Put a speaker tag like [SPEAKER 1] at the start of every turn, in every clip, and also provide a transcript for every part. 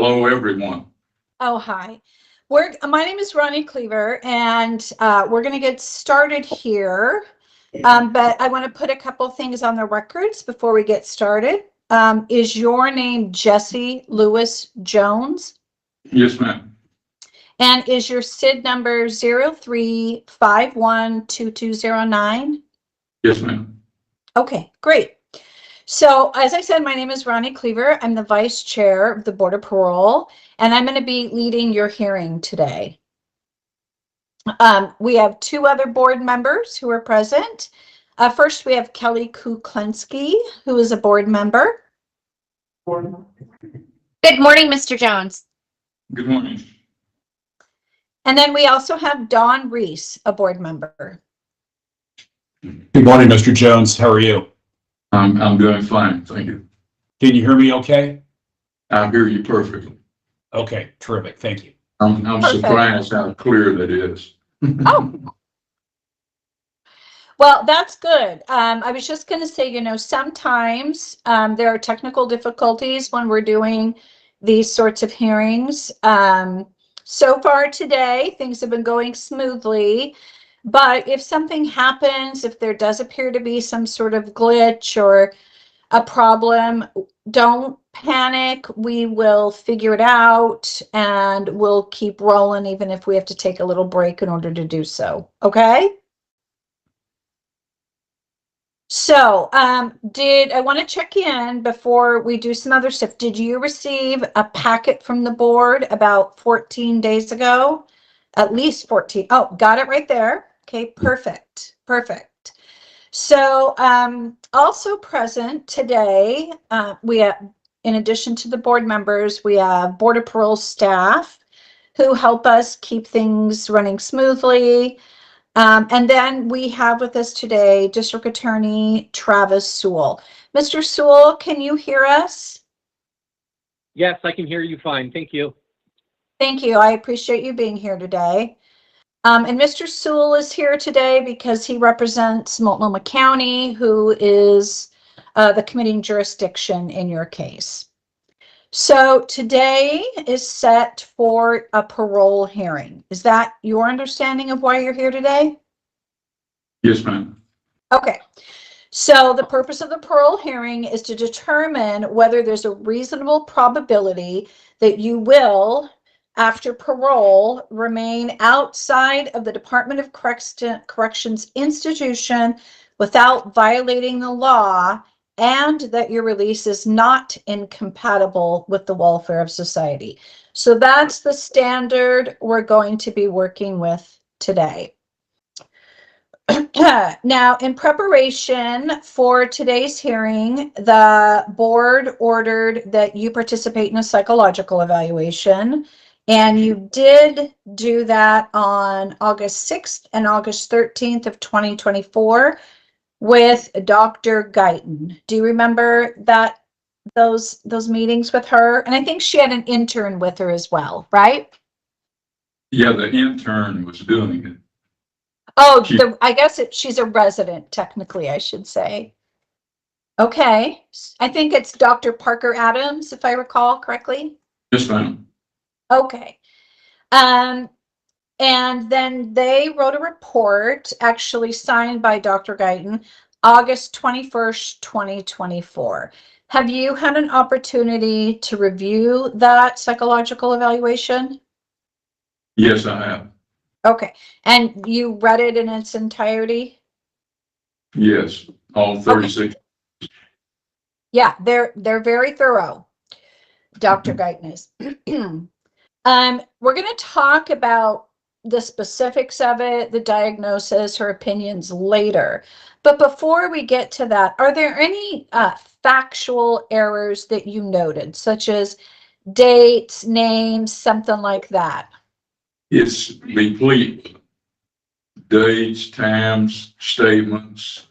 [SPEAKER 1] Hello, everyone.
[SPEAKER 2] Oh, hi. My name is Ronnie Cleaver, and we're going to get started here. But I want to put a couple things on the records before we get started. Is your name Jessie Lewis Jones?
[SPEAKER 1] Yes, ma'am.
[SPEAKER 2] And is your SID number 03512209?
[SPEAKER 1] Yes, ma'am.
[SPEAKER 2] Okay, great. So as I said, my name is Ronnie Cleaver. I'm the vice chair of the Board of Parole, and I'm going to be leading your hearing today. We have two other board members who are present. First, we have Kelly Kuklinski, who is a board member.
[SPEAKER 3] Good morning, Mr. Jones.
[SPEAKER 1] Good morning.
[SPEAKER 2] And then we also have Dawn Reese, a board member.
[SPEAKER 4] Good morning, Mr. Jones. How are you?
[SPEAKER 1] I'm doing fine, thank you.
[SPEAKER 4] Can you hear me okay?
[SPEAKER 1] I hear you perfectly.
[SPEAKER 4] Okay, terrific. Thank you.
[SPEAKER 1] I'm
[SPEAKER 2] Perfect.
[SPEAKER 1] surprised how clear that is.
[SPEAKER 2] Oh. Well, that's good. I was just going to say, sometimes there are technical difficulties when we're doing these sorts of hearings. So far today, things have been going smoothly. But if something happens, if there does appear to be some sort of glitch or a problem, don't panic. We will figure it out and we'll keep rolling, even if we have to take a little break in order to do so. Okay? So, I want to check in before we do some other stuff. Did you receive a packet from the board about 14 days ago? At least 14. Oh, got it right there. Okay, perfect. Perfect. So, also present today, we have, in addition to the board members, we have Board of Parole staff who help us keep things running smoothly. And then we have with us today District Attorney Travis Sewell. Mr. Sewell, can you hear us?
[SPEAKER 5] Yes, I can hear you fine. Thank you.
[SPEAKER 2] Thank you. I appreciate you being here today. And Mr. Sewell is here today because he represents Multnomah County, who is the committing jurisdiction in your case. So today is set for a parole hearing. Is that your understanding of why you're here today?
[SPEAKER 1] Yes, ma'am.
[SPEAKER 2] Okay. So the purpose of the parole hearing is to determine whether there's a reasonable probability that you will, after parole, remain outside of the Department of Corrections institution without violating the law, and that your release is not incompatible with the welfare of society. So that's the standard we're going to be working with today. Now, in preparation for today's hearing, the board ordered that you participate in a psychological evaluation, and you did do that on August 6th and August 13th of 2024 with Dr. Guyton. Do you remember that those meetings with her? And I think she had an intern with her as well, right?
[SPEAKER 1] Yeah, the intern was doing it.
[SPEAKER 2] Oh, I guess she's a resident, technically, I should say. Okay. I think it's Dr. Parker Adams, if I recall correctly.
[SPEAKER 1] Yes, ma'am.
[SPEAKER 2] Okay. And then they wrote a report, actually signed by Dr. Guyton, August 21st, 2024. Have you had an opportunity to review that psychological evaluation?
[SPEAKER 1] Yes, I have.
[SPEAKER 2] Okay. And you read it in its entirety?
[SPEAKER 1] Yes, all 36.
[SPEAKER 2] Okay. Yeah, they're very thorough. Dr. Guyton is. We're going to talk about the specifics of it, the diagnosis, her opinions later. But before we get to that, are there any factual errors that you noted, such as dates, names, something like that?
[SPEAKER 1] It's complete. Dates, times, statements.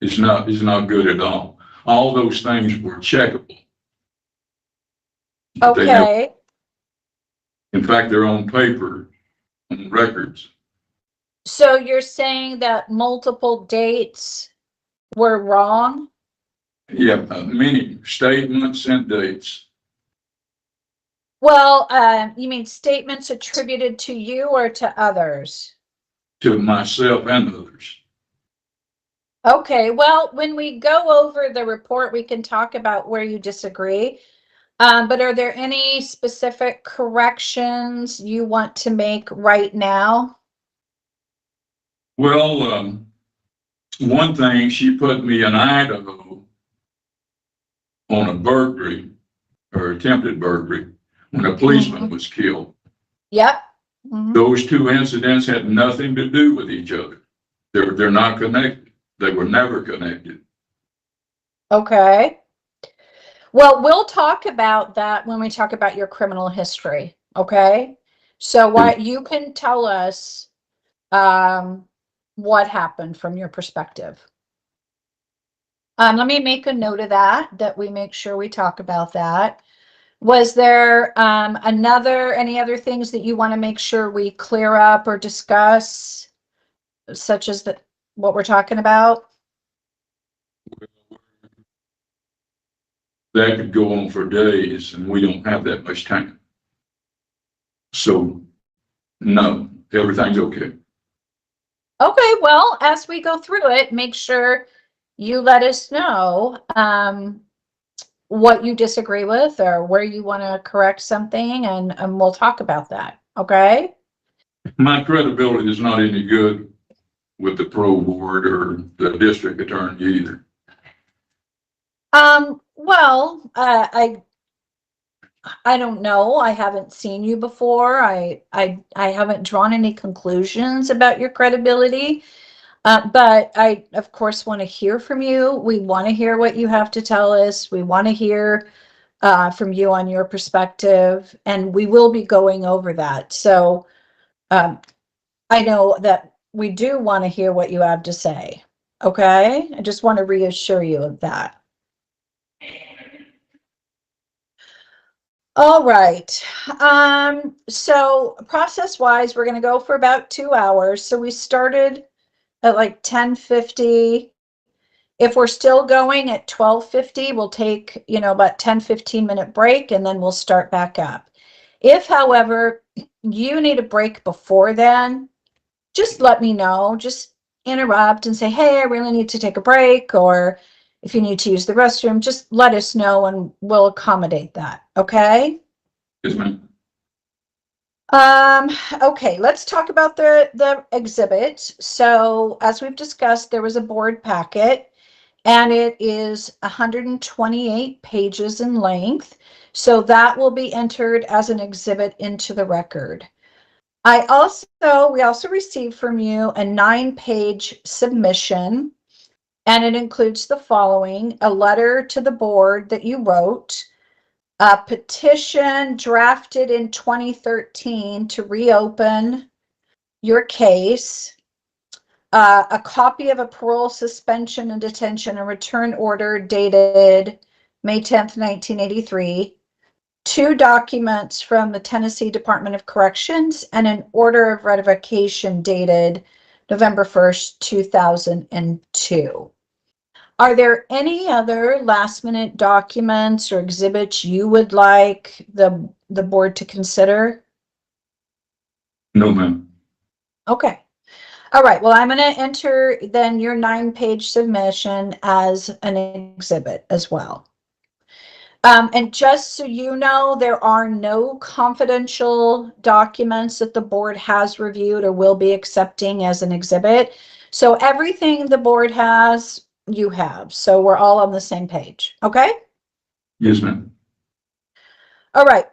[SPEAKER 1] It's not good at all. All those things were checkable.
[SPEAKER 2] Okay.
[SPEAKER 1] In fact, they're on paper, on records.
[SPEAKER 2] So you're saying that multiple dates were wrong?
[SPEAKER 1] Yeah, many statements and dates.
[SPEAKER 2] Well, you mean statements attributed to you or to others?
[SPEAKER 1] To myself and others.
[SPEAKER 2] Okay, well, when we go over the report, we can talk about where you disagree. But are there any specific corrections you want to make right now?
[SPEAKER 1] Well, one thing, she put me in Idaho on a burglary or attempted burglary when a policeman was killed.
[SPEAKER 2] Yep. Mhm.
[SPEAKER 1] Those two incidents had nothing to do with each other. They're not connected. They were never connected.
[SPEAKER 2] Okay. Well, we'll talk about that when we talk about your criminal history. Okay. So what you can tell us, what happened from your perspective. Let me make a note of that we make sure we talk about that. Was there any other things that you want to make sure we clear up or discuss, such as what we're talking about?
[SPEAKER 1] That could go on for days, and we don't have that much time. So, no, everything's okay.
[SPEAKER 2] Okay, well, as we go through it, make sure you let us know what you disagree with or where you want to correct something, and we'll talk about that. Okay?
[SPEAKER 1] My credibility is not any good with the parole board or the district attorney either.
[SPEAKER 2] Well, I don't know. I haven't seen you before. I haven't drawn any conclusions about your credibility. But I, of course, want to hear from you. We want to hear what you have to tell us. We want to hear from you on your perspective, and we will be going over that. So I know that we do want to hear what you have to say. Okay? I just want to reassure you of that. All right. So process-wise, we're going to go for about 2 hours. So we started at like 10:50. If we're still going at 12:50, we'll take, about 10-15 minute break, and then we'll start back up. If, however, you need a break before then, just let me know. Just interrupt and say, hey, I really need to take a break. Or if you need to use the restroom, just let us know and we'll accommodate that. Okay?
[SPEAKER 1] Yes, ma'am.
[SPEAKER 2] Okay, let's talk about the exhibit. So as we've discussed, there was a board packet, and it is 128 pages in length. So that will be entered as an exhibit into the record. We also received from you a 9-page submission, and it includes the following: a letter to the board that you wrote, a petition drafted in 2013 to reopen your case, a copy of a parole suspension and detention and return order dated May 10th, 1983, 2 documents from the Tennessee Department of Corrections, and an order of revocation dated November 1st, 2002. Are there any other last-minute documents or exhibits you would like the board to consider?
[SPEAKER 1] No, ma'am.
[SPEAKER 2] Okay. All right. Well, I'm going to enter then your 9-page submission as an exhibit as well. And just so you know, there are no confidential documents that the board has reviewed or will be accepting as an exhibit. So everything the board has, you have. So we're all on the same page. Okay?
[SPEAKER 1] Yes, ma'am.
[SPEAKER 2] All right.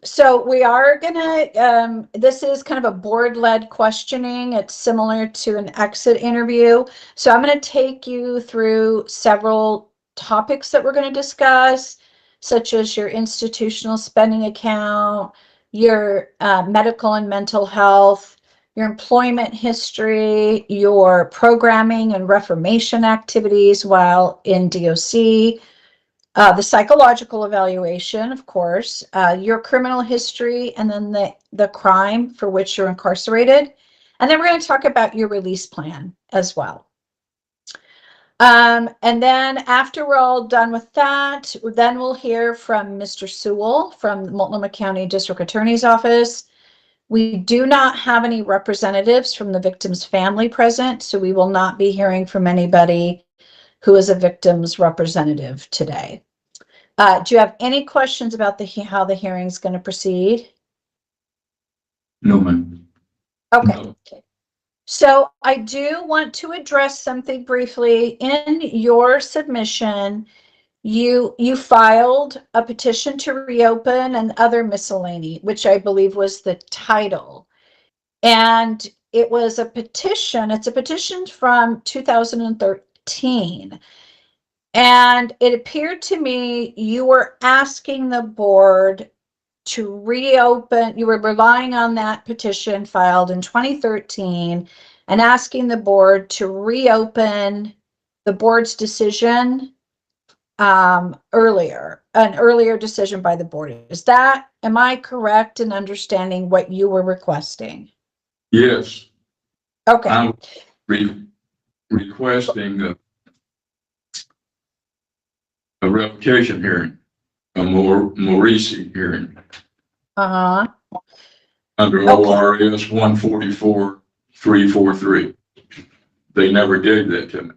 [SPEAKER 2] So we are gonna, this is kind of a board-led questioning. It's similar to an exit interview. So I'm going to take you through several topics that we're going to discuss, such as your institutional spending account, your medical and mental health, your employment history, your programming and reformation activities while in DOC, the psychological evaluation, of course, your criminal history, and then the crime for which you're incarcerated. And then we're going to talk about your release plan as well. And then after we're all done with that, then we'll hear from Mr. Sewell from the Multnomah County District Attorney's Office. We do not have any representatives from the victim's family present, so we will not be hearing from anybody who is a victim's representative today. Do you have any questions about how the hearing is going to proceed?
[SPEAKER 1] No, ma'am.
[SPEAKER 2] Okay.
[SPEAKER 1] No.
[SPEAKER 2] So I do want to address something briefly. In your submission, you filed a petition to reopen and other miscellany, which I believe was the title. And it was a petition. It's a petition from 2013. And it appeared to me you were asking the board to reopen, you were relying on that petition filed in 2013 and asking the board to reopen the board's decision an earlier decision by the board. Am I correct in understanding what you were requesting?
[SPEAKER 1] Yes,
[SPEAKER 2] Okay.
[SPEAKER 1] I'm requesting a revocation hearing, a Morrissey hearing
[SPEAKER 2] Uh-huh.
[SPEAKER 1] under
[SPEAKER 2] Okay.
[SPEAKER 1] ORS 144-343. They never gave that to me.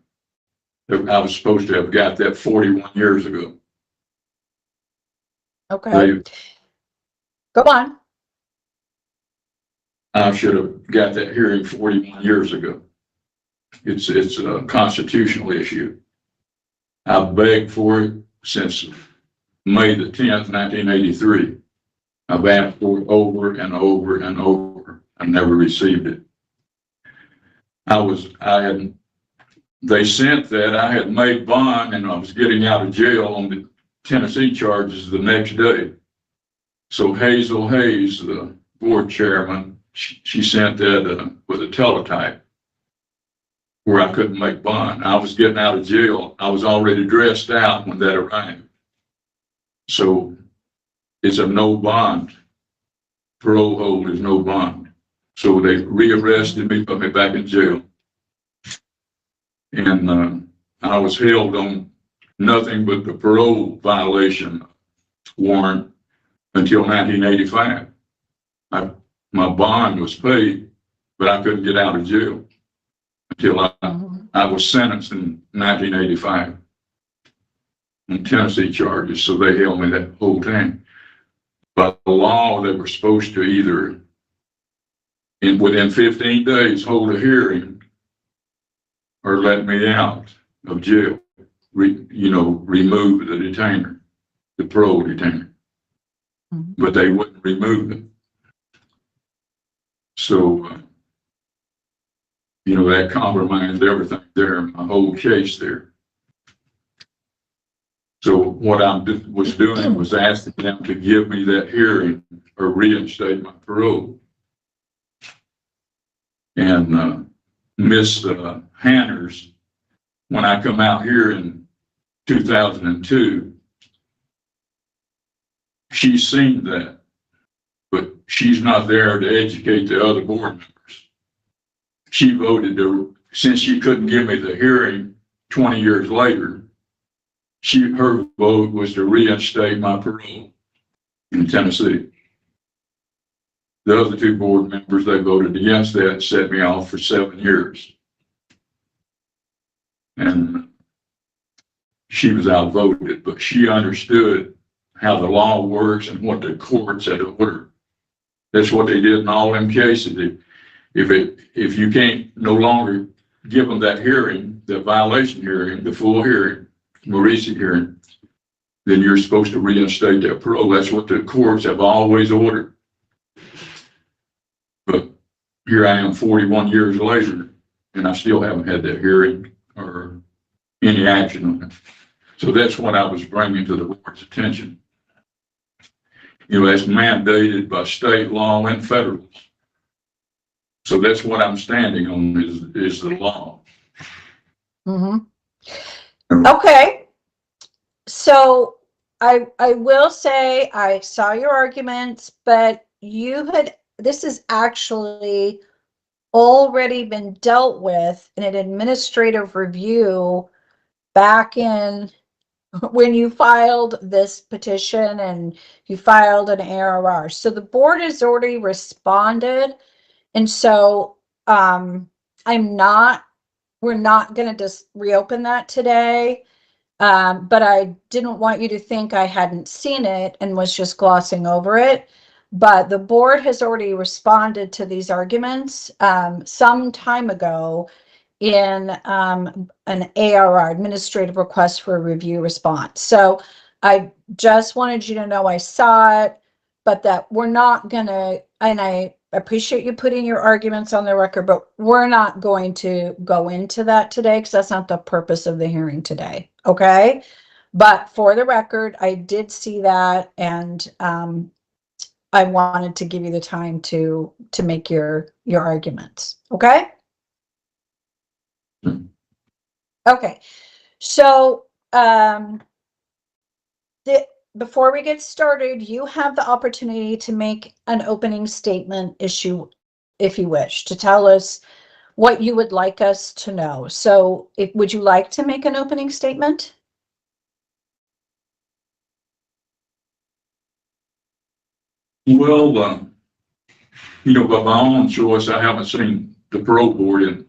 [SPEAKER 1] I was supposed to have got that 41 years ago.
[SPEAKER 2] Okay. Go on.
[SPEAKER 1] I should have got that hearing 41 years ago. It's a constitutional issue. I've begged for it since May the 10th, 1983. I've asked for it over and over and over. I never received it. They sent that. I had made bond and I was getting out of jail on the Tennessee charges the next day. So Hazel Hayes, the board chairman, she sent that with a teletype where I couldn't make bond. I was getting out of jail. I was already dressed out when that arrived. So it's a no bond. Parole hold is no bond. So they rearrested me, put me back in jail. And I was held on nothing but the parole violation warrant until 1985. My bond was paid, but I couldn't get out of jail until I was sentenced in 1985 on Tennessee charges. So they held me that whole time. By the law, they were supposed to either within 15 days hold a hearing or let me out of jail, remove the detainer, the parole detainer. But they wouldn't remove it. So, that compromised everything there, my whole case there. So what I was doing was asking them to give me that hearing or reinstate my parole. And Miss Hanners, when I come out here in 2002, she's seen that, but she's not there to educate the other board members. She voted since she couldn't give me the hearing 20 years later, her vote was to reinstate my parole in Tennessee. The other two board members, they voted against that and set me off for 7 years. And she was outvoted, but she understood how the law works and what the courts had ordered. That's what they did in all them cases. If you can't no longer give them that hearing, the violation hearing, the full hearing, Morrissey hearing, then you're supposed to reinstate their parole. That's what the courts have always ordered. But here I am 41 years later, and I still haven't had that hearing or any action on it. So that's what I was bringing to the board's attention. That's mandated by state law and federal. So that's what I'm standing on is the law.
[SPEAKER 2] Okay. So I will say I saw your arguments, but this has actually already been dealt with in an administrative review back in when you filed this petition and you filed an ARR. So the board has already responded. And so we're not going to just reopen that today. But I didn't want you to think I hadn't seen it and was just glossing over it. But the board has already responded to these arguments some time ago in an ARR, administrative request for a review response. So I just wanted you to know I saw it, but that we're not gonna, and I appreciate you putting your arguments on the record, but we're not going to go into that today because that's not the purpose of the hearing today, okay? But for the record, I did see that, and I wanted to give you the time to make your arguments, okay? Okay, so before we get started, you have the opportunity to make an opening statement if you wish, to tell us what you would like us to know. So would you like to make an opening statement?
[SPEAKER 1] Well, by my own choice, I haven't seen the parole board in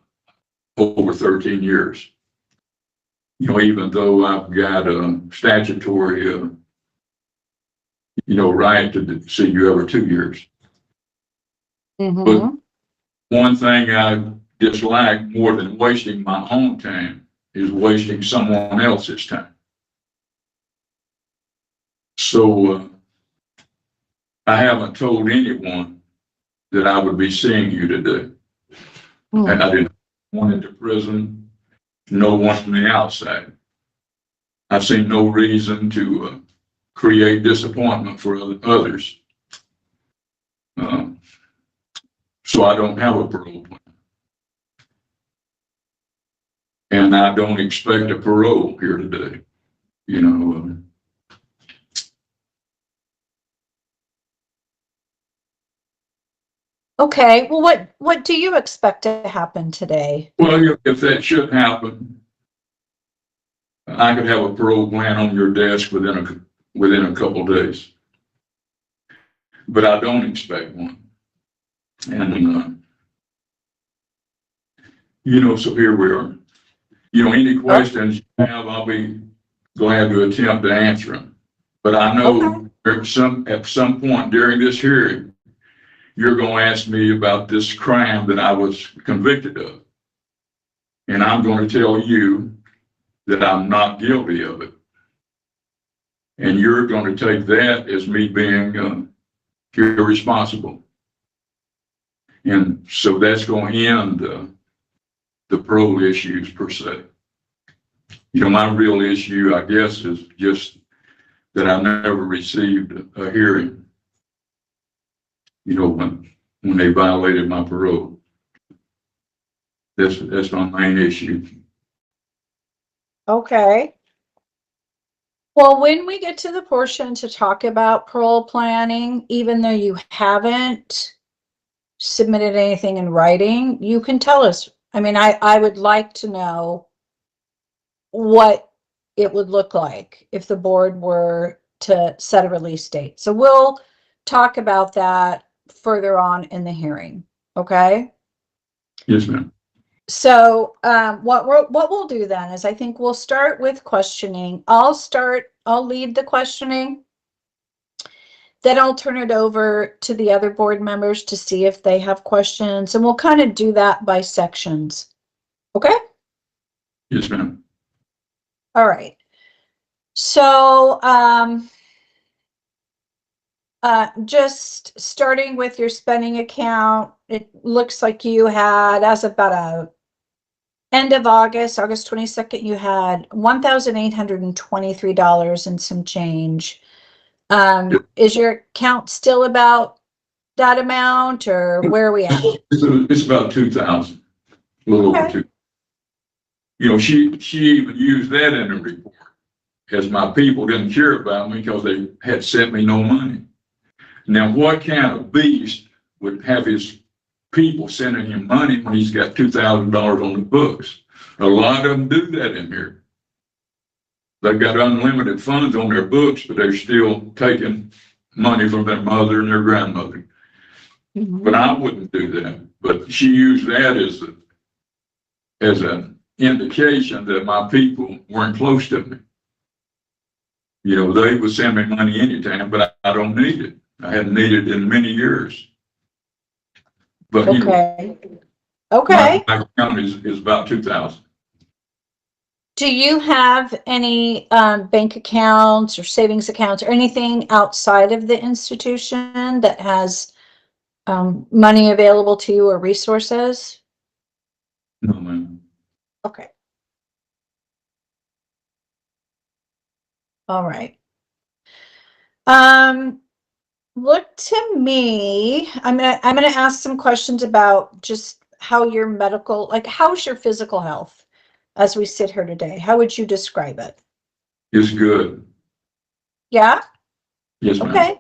[SPEAKER 1] over 13 years. Even though I've got a statutory, right to see you every 2 years.
[SPEAKER 2] Mm-hmm.
[SPEAKER 1] But one thing I dislike more than wasting my own time is wasting someone else's time. So I haven't told anyone that I would be seeing you today.
[SPEAKER 2] Mm-hmm.
[SPEAKER 1] And I didn't want into prison. No one from the outside. I've seen no reason to create disappointment for others. So I don't have a parole plan. And I don't expect a parole here today.
[SPEAKER 2] Okay, well, what do you expect to happen today?
[SPEAKER 1] Well, if that should happen, I could have a parole plan on your desk within a couple of days. But I don't expect one. And, so here we are. Any questions you have, I'll be glad to attempt to answer them. But I know at some point during this hearing, you're going to ask me about this crime that I was convicted of. And I'm going to tell you that I'm not guilty of it. And you're going to take that as me being irresponsible. And so that's going to end the parole issues per se. My real issue, I guess, is just that I never received a hearing, when they violated my parole. That's my main issue.
[SPEAKER 2] Okay. Well, when we get to the portion to talk about parole planning, even though you haven't submitted anything in writing, you can tell us. I mean, I would like to know what it would look like if the board were to set a release date. So we'll talk about that further on in the hearing. Okay?
[SPEAKER 1] Yes, ma'am.
[SPEAKER 2] So what we'll do then is I think we'll start with questioning. I'll lead the questioning. Then I'll turn it over to the other board members to see if they have questions, and we'll kind of do that by sections. Okay?
[SPEAKER 1] Yes, ma'am.
[SPEAKER 2] All right. So just starting with your spending account, it looks like you had, as of about end of August 22nd, you had $1,823 and some change. Is your account still about that amount, or where are we at?
[SPEAKER 1] It's about 2,000, a little over 2,000. She even used that in the report, as my people didn't care about me because they had sent me no money. Now, what kind of beast would have his people sending him money when he's got $2,000 on the books? A lot of them do that in here. they've got unlimited funds on their books, but they're still taking money from their mother and their grandmother. But I wouldn't do that. But she used that as an indication that my people weren't close to me. You know, they would send me money anytime, but I don't need it. I hadn't needed it in many years. But you know,
[SPEAKER 2] Okay. Okay.
[SPEAKER 1] my account is about 2,000.
[SPEAKER 2] Do you have any bank accounts or savings accounts or anything outside of the institution that has money available to you or resources?
[SPEAKER 1] No, ma'am.
[SPEAKER 2] Okay. All right. Look to me, I'm gonna ask some questions about just how your medical, like how's your physical health as we sit here today? How would you describe it?
[SPEAKER 1] It's good.
[SPEAKER 2] Yeah?
[SPEAKER 1] Yes, ma'am.
[SPEAKER 2] Okay.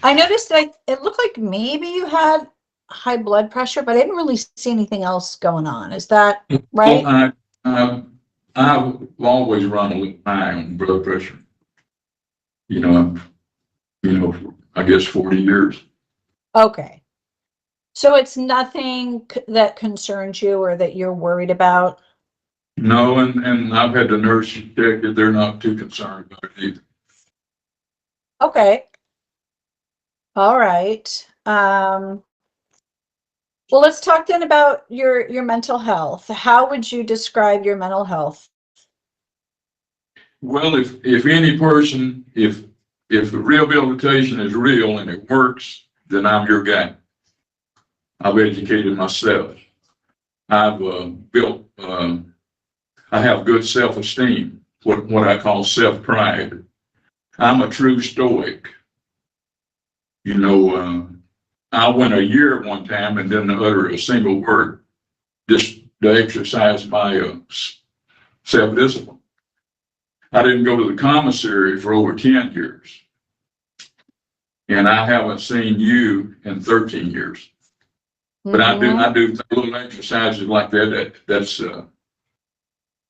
[SPEAKER 2] I noticed that it looked like maybe you had high blood pressure, but I didn't really see anything else going on. Is that right?
[SPEAKER 1] Well, I've always run a little high on blood pressure. You know, I guess 40 years.
[SPEAKER 2] Okay. So it's nothing that concerns you or that you're worried about?
[SPEAKER 1] No, and I've had the nurse check that they're not too concerned about it either.
[SPEAKER 2] Okay. All right. Well, let's talk then about your mental health. How would you describe your mental health?
[SPEAKER 1] Well, if any person, if the rehabilitation is real and it works, then I'm your guy. I've educated myself. I've built, I have good self-esteem, what I call self-pride. I'm a true stoic. You know, I went a year at one time and didn't utter a single word, just to exercise my self-discipline. I didn't go to the commissary for over 10 years. And I haven't seen you in 13 years. But I do little exercises like that.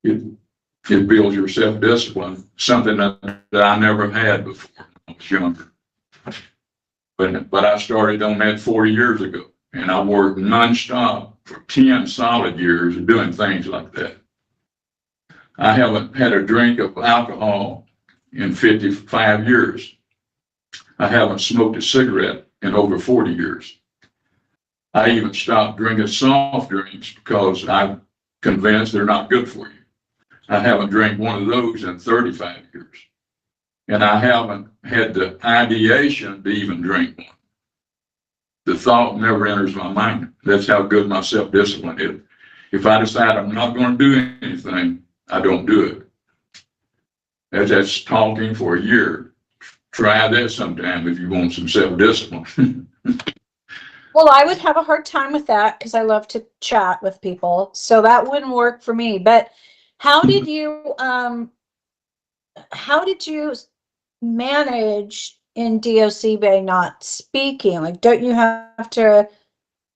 [SPEAKER 1] It builds your self-discipline, something that I never had before when I was younger. But I started on that 40 years ago, and I worked nonstop for 10 solid years doing things like that. I haven't had a drink of alcohol in 55 years. I haven't smoked a cigarette in over 40 years. I even stopped drinking soft drinks because I'm convinced they're not good for you. I haven't drank one of those in 35 years. And I haven't had the ideation to even drink one. The thought never enters my mind. That's how good my self-discipline is. If I decide I'm not going to do anything, I don't do it. That's talking for a year. Try that sometime if you want some self-discipline.
[SPEAKER 2] Well, I would have a hard time with that because I love to chat with people. So that wouldn't work for me. But how did you manage in DOC by not speaking? Like, don't you have to,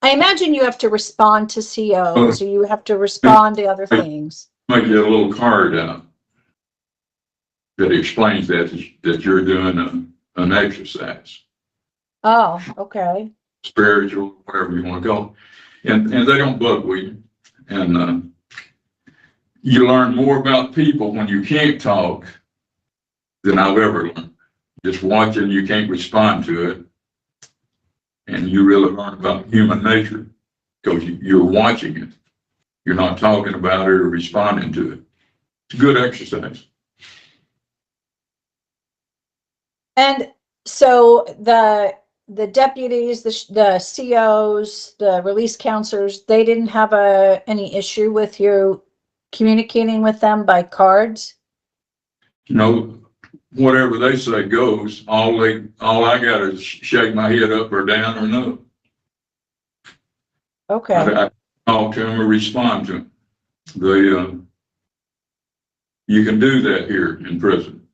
[SPEAKER 2] I imagine you have to respond to COs or you have to respond to other things.
[SPEAKER 1] Might get a little card out that explains that you're doing an exercise.
[SPEAKER 2] Oh, okay.
[SPEAKER 1] Spiritual, whatever you want to call it. And they don't buckwheat. And you learn more about people when you can't talk than I've ever learned. Just watching, you can't respond to it. And you really learn about human nature because you're watching it. You're not talking about it or responding to it. It's a good exercise.
[SPEAKER 2] And so the deputies, the COs, the release counselors, they didn't have any issue with you communicating with them by cards?
[SPEAKER 1] You know, whatever they say goes. All I got is shake my head up or down or no.
[SPEAKER 2] Okay.
[SPEAKER 1] I talk to them or respond to them. You can do that here in prison.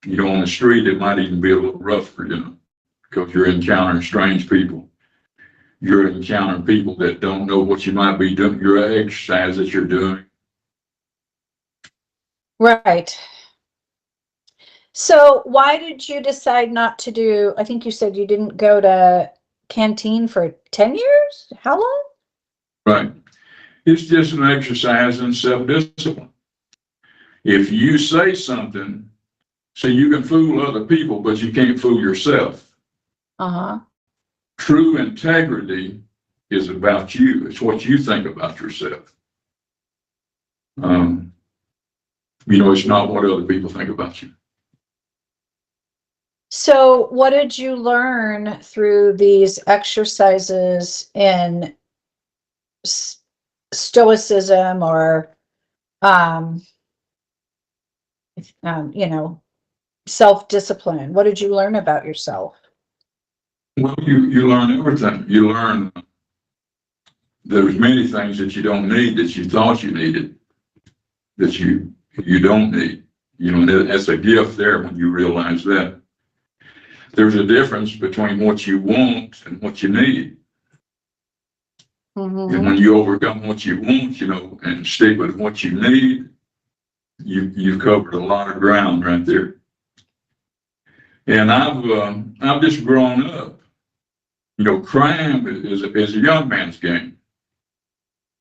[SPEAKER 1] You know, on the street, it might even be a little rougher, you know, because you're encountering strange people. You're encountering people that don't know what you might be doing, your exercise that you're doing.
[SPEAKER 2] Right. So why did you decide not to do, I think you said you didn't go to canteen for 10 years? How long?
[SPEAKER 1] Right. It's just an exercise in self-discipline. If you say something, so you can fool other people, but you can't fool yourself.
[SPEAKER 2] Uh-huh.
[SPEAKER 1] True integrity is about you. It's what you think about yourself. It's not what other people think about you.
[SPEAKER 2] So what did you learn through these exercises in stoicism or, self-discipline? What did you learn about yourself?
[SPEAKER 1] Well, you learn everything. You learn there's many things that you don't need that you thought you needed that you don't need. That's a gift there when you realize that. There's a difference between what you want and what you need.
[SPEAKER 2] Mm-hmm.
[SPEAKER 1] And when you overcome what you want, and stick with what you need, you've covered a lot of ground right there. And I've just grown up. Crime is a young man's game.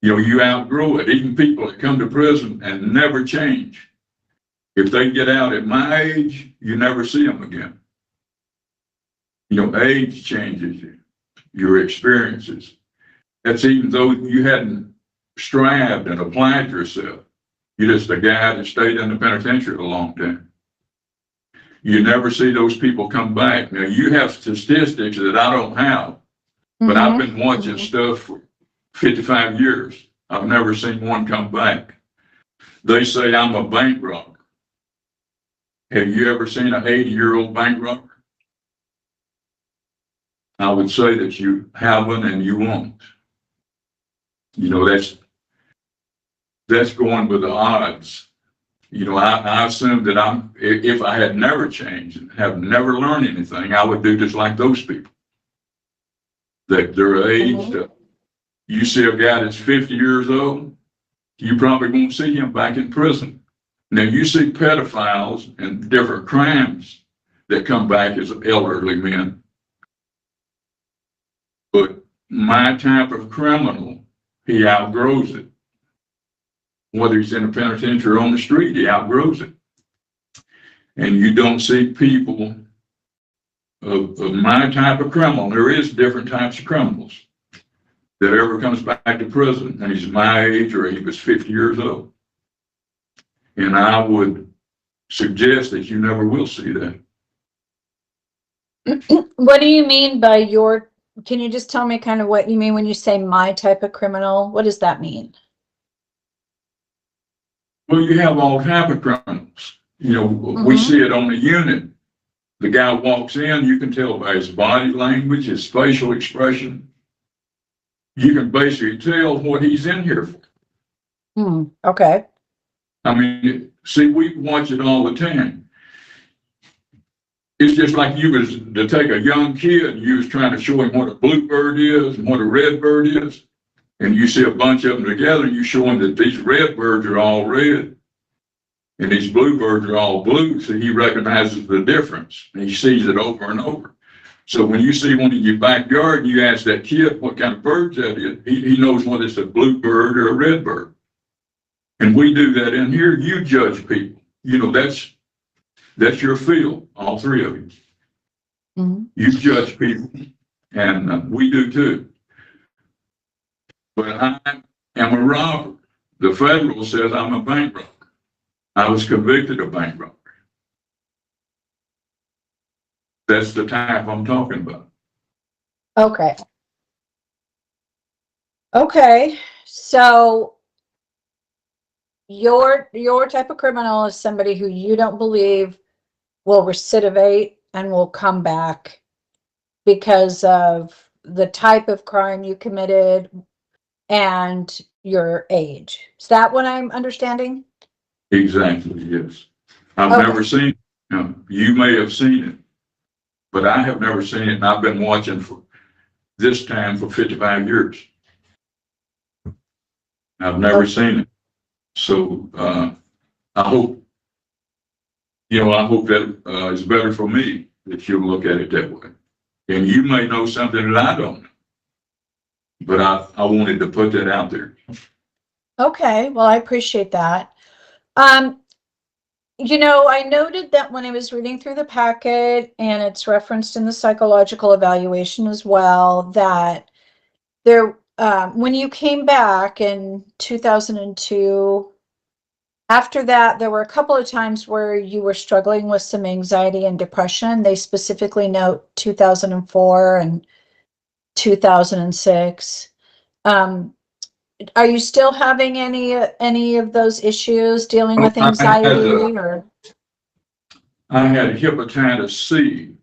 [SPEAKER 1] You outgrow it. Even people that come to prison and never change, if they get out at my age, you never see them again. Age changes you, your experiences. That's even though you hadn't strived and applied yourself. You're just a guy that stayed in the penitentiary a long time. You never see those people come back. Now, you have statistics that I don't have, but I've been watching stuff for 55 years. I've never seen one come back. They say I'm a bank robber. Have you ever seen an 80-year-old bank robber? I would say that you haven't and you won't. That's going with the odds. I assume that if I had never changed and have never learned anything, I would do just like those people. That they're aged up. You see a guy that's 50 years old, you probably won't see him back in prison. Now you see pedophiles and different crimes that come back as elderly men. But my type of criminal, he outgrows it. Whether he's in a penitentiary or on the street, he outgrows it. And you don't see people of my type of criminal. There is different types of criminals that ever comes back to prison and he's my age or he was 50 years old. And I would suggest that you never will see that.
[SPEAKER 2] What do you mean by can you just tell me kind of what you mean when you say my type of criminal? What does that mean?
[SPEAKER 1] Well, you have all types of criminals. We see it on the unit. The guy walks in, you can tell by his body language, his facial expression. You can basically tell what he's in here for.
[SPEAKER 2] Okay.
[SPEAKER 1] I mean, see, we watch it all the time. It's just like you was to take a young kid and you was trying to show him what a bluebird is and what a redbird is. And you see a bunch of them together and you show him that these redbirds are all red and these bluebirds are all blue. So he recognizes the difference and he sees it over and over. So when you see one in your backyard and you ask that kid what kind of birds that is, he knows whether it's a bluebird or a redbird. And we do that in here. You judge people. That's your field, all three of you. You judge people, and we do too. But I am a robber. The federal says I'm a bank robber. I was convicted of bank robbery. That's the type I'm talking about.
[SPEAKER 2] Okay. Okay. So your type of criminal is somebody who you don't believe will recidivate and will come back because of the type of crime you committed and your age. Is that what I'm understanding?
[SPEAKER 1] Exactly, yes. I've
[SPEAKER 2] Okay.
[SPEAKER 1] never seen it. You may have seen it, but I have never seen it, and I've been watching for this time for 55 years. I've never seen it. So I hope I hope that is better for me, that you'll look at it that way. And you may know something that I don't know. But I wanted to put that out there.
[SPEAKER 2] Okay, well, I appreciate that. I noted that when I was reading through the packet, and it's referenced in the psychological evaluation as well, that there, when you came back in 2002, after that, there were a couple of times where you were struggling with some anxiety and depression. They specifically note 2004 and 2006. Are you still having any of those issues dealing with anxiety or?
[SPEAKER 1] I had hepatitis C.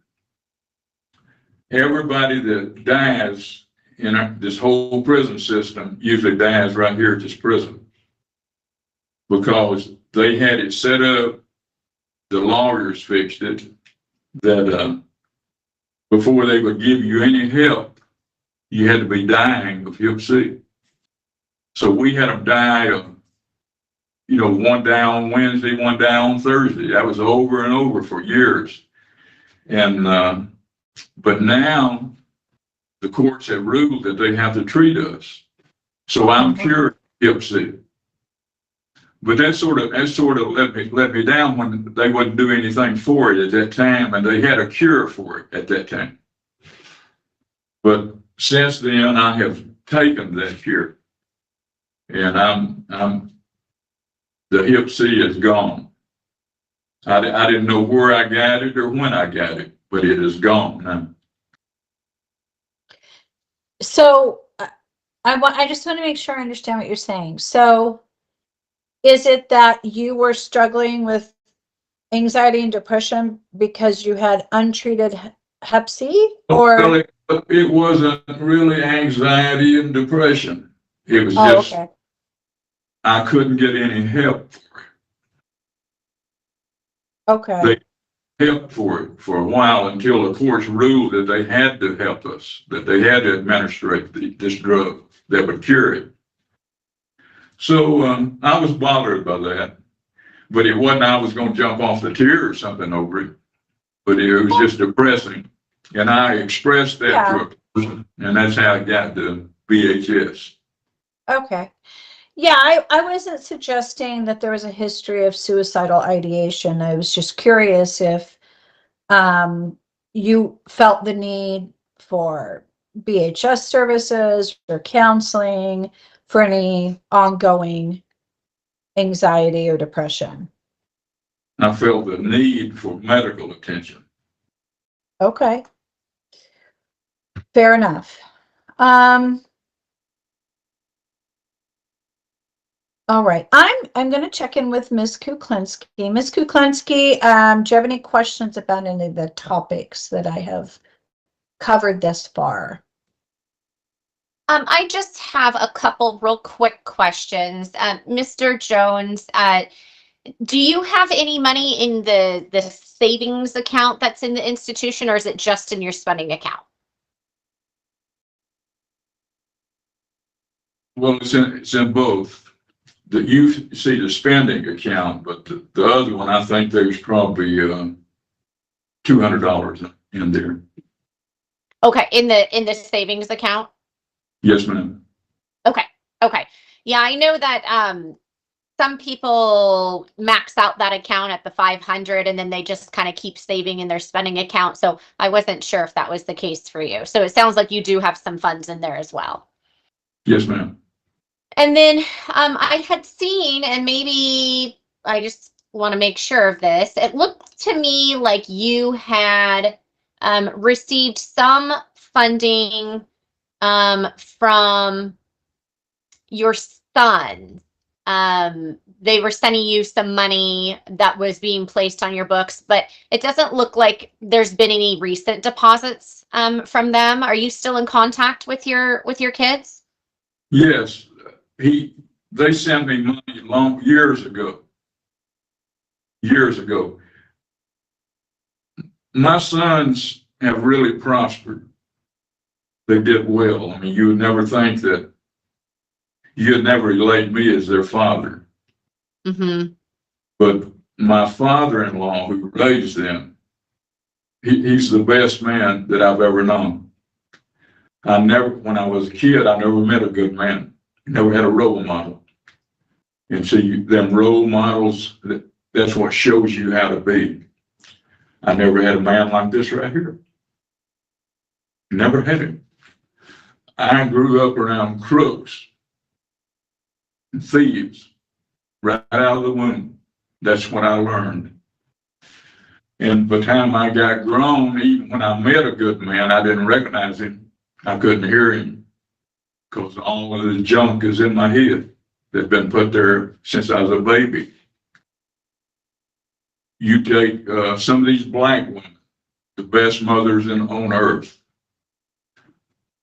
[SPEAKER 1] Everybody that dies in this whole prison system usually dies right here at this prison, because they had it set up, the lawyers fixed it, that before they would give you any help, you had to be dying of hep C. So we had them die of, one die on Wednesday, one die on Thursday. That was over and over for years. And, but now the courts have ruled that they have to treat us. So I'm cured of hep C. But that sort of let me down when they wouldn't do anything for it at that time, and they had a cure for it at that time. But since then, I have taken that cure. And the hep C is gone. I didn't know where I got it or when I got it, but it is gone now.
[SPEAKER 2] So I just want to make sure I understand what you're saying. So is it that you were struggling with anxiety and depression because you had untreated hep C, or?
[SPEAKER 1] Really, it wasn't really anxiety and depression. It was just,
[SPEAKER 2] okay.
[SPEAKER 1] I couldn't get any help for it.
[SPEAKER 2] Okay.
[SPEAKER 1] They helped for it for a while until the courts ruled that they had to help us, that they had to administrate this drug that would cure it. So I was bothered by that, but it wasn't I was going to jump off the tier or something over it, but it was just depressing. And I expressed that to a person, and that's how I got to PHPS.
[SPEAKER 2] Okay. Yeah, I wasn't suggesting that there was a history of suicidal ideation. I was just curious if you felt the need for BHS services or counseling for any ongoing anxiety or depression.
[SPEAKER 1] I felt the need for medical attention.
[SPEAKER 2] Okay. Fair enough. All right, I'm going to check in with Ms. Kuklinski. Ms. Kuklinski, do you have any questions about any of the topics that I have covered thus far?
[SPEAKER 3] I just have a couple real quick questions. Mr. Jones, do you have any money in the savings account that's in the institution, or is it just in your spending account?
[SPEAKER 1] Well, it's in both. You see the spending account, but the other one, I think there's probably $200 in there.
[SPEAKER 3] Okay, in the savings account?
[SPEAKER 1] Yes, ma'am.
[SPEAKER 3] Okay. Yeah, I know that some people max out that account at the 500 and then they just kind of keep saving in their spending account. So I wasn't sure if that was the case for you. So it sounds like you do have some funds in there as well.
[SPEAKER 1] Yes, ma'am.
[SPEAKER 3] And then I had seen, and maybe I just want to make sure of this, it looked to me like you had received some funding from your son. They were sending you some money that was being placed on your books, but it doesn't look like there's been any recent deposits from them. Are you still in contact with your kids?
[SPEAKER 1] Yes. They sent me money years ago. My sons have really prospered. They did well. I mean, you would never think that, you'd never relate me as their father.
[SPEAKER 3] Mm-hmm.
[SPEAKER 1] But my father-in-law who raised them, he's the best man that I've ever known. When I was a kid, I never met a good man. Never had a role model. And so them role models, that's what shows you how to be. I never had a man like this right here. Never had him. I grew up around crooks and thieves right out of the womb. That's what I learned. And by the time I got grown, even when I met a good man, I didn't recognize him. I couldn't hear him because all of the junk is in my head that's been put there since I was a baby. You take some of these black women, the best mothers on earth.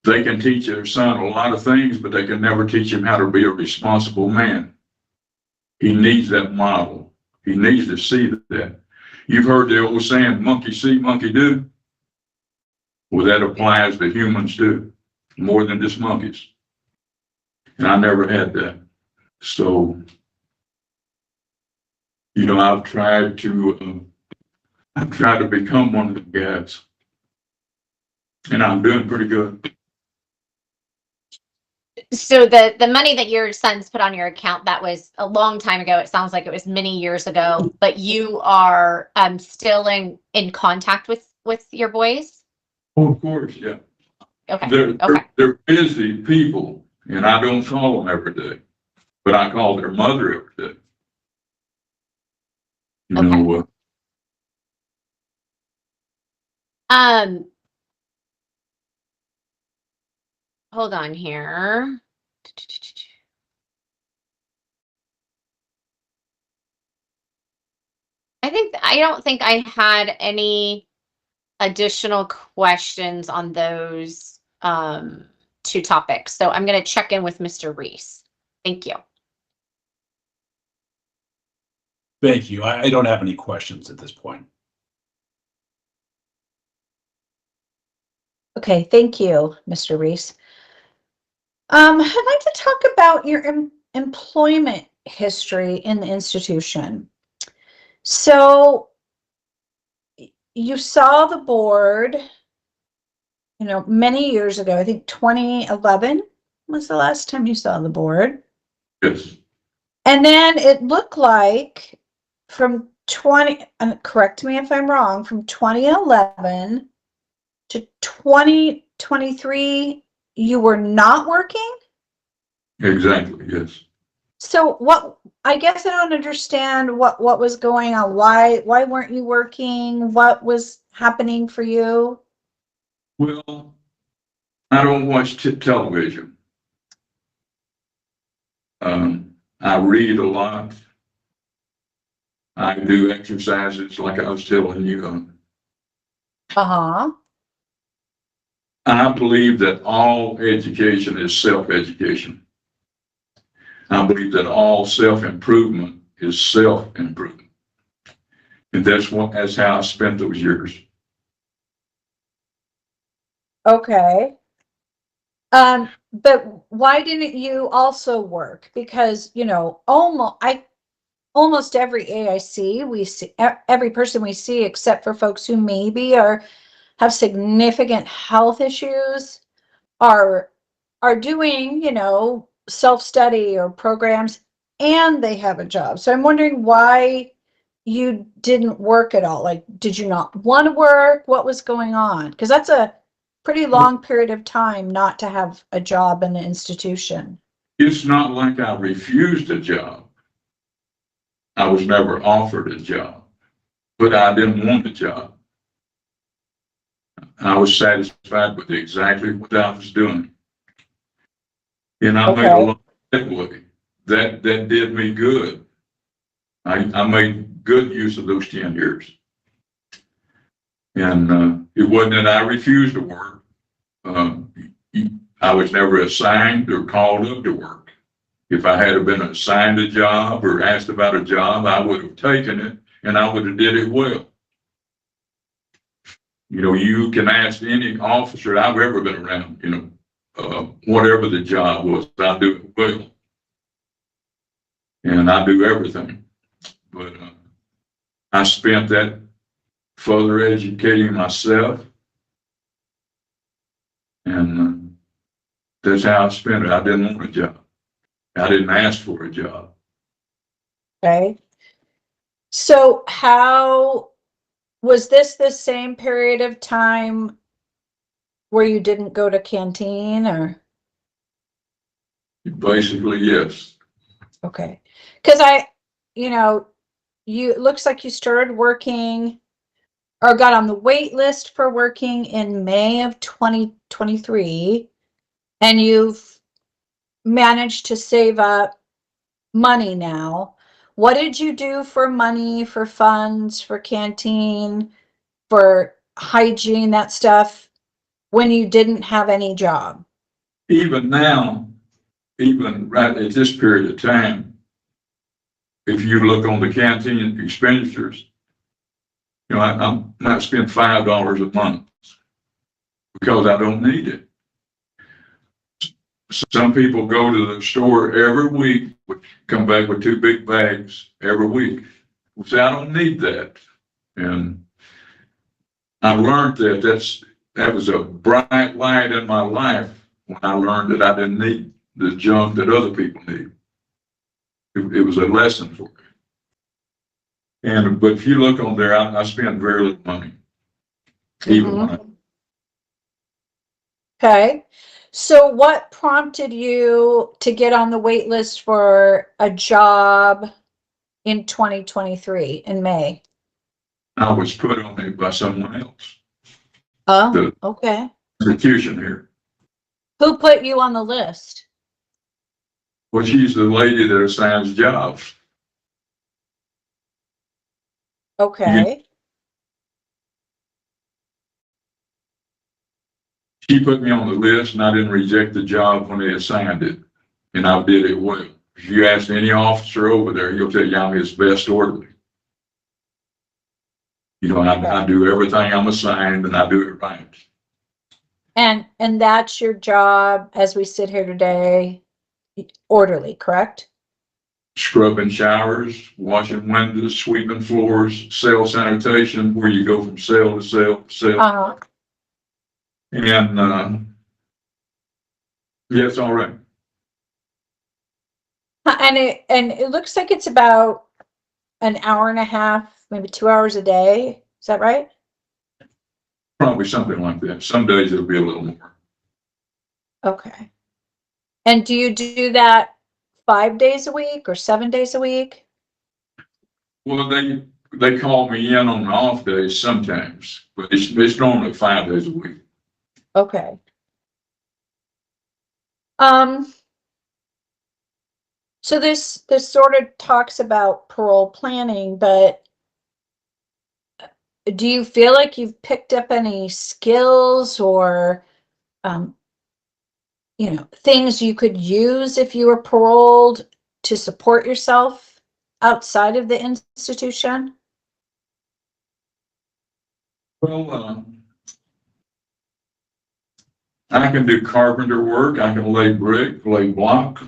[SPEAKER 1] They can teach their son a lot of things, but they can never teach him how to be a responsible man. He needs that model. He needs to see that. You've heard the old saying, monkey see, monkey do. Well, that applies to humans too, more than just monkeys. And I never had that. So, you know, I've tried to become one of the guys. And I'm doing pretty good.
[SPEAKER 3] So the money that your sons put on your account, that was a long time ago. It sounds like it was many years ago, but you are still in contact with your boys?
[SPEAKER 1] Oh, of course, yeah.
[SPEAKER 3] Okay.
[SPEAKER 1] They're busy people, and I don't call them every day, but I call their mother every day. You know,
[SPEAKER 3] Hold on here. I don't think I had any additional questions on those two topics. So I'm going to check in with Mr. Reese. Thank you.
[SPEAKER 4] Thank you. I don't have any questions at this point.
[SPEAKER 2] Okay, thank you, Mr. Reese. I'd like to talk about your employment history in the institution. So you saw the board, you know, many years ago. I think 2011 was the last time you saw the board.
[SPEAKER 1] yes,
[SPEAKER 2] And then it looked like from correct me if I'm wrong, from 2011 to 2023, you were not working?
[SPEAKER 1] exactly, yes.
[SPEAKER 2] So I guess I don't understand what was going on. Why weren't you working? What was happening for you?
[SPEAKER 1] Well, I don't watch television. I read a lot. I do exercises like I was telling you.
[SPEAKER 2] Uh-huh.
[SPEAKER 1] I believe that all education is self-education. I believe that all self-improvement is self-improvement. And that's how I spent those years.
[SPEAKER 2] Okay. But why didn't you also work? Because, you know, almost every AIC we see, every person we see, except for folks who maybe have significant health issues, are doing, you know, self-study or programs, and they have a job. So I'm wondering why you didn't work at all. Like, did you not want to work? What was going on? Because that's a pretty long period of time not to have a job in the institution.
[SPEAKER 1] It's not like I refused a job. I was never offered a job, but I didn't want a job. I was satisfied with exactly what I was doing. And I made a lot of headway. That did me good. I made good use of those 10 years. And it wasn't that I refused to work. I was never assigned or called up to work. If I had been assigned a job or asked about a job, I would have taken it and I would have did it well. You know, you can ask any officer I've ever been around, you know, whatever the job was, I do it well. And I do everything. But I spent that further educating myself. And that's how I spent it. I didn't want a job. I didn't ask for a job.
[SPEAKER 2] Okay. So how was this the same period of time where you didn't go to canteen or?
[SPEAKER 1] Basically, yes.
[SPEAKER 2] Okay. Because it looks like you started working or got on the wait list for working in May of 2023, and you've managed to save up money now. What did you do for money, for funds, for canteen, for hygiene, that stuff, when you didn't have any job?
[SPEAKER 1] Even now, even right at this period of time, if you look on the canteen expenditures, I might spend $5 a month because I don't need it. Some people go to the store every week, come back with 2 big bags every week. Say, I don't need that. And I learned that was a bright light in my life when I learned that I didn't need the junk that other people need. It was a lesson for me. But if you look on there, I spend very little money. Even when
[SPEAKER 2] Okay. So what prompted you to get on the wait list for a job in 2023 in May?
[SPEAKER 1] I was put on it by someone else.
[SPEAKER 2] Oh, okay.
[SPEAKER 1] Institution here.
[SPEAKER 2] Who put you on the list?
[SPEAKER 1] Well, she's the lady that assigns jobs.
[SPEAKER 2] Okay.
[SPEAKER 1] She put me on the list and I didn't reject the job when they assigned it. And I did it well. If you ask any officer over there, he'll tell you I'm his best orderly. I do everything I'm assigned and I do it right.
[SPEAKER 2] And that's your job as we sit here today, orderly, correct?
[SPEAKER 1] Scrubbing showers, washing windows, sweeping floors, cell sanitation, where you go from cell to cell to cell.
[SPEAKER 2] Uh-huh.
[SPEAKER 1] And yeah, it's all right.
[SPEAKER 2] And it looks like it's about an hour and a half, maybe 2 hours a day. Is that right?
[SPEAKER 1] Probably something like that. Some days it'll be a little more.
[SPEAKER 2] Okay. And do you do that 5 days a week or 7 days a week?
[SPEAKER 1] Well, they call me in on off days sometimes, but it's normally 5 days a week.
[SPEAKER 2] Okay. So this sort of talks about parole planning, but do you feel like you've picked up any skills or, things you could use if you were paroled to support yourself outside of the institution?
[SPEAKER 1] Well, I can do carpenter work. I can lay brick, lay block.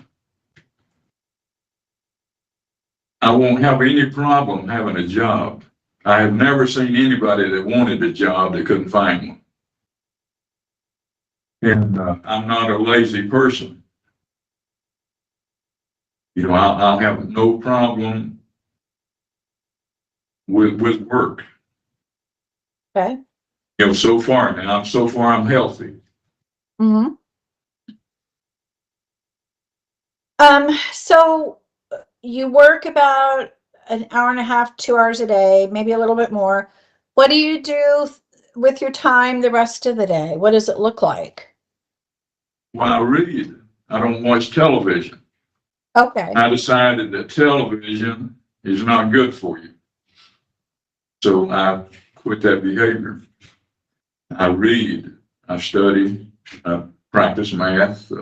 [SPEAKER 1] I won't have any problem having a job. I have never seen anybody that wanted a job that couldn't find one. And I'm not a lazy person. I'll have no problem with work.
[SPEAKER 2] Okay.
[SPEAKER 1] So far I'm healthy.
[SPEAKER 2] Mm-hmm. So you work about an hour and a half, 2 hours a day, maybe a little bit more. What do you do with your time the rest of the day? What does it look like?
[SPEAKER 1] When I read, I don't watch television.
[SPEAKER 2] Okay.
[SPEAKER 1] I decided that television is not good for you. So I quit that behavior. I read, I study, I practice math.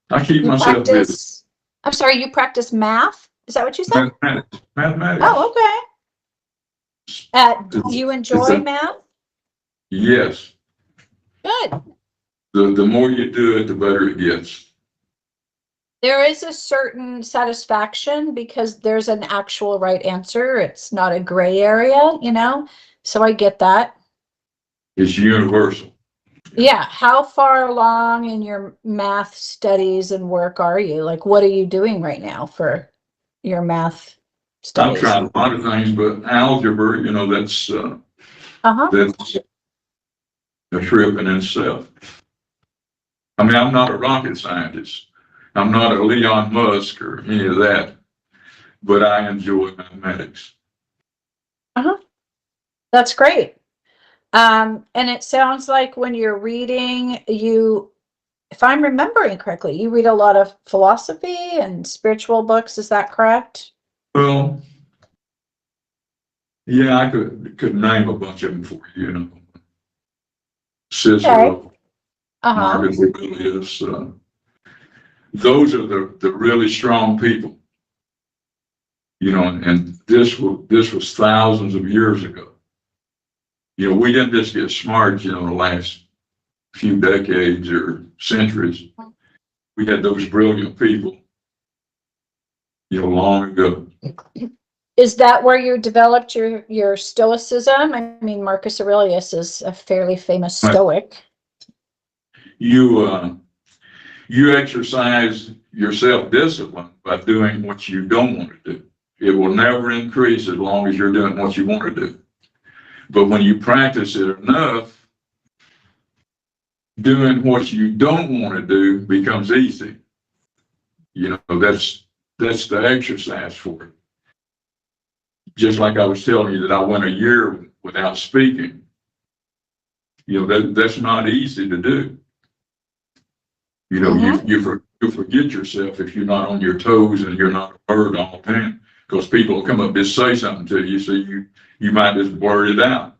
[SPEAKER 1] I keep myself busy.
[SPEAKER 2] I'm sorry, you practice math? Is that what you said?
[SPEAKER 1] Mathematics.
[SPEAKER 2] Oh, okay. Do you enjoy math?
[SPEAKER 1] Yes.
[SPEAKER 2] Good.
[SPEAKER 1] The more you do it, the better it gets.
[SPEAKER 2] There is a certain satisfaction because there's an actual right answer. It's not a gray area, you know? So I get that.
[SPEAKER 1] It's universal.
[SPEAKER 2] Yeah. How far along in your math studies and work are you? Like, what are you doing right now for your math
[SPEAKER 1] I'm
[SPEAKER 2] studies?
[SPEAKER 1] trying a lot of things, but algebra, you know, that's a trip in itself. I mean, I'm not a rocket scientist. I'm not a Leon Musk or any of that, but I enjoy mathematics.
[SPEAKER 2] That's great. And it sounds like when you're reading, you, if I'm remembering correctly, you read a lot of philosophy and spiritual books. Is that correct?
[SPEAKER 1] Well, yeah, I could name a bunch of them for you, you know. Cicero, Marcus Aurelius, those are the really strong people, you know, and this was thousands of years ago. You know, we didn't just get smart, you know, the last few decades or centuries. We had those brilliant people, you know, long ago.
[SPEAKER 2] Is that where you developed your stoicism? I mean, Marcus Aurelius is a fairly famous stoic.
[SPEAKER 1] You exercise your self-discipline by doing what you don't want to do. It will never increase as long as you're doing what you want to do. But when you practice it enough, doing what you don't want to do becomes easy. You know, that's the exercise for it. Just like I was telling you that I went a year without speaking. You know, that's not easy to do. You know, you forget yourself if you're not on your toes and you're not alert all the time, because people will come up and just say something to you, so you might just blurt it out.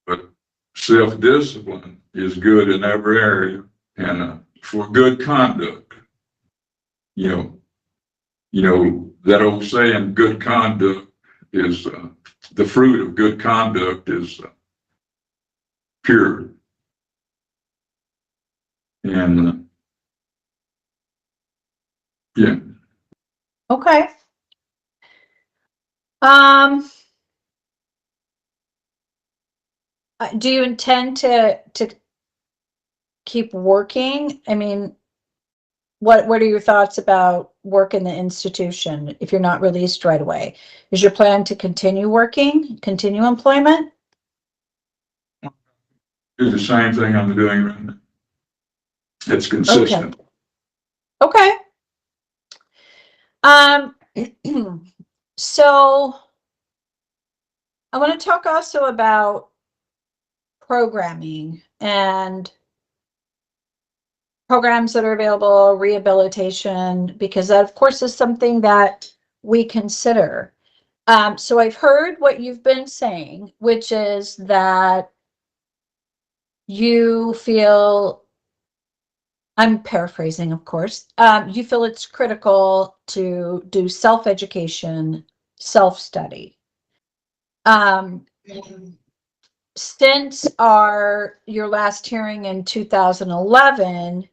[SPEAKER 1] But self-discipline is good in every area, and for good conduct, you know that old saying, good conduct is the fruit of good conduct is pure. And yeah.
[SPEAKER 2] Okay. Do you intend to keep working? I mean, what are your thoughts about work in the institution if you're not released right away? Is your plan to continue working, continue employment?
[SPEAKER 1] Do the same thing I'm doing right now. It's consistent.
[SPEAKER 2] Okay. So I want to talk also about programming and programs that are available, rehabilitation, because that, of course, is something that we consider. So I've heard what you've been saying, which is that you feel, I'm paraphrasing, of course, you feel it's critical to do self-education, self-study. Since your last hearing in 2011,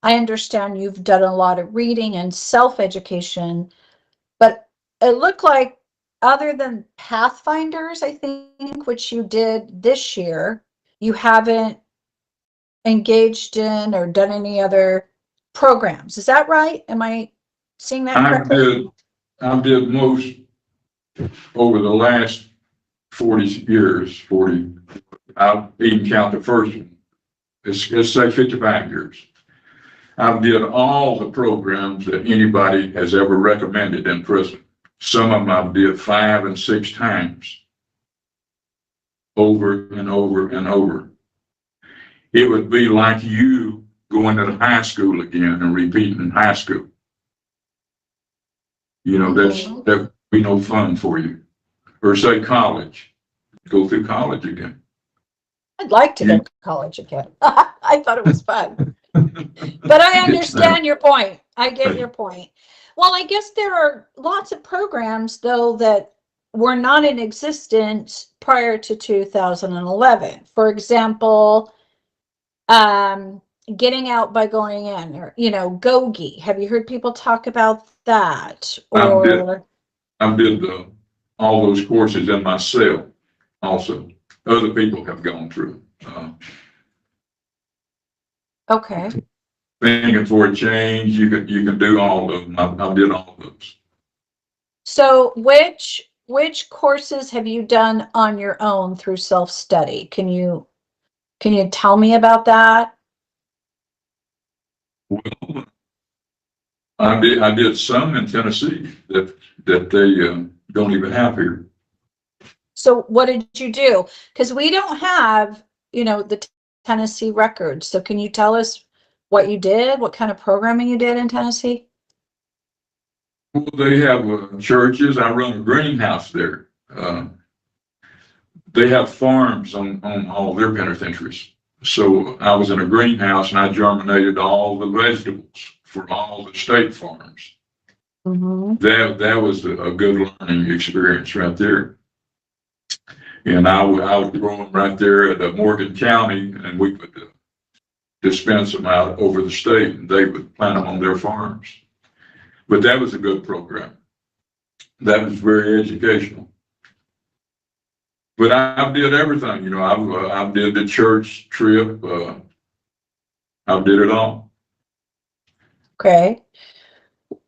[SPEAKER 2] I understand you've done a lot of reading and self-education, but it looked like other than Pathfinders, I think, which you did this year, you haven't engaged in or done any other programs. Is that right? Am I seeing that correctly?
[SPEAKER 1] I did most over the last 40 years, 40. I'll even count the first one. Let's say 55 years. I did all the programs that anybody has ever recommended in prison. Some of them I did 5 and 6 times, over and over and over. It would be like you going to high school again and repeating high school. You know, that would be no fun for you. Or say college, go through college again.
[SPEAKER 2] I'd like to go to college again. I thought it was fun. But I understand your point. I get your point. Well, I guess there are lots of programs, though, that were not in existence prior to 2011. For example, getting out by going in, or, Gogi. Have you heard people talk about that?
[SPEAKER 1] I did.
[SPEAKER 2] Or,
[SPEAKER 1] I did all those courses in my cell also. Other people have gone through.
[SPEAKER 2] okay.
[SPEAKER 1] Thinking for a change, you can do all of them. I did all of those.
[SPEAKER 2] So which courses have you done on your own through self-study? Can you tell me about that?
[SPEAKER 1] Well, I did some in Tennessee that they don't even have here.
[SPEAKER 2] So what did you do? Because we don't have, the Tennessee records. So can you tell us what you did, what kind of programming you did in Tennessee?
[SPEAKER 1] Well, they have churches. I run a greenhouse there. They have farms on all their penitentiaries. So I was in a greenhouse and I germinated all the vegetables for all the state farms.
[SPEAKER 2] Mm-hmm.
[SPEAKER 1] That was a good learning experience right there. And I would grow them right there at Morgan County, and we would dispense them out over the state, and they would plant them on their farms. But that was a good program. That was very educational. But I did everything, I did the church trip. I did it all.
[SPEAKER 2] Okay.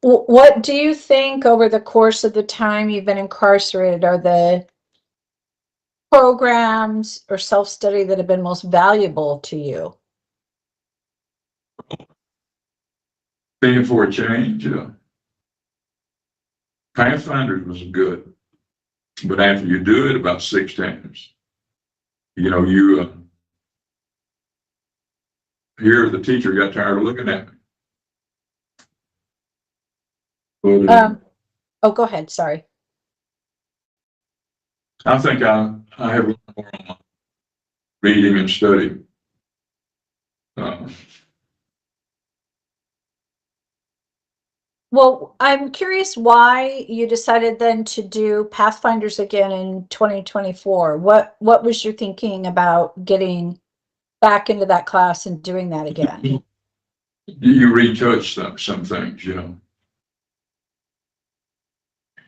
[SPEAKER 2] What do you think over the course of the time you've been incarcerated are the programs or self-study that have been most valuable to you?
[SPEAKER 1] Thinking for a change. Pathfinders was good. But after you do it about 6 times, you here the teacher got tired of looking at me. But,
[SPEAKER 2] Oh, go ahead. Sorry.
[SPEAKER 1] I think I have learned more on my reading and studying.
[SPEAKER 2] Well, I'm curious why you decided then to do Pathfinders again in 2024. What was your thinking about getting back into that class and doing that again?
[SPEAKER 1] You retouch some things,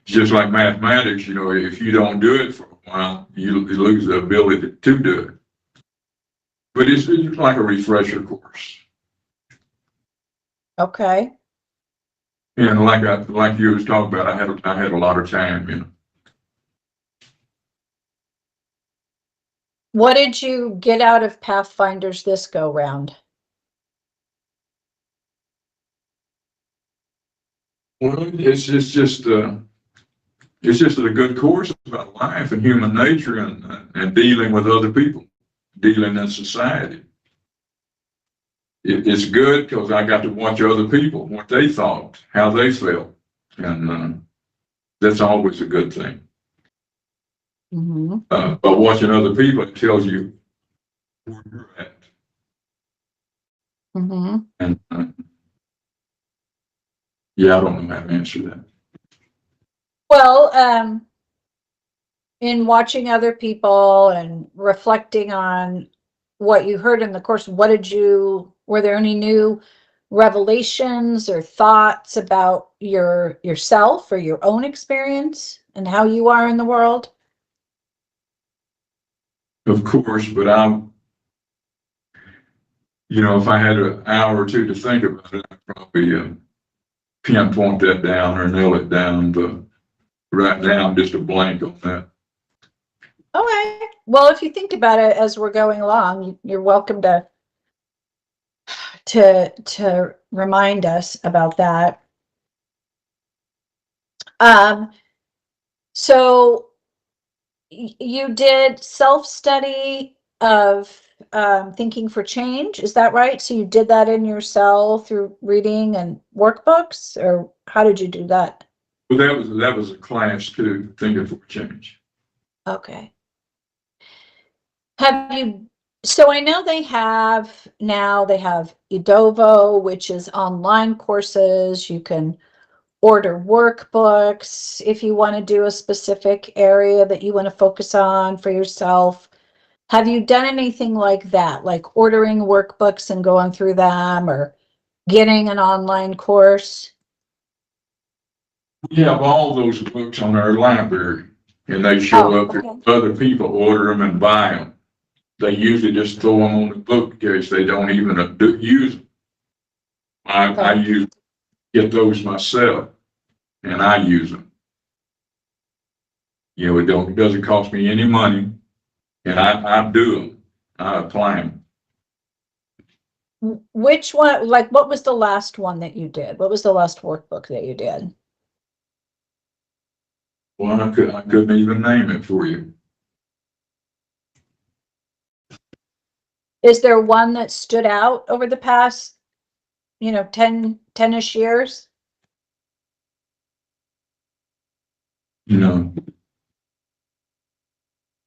[SPEAKER 1] Just like mathematics, if you don't do it for a while, you lose the ability to do it. But it's like a refresher course.
[SPEAKER 2] Okay.
[SPEAKER 1] And like you was talking about, I had a lot of time,
[SPEAKER 2] What did you get out of Pathfinders this go round?
[SPEAKER 1] Well, it's just a good course about life and human nature and dealing with other people, dealing in society. It's good because I got to watch other people, what they thought, how they felt, and that's always a good thing.
[SPEAKER 2] Mm-hmm.
[SPEAKER 1] But watching other people, it tells you where you're at.
[SPEAKER 2] Mm-hmm.
[SPEAKER 1] And yeah, I don't know how to answer that.
[SPEAKER 2] Well, in watching other people and reflecting on what you heard in the course, were there any new revelations or thoughts about yourself or your own experience and how you are in the world?
[SPEAKER 1] Of course, but if I had an hour or two to think about it, I'd probably pinpoint that down or nail it down, but right now I'm just a blank on that.
[SPEAKER 2] Okay. Well, if you think about it as we're going along, you're welcome to remind us about that. So you did self-study of thinking for change, is that right? So you did that in your cell through reading and workbooks, or how did you do that?
[SPEAKER 1] Well, that was a class too, thinking for change.
[SPEAKER 2] Okay. So I know they have Edovo, which is online courses. You can order workbooks if you want to do a specific area that you want to focus on for yourself. Have you done anything like that, like ordering workbooks and going through them, or getting an online course?
[SPEAKER 1] We have all those books on our library, and they show
[SPEAKER 2] Oh,
[SPEAKER 1] up if
[SPEAKER 2] okay.
[SPEAKER 1] other people order them and buy them. They usually just throw them on the bookcase. They don't even use them. I get those myself, and I use them. You know, it doesn't cost me any money, and I do them. I apply them.
[SPEAKER 2] Which one, like, what was the last one that you did? What was the last workbook that you did?
[SPEAKER 1] Well, I couldn't even name it for you.
[SPEAKER 2] Is there one that stood out over the past, 10-ish years?
[SPEAKER 1] No.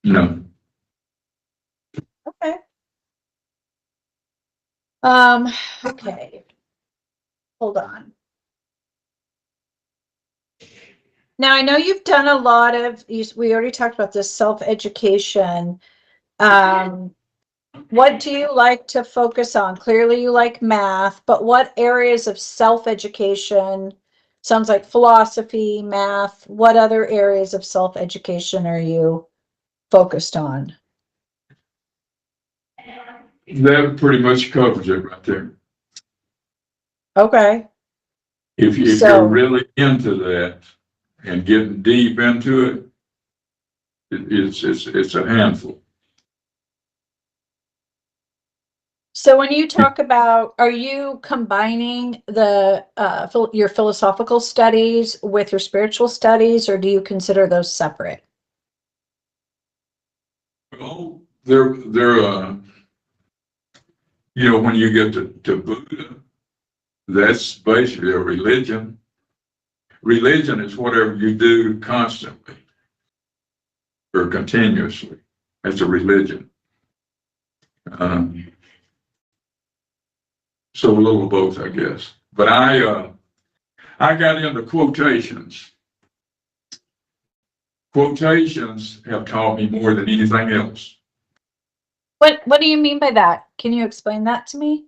[SPEAKER 1] No.
[SPEAKER 2] Okay. Okay. Hold on. Now, I know you've done a lot of, we already talked about this self-education. What do you like to focus on? Clearly you like math, but what areas of self-education, sounds like philosophy, math, what other areas of self-education are you focused on?
[SPEAKER 1] That pretty much covers it right there.
[SPEAKER 2] Okay.
[SPEAKER 1] If
[SPEAKER 2] So-
[SPEAKER 1] you're really into that and getting deep into it, it's a handful.
[SPEAKER 2] So when you talk about, are you combining the your philosophical studies with your spiritual studies, or do you consider those separate?
[SPEAKER 1] Well, they're you know, when you get to Buddha, that's basically a religion. Religion is whatever you do constantly or continuously. That's a religion. So a little of both, I guess. But I got into quotations. Quotations have taught me more than anything else.
[SPEAKER 2] What do you mean by that? Can you explain that to me?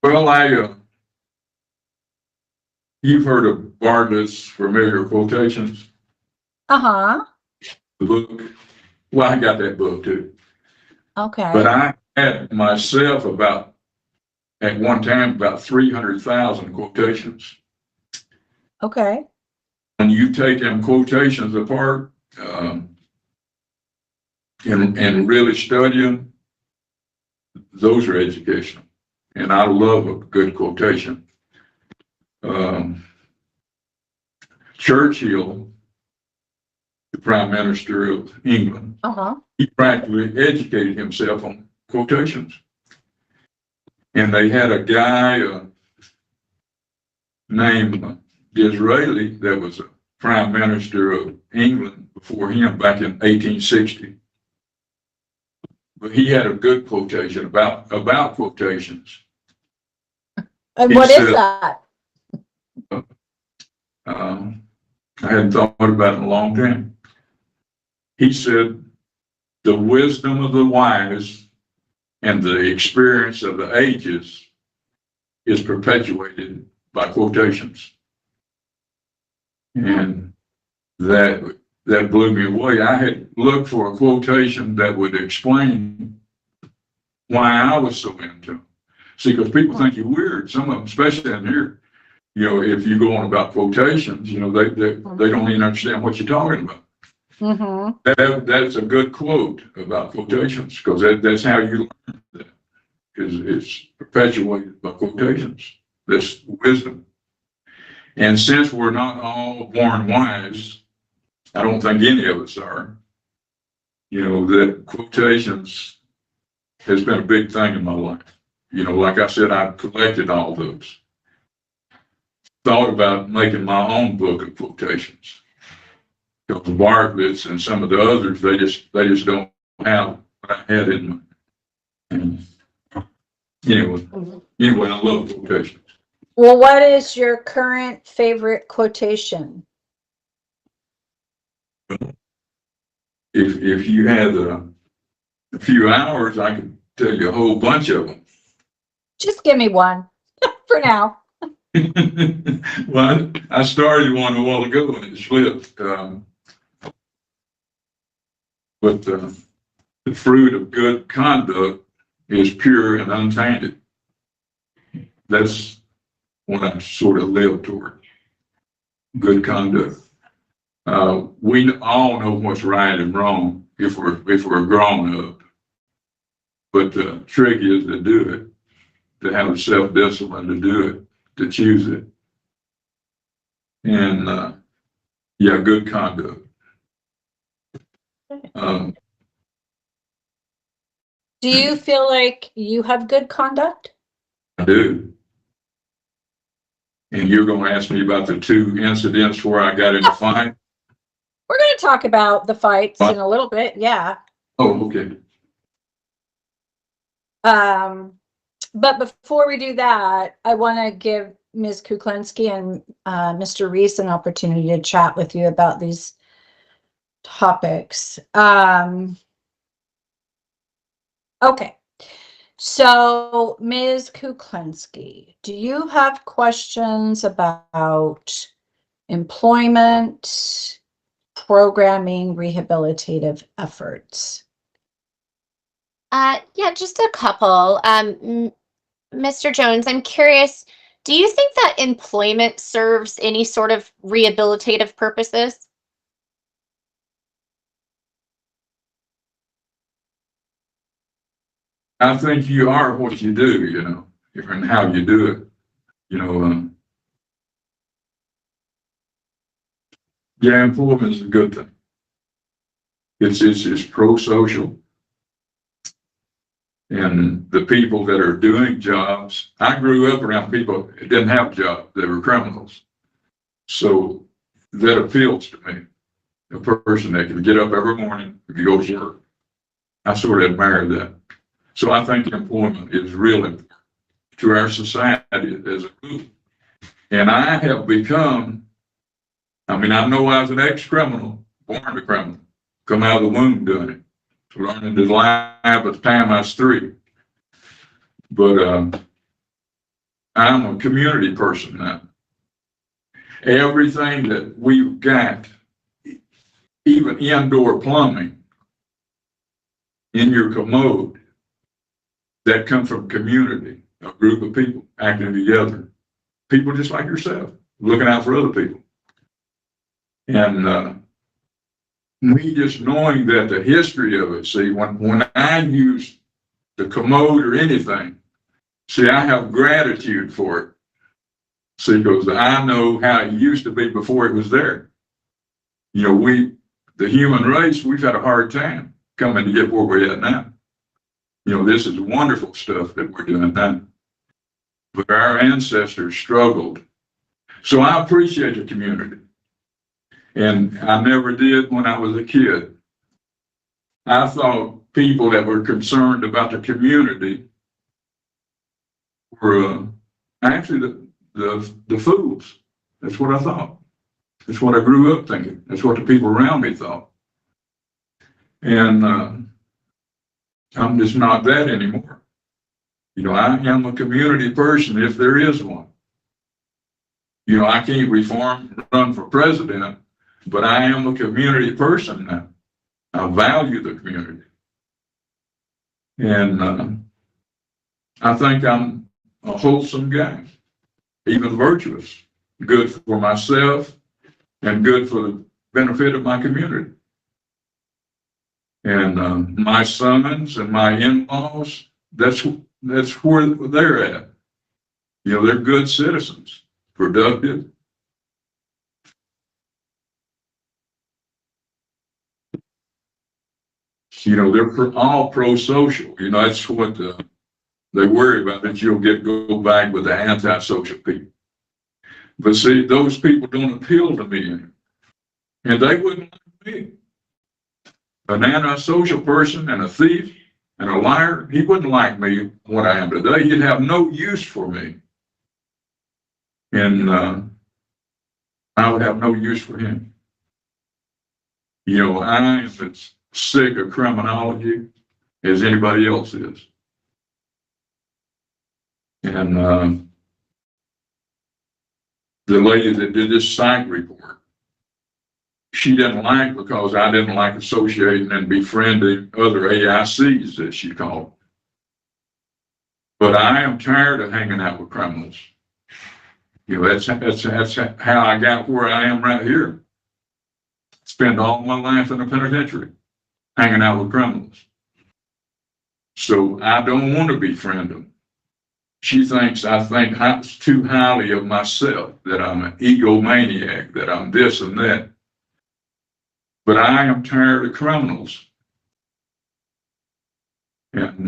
[SPEAKER 1] Well, you've heard of Bartlett's Familiar Quotations,
[SPEAKER 2] Uh-huh.
[SPEAKER 1] the book. Well, I got that book too.
[SPEAKER 2] Okay.
[SPEAKER 1] But I had myself at one time, about 300,000 quotations.
[SPEAKER 2] Okay.
[SPEAKER 1] When you take them quotations apart and really study them, those are educational. And I love a good quotation. Churchill, the Prime Minister of England,
[SPEAKER 2] Uh-huh.
[SPEAKER 1] he practically educated himself on quotations. And they had a guy named Disraeli that was a Prime Minister of England before him back in 1860. But he had a good quotation about quotations.
[SPEAKER 2] And
[SPEAKER 1] He
[SPEAKER 2] what is
[SPEAKER 1] said-
[SPEAKER 2] that?
[SPEAKER 1] I hadn't thought about it in a long time. He said, "The wisdom of the wise and the experience of the ages is perpetuated by quotations." And that blew me away. I had looked for a quotation that would explain why I was so into them. See, because people think you're weird. Some of them, especially in here, you know, if you go on about quotations, you know, they don't even understand what you're talking about.
[SPEAKER 2] Mm-hmm.
[SPEAKER 1] That's a good quote about quotations, because that's how you learn that, because it's perpetuated by quotations, this wisdom. And since we're not all born wise, I don't think any of us are, you know, that quotations has been a big thing in my life. You know, like I said, I've collected all those. Thought about making my own book of quotations. Because Bartlett's and some of the others, they just don't have what I had in mind. And anyway, I love quotations.
[SPEAKER 2] Well, what is your current favorite quotation?
[SPEAKER 1] If you had a few hours, I could tell you a whole bunch of them.
[SPEAKER 2] Just give me one for now.
[SPEAKER 1] Well, I started one a while ago and it slipped. But the fruit of good conduct is pure and untainted. That's what I sort of live toward. Good conduct. We all know what's right and wrong if we're grown up. But the trick is to do it, to have the self-discipline to do it, to choose it. And yeah, good conduct.
[SPEAKER 2] Do you feel like you have good conduct?
[SPEAKER 1] I do. And you're going to ask me about the two incidents where I got in a fight?
[SPEAKER 2] We're going to talk about the fights in a little bit. Yeah.
[SPEAKER 1] Oh, okay.
[SPEAKER 2] But before we do that, I want to give Ms. Kuklinski and Mr. Reese an opportunity to chat with you about these topics. Okay. So, Ms. Kuklinski, do you have questions about employment, programming, rehabilitative efforts?
[SPEAKER 3] Yeah, just a couple. Mr. Jones, I'm curious, do you think that employment serves any sort of rehabilitative purposes?
[SPEAKER 1] I think you are what you do, you know, and how you do it. You know, yeah, employment is a good thing. It's pro-social. And the people that are doing jobs, I grew up around people that didn't have jobs, they were criminals. So that appeals to me. A person that can get up every morning and go to work. I sort of admire that. So I think employment is really important to our society as a group. And I have become, I know I was an ex-criminal, born a criminal, come out of the womb doing it. Learning to lie at the time I was 3. But I'm a community person now. Everything that we've got, even indoor plumbing in your commode, that come from community, a group of people acting together. People just like yourself, looking out for other people. And me just knowing that the history of it, see, when I use the commode or anything, see, I have gratitude for it. See, because I know how it used to be before it was there. You know, the human race, we've had a hard time coming to get where we're at now. You know, this is wonderful stuff that we're doing now. But our ancestors struggled. So I appreciate the community. And I never did when I was a kid. I thought people that were concerned about the community were actually the fools. That's what I thought. That's what I grew up thinking. That's what the people around me thought. And I'm just not that anymore. You know, I am a community person if there is one. You know, I can't run for president, but I am a community person now. I value the community. And I think I'm a wholesome guy, even virtuous, good for myself and good for the benefit of my community. And my sons and my in-laws, that's where they're at. You know, they're good citizens, productive. You know, they're all pro-social. You know, that's what they worry about, that you'll go back with the anti-social people. But see, those people don't appeal to me anymore. And they wouldn't like me. An anti-social person and a thief and a liar, he wouldn't like me what I am today. He'd have no use for me. And I would have no use for him. You know, I am sick of criminology. as anybody else is. And the lady that did this psych report, she didn't like because I didn't like associating and befriending other AICs, that she called. But I am tired of hanging out with criminals. You know, that's how I got where I am right here. Spend all my life in the penitentiary, hanging out with criminals. So I don't want to befriend them. She thinks I think too highly of myself, that I'm an egomaniac, that I'm this and that. But I am tired of criminals. And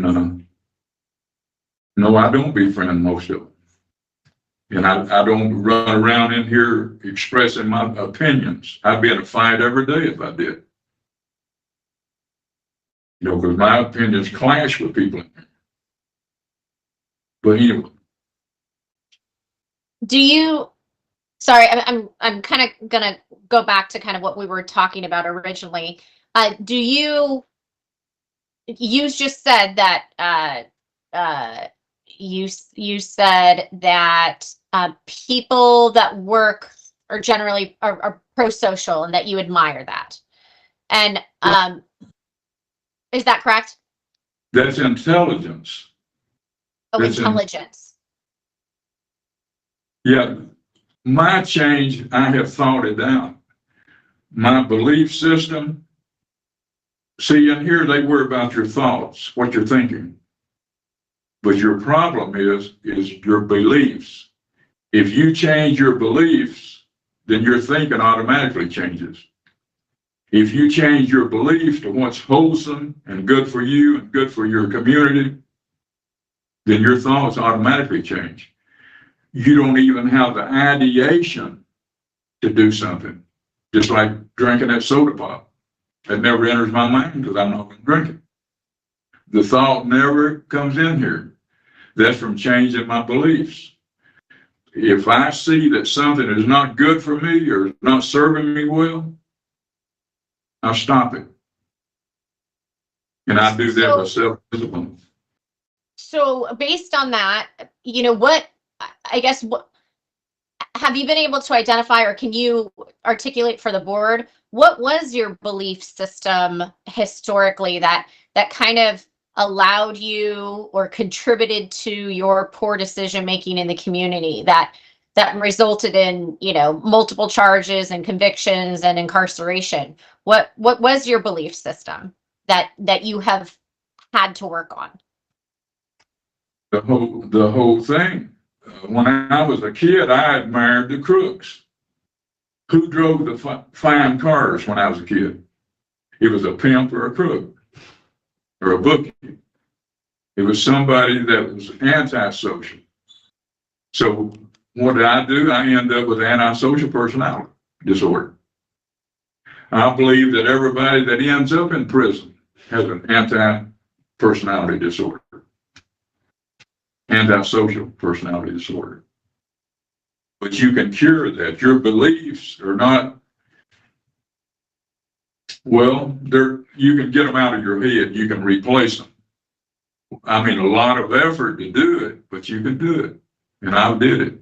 [SPEAKER 1] no, I don't befriend most of them. And I don't run around in here expressing my opinions. I'd be in a fight every day if I did. You know, because my opinions clash with people. But anyway.
[SPEAKER 3] Sorry, I'm kind of gonna go back to kind of what we were talking about originally. You just said that you said that people that work are generally are pro-social and that you admire that. And is that correct?
[SPEAKER 1] That's intelligence.
[SPEAKER 3] Oh,
[SPEAKER 1] That's
[SPEAKER 3] intelligence.
[SPEAKER 1] Yeah. My change, I have thought it out. My belief system, see, in here they worry about your thoughts, what you're thinking. But your problem is your beliefs. If you change your beliefs, then your thinking automatically changes. If you change your beliefs to what's wholesome and good for you and good for your community, then your thoughts automatically change. You don't even have the ideation to do something. Just like drinking that soda pop. It never enters my mind because I'm not going to drink it. The thought never comes in here. That's from changing my beliefs. If I see that something is not good for me or not serving me well, I'll stop it. And I do that with self-discipline.
[SPEAKER 3] So based on that, you know, what have you been able to identify, or can you articulate for the board, what was your belief system historically that kind of allowed you or contributed to your poor decision making in the community that resulted in, you know, multiple charges and convictions and incarceration? What was your belief system that you have had to work on?
[SPEAKER 1] The whole thing. When I was a kid, I admired the crooks. Who drove the fine cars when I was a kid? It was a pimp or a crook or a bookie. It was somebody that was antisocial. So what did I do? I ended up with antisocial personality disorder. I believe that everybody that ends up in prison has an anti-personality disorder. Antisocial personality disorder. But you can cure that. Your beliefs are not, well, you can get them out of your head. You can replace them. I mean, a lot of effort to do it, but you can do it. And I did it.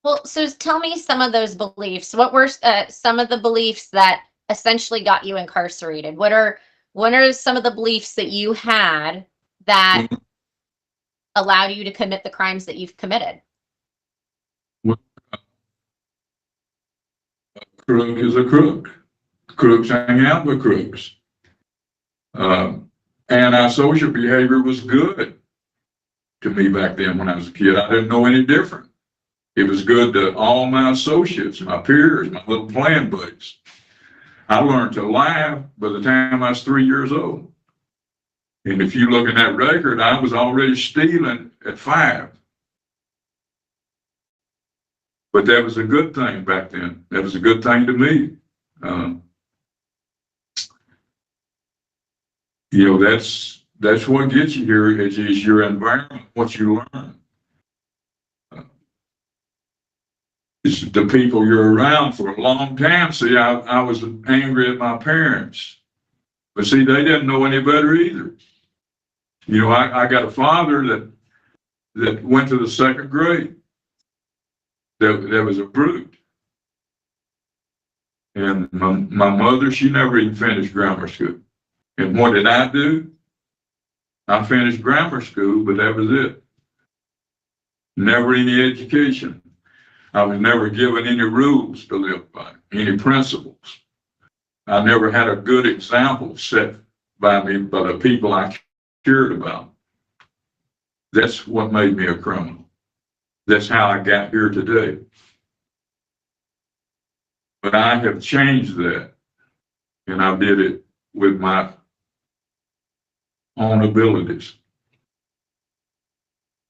[SPEAKER 3] Well, so tell me some of those beliefs. What were some of the beliefs that essentially got you incarcerated? What are some of the beliefs that you had that allowed you to commit the crimes that you've committed?
[SPEAKER 1] A crook is a crook. Crooks hang out with crooks. Antisocial behavior was good to me back then when I was a kid. I didn't know any different. It was good to all my associates, my peers, my little playing buddies. I learned to laugh by the time I was 3 years old. And if you look at that record, I was already stealing at 5. But that was a good thing back then. That was a good thing to me. You know, that's what gets you here is your environment, what you learn. It's the people you're around for a long time. See, I was angry at my parents. But see, they didn't know any better either. You know, I got a father that went to the second grade that was approved. And my mother, she never even finished grammar school. And what did I do? I finished grammar school, but that was it. Never any education. I was never given any rules to live by, any principles. I never had a good example set by me, by the people I cared about. That's what made me a criminal. That's how I got here today. But I have changed that, and I did it with my own abilities.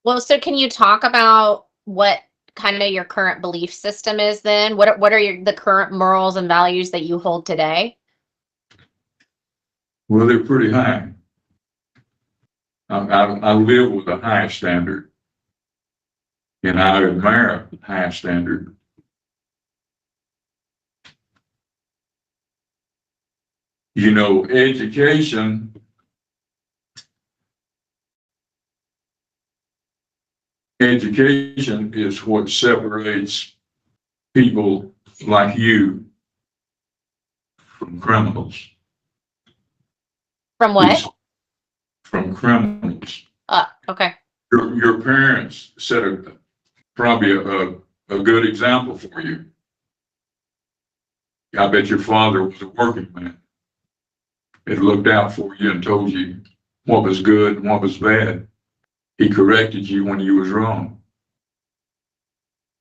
[SPEAKER 3] Well, so can you talk about what kind of your current belief system is then? What are the current morals and values that you hold today?
[SPEAKER 1] Well, they're pretty high. I live with a high standard, and I admire a high standard. You know, education is what separates people like you from criminals.
[SPEAKER 3] From what?
[SPEAKER 1] From criminals.
[SPEAKER 3] Okay.
[SPEAKER 1] Your parents set probably a good example for you. I bet your father was a working man. It looked out for you and told you what was good and what was bad. He corrected you when you was wrong.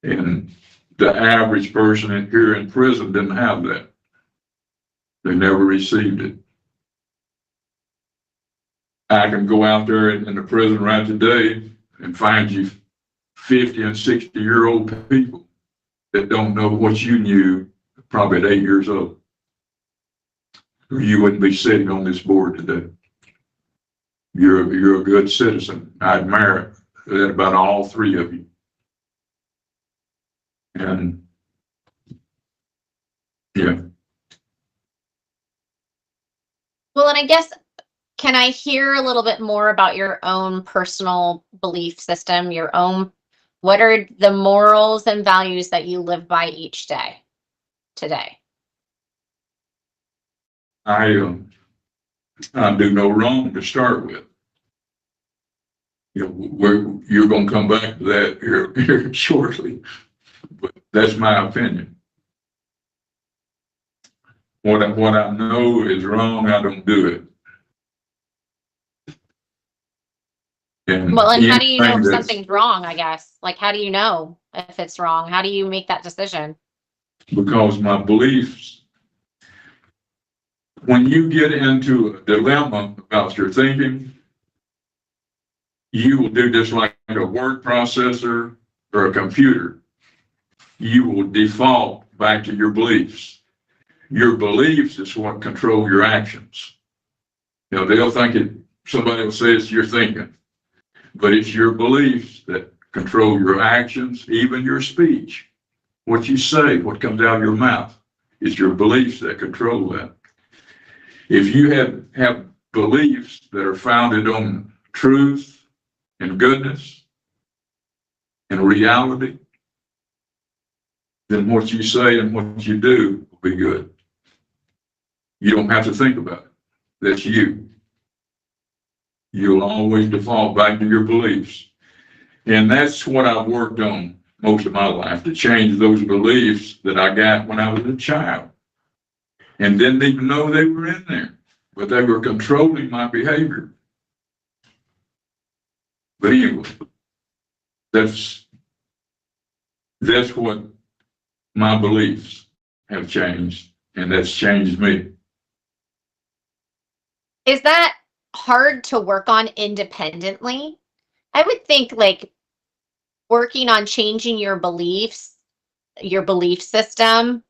[SPEAKER 1] And the average person here in prison didn't have that. They never received it. I can go out there in the prison right today and find you 50 and 60-year-old people that don't know what you knew probably at 8 years old. Or you wouldn't be sitting on this board today. You're a good citizen. I admire that about all three of you. And yeah.
[SPEAKER 3] Well, and I guess, can I hear a little bit more about your own personal belief system, what are the morals and values that you live by each day today?
[SPEAKER 1] I do no wrong to start with. You know, you're going to come back to that here shortly, but that's my opinion. What I know is wrong, I don't do it. And
[SPEAKER 3] Well, and how do you know if
[SPEAKER 1] anything that's-
[SPEAKER 3] something's wrong, I guess? Like, how do you know if it's wrong? How do you make that decision?
[SPEAKER 1] Because my beliefs, when you get into a dilemma about your thinking, you will do just like a word processor or a computer. You will default back to your beliefs. Your beliefs is what control your actions. You know, they'll think somebody will say it's your thinking, but it's your beliefs that control your actions, even your speech. What you say, what comes out of your mouth, it's your beliefs that control that. If you have beliefs that are founded on truth and goodness and reality, then what you say and what you do will be good. You don't have to think about it. That's you. You'll always default back to your beliefs. And that's what I've worked on most of my life, to change those beliefs that I got when I was a child and didn't even know they were in there, but they were controlling my behavior. But anyway, that's what my beliefs have changed, and that's changed me.
[SPEAKER 3] Is that hard to work on independently? I would think like working on changing your beliefs, your belief system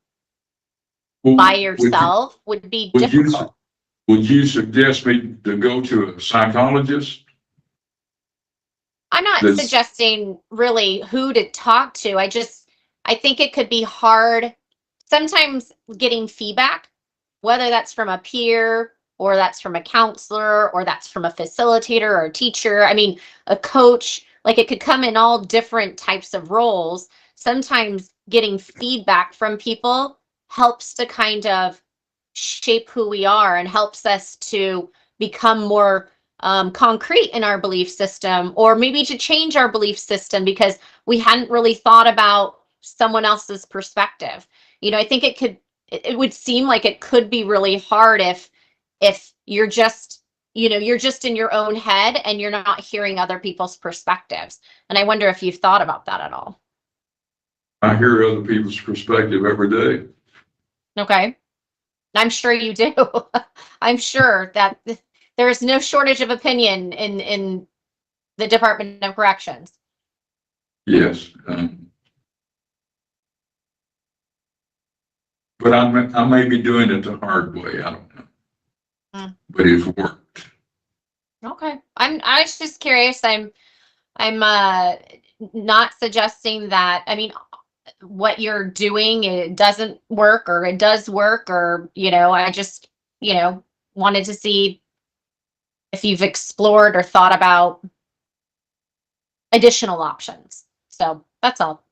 [SPEAKER 3] by yourself would be difficult.
[SPEAKER 1] Would you suggest me to go to a psychologist?
[SPEAKER 3] I'm not suggesting really who to talk to. I think it could be hard sometimes getting feedback, whether that's from a peer or that's from a counselor, or that's from a facilitator or a teacher. I mean, a coach, like it could come in all different types of roles. Sometimes getting feedback from people helps to kind of shape who we are and helps us to become more concrete in our belief system, or maybe to change our belief system because we hadn't really thought about someone else's perspective. You know, I think it would seem like it could be really hard if you're just, you're just in your own head and you're not hearing other people's perspectives. And I wonder if you've thought about that at all.
[SPEAKER 1] I hear other people's perspective every day.
[SPEAKER 3] Okay. I'm sure you do. I'm sure that there's no shortage of opinion in the Department of Corrections.
[SPEAKER 1] Yes. But I may be doing it the hard way. I don't know. But it's worked.
[SPEAKER 3] Okay. I was just curious. I'm not suggesting that, I mean, what you're doing, it doesn't work or it does work, or, I just, wanted to see if you've explored or thought about additional options. So that's all.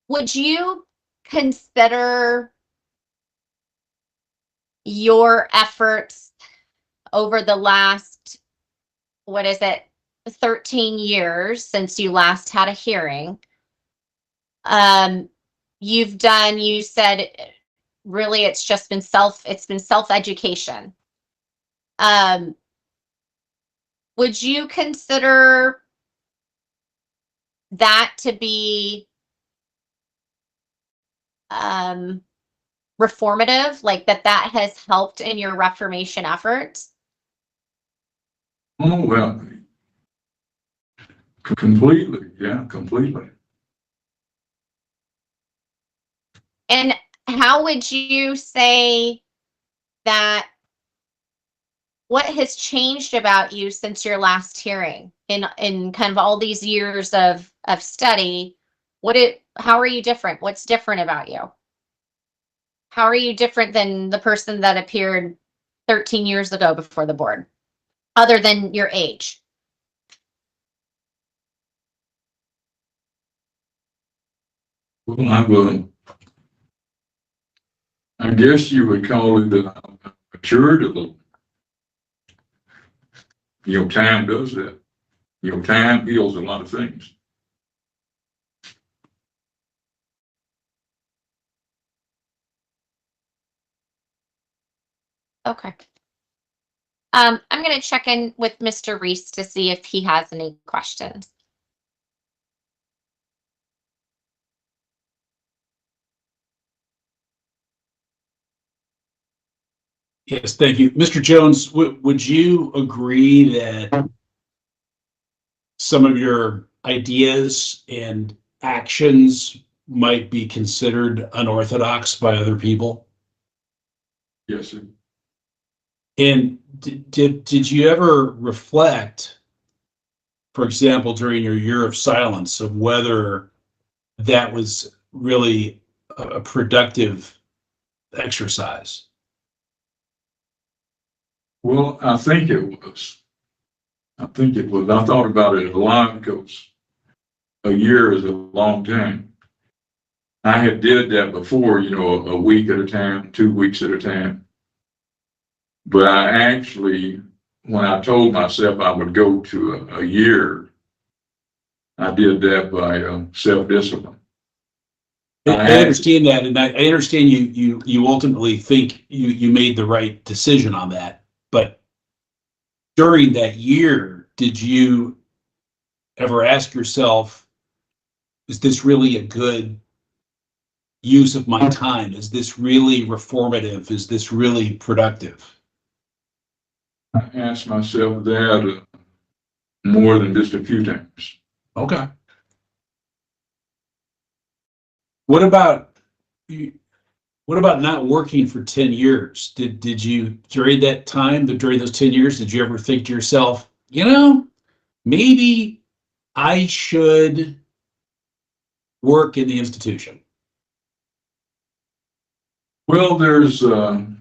[SPEAKER 3] Would you consider your efforts over the last, 13 years since you last had a hearing? You said really it's been self-education. Would you consider that to be reformative, like that has helped in your reformation efforts?
[SPEAKER 1] Oh, well, completely. Yeah, completely.
[SPEAKER 3] And how would you say that, what has changed about you since your last hearing in kind of all these years of study? How are you different? What's different about you? How are you different than the person that appeared 13 years ago before the board, other than your age?
[SPEAKER 1] Well, I guess you would call it that I'm matured a little. Time does that. Time heals a lot of things.
[SPEAKER 3] Okay. I'm going to check in with Mr. Reese to see if he has any questions.
[SPEAKER 4] Yes, thank you. Mr. Jones, would you agree that some of your ideas and actions might be considered unorthodox by other people?
[SPEAKER 1] Yes, sir.
[SPEAKER 4] And did you ever reflect, for example, during your year of silence, of whether that was really a productive exercise?
[SPEAKER 1] Well, I think it was. I thought about it a lot because a year is a long time. I had did that before, a week at a time, 2 weeks at a time. But I actually, when I told myself I would go to a year, I did that by self-discipline.
[SPEAKER 4] I understand that, and I understand you ultimately think you made the right decision on that. But during that year, did you ever ask yourself, is this really a good use of my time? Is this really reformative? Is this really productive?
[SPEAKER 1] I asked myself that more than just a few times.
[SPEAKER 4] Okay. What about not working for 10 years? Did you, during that time, during those 10 years, did you ever think to yourself, maybe I should work in the institution?
[SPEAKER 1] Well, there's, like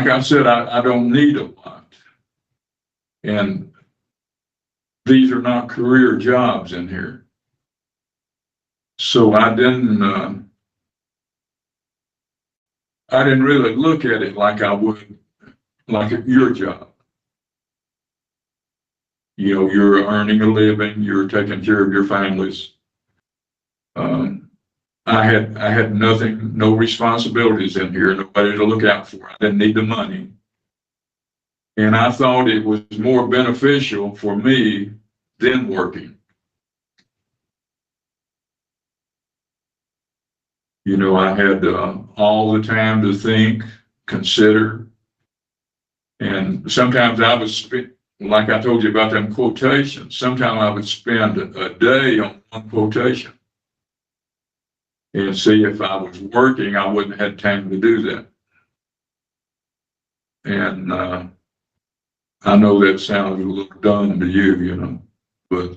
[SPEAKER 1] I said, I don't need a lot. And these are not career jobs in here. So I didn't really look at it like I would, like your job. You know, you're earning a living, you're taking care of your families. I had nothing, no responsibilities in here, nobody to look out for. I didn't need the money. And I thought it was more beneficial for me than working. You know, I had all the time to think, consider, and sometimes I would spend, like I told you about them quotations, sometimes I would spend a day on one quotation and see if I was working, I wouldn't have had time to do that. And I know that sounds a little dumb to you, you know, but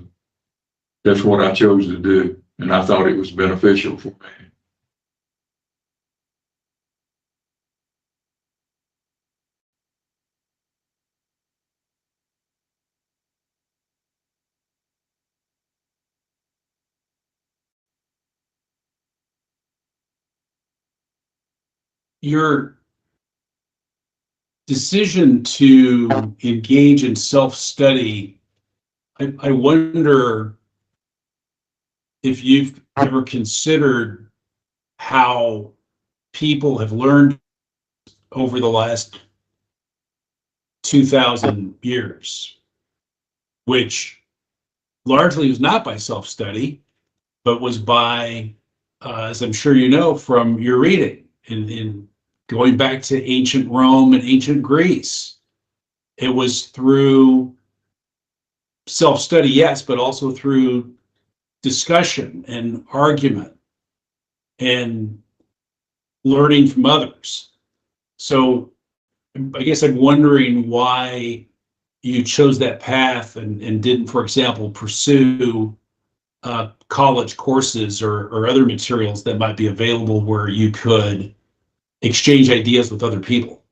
[SPEAKER 1] that's what I chose to do. And I thought it was beneficial for me.
[SPEAKER 4] Your decision to engage in self-study, I wonder if you've ever considered how people have learned over the last 2,000 years, which largely was not by self-study, but was by, as I'm sure you know from your reading, in going back to ancient Rome and ancient Greece. It was through self-study, yes, but also through discussion and argument and learning from others. So I guess I'm wondering why you chose that path and didn't, for example, pursue college courses or other materials that might be available where you could exchange ideas with other people.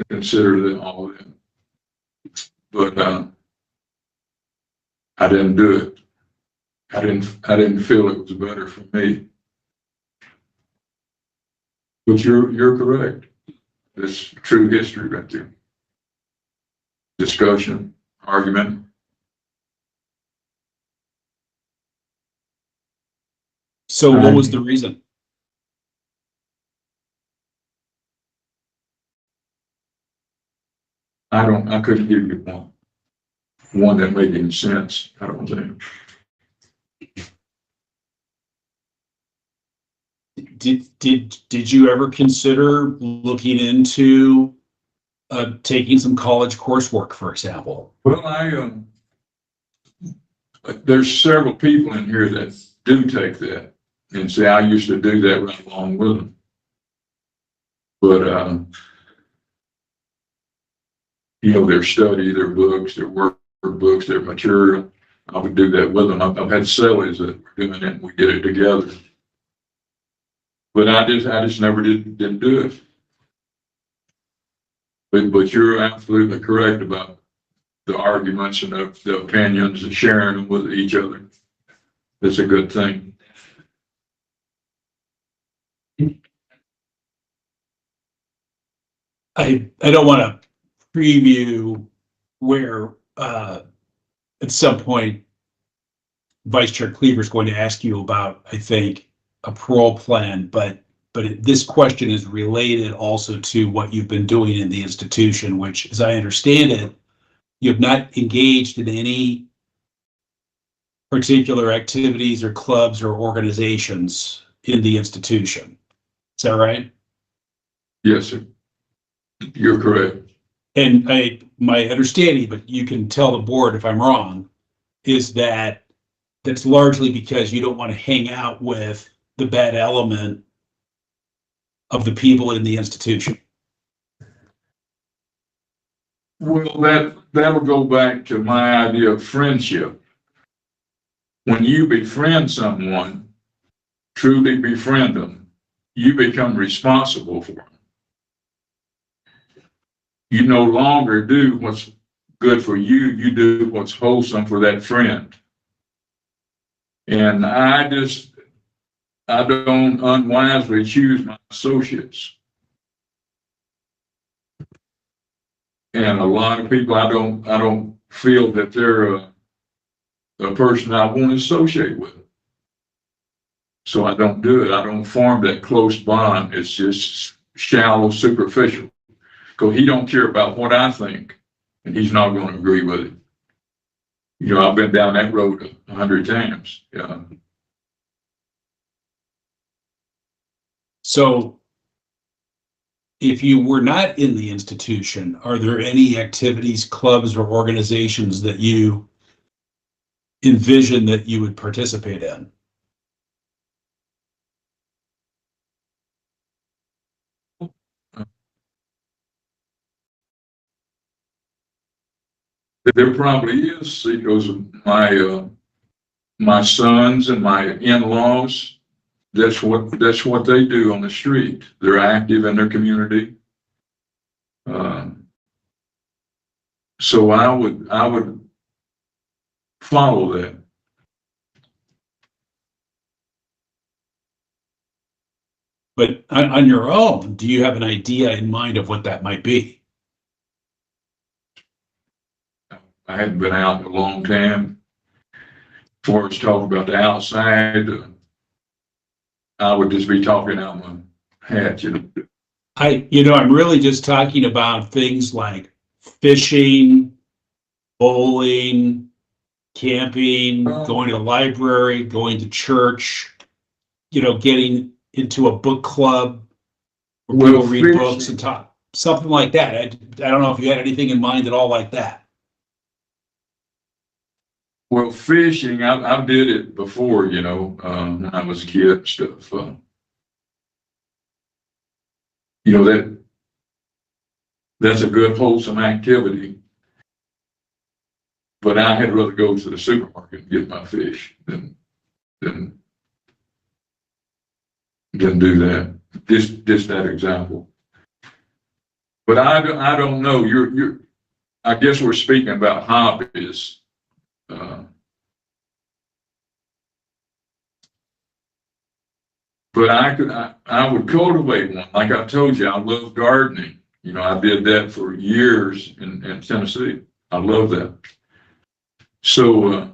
[SPEAKER 1] Consider that all of that. But I didn't do it. I didn't feel it was better for me. But you're correct. It's true history right there. Discussion, argument.
[SPEAKER 4] So what was the reason?
[SPEAKER 1] I couldn't give you one that made any sense. I don't think.
[SPEAKER 4] Did you ever consider looking into taking some college coursework, for example?
[SPEAKER 1] Well, there's several people in here that do take that, and see, I used to do that right along with them. But you know, their study, their books, their workbooks, their material, I would do that with them. I've had Sallys that were doing it, and we did it together. But I just never didn't do it. But you're absolutely correct about the arguments and the opinions and sharing them with each other. It's a good thing.
[SPEAKER 4] I don't want to preview where at some point Vice Chair Cleaver is going to ask you about, I think, a parole plan, but this question is related also to what you've been doing in the institution, which, as I understand it, you have not engaged in any particular activities or clubs or organizations in the institution. Is that right?
[SPEAKER 1] Yes, sir. You're correct.
[SPEAKER 4] And my understanding, but you can tell the board if I'm wrong, is that that's largely because you don't want to hang out with the bad element of the people in the institution.
[SPEAKER 1] Well, that'll go back to my idea of friendship. when you befriend someone, truly befriend them, you become responsible for them. You no longer do what's good for you, you do what's wholesome for that friend. And I don't unwisely choose my associates. And a lot of people, I don't feel that they're a person I want to associate with. So I don't do it. I don't form that close bond. It's just shallow, superficial. Because he don't care about what I think, and he's not going to agree with it. You know, I've been down that road 100 times. Yeah.
[SPEAKER 4] So if you were not in the institution, are there any activities, clubs, or organizations that you envision that you would participate in?
[SPEAKER 1] There probably is, because of my sons and my in-laws. That's what they do on the street. They're active in their community. So I would follow that.
[SPEAKER 4] But on your own, do you have an idea in mind of what that might be?
[SPEAKER 1] I hadn't been out in a long time. As far as talking about the outside, I would just be talking out my hat, you know.
[SPEAKER 4] I'm really just talking about things like fishing, bowling, camping, going to the library, going to church, getting into a book club where people read books and talk, something like that. I don't know if you had anything in mind at all like that.
[SPEAKER 1] Well, fishing, I did it before, when I was a kid and stuff. That's a good wholesome activity. But I'd rather go to the supermarket and get my fish than do that. Just that example. But I don't know. I guess we're speaking about hobbies. But I would cultivate one. Like I told you, I love gardening. I did that for years in Tennessee. I love that. So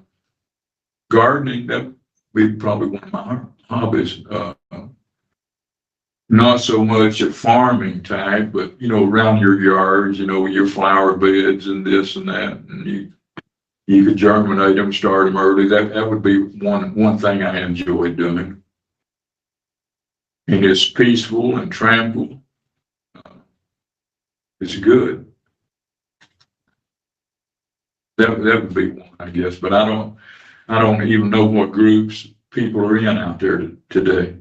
[SPEAKER 1] gardening, that would be probably one of my hobbies. Not so much a farming type, but around your yards, your flower beds and this and that, and you could germinate them, start them early. That would be one thing I enjoy doing. And it's peaceful and tranquil. It's good. That would be one, I guess. But I don't even know what groups people are in out there today.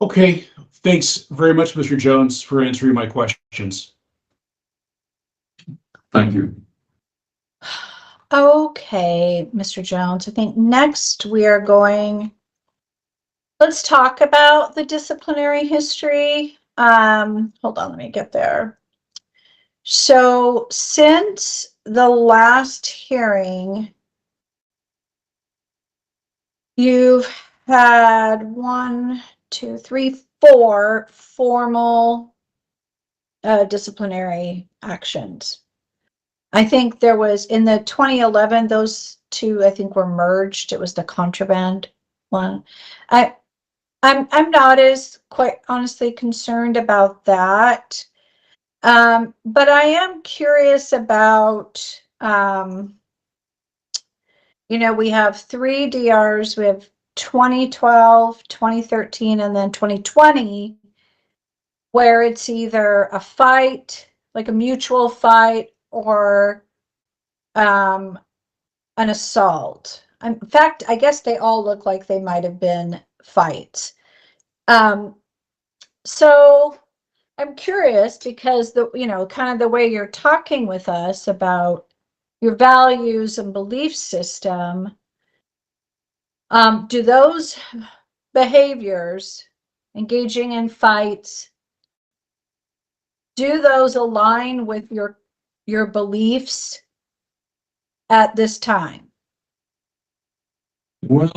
[SPEAKER 4] Okay. Thanks very much, Mr. Jones, for answering my questions.
[SPEAKER 1] Thank you.
[SPEAKER 2] Okay, Mr. Jones, I think next we are let's talk about the disciplinary history. Hold on, let me get there. So since the last hearing, you've had 1, 2, 3, 4 formal disciplinary actions. I think there was in the 2011, those two I think were merged. It was the contraband one. I'm not as quite honestly concerned about that. But I am curious about we have 3 DRs. We have 2012, 2013, and then 2020, where it's either a fight, like a mutual fight, or an assault. In fact, I guess they all look like they might have been fights. So I'm curious because kind of the way you're talking with us about your values and belief system, do those behaviors, engaging in fights, do those align with your beliefs at this time?
[SPEAKER 1] Well,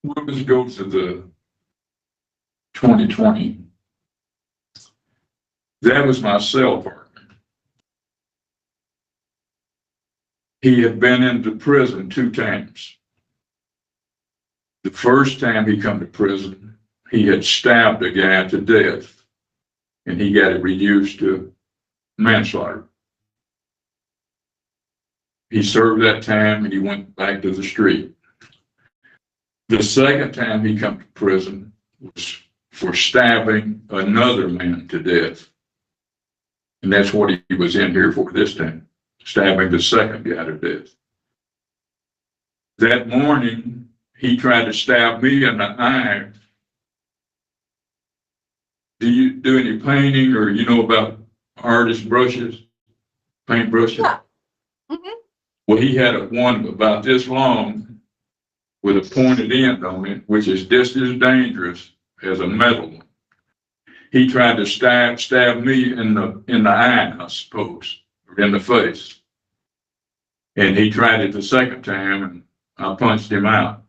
[SPEAKER 1] let's go to the 2020. That was my cell partner. He had been into prison 2 times. The first time he come to prison, he had stabbed a guy to death, and he got it reduced to manslaughter. He served that time and he went back to the street. The second time he come to prison was for stabbing another man to death. And that's what he was in here for this time, stabbing the second guy to death. That morning, he tried to stab me in the eye. Do you do any painting, or you know about artist brushes, paint brushes?
[SPEAKER 2] Yeah. Mm-hmm.
[SPEAKER 1] Well, he had one about this long with a pointed end on it, which is just as dangerous as a metal one. He tried to stab me in the eye, I suppose, or in the face. And he tried it the second time, and I punched him out.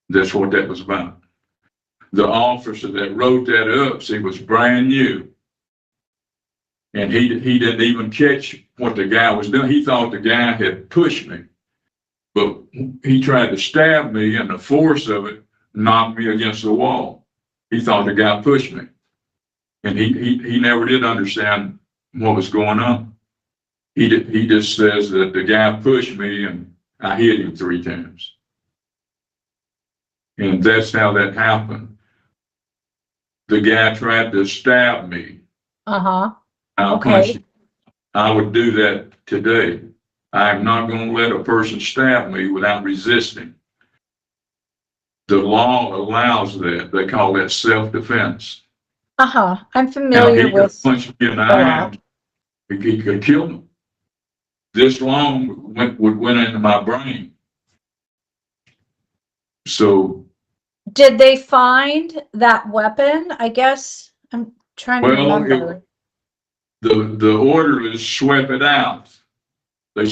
[SPEAKER 1] That's what that was about. The officer that wrote that up, see, was brand new. And he didn't even catch what the guy was doing. He thought the guy had pushed me. But he tried to stab me, and the force of it knocked me against the wall. He thought the guy pushed me. And he never did understand what was going on. He just says that the guy pushed me and I hit him 3 times. And that's how that happened. The guy tried to stab me.
[SPEAKER 2] Uh-huh.
[SPEAKER 1] Okay. I would do that today. I'm not going to let a person stab me without resisting. The law allows that. They call that self-defense.
[SPEAKER 2] Uh-huh. I'm
[SPEAKER 1] Now,
[SPEAKER 2] familiar
[SPEAKER 1] he could
[SPEAKER 2] with.
[SPEAKER 1] punch me in the eye. He could kill me. This long went into my brain. So.
[SPEAKER 2] Did they find that weapon? I guess I'm trying to remember.
[SPEAKER 1] The orderlies swept it out. They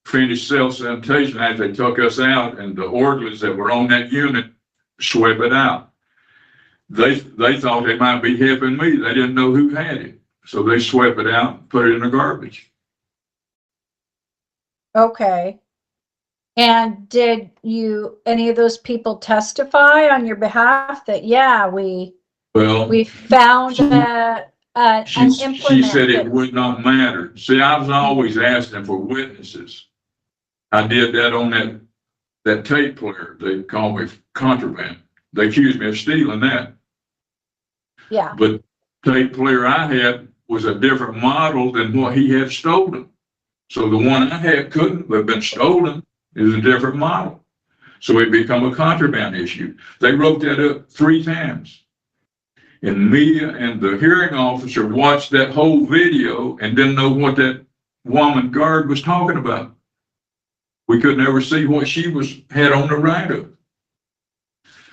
[SPEAKER 1] finished self-sanitation after they took us out, and the orderlies that were on that unit swept it out. They thought they might be helping me. They didn't know who had it. So they swept it out and put it in the garbage.
[SPEAKER 2] Okay. And did any of those people testify on your behalf that, yeah, we found an implement?
[SPEAKER 1] She said it would not matter. See, I was always asking for witnesses. I did that on that tape player. They called me contraband. They accused me of stealing that.
[SPEAKER 2] Yeah.
[SPEAKER 1] But the tape player I had was a different model than what he had stolen. So the one I had couldn't have been stolen. It was a different model. So it became a contraband issue. They wrote that up 3 times. And me and the hearing officer watched that whole video and didn't know what that woman guard was talking about. We could never see what she had on the write-up.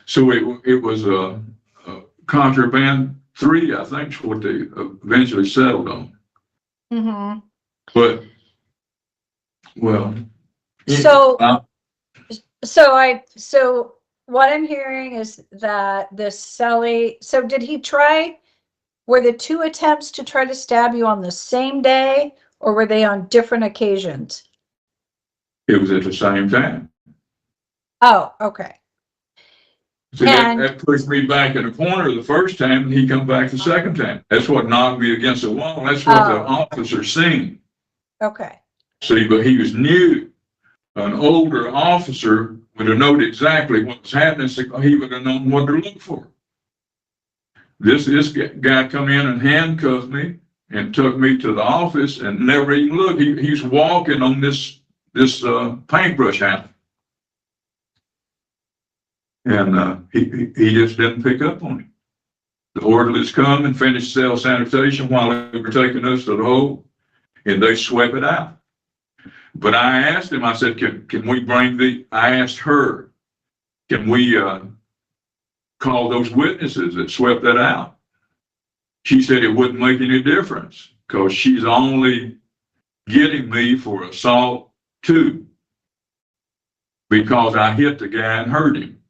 [SPEAKER 1] So it was a contraband 3, I think, is what they eventually settled on.
[SPEAKER 2] Mm-hmm.
[SPEAKER 1] But, well.
[SPEAKER 2] So what I'm hearing is that were the 2 attempts to try to stab you on the same day, or were they on different occasions?
[SPEAKER 1] It was at the same time.
[SPEAKER 2] Oh, okay.
[SPEAKER 1] See, that pushed me back in the corner the first time, and he come back the second time. That's what knocked me against the wall. That's what the officer seen.
[SPEAKER 2] Okay.
[SPEAKER 1] See, but he was new. An older officer would have known exactly what was happening, so he would have known what to look for. This guy come in and handcuffed me and took me to the office and never even looked. He's walking on this paintbrush handle. And he just didn't pick up on it. The orderlies come and finish cell sanitation while they were taking us to the hole, and they swept it out. But I asked him, I said, can we I asked her, can we call those witnesses that swept that out? She said it wouldn't make any difference because she's only getting me for assault 2 because I hit the guy and hurt him.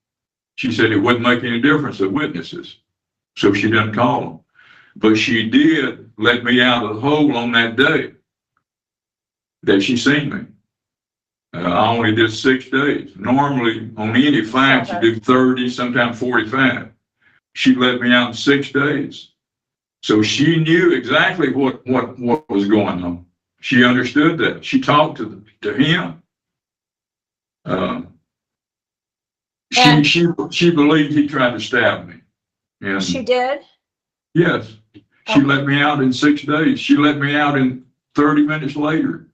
[SPEAKER 1] She said it wouldn't make any difference, the witnesses. So she didn't call them. But she did let me out of the hole on that day that she seen me. I only did 6 days. Normally, on any facts, you do 30, sometimes 45. She let me out in 6 days. So she knew exactly what was going on. She understood that. She talked to him. She believed he tried to stab me. And
[SPEAKER 2] She did?
[SPEAKER 1] yes, she let me out in 6 days. She let me out in 30 minutes later.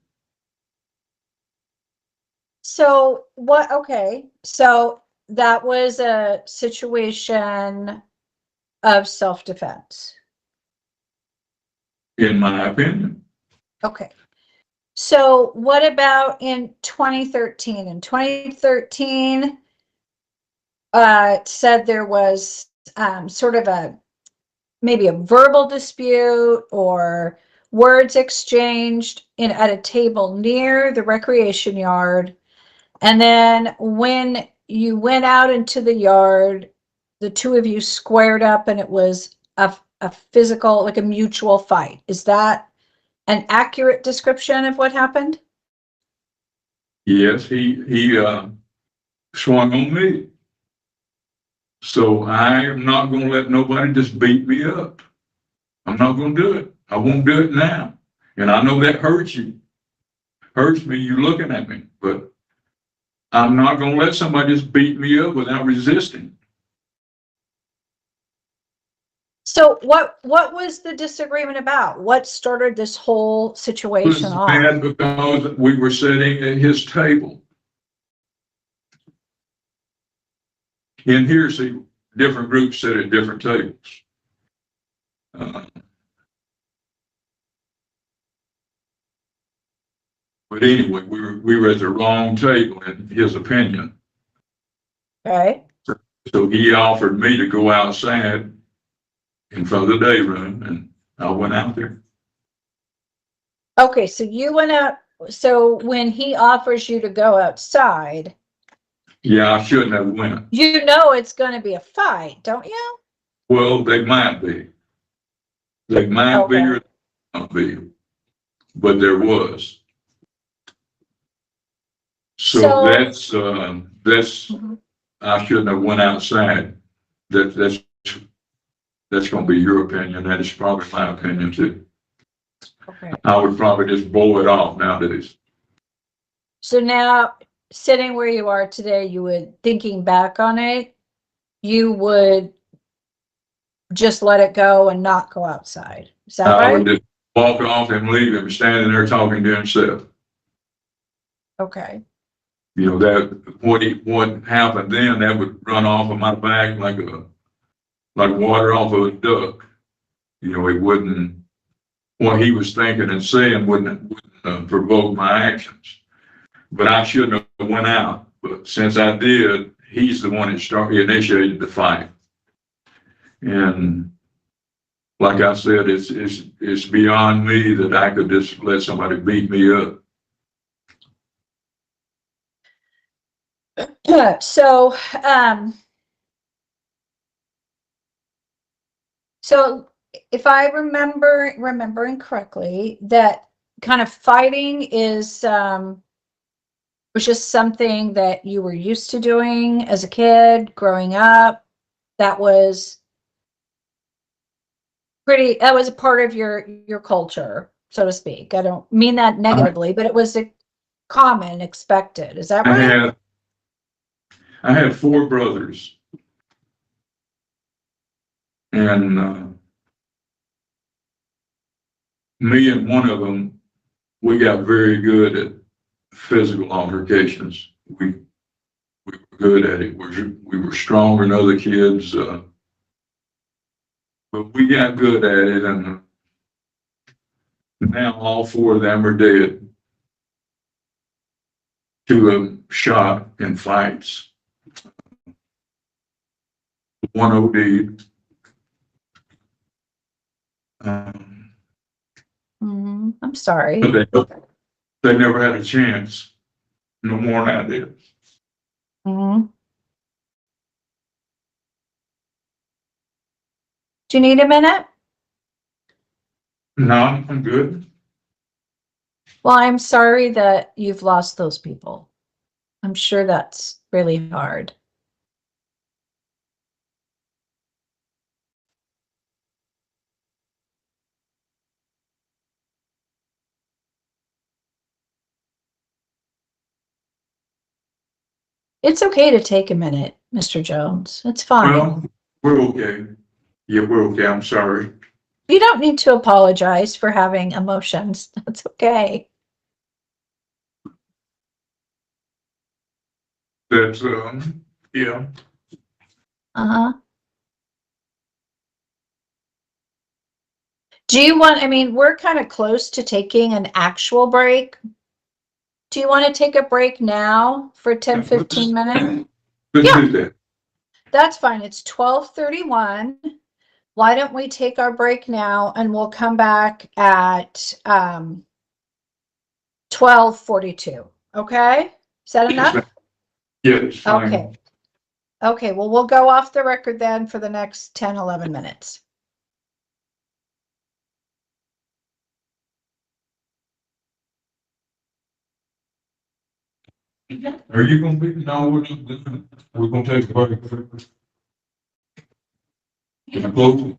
[SPEAKER 2] So what, okay, so that was a situation of self-defense.
[SPEAKER 1] In my opinion.
[SPEAKER 2] Okay. So what about in 2013? In 2013, it said there was sort of maybe a verbal dispute or words exchanged at a table near the recreation yard. And then when you went out into the yard, the two of you squared up and it was a physical, like a mutual fight. Is that an accurate description of what happened?
[SPEAKER 1] Yes, he swung on me. So I am not going to let nobody just beat me up. I'm not going to do it. I won't do it now. And I know that hurts you. Hurts me, you looking at me. But I'm not going to let somebody just beat me up without resisting.
[SPEAKER 2] So what was the disagreement about? What started this whole situation
[SPEAKER 1] It was
[SPEAKER 2] off?
[SPEAKER 1] bad because we were sitting at his table. And here, see, different groups sit at different tables. But anyway, we were at the wrong table in his opinion.
[SPEAKER 2] Okay.
[SPEAKER 1] So he offered me to go outside in front of the day room, and I went out there.
[SPEAKER 2] Okay, so you went out. So when he offers you to go outside,
[SPEAKER 1] Yeah, I shouldn't have went.
[SPEAKER 2] you know it's going to be a fight, don't you?
[SPEAKER 1] Well, they might be. They might be or they might be. But there was. So that's
[SPEAKER 2] Mhm.
[SPEAKER 1] I shouldn't have went outside. That's going to be your opinion. That is probably my opinion too.
[SPEAKER 2] Okay.
[SPEAKER 1] I would probably just blow it off nowadays.
[SPEAKER 2] So now, sitting where you are today, thinking back on it, you would just let it go and not go outside. Is that
[SPEAKER 1] I
[SPEAKER 2] right?
[SPEAKER 1] would just walk off and leave him standing there talking to himself.
[SPEAKER 2] Okay.
[SPEAKER 1] You know, that what happened then, that would run off of my back like water off of a duck. You know, it wouldn't, what he was thinking and saying wouldn't provoke my actions. But I shouldn't have went out. But since I did, he's the one that initiated the fight. And like I said, it's beyond me that I could just let somebody beat me up.
[SPEAKER 2] So, so if I remembering correctly, that kind of fighting was just something that you were used to doing as a kid growing up. That was a part of your culture, so to speak. I don't mean that negatively, but it was common, expected. Is that right?
[SPEAKER 1] I had 4 brothers, and me and one of them, we got very good at physical altercations. We were good at it. We were stronger than other kids. but we got good at it, and now all four of them are dead. Two of them shot in fights. One OD.
[SPEAKER 2] I'm sorry.
[SPEAKER 1] But they never had a chance, no more than I did.
[SPEAKER 2] Mhm. Do you need a minute?
[SPEAKER 1] No, I'm good.
[SPEAKER 2] Well, I'm sorry that you've lost those people. I'm sure that's really hard. It's okay to take a minute, Mr. Jones. It's fine.
[SPEAKER 1] Well, we're okay. Yeah, we're okay. I'm sorry.
[SPEAKER 2] You don't need to apologize for having emotions. That's okay.
[SPEAKER 1] That's, yeah.
[SPEAKER 2] Uh-huh. Do you want, I mean, we're kind of close to taking an actual break. Do you want to take a break now for 10, 15 minutes?
[SPEAKER 1] Let's
[SPEAKER 2] Yeah.
[SPEAKER 1] do that.
[SPEAKER 2] That's fine. It's 12:31. Why don't we take our break now and we'll come back at 12:42. Okay? Is that enough?
[SPEAKER 1] Yes, fine.
[SPEAKER 2] Okay. Okay, well, we'll go off the record then for the next 10, 11 minutes.
[SPEAKER 1] Are you gonna be, no, we're gonna take a break. Can I close?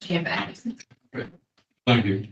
[SPEAKER 1] Thank you.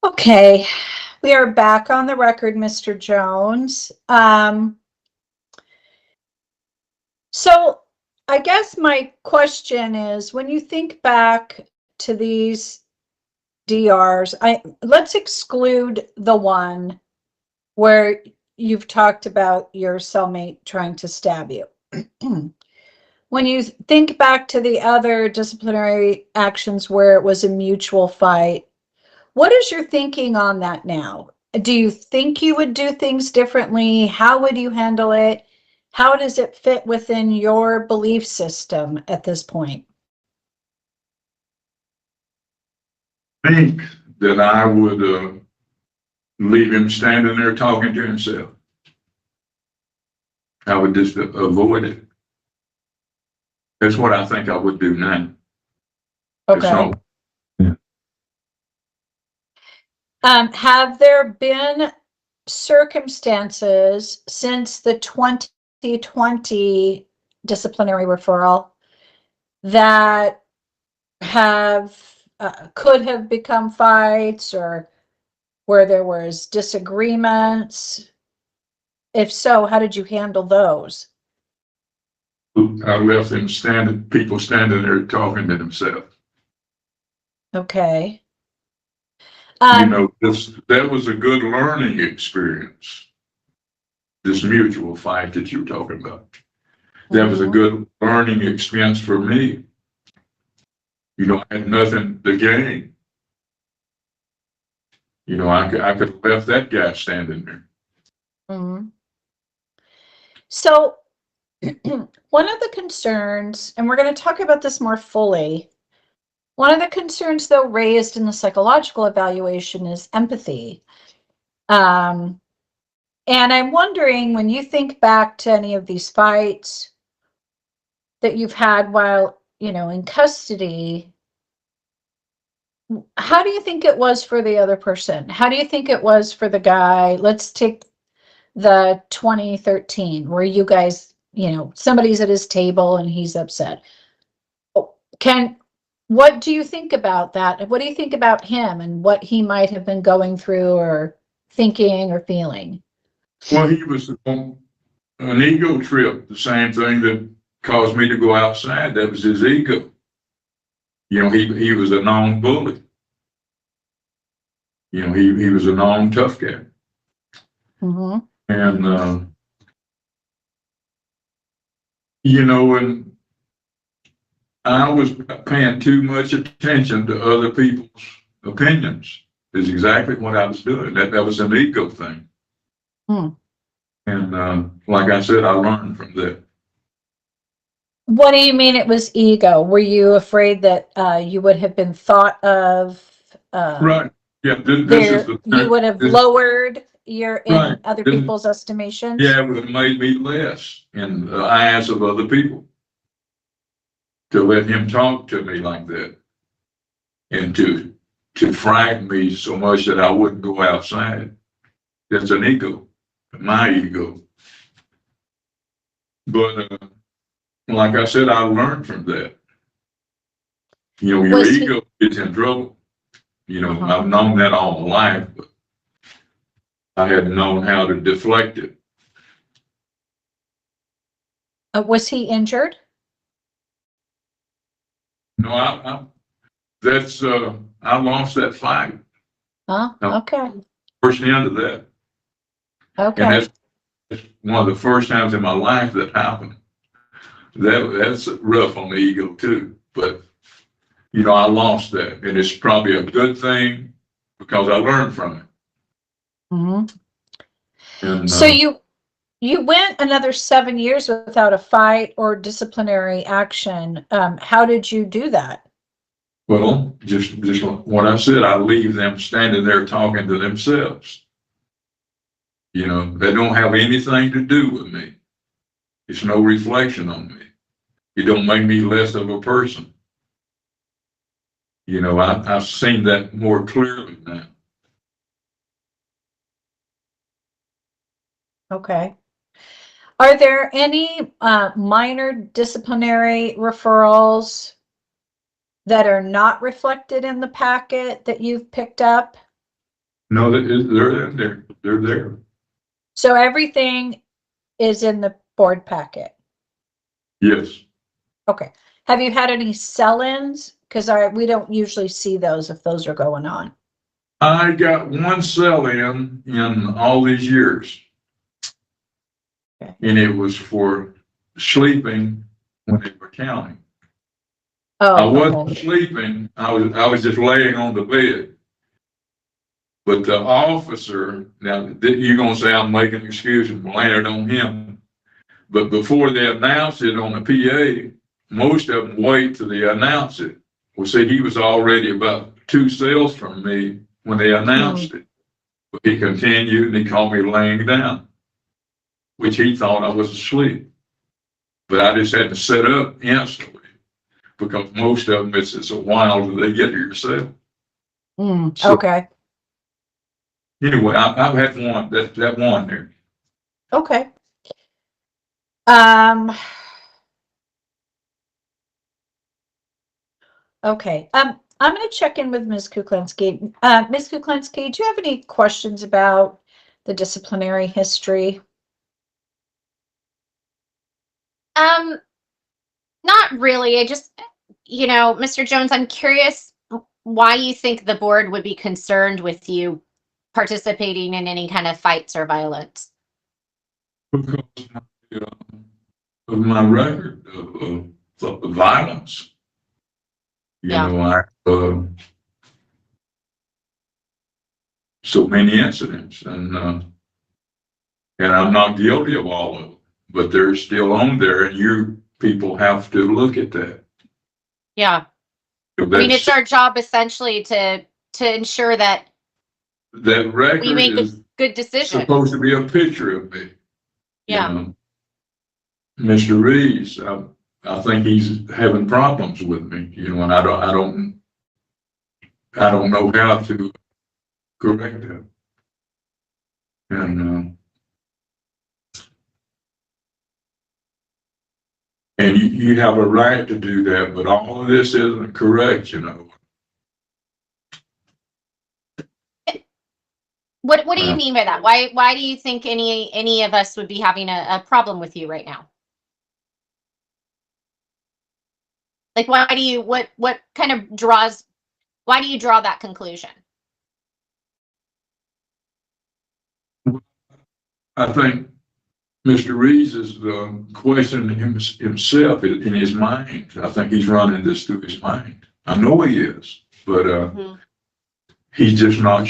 [SPEAKER 2] Okay, we are back on the record, Mr. Jones. So I guess my question is, when you think back to these DRs, let's exclude the one where you've talked about your cellmate trying to stab you. When you think back to the other disciplinary actions where it was a mutual fight, what is your thinking on that now? Do you think you would do things differently? How would you handle it? How does it fit within your belief system at this point?
[SPEAKER 1] I think that I would leave him standing there talking to himself. I would just avoid it. That's what I think I would do now. It's
[SPEAKER 2] Okay.
[SPEAKER 1] not-
[SPEAKER 2] Have there been circumstances since the 2020 disciplinary referral that have could have become fights, or where there was disagreements? If so, how did you handle those?
[SPEAKER 1] I left him people standing there talking to themselves.
[SPEAKER 2] Okay.
[SPEAKER 1] That was a good learning experience. This mutual fight that you're talking about. That was a good learning experience for me. I had nothing to gain. I could have left that guy standing there.
[SPEAKER 2] Mm-hmm. So one of the concerns, and we're going to talk about this more fully, one of the concerns, though, raised in the psychological evaluation is empathy. And I'm wondering, when you think back to any of these fights that you've had while, in custody, how do you think it was for the other person? How do you think it was for the guy? Let's take the 2013, where you guys, somebody's at his table and he's upset. What do you think about that? What do you think about him and what he might have been going through or thinking or feeling?
[SPEAKER 1] Well, he was on an ego trip, the same thing that caused me to go outside. That was his ego. He was a known bully. He was a known tough guy.
[SPEAKER 2] Mm-hmm.
[SPEAKER 1] And, and I was paying too much attention to other people's opinions, is exactly what I was doing. That was an ego thing.
[SPEAKER 2] Hmm.
[SPEAKER 1] And like I said, I learned from that.
[SPEAKER 2] What do you mean it was ego? Were you afraid that you would have been thought of?
[SPEAKER 1] Right. Yeah. This is the
[SPEAKER 2] you would have lowered your in
[SPEAKER 1] right.
[SPEAKER 2] other people's estimations?
[SPEAKER 1] Yeah, it would have made me less in the eyes of other people to let him talk to me like that, and to frighten me so much that I wouldn't go outside. That's an ego, my ego. But like I said, I learned from that. Your ego gets in trouble. I've known that all my life, but I hadn't known how to deflect it.
[SPEAKER 2] Was he injured?
[SPEAKER 1] No, I lost that fight.
[SPEAKER 2] Huh? Okay.
[SPEAKER 1] First end of that.
[SPEAKER 2] Okay.
[SPEAKER 1] And that's one of the first times in my life that happened. That's rough on the ego too. But, I lost that. And it's probably a good thing because I learned from it.
[SPEAKER 2] Mm-hmm.
[SPEAKER 1] And,
[SPEAKER 2] so you went another 7 years without a fight or disciplinary action. How did you do that?
[SPEAKER 1] Well, just what I said, I leave them standing there talking to themselves. They don't have anything to do with me. It's no reflection on me. It don't make me less of a person. I've seen that more clearly now.
[SPEAKER 2] Okay. Are there any minor disciplinary referrals that are not reflected in the packet that you've picked up?
[SPEAKER 1] No, they're in there. They're there.
[SPEAKER 2] So everything is in the board packet.
[SPEAKER 1] Yes.
[SPEAKER 2] Okay. Have you had any sell-ins? Because we don't usually see those if those are going on.
[SPEAKER 1] I got one sell-in all these years.
[SPEAKER 2] Okay.
[SPEAKER 1] And it was for sleeping when they were counting.
[SPEAKER 2] Oh,
[SPEAKER 1] I wasn't
[SPEAKER 2] okay.
[SPEAKER 1] sleeping. I was just laying on the bed. But the officer, now you're gonna say I'm making excuses, landed on him. But before they announce it on the PA, most of them wait till they announce it. Well, see, he was already about 2 cells from me when they announced it. But he continued and he called me laying down, which he thought I was asleep. But I just had to sit up instantly because most of them, it's a while till they get to your cell. So,
[SPEAKER 2] Okay.
[SPEAKER 1] anyway, I've had one, that one there.
[SPEAKER 2] Okay. Okay. I'm going to check in with Ms. Kuklinski. Ms. Kuklinski, do you have any questions about the disciplinary history?
[SPEAKER 3] Not really. I just, Mr. Jones, I'm curious why you think the board would be concerned with you participating in any kind of fights or violence.
[SPEAKER 1] Because of my record of violence.
[SPEAKER 3] Yeah.
[SPEAKER 1] So many incidents, and I'm not guilty of all of them, but they're still on there, and you people have to look at that.
[SPEAKER 3] Yeah. I mean, it's our job essentially to ensure that
[SPEAKER 1] that record
[SPEAKER 3] we make a
[SPEAKER 1] is
[SPEAKER 3] good decision.
[SPEAKER 1] supposed to be a picture of me.
[SPEAKER 3] Yeah.
[SPEAKER 1] Mr. Reeves, I think he's having problems with me, and I don't know how to correct him. And you have a right to do that, but all of this isn't correct,
[SPEAKER 3] What do you mean by that? Why do you think any of us would be having a problem with you right now? Like, what kind of why do you draw that conclusion?
[SPEAKER 1] I think Mr. Reeves is questioning himself in his mind. I think he's running this through his mind. I know he is, but he's just not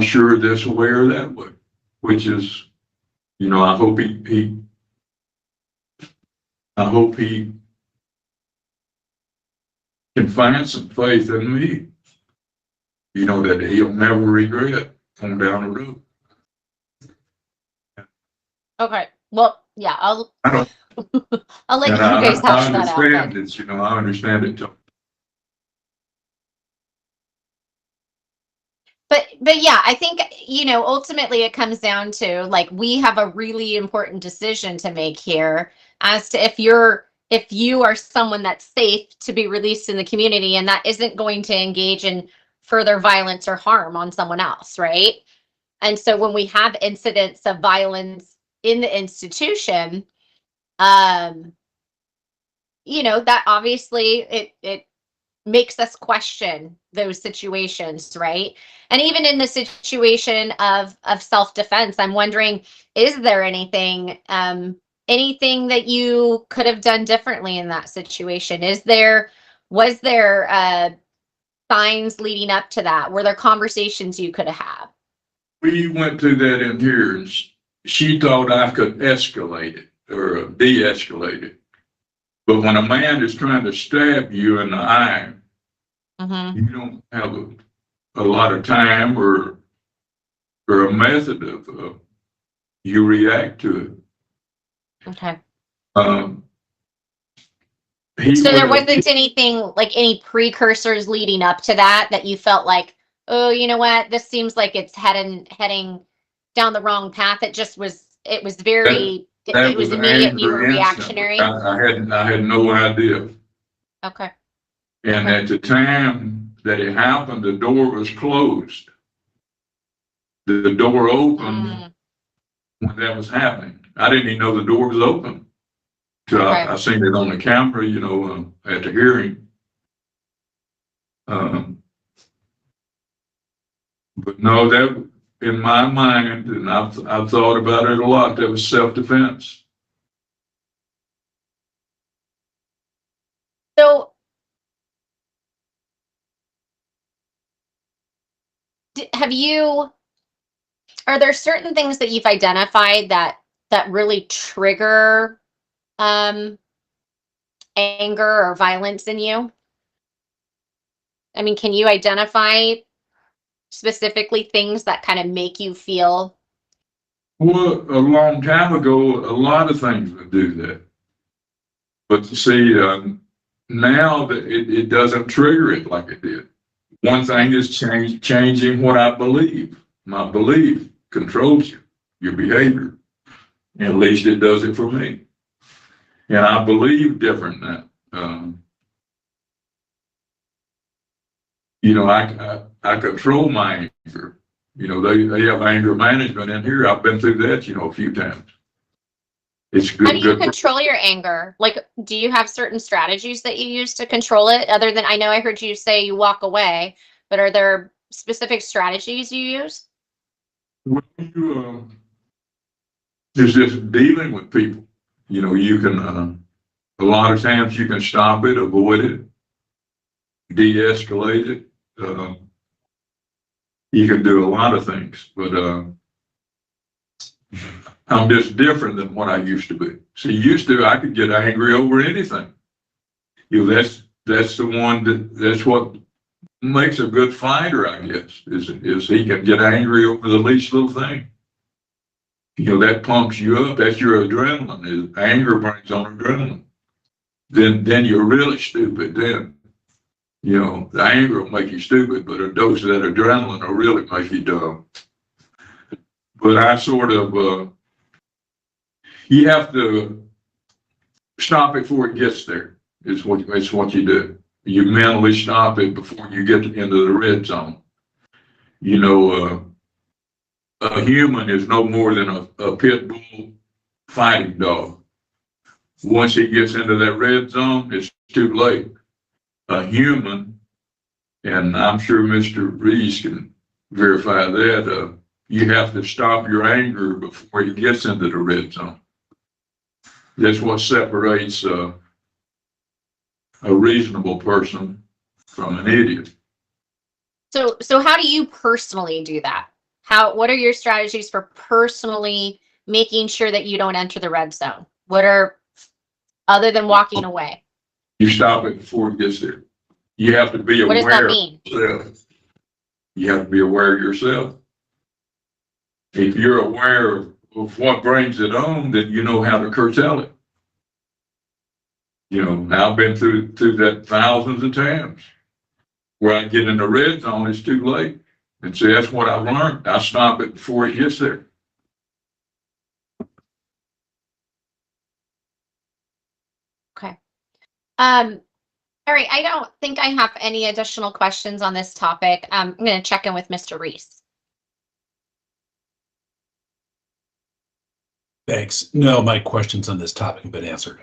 [SPEAKER 1] sure this way or that way, which is, I hope he can find some faith in me, that he'll never regret on down the road.
[SPEAKER 3] Okay. Well, yeah, I'll let you
[SPEAKER 1] And
[SPEAKER 3] guys hash
[SPEAKER 1] I
[SPEAKER 3] that out.
[SPEAKER 1] understand it, I understand it too.
[SPEAKER 3] But yeah, I think, ultimately it comes down to, like, we have a really important decision to make here as to if you are someone that's safe to be released in the community and that isn't going to engage in further violence or harm on someone else, right? And so when we have incidents of violence in the institution, that obviously it makes us question those situations, right? And even in the situation of self-defense, I'm wondering, is there anything that you could have done differently in that situation? Was there signs leading up to that? Were there conversations you could have had?
[SPEAKER 1] We went through that in here, and she thought I could escalate it or de-escalate it. But when a man is trying to stab you in the eye, you don't have a lot of time or a method of you react to it.
[SPEAKER 3] Okay. So there wasn't anything, like any precursors leading up to that you felt like, oh, you know what, this seems like it's heading down the wrong path. It was very, it was immediate, you were reactionary.
[SPEAKER 1] I had no idea.
[SPEAKER 3] Okay.
[SPEAKER 1] And at the time, that it happened, the door was closed. The door opened when that was happening. I didn't even know the door was open. So
[SPEAKER 3] Okay.
[SPEAKER 1] I seen it on the camera, you know, at the hearing. But no, that in my mind, and I've thought about it a lot, that was self-defense.
[SPEAKER 3] So are there certain things that you've identified that really trigger anger or violence in you? I mean, can you identify specifically things that kind of make you feel?
[SPEAKER 1] Well, a long time ago, a lot of things would do that. But you see, now that it doesn't trigger it like it did. One thing is changing what I believe. My belief controls you, your behavior. At least it does it for me. And I believe different now. You know, I control my anger. You know, they have anger management in here. I've been through that, you know, a few times. It's good.
[SPEAKER 3] How do you control your anger? Like, do you have certain strategies that you use to control it? Other than, I know I heard you say you walk away, but are there specific strategies you use?
[SPEAKER 1] Well, you, it's just dealing with people. You know, you can, a lot of times you can stop it, avoid it, de-escalate it. You can do a lot of things, but I'm just different than what I used to be. See, used to, I could get angry over anything. You know, that's the one that's what makes a good fighter, I guess, is he can get angry over the least little thing. You know, that pumps you up. That's your adrenaline. Anger brings on adrenaline. Then you're really stupid then. You know, the anger will make you stupid, but a dose of that adrenaline will really make you dumb. But I sort of, you have to stop it before it gets there. It's what you do. You mentally stop it before you get into the red zone. You know, a human is no more than a pit bull fighting dog. Once he gets into that red zone, it's too late. A human, and I'm sure Mr. Reese can verify that, you have to stop your anger before it gets into the red zone. That's what separates a reasonable person from an idiot.
[SPEAKER 3] So how do you personally do that? What are your strategies for personally making sure that you don't enter the red zone? What are, other than walking away?
[SPEAKER 1] You stop it before it gets there. You have to be aware.
[SPEAKER 3] What does that mean?
[SPEAKER 1] You have to be aware of yourself. If you're aware of what brings it on, then you know how to curtail it. You know, I've been through that thousands of times. Where I get in the red zone, it's too late. And see, that's what I've learned. I stop it before it gets there.
[SPEAKER 3] Okay. All right, I don't think I have any additional questions on this topic. I'm going to check in with Mr. Reese.
[SPEAKER 4] Thanks. No, my questions on this topic have been answered.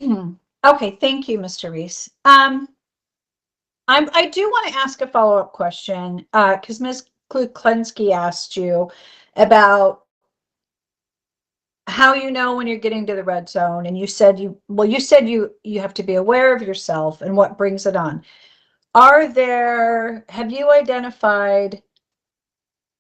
[SPEAKER 2] Okay, thank you, Mr. Reese. I do want to ask a follow-up question because Ms. Kluklenski asked you about how you know when you're getting to the red zone, and you said you have to be aware of yourself and what brings it on. Have you identified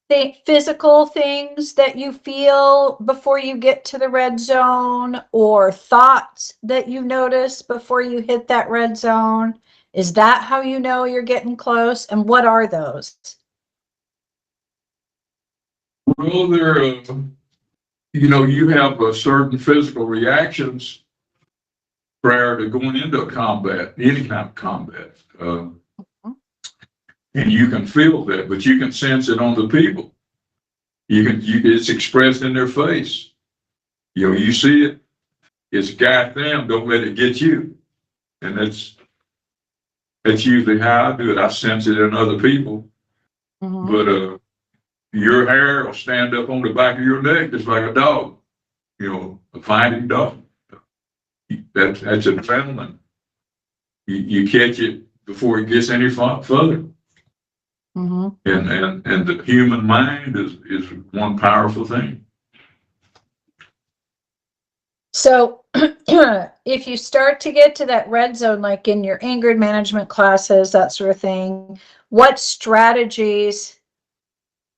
[SPEAKER 2] physical things that you feel before you get to the red zone, or thoughts that you notice before you hit that red zone? Is that how you know you're getting close? And what are those?
[SPEAKER 1] Well, you know, you have certain physical reactions prior to going into a combat, any kind of combat. And you can feel that, but you can sense it on the people. It's expressed in their face. You know, you see it. It's got them. Don't let it get you. And That's usually how I do it. I sense it in other people.
[SPEAKER 2] Mhm.
[SPEAKER 1] But your hair will stand up on the back of your neck just like a dog, a fighting dog. That's adrenaline. You catch it before it gets any further.
[SPEAKER 2] Mhm.
[SPEAKER 1] And the human mind is one powerful thing.
[SPEAKER 2] So if you start to get to that red zone, like in your anger management classes, that sort of thing, what strategies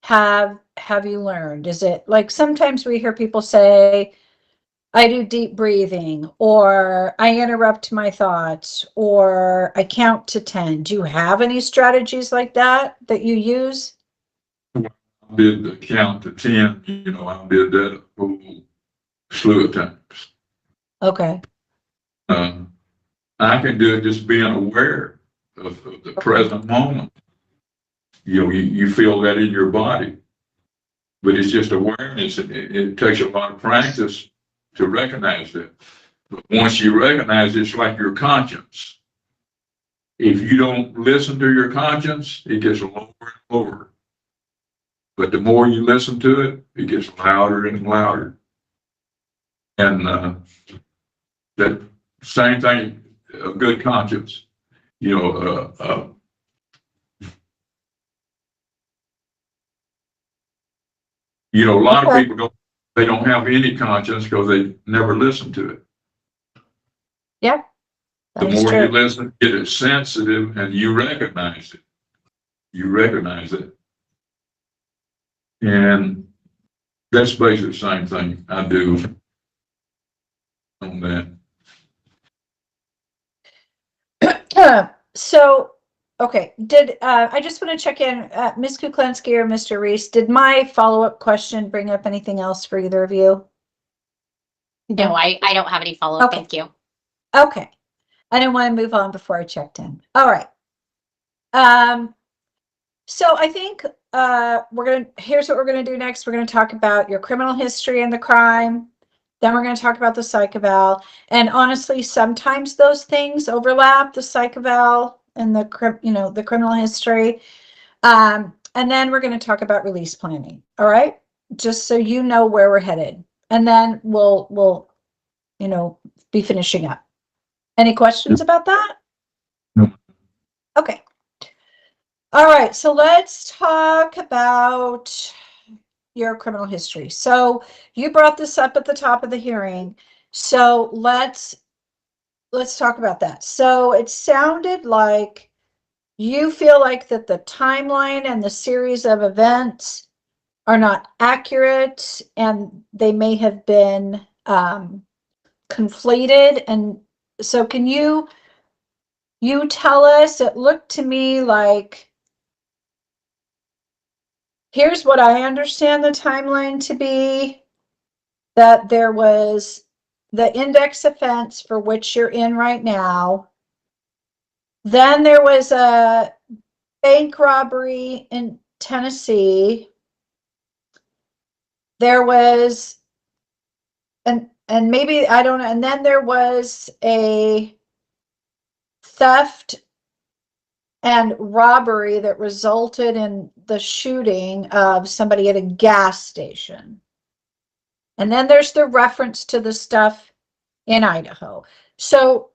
[SPEAKER 2] have you learned? Is it like sometimes we hear people say, I do deep breathing, or I interrupt my thoughts, or I count to 10. Do you have any strategies like that you use?
[SPEAKER 1] I did the count to 10, I did that a whole slew of times.
[SPEAKER 2] Okay.
[SPEAKER 1] I can do it just being aware of the present moment. You feel that in your body, but it's just awareness. It takes a lot of practice to recognize that. But once you recognize it, it's like your conscience. If you don't listen to your conscience, it gets lower and lower. But the more you listen to it, it gets louder and louder. And that same thing, a good conscience. A lot of people don't have any conscience because they never listen to it.
[SPEAKER 2] Yeah.
[SPEAKER 1] The more you listen, it is sensitive and you recognize it. You recognize it. And that's basically the same thing I do on that.
[SPEAKER 2] So, okay, I just want to check in, Ms. Kuklinski or Mr. Reese, did my follow-up question bring up anything else for either of you?
[SPEAKER 3] No, I don't have any follow-up.
[SPEAKER 2] Okay.
[SPEAKER 3] Thank you.
[SPEAKER 2] Okay. I didn't want to move on before I checked in. All right. So I think here's what we're gonna do next. We're gonna talk about your criminal history and the crime. Then we're gonna talk about the psych eval. And honestly, sometimes those things overlap, the psych eval and the criminal history. And then we're gonna talk about release planning. All right, just so you know where we're headed. And then we'll be finishing up. Any questions about that?
[SPEAKER 1] No.
[SPEAKER 2] Okay. All right, so let's talk about your criminal history. So you brought this up at the top of the hearing. So let's talk about that. So it sounded like you feel like that the timeline and the series of events are not accurate and they may have been conflated. And so can you tell us, it looked to me like, here's what I understand the timeline to be, that there was the index offense for which you're in right now. Then there was a bank robbery in Tennessee. There was, and maybe, I don't know, and then there was a theft and robbery that resulted in the shooting of somebody at a gas station. And then there's the reference to the stuff in Idaho. So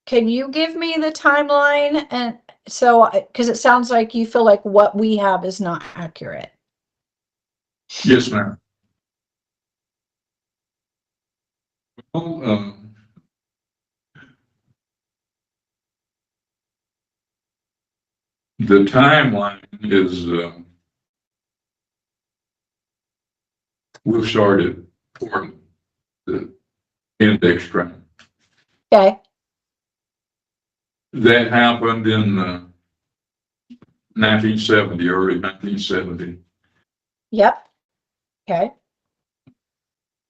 [SPEAKER 2] can you give me the timeline? And so, because it sounds like you feel like what we have is not accurate.
[SPEAKER 1] Yes, ma'am. Well, the timeline is, we'll start at Portland, the index crime.
[SPEAKER 2] Okay.
[SPEAKER 1] That happened in 1970, early 1970.
[SPEAKER 2] Yep. Okay.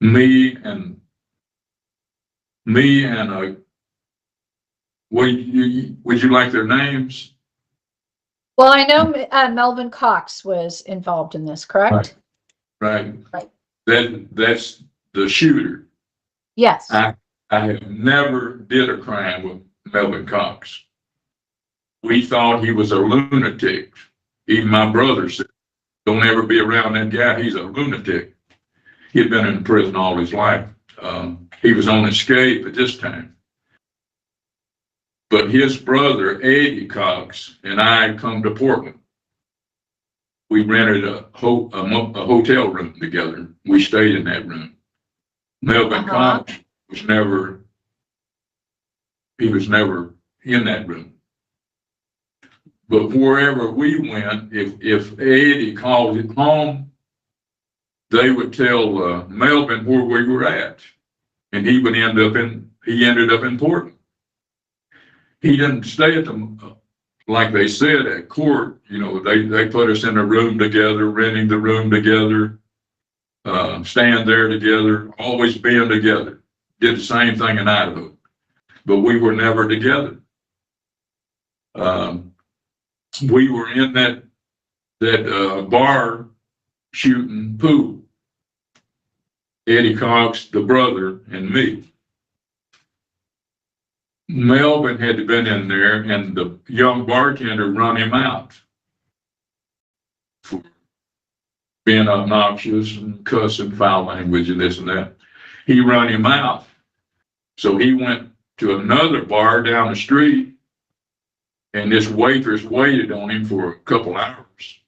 [SPEAKER 1] Me and would you like their names?
[SPEAKER 2] Well, I know Melvin Cox was involved in this, correct?
[SPEAKER 1] Right.
[SPEAKER 2] Right.
[SPEAKER 1] That's the shooter.
[SPEAKER 2] Yes.
[SPEAKER 1] I have never did a crime with Melvin Cox. we thought he was a lunatic. Even my brother said, don't ever be around that guy. He's a lunatic. He had been in prison all his life. He was on escape at this time. But his brother, Eddie Cox, and I come to Portland. We rented a hotel room together. We stayed in that room. Melvin Cox was never in that room. But wherever we went, if Eddie called it home, they would tell Melvin where we were at, and he ended up in Portland. He didn't stay at like they said at court. You know, they put us in a room together, renting the room together, staying there together, always being together. Did the same thing in Idaho, but we were never together. We were in that bar shooting pool. Eddie Cox, the brother, and me. Melvin had been in there, and the young bartender run him out for being obnoxious and cussing, foul language, and this and that. He run him out. So he went to another bar down the street, and this waitress waited on him for a couple hours.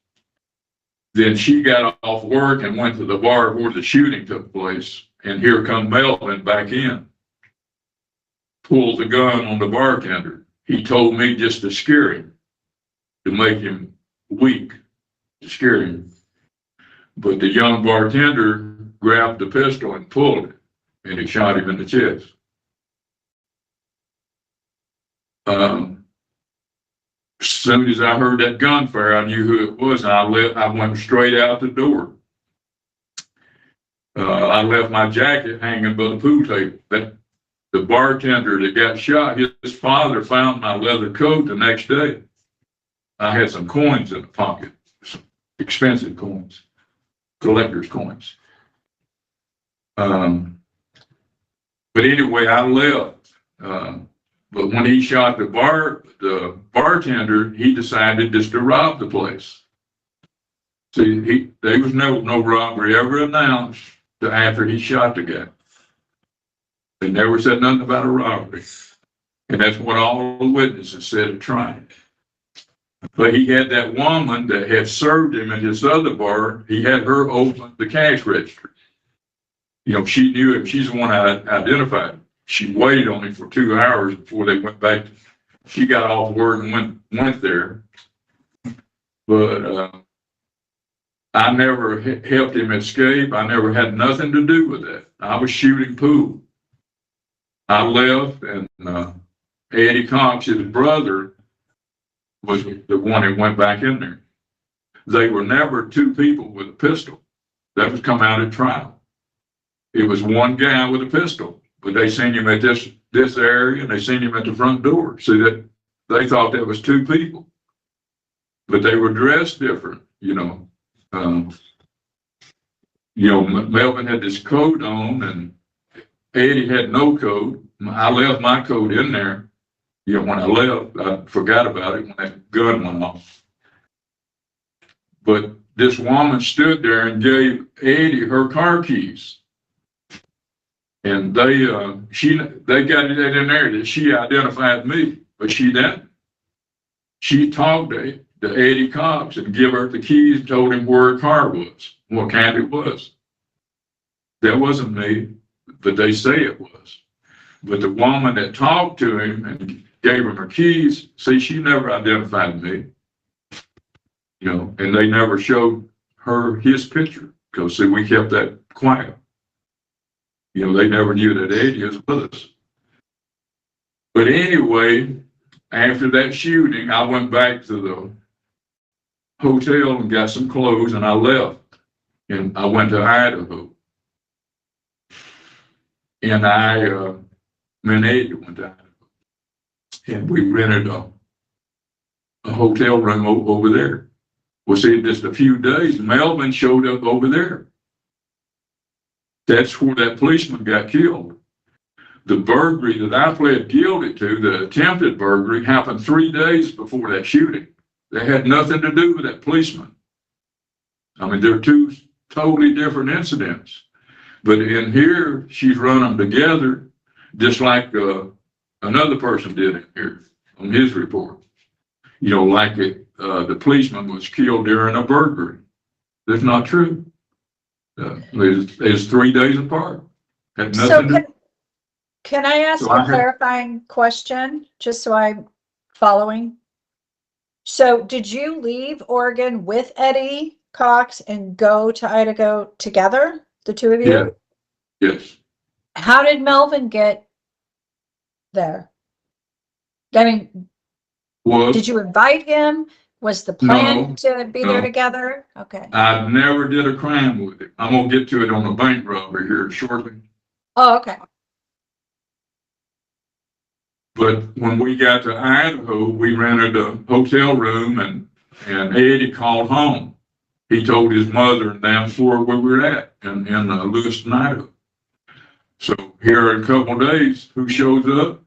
[SPEAKER 1] Then she got off work and went to the bar where the shooting took place. And here come Melvin back in. Pulled the gun on the bartender. He told me just to scare him, to make him weak, to scare him. But the young bartender grabbed the pistol and pulled it, and he shot him in the chest. As soon as I heard that gunfire, I knew who it was, and I went straight out the door. I left my jacket hanging by the pool table. The bartender that got shot, his father found my leather coat the next day. I had some coins in the pocket, some expensive coins, collector's coins. But anyway, I left. But when he shot the bartender, he decided just to rob the place. See, there was no robbery ever announced after he shot the guy. They never said nothing about a robbery. And that's what all the witnesses said at trial. But he had that woman that had served him at his other bar, he had her open the cash register. You know, she knew him. She's the one I identified. She waited on him for 2 hours before they went back. She got off work and went there. But I never helped him escape. I never had nothing to do with that. I was shooting pool. I left, and Eddie Cox, his brother, was the one that went back in there. They were never two people with a pistol. That was come out at trial. It was one guy with a pistol. But they seen him at this area, and they seen him at the front door. So that they thought that was two people, but they were dressed different. Melvin had this coat on, and Eddie had no coat. I left my coat in there. When I left, I forgot about it when that gun went off. But this woman stood there and gave Eddie her car keys. And they got it in there that she identified me, but she didn't. She talked to Eddie Cox and gave her the keys and told him where her car was, what kind it was. That wasn't me, but they say it was. But the woman that talked to him and gave him her keys, see, she never identified me. And they never showed her his picture because, see, we kept that quiet. They never knew that Eddie was with us. But anyway, after that shooting, I went back to the hotel and got some clothes, and I left. And I went to Idaho. And me and Eddie went to Idaho. And we rented a hotel room over there. Well, see, just a few days, Melvin showed up over there. That's where that policeman got killed. The burglary that I pled guilty to, the attempted burglary, happened 3 days before that shooting. They had nothing to do with that policeman. I mean, they're two totally different incidents. But in here, she's run them together, just like another person did in here on his report. You know, like the policeman was killed during a burglary. That's not true. It's 3 days apart. Had nothing to.
[SPEAKER 2] Can I ask
[SPEAKER 1] So
[SPEAKER 2] a clarifying question, just so I'm following? So did you leave Oregon with Eddie Cox and go to Idaho together, the two of you?
[SPEAKER 1] Yeah. Yes.
[SPEAKER 2] How did Melvin get there? I mean,
[SPEAKER 1] Was
[SPEAKER 2] did you invite him? Was the plan
[SPEAKER 1] No,
[SPEAKER 2] to be there
[SPEAKER 1] no.
[SPEAKER 2] together? Okay.
[SPEAKER 1] I never did a crime with it. I'm gonna get to it on the bank robbery here shortly.
[SPEAKER 2] Oh, okay.
[SPEAKER 1] But when we got to Idaho, we rented a hotel room and Eddie called home. He told his mother and them where we were at in Lewiston, Idaho. So here in a couple of days, who shows up?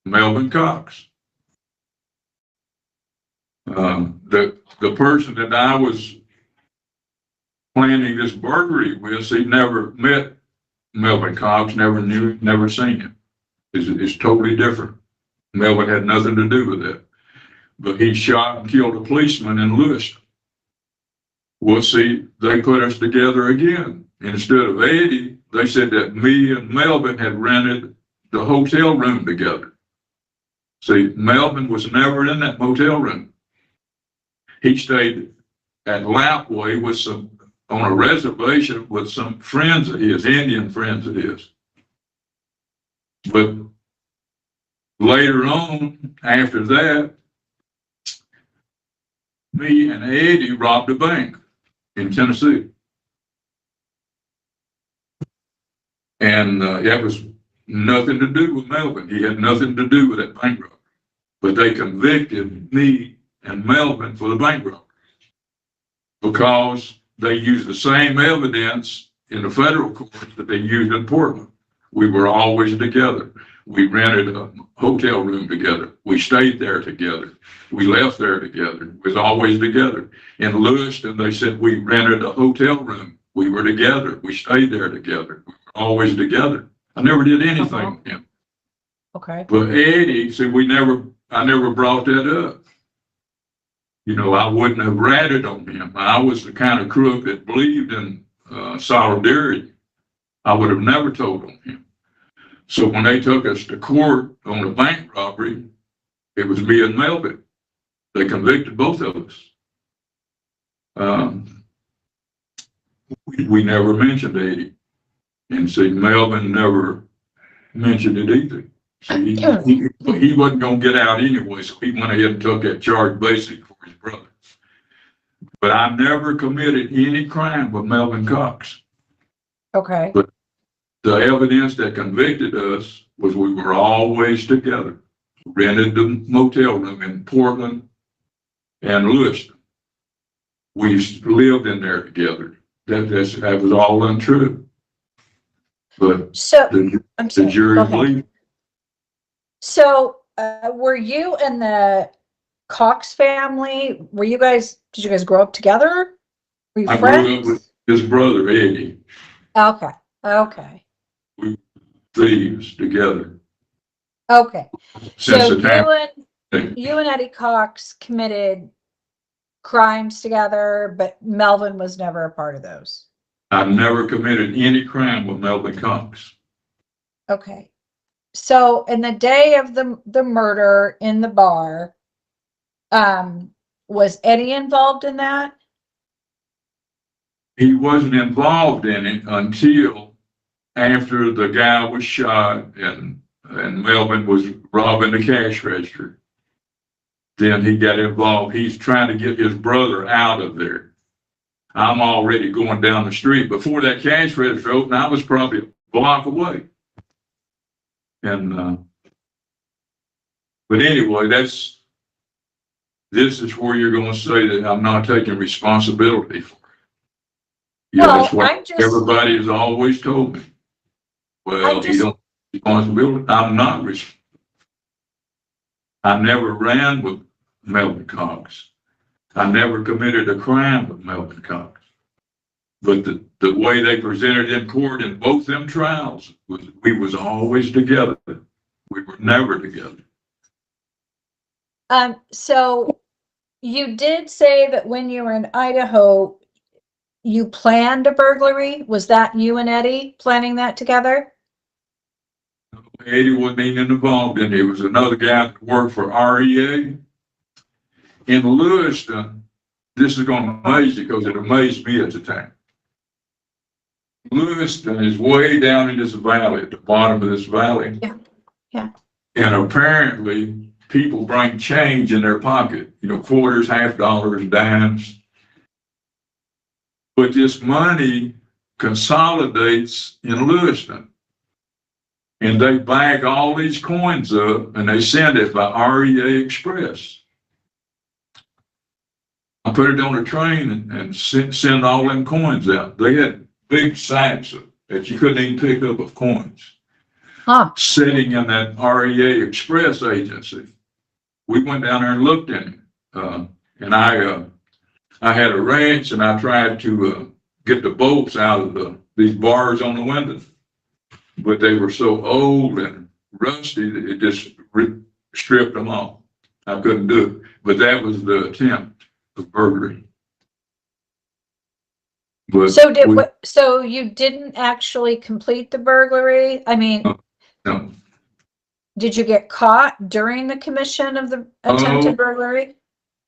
[SPEAKER 1] Melvin Cox. The person that I was planning this burglary with, he never met Melvin Cox, never knew, never seen him. It's totally different. Melvin had nothing to do with that. But he shot and killed a policeman in Lewiston. Well, see, they put us together again. Instead of Eddie, they said that me and Melvin had rented the hotel room together. See, Melvin was never in that motel room. He stayed at Lapway on a reservation with some friends of his, Indian friends of his. But later on, after that, me and Eddie robbed a bank in Tennessee. And that was nothing to do with Melvin. He had nothing to do with that bank robbery. But they convicted me and Melvin for the bank robbery because they used the same evidence in the federal court that they used in Portland. We were always together. We rented a hotel room together. We stayed there together. We left there together. We was always together. In Lewiston, they said we rented a hotel room. We were together. We stayed there together. We were always together. I never did anything with him.
[SPEAKER 2] Okay.
[SPEAKER 1] But Eddie, see, I never brought that up. You know, I wouldn't have ratted on him. I was the kind of crook that believed in solidarity. I would have never told on him. So when they took us to court on the bank robbery, it was me and Melvin. They convicted both of us. We never mentioned Eddie. And see, Melvin never mentioned it either. See, he wasn't going to get out anyway, so he went ahead and took that charge basically for his brother. But I never committed any crime with Melvin Cox.
[SPEAKER 2] Okay.
[SPEAKER 1] But the evidence that convicted us was we were always together. Rented the motel room in Portland and Lewiston. We lived in there together. That was all untrue. But
[SPEAKER 2] So
[SPEAKER 1] the
[SPEAKER 2] I'm sorry.
[SPEAKER 1] jury
[SPEAKER 2] Go ahead.
[SPEAKER 1] believed.
[SPEAKER 2] So were you and the Cox family, did you guys grow up together? Were you
[SPEAKER 1] I
[SPEAKER 2] friends?
[SPEAKER 1] grew up with his brother, Eddie.
[SPEAKER 2] Okay. Okay.
[SPEAKER 1] Thieves together
[SPEAKER 2] Okay.
[SPEAKER 1] since
[SPEAKER 2] So
[SPEAKER 1] the time.
[SPEAKER 2] you and Eddie Cox committed crimes together, but Melvin was never a part of those.
[SPEAKER 1] I never committed any crime with Melvin Cox.
[SPEAKER 2] Okay. So in the day of the murder in the bar, was Eddie involved in that?
[SPEAKER 1] He wasn't involved in it until after the guy was shot and Melvin was robbing the cash register. Then he got involved. He's trying to get his brother out of there. I'm already going down the street. Before that cash register opened, I was probably a block away. And, but anyway, this is where you're going to say that I'm not taking responsibility for it. Yeah,
[SPEAKER 2] Well,
[SPEAKER 1] that's what everybody has always told me. Well, he don't responsibility. I'm not responsible. I never ran with Melvin Cox. I never committed a crime with Melvin Cox. But the way they presented in court in both them trials was we was always together. We were never together.
[SPEAKER 2] So you did say that when you were in Idaho, you planned a burglary. Was that you and Eddie planning that together?
[SPEAKER 1] Eddie wasn't even involved in it. It was another guy that worked for REA. In Lewiston, this is going to amaze you because it amazed me at the time. Lewiston is way down in this valley, at the bottom of this valley.
[SPEAKER 2] Yeah. Yeah.
[SPEAKER 1] And apparently people bring change in their pocket, quarters, $50, dimes. But this money consolidates in Lewiston. And they bag all these coins up and they send it by REA Express. I put it on a train and send all them coins out. They had big sacks that you couldn't even pick up of coins. Sitting in that REA Express agency. We went down there and looked in it. And I had a wrench and I tried to get the bolts out of these bars on the window. But they were so old and rusty that it just stripped them off. I couldn't do it. But that was the attempt of burglary. But
[SPEAKER 2] so you didn't actually complete the burglary? I mean,
[SPEAKER 1] no.
[SPEAKER 2] Did you get caught during the commission of the attempted burglary?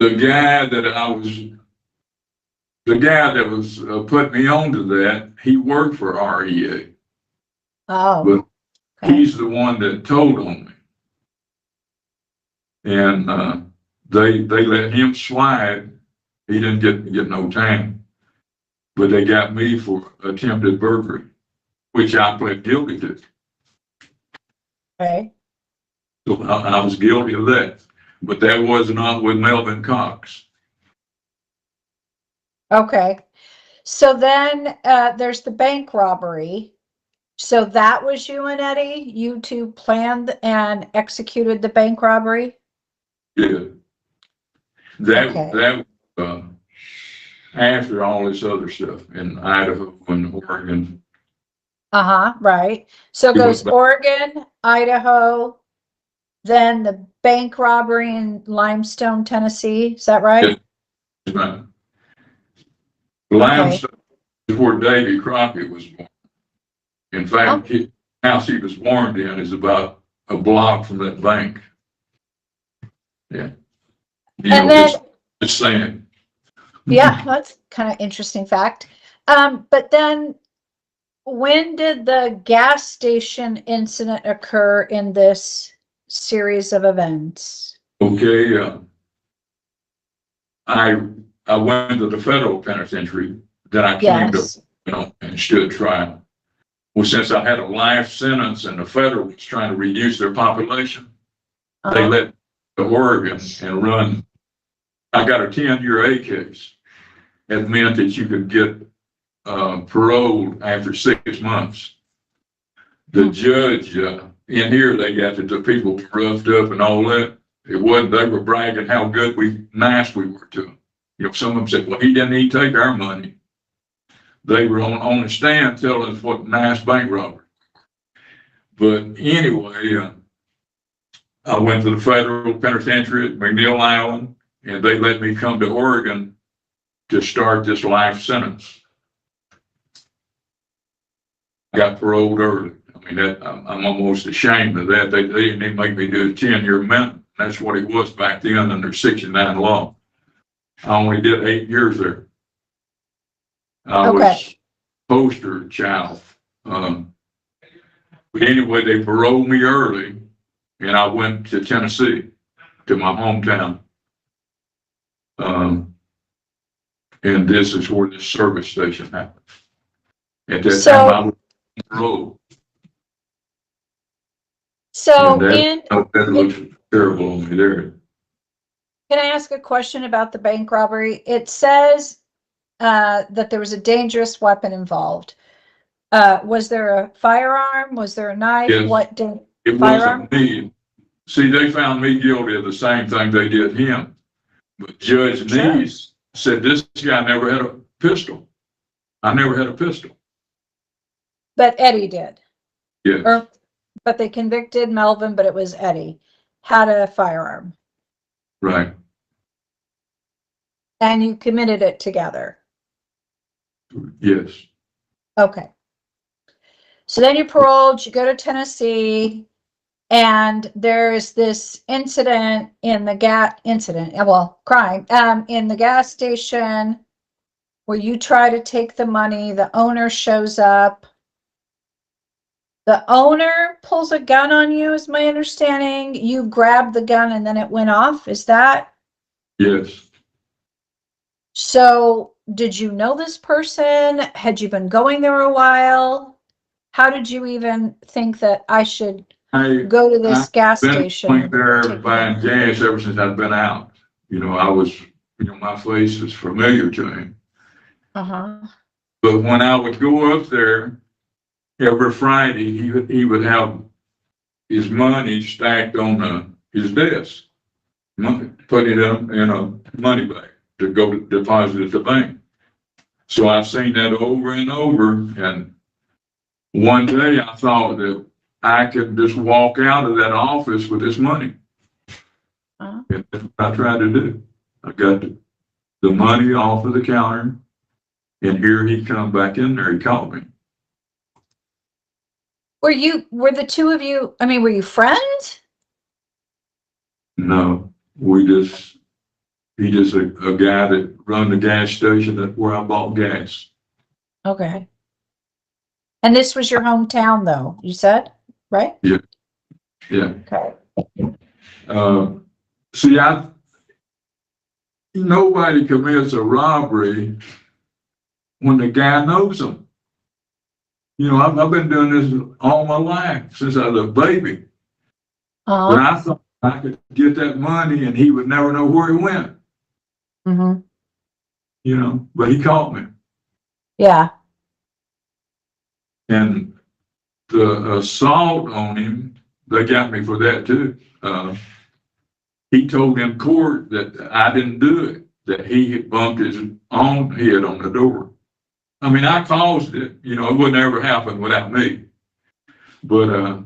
[SPEAKER 1] The guy that was putting me onto that, he worked for REA.
[SPEAKER 2] Oh,
[SPEAKER 1] but
[SPEAKER 2] okay.
[SPEAKER 1] He's the one that told on me. And they let him slide. He didn't get no time. But they got me for attempted burglary, which I pled guilty to.
[SPEAKER 2] Okay.
[SPEAKER 1] So I was guilty of that. But that was not with Melvin Cox.
[SPEAKER 2] Okay. So then there's the bank robbery. So that was you and Eddie? You two planned and executed the bank robbery?
[SPEAKER 1] Yeah. That after all this other stuff in Idaho and Oregon.
[SPEAKER 2] Right. So it goes Oregon, Idaho, then the bank robbery in Limestone, Tennessee. Is that right?
[SPEAKER 1] Yes. Right. Limestone is where Davy Crockett was born. In fact, the house he was born in is about a block from that bank. Yeah. Just saying.
[SPEAKER 2] Yeah, that's kind of interesting fact. But then when did the gas station incident occur in this series of events?
[SPEAKER 1] Okay. I went to the federal penitentiary. Then I came to, and stood trial. Well, since I had a life sentence and the federal was trying to reduce their population, they let the Oregon and run. I got a 10-year A case. It meant that you could get paroled after 6 months. The judge in here, they got the people roughed up and all that. It wasn't, they were bragging how good nice we were to them. Some of them said, well, he didn't even take our money. They were on the stand telling us what nice bank robbery. But anyway, I went to the federal penitentiary at McNeil Island, and they let me come to Oregon to start this life sentence. I got paroled early. I mean, I'm almost ashamed of that. They didn't even make me do a 10-year minimum. That's what it was back then under 69 law. I only did 8 years there. I was poster child. But anyway, they paroled me early, and I went to Tennessee, to my hometown. And this is where this service station happened. At that time, I was paroled.
[SPEAKER 2] So
[SPEAKER 1] that looks terrible on me there.
[SPEAKER 2] Can I ask a question about the bank robbery? It says that there was a dangerous weapon involved. Was there a firearm? Was there a knife?
[SPEAKER 1] Yes.
[SPEAKER 2] What did,
[SPEAKER 1] It
[SPEAKER 2] Firearm?
[SPEAKER 1] wasn't me. See, they found me guilty of the same thing they did him. But Judge
[SPEAKER 2] Sure.
[SPEAKER 1] Neese said this guy never had a pistol. I never had a pistol.
[SPEAKER 2] but Eddie did,
[SPEAKER 1] Yes,
[SPEAKER 2] or, but they convicted Melvin, but it was Eddie, had a firearm,
[SPEAKER 1] right.
[SPEAKER 2] and you committed it together.
[SPEAKER 1] Yes,
[SPEAKER 2] Okay. So then you paroled, you go to Tennessee, and there's this incident in the crime, in the gas station where you try to take the money, the owner shows up. The owner pulls a gun on you, is my understanding. You grabbed the gun and then it went off. Is that?
[SPEAKER 1] yes.
[SPEAKER 2] So did you know this person? Had you been going there a while? How did you even think that I should
[SPEAKER 1] I
[SPEAKER 2] go to this gas
[SPEAKER 1] been
[SPEAKER 2] station?
[SPEAKER 1] going there
[SPEAKER 2] Take
[SPEAKER 1] buying gas ever since I've been out. I was, my face is familiar to him.
[SPEAKER 2] Uh-huh.
[SPEAKER 1] But when I would go up there every Friday, he would have his money stacked on his desk, put it in a money bag to go to deposit at the bank. So I've seen that over and over. And one day I thought that I could just walk out of that office with this money.
[SPEAKER 2] Uh-huh.
[SPEAKER 1] And that's what I tried to do. I got the money off of the counter, and here he come back in there. He called me.
[SPEAKER 2] Were the two of you, were you friends?
[SPEAKER 1] No, he just a guy that run the gas station where I bought gas.
[SPEAKER 2] Okay. And this was your hometown though, you said, right?
[SPEAKER 1] Yeah.
[SPEAKER 2] Okay.
[SPEAKER 1] See, nobody commits a robbery when the guy knows them. I've been doing this all my life since I was a baby.
[SPEAKER 2] Uh-huh.
[SPEAKER 1] But I thought I could get that money and he would never know where it went.
[SPEAKER 2] Mm-hmm.
[SPEAKER 1] But he caught me.
[SPEAKER 2] Yeah.
[SPEAKER 1] And the assault on him, they got me for that too. He told in court that I didn't do it, that he had bumped his own head on the door. I caused it, it wouldn't ever happen without me. But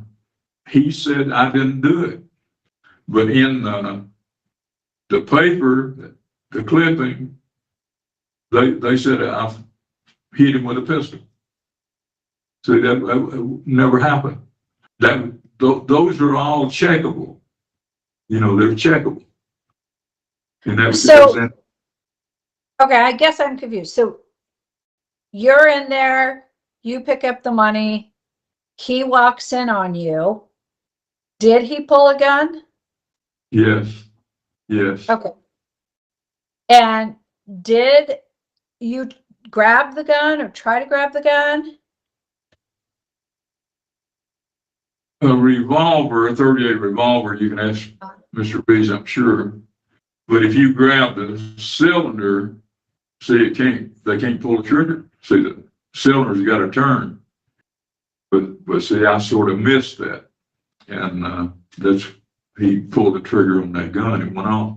[SPEAKER 1] he said I didn't do it. But in the paper, the clipping, they said I've hit him with a pistol. So that never happened. Those are all checkable. They're checkable. And that was
[SPEAKER 2] So, okay, I guess I'm confused. So you're in there, you pick up the money, he walks in on you. Did he pull a gun?
[SPEAKER 1] Yes.
[SPEAKER 2] Okay. And did you grab the gun or try to grab the gun?
[SPEAKER 1] A revolver, a 38 revolver, you can ask Mr. Bees, I'm sure. But if you grab the cylinder, see, they can't pull the trigger. See, the cylinder's got to turn. But see, I sort of missed that. And he pulled the trigger on that gun and went off.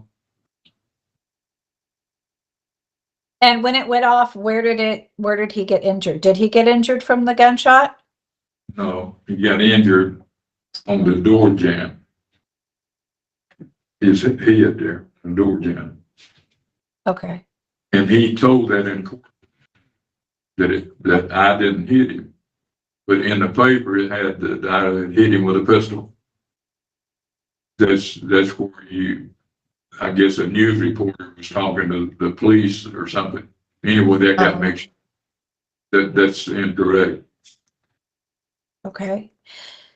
[SPEAKER 2] And when it went off, where did he get injured? Did he get injured from the gunshot?
[SPEAKER 1] No, he got injured on the door jamb. His head there, the door jamb.
[SPEAKER 2] Okay.
[SPEAKER 1] And he told that in court that I didn't hit him. But in the paper, it had that I had hit him with a pistol. That's where I guess a news reporter was talking to the police or something. Anyway, that got mixed. That's incorrect.
[SPEAKER 2] Okay.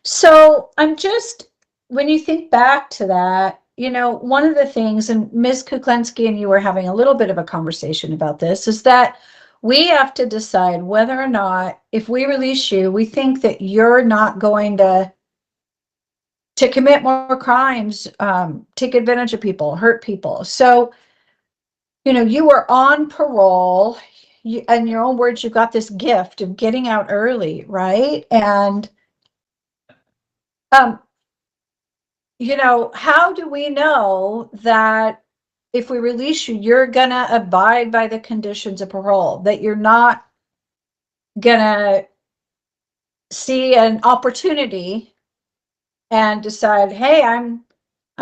[SPEAKER 2] So when you think back to that, one of the things, and Ms. Kuklinski and you were having a little bit of a conversation about this, is that we have to decide whether or not, if we release you, we think that you're not going to commit more crimes, take advantage of people, hurt people. So, you were on parole, you, in your own words, you've got this gift of getting out early, right? And, you know, how do we know that if we release you, you're gonna abide by the conditions of parole, that you're not gonna see an opportunity and decide, hey, I'm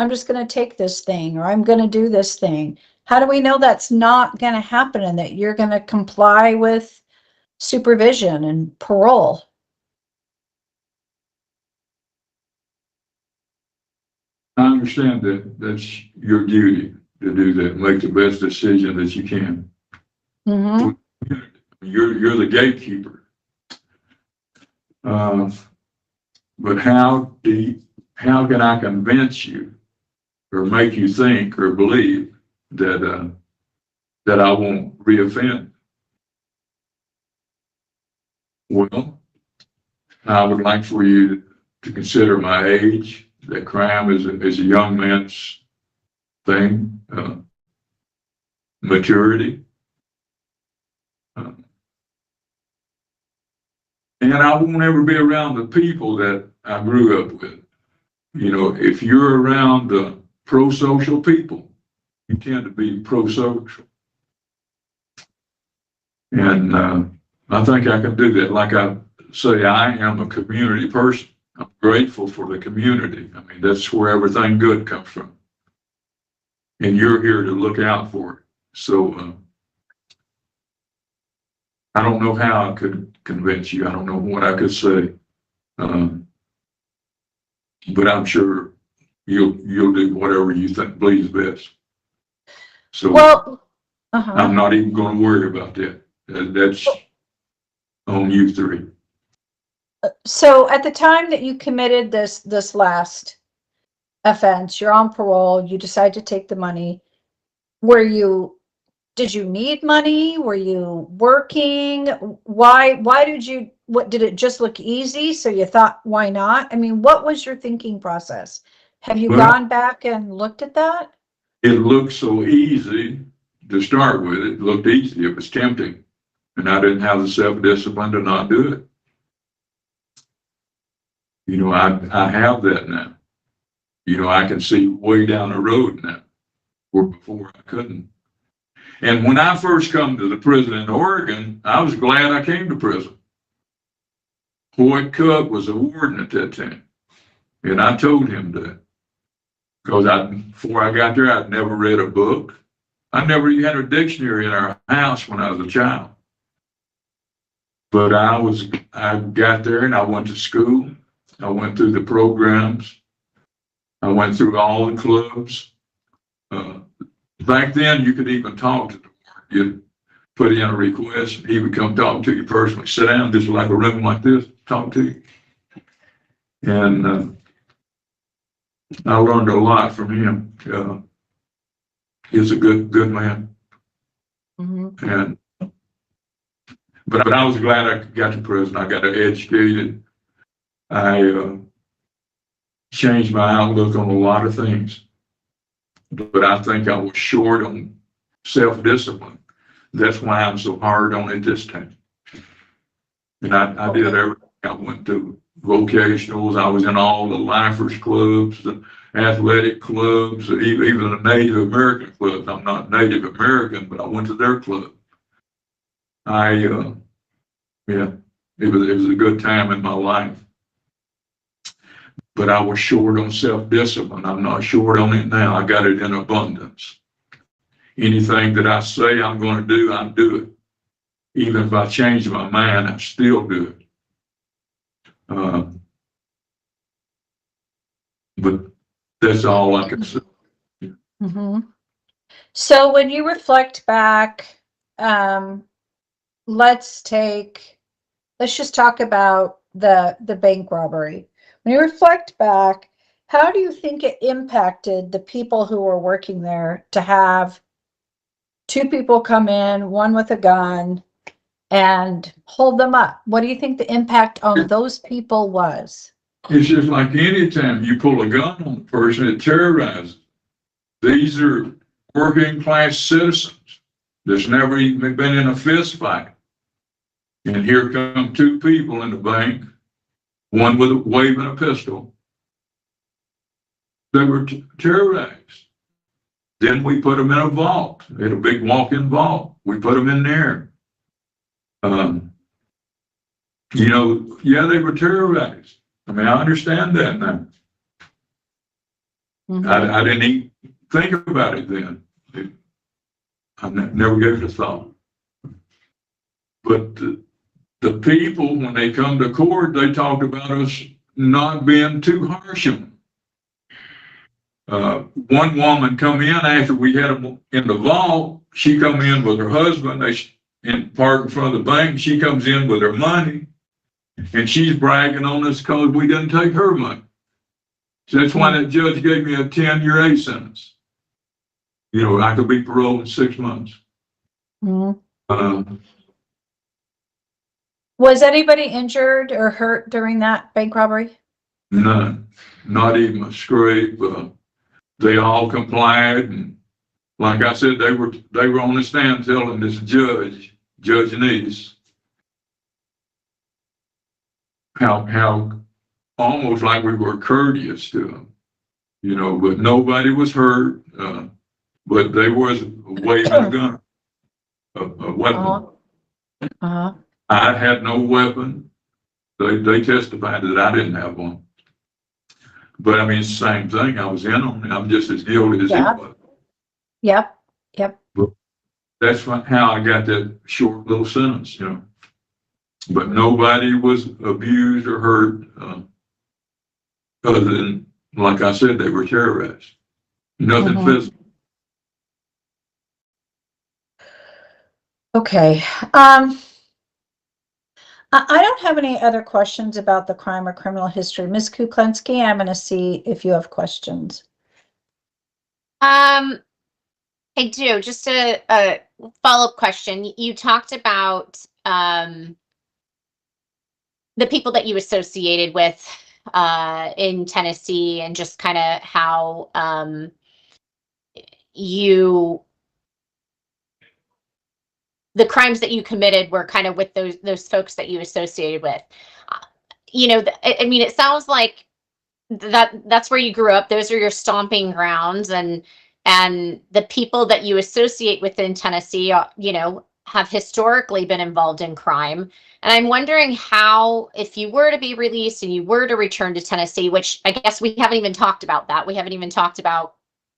[SPEAKER 2] just gonna take this thing, or I'm gonna do this thing? How do we know that's not gonna happen and that you're gonna comply with supervision and parole?
[SPEAKER 1] I understand that that's your duty to do that, make the best decision that you can.
[SPEAKER 2] Mm-hmm.
[SPEAKER 1] You're the gatekeeper. But how can I convince you or make you think or believe that I won't reoffend? Well, I would like for you to consider my age. That crime is a young man's thing, maturity. And I won't ever be around the people that I grew up with. You know, if you're around the pro-social people, you tend to be pro-social. And I think I can do that. Like I say, I am a community person. I'm grateful for the community. I mean, that's where everything good comes from. And you're here to look out for it. So I don't know how I could convince you. I don't know what I could say. But I'm sure you'll do whatever you think believes best. So
[SPEAKER 2] Well,
[SPEAKER 1] I'm not even going to worry about that. That's on you three.
[SPEAKER 2] so at the time that you committed this last offense, you're on parole, you decide to take the money. Did you need money? Were you working? Why did you, did it just look easy? So you thought, why not? I mean, what was your thinking process? Have you gone back and looked at that?
[SPEAKER 1] It looked so easy to start with. It looked easy. It was tempting. And I didn't have the self-discipline to not do it. You know, I have that now. You know, I can see way down the road now, where before I couldn't. And when I first come to the prison in Oregon, I was glad I came to prison. Hoyt Cub was a warden at that time. And I told him that. Because before I got there, I'd never read a book. I never even had a dictionary in our house when I was a child. But I got there and I went to school. I went through the programs. I went through all the clubs. Back then, you could even talk to the warden. You'd put in a request, and he would come talk to you personally. Sit down, just like a room like this, talk to you. And I learned a lot from him. He's a good man.
[SPEAKER 2] Mm-hmm.
[SPEAKER 1] But I was glad I got to prison. I got educated. I changed my outlook on a lot of things. But I think I was short on self-discipline. That's why I'm so hard on it this time. And I did everything. I went to vocationals. I was in all the lifers clubs, the athletic clubs, even the Native American clubs. I'm not Native American, but I went to their club. It was a good time in my life. But I was short on self-discipline. I'm not short on it now. I got it in abundance. Anything that I say I'm going to do, I do it. Even if I change my mind, I still do it. But that's all I can say.
[SPEAKER 2] Mm-hmm. So when you reflect back, let's just talk about the bank robbery. When you reflect back, how do you think it impacted the people who were working there to have two people come in, one with a gun, and hold them up? What do you think the impact on those people was?
[SPEAKER 1] It's just like any time you pull a gun on a person, it terrorizes. These are working class citizens. that's never even been in a fist fight. And here come two people in the bank, one waving a pistol. They were terrorized. Then we put them in a vault. They had a big walk-in vault. We put them in there. You know, yeah, they were terrorized. I mean, I understand that now. I didn't even think about it then. I never gave it a thought. But the people, when they come to court, they talked about us not being too harsh on them. One woman come in after we had them in the vault. She come in with her husband. They parked in front of the bank. She comes in with her money, and she's bragging on us because we didn't take her money. So that's why that judge gave me a 10-year A sentence. You know, I could be paroled in 6 months.
[SPEAKER 2] Was anybody injured or hurt during that bank robbery?
[SPEAKER 1] None, not even a scrape. They all complied, and like I said, they were on the stand telling this Judge Neese, how almost like we were courteous to them, you know. But nobody was hurt. But they was waving a gun, a weapon. I had no weapon. They testified that I didn't have one. But I mean, it's the same thing. I was in on it. I'm just as guilty as he was.
[SPEAKER 2] Yep.
[SPEAKER 1] But that's how I got that short little sentence, you know. But nobody was abused or hurt, other than, like I said, they were terrorized. Nothing physical.
[SPEAKER 2] Okay. I don't have any other questions about the crime or criminal history. Ms. Kuklinski, I'm going to see if you have questions.
[SPEAKER 3] I do. Just a follow-up question. You talked about the people that you associated with in Tennessee, and just kind of how the crimes that you committed were kind of with those folks that you associated with. You know, I mean, it sounds like that's where you grew up. Those are your stomping grounds, and the people that you associate with in Tennessee, you know, have historically been involved in crime. And I'm wondering how, if you were to be released and you were to return to Tennessee, which I guess we haven't even talked about that. We haven't even talked about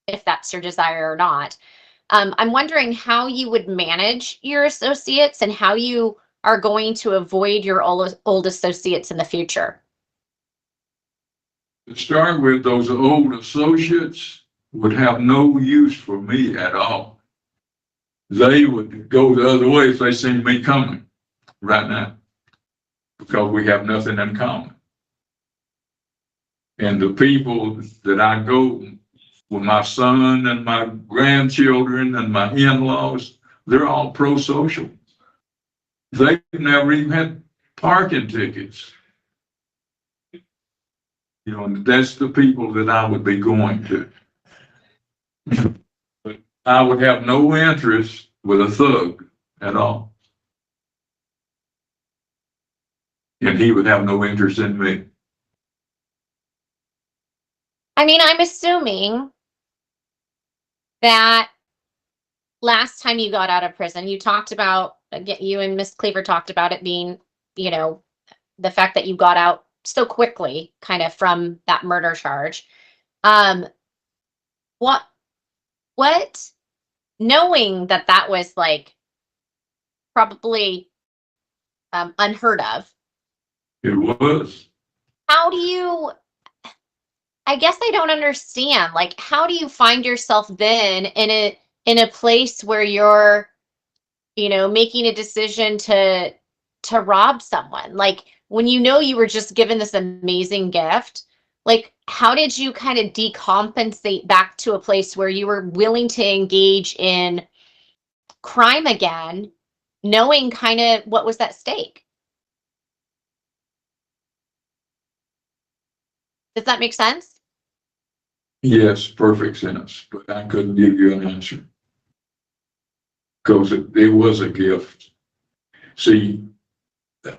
[SPEAKER 3] if that's your desire or not. I'm wondering how you would manage your associates and how you are going to avoid your old associates in the future.
[SPEAKER 1] To start with, those old associates would have no use for me at all. They would go the other way if they seen me coming right now, because we have nothing in common. And the people that I go with, my son and my grandchildren and my in-laws, they're all pro-social. They've never even had parking tickets. You know, and that's the people that I would be going to. But I would have no interest with a thug at all. And he would have no interest in me.
[SPEAKER 3] I mean, I'm assuming that last time you got out of prison, you talked about, you and Miss Cleaver talked about it being, you know, the fact that you got out so quickly kind of from that murder charge. What, knowing that was like probably unheard of.
[SPEAKER 1] It was.
[SPEAKER 3] How do you, I guess I don't understand, like, how do you find yourself then in a place where you're, you know, making a decision to rob someone? Like, when you know you were just given this amazing gift, like, how did you kind of decompensate back to a place where you were willing to engage in crime again, knowing kind of what was at stake? Does that make sense?
[SPEAKER 1] Yes, perfect sense, but I couldn't give you an answer. because it was a gift. See,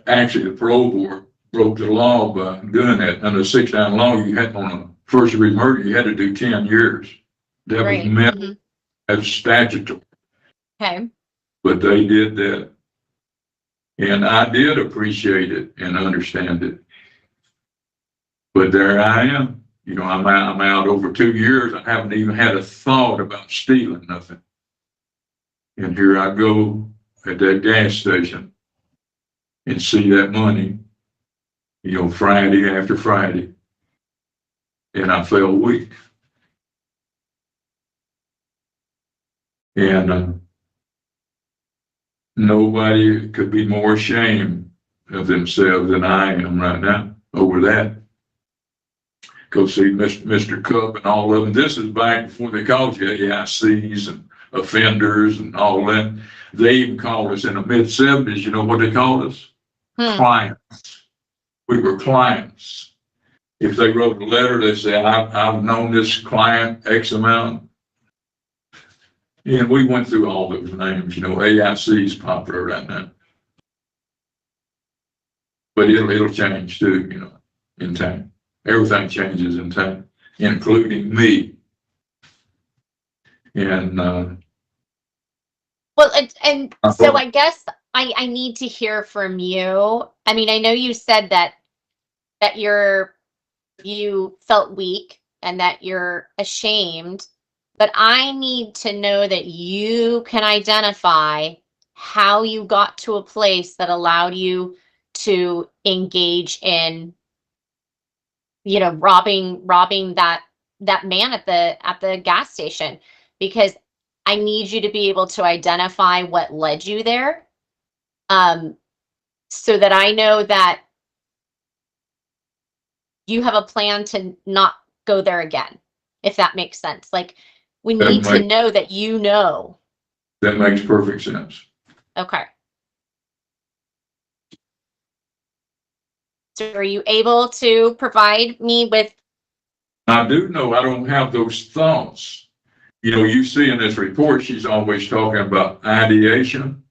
[SPEAKER 1] actually, the parole board broke the law by doing that. Under the 6-9 law, you had on a first-degree murder, you had to do 10 years. That was
[SPEAKER 3] Right.
[SPEAKER 1] meant
[SPEAKER 3] Mhm.
[SPEAKER 1] as statutory,
[SPEAKER 3] Okay.
[SPEAKER 1] but they did that. And I did appreciate it and understand it. But there I am. You know, I'm out over 2 years. I haven't even had a thought about stealing nothing. And here I go at that gas station and see that money, you know, Friday after Friday. And I felt weak. And nobody could be more ashamed of themselves than I am right now over that. Go see Mr. Cup and all of them. This is back before they called you AICs and offenders and all that. They even called us in the mid-70s. You know what they called us? Clients. We were clients. If they wrote a letter, they say, I've known this client X amount. And we went through all those names. You know, AIC is popular right now. But it'll change too, you know, in time. Everything changes in time, including me. And
[SPEAKER 3] Well, and so I guess I need to hear from you. I mean, I know you said that you felt weak and that you're ashamed, but I need to know that you can identify how you got to a place that allowed you to engage in, you know, robbing that man at the gas station, because I need you to be able to identify what led you there, so that I know that you have a plan to not go there again, if that makes sense. Like, we need to know that you know.
[SPEAKER 1] That makes perfect sense.
[SPEAKER 3] Okay. So are you able to provide me with?
[SPEAKER 1] I do know I don't have those thoughts. You know, you see in this report, she's always talking about ideation.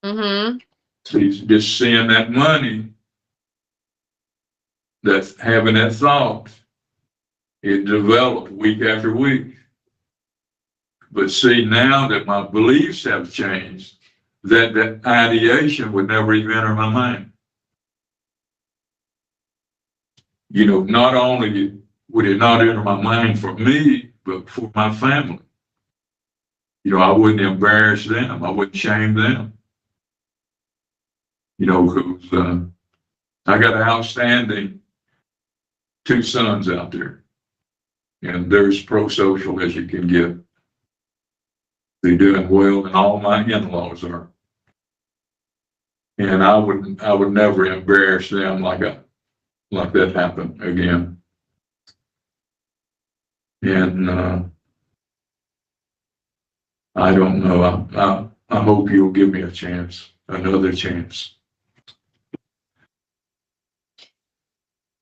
[SPEAKER 3] Mm-hmm.
[SPEAKER 1] She's just seeing that money, that's having that thought. It developed week after week. But see, now that my beliefs have changed, that ideation would never even enter my mind. You know, not only would it not enter my mind for me, but for my family. You know, I wouldn't embarrass them. I wouldn't shame them. You know, because I got an outstanding 2 sons out there. And they're as pro-social as you can get. They're doing well, and all my in-laws are. And I would never embarrass them like that happened again. And I don't know. I hope you'll give me a chance, another chance.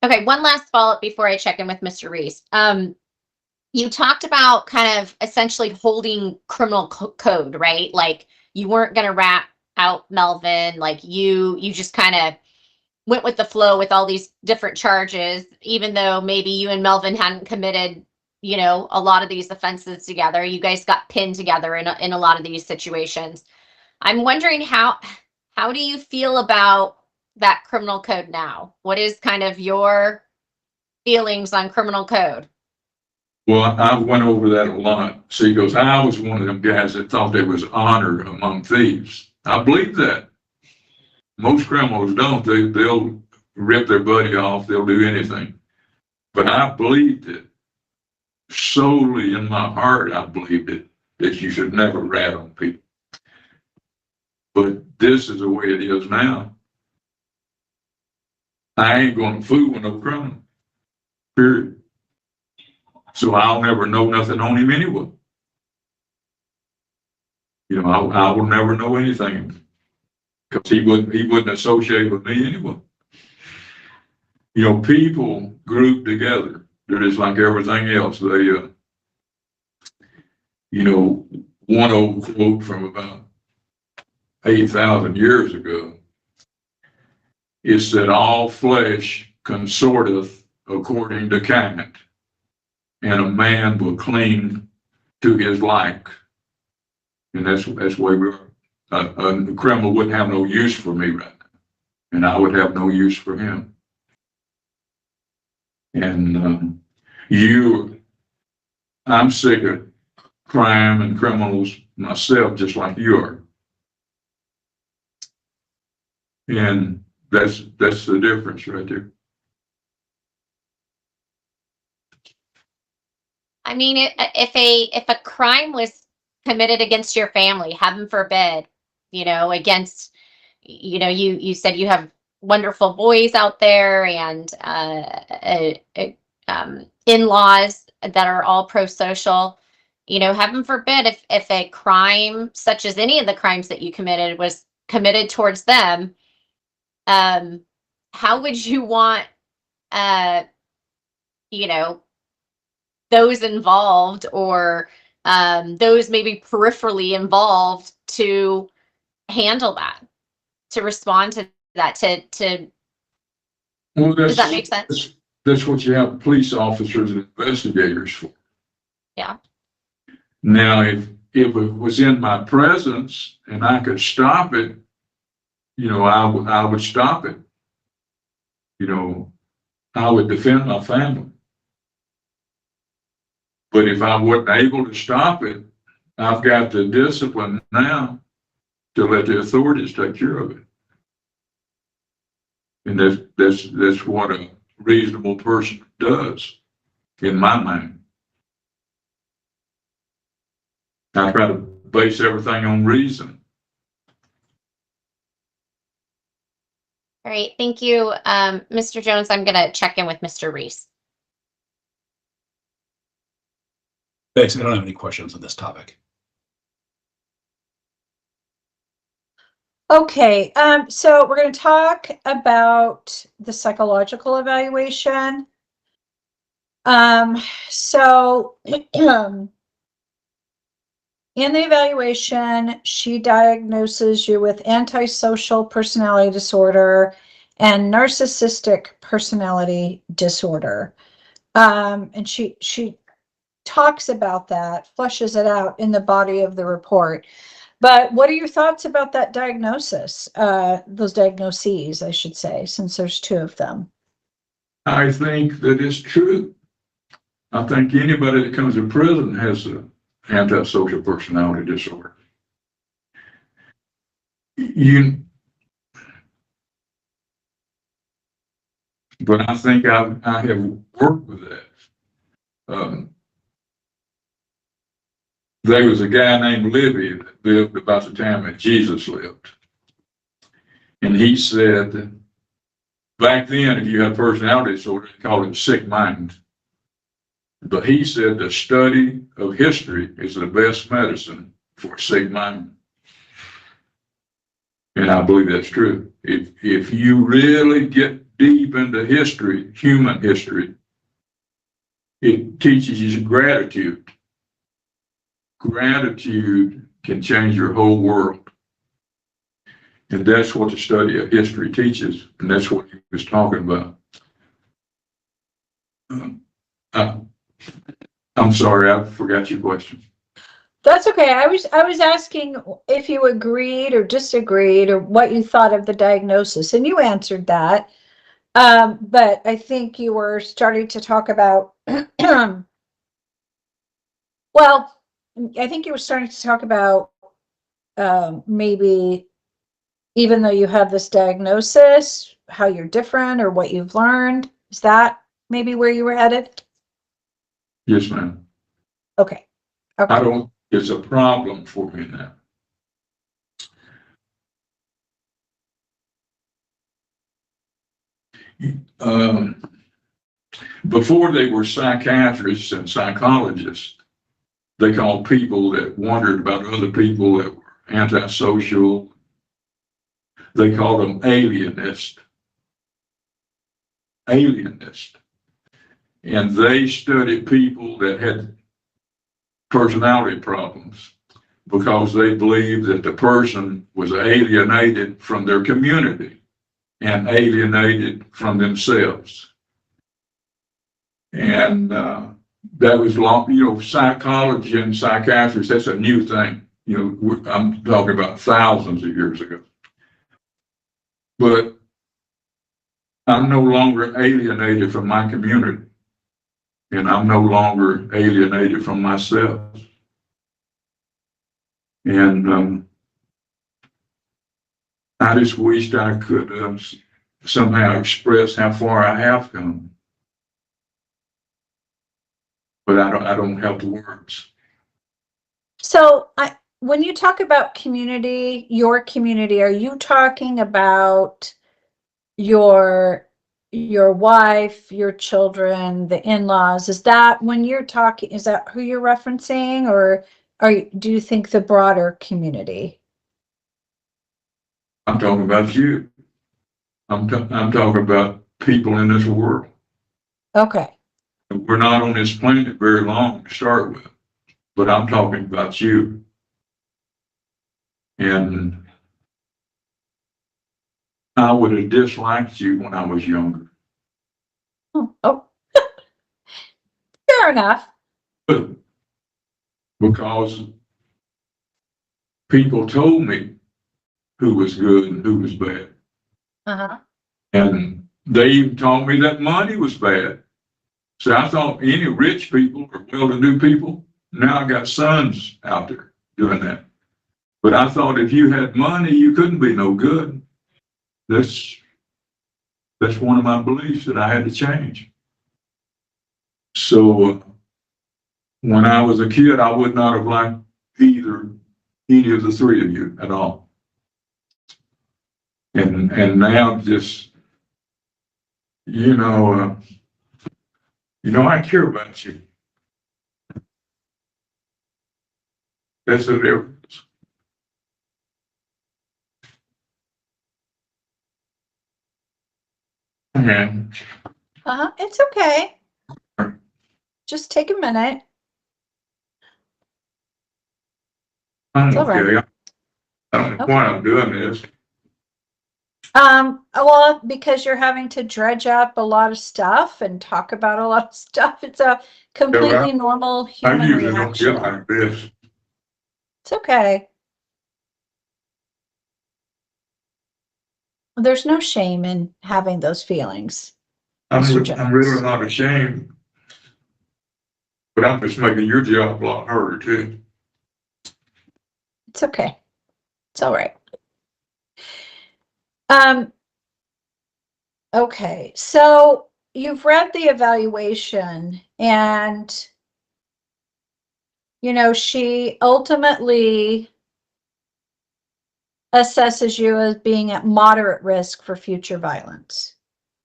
[SPEAKER 3] Okay, one last follow-up before I check in with Mr. Reese. You talked about kind of essentially holding criminal code, right? Like, you weren't going to rat out Melvin. Like, you just kind of went with the flow with all these different charges, even though maybe you and Melvin hadn't committed, you know, a lot of these offenses together. You guys got pinned together in a lot of these situations. I'm wondering how do you feel about that criminal code now? What is kind of your feelings on criminal code?
[SPEAKER 1] Well, I went over that a lot. See, because I was one of them guys that thought there was honor among thieves. I believe that. Most criminals don't. They'll rip their buddy off. They'll do anything. But I believed it. Solely in my heart, I believed it, that you should never rat on people. But this is the way it is now. I ain't going to fool with no criminal. Period. So I'll never know nothing on him anyway. You know, I will never know anything because he wouldn't associate with me anyway. You know, people group together. They're just like everything else. They, you know, one old quote from about 8,000 years ago. It said, all flesh consorteth according to kind, and a man will cling to his like. And that's the way we are. A criminal wouldn't have no use for me right now, and I would have no use for him. And I'm sick of crime and criminals myself, just like you are. And that's the difference right there.
[SPEAKER 3] I mean, if a crime was committed against your family, heaven forbid, against, you said you have wonderful boys out there and in-laws that are all pro-social. Heaven forbid if a crime such as any of the crimes that you committed was committed towards them, how would you want, those involved or those maybe peripherally involved to handle that, to respond to that,
[SPEAKER 1] Well,
[SPEAKER 3] does that make sense?
[SPEAKER 1] That's what you have police officers and investigators for.
[SPEAKER 3] Yeah.
[SPEAKER 1] Now, if it was in my presence and I could stop it, I would stop it. I would defend my family. But if I wasn't able to stop it, I've got the discipline now to let the authorities take care of it. And that's what a reasonable person does, in my mind. I try to base everything on reason.
[SPEAKER 3] All right, thank you, Mr. Jones. I'm going to check in with Mr. Reese.
[SPEAKER 4] Thanks. I don't have any questions on this topic.
[SPEAKER 2] Okay, so we're going to talk about the psychological evaluation. So in the evaluation, she diagnoses you with antisocial personality disorder and narcissistic personality disorder. And she talks about that, fleshes it out in the body of the report. But what are your thoughts about that diagnosis, those diagnoses, I should say, since there's two of them?
[SPEAKER 1] I think that is true. I think anybody that comes to prison has an antisocial personality disorder. But I think I have worked with that. There was a guy named Livy that lived about the time that Jesus lived. And he said, back then, if you had personality disorder, they called it sick mind. But he said the study of history is the best medicine for sick mind. And I believe that's true. If you really get deep into history, human history, it teaches you gratitude. Gratitude can change your whole world. And that's what the study of history teaches. And that's what he was talking about. I'm sorry, I forgot your question.
[SPEAKER 2] That's okay. I was asking if you agreed or disagreed or what you thought of the diagnosis, and you answered that. But I think you were starting to talk about, well, I think you were starting to talk about maybe even though you have this diagnosis, how you're different or what you've learned. Is that maybe where you were headed?
[SPEAKER 1] Yes, ma'am.
[SPEAKER 2] Okay.
[SPEAKER 1] It's a problem for me now. Before they were psychiatrists and psychologists, they called people that wondered about other people that were antisocial, they called them alienists. And they studied people that had personality problems. because they believed that the person was alienated from their community and alienated from themselves. And that was long, psychology and psychiatry, that's a new thing. I'm talking about thousands of years ago. But I'm no longer alienated from my community, and I'm no longer alienated from myself. And I just wished I could somehow express how far I have come, but I don't have the words.
[SPEAKER 2] So when you talk about community, your community, are you talking about your wife, your children, the in-laws? Is that when you're talking, is that who you're referencing, or do you think the broader community?
[SPEAKER 1] I'm talking about you. I'm talking about people in this world.
[SPEAKER 2] Okay.
[SPEAKER 1] We're not on this planet very long to start with, but I'm talking about you. And I would have disliked you when I was younger.
[SPEAKER 2] Oh. Fair enough.
[SPEAKER 1] But because people told me who was good and who was bad.
[SPEAKER 2] Uh-huh.
[SPEAKER 1] And they even told me that money was bad. So I thought any rich people or well-to-do people, now I got sons out there doing that. But I thought if you had money, you couldn't be no good. That's one of my beliefs that I had to change. So when I was a kid, I would not have liked any of the three of you at all. And now just, I care about you. That's the difference. And
[SPEAKER 2] It's okay. Just take a minute.
[SPEAKER 1] I'm
[SPEAKER 2] all right.
[SPEAKER 1] okay. I don't know why I'm doing this.
[SPEAKER 2] Well, because you're having to dredge up a lot of stuff and talk about a lot of stuff. It's a completely normal
[SPEAKER 1] I
[SPEAKER 2] human
[SPEAKER 1] usually don't
[SPEAKER 2] reaction.
[SPEAKER 1] get like this.
[SPEAKER 2] It's okay. There's no shame in having those feelings.
[SPEAKER 1] I'm
[SPEAKER 2] Mr. Jones.
[SPEAKER 1] really not ashamed. But I'm just making your job a lot harder too.
[SPEAKER 2] It's okay. It's all right. Okay, so you've read the evaluation, and she ultimately assesses you as being at moderate risk for future violence.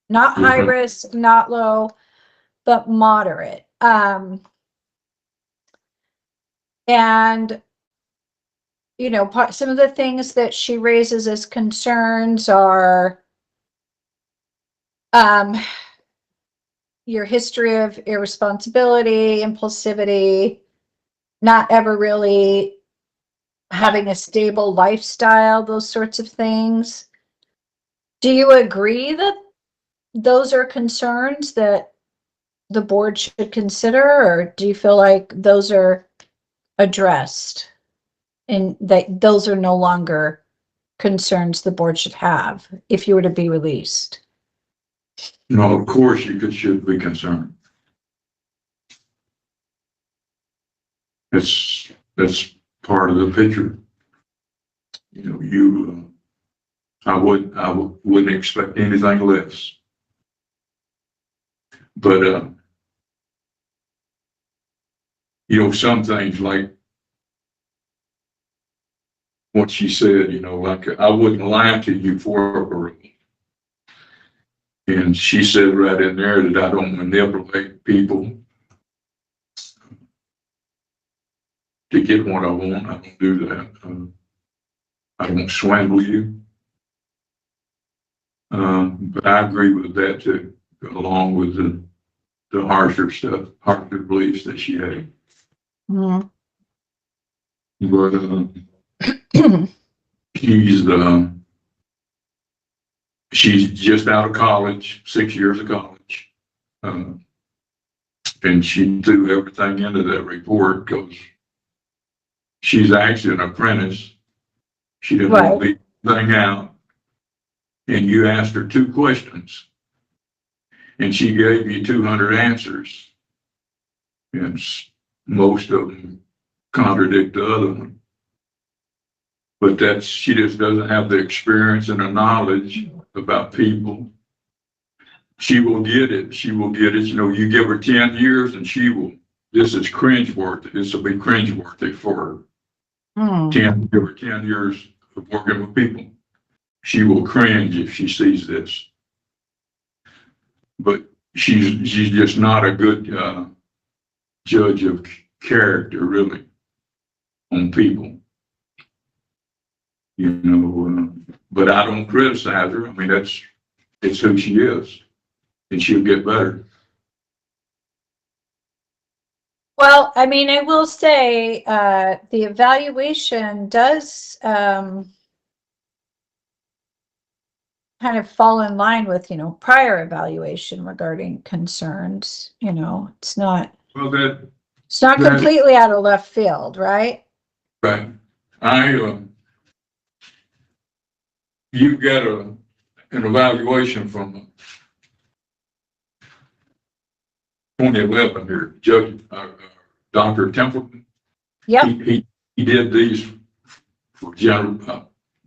[SPEAKER 2] Not high risk, not low, but moderate. And some of the things that she raises as concerns are your history of irresponsibility, impulsivity, not ever really having a stable lifestyle, those sorts of things. Do you agree that those are concerns that the board should consider, or do you feel like those are addressed and that those are no longer concerns the board should have if you were to be released?
[SPEAKER 1] No, of course you should be concerned. That's part of the picture. I wouldn't expect anything less. But some things like what she said, like I wouldn't lie to you for a parole. And she said right in there that I don't manipulate people to get what I want. I don't do that. I don't swindle you. But I agree with that too, along with the harsher stuff, harsher beliefs that she had.
[SPEAKER 2] Mm-hmm.
[SPEAKER 1] But she's just out of college, 6 years of college. And she threw everything into that report because she's actually an apprentice. She didn't want to leave anything out. And you asked her 2 questions. And she gave you 200 answers. And most of them contradict the other one. But she just doesn't have the experience and the knowledge about people. She will get it. She will get it. You know, you give her 10 years and she will, this is cringeworthy. This will be cringeworthy for her. Give her 10 years of working with people. She will cringe if she sees this. But she's just not a good judge of character, really, on people. You know, but I don't criticize her. I mean, it's who she is, and she'll get better.
[SPEAKER 2] Well, I mean, I will say the evaluation does kind of fall in line with, you know, prior evaluation regarding concerns. You know, it's not completely out of left field, right?
[SPEAKER 1] Right. You've got an evaluation from 2011 here, Judge Dr. Templeton.
[SPEAKER 2] Yep.
[SPEAKER 1] He did these for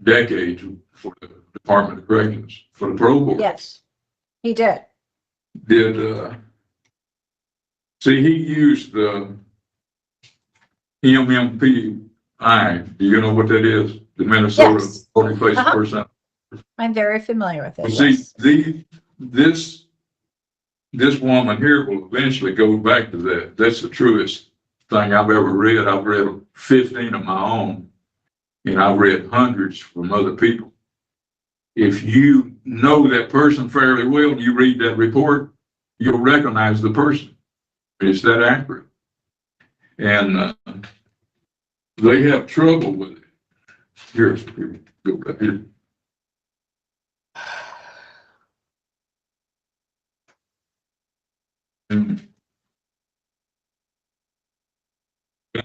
[SPEAKER 1] decades for the Department of Corrections, for the parole board.
[SPEAKER 2] Yes, he did.
[SPEAKER 1] See, he used the MMPI. Do you know what that is? The Minnesota Police Person.
[SPEAKER 2] I'm very familiar with it.
[SPEAKER 1] Well, see, this woman here will eventually go back to that. That's the truest thing I've ever read. I've read 15 of my own, and I've read hundreds from other people. If you know that person fairly well and you read that report, you'll recognize the person. It's that accurate. And they have trouble with it. Here, go back here. I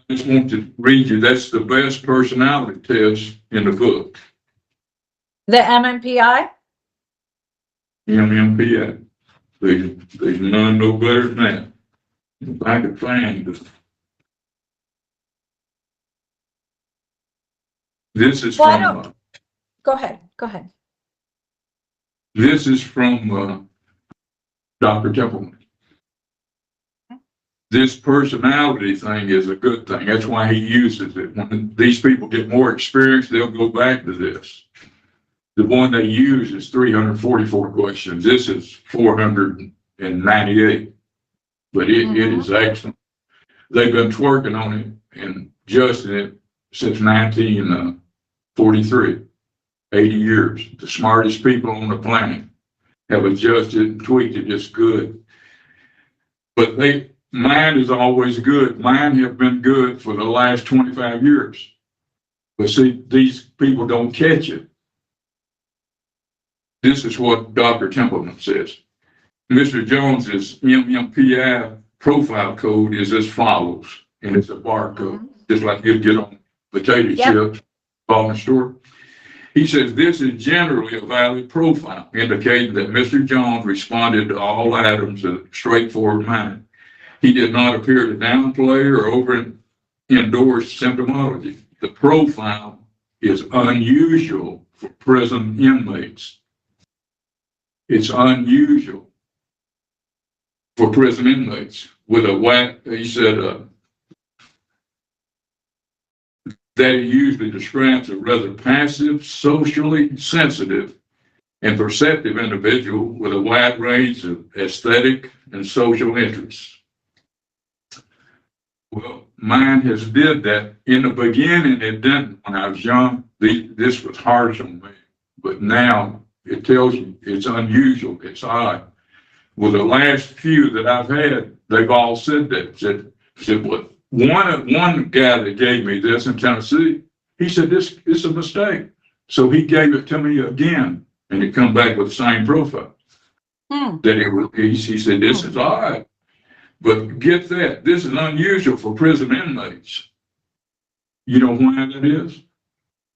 [SPEAKER 1] just want to read you, that's the best personality test in the book.
[SPEAKER 2] The MMPI?
[SPEAKER 1] MMPI. There's none no better than that. If I could find this. This is from.
[SPEAKER 2] Go ahead. Go ahead.
[SPEAKER 1] This is from Dr. Templeman. This personality thing is a good thing. That's why he uses it. When these people get more experience, they'll go back to this. The one they use is 344 questions. This is 498. But it is excellent. They've been working on it and adjusting it since 1943, 80 years. The smartest people on the planet have adjusted and tweaked it just good. But mine is always good. Mine have been good for the last 25 years. But see, these people don't catch it. This is what Dr. Templeman says. Mr. Jones's MMPI profile code is as follows, and it's a barcode, just like you'd get on potato chips in the store. He says this is generally a valid profile, indicating that Mr. Jones responded to all items in a straightforward manner. He did not appear to downplay or endorse symptomology. The profile is unusual for prison inmates. It's unusual for prison inmates with a whack. He said that he usually describes a rather passive, socially sensitive, and perceptive individual with a wide range of aesthetic and social interests. Well, mine has did that. In the beginning, it didn't. When I was young, this was harsh on me. But now it tells you it's unusual, it's odd. Well, the last few that I've had, they've all said that. Said one guy that gave me this in Tennessee, he said, this is a mistake. So he gave it to me again, and it come back with the same profile. That it was, he said, this is odd. But get that, this is unusual for prison inmates. You know why that is?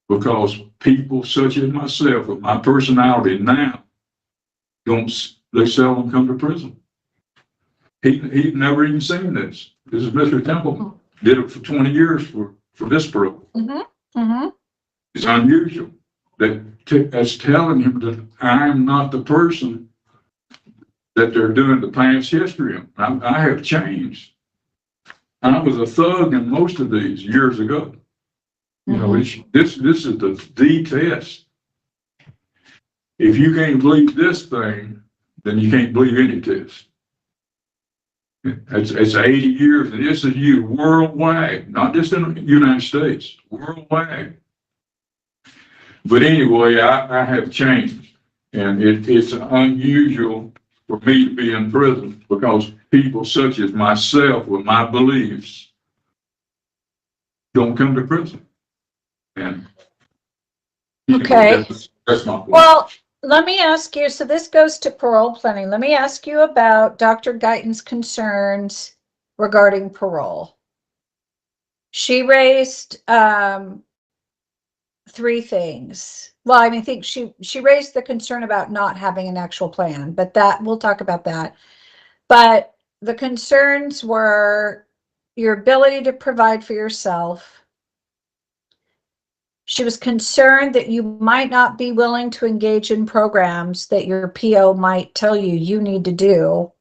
[SPEAKER 1] Because people such as myself, with my personality now, they seldom come to prison. He'd never even seen this. This is Mr. Templeman. Did it for 20 years for this parole. It's unusual. That's telling him that I'm not the person that they're doing the past history of. I have changed. I was a thug in most of these years ago. You know, this is the test. If you can't believe this thing, then you can't believe any test. It's 80 years, and this is you worldwide, not just in the United States, worldwide. But anyway, I have changed, and it's unusual for me to be in prison because people such as myself with my beliefs don't come to prison. And
[SPEAKER 2] Okay.
[SPEAKER 1] that's my point.
[SPEAKER 2] Well, let me ask you, so this goes to parole planning. Let me ask you about Dr. Guyton's concerns regarding parole. She raised three things. Well, I mean, I think she raised the concern about not having an actual plan, but that we'll talk about that. But the concerns were your ability to provide for yourself. She was concerned that you might not be willing to engage in programs that your PO might tell you need to do.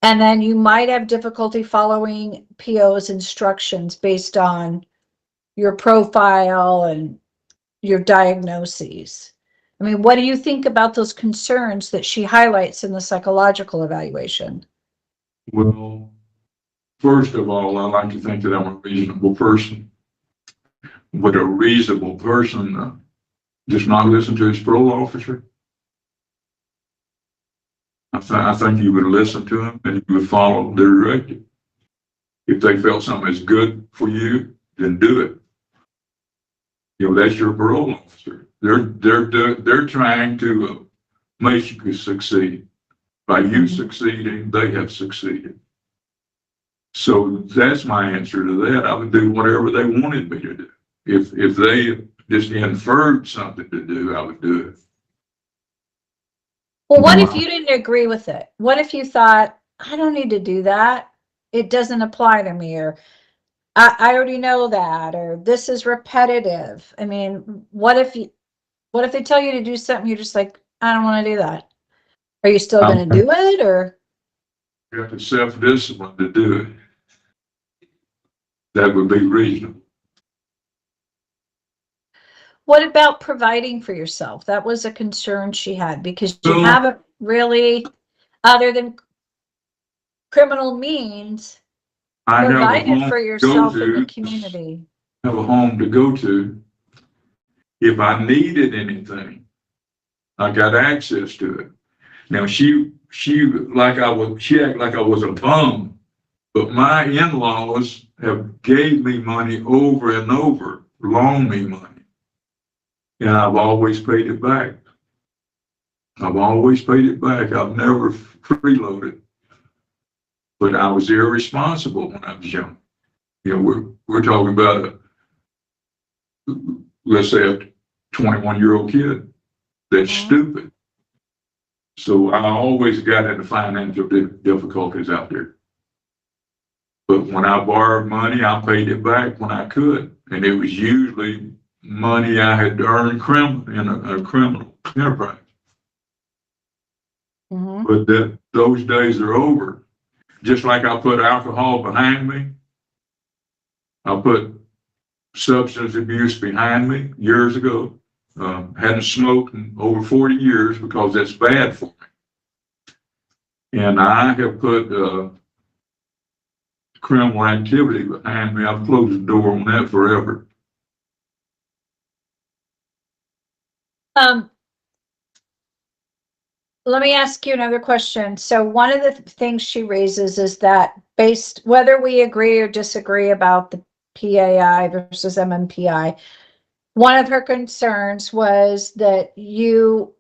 [SPEAKER 2] And then you might have difficulty following PO's instructions based on your profile and your diagnoses. I mean, what do you think about those concerns that she highlights in the psychological evaluation?
[SPEAKER 1] Well, first of all, I like to think that I'm a reasonable person. Would a reasonable person just not listen to his parole officer? I think you would listen to him and you would follow their directive. If they felt something is good for you, then do it. You know, that's your parole officer. They're trying to make you succeed. By you succeeding, they have succeeded. So that's my answer to that. I would do whatever they wanted me to do. If they just inferred something to do, I would do it.
[SPEAKER 2] Well, what if you didn't agree with it? What if you thought, I don't need to do that. It doesn't apply to me, or I already know that, or this is repetitive. I mean, what if they tell you to do something, you're just like, I don't want to do that. Are you still going to do it, or?
[SPEAKER 1] You have to self-discipline to do it. That would be reasonable.
[SPEAKER 2] What about providing for yourself? That was a concern she had because you haven't really, other than criminal means, provided for yourself in the community.
[SPEAKER 1] Have a home to go to. If I needed anything, I got access to it. Now she acted like I was a bum, but my in-laws have gave me money over and over, loaned me money. And I've always paid it back. I've never freeloaded. But I was irresponsible when I was young. You know, we're talking about let's say a 21-year-old kid that's stupid. So I always got into financial difficulties out there. But when I borrowed money, I paid it back when I could. And it was usually money I had earned in a criminal enterprise. But those days are over. Just like I put alcohol behind me, I put substance abuse behind me years ago. Hadn't smoked in over 40 years because that's bad for me. And I have put criminal activity behind me. I've closed the door on that forever.
[SPEAKER 2] let me ask you another question. So one of the things she raises is that based, whether we agree or disagree about the PAI versus MMPI, one of her concerns was that you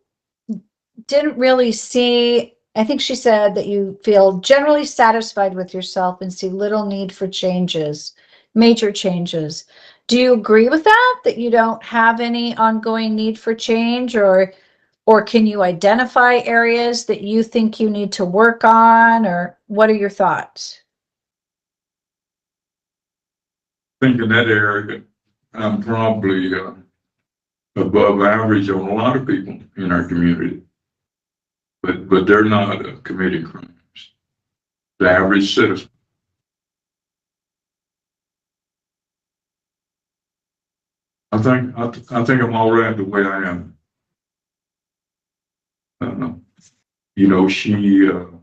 [SPEAKER 2] didn't really see, I think she said that you feel generally satisfied with yourself and see little need for changes, major changes. Do you agree with that? That you don't have any ongoing need for change, or can you identify areas that you think you need to work on, or what are your thoughts?
[SPEAKER 1] I think in that area, I'm probably above average on a lot of people in our community. But they're not committing crimes. The average citizen. I think I'm all right the way I am. You know, she even,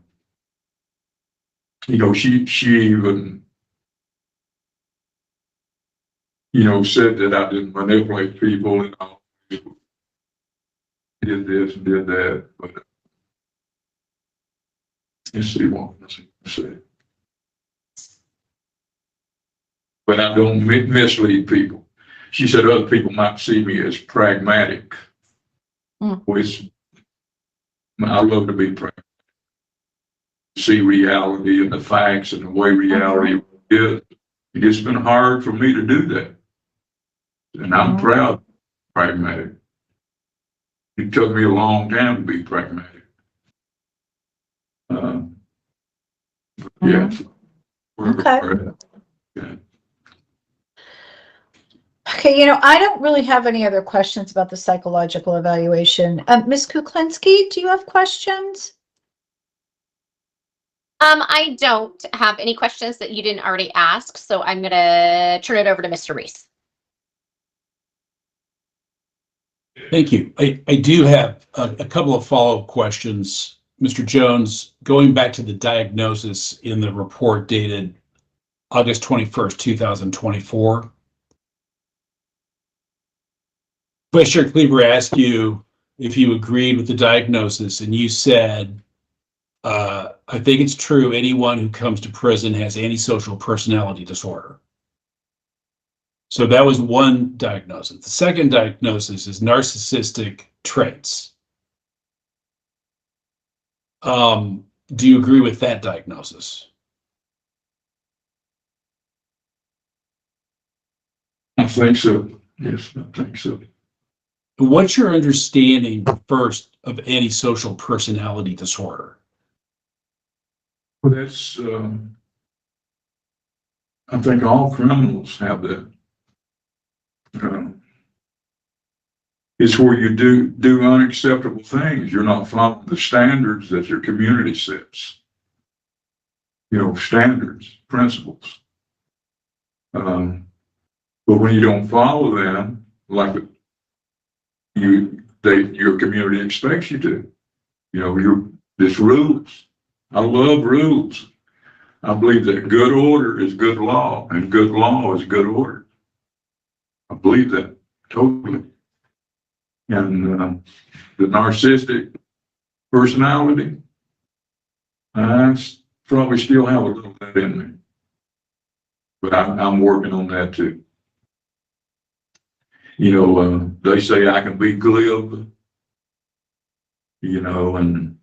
[SPEAKER 1] said that I didn't manipulate people and all. Did this and did that, but let's see what I say. But I don't mislead people. She said other people might see me as pragmatic, which I love to be pragmatic. See reality and the facts and the way reality is. It's been hard for me to do that. And I'm proud, pragmatic. It took me a long time to be pragmatic. Yeah.
[SPEAKER 2] Okay. Okay, I don't really have any other questions about the psychological evaluation. Ms. Kuklinski, do you have questions?
[SPEAKER 3] I don't have any questions that you didn't already ask, so I'm gonna turn it over to Mr. Reese.
[SPEAKER 4] Thank you. I do have a couple of follow-up questions. Mr. Jones, going back to the diagnosis in the report dated August 21st, 2024. Commissioner Cleaver asked you if you agreed with the diagnosis, and you said, I think it's true anyone who comes to prison has antisocial personality disorder. So that was one diagnosis. The second diagnosis is narcissistic traits. Do you agree with that diagnosis?
[SPEAKER 1] I think so. Yes, I think so.
[SPEAKER 4] What's your understanding first of antisocial personality disorder?
[SPEAKER 1] Well, that's, I think all criminals have that. It's where you do unacceptable things. You're not following the standards that your community sets. Standards, principles. But when you don't follow them, like your community expects you to, there's rules. I love rules. I believe that good order is good law, and good law is good order. I believe that totally. And the narcissistic personality, I probably still have a little of that in me. But I'm working on that too. They say I can be glib, and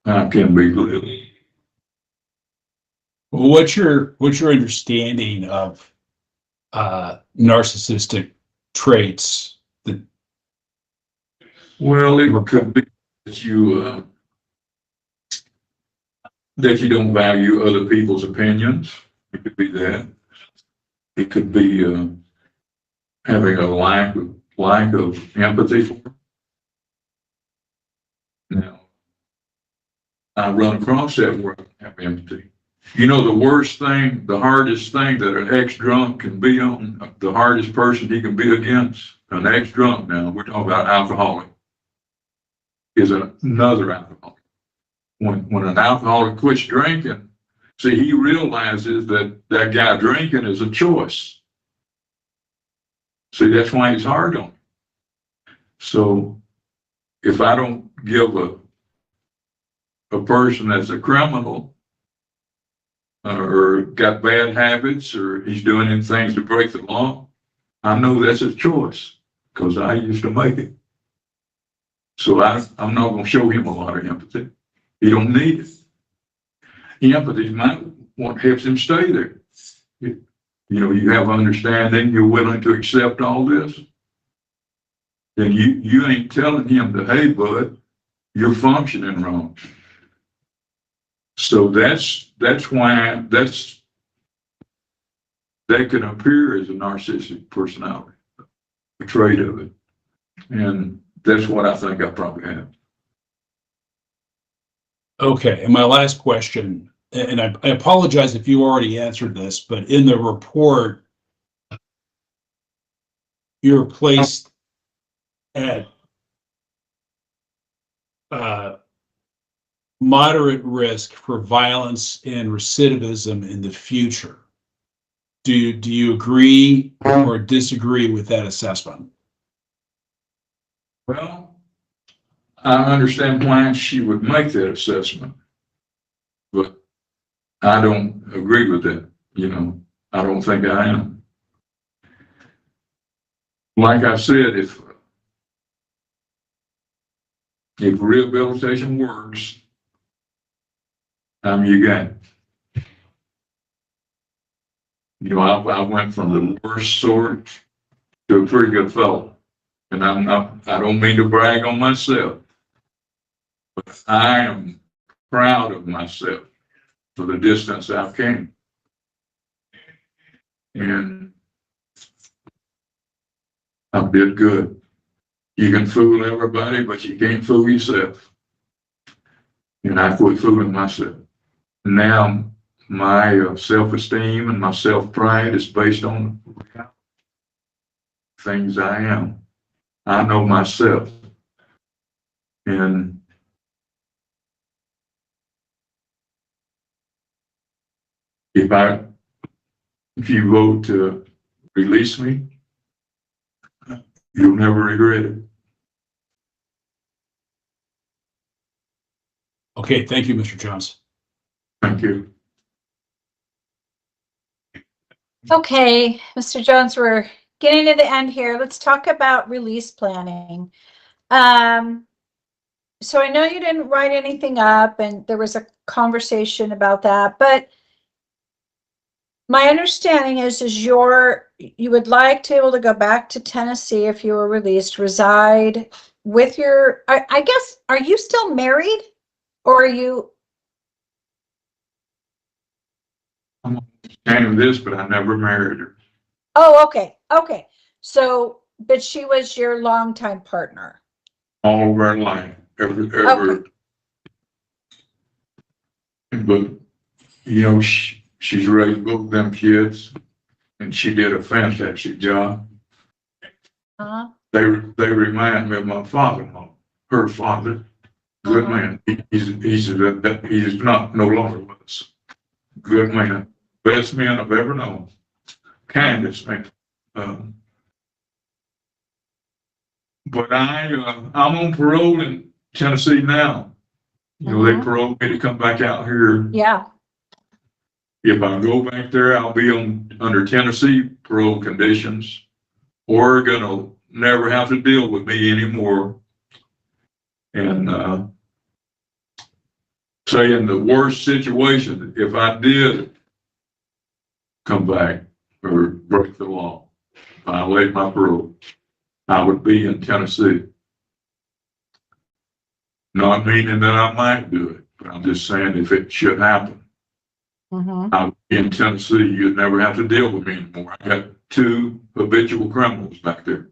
[SPEAKER 1] I can be glib.
[SPEAKER 4] Well, what's your understanding of narcissistic traits?
[SPEAKER 1] Well, it could be that you don't value other people's opinions. It could be that. It could be having a lack of empathy for them. Now, I run across that where I don't have empathy. The hardest thing that an ex-drunk can be on, the hardest person he can be against, an ex-drunk now, we're talking about alcoholic, is another alcoholic. When an alcoholic quits drinking, see, he realizes that guy drinking is a choice. See, that's why he's hard on him. So if I don't give a person that's a criminal or got bad habits or he's doing any things to break the law, I know that's his choice because I used to make it. So I'm not going to show him a lot of empathy. He don't need it. Empathy might what helps him stay there. You know, you have understanding, you're willing to accept all this. Then you ain't telling him that, hey, bud, you're functioning wrong. So that's why that can appear as a narcissistic personality, a trait of it. And that's what I think I probably have.
[SPEAKER 4] Okay, and my last question, and I apologize if you already answered this, but in the report, you're placed at moderate risk for violence and recidivism in the future. Do you agree or disagree with that assessment?
[SPEAKER 1] Well, I understand why she would make that assessment, but I don't agree with that. You know, I don't think I am. Like I said, if rehabilitation works, I'm your guy. You know, I went from the worst sort to a pretty good fellow. And I don't mean to brag on myself, but I am proud of myself for the distance I've came. And I did good. You can fool everybody, but you can't fool yourself. And I quit fooling myself. Now my self-esteem and my self-pride is based on things I am. I know myself. And if you vote to release me, you'll never regret it.
[SPEAKER 4] Okay, thank you, Mr. Jones.
[SPEAKER 1] Thank you.
[SPEAKER 2] Okay, Mr. Jones, we're getting to the end here. Let's talk about release planning. So I know you didn't write anything up and there was a conversation about that, but my understanding is you would like to be able to go back to Tennessee if you were released, reside with your, I guess, are you still married or are you?
[SPEAKER 1] I'm saying this, but I never married her.
[SPEAKER 2] Oh, okay. Okay. So, but she was your longtime partner.
[SPEAKER 1] All of our life, ever. But, you know, she's raised both them kids and she did a fantastic job.
[SPEAKER 2] Uh-huh.
[SPEAKER 1] They remind me of my father-in-law, her father. Good man. He's not no longer with us. Good man. Best man I've ever known. Kindest man. But I'm on parole in Tennessee now. You know, they paroled me to come back out here.
[SPEAKER 2] Yeah.
[SPEAKER 1] If I go back there, I'll be under Tennessee parole conditions. Oregon will never have to deal with me anymore. And say in the worst situation, if I did come back or break the law, violate my parole, I would be in Tennessee. Not meaning that I might do it, but I'm just saying if it should happen, I would be in Tennessee. You'd never have to deal with me anymore. I got 2 habitual criminals back there.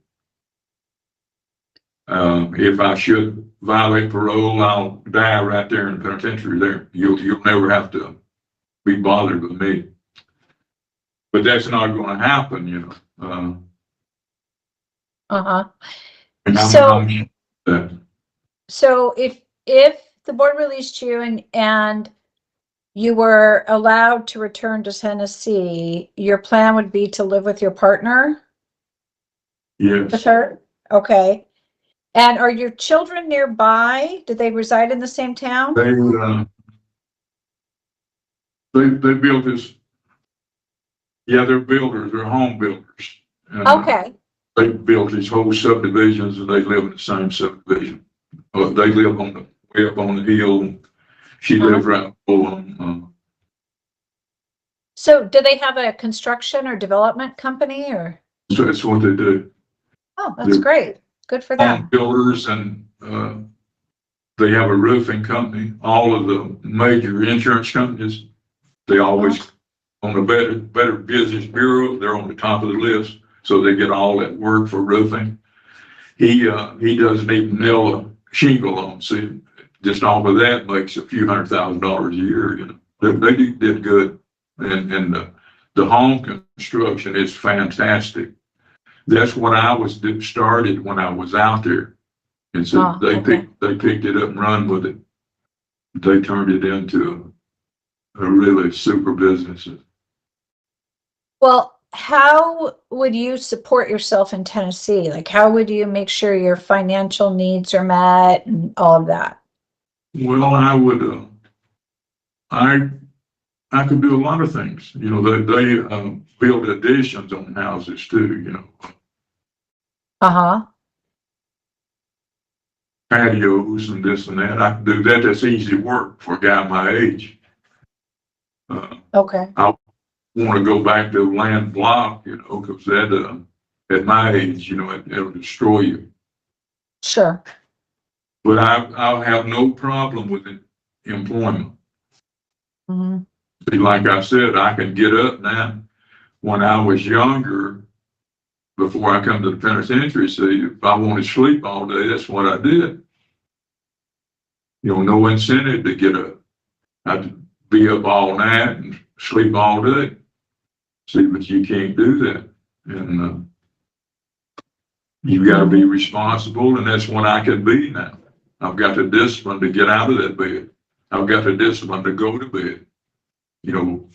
[SPEAKER 1] If I should violate parole, I'll die right there in the penitentiary there. You'll never have to be bothered with me. But that's not going to happen, you know. And
[SPEAKER 2] So if the board released you and you were allowed to return to Tennessee, your plan would be to live with your partner?
[SPEAKER 1] yes.
[SPEAKER 2] With her? Okay. And are your children nearby? Do they reside in the same town?
[SPEAKER 1] They built this. Yeah, they're builders. They're home builders. And,
[SPEAKER 2] Okay,
[SPEAKER 1] they built these whole subdivisions, and they live in the same subdivision. They live on the way up on the hill. She lives right below.
[SPEAKER 2] so do they have a construction or development company or?
[SPEAKER 1] So that's what they do.
[SPEAKER 2] Oh, that's great. Good for them.
[SPEAKER 1] Home builders, and they have a roofing company. All of the major insurance companies, they always on the Better Business Bureau. They're on the top of the list, so they get all that work for roofing. He doesn't even nail a shingle on. See, just off of that makes a few $100,000 a year. You know, they did good, and the home construction is fantastic. That's what I was started when I was out there, and so they picked it up and run with it. They turned it into a really super business.
[SPEAKER 2] Well, how would you support yourself in Tennessee? Like, how would you make sure your financial needs are met and all of that?
[SPEAKER 1] Well, I would, I could do a lot of things. You know, they build additions on houses too, you know.
[SPEAKER 2] Uh-huh.
[SPEAKER 1] Patios and this and that. I can do that. That's easy work for a guy my age.
[SPEAKER 2] Okay.
[SPEAKER 1] I want to go back to land block, you know, because that, at my age, you know, it'll destroy you.
[SPEAKER 2] Sure.
[SPEAKER 1] But I'll have no problem with it, employment.
[SPEAKER 2] Mm-hmm.
[SPEAKER 1] See, like I said, I can get up now. When I was younger, before I come to the penitentiary, see, if I wanted to sleep all day, that's what I did. You know, no incentive to get up. I'd be up all night and sleep all day. See, but you can't do that. And you've got to be responsible, and that's what I can be now. I've got the discipline to get out of that bed. I've got the discipline to go to bed. You know,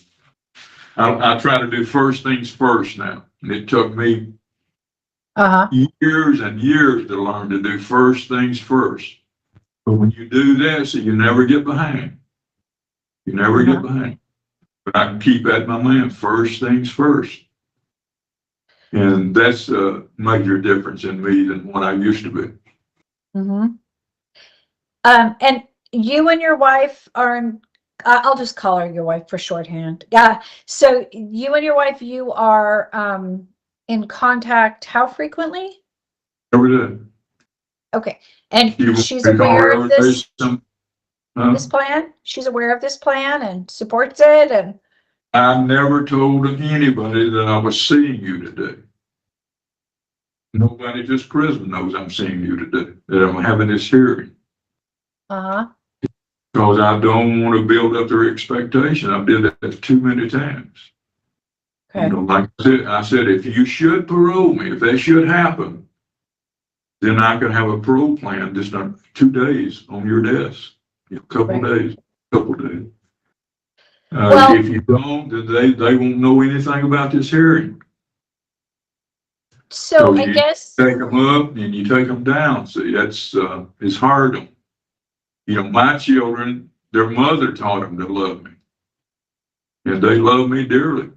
[SPEAKER 1] I try to do first things first now. And it took me years and years to learn to do first things first. But when you do that, so you never get behind. You never get behind. But I can keep that in my mind, first things first. And that's a major difference in me than what I used to be.
[SPEAKER 2] Mm-hmm. And you and your wife are in, I'll just call her your wife for shorthand. Yeah. So you and your wife, you are in contact how frequently?
[SPEAKER 1] Every day.
[SPEAKER 2] Okay. And
[SPEAKER 1] You
[SPEAKER 2] she's
[SPEAKER 1] can call her
[SPEAKER 2] aware of
[SPEAKER 1] every day,
[SPEAKER 2] this
[SPEAKER 1] huh?
[SPEAKER 2] this plan? She's aware of this plan and supports it, and
[SPEAKER 1] I never told anybody that I was seeing you today. Nobody, just prison knows I'm seeing you today, that I'm having this hearing. Because I don't want to build up their expectation. I did that too many times.
[SPEAKER 2] Okay.
[SPEAKER 1] You know, like I said, if you should parole me, if that should happen, then I could have a parole plan just 2 days on your desk, a couple days.
[SPEAKER 2] Well,
[SPEAKER 1] if you don't, then they won't know anything about this hearing.
[SPEAKER 2] so I guess
[SPEAKER 1] Take them up and you take them down. See, that's it's hard on. You know, my children, their mother taught them to love me, and they love me dearly,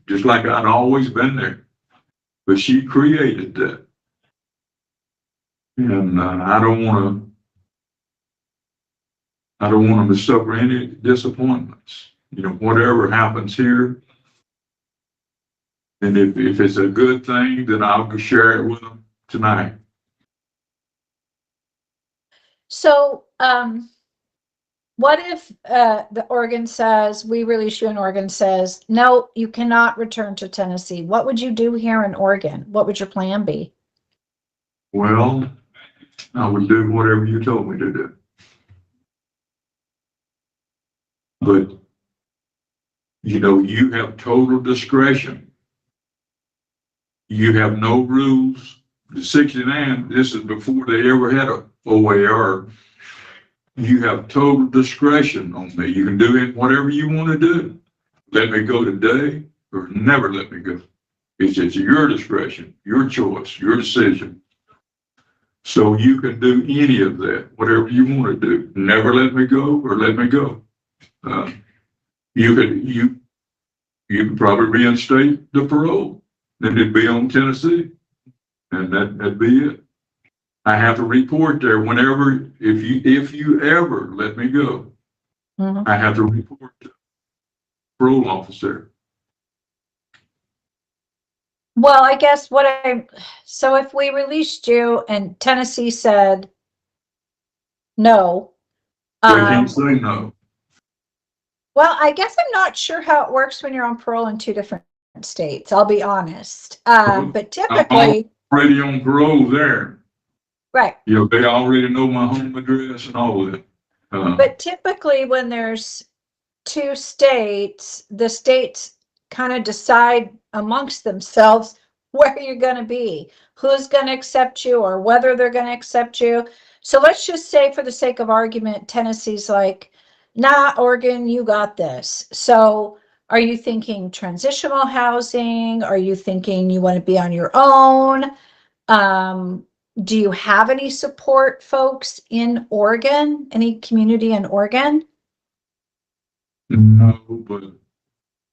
[SPEAKER 1] just like I'd always been there. But she created that, and I don't want them to suffer any disappointments. You know, whatever happens here, and if it's a good thing, then I'll share it with them tonight.
[SPEAKER 2] so. What if the Oregon says, we release you, and Oregon says, no, you cannot return to Tennessee? What would you do here in Oregon? What would your plan be?
[SPEAKER 1] Well, I would do whatever you told me to do. But, you know, you have total discretion. You have no rules. The 69, this is before they ever had a OAR. You have total discretion on me. You can do it whatever you want to do. Let me go today or never let me go. It's your discretion, your choice, your decision. So you can do any of that, whatever you want to do. Never let me go or let me go. You could probably reinstate the parole. Then it'd be on Tennessee, and that'd be it. I have to report there whenever, if you ever let me go,
[SPEAKER 2] Mhm.
[SPEAKER 1] I have to report to the parole officer.
[SPEAKER 2] Well, I guess so if we released you and Tennessee said no,
[SPEAKER 1] They can't say no.
[SPEAKER 2] well, I guess I'm not sure how it works when you're on parole in two different states, I'll be honest. But typically,
[SPEAKER 1] Already on parole there.
[SPEAKER 2] right,
[SPEAKER 1] You know, they already know my home address and all of that.
[SPEAKER 2] but typically when there's two states, the states kind of decide amongst themselves where you're going to be, who's going to accept you, or whether they're going to accept you. So let's just say, for the sake of argument, Tennessee's like, nah, Oregon, you got this. So are you thinking transitional housing? Are you thinking you want to be on your own? Do you have any support folks in Oregon? Any community in Oregon?
[SPEAKER 1] No, but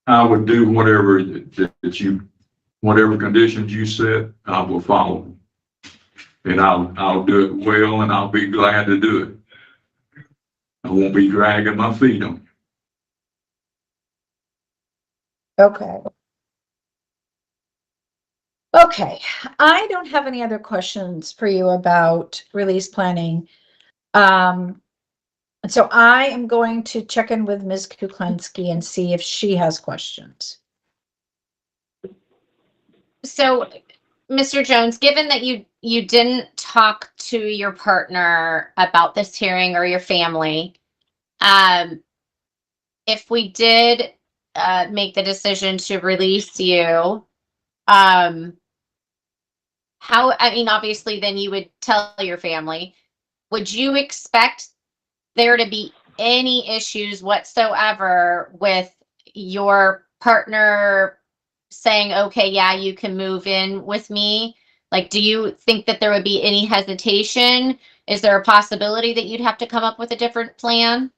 [SPEAKER 1] I would do whatever whatever conditions you set, I will follow. And I'll do it well, and I'll be glad to do it. I won't be dragging my feet on you.
[SPEAKER 2] Okay. Okay, I don't have any other questions for you about release planning. And so I am going to check in with Ms. Kuklinski and see if she has questions.
[SPEAKER 3] So, Mr. Jones, given that you didn't talk to your partner about this hearing or your family, if we did make the decision to release you, obviously then you would tell your family. Would you expect there to be any issues whatsoever with your partner saying, okay, yeah, you can move in with me? Like, do you think that there would be any hesitation? Is there a possibility that you'd have to come up with a different plan?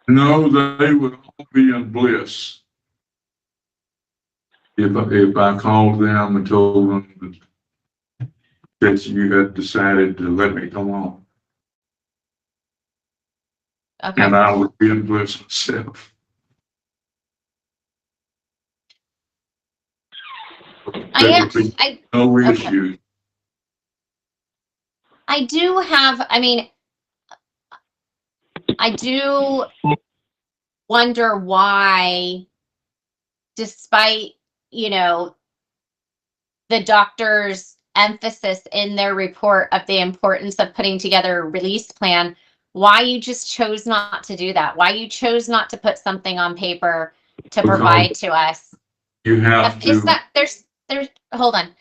[SPEAKER 1] No, they would all be in bliss. If I called them and told them that you had decided to let me come on,
[SPEAKER 3] Okay.
[SPEAKER 1] and I would be in bliss myself. There would be no issue.
[SPEAKER 3] I do wonder why, despite, the doctor's emphasis in their report of the importance of putting together a release plan, why you just chose not to do that, why you chose not to put something on paper to provide to us.
[SPEAKER 1] You have to.
[SPEAKER 3] Is that there's hold on.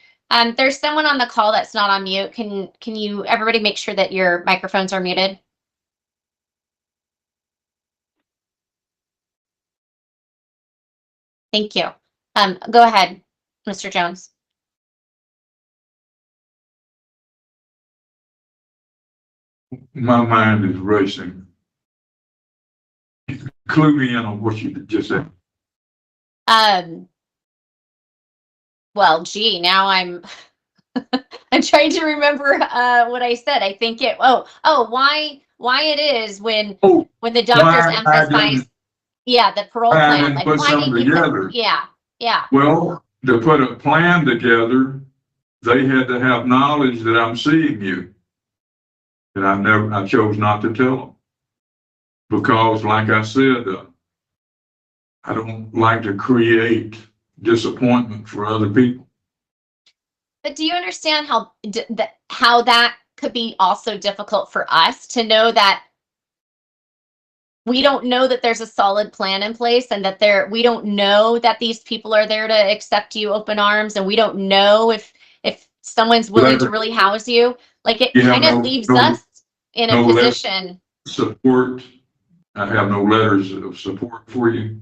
[SPEAKER 3] There's someone on the call that's not on mute. Can you everybody make sure that your microphones are muted? Thank you. Go ahead, Mr. Jones.
[SPEAKER 1] My mind is racing. Clue me in on what you just said.
[SPEAKER 3] Well, gee, now I'm I'm trying to remember what I said. I think why it is when the doctors emphasize the parole plan. Like,
[SPEAKER 1] put
[SPEAKER 3] why
[SPEAKER 1] something
[SPEAKER 3] did you
[SPEAKER 1] together.
[SPEAKER 3] Yeah.
[SPEAKER 1] Well, to put a plan together, they had to have knowledge that I'm seeing you. And I chose not to tell them. Because like I said, I don't like to create disappointment for other people.
[SPEAKER 3] But do you understand how that could be also difficult for us to know that we don't know that there's a solid plan in place, and that we don't know that these people are there to accept you open arms, and we don't know if someone's willing to really house you. Like, it kind of leaves us in a position.
[SPEAKER 1] Support. I have no letters of support for you,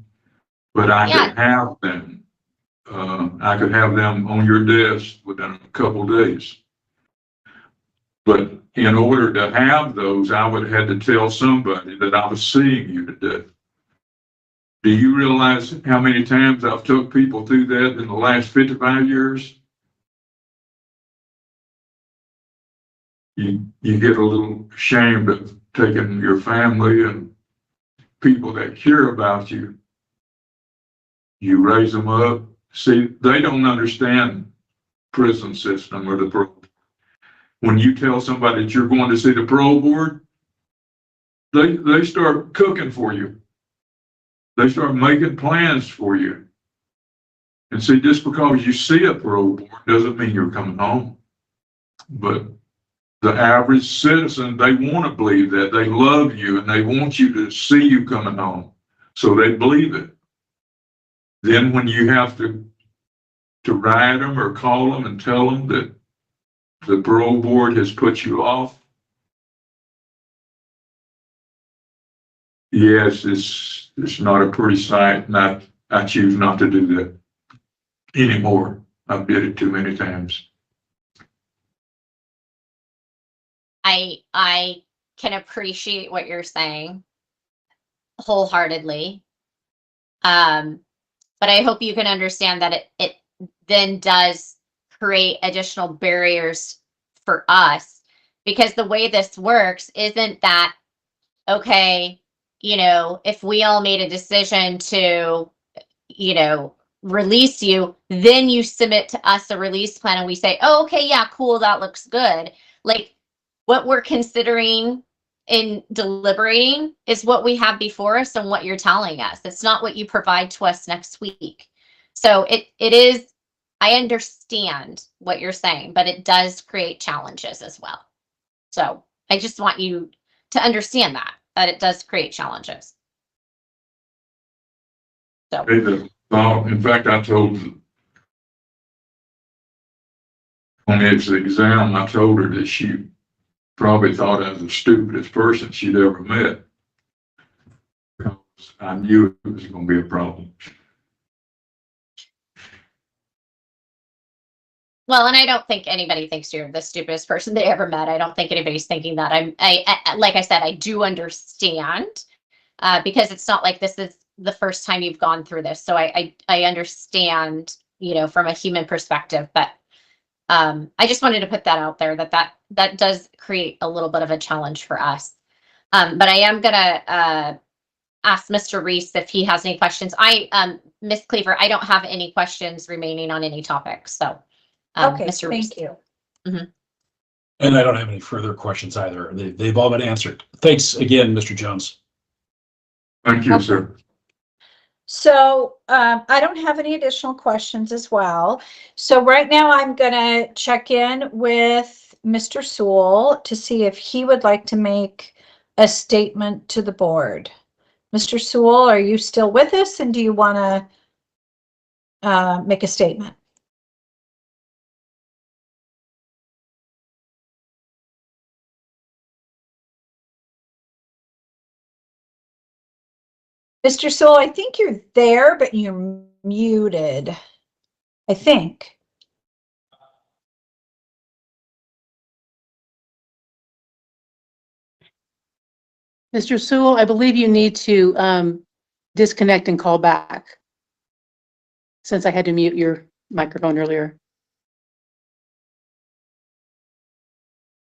[SPEAKER 1] but I could have them. I could have them on your desk within a couple of days. But in order to have those, I would have had to tell somebody that I was seeing you today. Do you realize how many times I've took people through that in the last 55 years? You get a little ashamed of taking your family and people that care about you. You raise them up. See, they don't understand prison system or the parole. When you tell somebody that you're going to see the parole board, they start cooking for you. They start making plans for you. And see, just because you see a parole board doesn't mean you're coming home. But the average citizen, they want to believe that. They love you and they want you to see you coming home. So they believe it. Then when you have to write them or call them and tell them that the parole board has put you off, yes, it's not a pretty sight, and I choose not to do that anymore. I've did it too many times.
[SPEAKER 3] I can appreciate what you're saying wholeheartedly. But I hope you can understand that it then does create additional barriers for us, because the way this works isn't that, okay, you know, if we all made a decision to, you know, release you, then you submit to us a release plan and we say, oh, okay, yeah, cool, that looks good. Like, what we're considering in deliberating is what we have before us and what you're telling us. It's not what you provide to us next week. So it is, I understand what you're saying, but it does create challenges as well. So I just want you to understand that it does create challenges. So
[SPEAKER 1] In fact, I told on the exam, I told her that she probably thought I was the stupidest person she'd ever met, because I knew it was going to be a problem.
[SPEAKER 3] well, and I don't think anybody thinks you're the stupidest person they ever met. I don't think anybody's thinking that. I like I said, I do understand, because it's not like this is the first time you've gone through this. So I understand, you know, from a human perspective, but I just wanted to put that out there, that does create a little bit of a challenge for us. But I am gonna ask Mr. Reese if he has any questions. Miss Cleaver, I don't have any questions remaining on any topics. So,
[SPEAKER 2] Okay,
[SPEAKER 3] Mr. Reese.
[SPEAKER 2] thank you.
[SPEAKER 4] And I don't have any further questions either. They've all been answered. Thanks again, Mr. Jones.
[SPEAKER 1] Thank you, sir.
[SPEAKER 2] So I don't have any additional questions as well. So right now I'm going to check in with Mr. Sewell to see if he would like to make a statement to the board. Mr. Sewell, are you still with us, and do you want to make a statement? Mr. Sewell, I think you're there, but you're muted, I think.
[SPEAKER 6] Mr. Sewell, I believe you need to disconnect and call back, since I had to mute your microphone earlier.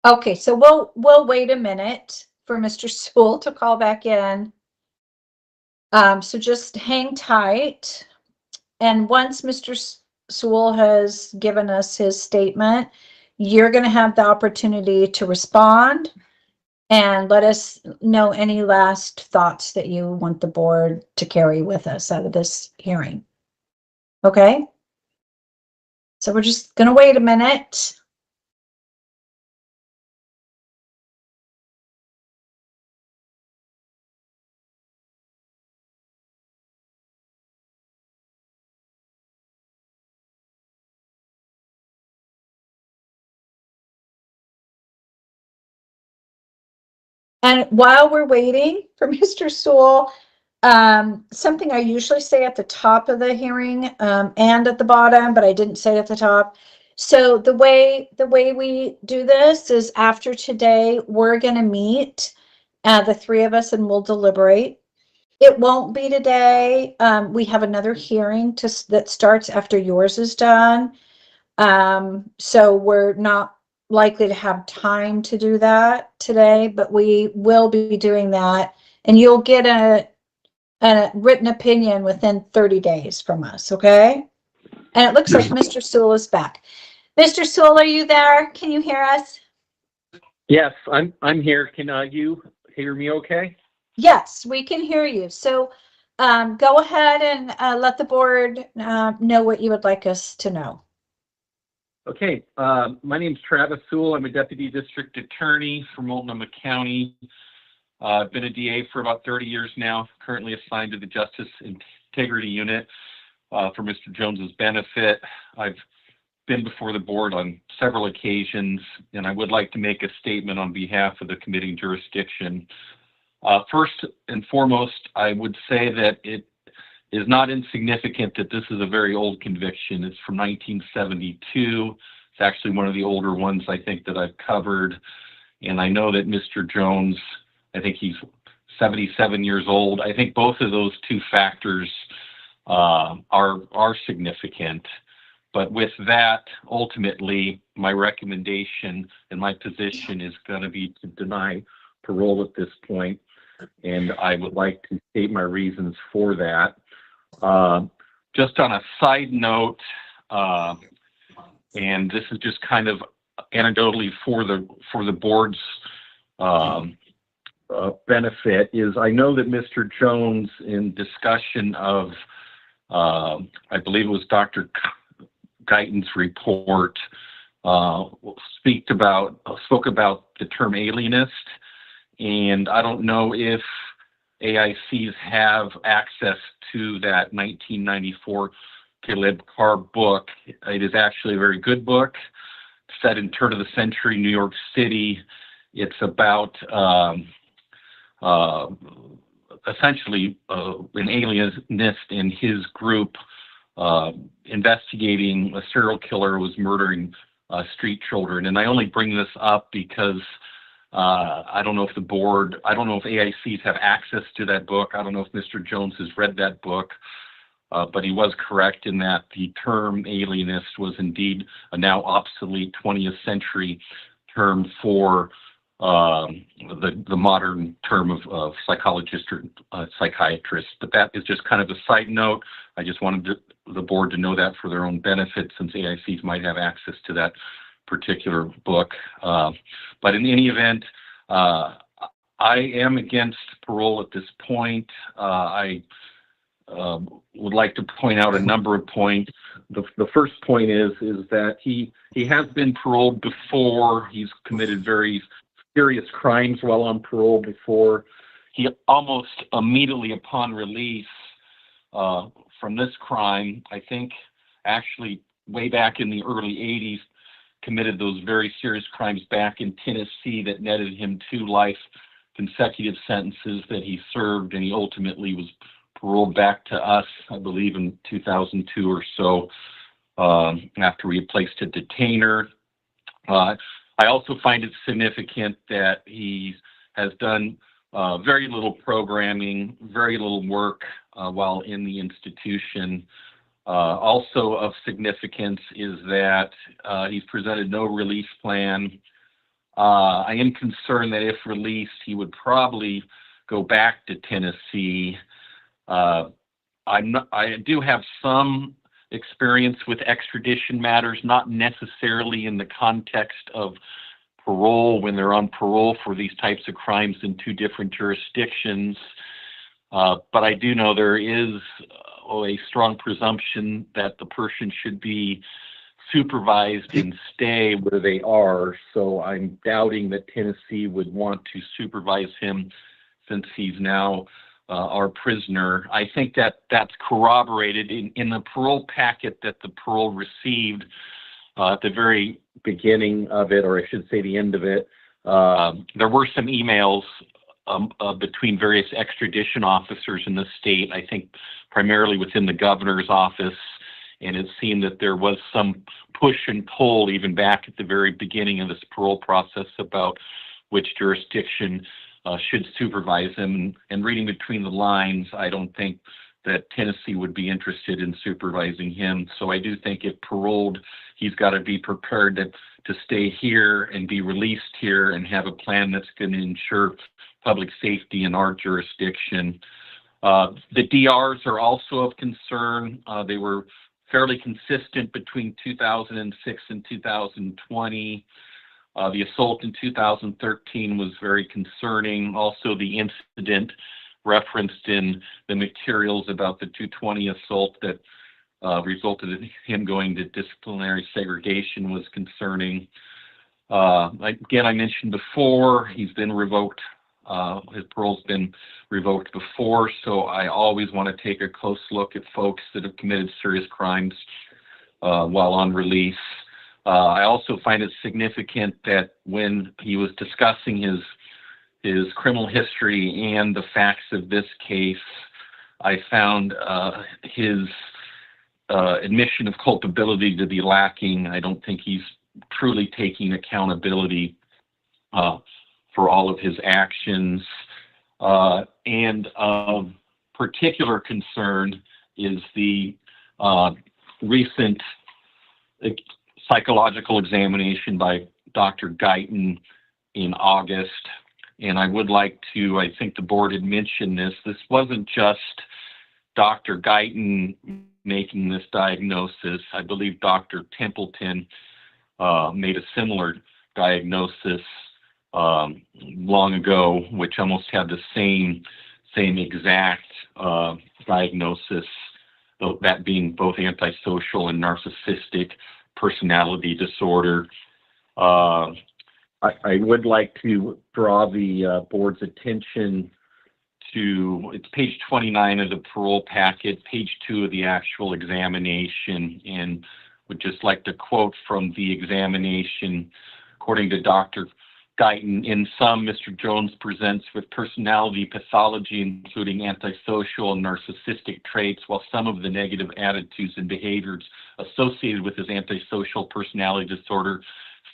[SPEAKER 2] Okay, so we'll wait a minute for Mr. Sewell to call back in. So just hang tight. And once Mr. Sewell has given us his statement, you're going to have the opportunity to respond and let us know any last thoughts that you want the board to carry with us out of this hearing. Okay? So we're just going to wait a minute. And while we're waiting for Mr. Sewell, something I usually say at the top of the hearing and at the bottom, but I didn't say at the top. So the way we do this is after today, we're going to meet, the three of us, and we'll deliberate. It won't be today. We have another hearing that starts after yours is done. So we're not likely to have time to do that today, but we will be doing that, and you'll get a written opinion within 30 days from us. Okay. And it looks like Mr. Sewell is back. Mr. Sewell, are you there? Can you hear us?
[SPEAKER 5] Yes, I'm here. Can you hear me okay?
[SPEAKER 2] Yes, we can hear you. So go ahead and let the board know what you would like us to know.
[SPEAKER 5] Okay, my name's Travis Sewell. I'm a deputy district attorney for Multnomah County. I've been a DA for about 30 years now, currently assigned to the Justice Integrity Unit for Mr. Jones's benefit. I've been before the board on several occasions, and I would like to make a statement on behalf of the committing jurisdiction. First and foremost, I would say that it is not insignificant that this is a very old conviction. It's from 1972. It's actually one of the older ones I think that I've covered. And I know that Mr. Jones, I think he's 77 years old. I think both of those two factors are significant. But with that, ultimately, my recommendation and my position is going to be to deny parole at this point. And I would like to state my reasons for that. Just on a side note, and this is just kind of anecdotally for the board's benefit, is I know that Mr. Jones, in discussion of, I believe it was Dr. Guyton's report, spoke about the term alienist, and I don't know if AICs have access to that 1994 Caleb Carr book. It is actually a very good book, set in turn of the century New York City. It's about essentially an alienist and his group investigating a serial killer who was murdering street children. And I only bring this up because I don't know if AICs have access to that book. I don't know if Mr. Jones has read that book, but he was correct in that the term alienist was indeed a now obsolete 20th century term for the modern term of psychologist or psychiatrist. But that is just kind of a side note. I just wanted the board to know that for their own benefit, since AICs might have access to that particular book. But in any event, I am against parole at this point. I would like to point out a number of points. The first point is that he has been paroled before. He's committed very serious crimes while on parole before. He almost immediately upon release from this crime, I think actually way back in the early 80s, committed those very serious crimes back in Tennessee that netted him 2 life consecutive sentences that he served, and he ultimately was paroled back to us, I believe, in 2002 or so, after we had placed a detainer. I also find it significant that he has done very little programming, very little work while in the institution. Also of significance is that he's presented no release plan. I am concerned that if released, he would probably go back to Tennessee. I do have some experience with extradition matters, not necessarily in the context of parole, when they're on parole for these types of crimes in 2 different jurisdictions. But I do know there is a strong presumption that the person should be supervised and stay where they are. So I'm doubting that Tennessee would want to supervise him, since he's now our prisoner. I think that that's corroborated in the parole packet that the parole received at the very beginning of it, or I should say the end of it. There were some emails between various extradition officers in the state, I think primarily within the governor's office, And it seemed that there was some push and pull even back at the very beginning of this parole process about which jurisdiction should supervise him. And reading between the lines, I don't think that Tennessee would be interested in supervising him. So I do think if paroled, he's got to be prepared to stay here and be released here and have a plan that's going to ensure public safety in our jurisdiction. The DRs are also of concern. They were fairly consistent between 2006 and 2020. The assault in 2013 was very concerning. Also, the incident referenced in the materials about the 220 assault that resulted in him going to disciplinary segregation was concerning. Again, I mentioned before, he's been revoked. His parole's been revoked before, so I always want to take a close look at folks that have committed serious crimes while on release. I also find it significant that when he was discussing his criminal history and the facts of this case, I found his admission of culpability to be lacking. I don't think he's truly taking accountability for all of his actions. And of particular concern is the recent psychological examination by Dr. Guyton in August. And I would like to, I think the board had mentioned this, this wasn't just Dr. Guyton making this diagnosis. I believe Dr. Templeton made a similar diagnosis long ago, which almost had the same exact diagnosis, that being both antisocial and narcissistic personality disorder. I would like to draw the board's attention to, it's page 29 of the parole packet, page 2 of the actual examination, and would just like to quote from the examination. According to Dr. Guyton, in sum, Mr. Jones presents with personality pathology, including antisocial and narcissistic traits, while some of the negative attitudes and behaviors associated with his antisocial personality disorder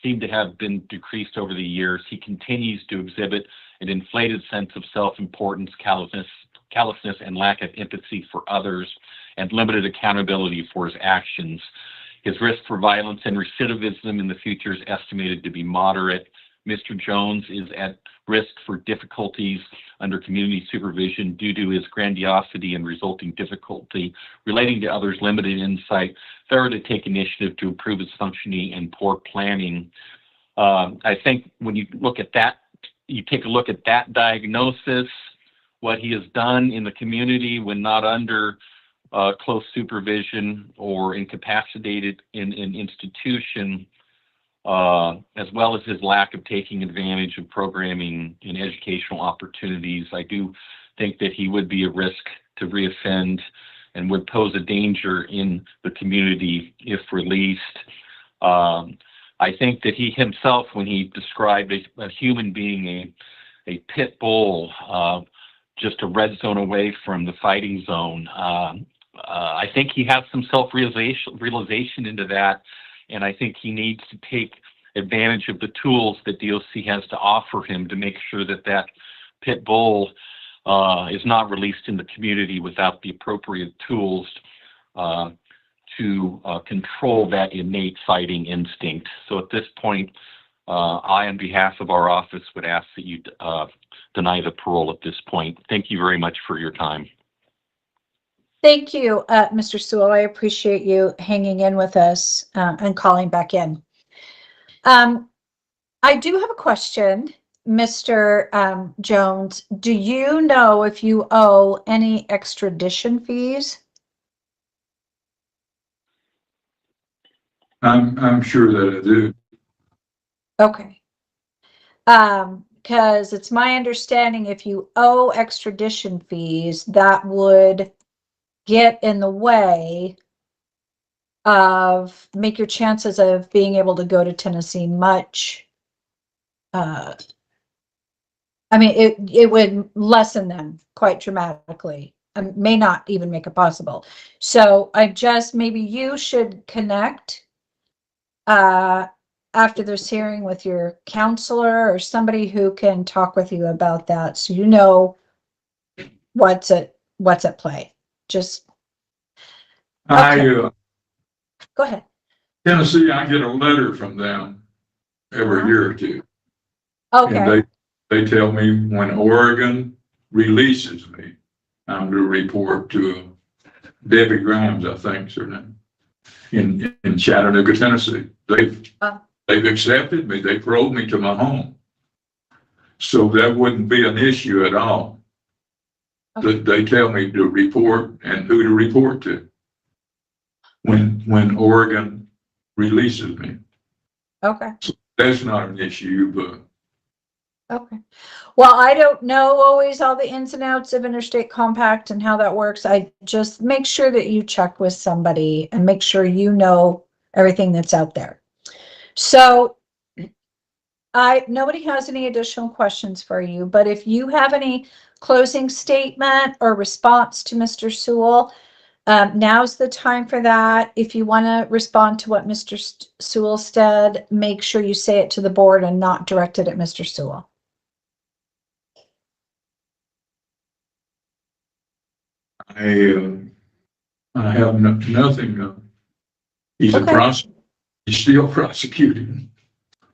[SPEAKER 5] seem to have been decreased over the years. He continues to exhibit an inflated sense of self-importance, callousness, and lack of empathy for others, and limited accountability for his actions. His risk for violence and recidivism in the future is estimated to be moderate. Mr. Jones is at risk for difficulties under community supervision due to his grandiosity and resulting difficulty relating to others' limited insight, failure to take initiative to improve his functioning, and poor planning. I think when you look at that, you take a look at that diagnosis, what he has done in the community when not under close supervision or incapacitated in institution, as well as his lack of taking advantage of programming and educational opportunities. I do think that he would be a risk to reoffend and would pose a danger in the community if released. I think that he himself, when he described a human being a pit bull, just a red zone away from the fighting zone, I think he has some self-realization into that. And I think he needs to take advantage of the tools that DOC has to offer him to make sure that that pit bull is not released in the community without the appropriate tools to control that innate fighting instinct. So at this point, I, on behalf of our office, would ask that you deny the parole at this point. Thank you very much for your time.
[SPEAKER 2] Thank you, Mr. Sewell. I appreciate you hanging in with us and calling back in. I do have a question, Mr. Jones. Do you know if you owe any extradition fees?
[SPEAKER 1] I'm sure that I do.
[SPEAKER 2] Okay. Because it's my understanding if you owe extradition fees, that would get in the way of make your chances of being able to go to Tennessee much. I mean, it would lessen them quite dramatically. may not even make it possible. So maybe you should connect after this hearing with your counselor or somebody who can talk with you about that, so you know what's at play. Just go ahead.
[SPEAKER 1] Tennessee, I get a letter from them every year or two.
[SPEAKER 2] Okay.
[SPEAKER 1] And they tell me when Oregon releases me, I'm to report to Debbie Grimes, I think is her name, in Chattanooga, Tennessee. They've accepted me. They paroled me to my home. So that wouldn't be an issue at all.
[SPEAKER 2] Okay.
[SPEAKER 1] They tell me to report and who to report to when Oregon releases me.
[SPEAKER 2] Okay.
[SPEAKER 1] So that's not an issue, but
[SPEAKER 2] Okay. Well, I don't know always all the ins and outs of interstate compact and how that works. I just make sure that you check with somebody and make sure you know everything that's out there. So nobody has any additional questions for you, but if you have any closing statement or response to Mr. Sewell, now's the time for that. If you want to respond to what Mr. Sewell said, make sure you say it to the board and not direct it at Mr. Sewell.
[SPEAKER 1] I have nothing. He's
[SPEAKER 2] Okay.
[SPEAKER 1] a prosecutor. He's still prosecuting.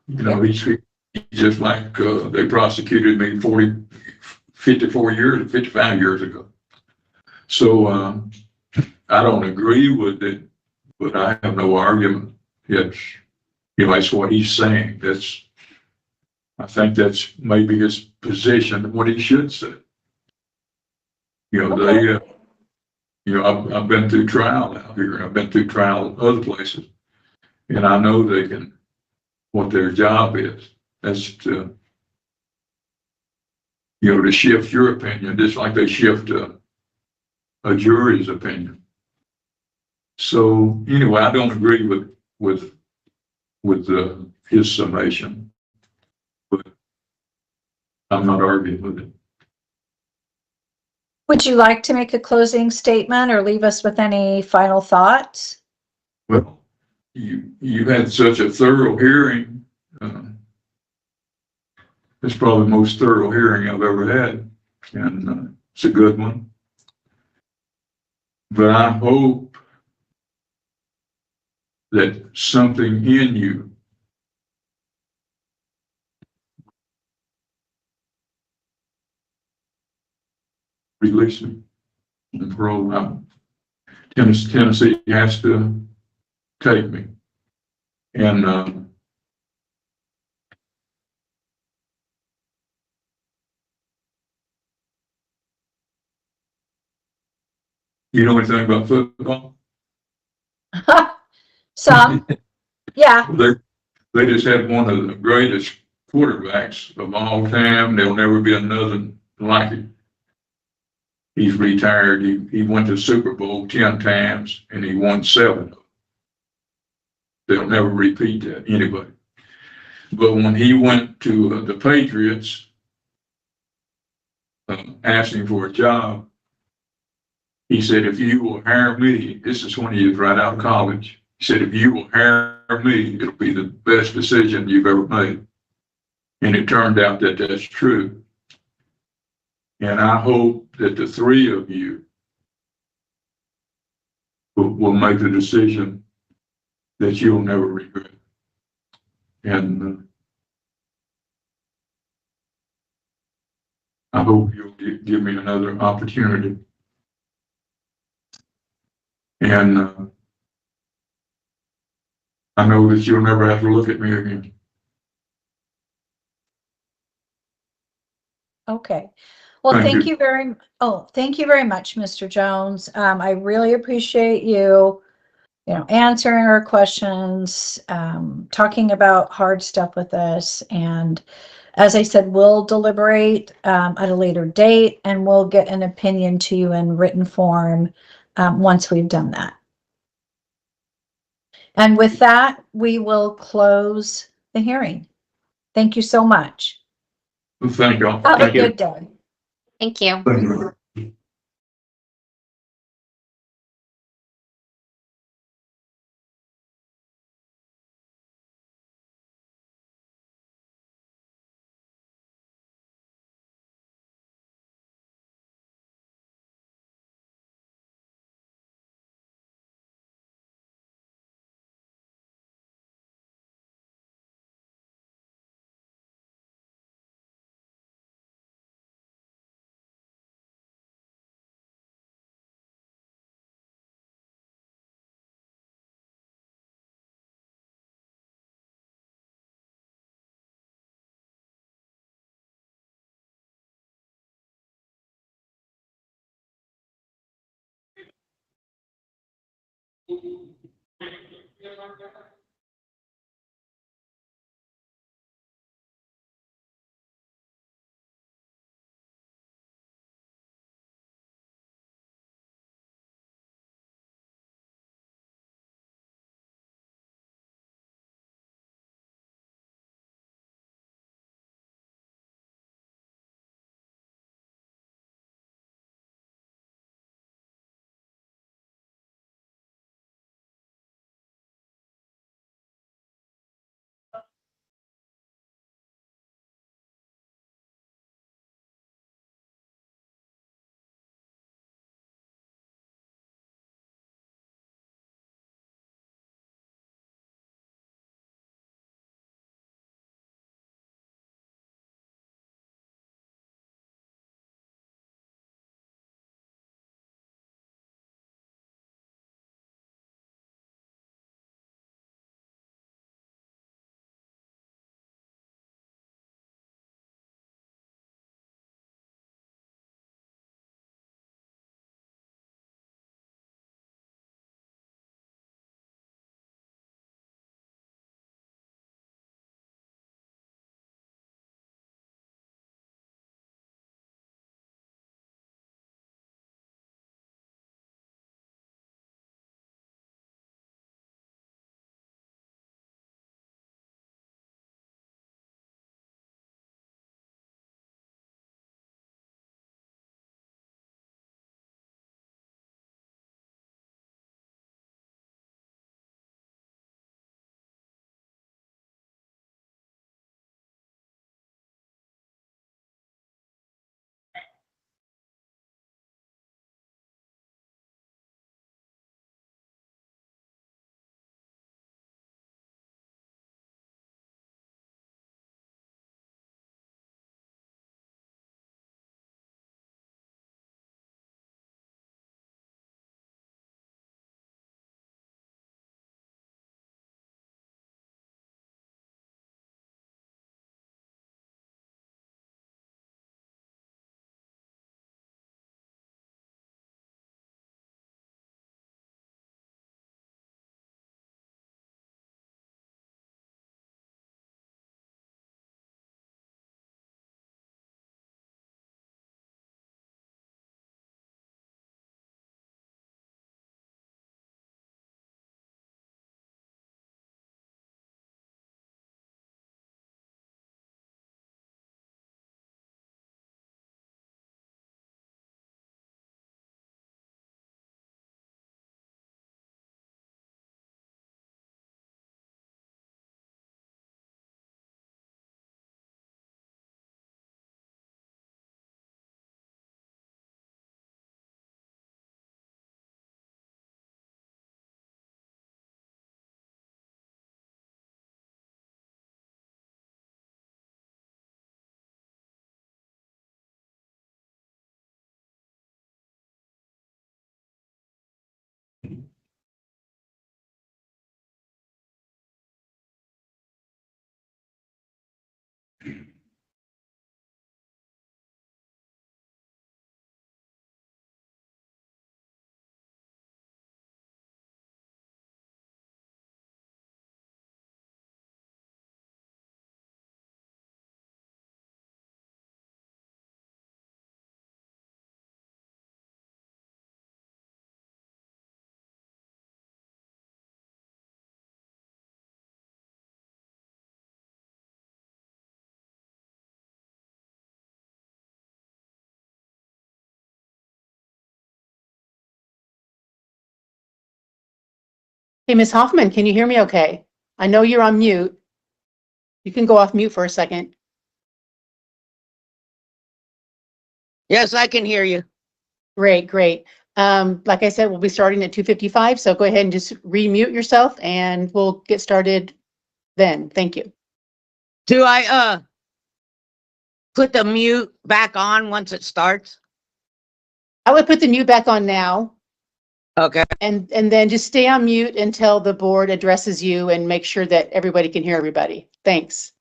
[SPEAKER 1] You know, he's just like they prosecuted me 55 years ago. So I don't agree with it, but I have no argument. It's, you know, that's what he's saying. I think that's maybe his position, what he should say. You know,
[SPEAKER 2] Okay.
[SPEAKER 1] I've been through trial out here. I've been through trial other places, and I know what their job is. That's to, to shift your opinion, just like they shift a jury's opinion. So anyway, I don't agree with his summation, but I'm not arguing with it.
[SPEAKER 2] Would you like to make a closing statement or leave us with any final thoughts?
[SPEAKER 1] Well, you had such a thorough hearing. It's probably the most thorough hearing I've ever had, and it's a good one. But I hope that something in you release me from parole. Tennessee has to take me, and you know anything about football?
[SPEAKER 2] Some, yeah.
[SPEAKER 1] They just had one of the greatest quarterbacks of all time. There'll never be another like it. He's retired. He went to Super Bowl 10 times and he won 7. They'll never repeat that, anybody. But when he went to the Patriots, asking for a job, he said, if you will hire me, this is when he was right out of college. He said, if you will hire me, it'll be the best decision you've ever made. And it turned out that that's true. And I hope that the three of you will make the decision that you'll never regret. And I hope you'll give me another opportunity. And I know that you'll never have to look at me again.
[SPEAKER 2] Okay. Well,
[SPEAKER 1] Thank
[SPEAKER 2] thank you very much, Mr. Jones. I really appreciate you, answering our questions, talking about hard stuff with us. And as I said, we'll deliberate at a later date and we'll get an opinion to you in written form once we've done that. And with that, we will close the hearing. Thank you so much.
[SPEAKER 1] Thank you.
[SPEAKER 2] Have a good day.
[SPEAKER 3] Thank you.
[SPEAKER 1] Thank you.
[SPEAKER 6] Hey, Ms. Hoffman, can you hear me okay? I know you're on mute. You can go off mute for a second.
[SPEAKER 7] Yes, I can hear you.
[SPEAKER 6] Great, great. Like I said, we'll be starting at 2:55, so go ahead and just remute yourself and we'll get started then. Thank you.
[SPEAKER 7] Do I put the mute back on once it starts?
[SPEAKER 6] I would put the mute back on now
[SPEAKER 7] Okay.
[SPEAKER 6] and then just stay on mute until the board addresses you and make sure that everybody can hear everybody. Thanks.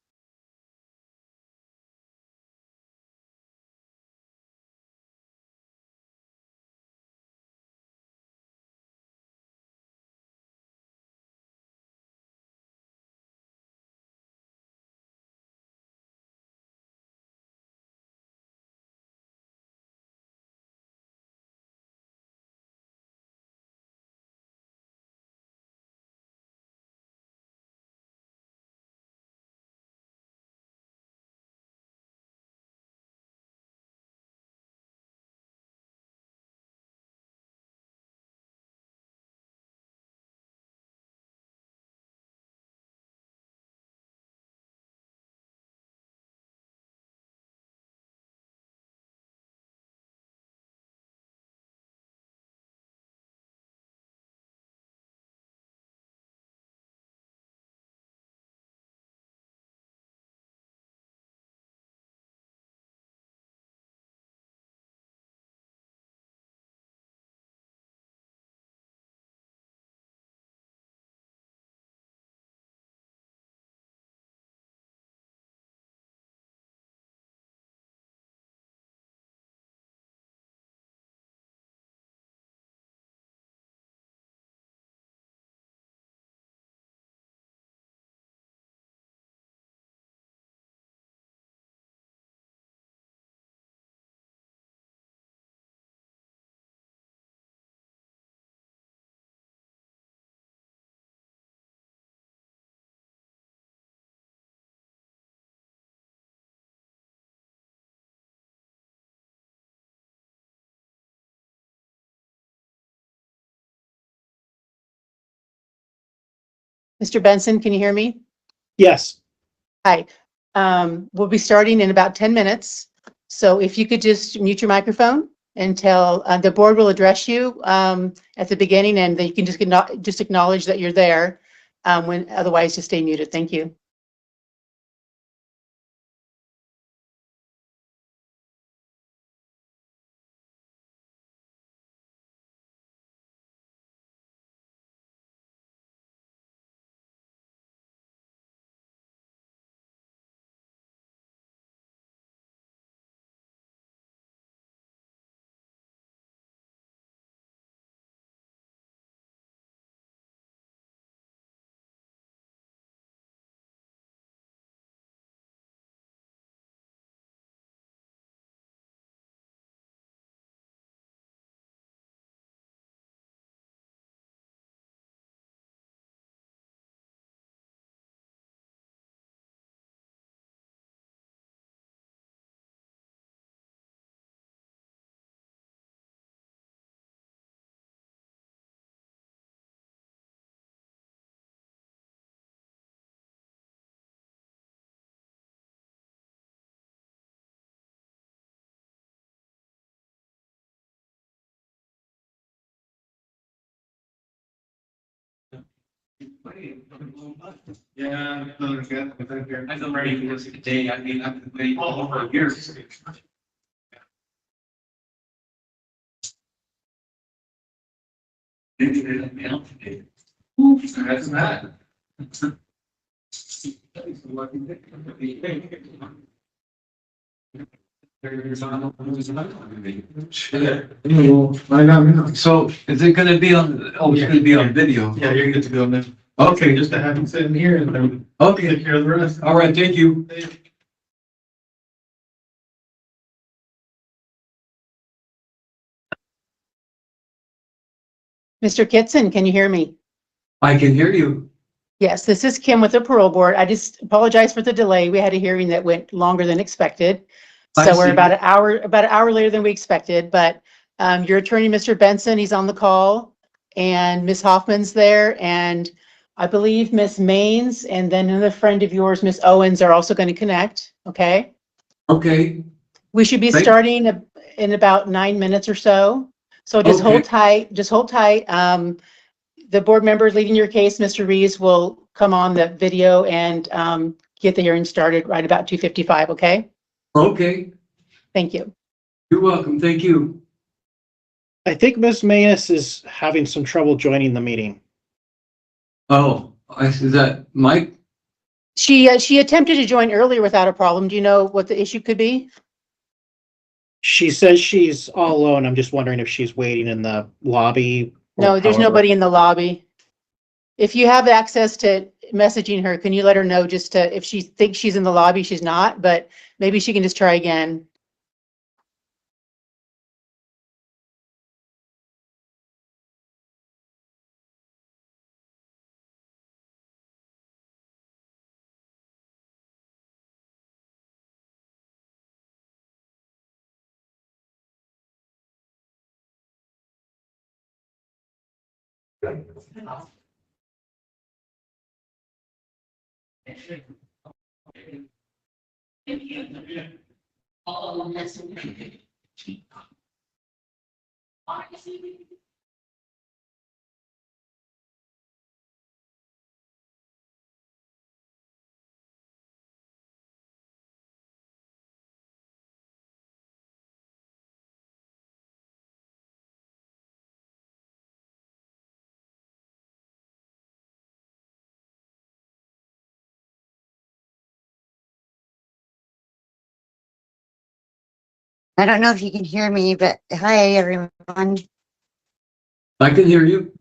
[SPEAKER 6] Mr. Benson, can you hear me?
[SPEAKER 8] Yes.
[SPEAKER 6] Hi. We'll be starting in about 10 minutes. So if you could just mute your microphone until the board will address you at the beginning, and then you can just acknowledge that you're there. When otherwise, just stay muted. Thank you.
[SPEAKER 9] Yeah, I've been ready for this today. I mean, I've been waiting all over years. That's that. So is it gonna be on, oh, it's gonna be on video?
[SPEAKER 8] Yeah, you're good to go now.
[SPEAKER 9] Okay,
[SPEAKER 8] Just to have him sit in here and then
[SPEAKER 9] okay,
[SPEAKER 8] take care of the rest.
[SPEAKER 9] all right, thank you.
[SPEAKER 6] Mr. Kittson, can you hear me?
[SPEAKER 9] I can hear you.
[SPEAKER 6] Yes, this is Kim with the parole board. I just apologize for the delay. We had a hearing that went longer than expected.
[SPEAKER 9] I
[SPEAKER 6] So we're
[SPEAKER 9] see.
[SPEAKER 6] about an hour later than we expected, but your attorney, Mr. Benson, he's on the call, and Ms. Hoffman's there, and I believe Ms. Maines, and then another friend of yours, Ms. Owens, are also going to connect, okay?
[SPEAKER 9] Okay,
[SPEAKER 6] We should be
[SPEAKER 9] Thank-
[SPEAKER 6] starting in about 9 minutes or so. So just hold tight, just hold tight. The board member leading your case, Mr. Reeves, will come on the video and get the hearing started right about 2:55, okay?
[SPEAKER 9] okay,
[SPEAKER 6] Thank you.
[SPEAKER 9] you're welcome, thank you.
[SPEAKER 8] I think Ms. Manus is having some trouble joining the meeting.
[SPEAKER 9] Oh, I see that, Mike?
[SPEAKER 6] She attempted to join earlier without a problem. Do you know what the issue could be?
[SPEAKER 8] She says she's all alone. I'm just wondering if she's waiting in the lobby. or
[SPEAKER 6] No, there's
[SPEAKER 8] however.
[SPEAKER 6] nobody in the lobby. If you have access to messaging her, can you let her know just to, if she thinks she's in the lobby, she's not, but maybe she can just try again.
[SPEAKER 10] I don't know if you can hear me, but hi, everyone.
[SPEAKER 9] I can hear you.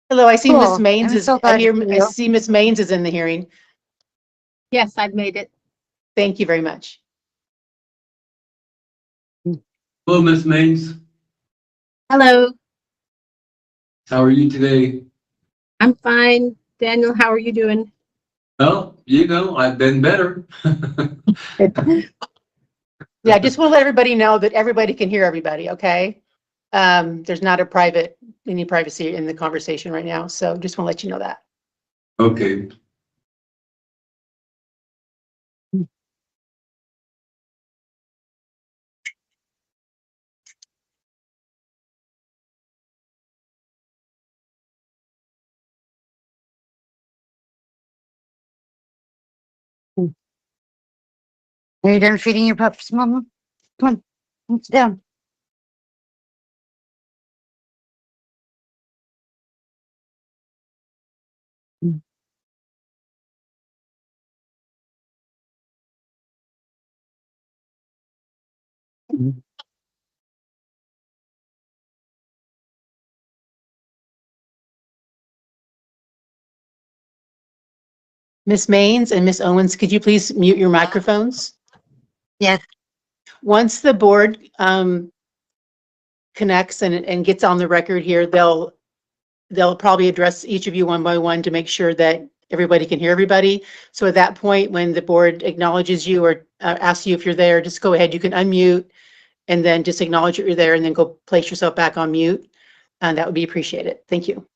[SPEAKER 6] Hello, I see
[SPEAKER 10] Cool.
[SPEAKER 6] Miss Maines
[SPEAKER 10] I'm
[SPEAKER 6] is,
[SPEAKER 10] so glad to see
[SPEAKER 6] I
[SPEAKER 10] you.
[SPEAKER 6] see Miss Maines is in the hearing. Yes, I've made it. Thank you very much.
[SPEAKER 9] Hello, Miss Maines,
[SPEAKER 11] Hello,
[SPEAKER 9] how are you today?
[SPEAKER 11] I'm fine. Daniel, how are you doing?
[SPEAKER 9] Well, you know, I've been better.
[SPEAKER 6] Yeah, I just want to let everybody know that everybody can hear everybody, okay? There's not any privacy in the conversation right now, so just want to let you know that.
[SPEAKER 1] Okay.
[SPEAKER 10] Are you done feeding your pups, Mama? Come on, sit down.
[SPEAKER 6] Miss Maines and Miss Owens, could you please mute your microphones?
[SPEAKER 10] Yes.
[SPEAKER 6] Once the board connects and gets on the record here, they'll probably address each of you one by one to make sure that everybody can hear everybody. So at that point, when the board acknowledges you or asks you if you're there, just go ahead. You can unmute and then just acknowledge that you're there and then go place yourself back on mute. And that would be appreciated. Thank you.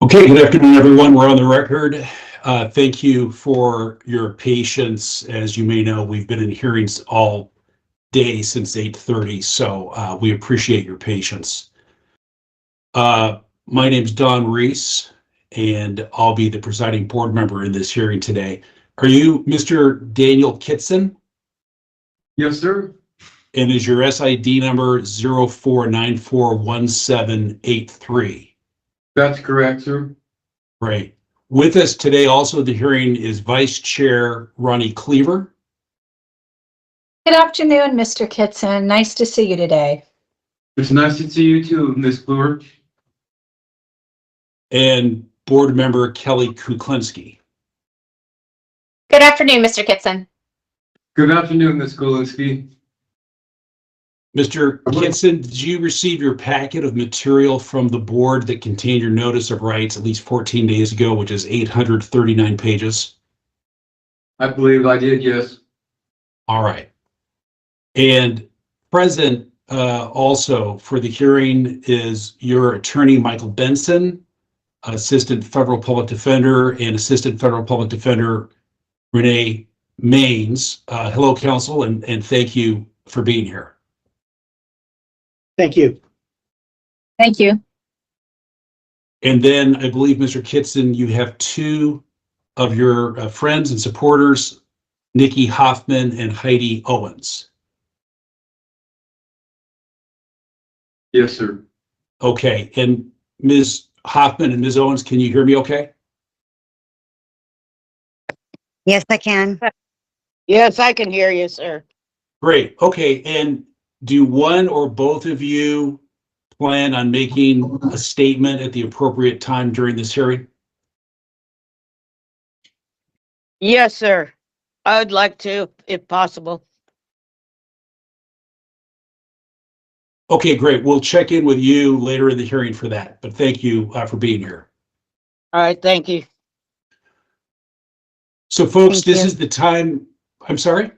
[SPEAKER 4] Okay, good afternoon, everyone. We're on the record. Thank you for your patience. As you may know, we've been in hearings all day since 8:30, so we appreciate your patience. My name's Don Reese, and I'll be the presiding board member in this hearing today. Are you Mr. Daniel Kittson?
[SPEAKER 1] Yes, sir.
[SPEAKER 4] And is your SID number 04941783?
[SPEAKER 1] That's correct, sir.
[SPEAKER 4] Right. With us today also at the hearing is Vice Chair Ronnie Cleaver.
[SPEAKER 2] Good afternoon, Mr. Kittson. Nice to see you today.
[SPEAKER 1] It's nice to see you too, Ms. Kluwer.
[SPEAKER 4] And board member Kelly Kuklinski.
[SPEAKER 3] Good afternoon, Mr. Kittson.
[SPEAKER 1] Good afternoon, Ms. Kulinski.
[SPEAKER 4] Mr. Kittson, did you receive your packet of material from the board that contained your notice of rights at least 14 days ago, which is 839 pages?
[SPEAKER 1] I believe I did, yes.
[SPEAKER 4] All right. And present also for the hearing is your attorney, Michael Benson, Assistant Federal Public Defender, and Assistant Federal Public Defender Renee Maines. Hello, counsel, and thank you for being here.
[SPEAKER 8] Thank you.
[SPEAKER 11] Thank you.
[SPEAKER 4] And then I believe, Mr. Kittson, you have two of your friends and supporters, Nikki Hoffman and Heidi Owens.
[SPEAKER 1] Yes, sir.
[SPEAKER 4] Okay, and Ms. Hoffman and Ms. Owens, can you hear me okay?
[SPEAKER 10] Yes, I can.
[SPEAKER 7] Yes, I can hear you, sir.
[SPEAKER 4] Great, okay, and do one or both of you plan on making a statement at the appropriate time during this hearing?
[SPEAKER 7] Yes, sir. I would like to, if possible.
[SPEAKER 4] Okay, great. We'll check in with you later in the hearing for that, but thank you for being here.
[SPEAKER 7] All right, thank you.
[SPEAKER 4] So folks,
[SPEAKER 10] Thank
[SPEAKER 4] this
[SPEAKER 10] you.
[SPEAKER 4] is the time, I'm sorry?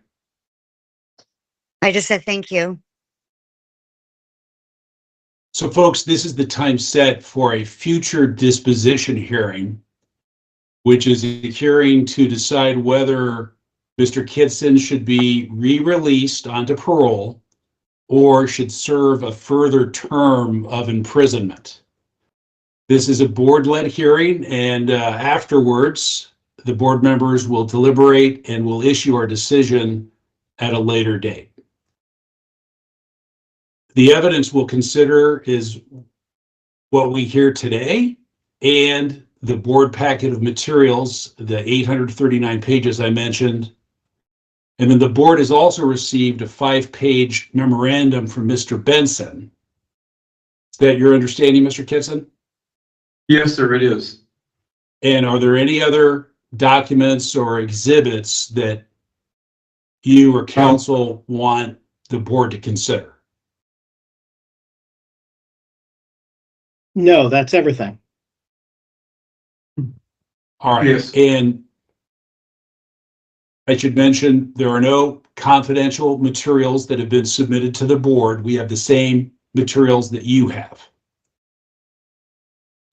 [SPEAKER 10] I just said thank you.
[SPEAKER 4] So folks, this is the time set for a future disposition hearing, which is a hearing to decide whether Mr. Kittson should be re-released onto parole or should serve a further term of imprisonment. This is a board-led hearing, and afterwards, the board members will deliberate and will issue our decision at a later date. The evidence we'll consider is what we hear today and the board packet of materials, the 839 pages I mentioned. And then the board has also received a 5-page memorandum from Mr. Benson. Is that your understanding, Mr. Kittson?
[SPEAKER 1] Yes, sir, it is.
[SPEAKER 4] And are there any other documents or exhibits that you or counsel want the board to consider?
[SPEAKER 8] No, that's everything.
[SPEAKER 4] All right.
[SPEAKER 1] Yes.
[SPEAKER 4] And I should mention there are no confidential materials that have been submitted to the board. We have the same materials that you have.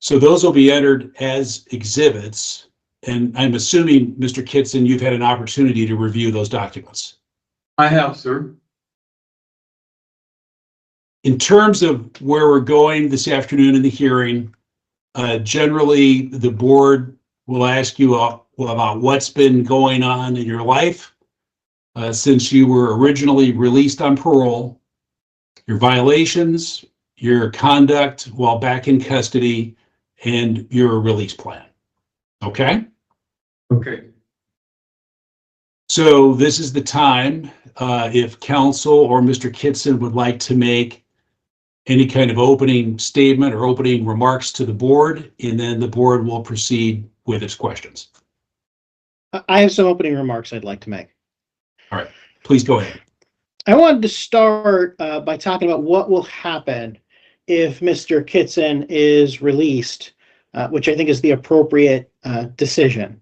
[SPEAKER 4] So those will be entered as exhibits. And I'm assuming, Mr. Kittson, you've had an opportunity to review those documents.
[SPEAKER 1] I have, sir.
[SPEAKER 4] In terms of where we're going this afternoon in the hearing, generally the board will ask you about what's been going on in your life since you were originally released on parole, your violations, your conduct while back in custody, and your release plan. Okay?
[SPEAKER 1] Okay.
[SPEAKER 4] So this is the time if counsel or Mr. Kittson would like to make any kind of opening statement or opening remarks to the board, and then the board will proceed with its questions.
[SPEAKER 8] I have some opening remarks I'd like to make.
[SPEAKER 4] All right, please go ahead.
[SPEAKER 8] I wanted to start by talking about what will happen if Mr. Kittson is released, which I think is the appropriate decision.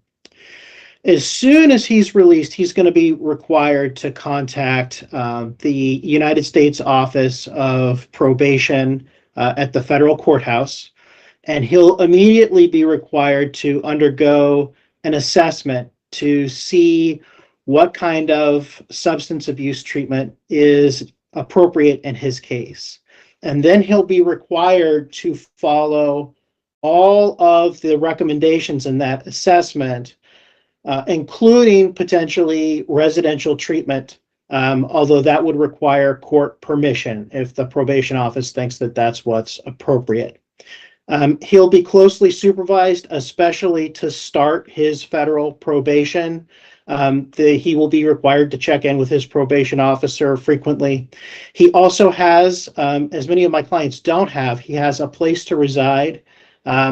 [SPEAKER 8] As soon as he's released, he's going to be required to contact the United States Office of Probation at the federal courthouse and he'll immediately be required to undergo an assessment to see what kind of substance abuse treatment is appropriate in his case. And then he'll be required to follow all of the recommendations in that assessment, including potentially residential treatment, although that would require court permission if the probation office thinks that that's what's appropriate. He'll be closely supervised, especially to start his federal probation. He will be required to check in with his probation officer frequently. He also has, as many of my clients don't have, he has a place to reside.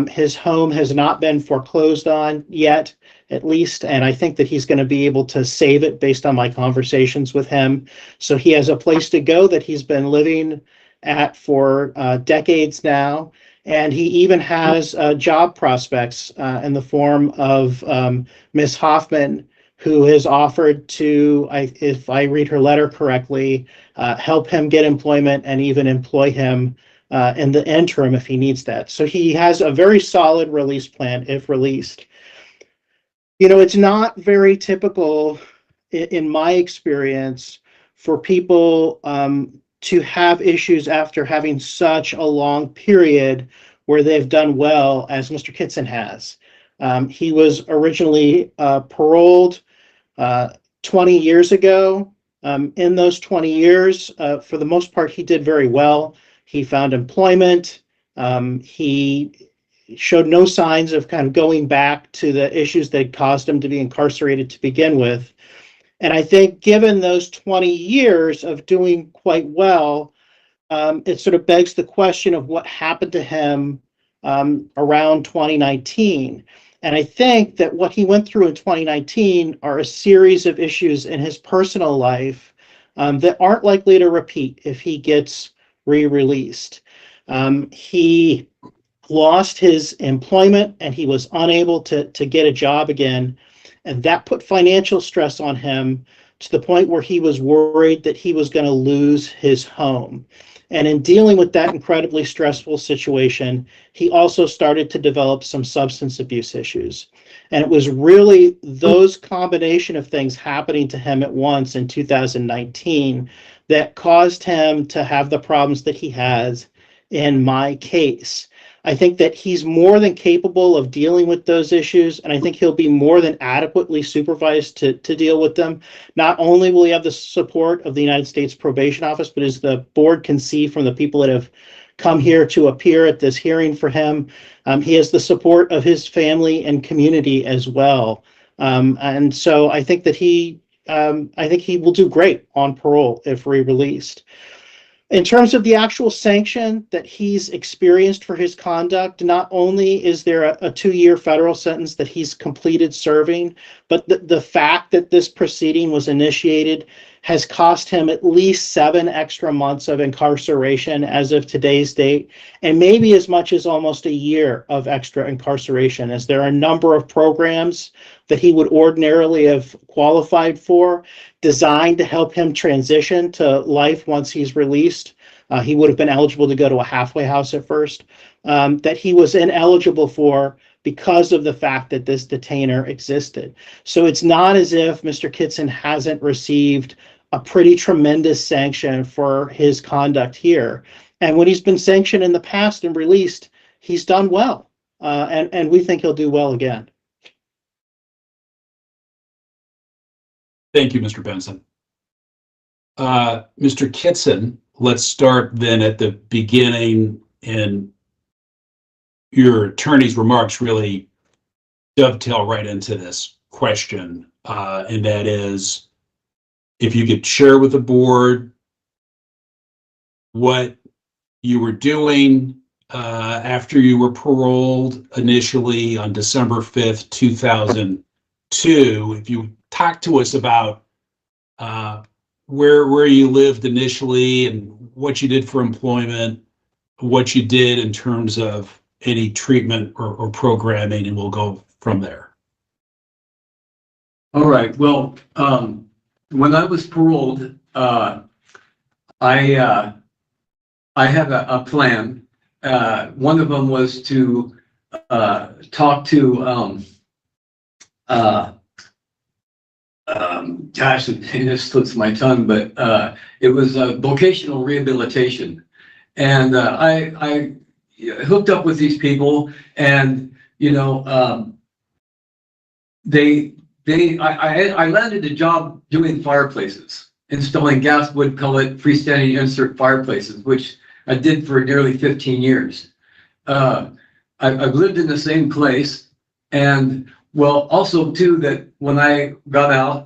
[SPEAKER 8] His home has not been foreclosed on yet, at least, and I think that he's going to be able to save it based on my conversations with him. So he has a place to go that he's been living at for decades now. And he even has job prospects in the form of Ms. Hoffman, who has offered to, if I read her letter correctly, help him get employment and even employ him in the interim if he needs that. So he has a very solid release plan if released. You know, it's not very typical in my experience for people to have issues after having such a long period where they've done well as Mr. Kittson has. He was originally paroled 20 years ago. In those 20 years, for the most part, he did very well. He found employment. He showed no signs of kind of going back to the issues that caused him to be incarcerated to begin with. And I think given those 20 years of doing quite well, it sort of begs the question of what happened to him around 2019. And I think that what he went through in 2019 are a series of issues in his personal life that aren't likely to repeat if he gets re-released. He lost his employment and he was unable to get a job again. And that put financial stress on him to the point where he was worried that he was going to lose his home. And in dealing with that incredibly stressful situation, he also started to develop some substance abuse issues. And it was really those combination of things happening to him at once in 2019 that caused him to have the problems that he has in my case. I think that he's more than capable of dealing with those issues, and I think he'll be more than adequately supervised to deal with them. Not only will he have the support of the United States Probation Office, but as the board can see from the people that have come here to appear at this hearing for him, he has the support of his family and community as well. And so I think that he will do great on parole if re-released. In terms of the actual sanction that he's experienced for his conduct, not only is there a 2-year federal sentence that he's completed serving, but the fact that this proceeding was initiated has cost him at least 7 extra months of incarceration as of today's date, and maybe as much as almost a year of extra incarceration, as there are a number of programs that he would ordinarily have qualified for, designed to help him transition to life once he's released. He would have been eligible to go to a halfway house at first, that he was ineligible for because of the fact that this detainer existed. So it's not as if Mr. Kittson hasn't received a pretty tremendous sanction for his conduct here. And when he's been sanctioned in the past and released, he's done well. And we think he'll do well again.
[SPEAKER 4] Thank you, Mr. Benson. Mr. Kittson, let's start then at the beginning, and your attorney's remarks really dovetail right into this question, and that is, if you could share with the board what you were doing after you were paroled initially on December 5th, 2002. If you talk to us about where you lived initially and what you did for employment, what you did in terms of any treatment or programming, and we'll go from there.
[SPEAKER 12] All right. Well, when I was paroled, I had a plan One of them was to talk to gosh, it slips my tongue, but it was vocational rehabilitation. And I hooked up with these people, and I landed a job doing fireplaces, installing gas, wood, pellet, freestanding insert fireplaces, which I did for nearly 15 years. I've lived in the same place, and well, also too, that when I got out,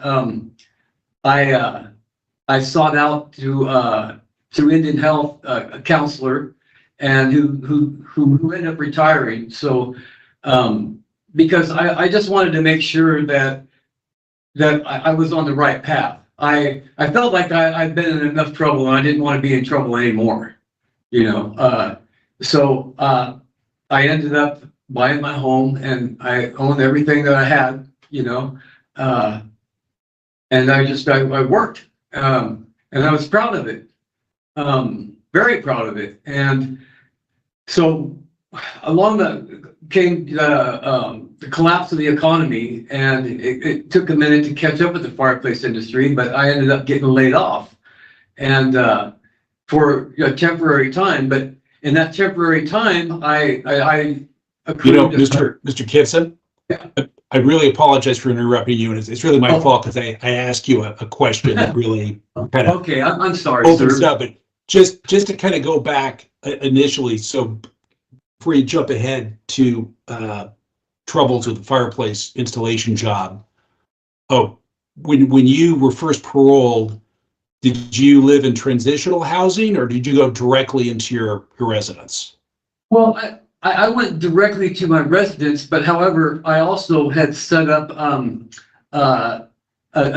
[SPEAKER 12] I sought out to through Indian Health a counselor, and who ended up retiring. So because I just wanted to make sure that I was on the right path. I felt like I'd been in enough trouble, and I didn't want to be in trouble anymore. So I ended up buying my home, and I owned everything that I had, and I worked, and I was proud of it, very proud of it. And so along came the collapse of the economy, and it took a minute to catch up with the fireplace industry, but I ended up getting laid off, and for a temporary time. But in that temporary time, I accrued.
[SPEAKER 4] Mr. Kittson,
[SPEAKER 12] yeah.
[SPEAKER 4] I really apologize for interrupting you, and it's really my fault because I asked you a question that really kind of
[SPEAKER 12] okay. I'm sorry,
[SPEAKER 4] opens
[SPEAKER 12] sir.
[SPEAKER 4] up, but just to kind of go back initially, so before you jump ahead to troubles with the fireplace installation job. Oh, when you were first paroled, did you live in transitional housing, or did you go directly into your residence?
[SPEAKER 12] Well, I went directly to my residence, but however, I also had set up a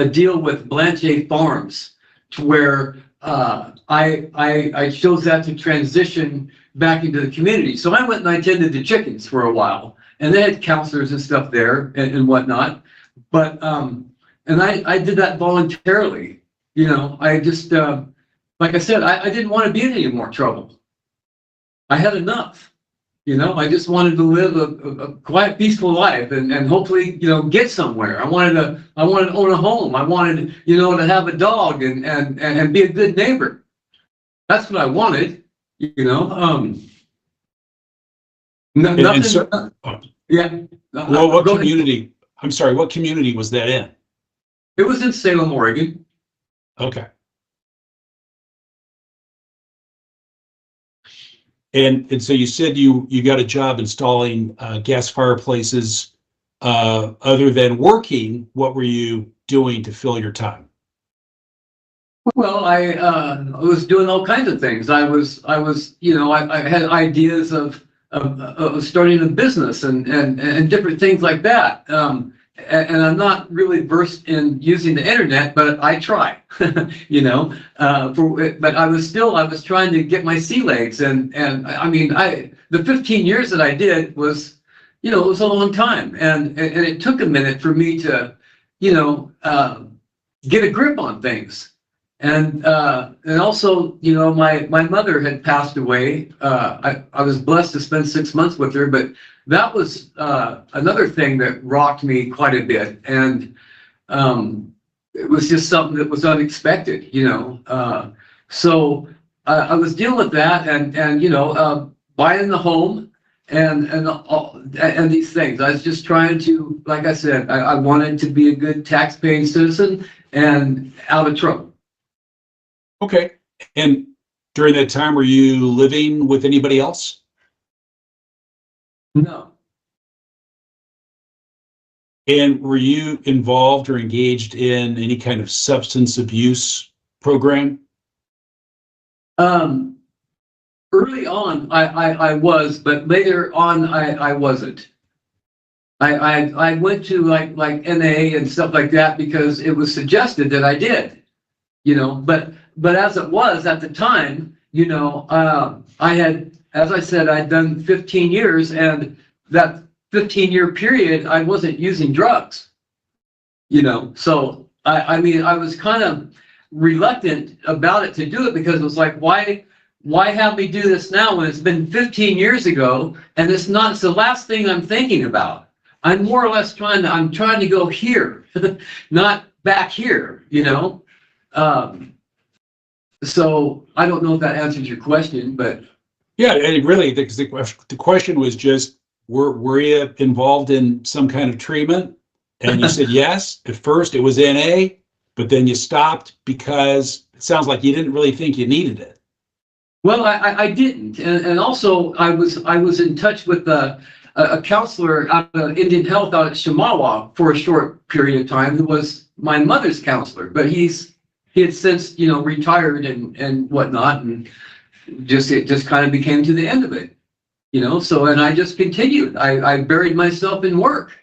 [SPEAKER 12] deal with Blanche Farms, to where I chose that to transition back into the community. So I went and I tended to chickens for a while, and they had counselors and stuff there and whatnot. But and I did that voluntarily. I just like I said, I didn't want to be in any more trouble. I had enough. I just wanted to live a quiet, peaceful life, and hopefully, get somewhere. I wanted to own a home. I wanted, to have a dog and be a good neighbor. That's what I wanted, nothing.
[SPEAKER 4] So,
[SPEAKER 12] yeah.
[SPEAKER 4] Well, what community? I'm sorry, what community was that in?
[SPEAKER 12] It was in Salem, Oregon.
[SPEAKER 4] Okay. And so you said you got a job installing gas fireplaces. Other than working, what were you doing to fill your time?
[SPEAKER 12] Well, I was doing all kinds of things. I had ideas of starting a business and different things like that. And I'm not really versed in using the internet, but I try, but I was trying to get my sea legs, and I mean, the 15 years that I did was, it was a long time, and it took a minute for me to, get a grip on things. And also, my mother had passed away. I was blessed to spend 6 months with her, but that was another thing that rocked me quite a bit. And it was just something that was unexpected, So I was dealing with that, and buying the home and these things. I was just trying to, like I said, I wanted to be a good tax-paying citizen and out of trouble.
[SPEAKER 4] Okay. And during that time, were you living with anybody else?
[SPEAKER 12] No.
[SPEAKER 4] And were you involved or engaged in any kind of substance abuse program?
[SPEAKER 12] Early on, I was, but later on, I wasn't. I went to like NA and stuff like that because it was suggested that I did, but as it was at the time, I had, as I said, I'd done 15 years, and that 15-year period, I wasn't using drugs, so I mean, I was kind of reluctant about it to do it because it was like, why why have me do this now when it's been 15 years ago and it's the last thing I'm thinking about. I'm more or less trying to go here, not back here, you know? So I don't know if that answers your question, but.
[SPEAKER 4] Yeah, and really, the question was just, were you involved in some kind of treatment? And you said yes. At first it was NA, but then you stopped because it sounds like you didn't really think you needed it.
[SPEAKER 12] Well, I didn't. And also I was in touch with a counselor out of Indian Health out at Shamawa for a short period of time, who was my mother's counselor, but he had since, you know, retired and whatnot, and it just kind of became to the end of it, you know. So, and I just continued. I buried myself in work.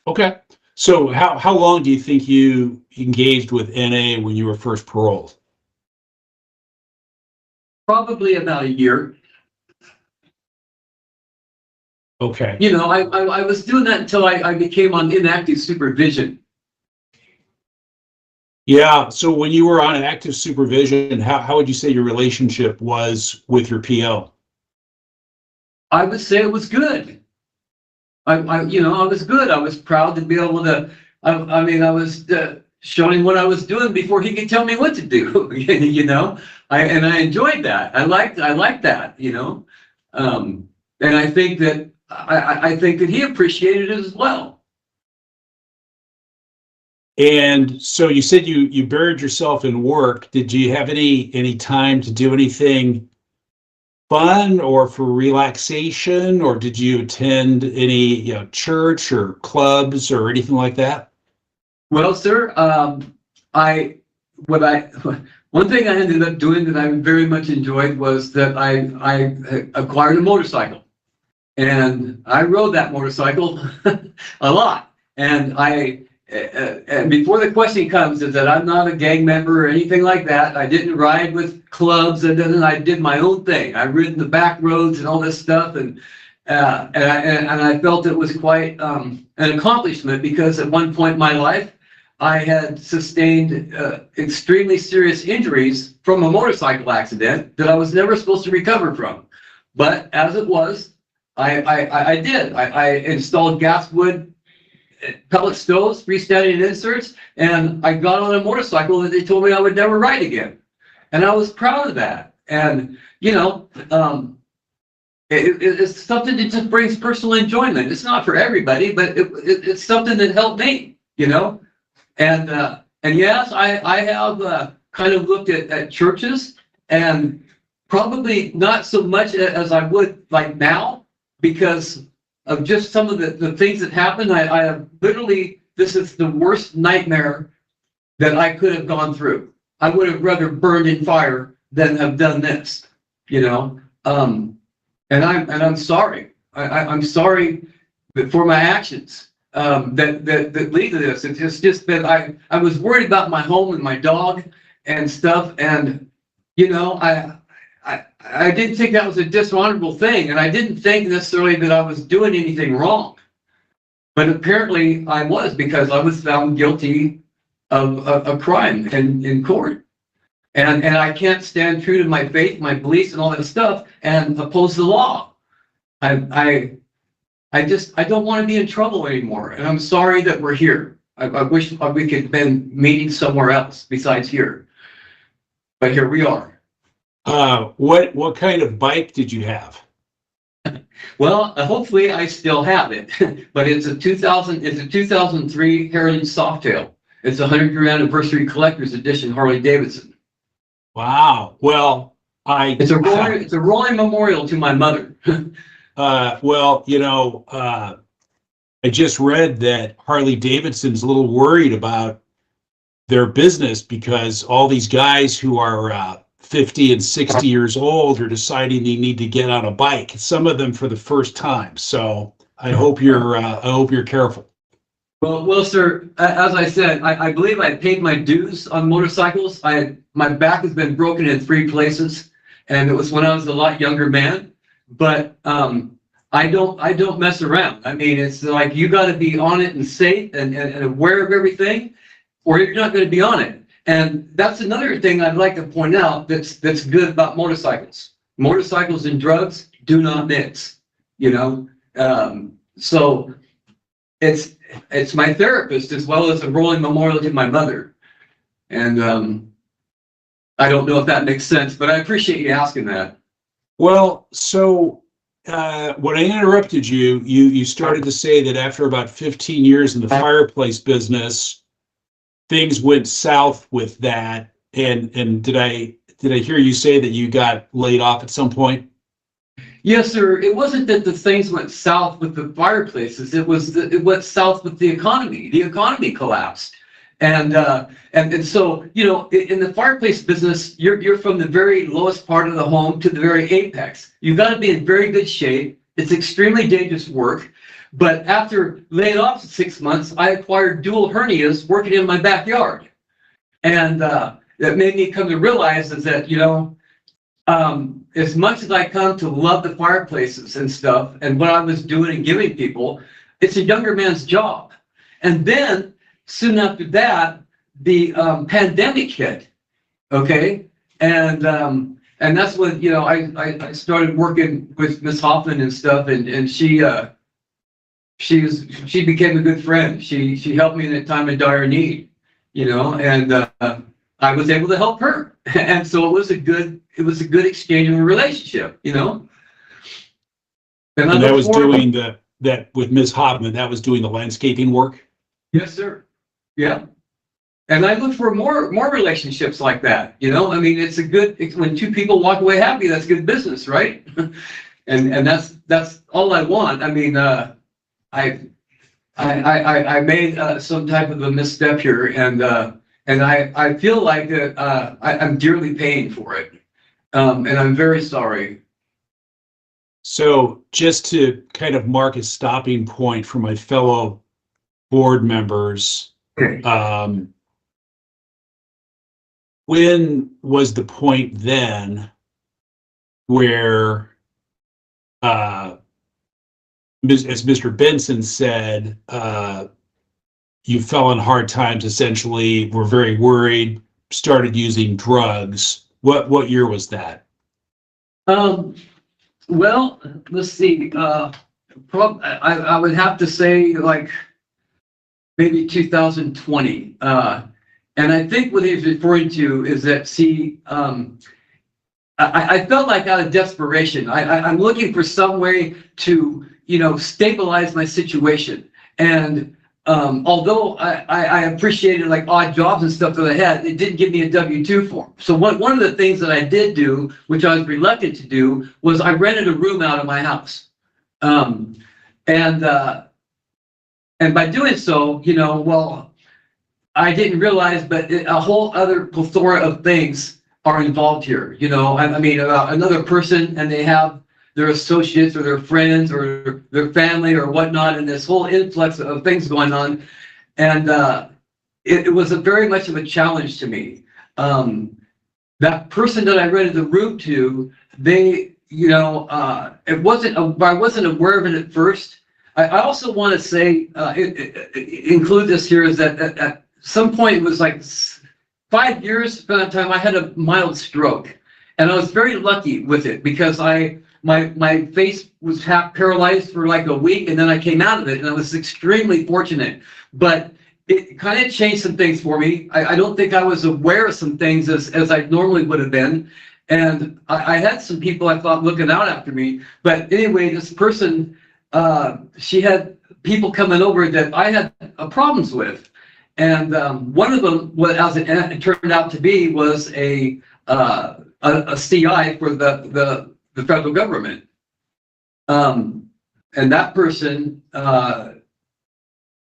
[SPEAKER 4] Okay. So how long do you think you engaged with NA when you were first paroled?
[SPEAKER 12] Probably about a year.
[SPEAKER 4] Okay.
[SPEAKER 12] You know, I was doing that until I became on inactive supervision.
[SPEAKER 4] Yeah. So when you were on active supervision, how would you say your relationship was with your PO?
[SPEAKER 12] I would say it was good. I was good. I was proud to be able to, I was showing him what I was doing before he could tell me what to do, you know, I enjoyed that. I liked that, you know. And I think that, I think that he appreciated it as well.
[SPEAKER 4] And so you said you buried yourself in work. Did you have any time to do anything fun or for relaxation, or did you attend any, you know, church or clubs or anything like that?
[SPEAKER 12] Well, sir, one thing I ended up doing that I very much enjoyed was that I acquired a motorcycle, and I rode that motorcycle a lot. And and before the question comes, is that I'm not a gang member or anything like that. I didn't ride with clubs, and then I did my own thing. I rid the back roads and all this stuff, and I felt it was quite an accomplishment, because at one point in my life, I had sustained extremely serious injuries from a motorcycle accident that I was never supposed to recover from. But as it was, I did. I installed gas wood pellet stoves, freestanding inserts, and I got on a motorcycle that they told me I would never ride again. And I was proud of that. And, you know, it's something that just brings personal enjoyment. It's not for everybody, but it's something that helped me, you know. And yes, I have kind of looked at churches, and probably not so much as I would like now, because of just some of the things that happened. I have literally, this is the worst nightmare that I could have gone through. I would have rather burned in fire than have done this, you know. And I'm sorry. I'm sorry for my actions that lead to this. It's just that I was worried about my home and my dog and stuff, and you know, I didn't think that was a dishonorable thing, and I didn't think necessarily that I was doing anything wrong. But apparently I was, because I was found guilty of a crime in court. And I can't stand true to my faith, my beliefs, and all that stuff, and oppose the law. I don't want to be in trouble anymore, and I'm sorry that we're here. I wish we could have been meeting somewhere else besides here. But here we are.
[SPEAKER 4] What kind of bike did you have?
[SPEAKER 12] Well, hopefully I still have it, but it's a 2003 Heritage Softail. It's a 100-year anniversary collector's edition Harley Davidson.
[SPEAKER 4] Wow. Well,
[SPEAKER 12] it's a rolling memorial to my mother.
[SPEAKER 4] Well, you know, I just read that Harley Davidson's a little worried about their business, because all these guys who are 50 and 60 years old are deciding they need to get on a bike. Some of them for the first time. So I hope you're careful.
[SPEAKER 12] Well, sir, as I said, I believe I paid my dues on motorcycles. My back has been broken in 3 places, and it was when I was a lot younger man. But I don't mess around. I mean, it's like you got to be on it and safe and aware of everything, or you're not going to be on it. And that's another thing I'd like to point out that's good about motorcycles. motorcycles and drugs do not mix, you know? So it's my therapist as well as a rolling memorial to my mother. And I don't know if that makes sense, but I appreciate you asking that.
[SPEAKER 4] Well, so when I interrupted you, you started to say that after about 15 years in the fireplace business, things went south with that. And did I hear you say that you got laid off at some point?
[SPEAKER 12] Yes, sir. It wasn't that the things went south with the fireplaces. It went south with the economy. The economy collapsed. And so, you know, in the fireplace business, you're from the very lowest part of the home to the very apex. You've got to be in very good shape. It's extremely dangerous work. But after laying off 6 months, I acquired dual hernias working in my backyard. And that made me come to realize is that, you know, as much as I come to love the fireplaces and stuff and what I was doing and giving people, it's a younger man's job. And then soon after that, the pandemic hit, okay? And that's when, you know, I started working with Miss Hoffman and stuff, and she became a good friend. She helped me in a time of dire need, you know, and I was able to help her. And so it was a good exchange of a relationship, you know?
[SPEAKER 4] And that was doing that with Ms. Hoffman, that was doing the landscaping work?
[SPEAKER 12] Yes, sir. Yeah. And I look for more relationships like that, you know? I mean, when two people walk away happy, that's good business, right? and that's all I want. I mean, I made some type of a misstep here, and I feel like that I'm dearly paying for it, and I'm very sorry.
[SPEAKER 4] So just to kind of mark a stopping point for my fellow board members,
[SPEAKER 12] Okay.
[SPEAKER 4] When was the point then where, as Mr. Benson said, you fell on hard times, essentially, were very worried, started using drugs? What year was that?
[SPEAKER 12] Well, let's see. I would have to say like maybe 2020. And I think what he's referring to is that, see, I felt like out of desperation. I'm looking for some way to, you know, stabilize my situation. And although I appreciated like odd jobs and stuff that I had, it didn't give me a W-2 form. So one of the things that I did do, which I was reluctant to do, was I rented a room out of my house. And by doing so, you know, well, I didn't realize, but a whole other plethora of things are involved here. You know, I mean, another person, and they have their associates or their friends or their family or whatnot, and this whole influx of things going on. And it was very much of a challenge to me. That person that I rented the room to, they, you know, I wasn't aware of it at first. I also want to say, include this here, is that at some point, it was like 5 years from that time, I had a mild stroke. And I was very lucky with it because my face was half paralyzed for like a week, and then I came out of it, and I was extremely fortunate. But it kind of changed some things for me. I don't think I was aware of some things as I normally would have been. And I had some people I thought looking out after me. But anyway, this person, she had people coming over that I had problems with. And one of them, as it turned out to be, was a CI for the federal government. And that person,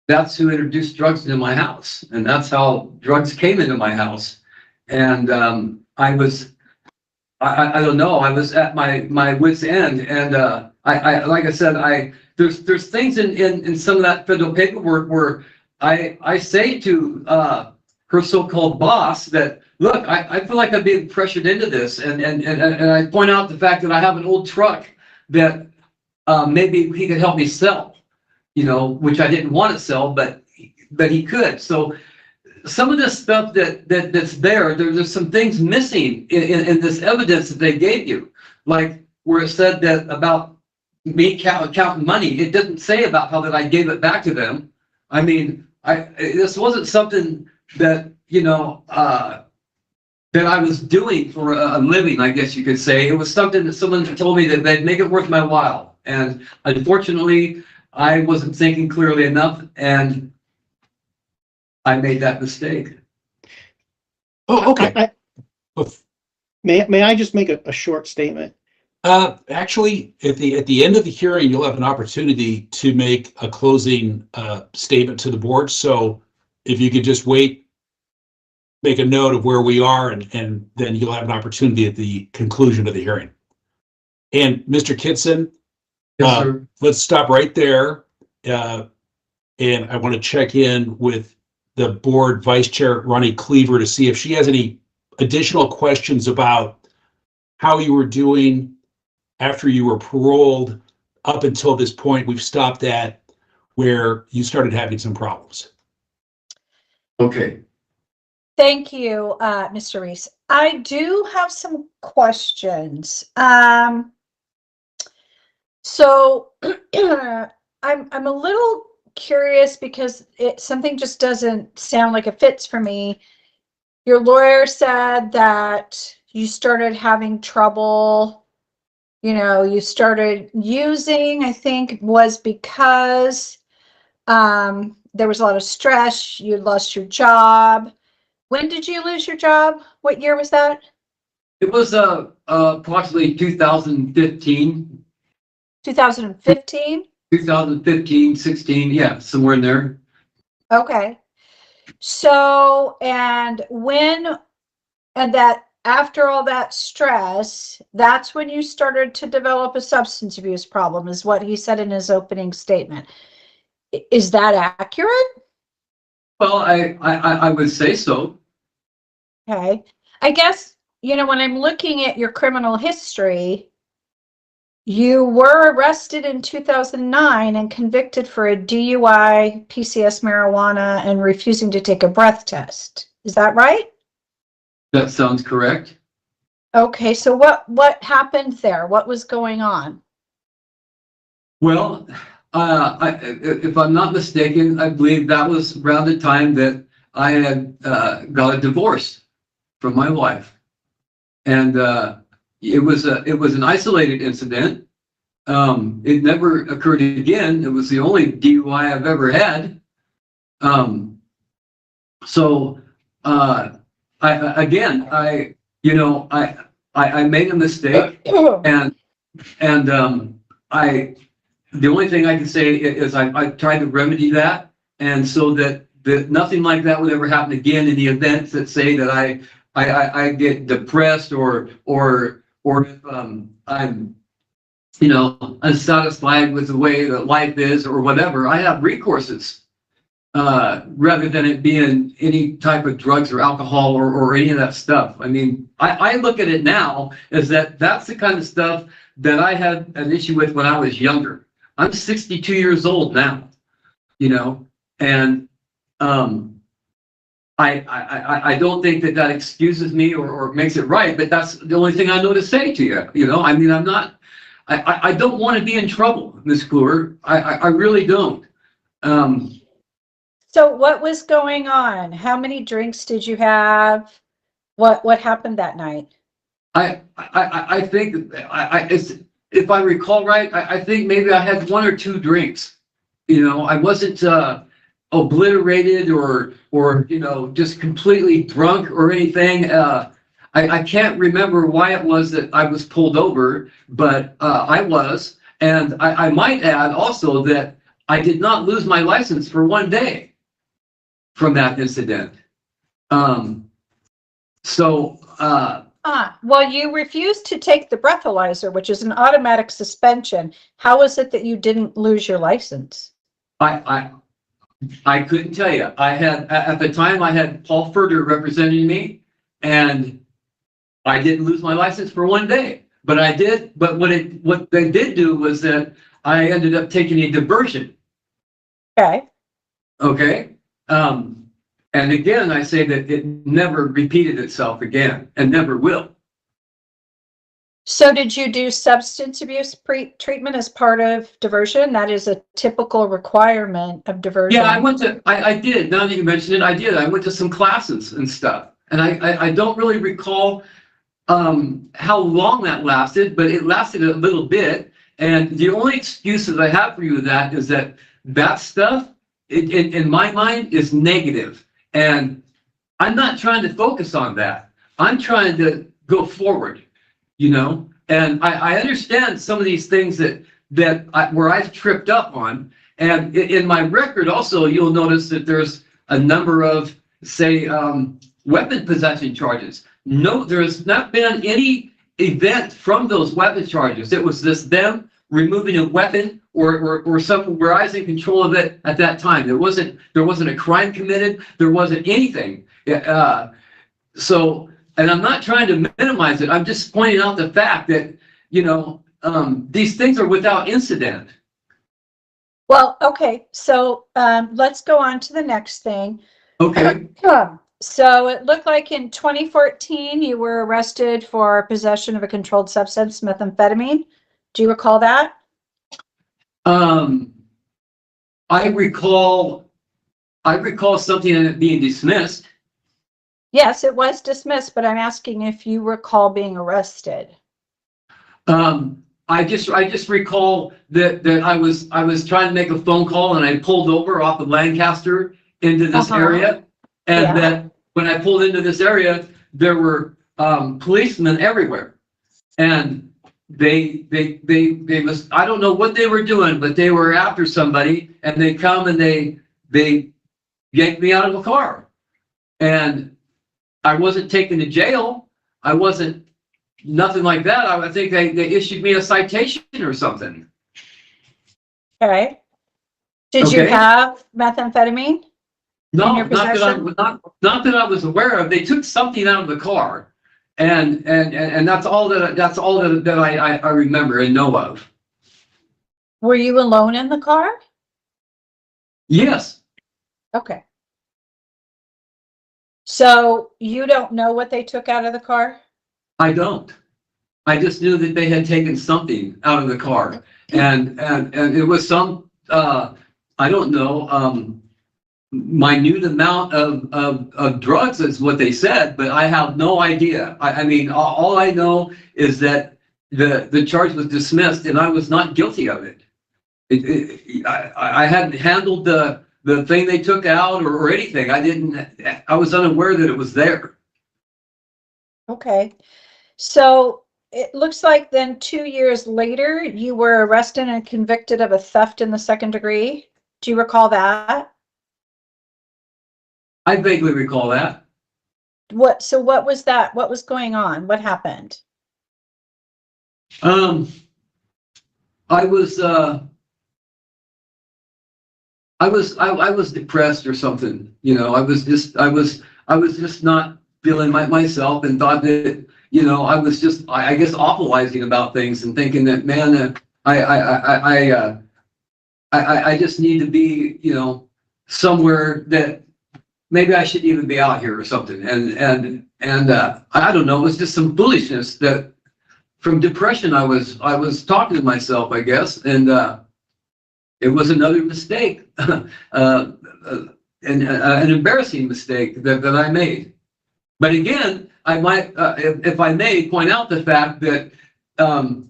[SPEAKER 12] that's who introduced drugs into my house. And that's how drugs came into my house. And I don't know, I was at my wit's end. And I like I said, there's things in some of that federal paperwork where I say to her so-called boss that, look, I feel like I'm being pressured into this, and I point out the fact that I have an old truck that maybe he could help me sell, you know, which I didn't want to sell, but he could. So some of this stuff that's there's some things missing in this evidence that they gave you. like where it said that about me counting money, it didn't say about how that I gave it back to them. I mean, this wasn't something that, that I was doing for a living, I guess you could say. It was something that someone told me that they'd make it worth my while. And unfortunately, I wasn't thinking clearly enough, and I made that mistake.
[SPEAKER 4] Oh, okay.
[SPEAKER 8] May I just make a short statement?
[SPEAKER 4] Actually, at the end of the hearing, you'll have an opportunity to make a closing statement to the board. So if you could just wait, make a note of where we are, and then you'll have an opportunity at the conclusion of the hearing. And Mr. Kittson,
[SPEAKER 12] Yes, sir.
[SPEAKER 4] let's stop right there. And I want to check in with the board vice chair, Ronnie Cleaver, to see if she has any additional questions about how you were doing after you were paroled up until this point. We've stopped at where you started having some problems.
[SPEAKER 12] Okay.
[SPEAKER 2] Thank you, Mr. Reese. I do have some questions. So I'm a little curious because something just doesn't sound like it fits for me. Your lawyer said that you started having trouble, you started using, I think was because there was a lot of stress, you lost your job. When did you lose your job? What year was that?
[SPEAKER 12] It was approximately 2015.
[SPEAKER 2] 2015?
[SPEAKER 12] 2015, 16, yeah, somewhere in there.
[SPEAKER 2] Okay. So, and that after all that stress, that's when you started to develop a substance abuse problem, is what he said in his opening statement. Is that accurate?
[SPEAKER 12] Well, I would say so.
[SPEAKER 2] Okay. I guess, when I'm looking at your criminal history, you were arrested in 2009 and convicted for a DUI, PCS marijuana, and refusing to take a breath test. Is that right?
[SPEAKER 12] That sounds correct.
[SPEAKER 2] Okay, so what happened there? What was going on?
[SPEAKER 12] Well, if I'm not mistaken, I believe that was around the time that I had got a divorce from my wife, and it was an isolated incident. It never occurred again. It was the only DUI I've ever had. So I made a mistake, and the only thing I can say is I tried to remedy that, and so that nothing like that would ever happen again in the event that say that I get depressed or if I'm unsatisfied with the way that life is or whatever. I have recourses rather than it being any type of drugs or alcohol or any of that stuff. I mean, I look at it now as that's the kind of stuff that I had an issue with when I was younger. I'm 62 years old now, and I don't think that excuses me or makes it right, but that's the only thing I know to say to you. I mean, I don't want to be in trouble, Ms. Kluwer. I really don't.
[SPEAKER 2] So what was going on? How many drinks did you have? What happened that night?
[SPEAKER 12] I think if I recall right, I think maybe I had one or two drinks. I wasn't obliterated or just completely drunk or anything. I can't remember why it was that I was pulled over, but I was. And I might add also that I did not lose my license for one day from that incident.
[SPEAKER 2] Well, you refused to take the breathalyzer, which is an automatic suspension. How is it that you didn't lose your license?
[SPEAKER 12] I couldn't tell you. At the time I had Paul Furter representing me, and I didn't lose my license for one day. But I did. But what they did do was that I ended up taking a diversion.
[SPEAKER 2] Okay.
[SPEAKER 12] Okay. And again, I say that it never repeated itself again and never will.
[SPEAKER 2] So did you do substance abuse treatment as part of diversion? That is a typical requirement of diversion.
[SPEAKER 12] Yeah, I did. Now that you mention it, I did. I went to some classes and stuff. And I don't really recall how long that lasted, but it lasted a little bit. And the only excuses I have for you with that is that stuff, in my mind, is negative. And I'm not trying to focus on that. I'm trying to go forward, you know? And I understand some of these things where I've tripped up on. And in my record also, you'll notice that there's a number of, say, weapon possession charges. No, there's not been any event from those weapon charges. It was just them removing a weapon or something where I was in control of it at that time. There wasn't a crime committed. There wasn't anything. So, and I'm not trying to minimize it. I'm just pointing out the fact that, you know, these things are without incident.
[SPEAKER 2] Well, okay, so let's go on to the next thing.
[SPEAKER 12] Okay.
[SPEAKER 2] So it looked like in 2014 you were arrested for possession of a controlled substance, methamphetamine. Do you recall that?
[SPEAKER 12] I recall something in it being dismissed.
[SPEAKER 2] Yes, it was dismissed, but I'm asking if you recall being arrested.
[SPEAKER 12] I just recall that I was trying to make a phone call and I pulled over off of Lancaster into this area, and that when I pulled into this area, there were policemen everywhere, and they was, I don't know what they were doing, but they were after somebody, and they come and they yanked me out of the car, and I wasn't taken to jail. I wasn't. Nothing like that. I think they issued me a citation or something.
[SPEAKER 2] All right. Did you have methamphetamine?
[SPEAKER 12] No, not that I was aware of. They took something out of the car, and that's all that I remember and know of.
[SPEAKER 2] Were you alone in the car?
[SPEAKER 12] Yes.
[SPEAKER 2] Okay. So you don't know what they took out of the car?
[SPEAKER 12] I don't. I just knew that they had taken something out of the car, and it was some I don't know, minute amount of drugs is what they said, but I have no idea. I mean, all I know is that the charge was dismissed and I was not guilty of it. I hadn't handled the thing they took out or anything. I was unaware that it was there.
[SPEAKER 2] Okay. So it looks like then 2 years later, you were arrested and convicted of a theft in the second degree. Do you recall that?
[SPEAKER 12] I vaguely recall that.
[SPEAKER 2] So what was that? What was going on? What happened?
[SPEAKER 12] I was depressed or something, you know. I was just not feeling myself, and thought that, you know, I was just, I guess, awfulizing about things and thinking that, man, I just need to be, you know, somewhere that maybe I shouldn't even be out here or something. And I don't know, it was just some foolishness that from depression I was talking to myself, I guess, and it was another mistake, an embarrassing mistake that I made. But again, I might, if I may, point out the fact that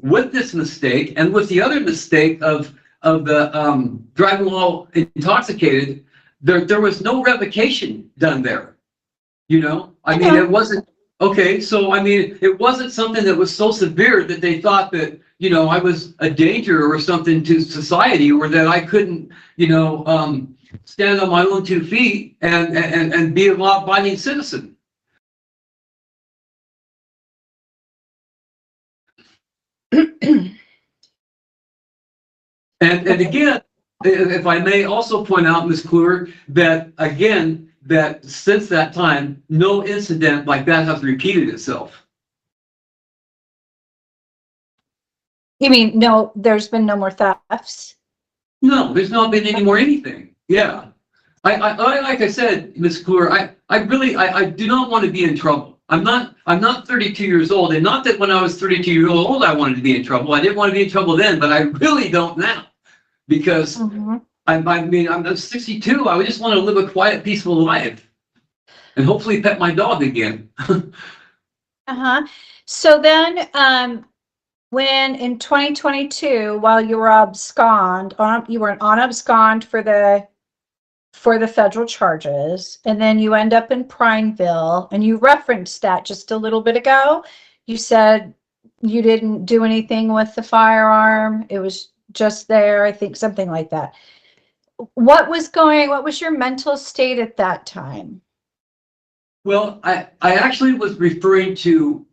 [SPEAKER 12] with this mistake and with the other mistake of the driving while intoxicated, there was no revocation done there. You know, I mean, it wasn't, okay, so I mean, it wasn't something that was so severe that they thought that, you know, I was a danger or something to society, or that I couldn't, you know, stand on my own 2 feet and be a law-abiding citizen. And again, if I may also point out, Ms. Kluwer, that again, that since that time, no incident like that has repeated itself.
[SPEAKER 2] You mean, no, there's been no more thefts?
[SPEAKER 12] No, there's not been any more anything. Yeah. I like I said, Ms. Kluwer, I really do not want to be in trouble. I'm not 32 years old, and not that when I was 32 years old, I wanted to be in trouble. I didn't want to be in trouble then, but I really don't now, because I'm 62. I just want to live a quiet, peaceful life, and hopefully pet my dog again.
[SPEAKER 2] So then, when in 2022, while you were you were on abscond for the federal charges, and then you end up in Prineville, and you referenced that just a little bit ago. You said you didn't do anything with the firearm. It was just there, I think, something like that. What was your mental state at that time?
[SPEAKER 12] Well, I actually was referring to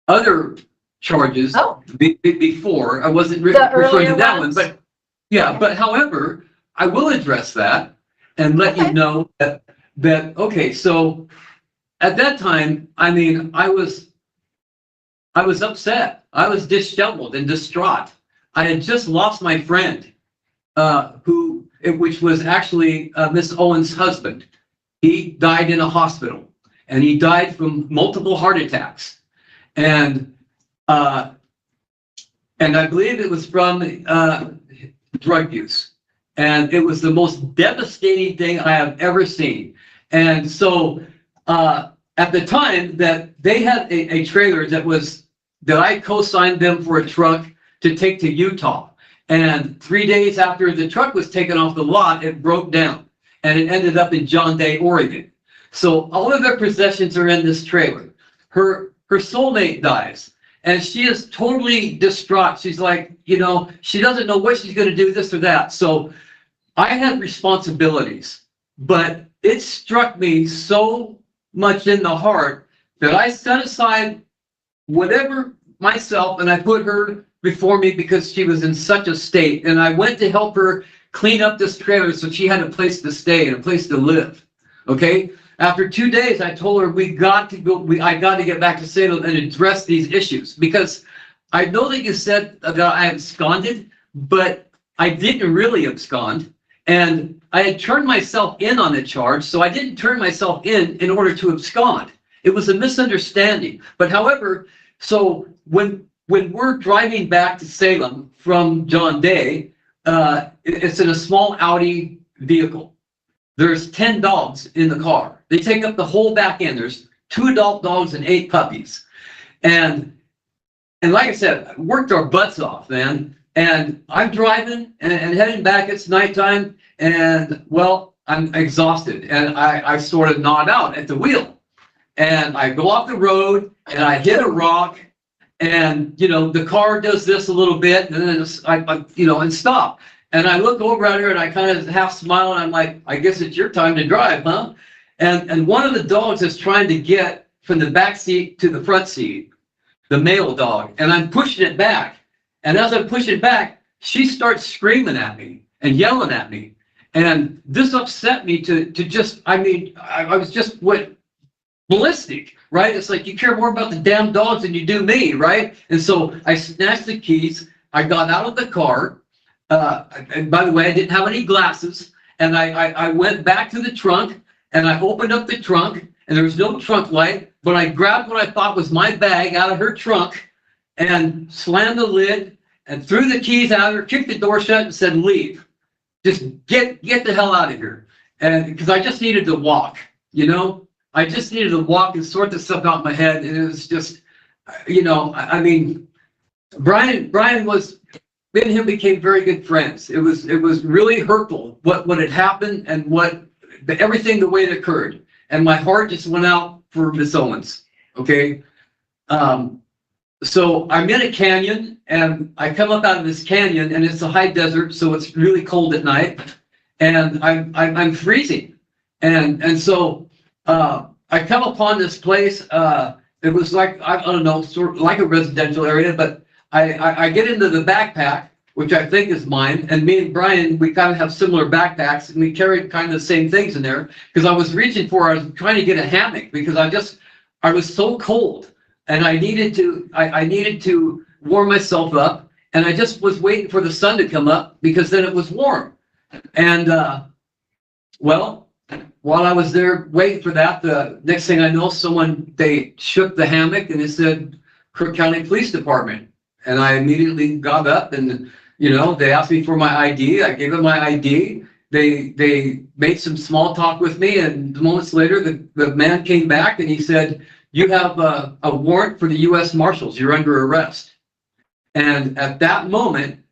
[SPEAKER 12] other charges before. I wasn't referring to that one, but yeah, but however, I will address that and let you know that okay, so at that time, I mean, I was upset. I was disheveled and distraught. I had just lost my friend, which was actually Miss Owen's husband. He died in a hospital, and he died from multiple heart attacks, and I believe it was from drug use. And it was the most devastating thing I have ever seen. And so at the time that they had a trailer that I co-signed them for a truck to take to Utah. And 3 days after the truck was taken off the lot, it broke down and it ended up in John Day, Oregon. So all of their possessions are in this trailer. Her soulmate dies. And she is totally distraught. She's like, she doesn't know what she's going to do, this or that. So I had responsibilities, but it struck me so much in the heart that I set aside whatever myself, and I put her before me because she was in such a state. And I went to help her clean up this trailer so she had a place to stay and a place to live. Okay. After 2 days, I told her I got to get back to Salem and address these issues, because I know that you said that I absconded, but I didn't really abscond, and I had turned myself in on the charge, so I didn't turn myself in order to abscond. It was a misunderstanding. But however, so when we're driving back to Salem from John Day, it's in a small Audi vehicle. There's 10 dogs in the car. They take up the whole back end. There's 2 adult dogs and 8 puppies. And like I said, worked our butts off, man. And I'm driving and heading back. It's nighttime. And, well, I'm exhausted. And I sort of nod out at the wheel. And I go off the road and I hit a rock. And, the car does this a little bit. And then and stop. And I look over at her and I kind of half smile and I'm like, I guess it's your time to drive, huh? And one of the dogs is trying to get from the back seat to the front seat, the male dog, and I'm pushing it back. And as I push it back, she starts screaming at me and yelling at me. And this upset me to just, I was just ballistic, right? It's like you care more about the damn dogs than you do me, right? And so I snatched the keys. I got out of the car. And by the way, I didn't have any glasses, and I went back to the trunk and I opened up the trunk and there was no trunk light, but I grabbed what I thought was my bag out of her trunk and slammed the lid and threw the keys out of her, kicked the door shut and said, leave. Just get the hell out of here. And because I just needed to walk, I just needed to walk and sort this stuff out in my head. And it was just, Brian was, me and him became very good friends. It was really hurtful what had happened and everything the way it occurred. And my heart just went out for Miss Owens. Okay. So I'm in a canyon and I come up out of this canyon and it's a high desert. So it's really cold at night and I'm freezing. And so I come upon this place. It was like, I don't know, sort of like a residential area, but I get into the backpack, which I think is mine, and me and Brian, we kind of have similar backpacks, and we carried kind of the same things in there, because I was trying to get a hammock, because I was so cold, and I needed to warm myself up, and I just was waiting for the sun to come up, because then it was warm. And, well, while I was there waiting for that, the next thing I know, they shook the hammock and it said Crook County Police Department. And I immediately got up and, they asked me for my ID. I gave them my ID. They made some small talk with me, and moments later, the man came back and he said, "You have a warrant for the U.S. Marshals. You're under arrest." And at that moment,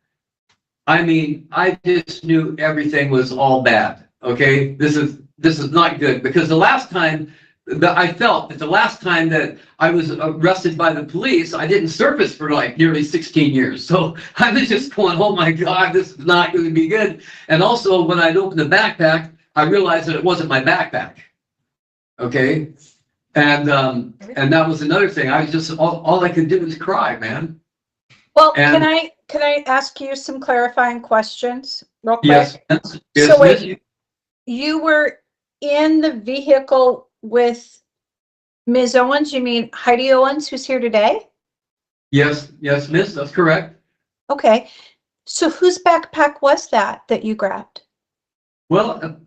[SPEAKER 12] I just knew everything was all bad. Okay, this is not good, because the last time that I felt that the last time that I was arrested by the police, I didn't surface for like nearly 16 years. So I was just going, oh my God, this is not going to be good. And also when I'd opened the backpack, I realized that it wasn't my backpack. Okay. And that was another thing. I was just, all I could do was cry, man.
[SPEAKER 2] Well, can I ask you some clarifying questions real quick?
[SPEAKER 12] Yes. Yes,
[SPEAKER 2] So wait, you were in the vehicle with Ms. Owens? You mean Heidi Owens, who's here today?
[SPEAKER 12] Yes, miss, that's correct.
[SPEAKER 2] Okay. So whose backpack was that you grabbed?
[SPEAKER 12] Well,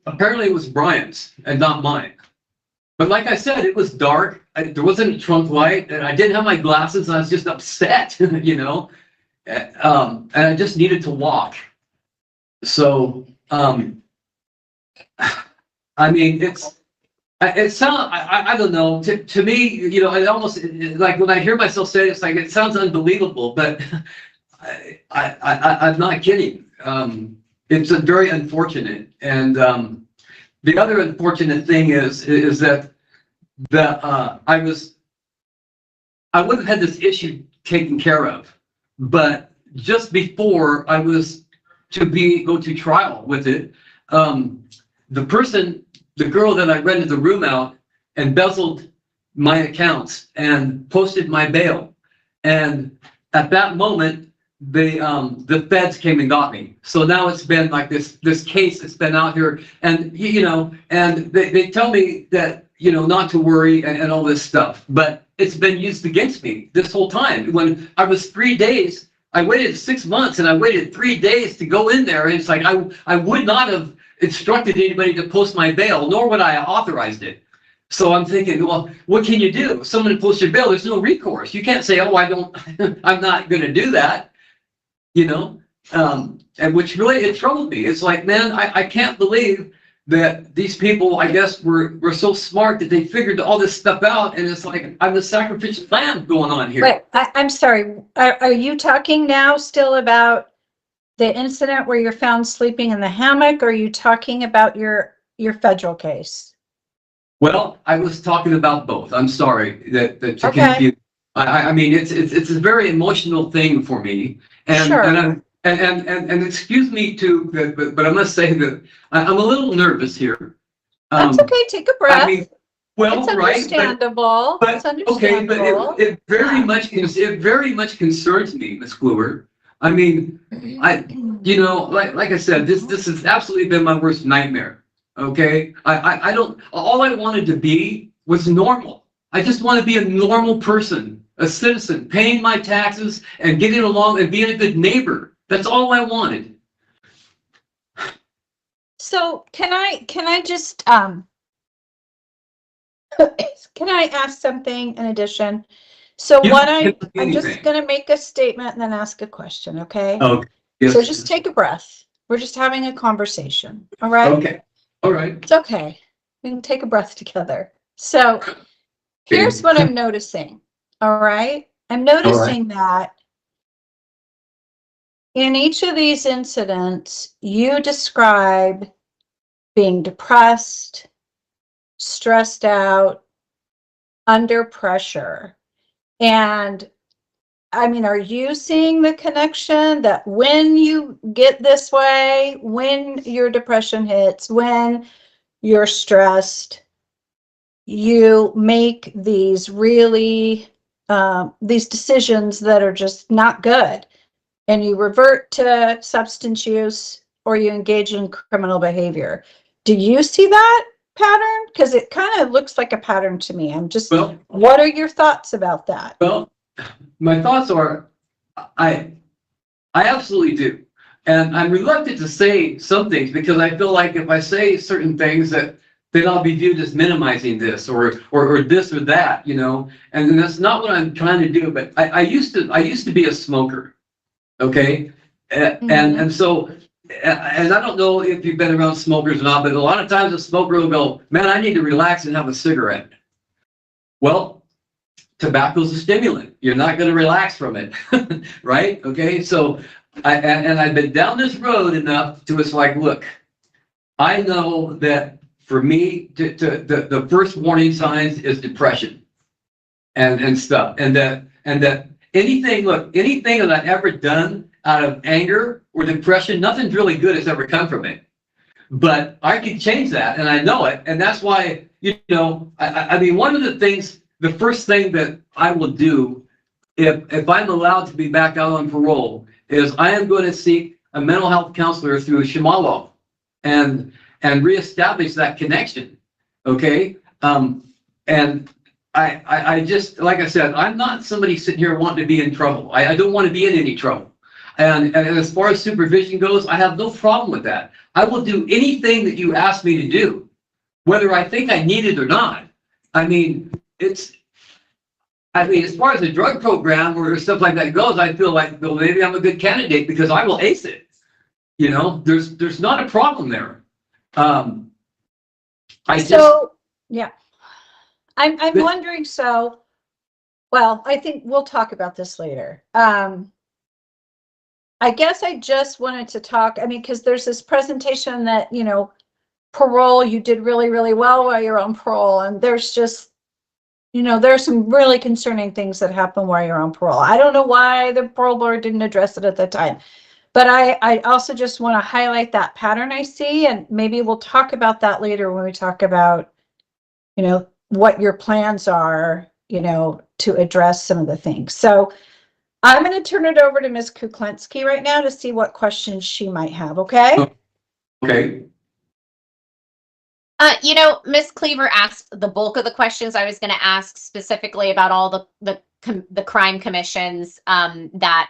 [SPEAKER 12] apparently it was Brian's and not mine. But like I said, it was dark. There wasn't a trunk light, and I didn't have my glasses, and I was just upset, and I just needed to walk. So, it sounds, I don't know, to me, it almost, like when I hear myself say it, it's like, it sounds unbelievable, but I'm not kidding. It's a very unfortunate. And the other unfortunate thing is that I would have had this issue taken care of, but just before I was to go to trial with it, the girl that I rented the room out embezzled my accounts and posted my bail. And at that moment, the feds came and got me. So now it's been like this case that's been out here, and and they tell me that not to worry and all this stuff, but it's been used against me this whole time. When I was 3 days, I waited 6 months and I waited 3 days to go in there, and it's like I would not have instructed anybody to post my bail, nor would I have authorized it. So I'm thinking, well, what can you do? If someone posts your bail, there's no recourse. You can't say, oh, I'm not going to do that, and which really, it troubled me. It's like, man, I can't believe that these people, I guess, were so smart that they figured all this stuff out. And it's like, I'm the sacrificial lamb going on here.
[SPEAKER 2] Wait, I'm sorry. Are you talking now still about the incident where you're found sleeping in the hammock, or are you talking about your federal case?
[SPEAKER 12] Well, I was talking about both. I'm sorry that you
[SPEAKER 2] Okay.
[SPEAKER 12] confused. It's a very emotional thing for me, and
[SPEAKER 2] Sure.
[SPEAKER 12] and excuse me too, but I must say that I'm a little nervous here.
[SPEAKER 2] That's okay. Take a breath.
[SPEAKER 12] It's
[SPEAKER 2] understandable. It's understandable.
[SPEAKER 12] Okay, but it very much concerns me, Ms. Kluwer. Like I said, this has absolutely been my worst nightmare. Okay, I don't. All I wanted to be was normal. I just want to be a normal person, a citizen, paying my taxes and getting along and being a good neighbor. That's all I wanted.
[SPEAKER 2] So can I just can I ask something in addition? So I'm just going to make a statement and then ask a question, okay?
[SPEAKER 12] Okay. Yes.
[SPEAKER 2] So just take a breath. We're just having a conversation, all right?
[SPEAKER 12] Okay. All right.
[SPEAKER 2] It's okay. We can take a breath together. So here's what I'm noticing, all right? I'm noticing that in each of these incidents, you describe being depressed, stressed out, under pressure. And are you seeing the connection that when you get this way, when your depression hits, when you're stressed, you make these really, these decisions that are just not good, and you revert to substance use or you engage in criminal behavior? Do you see that pattern? Because it kind of looks like a pattern to me. What are your thoughts about that?
[SPEAKER 12] Well, my thoughts are, I absolutely do. And I'm reluctant to say some things because I feel like if I say certain things that then I'll be viewed as minimizing this or this or that, you know, and that's not what I'm trying to do. But I used to be a smoker. Okay. And so, and I don't know if you've been around smokers or not, but a lot of times a smoker will go, man, I need to relax and have a cigarette. Well, tobacco is a stimulant. You're not going to relax from it. Right. Okay. So I've been down this road enough to it's like, look, I know that for me, the first warning signs is depression and stuff. And that anything that I've ever done out of anger or depression, nothing really good has ever come from it. But I can change that, and I know it. And that's why, you know, I mean, one of the things, the first thing that I will do if I'm allowed to be back out on parole is I am going to seek a mental health counselor through Shimalo and reestablish that connection. Okay. And I just, like I said, I'm not somebody sitting here wanting to be in trouble. I don't want to be in any trouble. And as far as supervision goes, I have no problem with that. I will do anything that you ask me to do, whether I think I need it or not. I mean, as far as the drug program or stuff like that goes, I feel like, well, maybe I'm a good candidate because I will ace it. You know, there's not a problem there. I'm
[SPEAKER 2] wondering, well, I think we'll talk about this later. I guess I just wanted to talk, I mean, because there's this presentation that, you know, parole, you did really, really well while you're on parole. And there's just, you know, there's some really concerning things that happen while you're on parole. I don't know why the parole board didn't address it at the time. But I also just want to highlight that pattern I see, and maybe we'll talk about that later when we talk about, you know, what your plans are, you know, to address some of the things. So I'm going to turn it over to Ms. Kuklinski right now to see what questions she might have. Okay.
[SPEAKER 12] Okay.
[SPEAKER 3] You know, Ms. Cleaver asked the bulk of the questions I was going to ask, specifically about all the crime commissions that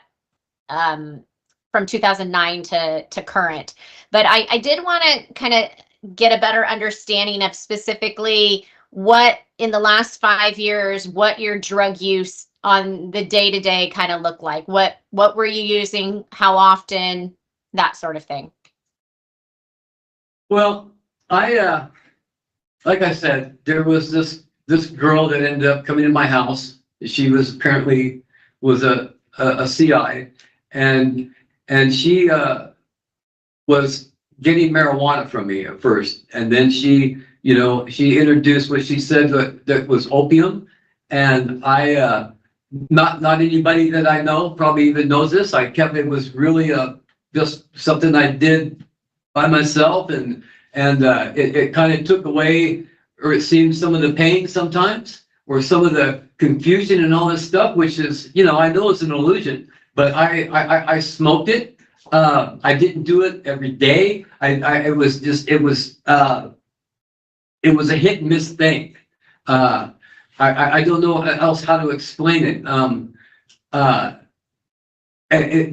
[SPEAKER 3] from 2009 to current. But I did want to kind of get a better understanding of specifically what in the last 5 years, what your drug use on the day-to-day kind of looked like. What were you using? How often? That sort of thing.
[SPEAKER 12] Well, like I said, there was this girl that ended up coming to my house. She was apparently a CI, and she was getting marijuana from me at first, and then she introduced what she said that was opium, and I not anybody that I know probably even knows this. I kept it was really just something I did by myself, and it kind of took away, or it seemed, some of the pain sometimes, or some of the confusion and all this stuff, which is, you know, I know it's an illusion, but I smoked it. I didn't do it every day. It was a hit and miss thing. I don't know else how to explain it.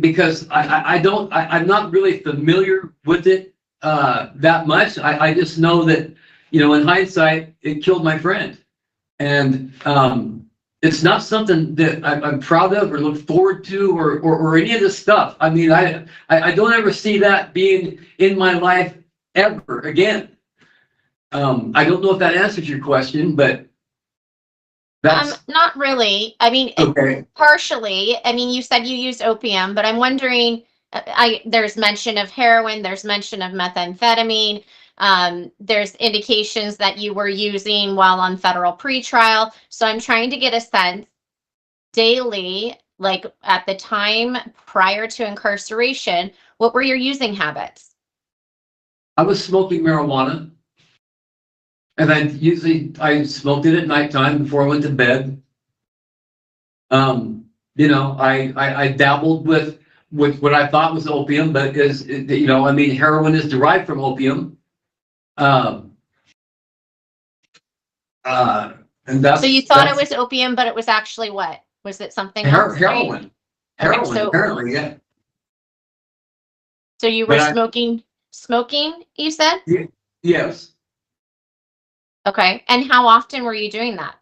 [SPEAKER 12] Because I'm not really familiar with it that much. I just know that, you know, in hindsight, it killed my friend. And it's not something that I'm proud of or look forward to or any of this stuff. I mean, I don't ever see that being in my life ever again. I don't know if that answers your question, but that's
[SPEAKER 3] not really. I mean,
[SPEAKER 12] okay.
[SPEAKER 3] Partially. I mean, you said you use opium, but I'm wondering, there's mention of heroin, there's mention of methamphetamine. There's indications that you were using while on federal pretrial. So I'm trying to get a sense daily, like at the time prior to incarceration, what were your using habits?
[SPEAKER 12] I was smoking marijuana, and I smoked it at nighttime before I went to bed. You know, I dabbled with what I thought was opium, but you know, I mean, heroin is derived from opium. And that's,
[SPEAKER 3] so you thought it was opium, but it was actually what? Was it something else?
[SPEAKER 12] Heroin. Heroin,
[SPEAKER 3] so,
[SPEAKER 12] apparently, yeah.
[SPEAKER 3] So you were
[SPEAKER 12] But
[SPEAKER 3] smoking, you said?
[SPEAKER 12] Yes.
[SPEAKER 3] Okay. And how often were you doing that?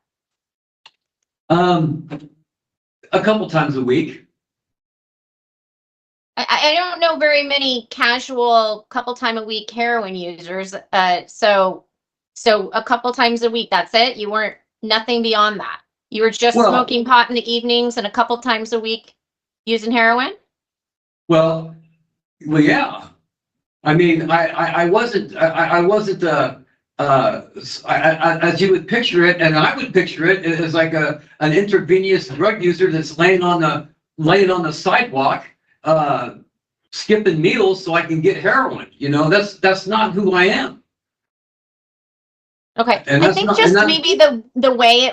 [SPEAKER 12] A couple times a week.
[SPEAKER 3] I don't know very many casual couple time a week heroin users. So a couple times a week, that's it? You weren't nothing beyond that. You were just
[SPEAKER 12] Well-
[SPEAKER 3] smoking pot in the evenings and a couple times a week using heroin?
[SPEAKER 12] Well, yeah. I mean, I wasn't, as you would picture it, and I would picture it as like an intravenous drug user that's laying on the sidewalk, skipping meals so I can get heroin. You know, that's not who I am.
[SPEAKER 3] Okay.
[SPEAKER 12] And
[SPEAKER 3] I
[SPEAKER 12] that's
[SPEAKER 3] think
[SPEAKER 12] not-
[SPEAKER 3] just
[SPEAKER 12] and that-
[SPEAKER 3] maybe the way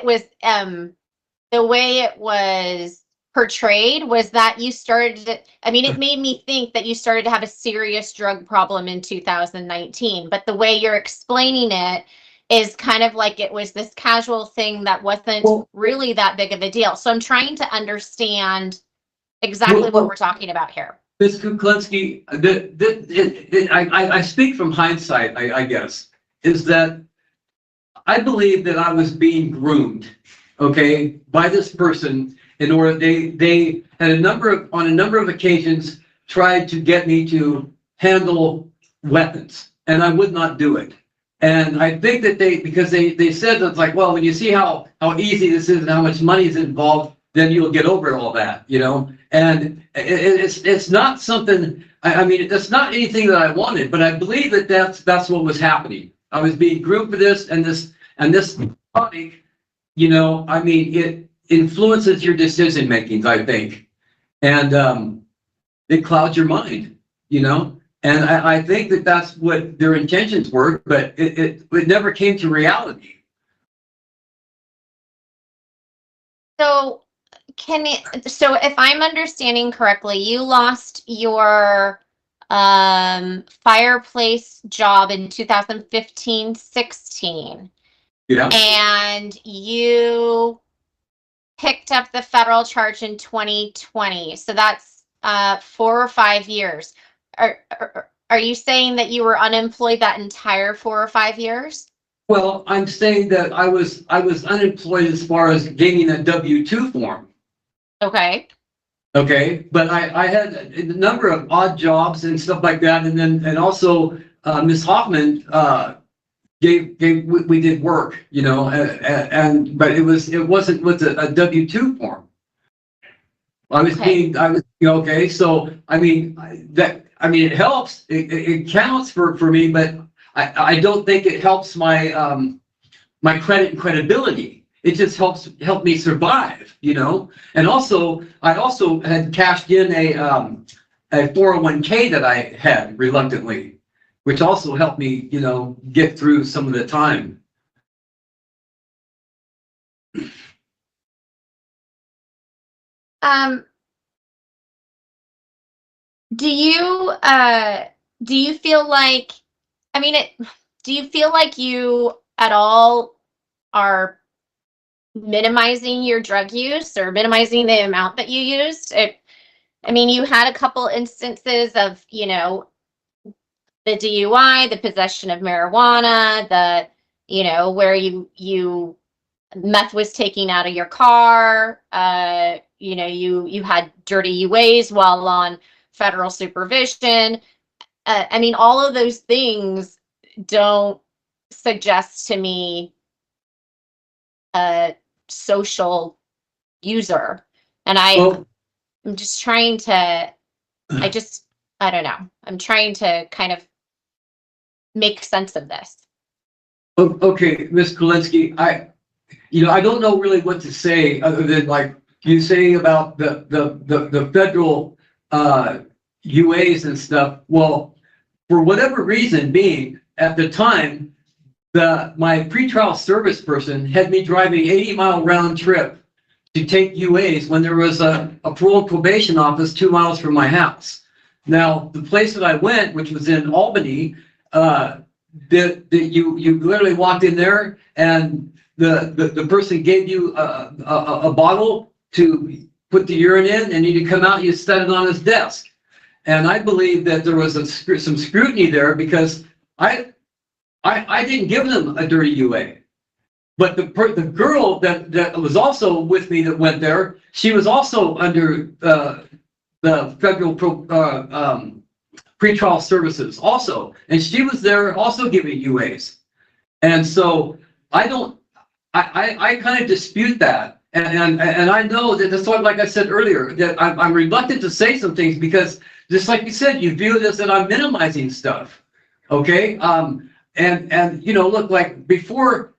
[SPEAKER 3] it was portrayed was that you started to, I mean, it made me think that you started to have a serious drug problem in 2019, but the way you're explaining it is kind of like it was this casual thing that wasn't really that big of a deal. So I'm trying to understand exactly what we're talking about here.
[SPEAKER 12] Ms. Kuklinski, I speak from hindsight, I guess, is that I believe that I was being groomed, okay, by this person in order, they had on a number of occasions tried to get me to handle weapons, and I would not do it. And I think that because they said that it's like, well, when you see how easy this is and how much money is involved, then you'll get over all that, you know? And it's not something, I mean, it's not anything that I wanted, but I believe that that's what was happening. I was being groomed for this and this topic, you know, I mean, it influences your decision makings, I think. And it clouds your mind, you know? And I think that that's what their intentions were, but it never came to reality.
[SPEAKER 3] So so if I'm understanding correctly, you lost your fireplace job in 2015-16.
[SPEAKER 12] Yeah.
[SPEAKER 3] And you picked up the federal charge in 2020. So that's 4 or 5 years. Are you saying that you were unemployed that entire 4 or 5 years?
[SPEAKER 12] Well, I'm saying that I was unemployed as far as gaining a W-2 form.
[SPEAKER 3] Okay.
[SPEAKER 12] Okay, but I had a number of odd jobs and stuff like that, and also Ms. Hoffman we did work, you know, but it wasn't with a W-2 form. Okay, so I mean it helps, it counts for me, but I don't think it helps my my credit and credibility. It just helped me survive, you know. And also, I also had cashed in a 401k that I had reluctantly, which also helped me, you know, get through some of the time.
[SPEAKER 3] Do you feel like, I mean, do you feel like you at all are minimizing your drug use or minimizing the amount that you used? I mean, you had a couple instances of, you know, the DUI, the possession of marijuana, the, you know, where you meth was taken out of your car, you know, you had dirty UAs while on federal supervision. I mean, all of those things don't suggest to me a social user. And I'm just trying to, I don't know. I'm trying to kind of make sense of this.
[SPEAKER 12] Okay, Ms. Kolinsky, I don't know really what to say other than like you say about the federal UAs and stuff. Well, for whatever reason being, at the time, my pretrial service person had me driving 80-mile round trip to take UAs when there was a parole and probation office 2 miles from my house. Now, the place that I went, which was in Albany, you literally walked in there and the person gave you a bottle to put the urine in, and you come out, you set it on his desk. And I believe that there was some scrutiny there because I didn't give them a dirty UA. But the girl that was also with me that went there, she was also under the federal pretrial services also, and she was there also giving UAs. And so I kind of dispute that, and I know that that's what, like I said earlier, that I'm reluctant to say some things because just like you said, you view this that I'm minimizing stuff, okay? And you know, look, like before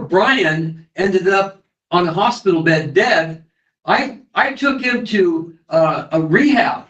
[SPEAKER 12] Brian ended up on a hospital bed dead, I took him to a rehab,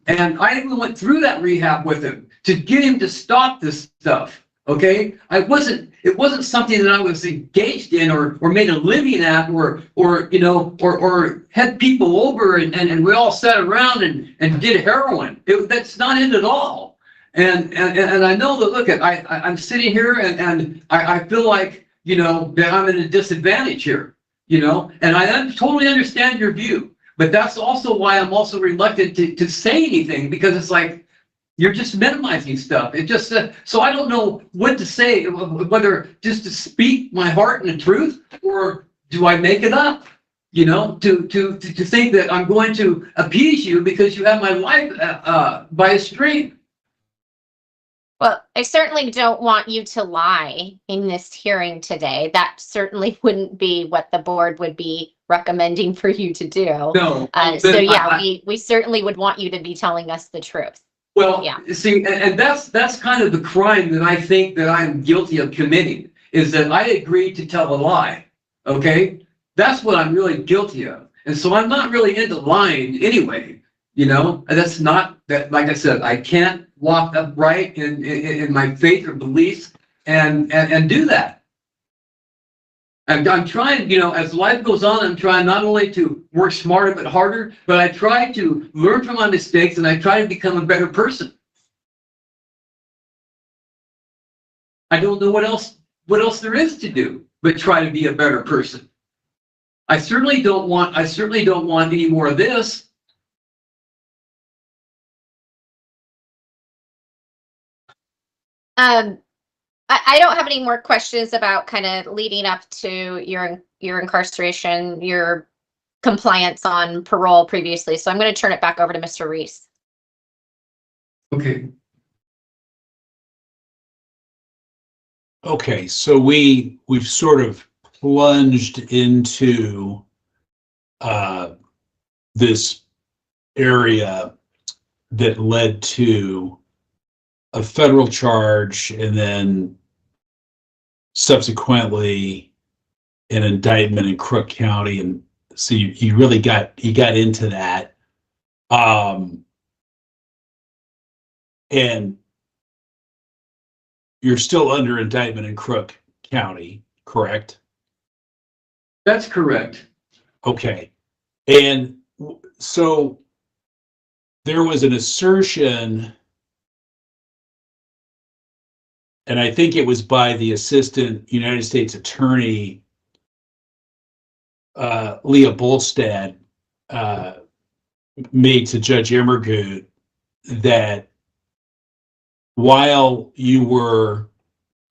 [SPEAKER 12] and I even went through that rehab with him to get him to stop this stuff. Okay, it wasn't something that I was engaged in or made a living at or you know or had people over and we all sat around and did heroin. That's not it at all. And I know that, look, I'm sitting here and I feel like, you know, that I'm at a disadvantage here, you know, and I totally understand your view, but that's also why I'm also reluctant to say anything, because it's like, you're just minimizing stuff. It just, so I don't know what to say, whether just to speak my heart and the truth, or do I make it up, you know, to think that I'm going to appease you because you have my life by a string.
[SPEAKER 3] Well, I certainly don't want you to lie in this hearing today. That certainly wouldn't be what the board would be recommending for you to do.
[SPEAKER 12] No.
[SPEAKER 3] So yeah, we certainly would want you to be telling us the truth.
[SPEAKER 12] Well,
[SPEAKER 3] yeah.
[SPEAKER 12] See, and that's kind of the crime that I think that I'm guilty of committing, is that I agreed to tell a lie. Okay, that's what I'm really guilty of, and so I'm not really into lying anyway. You know, and that's not that. Like I said, I can't walk upright in my faith or beliefs and do that. And I'm trying, you know, as life goes on, I'm trying not only to work smarter but harder, but I try to learn from my mistakes and I try to become a better person. I don't know what else there is to do but try to be a better person. I certainly don't want any more of this.
[SPEAKER 3] I don't have any more questions about kind of leading up to your incarceration, your compliance on parole previously. So I'm going to turn it back over to Mr. Reese.
[SPEAKER 12] Okay.
[SPEAKER 4] Okay, so we've sort of plunged into this area that led to a federal charge and then subsequently an indictment in Crook County, and so you really got into that, and you're still under indictment in Crook County, correct?
[SPEAKER 12] That's correct.
[SPEAKER 4] Okay, and so there was an assertion, and I think it was by the Assistant United States Attorney, Leah Bolstad, made to Judge Emmergut that while you were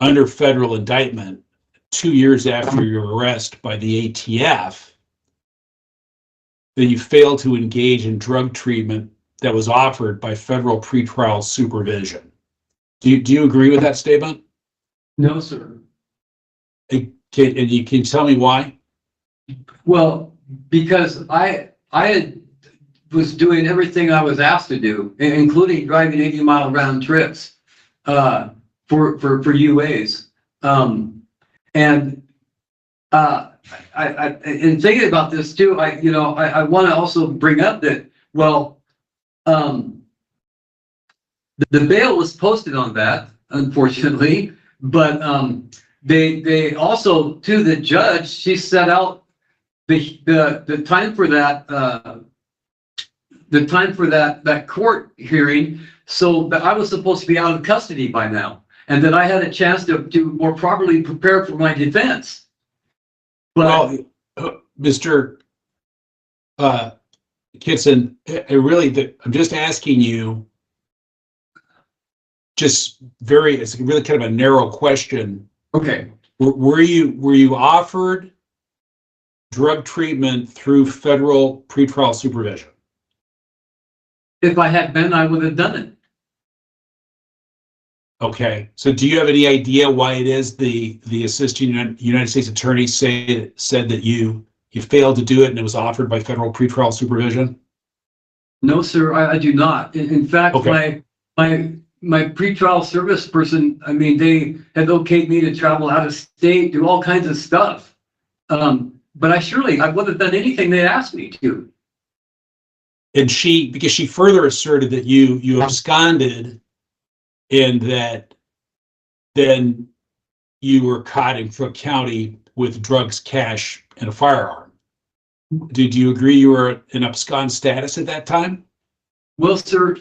[SPEAKER 4] under federal indictment 2 years after your arrest by the ATF, that you failed to engage in drug treatment that was offered by federal pretrial supervision. Do you agree with that statement?
[SPEAKER 12] No, sir.
[SPEAKER 4] And you can tell me why?
[SPEAKER 12] Well, because I was doing everything I was asked to do, including driving 80-mile round trips for UAs. I in thinking about this too, I want to also bring up that, well, the bail was posted on that, unfortunately, but they also, to the judge, she set out the time for that court hearing, so that I was supposed to be out of custody by now, and that I had a chance to more properly prepare for my defense. But
[SPEAKER 4] well, Mr. Kittson, I'm just asking you, it's really kind of a narrow question.
[SPEAKER 12] Okay.
[SPEAKER 4] Were you offered drug treatment through federal pretrial supervision?
[SPEAKER 12] If I had been, I would have done it.
[SPEAKER 4] Okay, so do you have any idea why it is the assistant United States attorney said that you failed to do it and it was offered by federal pretrial supervision?
[SPEAKER 12] No, sir, I do not. In fact,
[SPEAKER 4] Okay.
[SPEAKER 12] my pretrial service person, I mean, they had okayed me to travel out of state, do all kinds of stuff. But I would have done anything they asked me to.
[SPEAKER 4] And because she further asserted that you absconded and that then you were caught in Crook County with drugs, cash, and a firearm. Did you agree you were in abscond status at that time?
[SPEAKER 12] Well, sir,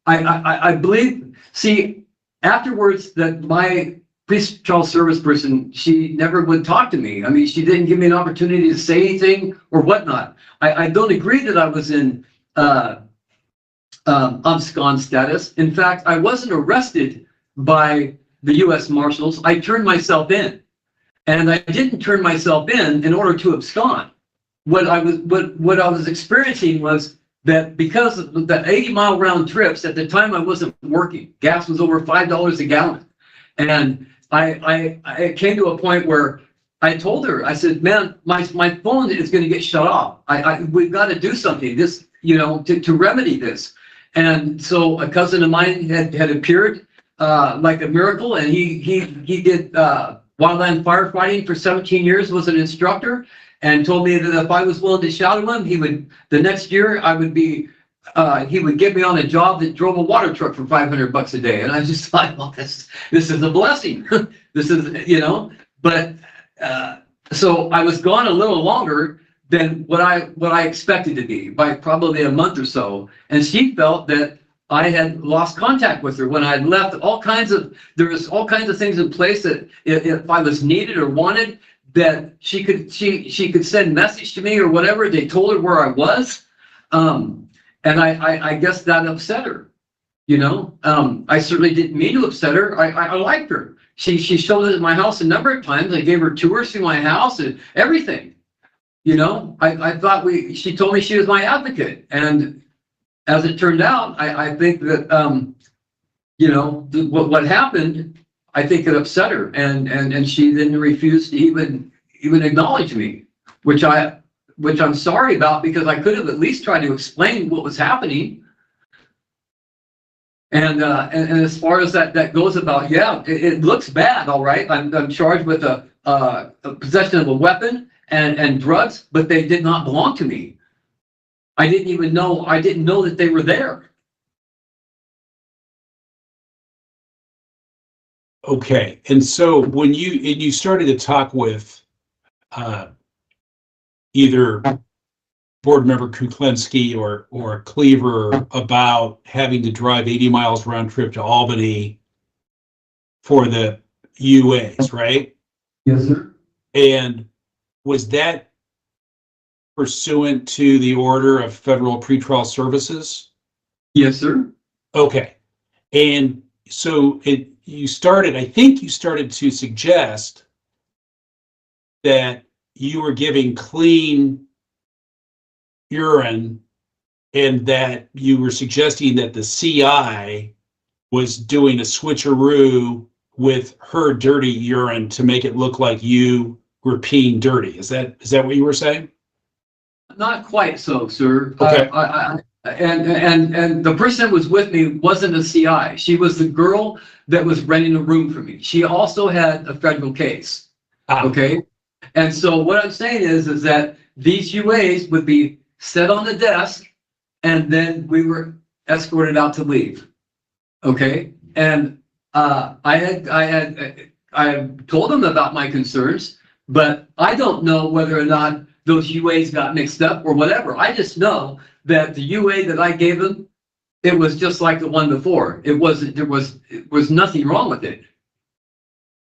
[SPEAKER 12] I believe, see, afterwards that my pretrial service person, she never would talk to me. I mean, she didn't give me an opportunity to say anything or whatnot. I don't agree that I was in abscond status. In fact, I wasn't arrested by the U.S. Marshals. I turned myself in, and I didn't turn myself in order to abscond. What I was experiencing was that because of the 80-mile round trips, at the time I wasn't working. Gas was over $5 a gallon, and I came to a point where I told her, I said, "Man, my phone is going to get shut off. We've got to do something. This, to remedy this." And so a cousin of mine had appeared like a miracle, and he did wildland firefighting for 17 years, was an instructor, and told me that if I was willing to shadow him, the next year he would get me on a job that drove a water truck for $500 a day. And I just thought, well, this is a blessing. This is, but so I was gone a little longer than what I expected to be, by probably a month or so. And she felt that I had lost contact with her when I had left. There was all kinds of things in place that if I was needed or wanted, that she could send message to me or whatever. They told her where I was. And I guess that upset her. I certainly didn't mean to upset her. I liked her. She showed up at my house a number of times. I gave her tours through my house and everything. I thought she told me she was my advocate. And as it turned out, I think that, what happened, I think it upset her. And she then refused to even acknowledge me, which I'm sorry about, because I could have at least tried to explain what was happening. And as far as that goes about, yeah, it looks bad, all right. I'm charged with a possession of a weapon and drugs, but they did not belong to me. I didn't know that they were there.
[SPEAKER 4] Okay, and so when you started to talk with either board member Kuklinski or Cleaver about having to drive 80 miles round trip to Albany for the UAs, right?
[SPEAKER 12] Yes, sir.
[SPEAKER 4] And was that pursuant to the order of federal pretrial services?
[SPEAKER 12] Yes, sir.
[SPEAKER 4] Okay. And so I think you started to suggest that you were giving clean urine and that you were suggesting that the CI was doing a switcheroo with her dirty urine to make it look like you were peeing dirty. Is that what you were saying?
[SPEAKER 12] Not quite so, sir.
[SPEAKER 4] Okay.
[SPEAKER 12] And the person that was with me wasn't a CI. She was the girl that was renting a room for me. She also had a federal case. Okay. And so what I'm saying is that these UAs would be set on the desk, and then we were escorted out to leave. Okay. And I told them about my concerns, but I don't know whether or not those UAs got mixed up or whatever. I just know that the UA that I gave them, it was just like the one before. There was nothing wrong with it.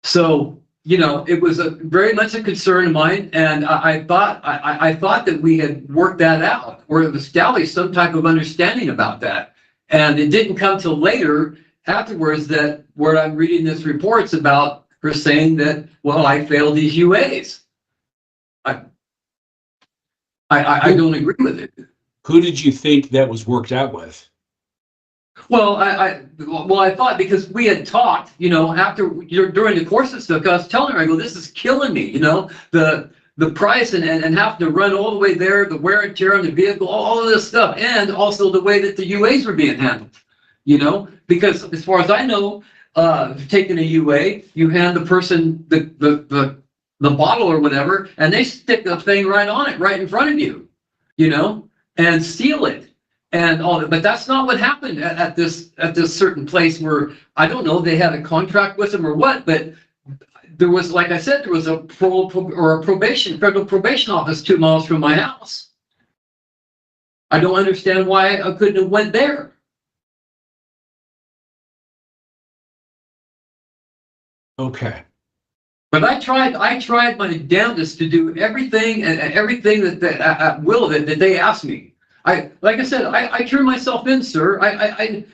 [SPEAKER 12] So, it was very much a concern of mine, and I thought that we had worked that out, or established some type of understanding about that. And it didn't come till later afterwards that where I'm reading this reports about her saying that, well, I failed these UAs. I don't agree with it.
[SPEAKER 4] Who did you think that was worked out with?
[SPEAKER 12] Well, I thought because we had talked, after during the course of stuff, I was telling her, I go, this is killing me, the price and having to run all the way there, the wear and tear on the vehicle, all of this stuff, and also the way that the UAs were being handled, because as far as I know, taking a UA, you hand the person the bottle or whatever, and they stick the thing right on it, right in front of you, and seal it. And all that, but that's not what happened at this certain place where I don't know they had a contract with them or what, but there was, like I said, there was a federal probation office 2 miles from my house. I don't understand why I couldn't have went there.
[SPEAKER 4] Okay.
[SPEAKER 12] But I tried my damnedest to do everything and everything that at will that they asked me. Like I said, I turned myself in, sir. I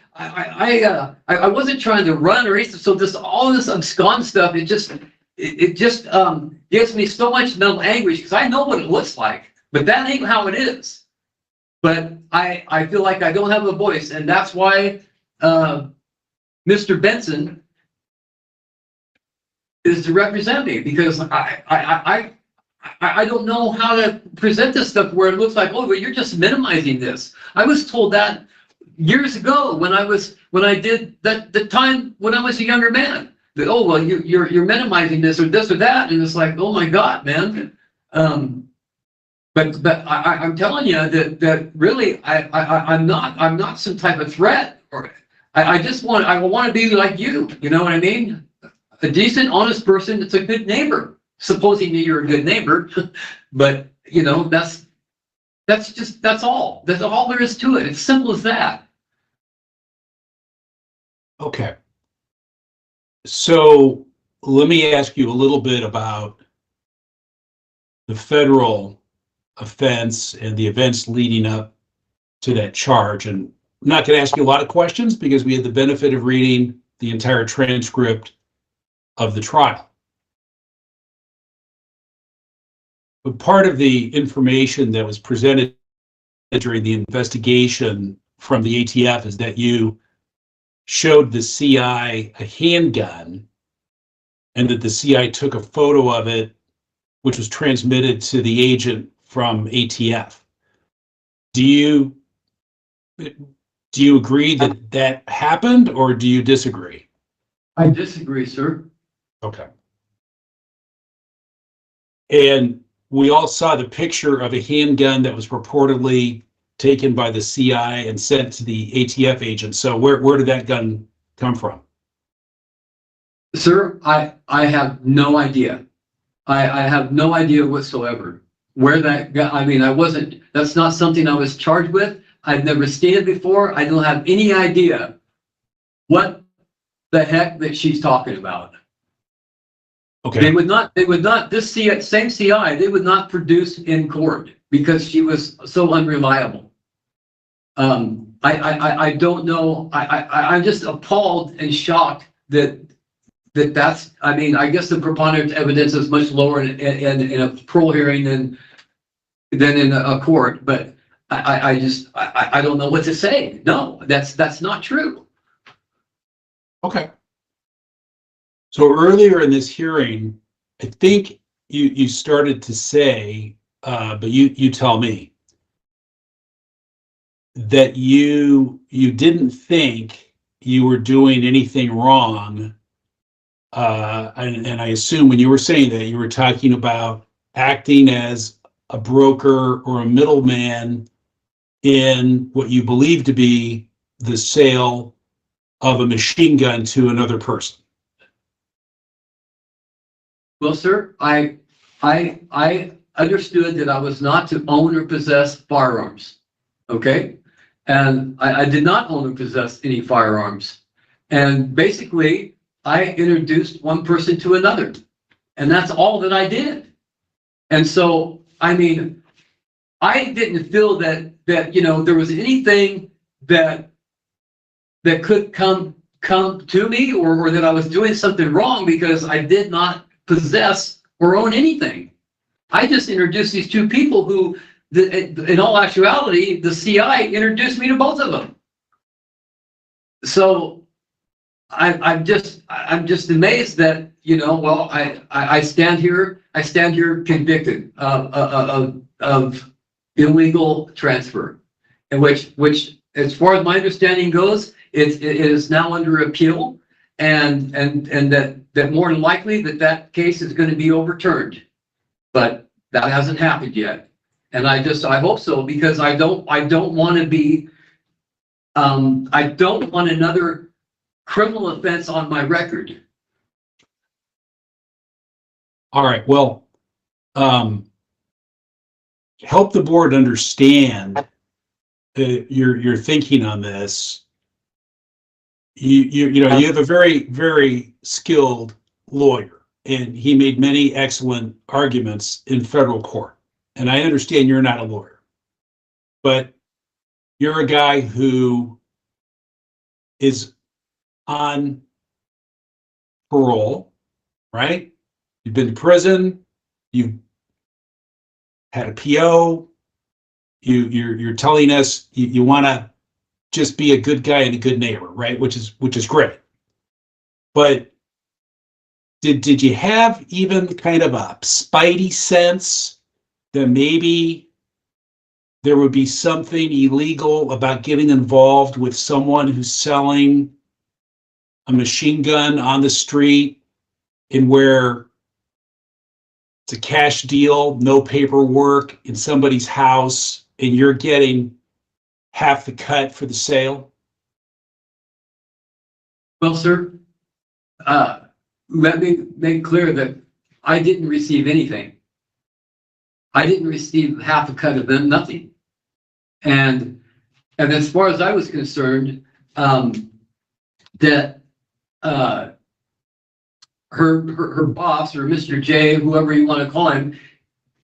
[SPEAKER 12] wasn't trying to run or anything. So all this abscond stuff, it just gives me so much mental anguish because I know what it looks like, but that ain't how it is. But I feel like I don't have a voice, and that's why Mr. Benson is to represent me, because I don't know how to present this stuff where it looks like, oh, but you're just minimizing this. I was told that years ago when I did that, the time when I was a younger man, that, oh, well, you're minimizing this or that. And it's like, oh my God, man. But I'm telling you that really, I'm not some type of threat, or I want to be like you. You know what I mean? A decent, honest person that's a good neighbor. Supposing that you're a good neighbor, but that's all. That's all there is to it. It's simple as that.
[SPEAKER 4] Okay. So let me ask you a little bit about the federal offense and the events leading up to that charge. And I'm not going to ask you a lot of questions because we had the benefit of reading the entire transcript of the trial. But part of the information that was presented during the investigation from the ATF is that you showed the CI a handgun and that the CI took a photo of it, which was transmitted to the agent from ATF. Do you agree that that happened, or do you disagree?
[SPEAKER 12] I disagree, sir.
[SPEAKER 4] Okay. And we all saw the picture of a handgun that was reportedly taken by the CI and sent to the ATF agent. So where did that gun come from?
[SPEAKER 12] Sir, I have no idea. I have no idea whatsoever where that gun. I mean, that's not something I was charged with. I've never seen it before. I don't have any idea what the heck that she's talking about.
[SPEAKER 4] Okay.
[SPEAKER 12] They would not, this same CI, they would not produce in court because she was so unreliable. I don't know. I'm just appalled and shocked that's, I mean, I guess the preponderance evidence is much lower in a parole hearing than in a court, but I don't know what to say. No, that's not true.
[SPEAKER 4] Okay. So earlier in this hearing, I think you started to say, but you tell me, that you didn't think you were doing anything wrong. And I assume when you were saying that, you were talking about acting as a broker or a middleman in what you believe to be the sale of a machine gun to another person.
[SPEAKER 12] Well, sir, I understood that I was not to own or possess firearms. Okay. And I did not own or possess any firearms. And basically, I introduced one person to another. And that's all that I did. And so, I mean, I didn't feel that there was anything that could come to me or that I was doing something wrong, because I did not possess or own anything. I just introduced these two people who, in all actuality, the CI introduced me to both of them. So I'm just amazed that, well, I stand here convicted of illegal transfer, in which as far as my understanding goes, it is now under appeal, and that more than likely that case is going to be overturned, but that hasn't happened yet, and I hope so, because I don't want to be I don't want another criminal offense on my record.
[SPEAKER 4] All right. Well, help the board understand your thinking on this. You have a very, very skilled lawyer, and he made many excellent arguments in federal court. And I understand you're not a lawyer, but you're a guy who is on parole, right? You've been to prison, you've had a PO, you're telling us you want to just be a good guy and a good neighbor, right? Which is great. But did you have even kind of a spidey sense that maybe there would be something illegal about getting involved with someone who's selling a machine gun on the street, and where it's a cash deal, no paperwork, in somebody's house, and you're getting half the cut for the sale?
[SPEAKER 12] Well, sir, let me make clear that I didn't receive anything. I didn't receive half a cut of them, nothing. And as far as I was concerned, that her boss, or Mr. J, whoever you want to call him,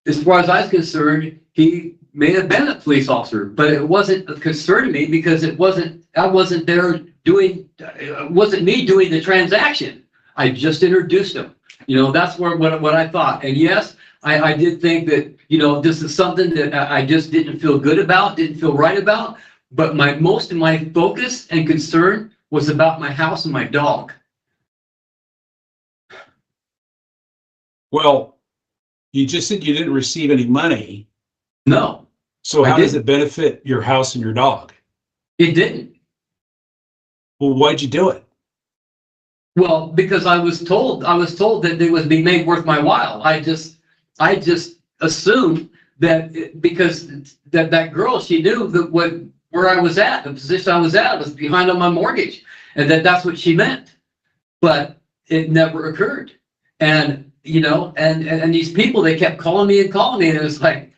[SPEAKER 12] as far as I was concerned, he may have been a police officer, but it wasn't a concern to me, because I wasn't there doing, it wasn't me doing the transaction. I just introduced him. That's what I thought. And yes, I did think that, this is something that I just didn't feel good about, didn't feel right about. But most of my focus and concern was about my house and my dog.
[SPEAKER 4] Well, you just said you didn't receive any money.
[SPEAKER 12] No.
[SPEAKER 4] So how does it benefit your house and your dog?
[SPEAKER 12] It didn't.
[SPEAKER 4] Well, why'd you do it?
[SPEAKER 12] Well, because I was told that it would be made worth my while. I just assumed that because that girl, she knew that where I was at, the position I was at, was behind on my mortgage, and that's what she meant. But it never occurred. And and these people, they kept calling me, and it was like,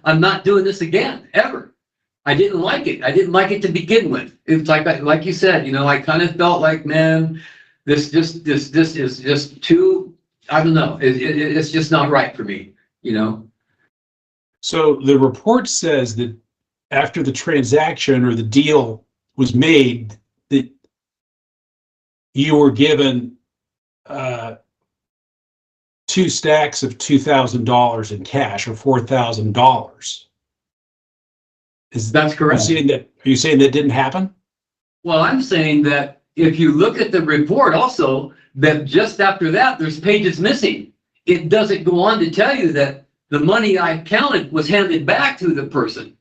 [SPEAKER 12] I'm not doing this again, ever. I didn't like it. I didn't like it to begin with. It was like you said, I kind of felt like, man, this is just too, I don't know. It's just not right for me,
[SPEAKER 4] So the report says that after the transaction or the deal was made, that you were given 2 stacks of $2,000 in cash, or $4,000.
[SPEAKER 12] That's correct?
[SPEAKER 4] Are you saying that didn't happen?
[SPEAKER 12] Well, I'm saying that if you look at the report also, that just after that, there's pages missing. It doesn't go on to tell you that the money I counted was handed back to the person.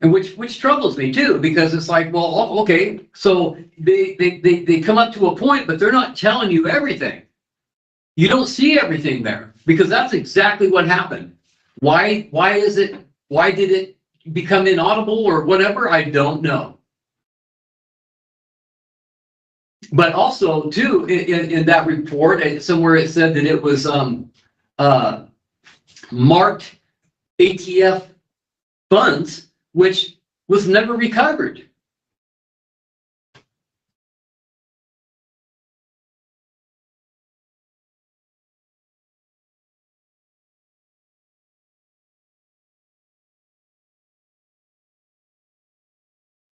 [SPEAKER 12] And which troubles me too, because it's like, well, okay, so they come up to a point, but they're not telling you everything. You don't see everything there, because that's exactly what happened. Why did it become inaudible or whatever? I don't know. But also too, in that report, somewhere it said that it was marked ATF funds, which was never recovered.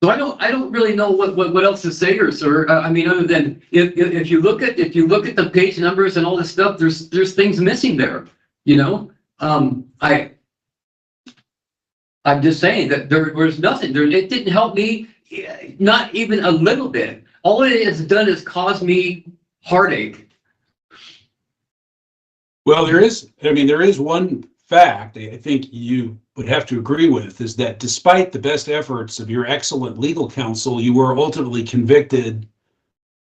[SPEAKER 12] So I don't really know what else to say here, sir. I mean, other than if you look at the page numbers and all this stuff, there's things missing there, you know? I'm just saying that there was nothing there. It didn't help me, not even a little bit. All it has done is cause me heartache.
[SPEAKER 4] Well, there is one fact I think you would have to agree with, is that despite the best efforts of your excellent legal counsel, you were ultimately convicted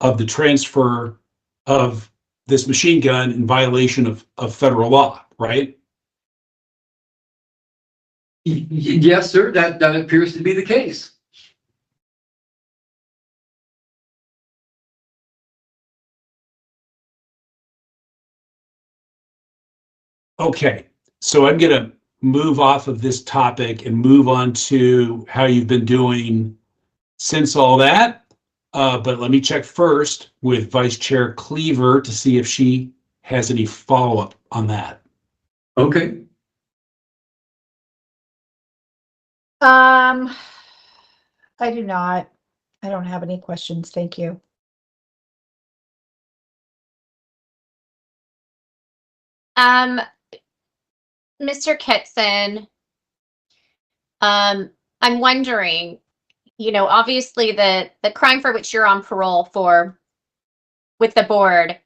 [SPEAKER 4] of the transfer of this machine gun in violation of federal law, right?
[SPEAKER 12] Yes, sir, that appears to be the case.
[SPEAKER 4] Okay, so I'm going to move off of this topic and move on to how you've been doing since all that. But let me check first with Vice Chair Cleaver to see if she has any follow-up on that.
[SPEAKER 12] Okay.
[SPEAKER 2] I do not. I don't have any questions. Thank you.
[SPEAKER 3] Mr. Kittson, I'm wondering, you know, obviously the crime for which you're on parole for with the board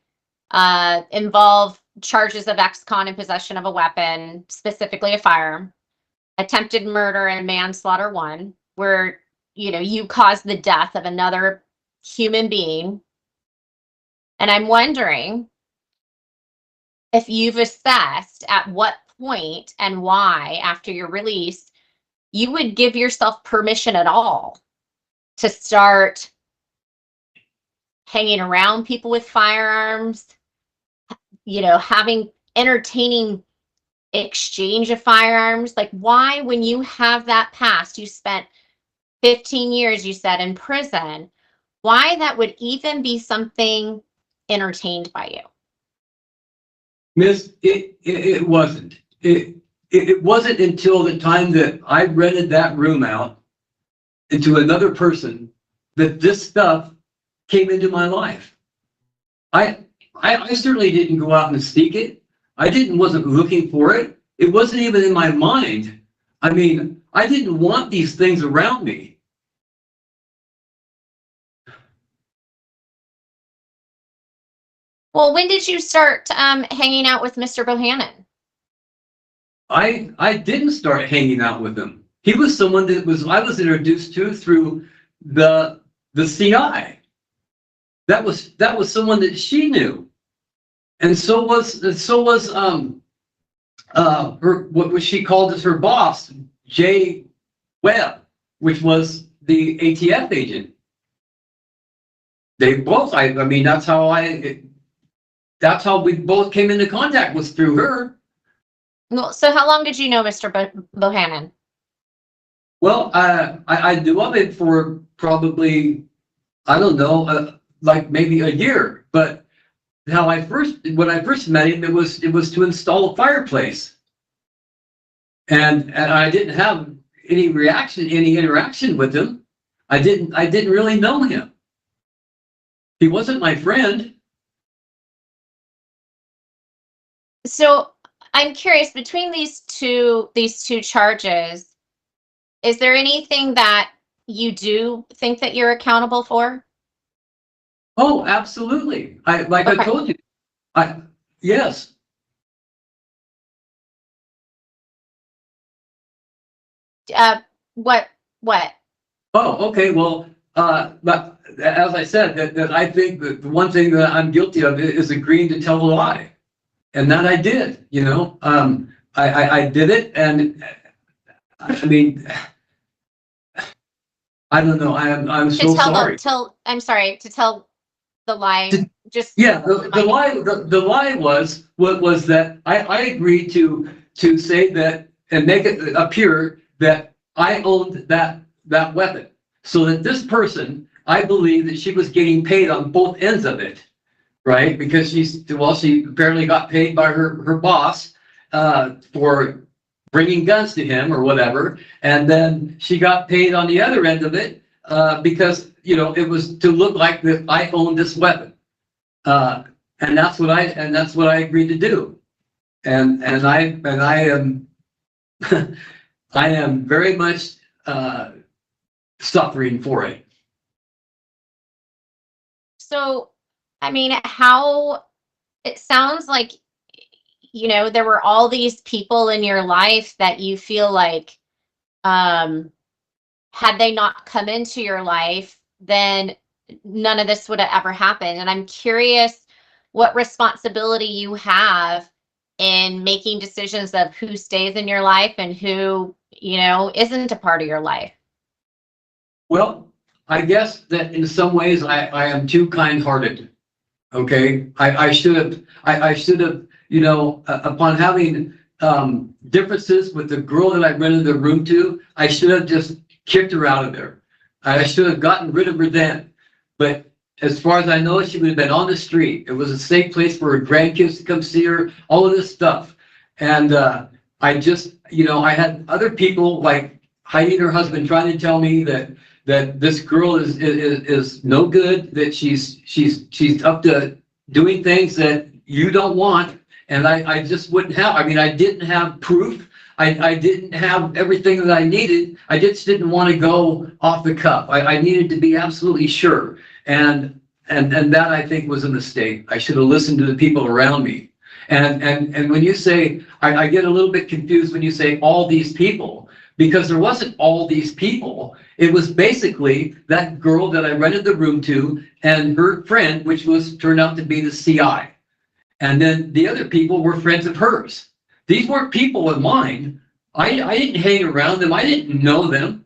[SPEAKER 3] involve charges of ex-con and possession of a weapon, specifically a firearm, attempted murder and manslaughter 1, where, you know, you caused the death of another human being. And I'm wondering if you've assessed at what point and why, after your release, you would give yourself permission at all to start hanging around people with firearms, you know, entertaining exchange of firearms. Like, why, when you have that past, you spent 15 years, you said, in prison, why that would even be something entertained by you?
[SPEAKER 12] Miss, it wasn't. It wasn't until the time that I rented that room out into another person that this stuff came into my life. I certainly didn't go out and seek it. Wasn't looking for it. It wasn't even in my mind. I mean, I didn't want these things around me.
[SPEAKER 3] Well, when did you start hanging out with Mr. Bohannon?
[SPEAKER 12] I didn't start hanging out with him. He was someone that I was introduced to through the CI. That was someone that she knew, and so was what she called as her boss, Jay Webb, which was the ATF agent. They both. I mean, that's how we both came into contact, was through her.
[SPEAKER 3] Well, so how long did you know Mr. Bohannon?
[SPEAKER 12] Well, I knew of it for probably, I don't know, like maybe a year. But when I first met him, it was to install a fireplace, and I didn't have any interaction with him. I didn't really know him. He wasn't my friend.
[SPEAKER 3] So I'm curious, between these two charges, is there anything that you do think that you're accountable for?
[SPEAKER 12] Oh, absolutely. I told you. Yes.
[SPEAKER 3] What?
[SPEAKER 12] Oh, okay. Well, but as I said, that I think that the one thing that I'm guilty of is agreeing to tell a lie. And that I did, you know, I did it. And I mean, I don't know. I'm so sorry.
[SPEAKER 3] I'm sorry, to tell the lie.
[SPEAKER 12] The lie was that I agreed to say that and make it appear that I owned that weapon, so that this person, I believe that she was getting paid on both ends of it. Right, because she apparently got paid by her boss for bringing guns to him or whatever, and then she got paid on the other end of it because, you know, it was to look like that I owned this weapon. And that's what I agreed to do. And I am, I am very much, suffering for it.
[SPEAKER 3] So, I mean, how it sounds like, you know, there were all these people in your life that you feel like, had they not come into your life, then none of this would have ever happened. And I'm curious what responsibility you have in making decisions of who stays in your life and who, you know, isn't a part of your life.
[SPEAKER 12] Well, I guess that in some ways I am too kind-hearted. Okay, I should have, you know, upon having differences with the girl that I rented the room to, I should have just kicked her out of there. I should have gotten rid of her then. But as far as I know, she would have been on the street. It was a safe place for her grandkids to come see her, all of this stuff. And I just, you know, I had other people like Heidi and her husband trying to tell me that this girl is no good, that she's up to doing things that you don't want. And I just wouldn't have, I mean, I didn't have proof. I didn't have everything that I needed. I just didn't want to go off the cuff. I needed to be absolutely sure. And that I think was a mistake. I should have listened to the people around me. And when you say, I get a little bit confused when you say all these people, because there wasn't all these people. It was basically that girl that I rented the room to and her friend, which turned out to be the CI. And then the other people were friends of hers. These weren't people of mine. I didn't hang around them. I didn't know them,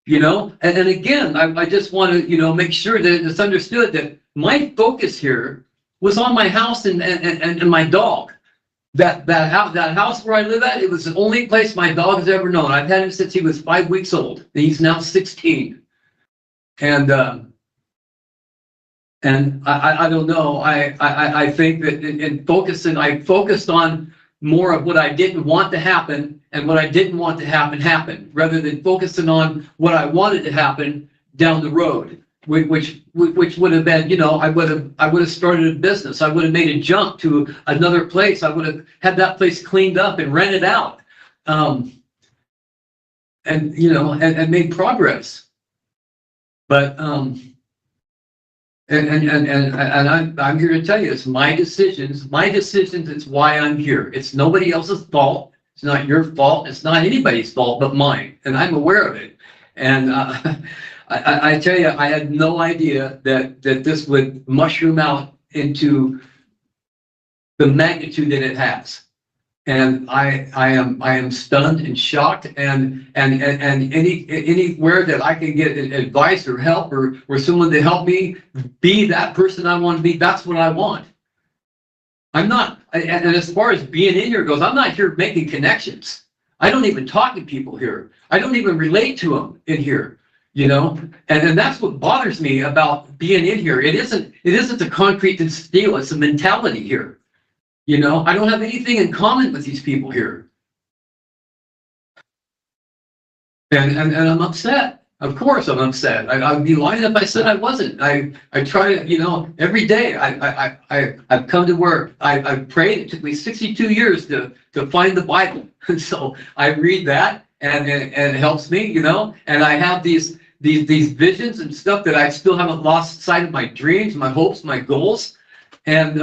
[SPEAKER 12] you know. And again, I just want to, you know, make sure that it's understood that my focus here was on my house and my dog. That house where I live at, it was the only place my dog has ever known. I've had him since he was 5 weeks old. And he's now 16. And I don't know. I think that in focusing, I focused on more of what I didn't want to happen, and what I didn't want to happen happened, rather than focusing on what I wanted to happen down the road, which would have been, you know, I would have started a business. I would have made a jump to another place. I would have had that place cleaned up and rented out, and you know, and made progress. But and I'm here to tell you, it's my decisions. It's why I'm here. It's nobody else's fault. It's not your fault. It's not anybody's fault but mine, and I'm aware of it. And I tell you, I had no idea that this would mushroom out into the magnitude that it has. And I am stunned and shocked, and anywhere that I can get advice or help or someone to help me be that person I want to be, that's what I want. I'm not, and as far as being in here goes, I'm not here making connections. I don't even talk to people here. I don't even relate to them in here, you know. And that's what bothers me about being in here. It isn't the concrete and steel. It's a mentality here. You know, I don't have anything in common with these people here. And I'm upset. Of course I'm upset. I'd be lying if I said I wasn't. I try to, you know, every day I've come to work. I've prayed. It took me 62 years to find the Bible. And so I read that and it helps me, you know, and I have these visions and stuff that I still haven't lost sight of, my dreams, my hopes, my goals. And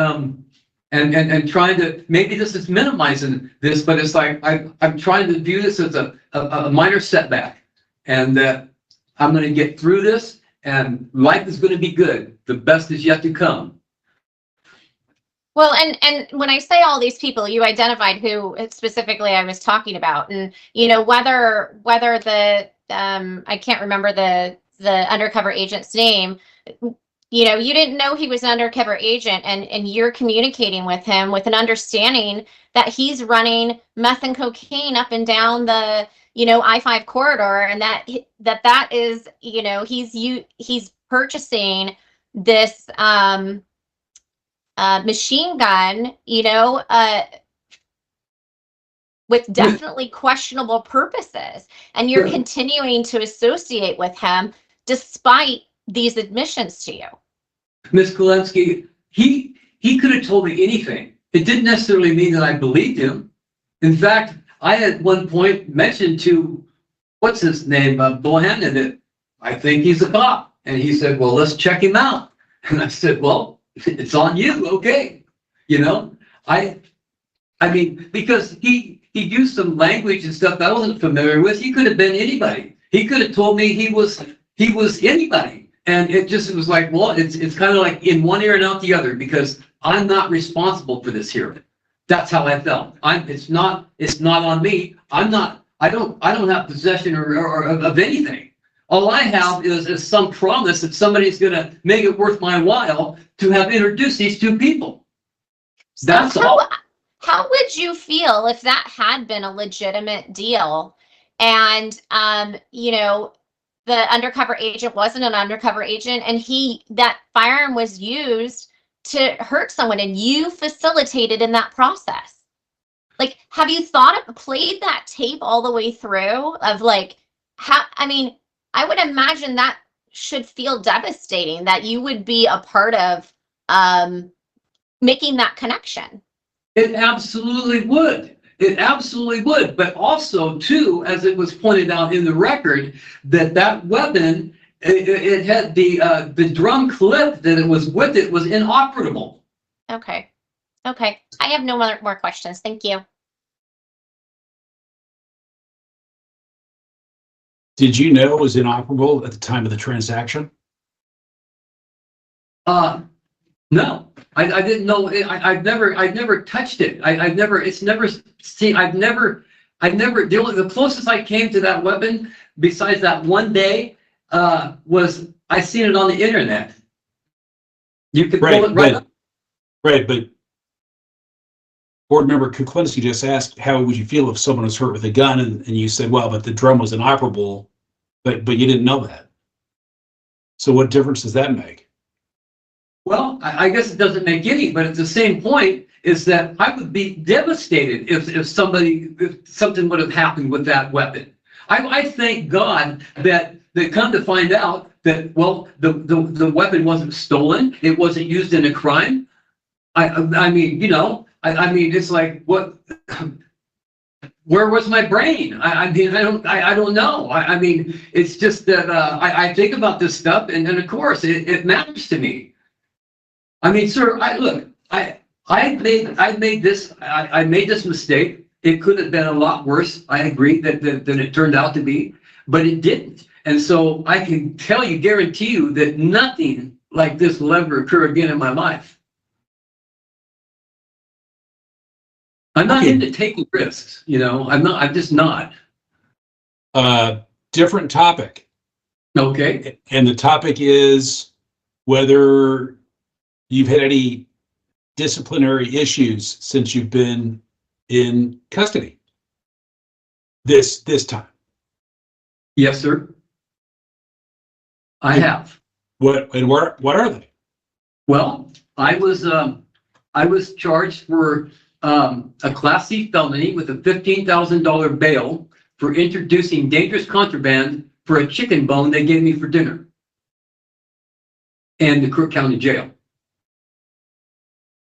[SPEAKER 12] trying to, maybe this is minimizing this, but it's like I'm trying to view this as a minor setback, and that I'm going to get through this, and life is going to be good. The best is yet to come.
[SPEAKER 3] Well, and when I say all these people, you identified who specifically I was talking about, and you know, whether the I can't remember the undercover agent's name. You know, you didn't know he was an undercover agent, and you're communicating with him with an understanding that he's running meth and cocaine up and down the, you know, I-5 corridor, and that is, you know, he's purchasing this machine gun, you know, with definitely questionable purposes, and you're continuing to associate with him despite these admissions to you?
[SPEAKER 12] Ms. Kolensky, he could have told me anything. It didn't necessarily mean that I believed him. In fact, I at one point mentioned to, what's his name, Bohannon, that I think he's a cop. And he said, well, let's check him out. And I said, well, it's on you, okay. You know, I mean, because he used some language and stuff that I wasn't familiar with. He could have been anybody. He could have told me he was anybody. And it just was like, well, it's kind of like in one ear and out the other, because I'm not responsible for this here. That's how I felt. It's not on me. I don't have possession or of anything. All I have is some promise that somebody's going to make it worth my while to have introduced these two people. That's all.
[SPEAKER 3] How would you feel if that had been a legitimate deal and, you know, the undercover agent wasn't an undercover agent and that firearm was used to hurt someone and you facilitated in that process? Like, have you played that tape all the way through of like, I mean, I would imagine that should feel devastating that you would be a part of making that connection.
[SPEAKER 12] It absolutely would. It absolutely would. But also, too, as it was pointed out in the record, that weapon, it had the drum clip that it was with it was inoperable.
[SPEAKER 3] Okay. Okay. I have no more questions. Thank you.
[SPEAKER 4] Did you know it was inoperable at the time of the transaction?
[SPEAKER 12] No, I didn't know. I've never touched it. The closest I came to that weapon, besides that one day, was I seen it on the internet. You could pull it right up.
[SPEAKER 4] Right, but board member Kuklinski just asked, how would you feel if someone was hurt with a gun? And you said, well, but the drum was inoperable, but you didn't know that. So what difference does that make?
[SPEAKER 12] Well, I guess it doesn't make any, but at the same point is that I would be devastated if something would have happened with that weapon. I thank God that come to find out that, well, the weapon wasn't stolen. It wasn't used in a crime. I mean, you know, I mean, it's like, what, where was my brain? I mean, I don't know. I mean, it's just that I think about this stuff, and of course it matters to me. I mean, sir, I made this mistake. It could have been a lot worse. I agree than it turned out to be, but it didn't. And so I can guarantee you that nothing like this will ever occur again in my life. I'm not into taking risks, you know. I'm just not.
[SPEAKER 4] Different topic.
[SPEAKER 12] Okay.
[SPEAKER 4] And the topic is whether you've had any disciplinary issues since you've been in custody this time.
[SPEAKER 12] Yes, sir. I have.
[SPEAKER 4] What are they?
[SPEAKER 12] Well, I was charged for a Class C felony with a $15,000 bail for introducing dangerous contraband for a chicken bone they gave me for dinner in the Crook County Jail.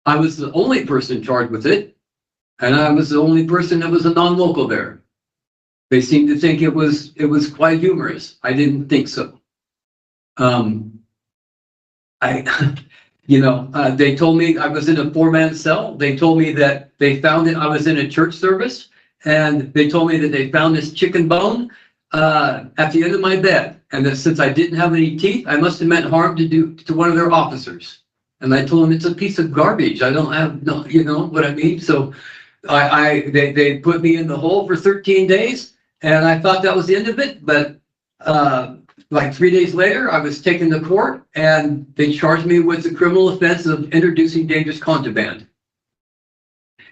[SPEAKER 12] I was the only person charged with it, and I was the only person that was a non-local there. They seemed to think it was quite humorous. I didn't think so. They told me I was in a 4-man cell. They told me that they found it. I was in a church service, and they told me that they found this chicken bone at the end of my bed, and that since I didn't have any teeth, I must have meant harm to one of their officers. And I told them it's a piece of garbage. I don't have no, you know what I mean? So they put me in the hole for 13 days, and I thought that was the end of it. But like 3 days later, I was taken to court, and they charged me with the criminal offense of introducing dangerous contraband.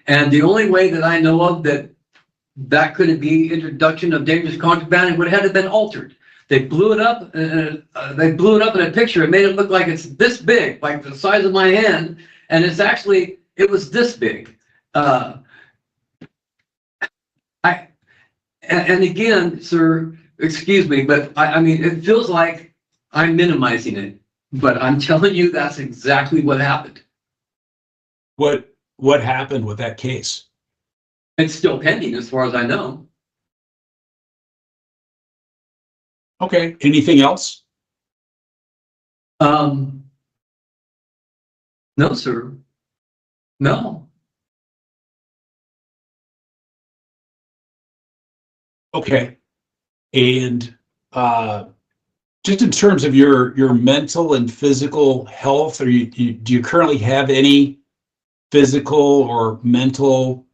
[SPEAKER 12] And the only way that I know of that could be introduction of dangerous contraband, it would have had to been altered. They blew it up. They blew it up in a picture. It made it look like it's this big, like the size of my hand, and it was this big. And again, sir, excuse me, but I mean, it feels like I'm minimizing it, but I'm telling you that's exactly what happened.
[SPEAKER 4] What happened with that case?
[SPEAKER 12] It's still pending as far as I know.
[SPEAKER 4] Okay. Anything else?
[SPEAKER 12] No, sir. No.
[SPEAKER 4] Okay. And just in terms of your mental and physical health, do you currently have any physical or mental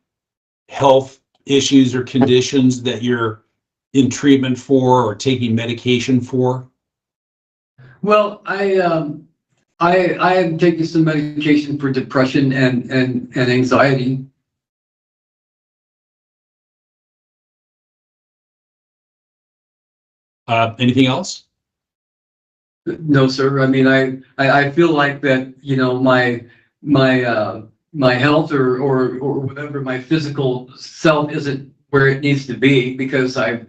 [SPEAKER 4] health issues or conditions that you're in treatment for or taking medication for?
[SPEAKER 12] Well, I am taking some medication for depression and anxiety.
[SPEAKER 4] Anything else?
[SPEAKER 12] No, sir. I mean, I feel like that, you know, my health or whatever, my physical self isn't where it needs to be because I've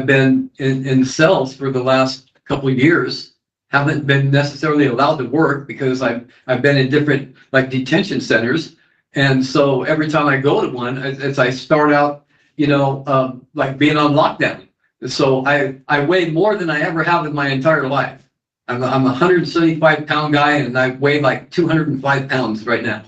[SPEAKER 12] been in cells for the last couple of years, haven't been necessarily allowed to work because I've been in different like detention centers. And so every time I go to one, I start out, you know, like being on lockdown. So I weigh more than I ever have in my entire life. I'm a 175-pound guy and I weigh like 205 pounds right now.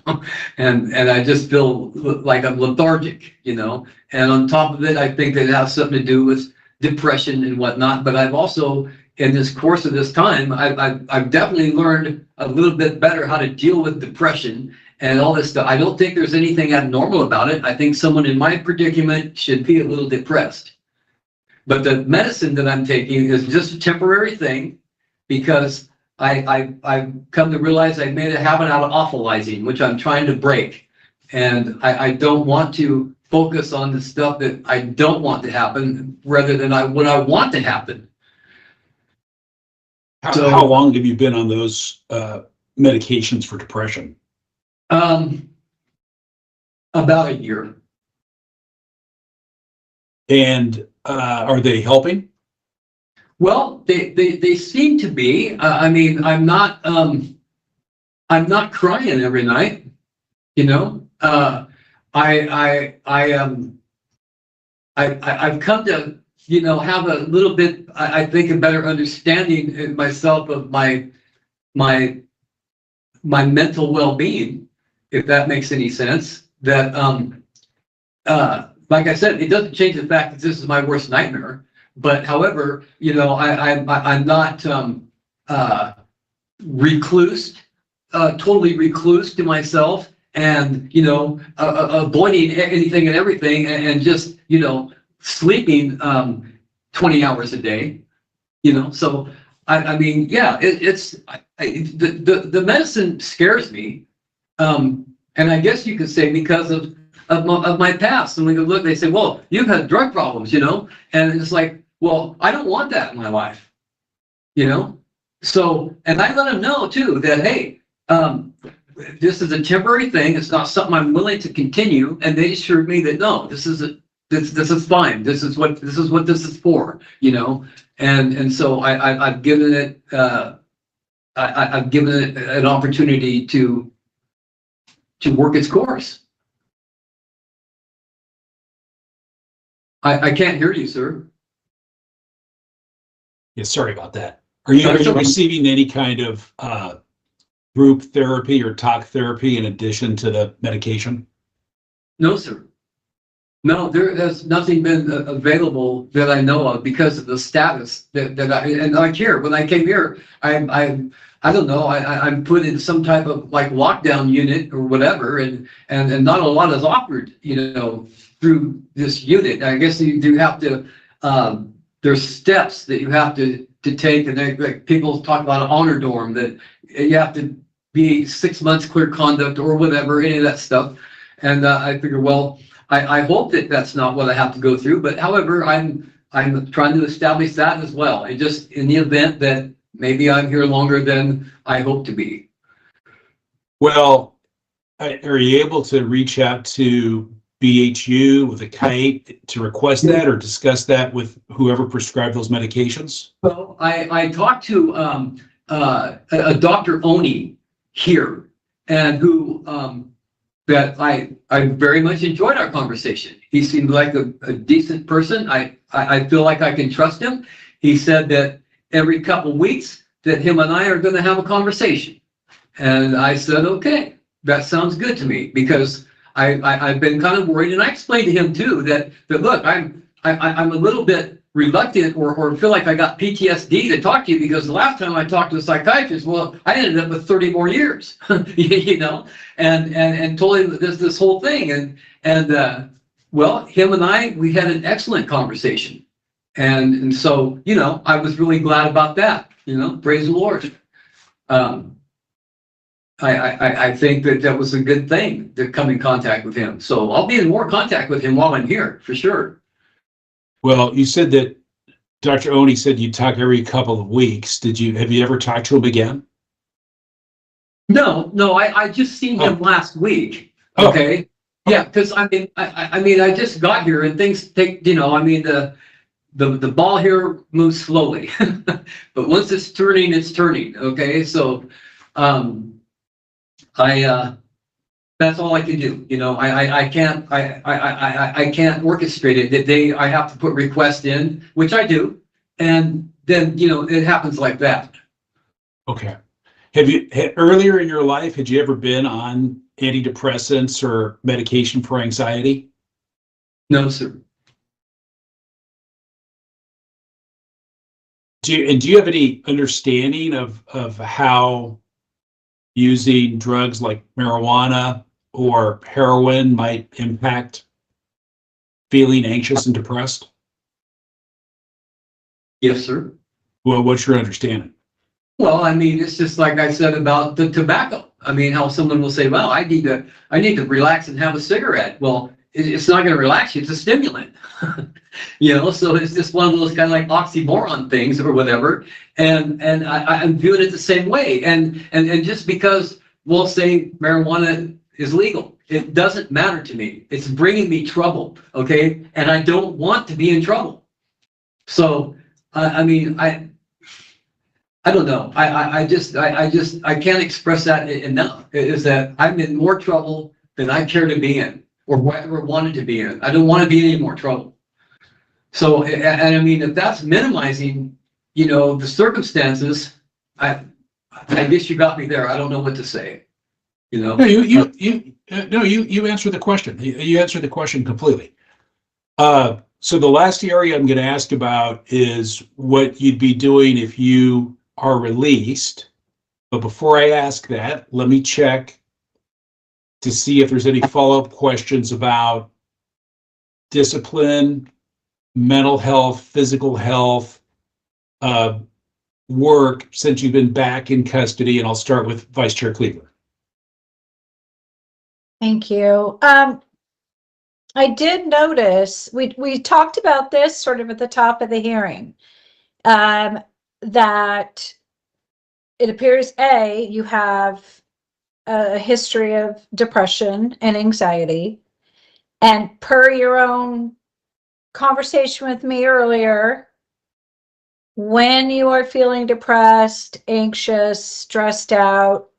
[SPEAKER 12] and I just feel like I'm lethargic, you know, and on top of it, I think that it has something to do with depression and whatnot. But I've also, in this course of this time, I've definitely learned a little bit better how to deal with depression and all this stuff. I don't think there's anything abnormal about it. I think someone in my predicament should be a little depressed. But the medicine that I'm taking is just a temporary thing because I've come to realize I made a habit out of awfulizing, which I'm trying to break. And I don't want to focus on the stuff that I don't want to happen rather than what I want to happen.
[SPEAKER 4] How long have you been on those medications for depression?
[SPEAKER 12] About a year.
[SPEAKER 4] And are they helping?
[SPEAKER 12] Well, they seem to be. I mean, I'm not crying every night, you know. I've come to, you know, have a little bit, I think, a better understanding in myself of my mental well-being, if that makes any sense. That like I said, it doesn't change the fact that this is my worst nightmare. But however, you know, I'm not recluse, totally recluse to myself, and you know, avoiding anything and everything, and just, you know, sleeping 20 hours a day. You know, so I mean, yeah, the medicine scares me, and I guess you could say because of my past. And when you look, they say, well, you've had drug problems, you know, and it's like, well, I don't want that in my life, you know. So, and I let them know too that, hey, this is a temporary thing. It's not something I'm willing to continue. And they assured me that no, this is fine. This is what this is for, you know. And so I've given it I've given it an opportunity to work its course. I can't hear you, sir.
[SPEAKER 4] Yeah, sorry about that. Are you receiving any kind of group therapy or talk therapy in addition to the medication?
[SPEAKER 12] No, sir. No, there has nothing been available that I know of because of the status that and like here, when I came here, I don't know, I'm put in some type of like lockdown unit or whatever, and not a lot is offered, you know, through this unit. I guess you do have to, there's steps that you have to take, and like people talk about an honor dorm, that you have to be 6 months clear conduct or whatever, any of that stuff. And I figure, well, I hope that that's not what I have to go through, but however, I'm trying to establish that as well. And just in the event that maybe I'm here longer than I hope to be.
[SPEAKER 4] Well, are you able to reach out to BHU with a kite to request that or discuss that with whoever prescribed those medications?
[SPEAKER 12] Well, I talked to a Dr. Oni here, and who that I very much enjoyed our conversation. He seemed like a decent person. I feel like I can trust him. He said that every couple weeks that him and I are going to have a conversation, and I said, okay, that sounds good to me, because I've been kind of worried, and I explained to him too that look, I'm a little bit reluctant or feel like I got PTSD to talk to you, because the last time I talked to a psychiatrist, well, I ended up with 30 more years, you know, and told him this whole thing, and well, him and we had an excellent conversation, and so, you know, I was really glad about that, you know, praise the Lord. I think that was a good thing to come in contact with him. So I'll be in more contact with him while I'm here, for sure.
[SPEAKER 4] Well, you said that Dr. Oni said you talk every couple of weeks. Have you ever talked to him again?
[SPEAKER 12] No, I just seen him last week.
[SPEAKER 4] Oh.
[SPEAKER 12] Okay. Yeah, because I mean, I just got here and things take, you know, I mean, the ball here moves slowly, but once it's turning, okay? So, that's all I can do. You know, I can't orchestrate it. I have to put requests in, which I do. And then, you know, it happens like that.
[SPEAKER 4] Okay. Earlier in your life, had you ever been on antidepressants or medication for anxiety?
[SPEAKER 12] No, sir.
[SPEAKER 4] Do you have any understanding of how using drugs like marijuana or heroin might impact feeling anxious and depressed?
[SPEAKER 12] Yes, sir.
[SPEAKER 4] Well, what's your understanding?
[SPEAKER 12] Well, I mean, it's just like I said about the tobacco. I mean, how someone will say, well, I need to relax and have a cigarette. Well, it's not going to relax you. It's a stimulant, you know? So it's just one of those kind of like oxymoron things or whatever. And I'm viewing it the same way. And just because we'll say marijuana is legal, it doesn't matter to me. It's bringing me trouble. Okay. And I don't want to be in trouble. So, I mean, I don't know. I can't express that enough. It is that I'm in more trouble than I care to be in or ever wanted to be in. I don't want to be in any more trouble. So, and I mean, if that's minimizing, you know, the circumstances, I guess you got me there. I don't know what to say. You know.
[SPEAKER 4] No, you answered the question. You answered the question completely. So the last area I'm going to ask about is what you'd be doing if you are released. But before I ask that, let me check to see if there's any follow-up questions about discipline, mental health, physical health, work since you've been back in custody. And I'll start with Vice Chair Cleaver.
[SPEAKER 2] Thank you. I did notice, we talked about this sort of at the top of the hearing, that it appears, you have a history of depression and anxiety, and per your own conversation with me earlier, when you are feeling depressed, anxious, stressed out,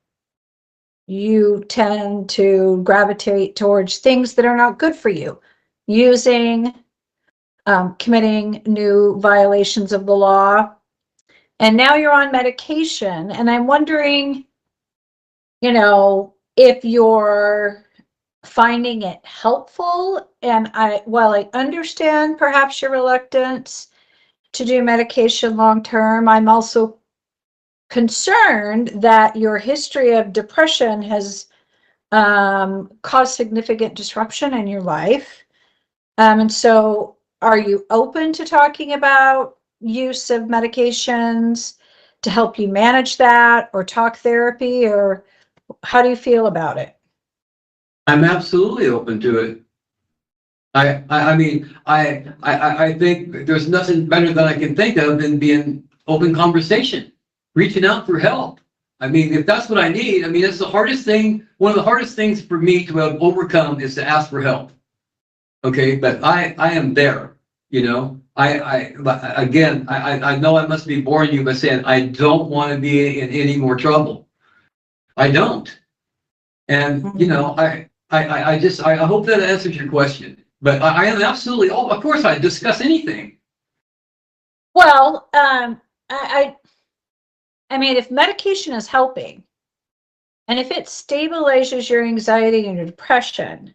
[SPEAKER 2] you tend to gravitate towards things that are not good for you, using, committing new violations of the law. And now you're on medication. And I'm wondering, you know, if you're finding it helpful. And while I understand perhaps your reluctance to do medication long-term, I'm also concerned that your history of depression has caused significant disruption in your life. And so are you open to talking about use of medications to help you manage that, or talk therapy, or how do you feel about it?
[SPEAKER 12] I'm absolutely open to it. I mean, I think there's nothing better that I can think of than being open conversation, reaching out for help. I mean, if that's what I need, I mean, it's the hardest thing. One of the hardest things for me to have overcome is to ask for help. Okay, but I am there, you know. I know I must be boring you by saying I don't want to be in any more trouble. I don't. And, you know, I hope that answers your question. But I am absolutely, oh, of course I'd discuss anything.
[SPEAKER 2] Well, I mean, if medication is helping, and if it stabilizes your anxiety and your depression,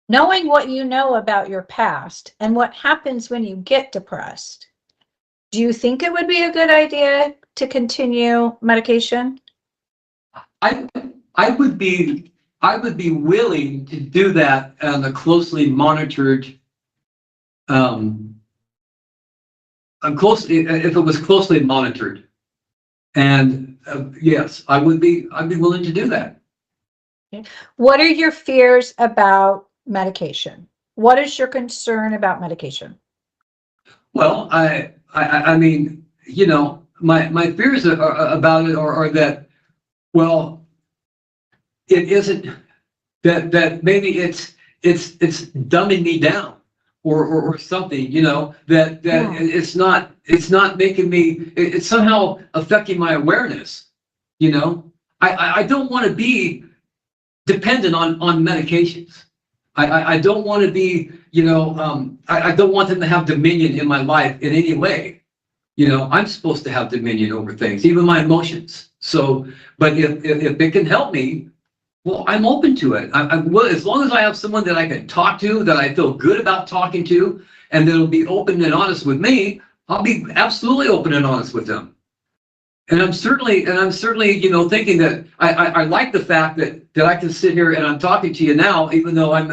[SPEAKER 2] knowing what you know about your past and what happens when you get depressed, do you think it would be a good idea to continue medication?
[SPEAKER 12] I would be willing to do that on a closely monitored, if it was closely monitored. And yes, I'd be willing to do that.
[SPEAKER 2] What are your fears about medication? What is your concern about medication?
[SPEAKER 12] Well, I mean, you know, my fears about it are that, well, it isn't that maybe it's dumbing me down or something, you know, that it's not making me, it's somehow affecting my awareness, you know. I don't want to be dependent on medications. I don't want to be, you know, I don't want them to have dominion in my life in any way. You know, I'm supposed to have dominion over things, even my emotions. So, but if it can help me, well, I'm open to it. Well, as long as I have someone that I can talk to, that I feel good about talking to, and that'll be open and honest with me, I'll be absolutely open and honest with them. And I'm certainly, you know, thinking that I like the fact that I can sit here and I'm talking to you now, even though I'm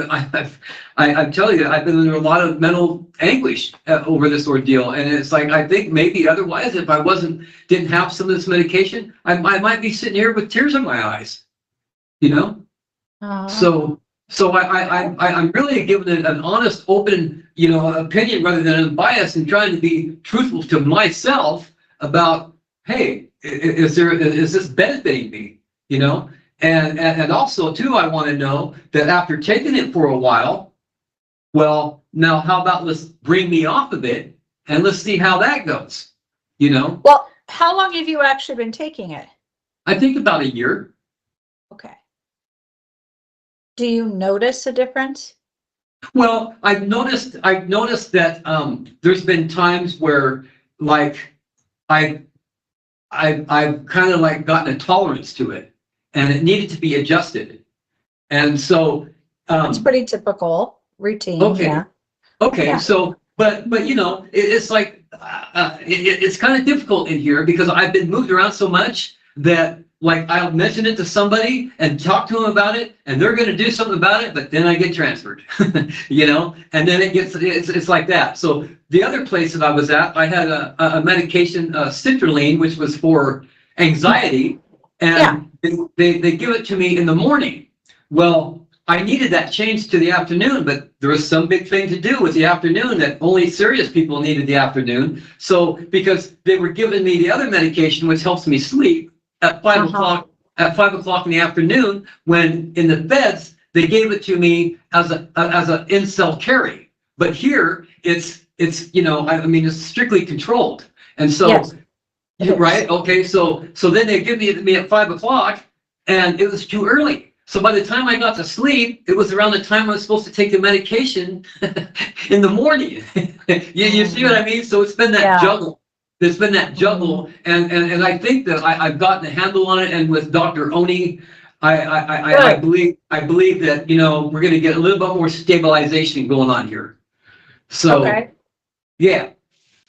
[SPEAKER 12] telling you, I've been under a lot of mental anguish over this ordeal. And it's like, I think maybe otherwise, if I didn't have some of this medication, I might be sitting here with tears in my eyes, you know? So I'm really giving it an honest, open, you know, opinion rather than unbiased, and trying to be truthful to myself about, hey, is this benefiting me, you know? And also too, I want to know that after taking it for a while, well, now how about let's bring me off of it and let's see how that goes, you know?
[SPEAKER 2] Well, how long have you actually been taking it?
[SPEAKER 12] I think about a year.
[SPEAKER 2] Okay. Do you notice a difference?
[SPEAKER 12] Well, I've noticed that there's been times where, like, I've kind of like gotten a tolerance to it, and it needed to be adjusted. And so
[SPEAKER 2] it's pretty typical routine.
[SPEAKER 12] Okay.
[SPEAKER 2] Yeah.
[SPEAKER 12] Okay.
[SPEAKER 2] Yeah.
[SPEAKER 12] So, but you know, it's like it's kind of difficult in here because I've been moved around so much that, like, I'll mention it to somebody and talk to them about it, and they're going to do something about it, but then I get transferred, you know, and then it's like that. So the other place that I was at, I had a medication, citrulline, which was for anxiety, and they give it to me in the morning. Well, I needed that changed to the afternoon, but there was some big thing to do with the afternoon that only serious people needed the afternoon. So because they were giving me the other medication, which helps me sleep, at 5 o'clock, at 5 o'clock in the afternoon, when in the beds they gave it to me as a in-cell carry. But here it's you know, I mean, it's strictly controlled. And so,
[SPEAKER 2] Yes.
[SPEAKER 12] right? Okay, so then they give me at 5 o'clock, and it was too early. So by the time I got to sleep, it was around the time I was supposed to take the medication in the morning. you see what I mean? So it's been that juggle. There's been that juggle, and I think that I've gotten a handle on it. And with Dr. Oni, I believe that, you know, we're going to get a little bit more stabilization going on here. So, yeah.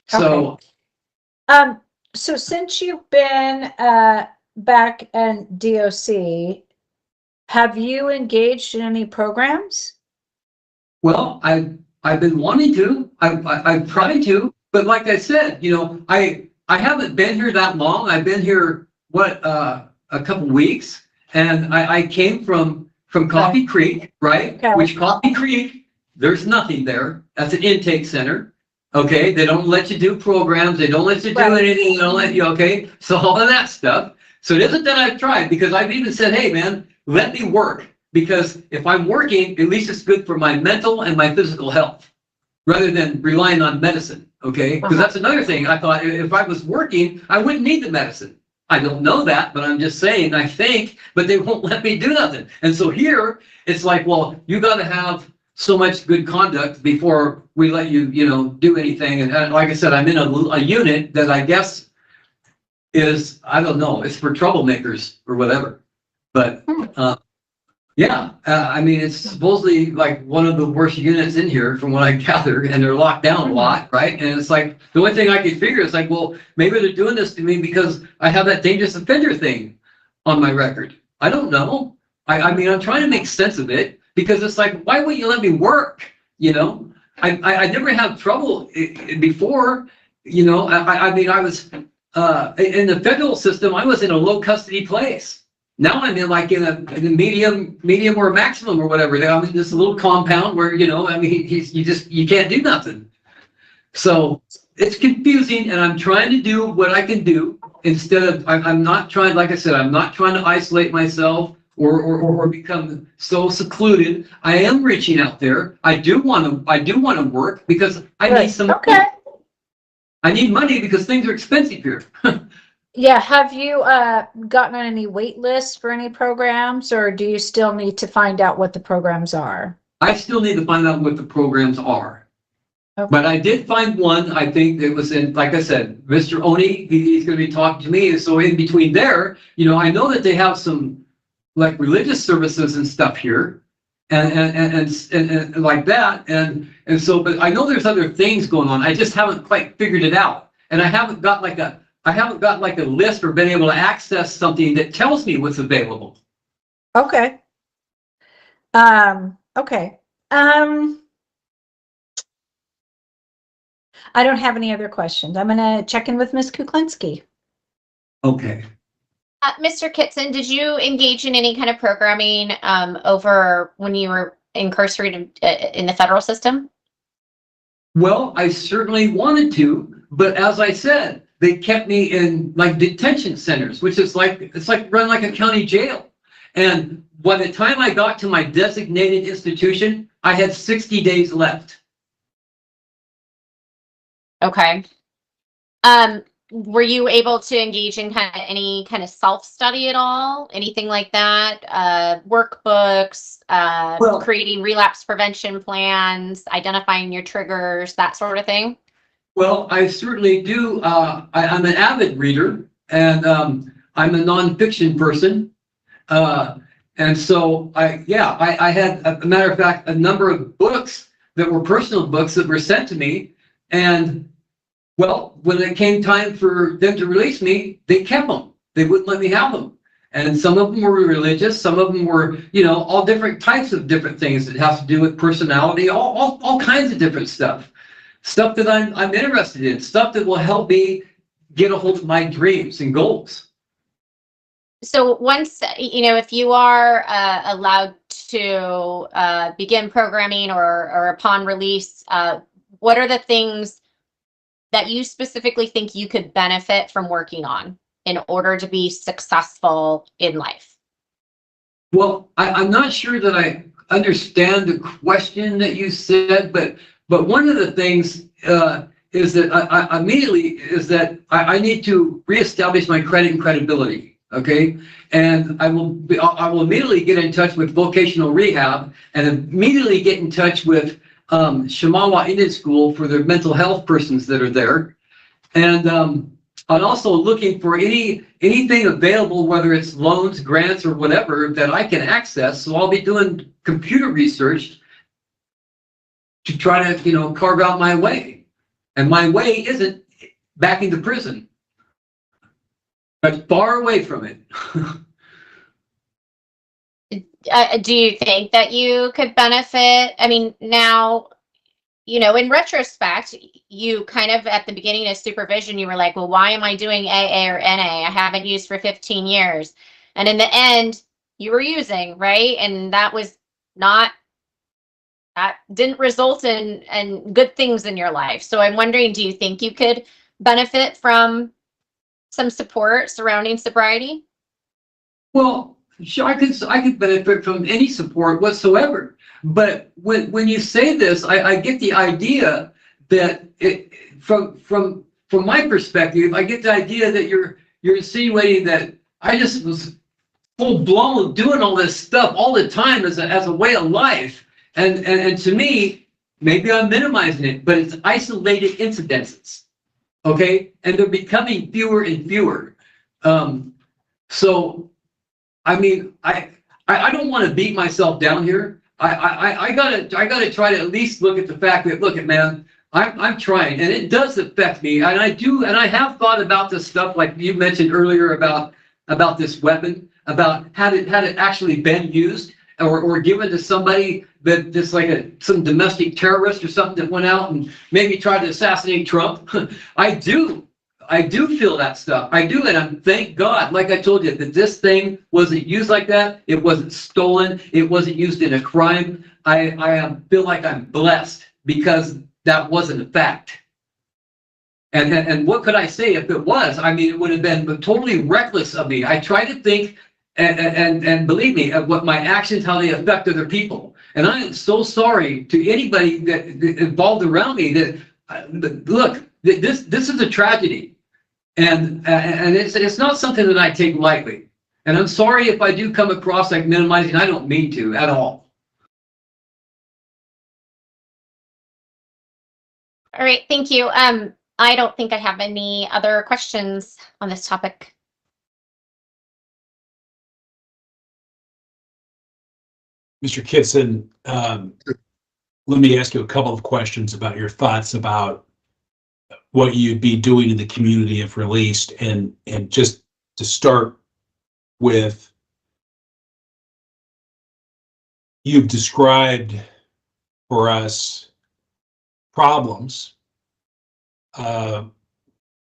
[SPEAKER 12] So,
[SPEAKER 2] so since you've been back in DOC, have you engaged in any programs?
[SPEAKER 12] Well, I've been wanting to. I've tried to. But like I said, you know, I haven't been here that long. I've been here, a couple weeks, and I came from Coffee Creek, right?
[SPEAKER 2] Okay.
[SPEAKER 12] Which Coffee Creek, there's nothing there. That's an intake center. Okay, they don't let you do programs. They don't let you do anything. They don't let you. Okay, so all of that stuff. So it isn't that I've tried, because I've even said, hey man, let me work. because if I'm working, at least it's good for my mental and my physical health, rather than relying on medicine, okay? Because that's another thing. I thought if I was working, I wouldn't need the medicine. I don't know that, but I'm just saying, I think, but they won't let me do nothing. And so here, it's like, well, you got to have so much good conduct before we let you, do anything. And like I said, I'm in a unit that I guess is, I don't know, it's for troublemakers or whatever. But yeah, I mean, it's supposedly like one of the worst units in here from what I gather, and they're locked down a lot, right? And it's like, the only thing I could figure is like, well, maybe they're doing this to me because I have that dangerous offender thing on my record. I don't know. I mean, I'm trying to make sense of it because it's like, why wouldn't you let me work? I never had trouble before, I mean, I was in the federal system, I was in a low custody place. Now I'm in a medium or maximum or whatever. I'm in this little compound where, I mean, you can't do nothing. So it's confusing, and I'm trying to do what I can do instead of, I'm not trying, like I said, I'm not trying to isolate myself or become so secluded. I am reaching out there. I do want to work because I need some.
[SPEAKER 2] Okay.
[SPEAKER 12] I need money because things are expensive here.
[SPEAKER 2] Yeah. Have you gotten on any wait lists for any programs, or do you still need to find out what the programs are?
[SPEAKER 12] I still need to find out what the programs are.
[SPEAKER 2] Okay.
[SPEAKER 12] But I did find one, I think it was in, like I said, Mr. Oni, he's going to be talking to me. So in between there, I know that they have some like religious services and stuff here and like that. And so, but I know there's other things going on. I just haven't quite figured it out. And I haven't got like a list or been able to access something that tells me what's available.
[SPEAKER 2] Okay. Okay. I don't have any other questions. I'm going to check in with Ms. Kuklinski.
[SPEAKER 12] Okay.
[SPEAKER 3] Mr. Kittson, did you engage in any kind of programming over when you were incarcerated in the federal system?
[SPEAKER 12] Well, I certainly wanted to, but as I said, they kept me in like detention centers, which is it's like run like a county jail. And by the time I got to my designated institution, I had 60 days left.
[SPEAKER 3] Okay. Were you able to engage in any kind of self-study at all? Anything like that? Workbooks, creating relapse prevention plans, identifying your triggers, that sort of thing?
[SPEAKER 12] Well, I certainly do. I'm an avid reader, and I'm a nonfiction person. And so I had, a matter of fact, a number of books that were personal books that were sent to me. And well, when it came time for them to release me, they kept them. They wouldn't let me have them. And some of them were religious. Some of them were, all different types of different things that have to do with personality, all kinds of different stuff. Stuff that I'm interested in, stuff that will help me get a hold of my dreams and goals.
[SPEAKER 3] So once, if you are allowed to begin programming or upon release, what are the things that you specifically think you could benefit from working on in order to be successful in life?
[SPEAKER 12] Well, I'm not sure that I understand the question that you said, but one of the things is that I need to reestablish my credit and credibility. Okay, and I will immediately get in touch with vocational rehab and immediately get in touch with Shamawa Indian School for the mental health persons that are there, and I'm also looking for anything available, whether it's loans, grants, or whatever that I can access. So I'll be doing computer research to try to carve out my way, and my way isn't back into prison, but far away from it.
[SPEAKER 3] Do you think that you could benefit? I mean, now, in retrospect, you kind of at the beginning of supervision, you were like, well, why am I doing AA or NA? I haven't used for 15 years. And in the end, you were using, right? And that didn't result in good things in your life. So I'm wondering, do you think you could benefit from some support surrounding sobriety?
[SPEAKER 12] Well, sure, I could benefit from any support whatsoever. But when you say this, I get the idea that from my perspective, I get the idea that you're insinuating that I just was full blown doing all this stuff all the time as a way of life. And to me, maybe I'm minimizing it, but it's isolated incidences. Okay. And they're becoming fewer and fewer. So, I mean, I don't want to beat myself down here. I gotta try to at least look at the fact that, look at, man, I'm trying, and it does affect me. And I have thought about this stuff, like you mentioned earlier about this weapon, about had it actually been used or given to somebody that just like some domestic terrorist or something that went out and maybe tried to assassinate Trump. I do feel that stuff. I do, and I'm thank God, like I told you, that this thing wasn't used like that. It wasn't stolen. It wasn't used in a crime. I feel like I'm blessed because that wasn't a fact. And what could I say if it was? I mean, it would have been totally reckless of me. I try to think and believe me, of what my actions, how they affect other people. And I am so sorry to anybody that involved around me that look, this is a tragedy. And it's not something that I take lightly. And I'm sorry if I do come across like minimizing. I don't mean to at all.
[SPEAKER 3] All right, thank you. I don't think I have any other questions on this topic.
[SPEAKER 4] Mr. Kittson, let me ask you a couple of questions about your thoughts about what you'd be doing in the community if released, and just to start with, you've described for us problems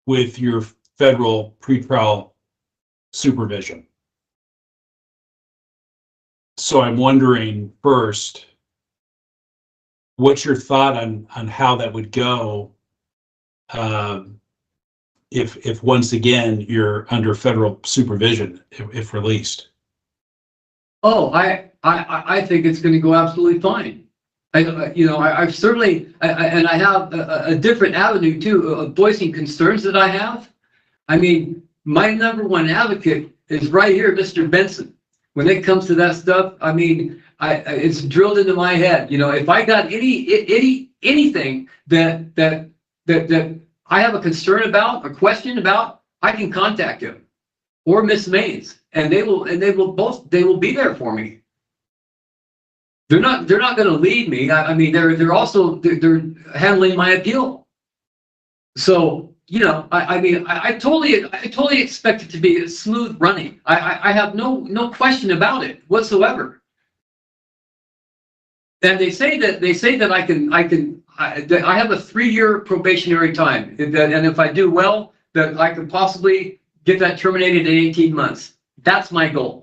[SPEAKER 4] with your federal pretrial supervision. So I'm wondering first, what's your thought on how that would go if once again you're under federal supervision if released?
[SPEAKER 12] Oh, I think it's going to go absolutely fine. I've certainly, and I have a different avenue too of voicing concerns that I have. I mean, my number one advocate is right here, Mr. Benson. When it comes to that stuff, I mean, it's drilled into my head. You know, if I got anything that I have a concern about, a question about, I can contact him or Miss Mays, and they will be there for me. They're not going to lead me. I mean, they're also handling my appeal. So, you know, I totally expect it to be smooth running. I have no question about it whatsoever. And they say that I have a 3-year probationary time, and if I do well, that I could possibly get that terminated in 18 months. That's my goal.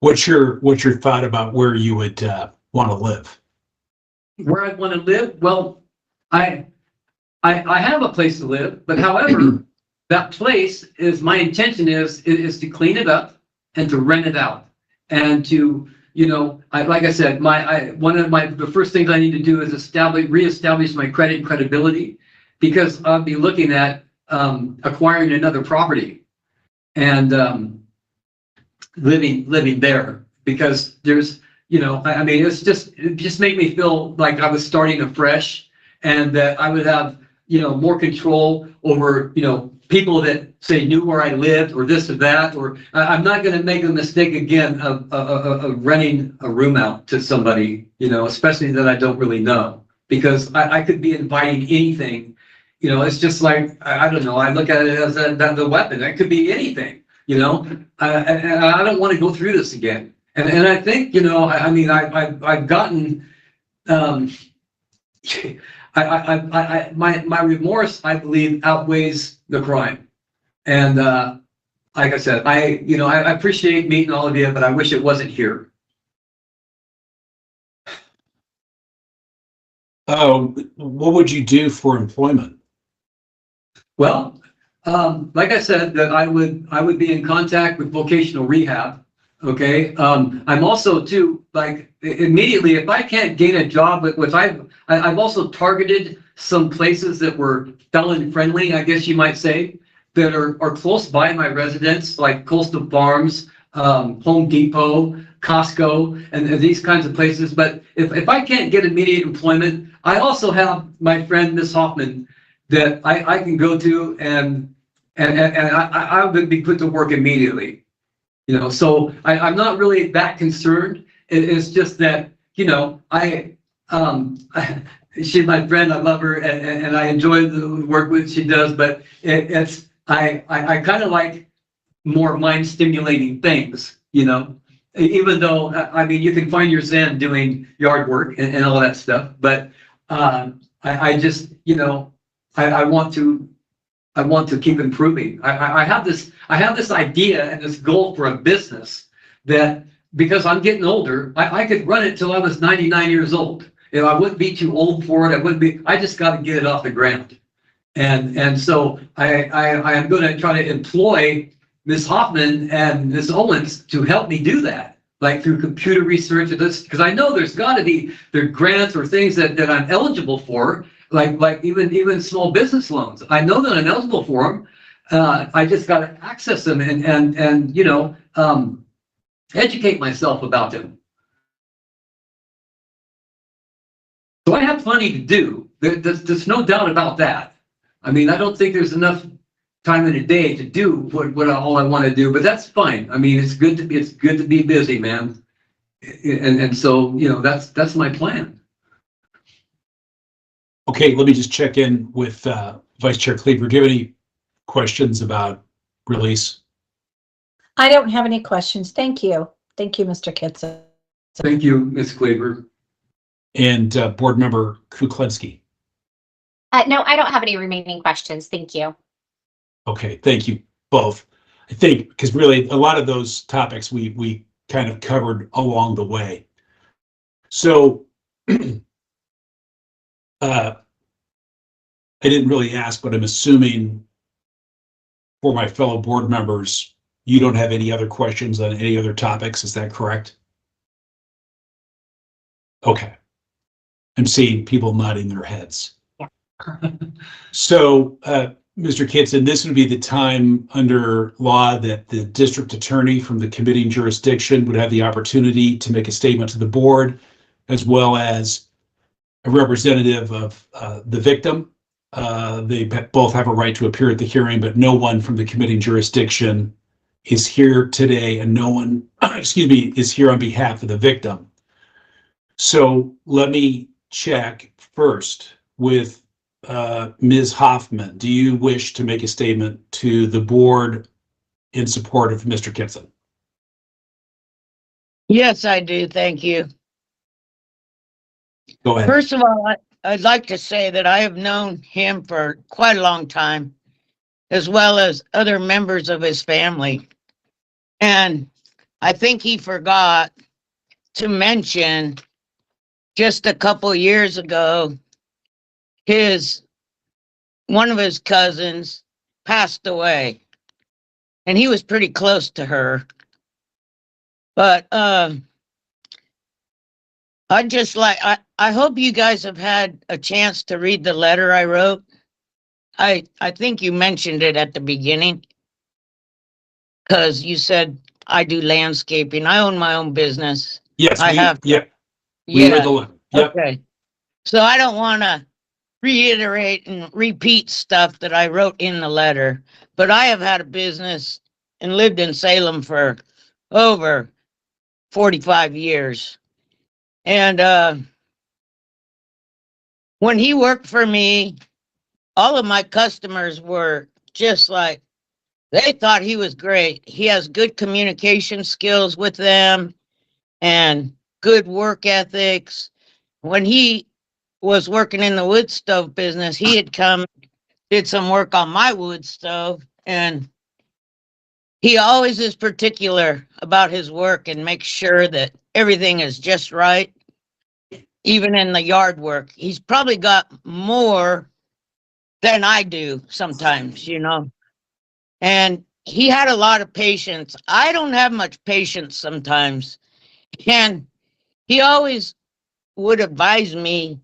[SPEAKER 4] What's your thought about where you would want to live?
[SPEAKER 12] Where I want to live? Well, I have a place to live, but however, that place is, my intention is to clean it up and to rent it out, and to, you know, like I said, the first things I need to do is reestablish my credit and credibility, because I'll be looking at acquiring another property and living there, because there's, you know, I mean, it just made me feel like I was starting afresh, and that I would have, you know, more control over, you know, people that say knew where I lived or this or that, or I'm not going to make the mistake again of renting a room out to somebody, you know, especially that I don't really know, because I could be inviting anything, you know. It's just like, I don't know, I look at it as the weapon. It could be anything, you know, and I don't want to go through this again. And I think, you know, I mean, I've gotten, my remorse, I believe, outweighs the crime. And like I said, I appreciate meeting all of you, but I wish it wasn't here.
[SPEAKER 4] Oh, what would you do for employment?
[SPEAKER 12] Well, like I said, that I would be in contact with vocational rehab. Okay. I'm also too, like immediately, if I can't gain a job, which I've also targeted some places that were felon friendly, I guess you might say, that are close by my residence, like Coastal Farms, Home Depot, Costco, and these kinds of places. But if I can't get immediate employment, I also have my friend, Miss Hoffman, that I can go to and I would be put to work immediately. You know, so I'm not really that concerned. It's just that, you know, she's my friend, I love her, and I enjoy the work that she does, but I kind of like more mind stimulating things, you know, even though, I mean, you can find your zen doing yard work and all that stuff, but I just, you know, I want to keep improving. I have this idea and this goal for a business that, because I'm getting older, I could run it till I was 99 years old. You know, I wouldn't be too old for it. I just got to get it off the ground. And so I am going to try to employ Ms. Hoffman and Ms. Owens to help me do that, like through computer research, because I know there's got to be there grants or things that I'm eligible for, like even small business loans. I know that I'm eligible for them. I just got to access them and you know, educate myself about them. So I have plenty to do. There's no doubt about that. I mean, I don't think there's enough time in a day to do what all I want to do, but that's fine. I mean, it's good to be busy, man. And so, you know, that's my plan.
[SPEAKER 4] Okay, let me just check in with Vice Chair Cleaver. Do you have any questions about release?
[SPEAKER 2] I don't have any questions. Thank you. Thank you, Mr. Kittson.
[SPEAKER 12] Thank you, Ms. Cleaver.
[SPEAKER 4] And Board Member Kuklinski.
[SPEAKER 3] No, I don't have any remaining questions. Thank you.
[SPEAKER 4] Okay, thank you both. I think because really a lot of those topics we kind of covered along the way. So I didn't really ask, but I'm assuming for my fellow board members, you don't have any other questions on any other topics. Is that correct? Okay. I'm seeing people nodding their heads.
[SPEAKER 3] Yeah.
[SPEAKER 4] So, Mr. Kittson, this would be the time under law that the district attorney from the committing jurisdiction would have the opportunity to make a statement to the board, as well as a representative of the victim. They both have a right to appear at the hearing, but no one from the committing jurisdiction is here today, and no one, excuse me, is here on behalf of the victim. So let me check first with Ms. Hoffman. Do you wish to make a statement to the board in support of Mr. Kittson?
[SPEAKER 7] Yes, I do. Thank you.
[SPEAKER 4] Go ahead.
[SPEAKER 7] First of all, I'd like to say that I have known him for quite a long time, as well as other members of his family. And I think he forgot to mention just a couple years ago, one of his cousins passed away, and he was pretty close to her. But I hope you guys have had a chance to read the letter I wrote. I think you mentioned it at the beginning, because you said I do landscaping. I own my own business.
[SPEAKER 4] Yes,
[SPEAKER 7] I have.
[SPEAKER 4] Yeah.
[SPEAKER 7] Yeah.
[SPEAKER 4] Yep.
[SPEAKER 7] Okay. So I don't want to reiterate and repeat stuff that I wrote in the letter, but I have had a business and lived in Salem for over 45 years. And when he worked for me, all of my customers were just like, they thought he was great. He has good communication skills with them and good work ethics. When he was working in the wood stove business, he had come, did some work on my wood stove, and he always is particular about his work and makes sure that everything is just right, even in the yard work. He's probably got more than I do sometimes, you know. And he had a lot of patience. I don't have much patience sometimes. And he always would advise me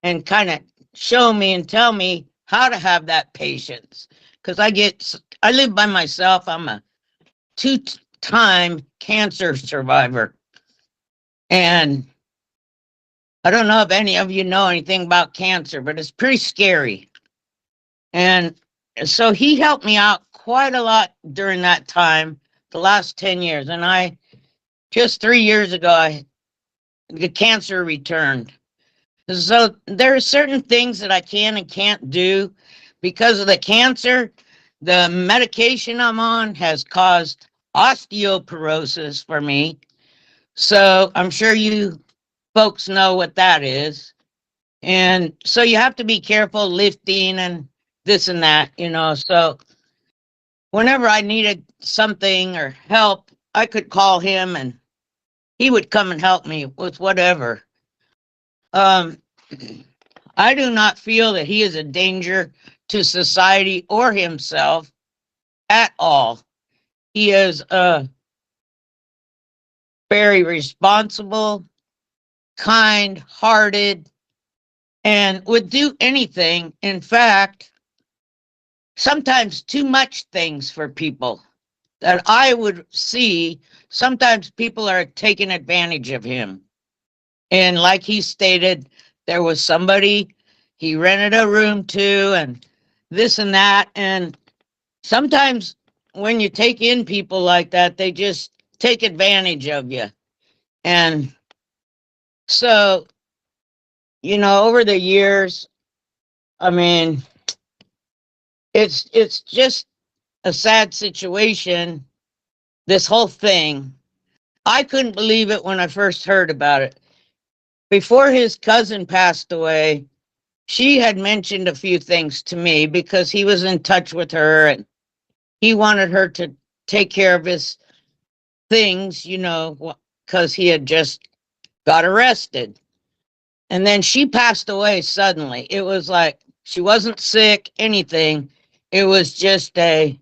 [SPEAKER 7] and kind of show me and tell me how to have that patience. Because I live by myself. I'm a two-time cancer survivor. And I don't know if any of you know anything about cancer, but it's pretty scary. And so he helped me out quite a lot during that time, the last 10 years. And just 3 years ago, the cancer returned. So there are certain things that I can and can't do because of the cancer. The medication I'm on has caused osteoporosis for me. So I'm sure you folks know what that is. And so you have to be careful lifting and this and that, So whenever I needed something or help, I could call him and he would come and help me with whatever. I do not feel that he is a danger to society or himself at all. He is very responsible, kind-hearted, and would do anything. In fact, sometimes too much things for people that I would see. Sometimes people are taking advantage of him. And like he stated, there was somebody he rented a room to and this and that. And sometimes when you take in people like that, they just take advantage of you. And so, over the years, I mean, it's just a sad situation, this whole thing. I couldn't believe it when I first heard about it. Before his cousin passed away, she had mentioned a few things to me because he was in touch with her and he wanted her to take care of his things, because he had just got arrested. And then she passed away suddenly. It was like she wasn't sick, anything. It was just a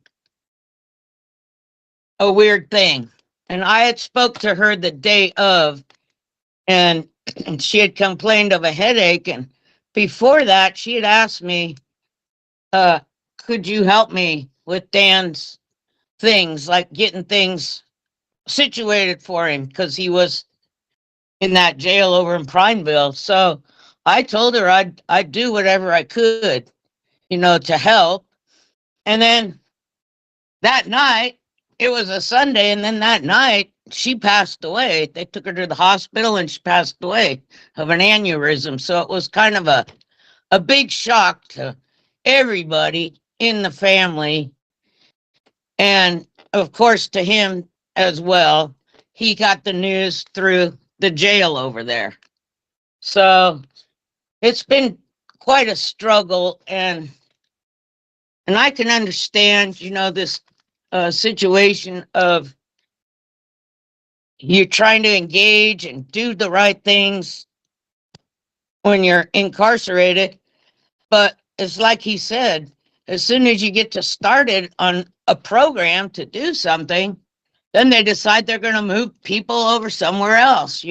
[SPEAKER 7] weird thing. And I had spoke to her the day of, and she had complained of a headache. And before that, she had asked me, could you help me with Dan's things, like getting things situated for him, because he was in that jail over in Prineville. So I told her I'd do whatever I could, to help. And then that night, it was a Sunday, and then that night she passed away. They took her to the hospital and she passed away of an aneurysm. So it was kind of a big shock to everybody in the family. And of course to him as well. He got the news through the jail over there. So it's been quite a struggle, and I can understand, this situation of you're trying to engage and do the right things when you're incarcerated. But it's like he said, as soon as you get to started on a program to do something, then they decide they're going to move people over somewhere else,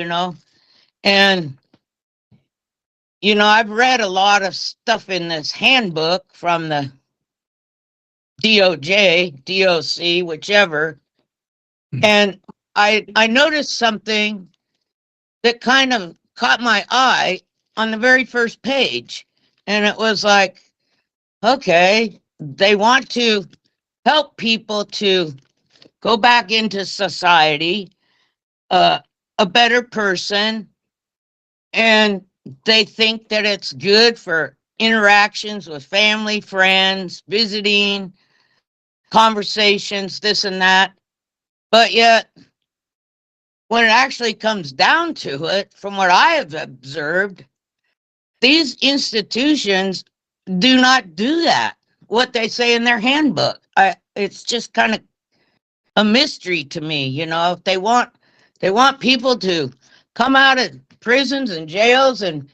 [SPEAKER 7] And, I've read a lot of stuff in this handbook from the DOJ, DOC, whichever. And I noticed something that kind of caught my eye on the very first page. And it was like, okay, they want to help people to go back into society, a better person, and they think that it's good for interactions with family, friends, visiting, conversations, this and that. But yet, when it actually comes down to it, from what I have observed, these institutions do not do that, what they say in their handbook. It's just kind of a mystery to me, if they want people to come out of prisons and jails and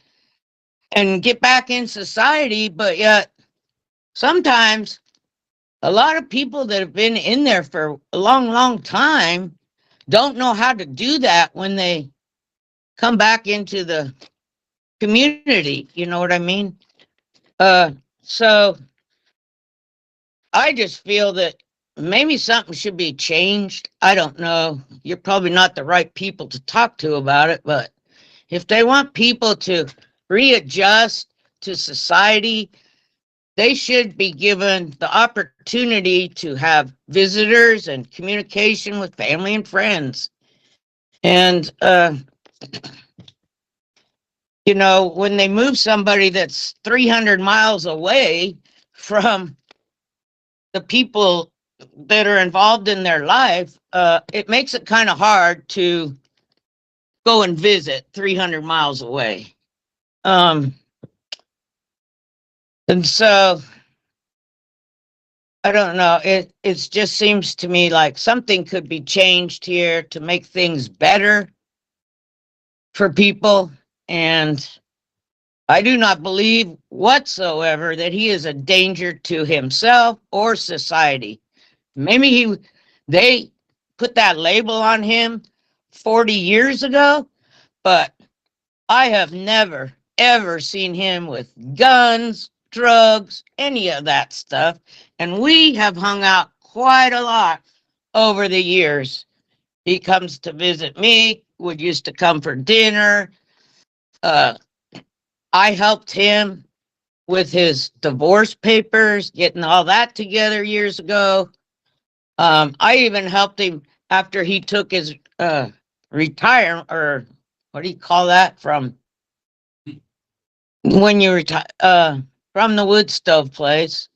[SPEAKER 7] get back in society, but yet sometimes a lot of people that have been in there for a long, long time don't know how to do that when they come back into the community. You know what I mean? So I just feel that maybe something should be changed. I don't know. You're probably not the right people to talk to about it, but if they want people to readjust to society, they should be given the opportunity to have visitors and communication with family and friends. And, you know, when they move somebody that's 300 miles away from the people that are involved in their life, it makes it kind of hard to go and visit 300 miles away. And so I don't know. It just seems to me like something could be changed here to make things better for people. And I do not believe whatsoever that he is a danger to himself or society. Maybe they put that label on him 40 years ago, but I have never, ever seen him with guns, drugs, any of that stuff. And we have hung out quite a lot over the years. He comes to visit me, would used to come for dinner. I helped him with his divorce papers, getting all that together years ago. I even helped him after he took his retirement, or what do you call that, from when you retire, from the wood stove place.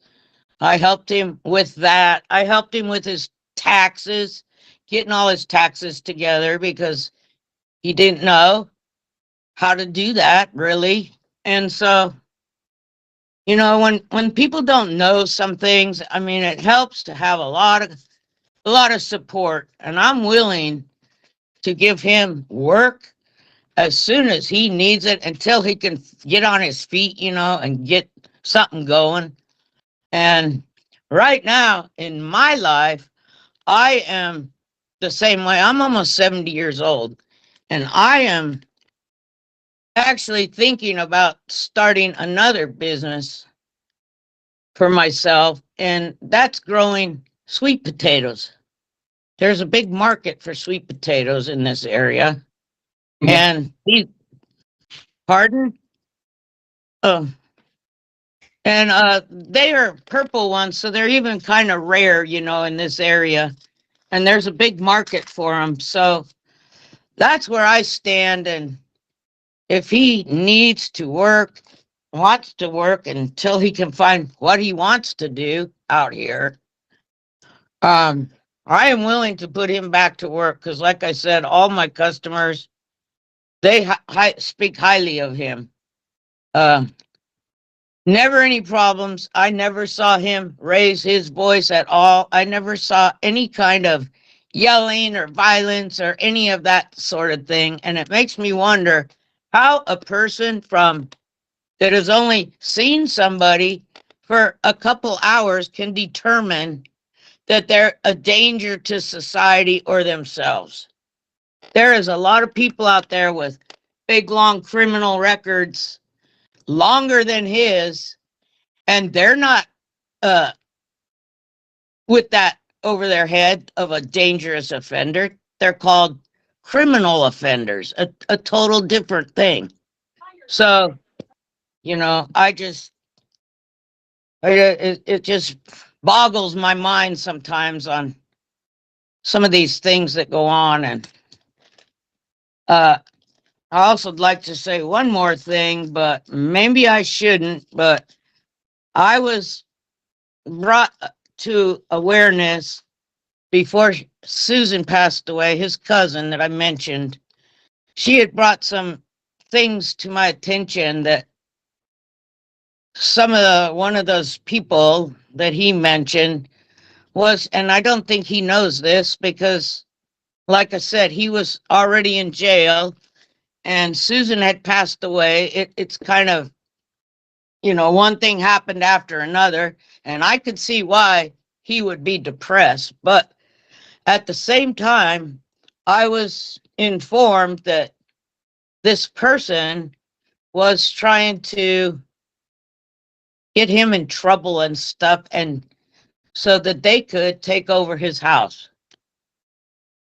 [SPEAKER 7] I helped him with that. I helped him with his taxes, getting all his taxes together because he didn't know how to do that really. And so, you know, when people don't know some things, I mean, it helps to have a lot of support. And I'm willing to give him work as soon as he needs it until he can get on his feet, you know, and get something going. And right now in my life, I am the same way. I'm almost 70 years old, and I am actually thinking about starting another business for myself, and that's growing sweet potatoes. There's a big market for sweet potatoes in this area. And pardon? Oh, and they are purple ones, so they're even kind of rare, you know, in this area. And there's a big market for them. So that's where I stand. And if he needs to work, wants to work until he can find what he wants to do out here, I am willing to put him back to work because, like I said, all my customers, they speak highly of him. Never any problems. I never saw him raise his voice at all. I never saw any kind of yelling or violence or any of that sort of thing. And it makes me wonder how a person that has only seen somebody for a couple hours can determine that they're a danger to society or themselves. There is a lot of people out there with big, long criminal records, longer than his, and they're not with that over their head of a dangerous offender. They're called criminal offenders, a total different thing. So, you know, it just boggles my mind sometimes on some of these things that go on. And I also would like to say one more thing, but maybe I shouldn't, but I was brought to awareness before Susan passed away, his cousin that I mentioned. She had brought some things to my attention that one of those people that he mentioned was, and I don't think he knows this because, like I said, he was already in jail and Susan had passed away. It's kind of, you know, one thing happened after another, and I could see why he would be depressed. But at the same time, I was informed that this person was trying to get him in trouble and stuff, and so that they could take over his house.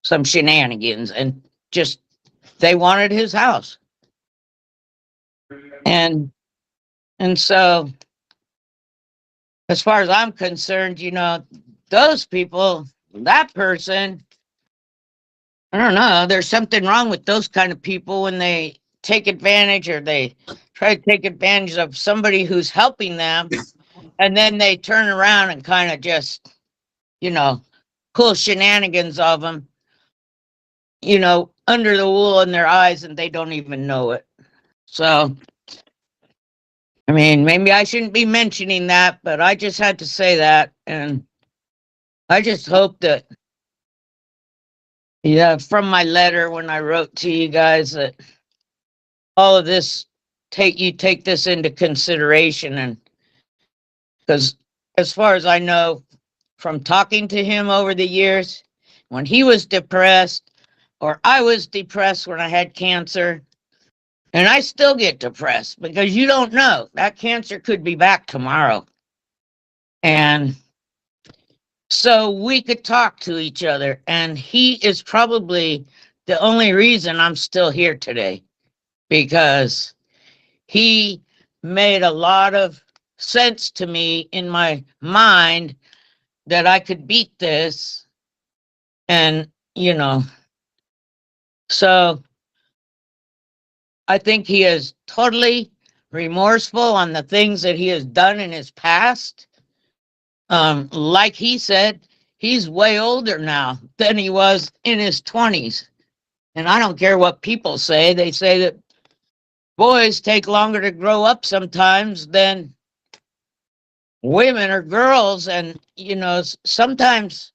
[SPEAKER 7] Some shenanigans, and just they wanted his house. And so as far as I'm concerned, you know, those people, that person, I don't know, there's something wrong with those kind of people when they take advantage or they try to take advantage of somebody who's helping them, and then they turn around and kind of just, you know, pull shenanigans of them, you know, under the wool in their eyes, and they don't even know it. So, I mean, maybe I shouldn't be mentioning that, but I just had to say that. And I just hope that, yeah, from my letter when I wrote to you guys, that all of this, take this into consideration. And because as far as I know, from talking to him over the years, when he was depressed, or I was depressed when I had cancer, and I still get depressed because you don't know, that cancer could be back tomorrow. And so we could talk to each other, and he is probably the only reason I'm still here today, because he made a lot of sense to me in my mind that I could beat this. And, you know, so I think he is totally remorseful on the things that he has done in his past. Like he said, he's way older now than he was in his 20s. And I don't care what people say. They say that boys take longer to grow up sometimes than women or girls. And, you know, sometimes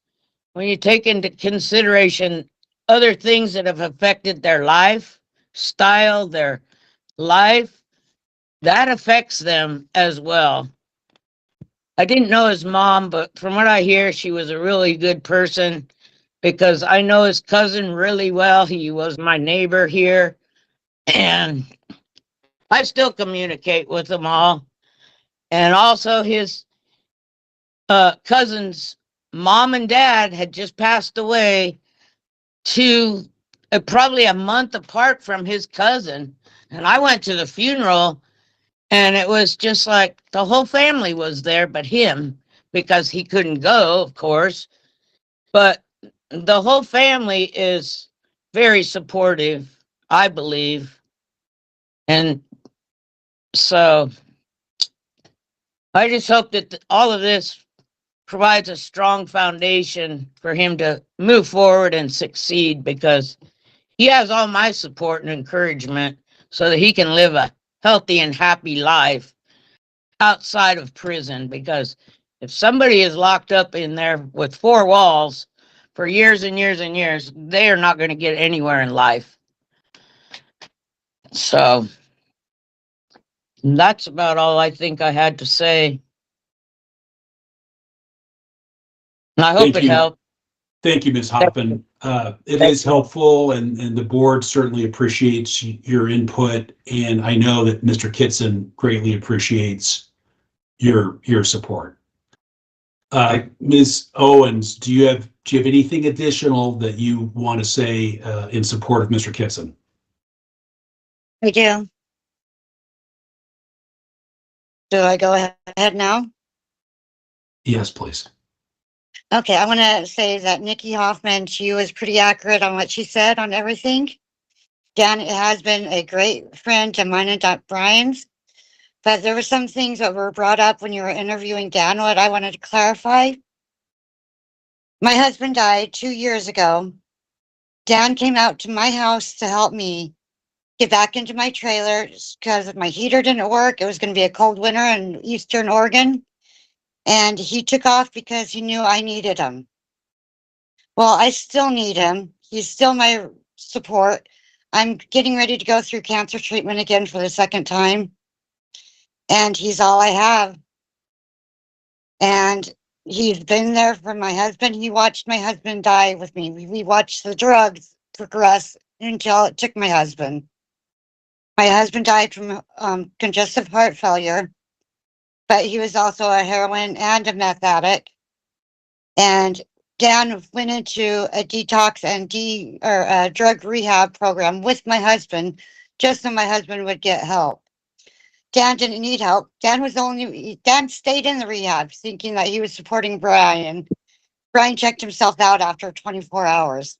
[SPEAKER 7] when you take into consideration other things that have affected their lifestyle, their life, that affects them as well. I didn't know his mom, but from what I hear, she was a really good person, because I know his cousin really well. He was my neighbor here, and I still communicate with them all. And also his cousin's mom and dad had just passed away probably a month apart from his cousin. And I went to the funeral, and it was just like the whole family was there but him, because he couldn't go, of course. But the whole family is very supportive, I believe. And so I just hope that all of this provides a strong foundation for him to move forward and succeed, because he has all my support and encouragement so that he can live a healthy and happy life outside of prison. Because if somebody is locked up in there with four walls for years and years and years, they are not going to get anywhere in life. So that's about all I think I had to say. And I hope
[SPEAKER 4] Thank
[SPEAKER 7] it
[SPEAKER 4] you.
[SPEAKER 7] helped.
[SPEAKER 4] Thank you, Ms. Hoppin. It is helpful, and the board certainly appreciates your input. And I know that Mr. Kittson greatly appreciates your support. Ms. Owens, do you have anything additional that you want to say in support of Mr. Kittson?
[SPEAKER 10] I do. Do I go ahead now?
[SPEAKER 4] Yes, please.
[SPEAKER 10] Okay, I want to say that Nikki Hoffman, she was pretty accurate on what she said on everything. Dan has been a great friend to mine and Brian's, but there were some things that were brought up when you were interviewing Dan, what I wanted to clarify. My husband died 2 years ago. Dan came out to my house to help me get back into my trailer because my heater didn't work. It was going to be a cold winter in Eastern Oregon. And he took off because he knew I needed him. Well, I still need him. He's still my support. I'm getting ready to go through cancer treatment again for the second time. And he's all I have. And he's been there for my husband. He watched my husband die with me. We watched the drugs progress until it took my husband. My husband died from congestive heart failure, but he was also a heroin and a meth addict. And Dan went into a detox and a drug rehab program with my husband, just so my husband would get help. Dan didn't need help. Dan stayed in the rehab thinking that he was supporting Brian. Brian checked himself out after 24 hours.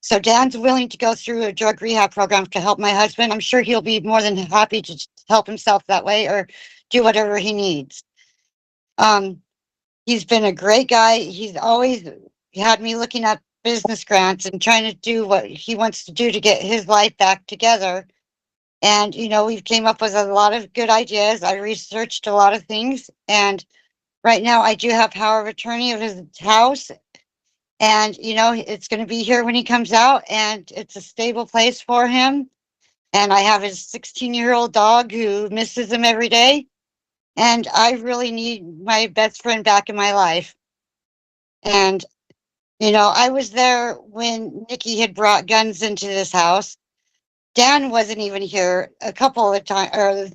[SPEAKER 10] So Dan's willing to go through a drug rehab program to help my husband. I'm sure he'll be more than happy to help himself that way or do whatever he needs. He's been a great guy. He's always had me looking at business grants and trying to do what he wants to do to get his life back together. And, you know, we've came up with a lot of good ideas. I researched a lot of things. And right now I do have power of attorney of his house. And, you know, it's going to be here when he comes out, and it's a stable place for him. And I have his 16-year-old dog who misses him every day. And I really need my best friend back in my life. And, you know, I was there when Nikki had brought guns into this house. Dan wasn't even here a couple of times, or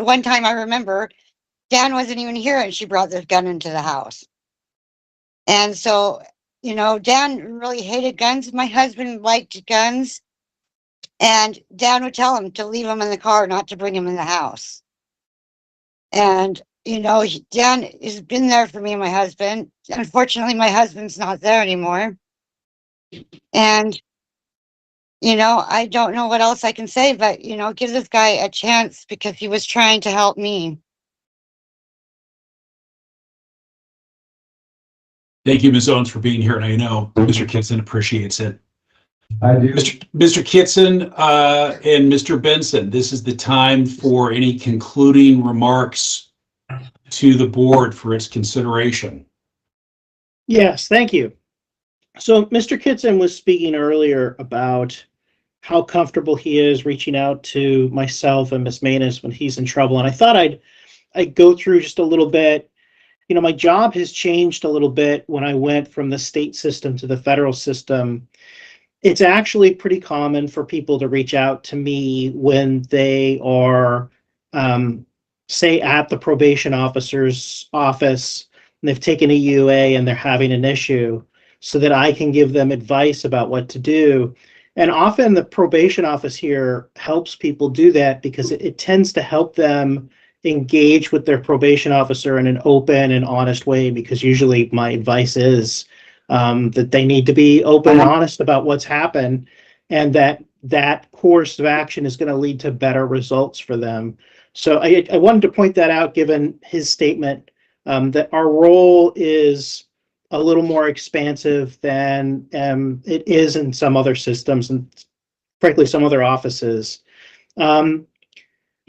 [SPEAKER 10] one time I remember, Dan wasn't even here and she brought this gun into the house. And so, you know, Dan really hated guns. My husband liked guns. And Dan would tell him to leave them in the car, not to bring them in the house. And, you know, Dan has been there for me and my husband. Unfortunately, my husband's not there anymore. And, you know, I don't know what else I can say, but, you know, give this guy a chance because he was trying to help me.
[SPEAKER 4] Thank you, Ms. Owens, for being here, and I know Mr. Kittson appreciates it.
[SPEAKER 9] I do.
[SPEAKER 4] Mr. Kittson and Mr. Benson, this is the time for any concluding remarks to the board for its consideration.
[SPEAKER 8] Yes, thank you. So Mr. Kittson was speaking earlier about how comfortable he is reaching out to myself and Ms. Manus when he's in trouble. And I thought I'd go through just a little bit. You know, my job has changed a little bit when I went from the state system to the federal system. It's actually pretty common for people to reach out to me when they are, say, at the probation officer's office, and they've taken a UA and they're having an issue, so that I can give them advice about what to do. And often the probation office here helps people do that because it tends to help them engage with their probation officer in an open and honest way, because usually my advice is that they need to be open and honest about what's happened, and that course of action is going to lead to better results for them. So I wanted to point that out, given his statement, that our role is a little more expansive than it is in some other systems and frankly some other offices.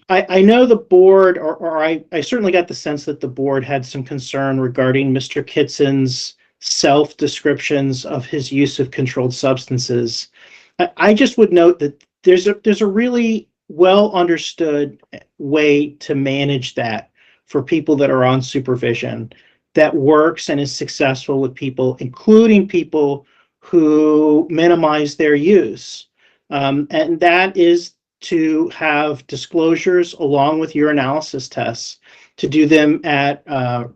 [SPEAKER 8] I know the board, or I certainly got the sense that the board had some concern regarding Mr. Kittson's self-descriptions of his use of controlled substances. I just would note that there's a really well understood way to manage that for people that are on supervision that works and is successful with people, including people who minimize their use. And that is to have disclosures along with your analysis tests, to do them at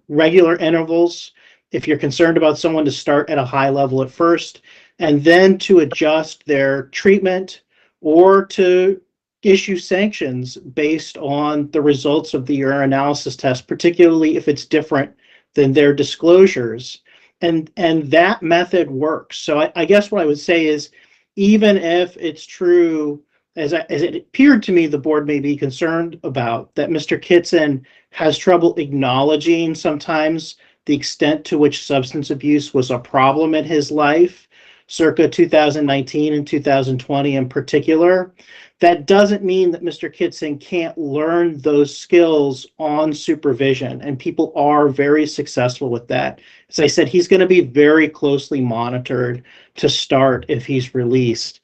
[SPEAKER 8] regular intervals. If you're concerned about someone, to start at a high level at first, and then to adjust their treatment or to issue sanctions based on the results of your analysis test, particularly if it's different than their disclosures. And that method works. So I guess what I would say is, even if it's true, as it appeared to me the board may be concerned about, that Mr. Kittson has trouble acknowledging sometimes the extent to which substance abuse was a problem in his life, circa 2019 and 2020 in particular, that doesn't mean that Mr. Kittson can't learn those skills on supervision, and people are very successful with that. As I said, he's going to be very closely monitored to start if he's released.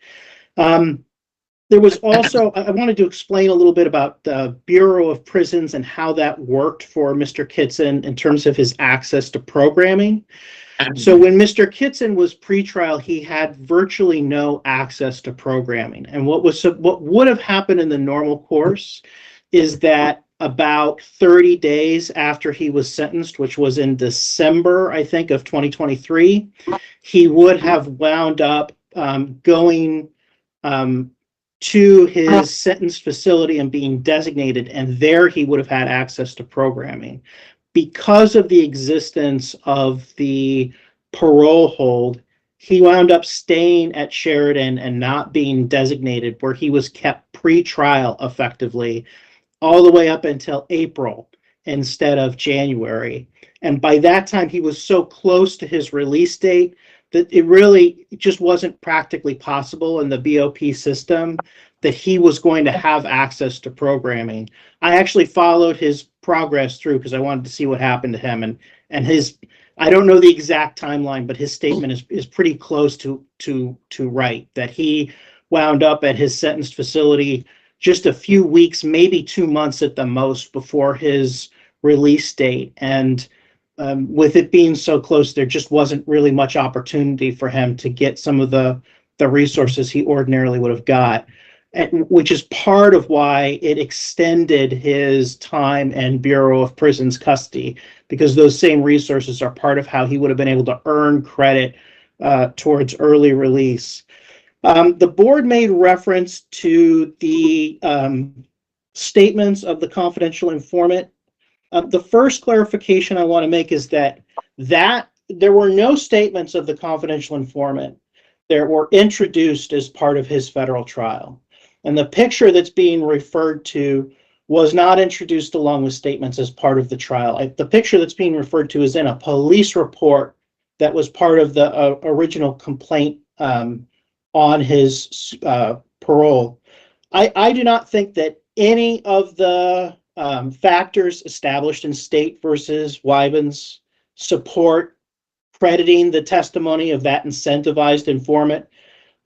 [SPEAKER 8] There was also, I wanted to explain a little bit about the Bureau of Prisons and how that worked for Mr. Kittson in terms of his access to programming. So when Mr. Kittson was pretrial, he had virtually no access to programming. And what would have happened in the normal course is that about 30 days after he was sentenced, which was in December, I think, of 2023, he would have wound up going to his sentence facility and being designated, and there he would have had access to programming. Because of the existence of the parole hold, he wound up staying at Sheridan and not being designated, where he was kept pre-trial effectively all the way up until April instead of January. And by that time, he was so close to his release date that it just wasn't practically possible in the BOP system that he was going to have access to programming. I actually followed his progress through because I wanted to see what happened to him, and his, I don't know the exact timeline, but his statement is pretty close to Wright, that he wound up at his sentenced facility just a few weeks, maybe 2 months at the most, before his release date. And with it being so close, there just wasn't really much opportunity for him to get some of the resources he ordinarily would have got, which is part of why it extended his time in Bureau of Prisons custody, because those same resources are part of how he would have been able to earn credit towards early release. The board made reference to the statements of the confidential informant. The first clarification I want to make is that there were no statements of the confidential informant that were introduced as part of his federal trial. And the picture that's being referred to was not introduced along with statements as part of the trial. The picture that's being referred to is in a police report that was part of the original complaint on his parole. I do not think that any of the factors established in State versus Wyman's support crediting the testimony of that incentivized informant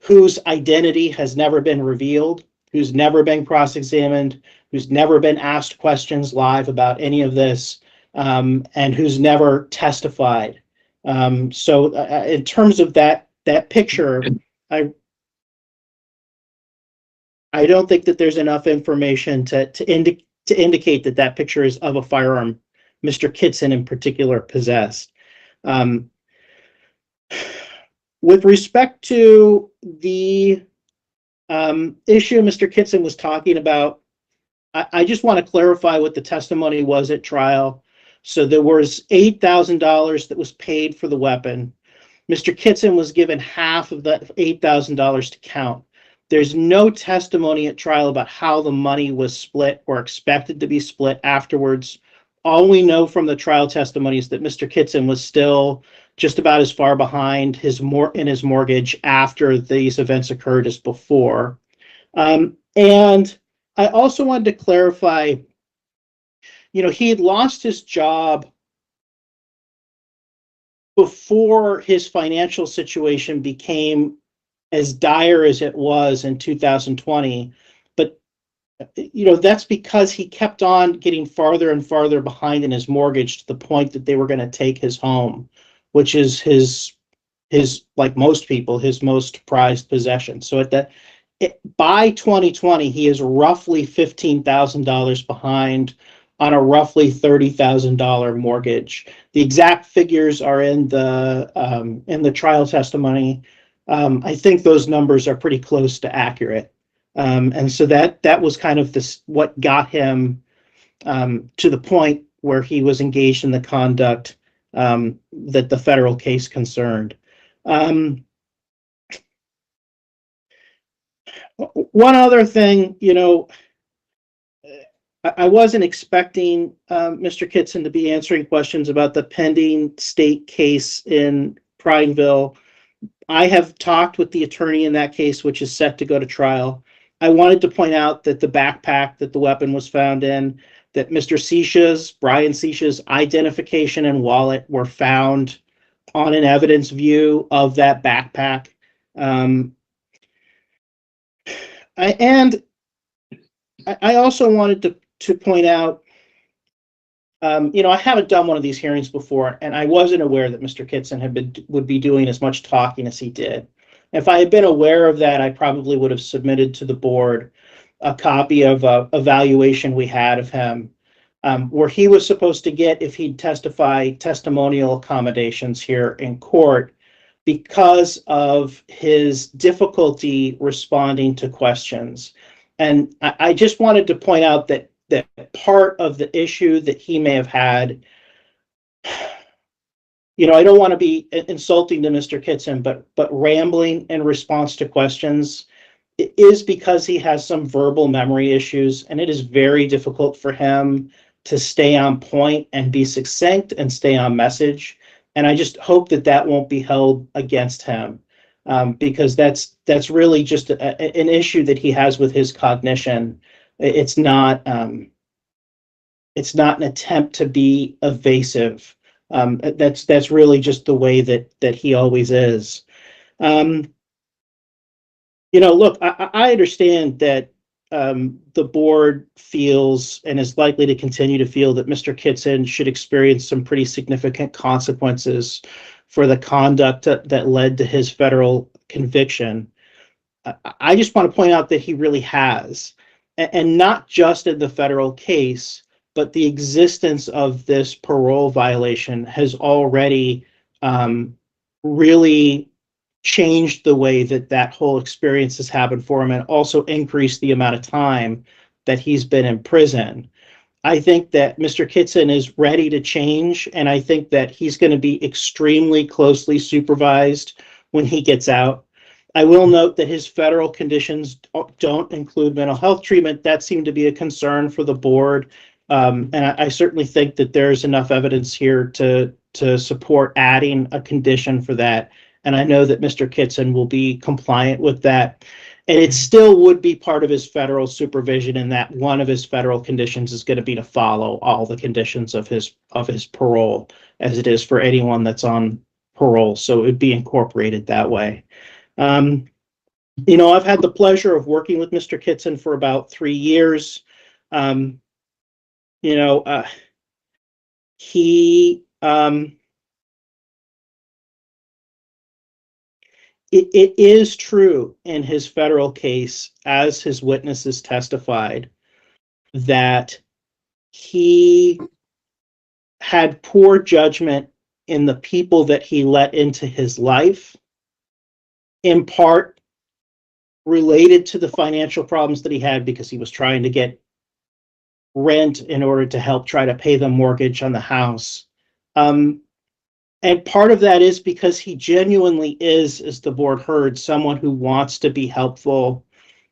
[SPEAKER 8] whose identity has never been revealed, who's never been cross-examined, who's never been asked questions live about any of this, and who's never testified. So in terms of that picture, I don't think that there's enough information to indicate that picture is of a firearm Mr. Kittson in particular possessed. With respect to the issue Mr. Kittson was talking about, I just want to clarify what the testimony was at trial. So there was $8,000 that was paid for the weapon. Mr. Kittson was given half of that $8,000 to count. There's no testimony at trial about how the money was split or expected to be split afterwards. All we know from the trial testimony is that Mr. Kittson was still just about as far behind his mortgage after these events occurred as before. And I also wanted to clarify, he had lost his job before his financial situation became as dire as it was in 2020. But, that's because he kept on getting farther and farther behind in his mortgage to the point that they were going to take his home, which is his, like most people, his most prized possession. So by 2020, he is roughly $15,000 behind on a roughly $30,000 mortgage. The exact figures are in the trial testimony. I think those numbers are pretty close to accurate. And so that was kind of what got him to the point where he was engaged in the conduct that the federal case concerned. One other thing, I wasn't expecting Mr. Kittson to be answering questions about the pending state case in Prineville. I have talked with the attorney in that case, which is set to go to trial. I wanted to point out that the backpack that the weapon was found in, that Mr. Brian Sisha's identification and wallet were found on an evidence view of that backpack. I also wanted to point out, I haven't done one of these hearings before, and I wasn't aware that Mr. Kittson would be doing as much talking as he did. If I had been aware of that, I probably would have submitted to the board a copy of a evaluation we had of him, where he was supposed to get, if he'd testify, testimonial accommodations here in court because of his difficulty responding to questions. And I just wanted to point out that part of the issue that he may have had, I don't want to be insulting to Mr. Kittson, but rambling in response to questions is because he has some verbal memory issues, and it is very difficult for him to stay on point and be succinct and stay on message. And I just hope that won't be held against him, because that's really just an issue that he has with his cognition. It's not an attempt to be evasive. That's really just the way that he always is. Look, I understand that the board feels and is likely to continue to feel that Mr. Kittson should experience some pretty significant consequences for the conduct that led to his federal conviction. I just want to point out that he really has, and not just in the federal case, but the existence of this parole violation has already really changed the way that whole experience has happened for him, and also increased the amount of time that he's been in prison. I think that Mr. Kittson is ready to change, and I think that he's going to be extremely closely supervised when he gets out. I will note that his federal conditions don't include mental health treatment. That seemed to be a concern for the board. And I certainly think that there's enough evidence here to support adding a condition for that. And I know that Mr. Kittson will be compliant with that. And it still would be part of his federal supervision, in that one of his federal conditions is going to be to follow all the conditions of his parole, as it is for anyone that's on parole. So it would be incorporated that way. I've had the pleasure of working with Mr. Kittson for about 3 years. It is true in his federal case, as his witnesses testified, that he had poor judgment in the people that he let into his life, in part related to the financial problems that he had because he was trying to get rent in order to help try to pay the mortgage on the house. And part of that is because he genuinely is, as the board heard, someone who wants to be helpful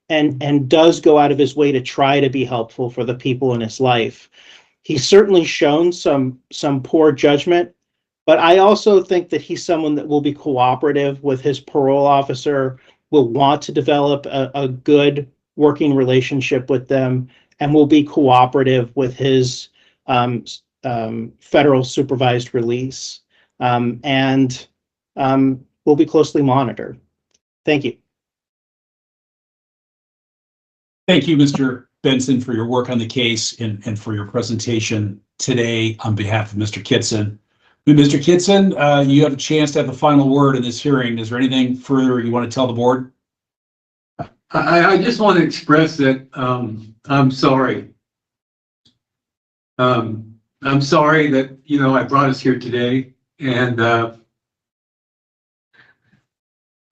[SPEAKER 8] and does go out of his way to try to be helpful for the people in his life. He's certainly shown some poor judgment, but I also think that he's someone that will be cooperative with his parole officer, will want to develop a good working relationship with them, and will be cooperative with his federal supervised release. And will be closely monitored. Thank you.
[SPEAKER 4] Thank you, Mr. Benson, for your work on the case and for your presentation today on behalf of Mr. Kittson. Mr. Kittson, you have a chance to have the final word in this hearing. Is there anything further you want to tell the board?
[SPEAKER 12] I just want to express that I'm sorry. I'm sorry that, I brought us here today. And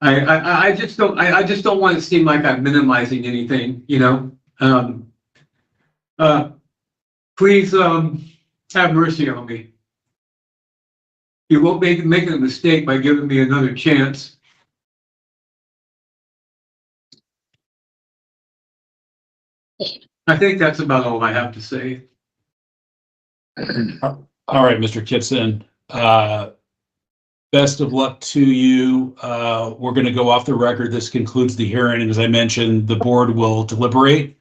[SPEAKER 12] I just don't want to seem like I'm minimizing anything, Please have mercy on me. You won't make a mistake by giving me another chance. I think that's about all I have to say.
[SPEAKER 4] All right, Mr. Kittson. Best of luck to you. We're going to go off the record. This concludes the hearing. And as I mentioned, the board will deliberate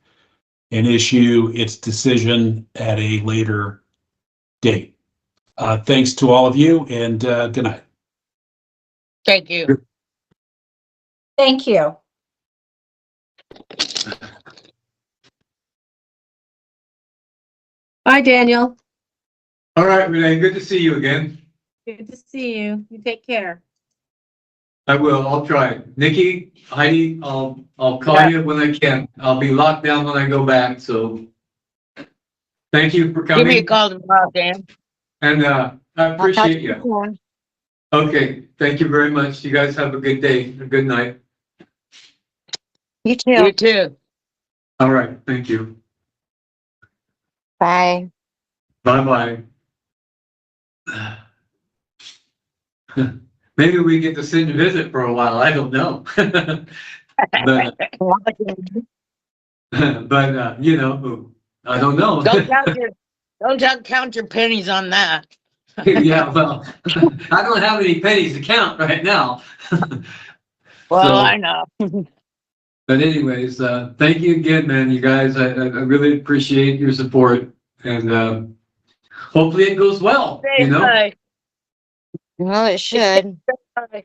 [SPEAKER 4] and issue its decision at a later date. Thanks to all of you, and good night.
[SPEAKER 7] Thank you.
[SPEAKER 2] Thank you.
[SPEAKER 13] Bye, Daniel.
[SPEAKER 12] All right, Renee, good to see you again.
[SPEAKER 13] Good to see you. You take care.
[SPEAKER 12] I will, I'll try. Nikki, Heidi, I'll call you when I can. I'll be locked down when I go back, so. Thank you for
[SPEAKER 7] Give me a
[SPEAKER 12] coming,
[SPEAKER 7] call tomorrow, Dan.
[SPEAKER 12] and, I appreciate you.
[SPEAKER 10] soon.
[SPEAKER 12] Okay, thank you very much. You guys have a good day, a good night.
[SPEAKER 10] You too.
[SPEAKER 7] You too.
[SPEAKER 12] All right, thank you.
[SPEAKER 10] Bye.
[SPEAKER 12] Bye-bye. Maybe we get to sit and visit for a while, I don't know. But, you know, I don't know.
[SPEAKER 7] Don't count your pennies on that.
[SPEAKER 12] Yeah, well, I don't have any pennies to count right now.
[SPEAKER 7] Well,
[SPEAKER 12] So-
[SPEAKER 7] I know.
[SPEAKER 12] But anyways, thank you again, man, you guys. I really appreciate your support, and hopefully it goes well, you know?
[SPEAKER 7] Bye.
[SPEAKER 10] Well, it should.
[SPEAKER 7] Bye.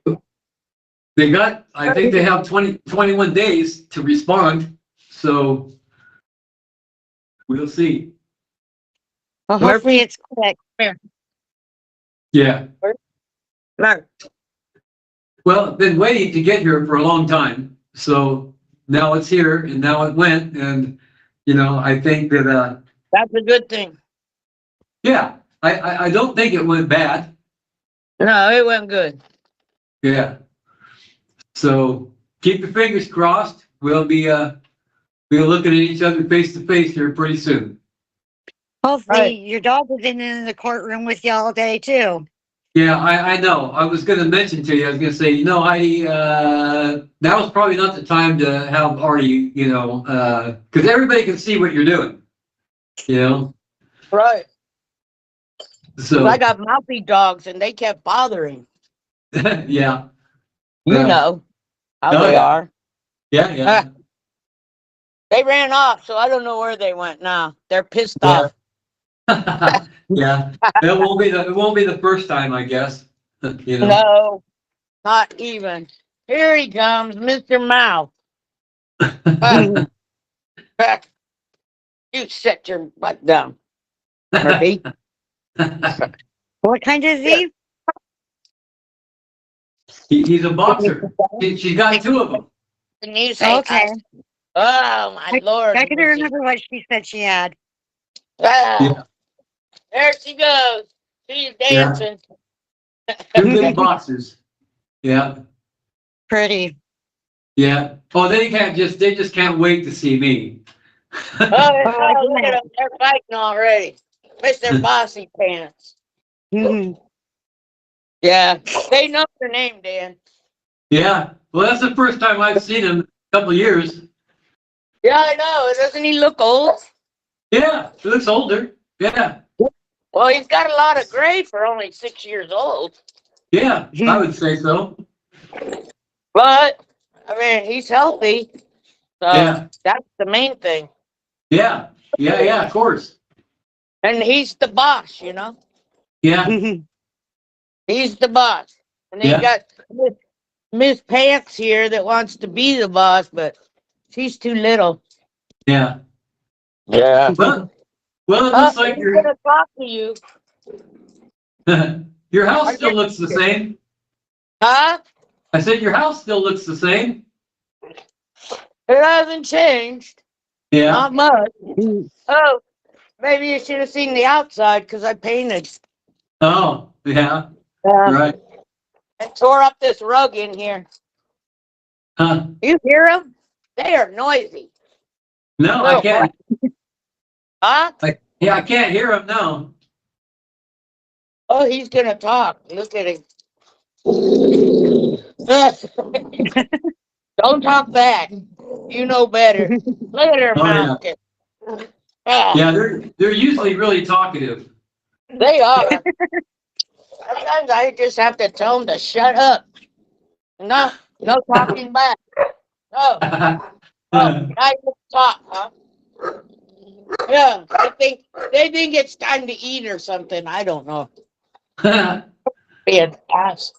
[SPEAKER 12] They got, I think they have 21 days to respond, so we'll see.
[SPEAKER 10] Well, hopefully it's quick.
[SPEAKER 12] Yeah,
[SPEAKER 7] Look,
[SPEAKER 12] well, been waiting to get here for a long time, so now it's here and now it went, and, you know, I think that,
[SPEAKER 7] that's a good thing.
[SPEAKER 12] yeah, I don't think it went bad.
[SPEAKER 7] No, it went good.
[SPEAKER 12] Yeah. So keep your fingers crossed. We'll be looking at each other face to face here pretty soon.
[SPEAKER 10] Hopefully
[SPEAKER 7] Right.
[SPEAKER 10] your dog was in the courtroom with you all day too.
[SPEAKER 12] Yeah, I know. I was going to mention to you, I was going to say, you know, Heidi, that was probably not the time to have Artie, you know, because everybody can see what you're doing, you know?
[SPEAKER 7] Right.
[SPEAKER 12] So,
[SPEAKER 7] I got mouthy dogs and they kept bothering.
[SPEAKER 12] yeah.
[SPEAKER 7] You
[SPEAKER 12] Yeah.
[SPEAKER 7] know how
[SPEAKER 12] Oh,
[SPEAKER 7] they
[SPEAKER 12] yeah.
[SPEAKER 7] are.
[SPEAKER 12] Yeah.
[SPEAKER 7] They ran off, so I don't know where they went now. They're pissed
[SPEAKER 12] Yeah.
[SPEAKER 7] off.
[SPEAKER 12] Yeah. It won't be the first time, I guess, you know?
[SPEAKER 7] No, not even. Here he comes, Mr. Mouth. You sit your butt down, Murphy.
[SPEAKER 10] What kind is he?
[SPEAKER 12] He's a boxer. She's got two of them.
[SPEAKER 7] Can you say
[SPEAKER 10] Okay.
[SPEAKER 7] Oh, my Lord.
[SPEAKER 10] I can remember what she said she had.
[SPEAKER 7] Ah,
[SPEAKER 12] Yeah.
[SPEAKER 7] There she goes. She's dancing.
[SPEAKER 12] Two big boxers. Yeah.
[SPEAKER 10] Pretty.
[SPEAKER 12] Yeah. Oh, they just can't wait to see me.
[SPEAKER 7] Oh, look at them. They're fighting already. Mr. Bossy Pants.
[SPEAKER 10] Mhm.
[SPEAKER 7] Yeah, they know your name, Dan.
[SPEAKER 12] Yeah. Well, that's the first time I've seen him in a couple of years.
[SPEAKER 7] Yeah, I know. Doesn't he look old?
[SPEAKER 12] Yeah. He looks older. Yeah.
[SPEAKER 7] Well, he's got a lot of gray for only 6 years old.
[SPEAKER 12] Yeah. I would say so.
[SPEAKER 7] But, I mean, he's healthy. So
[SPEAKER 12] Yeah.
[SPEAKER 7] that's the main thing.
[SPEAKER 12] Yeah. Yeah. Of course.
[SPEAKER 7] And he's the boss, you know?
[SPEAKER 12] Yeah.
[SPEAKER 7] He's the boss. And then you got Miss Pants here that wants to be the boss, but she's too little.
[SPEAKER 12] Yeah.
[SPEAKER 7] Yeah.
[SPEAKER 12] Well, it looks like
[SPEAKER 7] he's gonna talk to you.
[SPEAKER 12] your house still looks the same.
[SPEAKER 7] Huh?
[SPEAKER 12] I said your house still looks the same.
[SPEAKER 7] It hasn't changed.
[SPEAKER 12] Yeah.
[SPEAKER 7] Not much. Oh, maybe you should have seen the outside because I painted.
[SPEAKER 12] Oh, yeah.
[SPEAKER 7] Um,
[SPEAKER 12] Right.
[SPEAKER 7] And tore up this rug in here.
[SPEAKER 12] Huh.
[SPEAKER 7] You hear them? They are noisy.
[SPEAKER 12] No, I can't.
[SPEAKER 7] Huh?
[SPEAKER 12] Yeah, I can't hear him now.
[SPEAKER 7] Oh, he's gonna talk. Look at him. Don't talk back. You know better. Look at her
[SPEAKER 12] Oh,
[SPEAKER 7] mouth. Ah,
[SPEAKER 12] Yeah, they're usually really talkative.
[SPEAKER 7] They are. Sometimes I just have to tell them to shut up. No talking back. No. Oh, now you talk, huh? Yeah, they think it's time to eat or something. I don't know. Be an ass.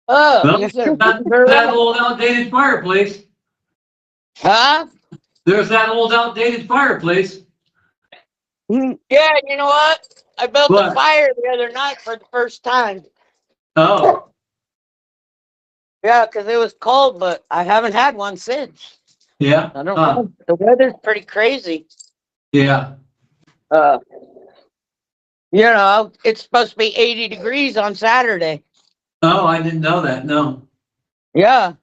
[SPEAKER 7] Oh,
[SPEAKER 12] Well,
[SPEAKER 7] you said,
[SPEAKER 12] that old outdated fireplace.
[SPEAKER 7] huh?
[SPEAKER 12] There's that old outdated fireplace.
[SPEAKER 7] Yeah, you know what? I built a
[SPEAKER 12] What?
[SPEAKER 7] fire the other night for the first time.
[SPEAKER 12] Oh,
[SPEAKER 7] Yeah, because it was cold, but I haven't had one since.
[SPEAKER 12] yeah.
[SPEAKER 7] I don't know. The weather's pretty crazy.
[SPEAKER 12] Yeah.
[SPEAKER 7] You know, it's supposed to be 80 degrees on Saturday.
[SPEAKER 12] Oh, I didn't know that. No.
[SPEAKER 7] Yeah.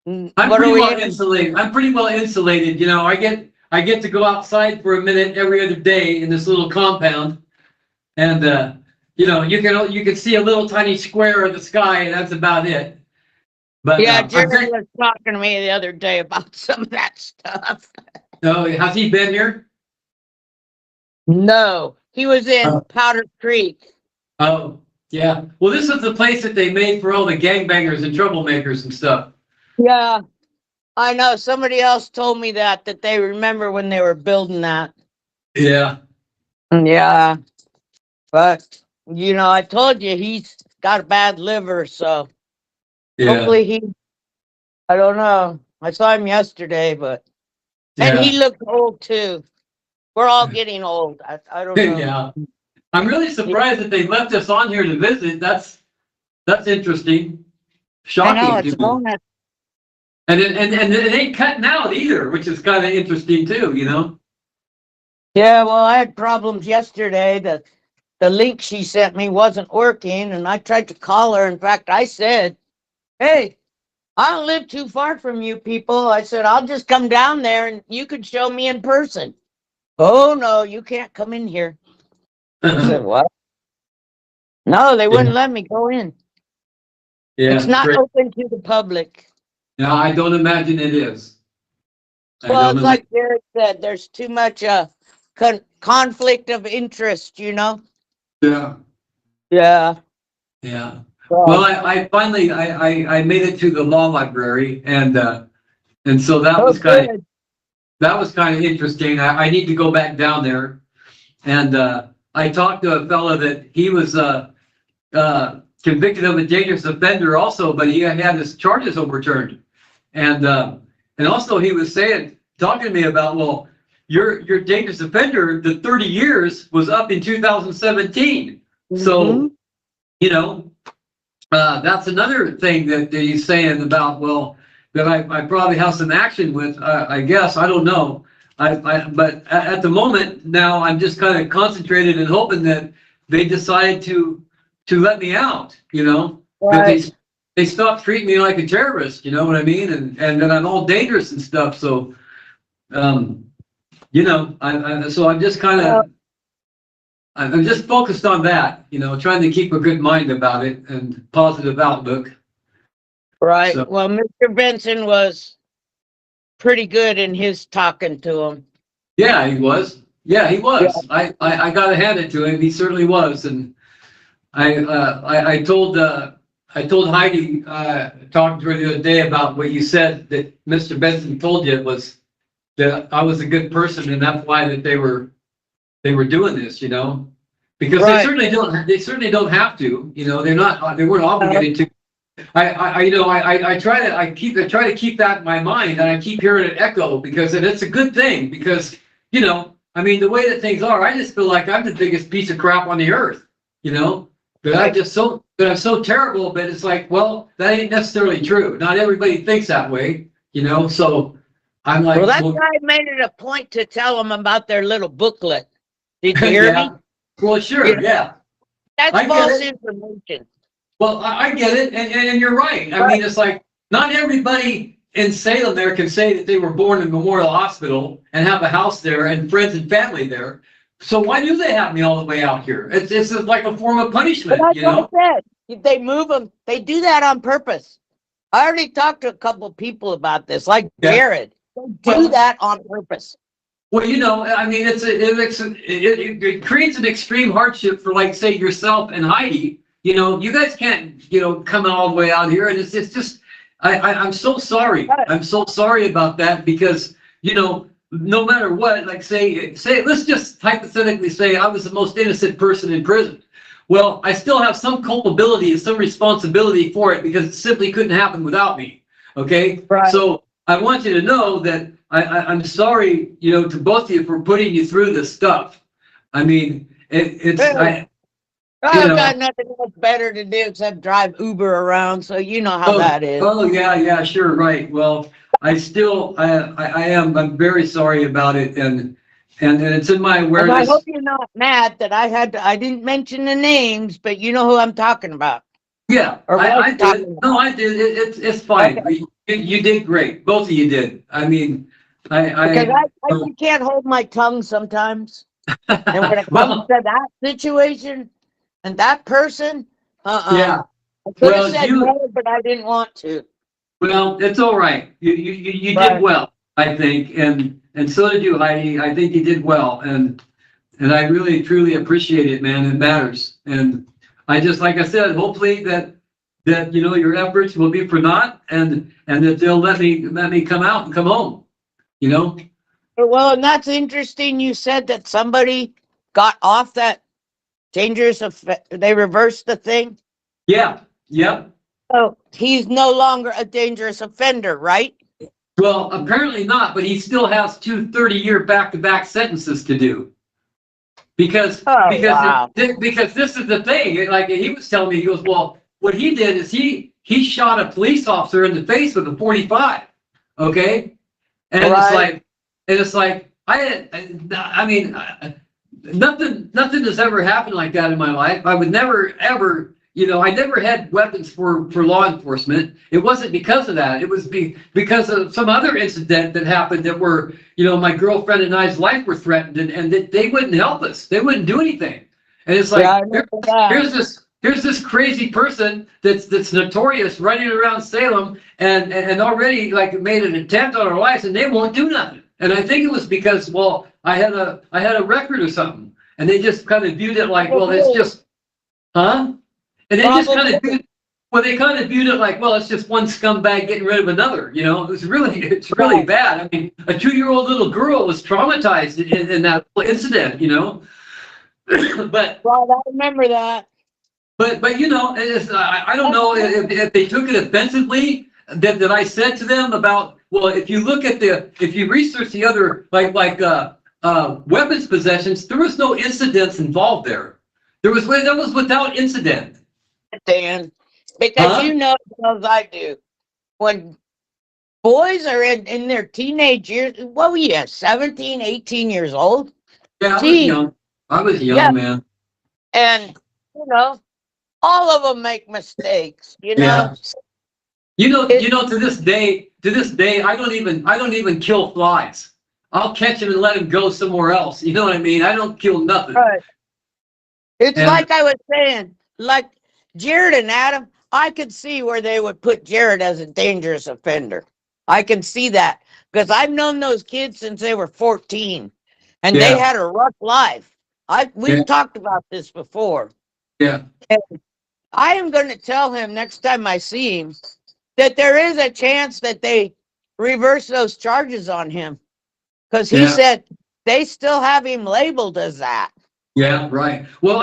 [SPEAKER 12] I'm
[SPEAKER 7] What are
[SPEAKER 12] pretty
[SPEAKER 7] we
[SPEAKER 12] well
[SPEAKER 7] even-
[SPEAKER 12] insulated. I'm pretty well insulated. You know, I get to go outside for a minute every other day in this little compound, and you know, you can see a little tiny square of the sky, and that's about it. But
[SPEAKER 7] Yeah,
[SPEAKER 12] I'm
[SPEAKER 7] Jerry
[SPEAKER 12] very-
[SPEAKER 7] was talking to me the other day about some of that stuff.
[SPEAKER 12] oh, has he been here?
[SPEAKER 7] No, he was in
[SPEAKER 12] Oh.
[SPEAKER 7] Powder Creek.
[SPEAKER 12] Oh, yeah. Well, this is the place that they made for all the gangbangers and troublemakers and stuff.
[SPEAKER 7] Yeah, I know. Somebody else told me that they remember when they were building that.
[SPEAKER 12] Yeah.
[SPEAKER 7] Yeah, but you know, I told you he's got a bad liver, so
[SPEAKER 12] Yeah.
[SPEAKER 7] hopefully I don't know. I saw him yesterday, but and he looked old too. We're all getting old. I don't know.
[SPEAKER 12] Yeah. I'm really surprised that they left us on here to visit. That's interesting. Shocking.
[SPEAKER 10] I know,
[SPEAKER 12] to
[SPEAKER 10] it's a
[SPEAKER 12] me.
[SPEAKER 10] bonus.
[SPEAKER 12] And it ain't cutting out either, which is kind of interesting too, you know?
[SPEAKER 7] Yeah, well, I had problems yesterday. The link she sent me wasn't working, and I tried to call her. In fact, I said, "Hey, I don't live too far from you people." I said, "I'll just come down there and you could show me in person." "Oh, no, you can't come in here." I said, "What?" No, they wouldn't let me go in.
[SPEAKER 12] Yeah.
[SPEAKER 7] It's not
[SPEAKER 12] great.
[SPEAKER 7] open to the public.
[SPEAKER 12] No, I don't imagine it is. I
[SPEAKER 7] Well,
[SPEAKER 12] don't
[SPEAKER 7] it's like Jared said, there's too much conflict of interest, you know?
[SPEAKER 12] Yeah.
[SPEAKER 7] Yeah.
[SPEAKER 12] Yeah. Well, I finally I made it to the law library, and so that
[SPEAKER 7] Oh,
[SPEAKER 12] was kind of
[SPEAKER 7] good.
[SPEAKER 12] interesting. I need to go back down there, and I talked to a fellow that he was convicted of a dangerous offender also, but he had his charges overturned, and also he was talking to me about, well, your dangerous offender, the 30 years was up in 2017, so you know. That's another thing that he's saying about, well, that I probably have some action with, I guess, I don't know. But at the moment now, I'm just kind of concentrated and hoping that they decide to let me out, you know, that they stop treating me like a terrorist, you know what I mean? And that I'm all dangerous and stuff. So, you know, so I'm just kind of, I'm just focused on that, you know, trying to keep a good mind about it and positive outlook.
[SPEAKER 7] Right.
[SPEAKER 12] So-
[SPEAKER 7] Well, Mr. Benson was pretty good in his talking to him.
[SPEAKER 12] Yeah, he was. Yeah, he was. I gotta hand it to him. He certainly was. And I told Heidi, talking to her the other day about what you said, that Mr. Benson told you was that I was a good person, and that's why that they were doing this, you know, because
[SPEAKER 7] Right.
[SPEAKER 12] they certainly don't have to, you know, they weren't obligated to. I try to keep that in my mind, and I keep hearing it echo, because it's a good thing, because, you know, I mean, the way that things are, I just feel like I'm the biggest piece of crap on the earth, you know, that I'm so terrible, but it's like, well, that ain't necessarily true. Not everybody thinks that way, you know, so I'm like,
[SPEAKER 7] Well, that guy made it a point to tell them about their little booklet. Did you hear me?
[SPEAKER 12] Well, sure, yeah.
[SPEAKER 7] That's
[SPEAKER 12] I get
[SPEAKER 7] false
[SPEAKER 12] it.
[SPEAKER 7] information.
[SPEAKER 12] Well, I get it, and you're right. I mean, it's like, not everybody in Salem there can say that they were born in Memorial Hospital and have a house there and friends and family there. So why do they have me all the way out here? It's like a form of punishment,
[SPEAKER 7] But
[SPEAKER 12] you know?
[SPEAKER 7] like I said, if they move them, they do that on purpose. I already talked to a couple of people about this, like
[SPEAKER 12] Yeah.
[SPEAKER 7] Jared. They do
[SPEAKER 12] Well-
[SPEAKER 7] that on purpose.
[SPEAKER 12] Well, you know, I mean, it creates an extreme hardship for, like, say, yourself and Heidi. You know, you guys can't, you know, come all the way out here, and it's just, I'm so sorry. I'm so sorry about that, because, you know, no matter what, like, say, let's just hypothetically say I was the most innocent person in prison. Well, I still have some culpability and some responsibility for it, because it simply couldn't happen without me. Okay?
[SPEAKER 7] Right.
[SPEAKER 12] So I want you to know that I'm sorry, to both of you for putting you through this stuff. I mean,
[SPEAKER 7] I've got nothing else better to do except drive Uber around, so you know how that is.
[SPEAKER 12] Oh, yeah, sure, right. Well, I'm very sorry about it, and it's in my
[SPEAKER 7] And I
[SPEAKER 12] awareness.
[SPEAKER 7] hope you're not mad that I didn't mention the names, but you know who I'm talking about.
[SPEAKER 12] Yeah,
[SPEAKER 7] Or
[SPEAKER 12] I
[SPEAKER 7] was talking
[SPEAKER 12] did.
[SPEAKER 7] about.
[SPEAKER 12] No, I did. It's fine.
[SPEAKER 7] Okay.
[SPEAKER 12] You did great. Both of you did. I mean,
[SPEAKER 7] Because I can't hold my tongue sometimes. And when it comes
[SPEAKER 12] well,
[SPEAKER 7] to that situation and that person,
[SPEAKER 12] yeah.
[SPEAKER 7] I could
[SPEAKER 12] Well,
[SPEAKER 7] have said no, but I didn't want to.
[SPEAKER 12] Well, it's all right. You
[SPEAKER 7] Right.
[SPEAKER 12] did well, I think, and so did you, Heidi. I think you did well, and I really truly appreciate it, man. It matters, and I just, like I said, hopefully that your efforts will be for naught, and that they'll let me come out and come home.
[SPEAKER 7] Well, and that's interesting. You said that somebody got off that dangerous, they reversed the thing.
[SPEAKER 12] Yeah. Yep.
[SPEAKER 7] So he's no longer a dangerous offender, right?
[SPEAKER 12] Well, apparently not, but he still has 2 30-year back-to-back sentences to do. Because
[SPEAKER 7] wow.
[SPEAKER 12] because this is the thing. Like he was telling me, he goes, well, what he did is he shot a police officer in the face with a .45. Okay, and
[SPEAKER 7] Right.
[SPEAKER 12] it's like I mean, nothing has ever happened like that in my life. I would never ever. I never had weapons for law enforcement. It wasn't because of that. It was because of some other incident that happened that were, my girlfriend and I's life were threatened, and they wouldn't help us. They wouldn't do anything. And it's like,
[SPEAKER 7] Yeah,
[SPEAKER 12] here's this crazy person that's notorious running around Salem and already like made an attempt on our lives, and they won't do nothing. And I think it was because, well, I had a record or something, and they just kind of viewed it like, well, it's just, huh? And they just kind of viewed it like, well, it's just one scumbag getting rid of another. It's really bad. I mean, a 2-year-old little girl was traumatized in that incident. But
[SPEAKER 7] well, I remember that.
[SPEAKER 12] But I don't know if they took it offensively that I said to them about, well, if you research the other like weapons possessions, there was no incidents involved there. That was without incident.
[SPEAKER 7] Dan, because you know as I do, when boys are in their teenage years, what were you, 17, 18 years old?
[SPEAKER 12] Yeah, I was young,
[SPEAKER 7] Yeah.
[SPEAKER 12] man.
[SPEAKER 7] And, all of them make mistakes,
[SPEAKER 12] Yeah. To this day, I don't even kill flies. I'll catch them and let them go somewhere else. You know what I mean? I don't kill nothing.
[SPEAKER 7] Right. It's like I was saying, like Jared and Adam, I could see where they would put Jared as a dangerous offender. I can see that because I've known those kids since they were 14 and they had a rough life. We've talked about this before.
[SPEAKER 12] Yeah.
[SPEAKER 7] And I am going to tell him next time I see him that there is a chance that they reverse those charges on him because he said they still have him labeled as that.
[SPEAKER 12] Yeah, right. Well,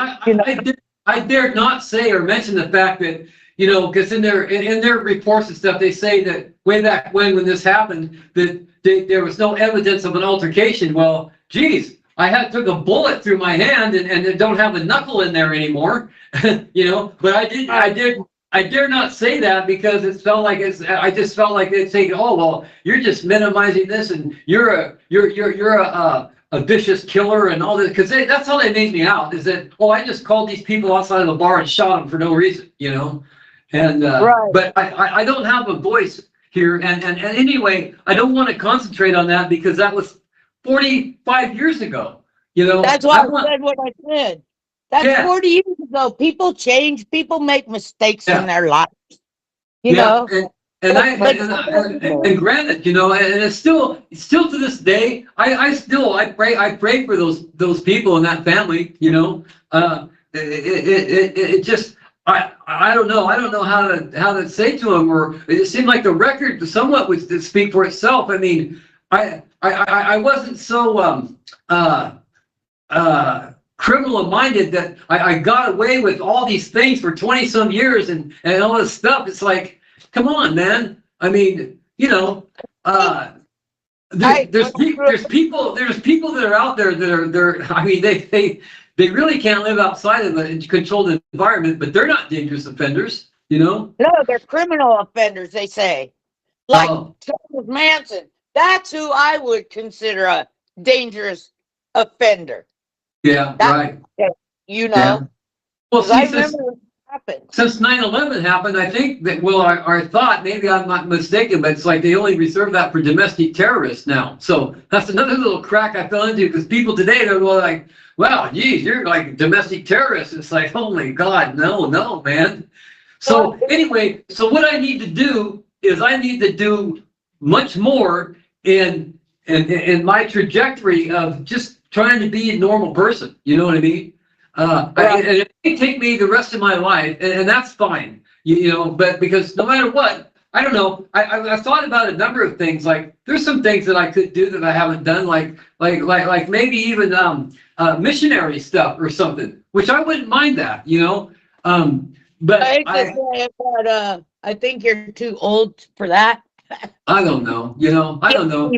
[SPEAKER 12] I dare not say or mention the fact that, because in their reports and stuff, they say that way back when this happened, that there was no evidence of an altercation. Well, geez, I took a bullet through my hand and don't have a knuckle in there anymore, but I dare not say that because I just felt like they'd say, oh, well, you're just minimizing this and you're a vicious killer and all this, because that's how they made me out, is that, oh, I just called these people outside of the bar and shot them for no reason, and but I don't have a voice here, and anyway, I don't want to concentrate on that because that was 45 years ago.
[SPEAKER 7] That's why I said what I said. That's 40 years ago. People change, people make mistakes in their lives. You know.
[SPEAKER 12] And granted, and it's still to this day, I pray for those people in that family, it just, I don't know how to say to them, or it seemed like the record somewhat would speak for itself. I mean, I wasn't so criminal minded that I got away with all these things for 20 some years and all this stuff. It's like, come on, man. I mean, There's people that are out there that are, I mean, they really can't live outside of a controlled environment, but they're not dangerous offenders, you know?
[SPEAKER 7] No, they're criminal offenders, they say. Like Charles Manson. That's who I would consider a dangerous offender.
[SPEAKER 12] Yeah, right.
[SPEAKER 7] You know?
[SPEAKER 12] Yeah. Well,
[SPEAKER 7] 'Cause I
[SPEAKER 12] see,
[SPEAKER 7] remember what happened.
[SPEAKER 12] since 9/11 happened, I think that, well, our thought, maybe I'm not mistaken, but it's like they only reserve that for domestic terrorists now. So that's another little crack I fell into, because people today, they're like, wow, geez, you're like domestic terrorists. It's like, oh my God, no, man. So anyway, so what I need to do is I need to do much more in my trajectory of just trying to be a normal person. You know what I mean? And it may take me the rest of my life, and that's fine. You know, but because no matter what, I don't know. I've thought about a number of things. Like there's some things that I could do that I haven't done, like maybe even missionary stuff or something, which I wouldn't mind that, you know. But
[SPEAKER 7] I think you're too old for that.
[SPEAKER 12] I don't know. You know, I don't know.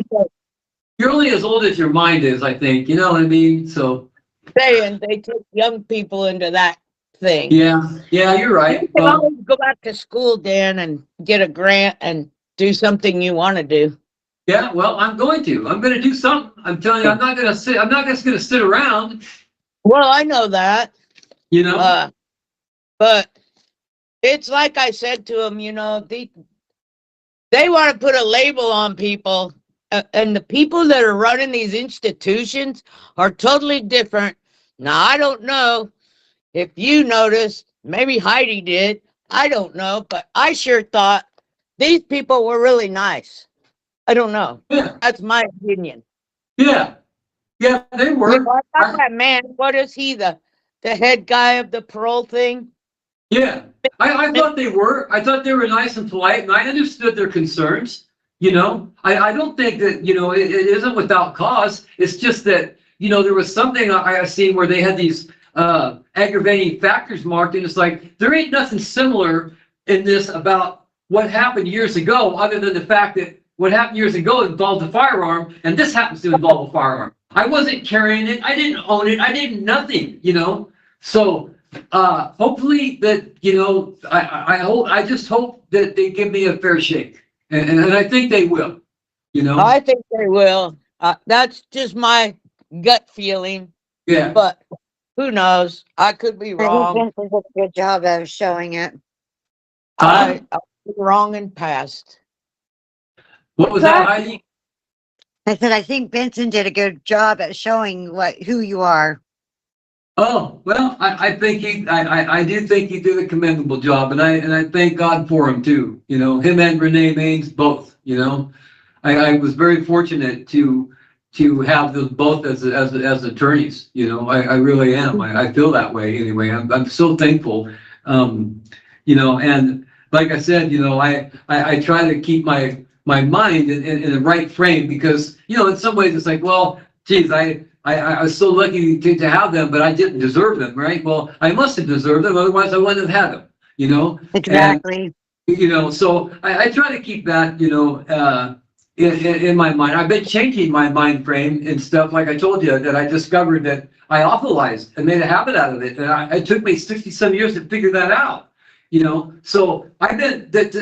[SPEAKER 12] You're only as old as your mind is, I think. You know what I mean? So.
[SPEAKER 7] Saying they take young people into that thing.
[SPEAKER 12] Yeah, you're right.
[SPEAKER 7] You can always go back to school, Dan, and get a grant and do something you want to do.
[SPEAKER 12] Yeah, well, I'm going to do something. I'm telling you, I'm not just going to sit around.
[SPEAKER 7] Well, I know that.
[SPEAKER 12] You know?
[SPEAKER 7] But it's like I said to them, you know, they want to put a label on people. And the people that are running these institutions are totally different. Now, I don't know if you noticed, maybe Heidi did, I don't know, but I sure thought these people were really nice. I don't know.
[SPEAKER 12] Yeah.
[SPEAKER 7] That's my opinion.
[SPEAKER 12] Yeah, they were.
[SPEAKER 7] You know, I thought that man, what is he, the head guy of the parole thing?
[SPEAKER 12] Yeah, I thought they were. I thought they were nice and polite, and I understood their concerns. You know, I don't think that, you know, it isn't without cause. It's just that, you know, there was something I seen where they had these aggravating factors marked, and it's like, there ain't nothing similar in this about what happened years ago, other than the fact that what happened years ago involved a firearm, and this happens to involve a firearm. I wasn't carrying it. I didn't own it. I didn't nothing, you know. So hopefully that, you know, I just hope that they give me a fair shake. And I think they will, you know.
[SPEAKER 7] I think they will. That's just my gut feeling.
[SPEAKER 12] Yeah.
[SPEAKER 7] But who knows? I could be wrong.
[SPEAKER 10] I think Vincent did a good job of showing it.
[SPEAKER 7] I've been wrong in past.
[SPEAKER 12] What was that, Heidi?
[SPEAKER 10] I said, I think Vincent did a good job at showing who you are.
[SPEAKER 12] Oh, well, I think I do think he did a commendable job, and I thank God for him too. You know, him and Renee Maines both. You know, I was very fortunate to have them both as attorneys. You know, I really am. I feel that way anyway. I'm so thankful. You know, and like I said, you know, I try to keep my mind in the right frame, because, you know, in some ways it's like, well, geez, I was so lucky to have them, but I didn't deserve them, right? Well, I must have deserved them, otherwise I wouldn't have had them, you know?
[SPEAKER 10] Exactly.
[SPEAKER 12] And, you know, so I try to keep that, you know, in my mind. I've been changing my mind frame and stuff, like I told you, that I discovered that I awfulized and made a habit out of it. And it took me 60-some years to figure that out, you know? So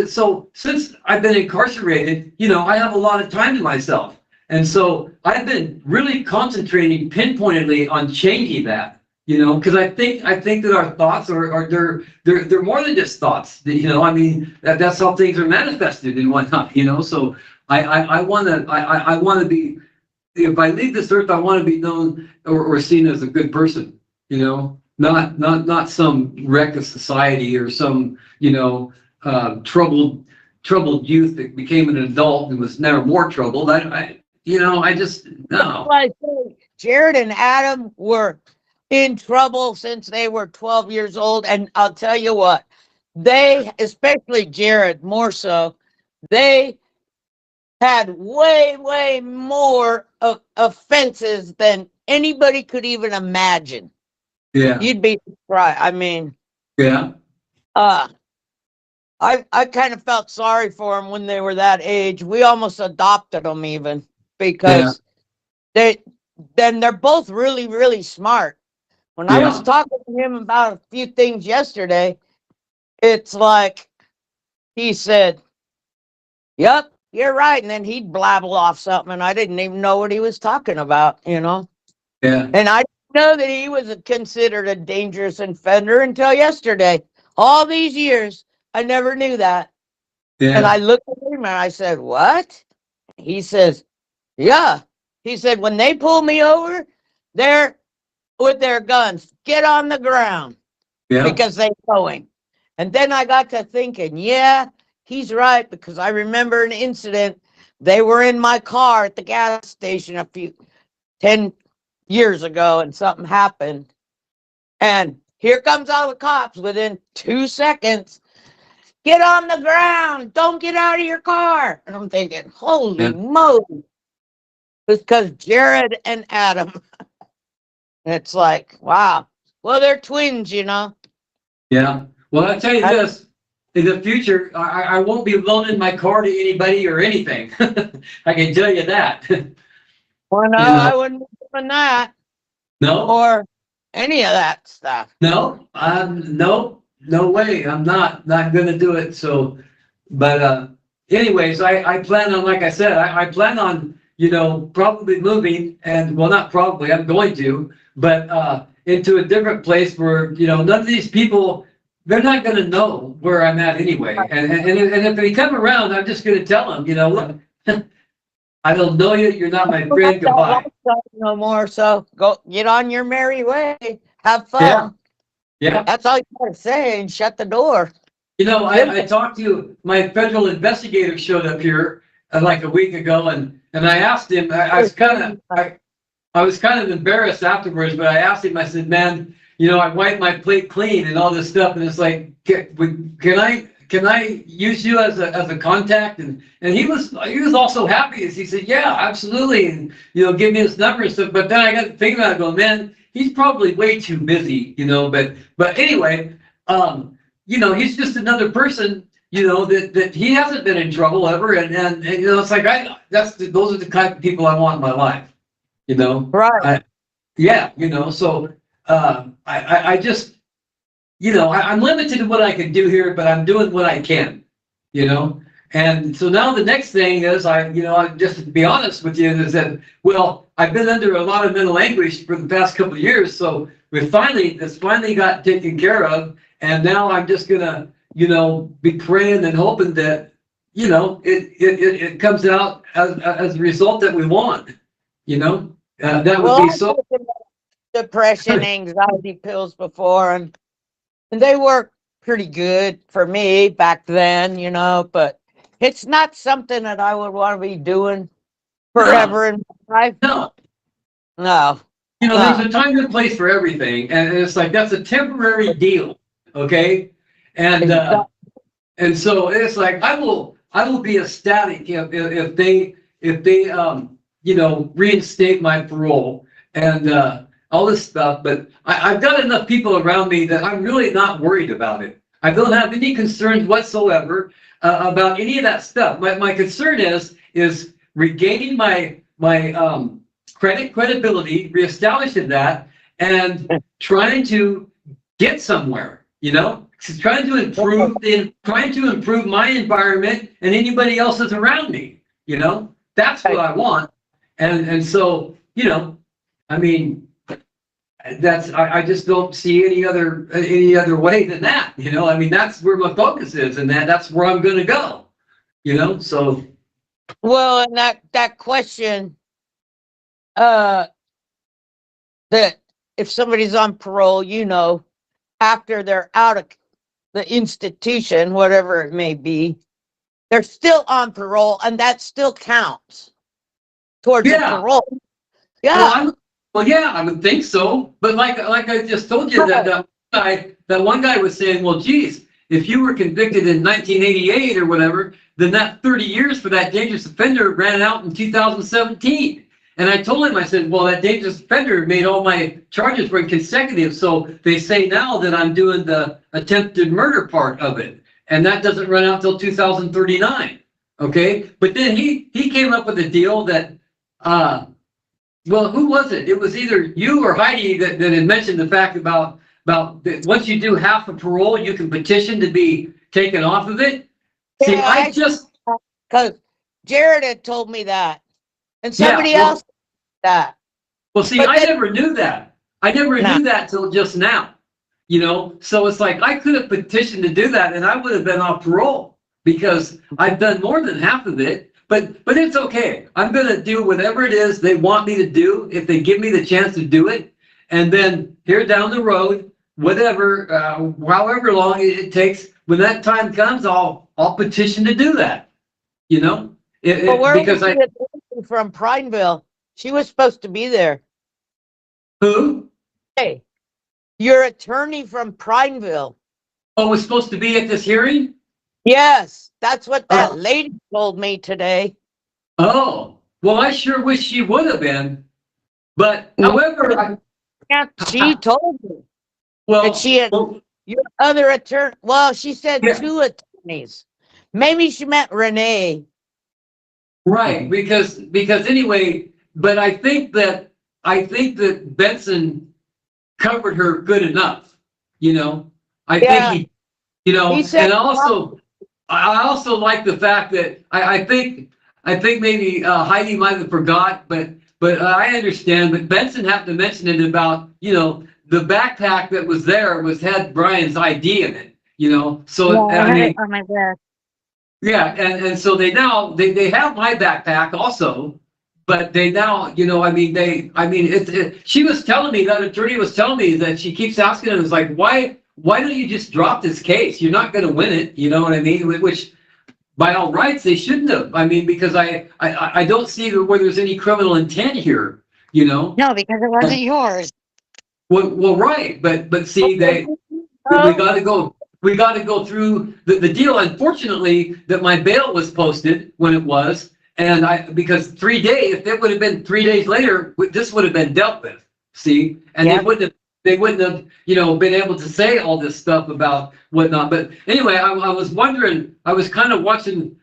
[SPEAKER 12] so since I've been incarcerated, you know, I have a lot of time to myself. And so I've been really concentrating pinpointedly on changing that, you know, because I think that our thoughts they're more than just thoughts. You know, I mean, that's how things are manifested and whatnot. You know, so I want to be, if I leave this earth, I want to be known or seen as a good person. You know, not some wreck of society or some, you know, troubled youth that became an adult and was never more troubled. You know, I just, no.
[SPEAKER 7] Like Jared and Adam were in trouble since they were 12 years old. And I'll tell you what, they, especially Jared more so, they had way more offenses than anybody could even imagine.
[SPEAKER 12] Yeah.
[SPEAKER 7] You'd be surprised. I mean,
[SPEAKER 12] yeah.
[SPEAKER 7] I kind of felt sorry for them when they were that age. We almost adopted them even. because they're both really, really smart. When I was
[SPEAKER 12] Yeah.
[SPEAKER 7] talking to him about a few things yesterday, it's like he said, "Yep, you're right," and then he'd blabble off something, and I didn't even know what he was talking about, you know.
[SPEAKER 12] Yeah.
[SPEAKER 7] And I didn't know that he was considered a dangerous offender until yesterday. All these years, I never knew that. And I
[SPEAKER 12] Yeah.
[SPEAKER 7] looked at him and I said, "What?" He says, "Yeah." He said, "When they pull me over, they're with their guns. Get on the ground,"
[SPEAKER 12] Yeah.
[SPEAKER 7] because they know him. And then I got to thinking, yeah, he's right, because I remember an incident. They were in my car at the gas station 10 years ago, and something happened. And here comes all the cops within 2 seconds. "Get on the ground. Don't get out of your car." And I'm thinking, holy
[SPEAKER 12] Yeah.
[SPEAKER 7] moly. It's because Jared and Adam. It's like, wow. Well, they're twins, you know.
[SPEAKER 12] Yeah. Well, I'll tell you this, in the future, I won't be loaning my car to anybody or anything. I can tell you that.
[SPEAKER 7] Well, no,
[SPEAKER 12] You know?
[SPEAKER 7] I wouldn't be doing that
[SPEAKER 12] No,
[SPEAKER 7] or any of that stuff.
[SPEAKER 12] no, no way. I'm not gonna do it. So, but anyways, I plan on, like I said, I plan on, probably moving, and well, not probably, I'm going to, but into a different place where, none of these people, they're not gonna know where I'm at anyway. And if they come around, I'm just gonna tell them, look, I don't know you, you're not my friend, goodbye.
[SPEAKER 7] No more. So go get on your merry way. Have fun.
[SPEAKER 12] Yeah. Yeah.
[SPEAKER 7] That's all you gotta say, and shut the door.
[SPEAKER 12] I talked to my federal investigator, showed up here like a week ago, and I asked him. I was kind of embarrassed afterwards, but I asked him. I said, "Man, I wiped my plate clean and all this stuff," and it's like, can I use you as a contact?" And he was also happy. He said, "Yeah, absolutely," and give me his number and stuff. But then I got to think about it, going, man, he's probably way too busy, But anyway, he's just another person, that he hasn't been in trouble ever, and it's like those are the kind of people I want in my life,
[SPEAKER 7] Right.
[SPEAKER 12] So I just. I'm limited to what I can do here, but I'm doing what I can, And so now the next thing is just to be honest with you, is that, well, I've been under a lot of mental anguish for the past couple of years. So this finally got taken care of. And now I'm just gonna, be praying and hoping that, it comes out as a result that we want, that would be so.
[SPEAKER 7] I've taken depression, anxiety pills before, and they work pretty good for me back then, but it's not something that I would want to be doing forever in my life.
[SPEAKER 12] No.
[SPEAKER 7] No.
[SPEAKER 12] There's a time and place for everything, and it's like that's a temporary deal, okay? And so it's like I will be ecstatic if they reinstate my parole and all this stuff. But I've got enough people around me that I'm really not worried about it. I don't have any concerns whatsoever about any of that stuff. My concern is regaining my credibility, reestablishing that, and trying to get somewhere. Trying to improve my environment and anybody else that's around me. That's what I want. And so I mean. I just don't see any other way than that. I mean, that's where my focus is, and that's where I'm going to go. So.
[SPEAKER 7] Well, and that question, that if somebody's on parole, after they're out of the institution, whatever it may be, they're still on parole, and that still counts towards the parole. Yeah.
[SPEAKER 12] Well, yeah, I would think so. But like I just told you, that one guy was saying, well, geez, if you were convicted in 1988 or whatever, then that 30 years for that dangerous offender ran out in 2017. And I told him, I said, well, that dangerous offender made all my charges were consecutive. So they say now that I'm doing the attempted murder part of it. And that doesn't run out till 2039. Okay. But then he came up with a deal that well, who was it? It was either you or Heidi that had mentioned the fact about that once you do half a parole, you can petition to be taken off of it. See,
[SPEAKER 7] Yeah, because Jared had told me that, and somebody
[SPEAKER 12] Yeah, well-
[SPEAKER 7] else that.
[SPEAKER 12] Well, see,
[SPEAKER 7] But
[SPEAKER 12] I
[SPEAKER 7] then-
[SPEAKER 12] never knew that. I never
[SPEAKER 7] No.
[SPEAKER 12] knew that till just now. You know, so it's like I could have petitioned to do that, and I would have been off parole because I've done more than half of it. But it's okay. I'm gonna do whatever it is they want me to do if they give me the chance to do it. And then here down the road, whatever, however long it takes, when that time comes, I'll petition to do that. You know,
[SPEAKER 7] But where
[SPEAKER 12] because
[SPEAKER 7] was the attorney from Prineville? She was supposed to be there.
[SPEAKER 12] who?
[SPEAKER 7] Hey, your attorney from Prineville.
[SPEAKER 12] Oh, was supposed to be at this hearing?
[SPEAKER 7] Yes, that's what that
[SPEAKER 12] Oh.
[SPEAKER 7] lady told me today.
[SPEAKER 12] Oh, well, I sure wish she would have been. But however,
[SPEAKER 7] She told me
[SPEAKER 12] well,
[SPEAKER 7] that she had your other attorney. Well, she said
[SPEAKER 12] Yeah.
[SPEAKER 7] 2 attorneys. Maybe she meant Renee.
[SPEAKER 12] right, because anyway, but I think that Benson covered her good enough, you know. I
[SPEAKER 7] Yeah.
[SPEAKER 12] think
[SPEAKER 7] He said-
[SPEAKER 12] and I also like the fact that I think maybe Heidi might have forgot, but I understand. But Benson happened to mention it about, you know, the backpack that was there had Brian's ID in it, you know. So
[SPEAKER 10] Yeah, I
[SPEAKER 12] I
[SPEAKER 10] had
[SPEAKER 12] mean,
[SPEAKER 10] it on my desk.
[SPEAKER 12] yeah, and so they have my backpack also, but they now, you know, she was telling me, that attorney was telling me that she keeps asking him, it's like, why don't you just drop this case? You're not going to win it, you know what I mean? Which by all rights they shouldn't have. I mean, because I don't see where there's any criminal intent here, you know.
[SPEAKER 10] No, because it wasn't yours.
[SPEAKER 12] Well, right, but see, we got to go. We got to go through the deal. Unfortunately, that my bail was posted when it was, and because 3 days, if it would have been 3 days later, this would have been dealt with. See, and
[SPEAKER 10] Yeah.
[SPEAKER 12] they wouldn't have, you know, been able to say all this stuff about whatnot. But anyway, I was wondering. I was kind of watching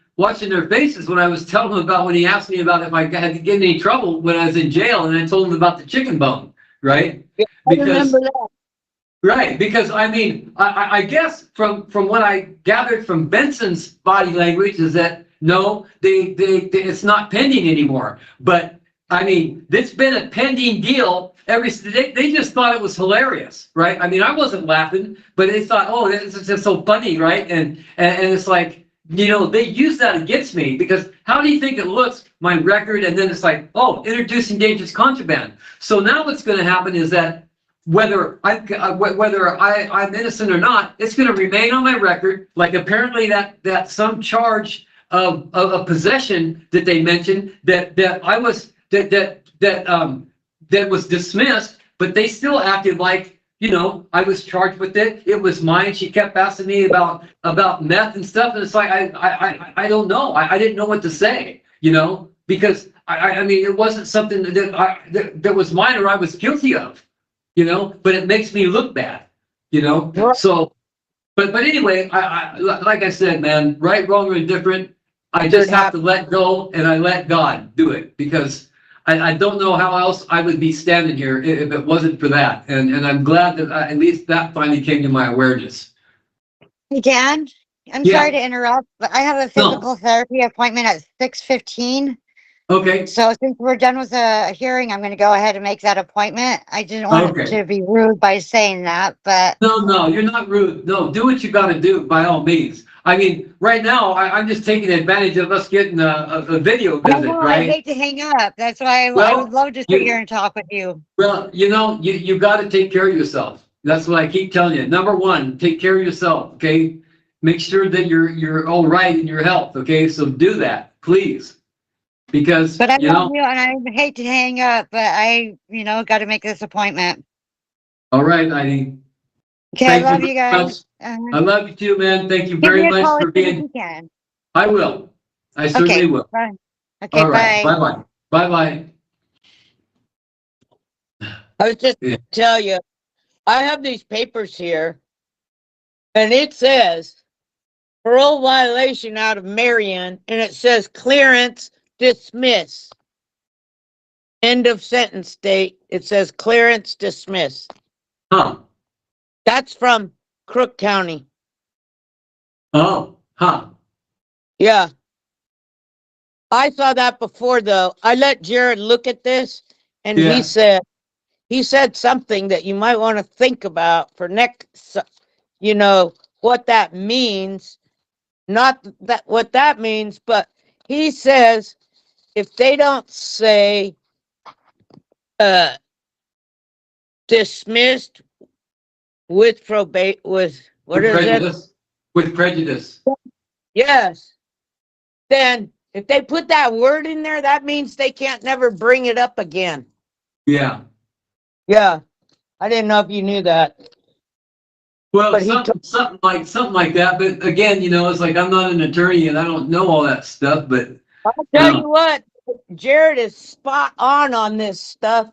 [SPEAKER 12] their faces when I was telling them about when he asked me about if I had to get in any trouble when I was in jail, and I told him about the chicken bone, right?
[SPEAKER 7] I remember that.
[SPEAKER 12] Right, because I mean, I guess from what I gathered from Benson's body language is that no, it's not pending anymore. But I mean, it's been a pending deal they just thought it was hilarious, right? I mean, I wasn't laughing, but they thought, oh, it's just so funny, right? And it's like, you know, they use that against me because how do you think it looks, my record? And then it's like, oh, introducing dangerous contraband. So now what's going to happen is that whether I'm innocent or not, it's going to remain on my record. Like apparently that some charge of possession that they mentioned that was dismissed, but they still acted like, you know, I was charged with it. It was mine. She kept asking me about meth and stuff, and it's like I don't know. I didn't know what to say, you know, because I mean it wasn't something that was mine or I was guilty of. You know, but it makes me look bad, you know. So, but anyway, I like I said, man, right, wrong, or indifferent, I just have to let go and I let God do it because I don't know how else I would be standing here if it wasn't for that. And I'm glad that at least that finally came to my awareness.
[SPEAKER 10] Hey, Dan, I'm
[SPEAKER 12] Yeah.
[SPEAKER 10] sorry to interrupt, but I have a physical therapy appointment at 6:15.
[SPEAKER 12] Okay.
[SPEAKER 10] So since we're done with the hearing, I'm going to go ahead and make that appointment. I didn't want
[SPEAKER 12] Okay.
[SPEAKER 10] to be rude by saying that, but
[SPEAKER 12] No, you're not rude. No, do what you got to do by all means. I mean, right now, I'm just taking advantage of us getting a video
[SPEAKER 10] I
[SPEAKER 12] visit,
[SPEAKER 10] know I
[SPEAKER 12] right?
[SPEAKER 10] hate to hang up. That's why I
[SPEAKER 12] Well,
[SPEAKER 10] would love to sit here and talk with you.
[SPEAKER 12] Well, you know, you got to take care of yourself. That's what I keep telling you. Number one, take care of yourself. Okay, make sure that you're all right in your health. Okay, so do that, please, because
[SPEAKER 10] But I
[SPEAKER 12] you
[SPEAKER 10] love
[SPEAKER 12] know.
[SPEAKER 10] you, and I hate to hang up, but I, got to make this appointment.
[SPEAKER 12] All right, Heidi.
[SPEAKER 10] Okay,
[SPEAKER 12] Thank
[SPEAKER 10] I love
[SPEAKER 12] very
[SPEAKER 10] you guys.
[SPEAKER 12] much. I love you too, man. Thank you
[SPEAKER 10] Give
[SPEAKER 12] very
[SPEAKER 10] me a
[SPEAKER 12] much
[SPEAKER 10] call
[SPEAKER 12] for
[SPEAKER 10] as soon as
[SPEAKER 12] being.
[SPEAKER 10] you can.
[SPEAKER 12] I will. I certainly
[SPEAKER 10] Okay,
[SPEAKER 12] will.
[SPEAKER 10] bye. Okay,
[SPEAKER 12] All right.
[SPEAKER 10] bye.
[SPEAKER 12] Bye bye. Bye bye.
[SPEAKER 7] I was just
[SPEAKER 12] Yeah.
[SPEAKER 7] gonna tell you, I have these papers here, and it says parole violation out of Marion, and it says clearance dismiss. End of sentence date. It says clearance dismissed.
[SPEAKER 12] Huh.
[SPEAKER 7] That's from Crook County.
[SPEAKER 12] Oh, huh.
[SPEAKER 7] Yeah. I saw that before though. I let Jared look at this and
[SPEAKER 12] Yeah.
[SPEAKER 7] he said something that you might want to think about for next, you know, what that means. Not that what that means, but he says if they don't say dismissed with probate with what
[SPEAKER 12] With
[SPEAKER 7] is it?
[SPEAKER 12] prejudice. With prejudice.
[SPEAKER 7] Yes. Then if they put that word in there, that means they can't never bring it up again.
[SPEAKER 12] Yeah.
[SPEAKER 7] Yeah. I didn't know if you knew that.
[SPEAKER 12] Well,
[SPEAKER 7] But he
[SPEAKER 12] something like that. But again, you know, it's like I'm not an attorney and I don't know all that stuff. But
[SPEAKER 7] I'll tell you what, Jared is spot on this stuff.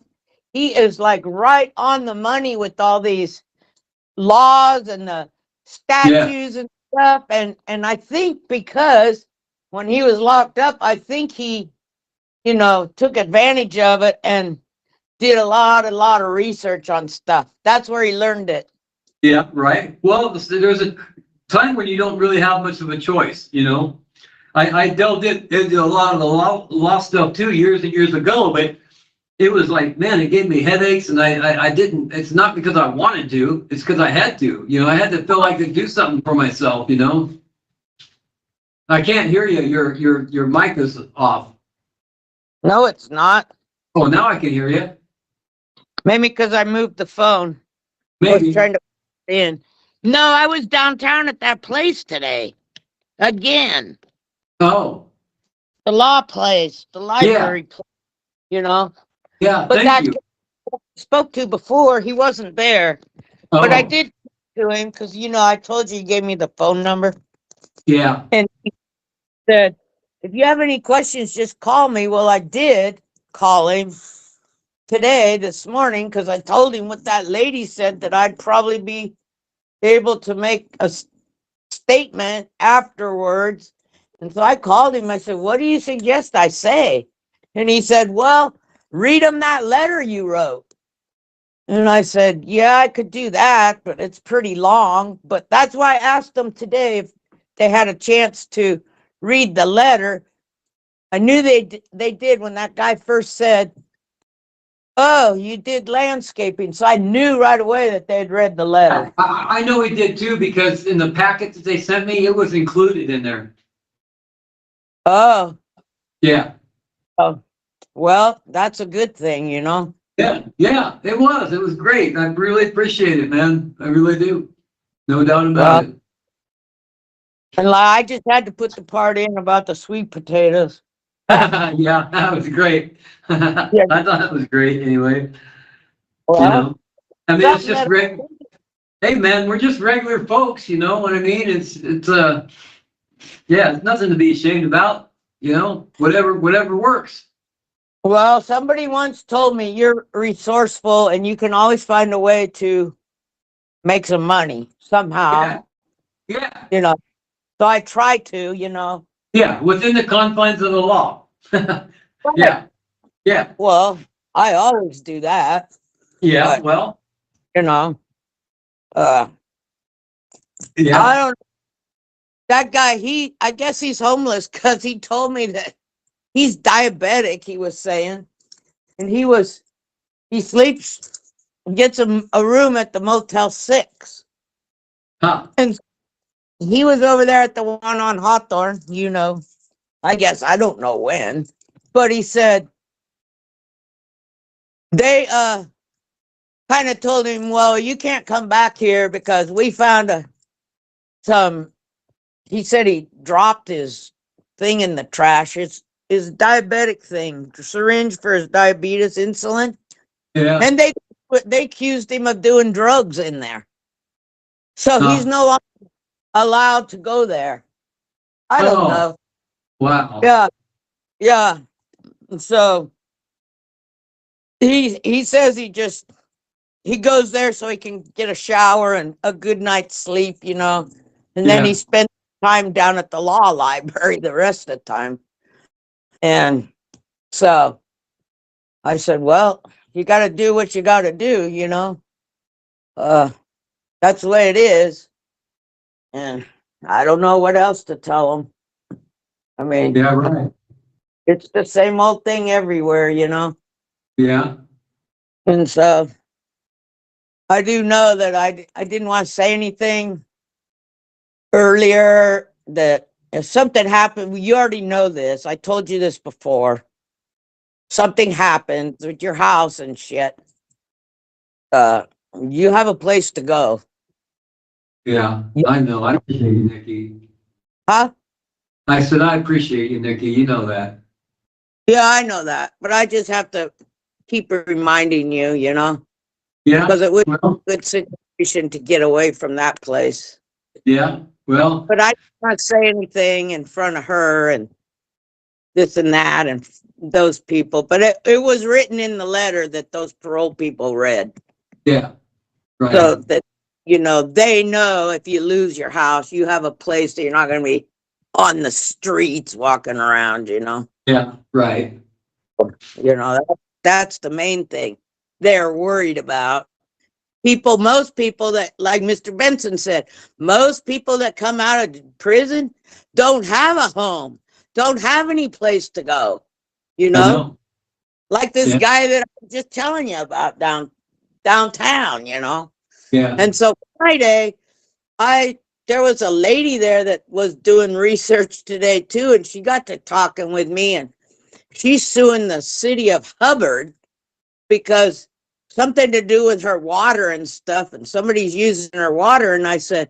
[SPEAKER 7] He is like right on the money with all these laws and the statutes and stuff. And I think because when he was locked up, I think he, you know, took advantage of it and did a lot of research on stuff. That's where he learned it.
[SPEAKER 12] yeah, right. Well, there's a time when you don't really have much of a choice, you know. I delved into a lot of the law stuff too years and years ago, but it was like, man, it gave me headaches, and I didn't. It's not because I wanted to; it's because I had to. You know, I had to feel like I could do something for myself. You know. I can't hear you. Your mic is off.
[SPEAKER 7] No, it's not.
[SPEAKER 12] Oh, now I can hear you.
[SPEAKER 7] Maybe because I moved the phone. I
[SPEAKER 12] Maybe.
[SPEAKER 7] was trying to put it in. No, I was downtown at that place today. Again.
[SPEAKER 12] Oh.
[SPEAKER 7] The law place, the library place, you know.
[SPEAKER 12] Yeah,
[SPEAKER 7] But
[SPEAKER 12] thank you.
[SPEAKER 7] I spoke to before, he wasn't there.
[SPEAKER 12] Oh.
[SPEAKER 7] But I did talk to him because, you know, I told you he gave me the phone number.
[SPEAKER 12] Yeah.
[SPEAKER 7] And he said, if you have any questions, just call me. Well, I did call him today, this morning, because I told him what that lady said, that I'd probably be able to make a statement afterwards. And so I called him. I said, what do you suggest I say? And he said, well, read him that letter you wrote. And I said, yeah, I could do that, but it's pretty long. But that's why I asked them today if they had a chance to read the letter. I knew they did when that guy first said, oh, you did landscaping. So I knew right away that they'd read the letter.
[SPEAKER 12] I know he did too, because in the packet that they sent me, it was included in there.
[SPEAKER 7] Oh.
[SPEAKER 12] Yeah.
[SPEAKER 7] Oh, well, that's a good thing, you know.
[SPEAKER 12] Yeah, yeah, it was. It was great. I really appreciate it, man. I really do. No doubt about it.
[SPEAKER 7] And I just had to put the part in about the sweet potatoes.
[SPEAKER 12] Yeah, that was great. I thought that was great anyway.
[SPEAKER 7] Well,
[SPEAKER 12] you know, I mean, it's just hey, man, we're just regular folks. You know what I mean? It's yeah, it's nothing to be ashamed about. You know, whatever works.
[SPEAKER 7] Well, somebody once told me you're resourceful and you can always find a way to make some money somehow.
[SPEAKER 12] Yeah.
[SPEAKER 7] You know, so I try to, you know.
[SPEAKER 12] Yeah, within the confines of the law. Yeah. Yeah.
[SPEAKER 7] Well, I always do that.
[SPEAKER 12] Yeah,
[SPEAKER 7] but,
[SPEAKER 12] well.
[SPEAKER 7] You know,
[SPEAKER 12] yeah.
[SPEAKER 7] I don't, that guy, I guess he's homeless because he told me that he's diabetic, he was saying. And he sleeps, gets a room at the Motel 6.
[SPEAKER 12] Huh.
[SPEAKER 7] And he was over there at the one on Hawthorne, you know, I guess, I don't know when, but he said they kind of told him, well, you can't come back here because we found he said he dropped his thing in the trash. It's his diabetic thing, syringe for his diabetes insulin.
[SPEAKER 12] Yeah.
[SPEAKER 7] And they accused him of doing drugs in there. So he's no longer allowed to go there. I don't know.
[SPEAKER 12] Wow.
[SPEAKER 7] Yeah. Yeah. So he says he goes there so he can get a shower and a good night's sleep, you know. And then he spends time down at the law library the rest of the time. And so I said, well, you got to do what you got to do, you know. That's the way it is. And I don't know what else to tell them. I mean,
[SPEAKER 12] Yeah, right.
[SPEAKER 7] it's the same old thing everywhere, you know.
[SPEAKER 12] Yeah.
[SPEAKER 7] And so I do know that I didn't want to say anything earlier, that if something happened, you already know this. I told you this before. Something happens with your house and shit. You have a place to go.
[SPEAKER 12] Yeah, I know. I appreciate you, Nikki.
[SPEAKER 7] Huh?
[SPEAKER 12] I said, I appreciate you, Nikki. You know that.
[SPEAKER 7] Yeah, I know that. But I just have to keep reminding you, you know,
[SPEAKER 12] Yeah.
[SPEAKER 7] because it would be
[SPEAKER 12] Well,
[SPEAKER 7] a good situation to get away from that place.
[SPEAKER 12] yeah. Well,
[SPEAKER 7] But I did not say anything in front of her and this and that and those people. But it was written in the letter that those parole people read.
[SPEAKER 12] yeah. Right.
[SPEAKER 7] So that, you know, they know if you lose your house, you have a place that you're not going to be on the streets walking around, you know.
[SPEAKER 12] Yeah, right.
[SPEAKER 7] You know, that's the main thing they're worried about. Most people that, like Mr. Benson said, most people that come out of prison don't have a home, don't have any place to go, you
[SPEAKER 12] I
[SPEAKER 7] know?
[SPEAKER 12] know.
[SPEAKER 7] Like this
[SPEAKER 12] Yeah.
[SPEAKER 7] guy that I'm just telling you about downtown, you know?
[SPEAKER 12] Yeah.
[SPEAKER 7] And so Friday, there was a lady there that was doing research today too, and she got to talking with me, and she's suing the city of Hubbard because something to do with her water and stuff, and somebody's using her water. And I said,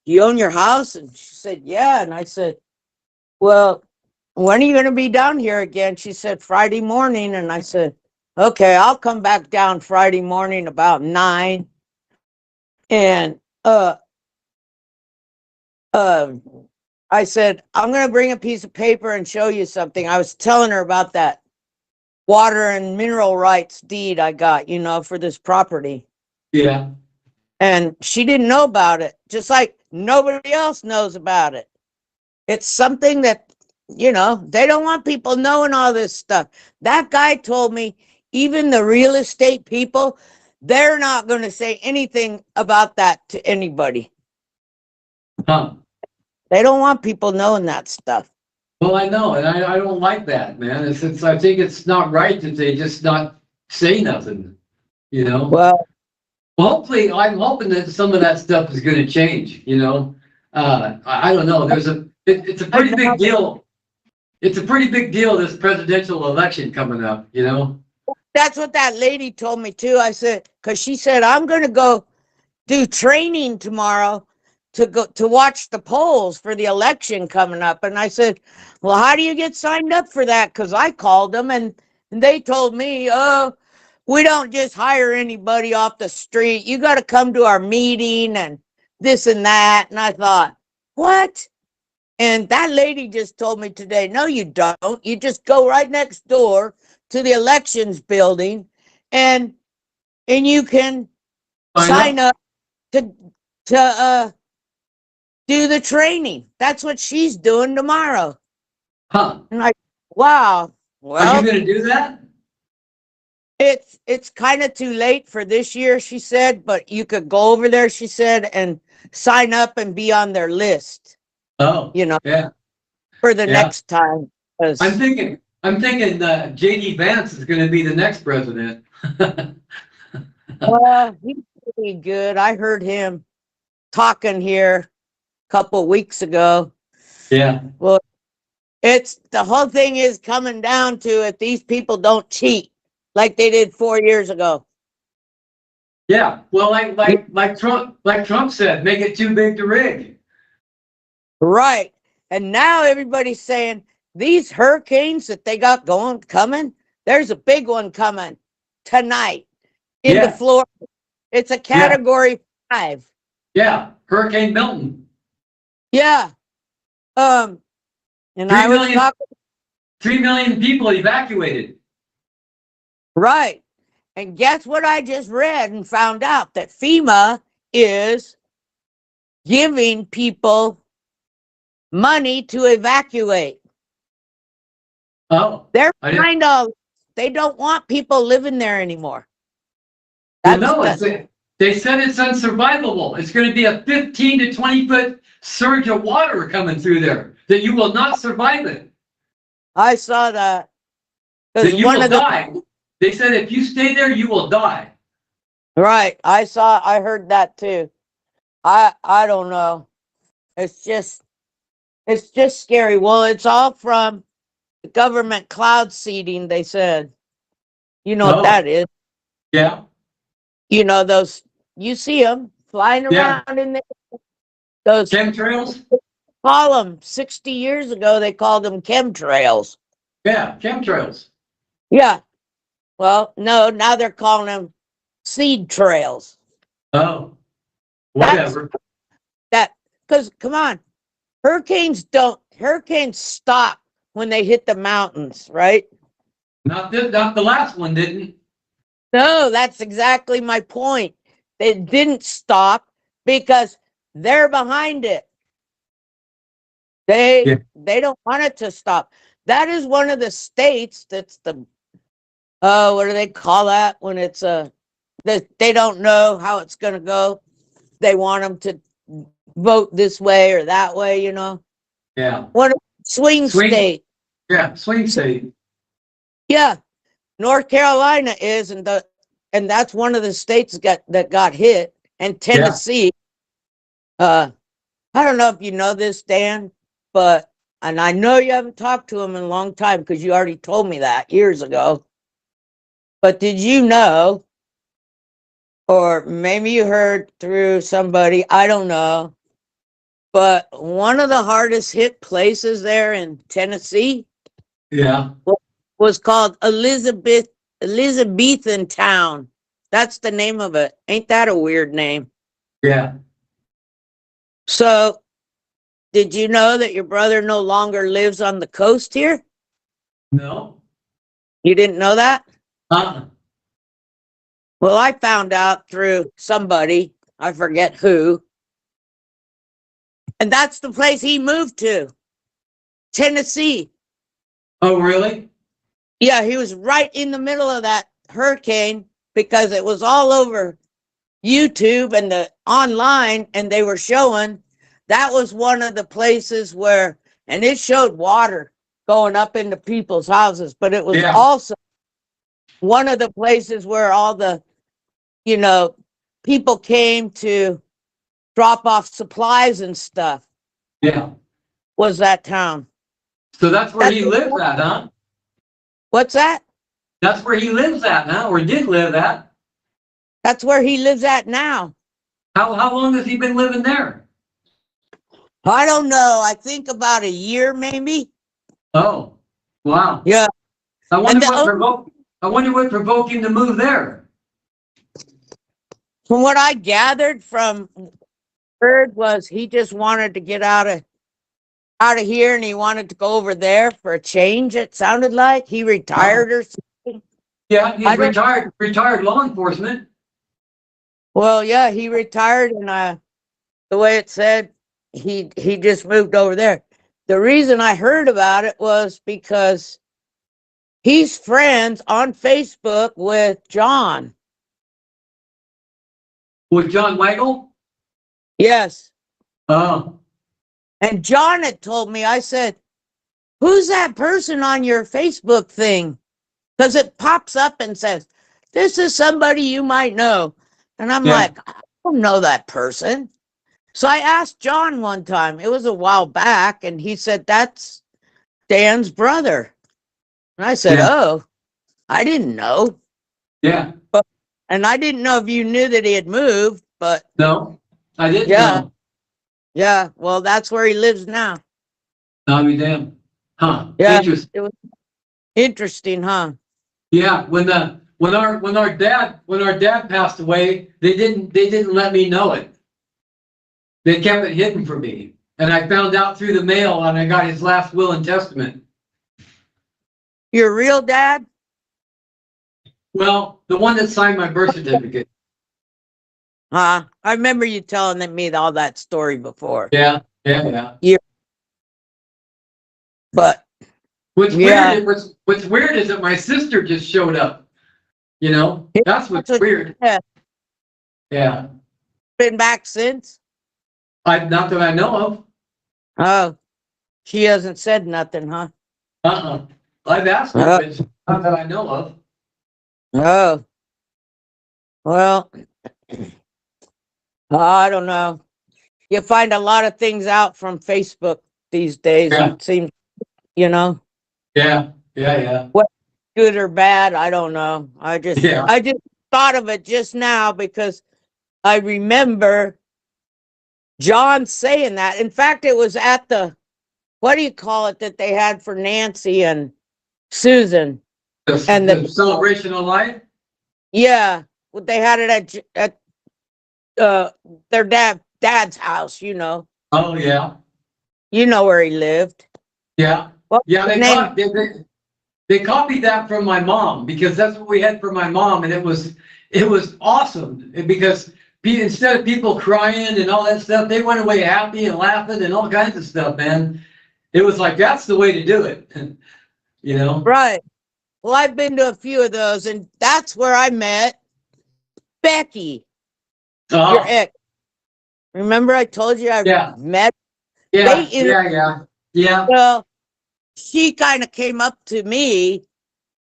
[SPEAKER 7] you own your house? And she said, yeah. And I said, well, when are you going to be down here again? She said, Friday morning. And I said, okay, I'll come back down Friday morning about 9. And I said, I'm going to bring a piece of paper and show you something. I was telling her about that water and mineral rights deed I got, you know, for this property.
[SPEAKER 12] Yeah.
[SPEAKER 7] And she didn't know about it, just like nobody else knows about it. It's something that, you know, they don't want people knowing all this stuff. That guy told me even the real estate people, they're not going to say anything about that to anybody.
[SPEAKER 12] Huh.
[SPEAKER 7] They don't want people knowing that stuff.
[SPEAKER 12] Well, I know, and I don't like that, man. I think it's not right that they just not say nothing, you know?
[SPEAKER 7] Well,
[SPEAKER 12] hopefully, I'm hoping that some of that stuff is going to change, you know? I don't know. It's a pretty big deal. It's a pretty big deal, this presidential election coming up, you know?
[SPEAKER 7] that's what that lady told me too. I said, because she said, I'm going to go do training tomorrow to go to watch the polls for the election coming up. And I said, well, how do you get signed up for that? Because I called them and they told me, oh, we don't just hire anybody off the street. You got to come to our meeting and this and that. And I thought, what? And that lady just told me today, no, you don't. You just go right next door to the elections building and you can sign up to do the training. That's what she's doing tomorrow.
[SPEAKER 12] Huh.
[SPEAKER 7] And like, wow.
[SPEAKER 12] Are
[SPEAKER 7] Well,
[SPEAKER 12] you going to do that?
[SPEAKER 7] it's kind of too late for this year, she said, but you could go over there, she said, and sign up and be on their list,
[SPEAKER 12] Oh,
[SPEAKER 7] you know,
[SPEAKER 12] yeah.
[SPEAKER 7] for the
[SPEAKER 12] Yeah.
[SPEAKER 7] next time. 'Cause-
[SPEAKER 12] I'm thinking JD Vance is going to be the next president.
[SPEAKER 7] well, he's pretty good. I heard him talking here a couple weeks ago.
[SPEAKER 12] Yeah.
[SPEAKER 7] Well, it's the whole thing is coming down to if these people don't cheat like they did 4 years ago.
[SPEAKER 12] Yeah. Well, like Trump said, make it too big to rig.
[SPEAKER 7] Right. And now everybody's saying these hurricanes that they got coming, there's a big one coming tonight into
[SPEAKER 12] Yeah.
[SPEAKER 7] Florida. It's a category 5.
[SPEAKER 12] Yeah. Hurricane Milton.
[SPEAKER 7] Yeah. And
[SPEAKER 12] 3
[SPEAKER 7] I was
[SPEAKER 12] million,
[SPEAKER 7] talking
[SPEAKER 12] 3 million people evacuated.
[SPEAKER 7] right. And guess what I just read and found out that FEMA is giving people money to evacuate.
[SPEAKER 12] Oh.
[SPEAKER 7] They're
[SPEAKER 12] I didn't-
[SPEAKER 7] behind all. they don't want people living there anymore.
[SPEAKER 12] Well, no, they said it's unsurvivable. It's going to be a 15 to 20 foot surge of water coming through there, that you will not survive it.
[SPEAKER 7] I saw that. 'Cause
[SPEAKER 12] That you
[SPEAKER 7] one
[SPEAKER 12] will
[SPEAKER 7] of the-
[SPEAKER 12] die. They said if you stay there, you will die.
[SPEAKER 7] Right. I heard that too. I don't know. It's just scary. Well, it's all from the government cloud seeding, they said. You know
[SPEAKER 12] Oh.
[SPEAKER 7] what that is.
[SPEAKER 12] Yeah.
[SPEAKER 7] You know, those, you see them flying
[SPEAKER 12] Yeah.
[SPEAKER 7] around in there. Those,
[SPEAKER 12] Chemtrails?
[SPEAKER 7] call them, 60 years ago, they called them chemtrails.
[SPEAKER 12] Yeah, chemtrails.
[SPEAKER 7] Yeah. Well, no, now they're calling them seed trails.
[SPEAKER 12] Oh, whatever.
[SPEAKER 7] Because, come on, hurricanes stop when they hit the mountains, right?
[SPEAKER 12] Not the last one didn't.
[SPEAKER 7] No, that's exactly my point. They didn't stop because they're behind it. They don't want it to stop. That is one of the states that's the what do they call that when it's that they don't know how it's going to go. They want them to vote this way or that way, you know.
[SPEAKER 12] Yeah.
[SPEAKER 7] What swing state?
[SPEAKER 12] Yeah, swing state.
[SPEAKER 7] Yeah, North Carolina is, and that's one of the states that got hit, and Tennessee. I don't know if you know this, Dan, and I know you haven't talked to him in a long time because you already told me that years ago. But did you know, or maybe you heard through somebody, I don't know, but one of the hardest hit places there in Tennessee, was called Elizabethan Town. That's the name of it. Ain't that a weird name?
[SPEAKER 12] Yeah.
[SPEAKER 7] So, did you know that your brother no longer lives on the coast here?
[SPEAKER 12] No.
[SPEAKER 7] You didn't know that?
[SPEAKER 12] Uh-uh.
[SPEAKER 7] Well, I found out through somebody, I forget who. And that's the place he moved to. Tennessee.
[SPEAKER 12] Oh, really?
[SPEAKER 7] Yeah, he was right in the middle of that hurricane because it was all over YouTube and the online, and they were showing that was one of the places where, and it showed water going up into people's houses, but it was also one of the places where all the, people came to drop off supplies and stuff.
[SPEAKER 12] Yeah.
[SPEAKER 7] Was that town.
[SPEAKER 12] So that's where he lives at, huh?
[SPEAKER 7] What's that?
[SPEAKER 12] That's where he lives at now, or did live at.
[SPEAKER 7] That's where he lives at now.
[SPEAKER 12] How long has he been living there?
[SPEAKER 7] I don't know. I think about a year, maybe.
[SPEAKER 12] Oh, wow.
[SPEAKER 7] Yeah.
[SPEAKER 12] I wonder what provoked him to move there.
[SPEAKER 7] From what I gathered from heard was he just wanted to get out of here, and he wanted to go over there for a change. It sounded like he retired or something.
[SPEAKER 12] Yeah, he's retired law enforcement.
[SPEAKER 7] Well, yeah, he retired, and the way it said, he just moved over there. The reason I heard about it was because he's friends on Facebook with John.
[SPEAKER 12] With John Weigel?
[SPEAKER 7] Yes.
[SPEAKER 12] Oh.
[SPEAKER 7] And John had told me, I said, who's that person on your Facebook thing? Because it pops up and says, this is somebody you might know. And I'm like, I don't know that person. So I asked John one time, it was a while back, and he said, that's Dan's brother. And I said, oh, I didn't know.
[SPEAKER 12] Yeah.
[SPEAKER 7] And I didn't know if you knew that he had moved, but.
[SPEAKER 12] No, I didn't know.
[SPEAKER 7] Yeah, well, that's where he lives now.
[SPEAKER 12] I'll be damned. Huh.
[SPEAKER 7] Yeah.
[SPEAKER 12] Interesting.
[SPEAKER 7] It was interesting, huh?
[SPEAKER 12] Yeah, when our dad passed away, they didn't let me know it. They kept it hidden from me. And I found out through the mail, and I got his last will and testament.
[SPEAKER 7] Your real dad?
[SPEAKER 12] Well, the one that signed my birth certificate.
[SPEAKER 7] I remember you telling me all that story before.
[SPEAKER 12] Yeah.
[SPEAKER 7] But Yeah.
[SPEAKER 12] What's weird is that my sister just showed up. You know, that's what's weird.
[SPEAKER 7] Yeah.
[SPEAKER 12] Yeah.
[SPEAKER 7] Been back since?
[SPEAKER 12] Not that I know of.
[SPEAKER 7] Oh, she hasn't said nothing, huh?
[SPEAKER 12] I've asked her, but not that I know of.
[SPEAKER 7] Oh, well, I don't know. You find a lot of things out from Facebook these days.
[SPEAKER 12] Yeah.
[SPEAKER 7] It seems, you know,
[SPEAKER 12] Yeah. Yeah.
[SPEAKER 7] good or bad. I don't know. I just thought of it just now because I remember John saying that. In fact, it was at the, what do you call it that they had for Nancy and Susan?
[SPEAKER 12] And the celebration of life?
[SPEAKER 7] Yeah, they had it at their dad's house, you know.
[SPEAKER 12] Oh, yeah.
[SPEAKER 7] You know where he lived.
[SPEAKER 12] Yeah.
[SPEAKER 7] Well,
[SPEAKER 12] Yeah, they copied that from my mom because that's what we had for my mom. And it was awesome because instead of people crying and all that stuff, they went away happy and laughing and all kinds of stuff, man. It was like, that's the way to do it. You know?
[SPEAKER 7] Right. Well, I've been to a few of those, and that's where I met Becky, your ex. Remember I told you I met?
[SPEAKER 12] Yeah.
[SPEAKER 7] Well, she kind of came up to me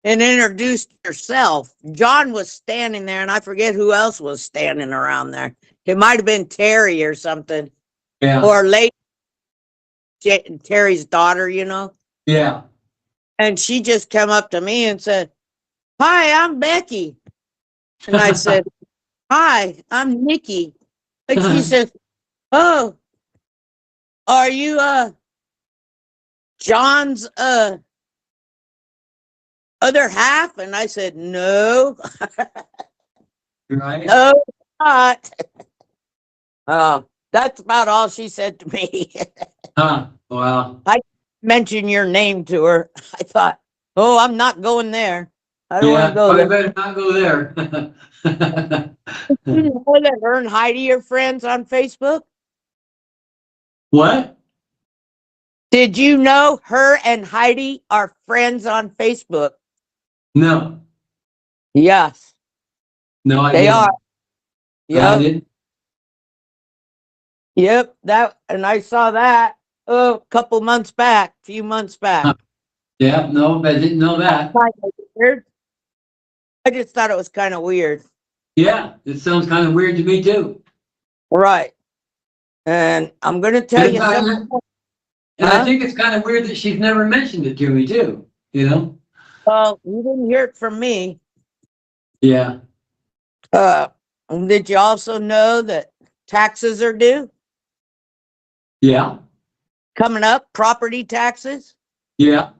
[SPEAKER 7] and introduced herself. John was standing there, and I forget who else was standing around there. It might have been Terry or something.
[SPEAKER 12] Yeah.
[SPEAKER 7] Or Terry's daughter, you know?
[SPEAKER 12] Yeah.
[SPEAKER 7] And she just came up to me and said, "Hi, I'm Becky." And I said, "Hi, I'm Nikki." And she said, "Oh, are you John's other half?" And I said, "No."
[SPEAKER 12] Right.
[SPEAKER 7] No, not. That's about all she said to me.
[SPEAKER 12] Wow.
[SPEAKER 7] I mentioned your name to her. I thought, oh, I'm not going there. I don't want to go there.
[SPEAKER 12] Better not go there.
[SPEAKER 7] You know that her and Heidi are friends on Facebook?
[SPEAKER 12] What?
[SPEAKER 7] Did you know her and Heidi are friends on Facebook?
[SPEAKER 12] No.
[SPEAKER 7] Yes.
[SPEAKER 12] No, I
[SPEAKER 7] They
[SPEAKER 12] didn't.
[SPEAKER 7] are.
[SPEAKER 12] I didn't.
[SPEAKER 7] Yep. And I saw that a few months back.
[SPEAKER 12] Yeah, no, I didn't know that.
[SPEAKER 7] Weird. I just thought it was kind of weird.
[SPEAKER 12] Yeah, it sounds kind of weird to me too.
[SPEAKER 7] Right. And I'm going to tell you something.
[SPEAKER 12] And I think it's kind of weird that she's never mentioned it to me too, you know?
[SPEAKER 7] Well, you didn't hear it from me.
[SPEAKER 12] Yeah.
[SPEAKER 7] Did you also know that taxes are due?
[SPEAKER 12] Yeah.
[SPEAKER 7] Coming up, property taxes?
[SPEAKER 12] Yeah.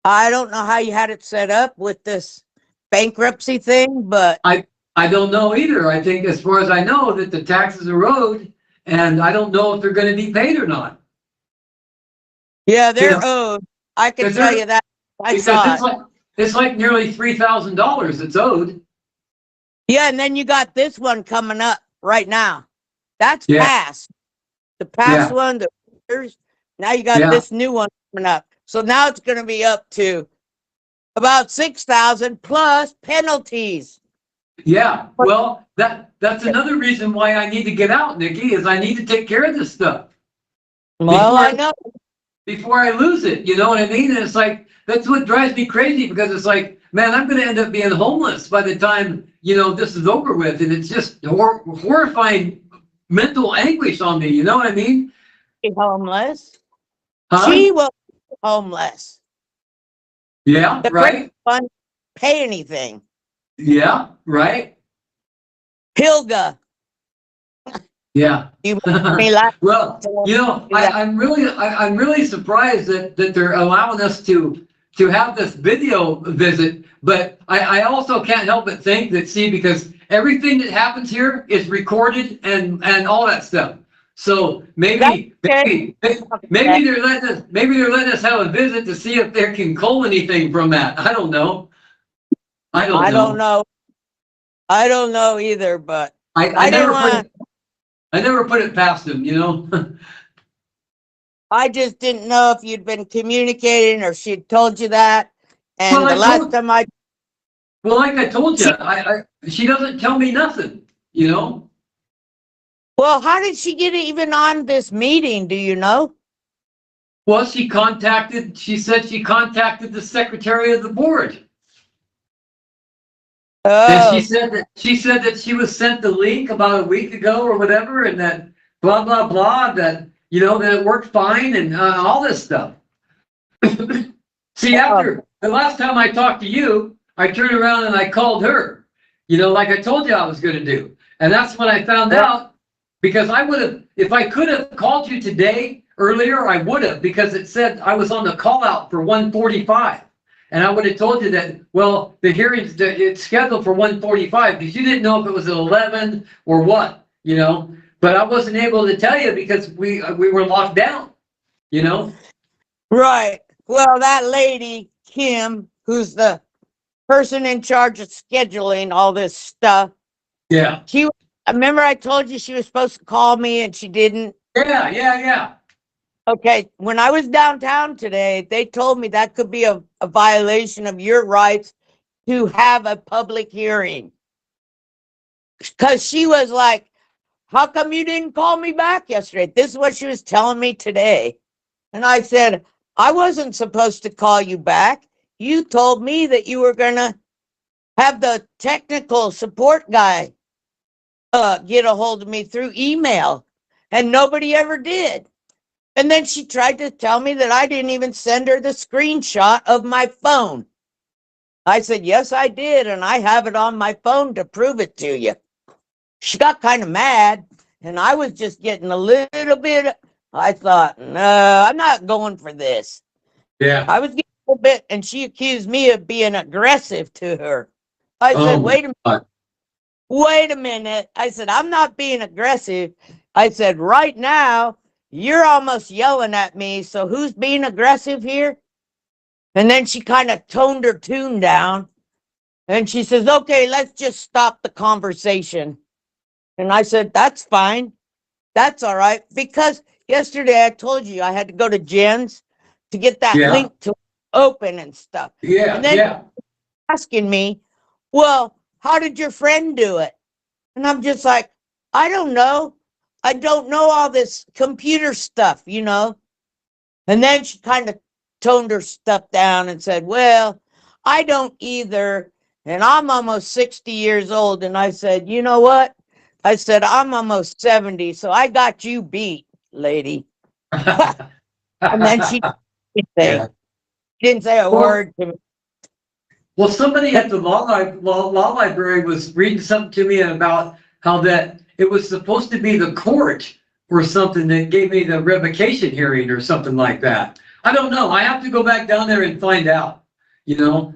[SPEAKER 7] I don't know how you had it set up with this bankruptcy thing, but
[SPEAKER 12] I don't know either. I think as far as I know that the taxes are owed and I don't know if they're going to be paid or not.
[SPEAKER 7] Yeah, they're owed. I can tell you that. I saw it.
[SPEAKER 12] It's like nearly $3,000 that's owed.
[SPEAKER 7] Yeah, and then you got this one coming up right now. That's past. The past one, now you got this new one coming up. So now it's going to be up to about 6,000 plus penalties.
[SPEAKER 12] Yeah, well, that's another reason why I need to get out, Nikki, is I need to take care of this stuff.
[SPEAKER 7] Well, I know.
[SPEAKER 12] Before I lose it, you know what I mean? And it's like, that's what drives me crazy because it's like, man, I'm going to end up being homeless by the time, you know, this is over with. And it's just horrifying mental anguish on me. You know what I mean?
[SPEAKER 7] Homeless.
[SPEAKER 12] Huh?
[SPEAKER 7] She will be homeless.
[SPEAKER 12] Yeah, right.
[SPEAKER 7] Won't pay anything.
[SPEAKER 12] Yeah, right.
[SPEAKER 7] Hilda.
[SPEAKER 12] Yeah.
[SPEAKER 7] You make me laugh.
[SPEAKER 12] Well, you know, I'm really surprised that they're allowing us to have this video visit, but I also can't help but think that, see, because everything that happens here is recorded and all that stuff. So maybe they're letting us have a visit to see if they can cull anything from that. I don't know. I don't know.
[SPEAKER 7] I don't know either, but
[SPEAKER 12] I never put it past them, you know.
[SPEAKER 7] I just didn't know if you'd been communicating or she'd told you that. And
[SPEAKER 12] Well,
[SPEAKER 7] the
[SPEAKER 12] I
[SPEAKER 7] last
[SPEAKER 12] told-
[SPEAKER 7] time I,
[SPEAKER 12] Well, like I told you, she doesn't tell me nothing, you know?
[SPEAKER 7] well, how did she get even on this meeting? Do you know?
[SPEAKER 12] Well, she said she contacted the secretary of the board. And
[SPEAKER 7] Oh,
[SPEAKER 12] she said that she was sent the link about a week ago or whatever, and that blah, blah, blah, that, you know, that it worked fine and all this stuff. See, after the last time I talked to you, I turned around and I called her, you know, like I told you I was going to do. And that's when I found out, because I would have, if I could have called you today earlier, I would have, because it said I was on the call out for 1:45. And I would have told you that, well, the hearing's, it's scheduled for 1:45 because you didn't know if it was at 11 or what, you know? But I wasn't able to tell you because we were locked down, you know?
[SPEAKER 7] right. Well, that lady, Kim, who's the person in charge of scheduling all this stuff,
[SPEAKER 12] Yeah.
[SPEAKER 7] I remember I told you she was supposed to call me and she didn't.
[SPEAKER 12] Yeah.
[SPEAKER 7] Okay, when I was downtown today, they told me that could be a violation of your rights to have a public hearing. Because she was like, how come you didn't call me back yesterday? This is what she was telling me today. And I said, I wasn't supposed to call you back. You told me that you were going to have the technical support guy get a hold of me through email. And nobody ever did. And then she tried to tell me that I didn't even send her the screenshot of my phone. I said, yes, I did. And I have it on my phone to prove it to you. She got kind of mad. And I was just getting a little bit. I thought, no, I'm not going for this.
[SPEAKER 12] Yeah.
[SPEAKER 7] I was getting a little bit. And she accused me of being aggressive to her. I said, wait a minute. I said, I'm not being aggressive. I said, right now, you're almost yelling at me. So who's being aggressive here? And then she kind of toned her tune down. And she says, okay, let's just stop the conversation. And I said, that's fine. That's all right. Because yesterday I told you I had to go to Jen's to get that link to open and stuff.
[SPEAKER 12] Yeah.
[SPEAKER 7] And then asking me, well, how did your friend do it? And I'm just like, I don't know. I don't know all this computer stuff, you know? And then she kind of toned her stuff down and said, well, I don't either. And I'm almost 60 years old. And I said, you know what? I said, I'm almost 70. So I got you beat, lady. And then she didn't say a word to me.
[SPEAKER 12] Well, somebody at the law library was reading something to me about how that it was supposed to be the court or something that gave me the revocation hearing or something like that. I don't know. I have to go back down there and find out, you know.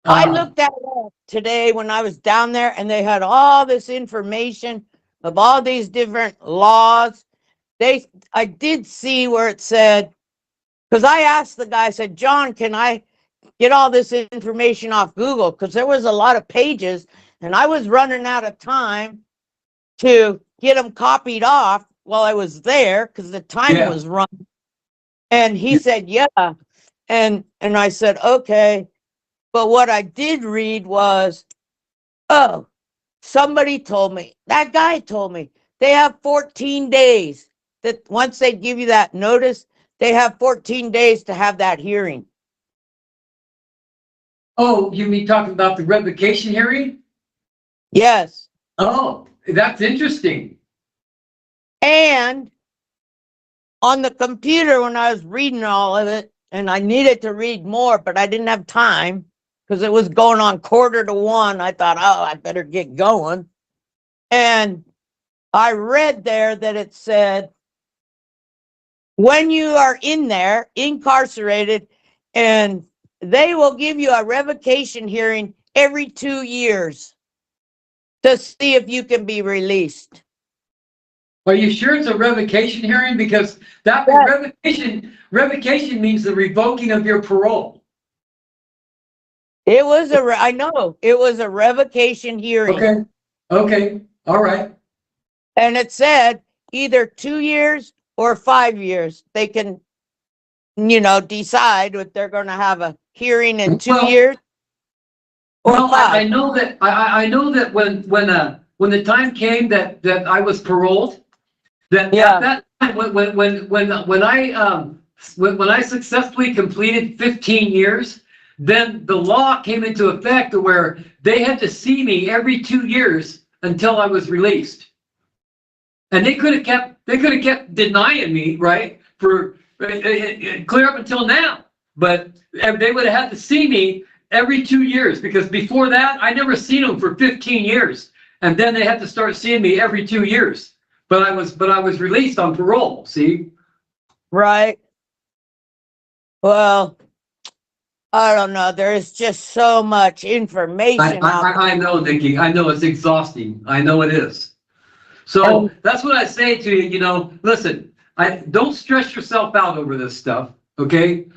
[SPEAKER 7] I looked that up today when I was down there and they had all this information of all these different laws. I did see where it said, because I asked the guy, I said, John, can I get all this information off Google? Because there was a lot of pages and I was running out of time to get them copied off while I was there because the time was running. And he said, yeah. And I said, okay. But what I did read was, oh, somebody told me, that guy told me, they have 14 days that once they give you that notice, they have 14 days to have that hearing.
[SPEAKER 12] Oh, you mean talking about the revocation hearing?
[SPEAKER 7] Yes.
[SPEAKER 12] Oh, that's interesting.
[SPEAKER 7] And on the computer, when I was reading all of it, and I needed to read more, but I didn't have time because it was going on 1:45. I thought, oh, I better get going. And I read there that it said, when you are in there, incarcerated, and they will give you a revocation hearing every 2 years to see if you can be released.
[SPEAKER 12] Are you sure it's a revocation hearing? Because that revocation means the revoking of your parole.
[SPEAKER 7] It was I know, it was a revocation hearing.
[SPEAKER 12] Okay, all right.
[SPEAKER 7] And it said either 2 years or 5 years. They can decide if they're gonna have a hearing in 2
[SPEAKER 12] Well-
[SPEAKER 7] years. Or
[SPEAKER 12] Well, I
[SPEAKER 7] 5.
[SPEAKER 12] know that, I know that when the time came that I was paroled, that
[SPEAKER 7] Yeah.
[SPEAKER 12] at that time, when I successfully completed 15 years, then the law came into effect to where they had to see me every 2 years until I was released. And they could have kept denying me, right, for clear up until now. But they would have had to see me every 2 years, because before that, I never seen them for 15 years. And then they had to start seeing me every 2 years. But I was released on parole, see?
[SPEAKER 7] Right. Well, I don't know. There's just so much information out there.
[SPEAKER 12] I know, Nikki. I know it's exhausting. I know it is. So that's what I say to you, listen, don't stress yourself out over this stuff, okay?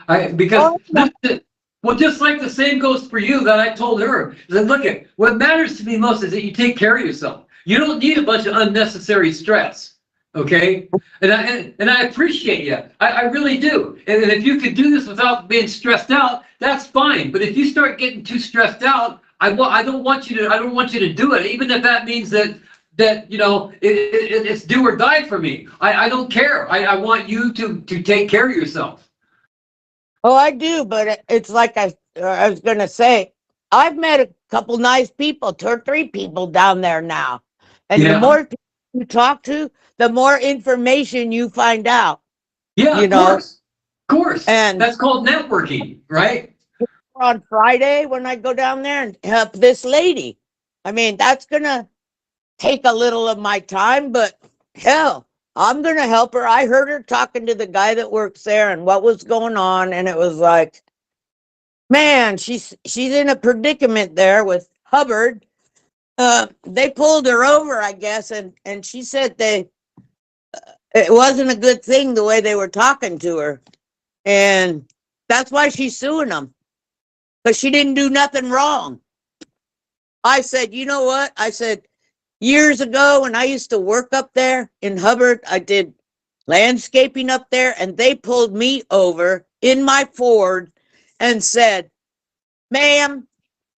[SPEAKER 12] Well, just like the same goes for you that I told her. I said, look, what matters to me most is that you take care of yourself. You don't need a bunch of unnecessary stress, okay? And I appreciate you. I really do. And if you could do this without being stressed out, that's fine. But if you start getting too stressed out, I don't want you to do it, even if that means that it's do or die for me. I don't care. I want you to take care of yourself.
[SPEAKER 7] Oh, I do, but it's like I was gonna say, I've met a couple nice people, 2 or 3 people down there now. And
[SPEAKER 12] Yeah.
[SPEAKER 7] the more people you talk to, the more information you find out.
[SPEAKER 12] Yeah,
[SPEAKER 7] You
[SPEAKER 12] of
[SPEAKER 7] know?
[SPEAKER 12] course. Of course.
[SPEAKER 7] And-
[SPEAKER 12] that's called networking, right?
[SPEAKER 7] On Friday when I go down there and help this lady. I mean, that's gonna take a little of my time, but hell, I'm gonna help her. I heard her talking to the guy that works there and what was going on, and it was like, man, she's in a predicament there with Hubbard. They pulled her over, I guess, and she said it wasn't a good thing the way they were talking to her, and that's why she's suing them, because she didn't do nothing wrong. I said, you know what? I said, years ago when I used to work up there in Hubbard, I did landscaping up there, and they pulled me over in my Ford and said, ma'am,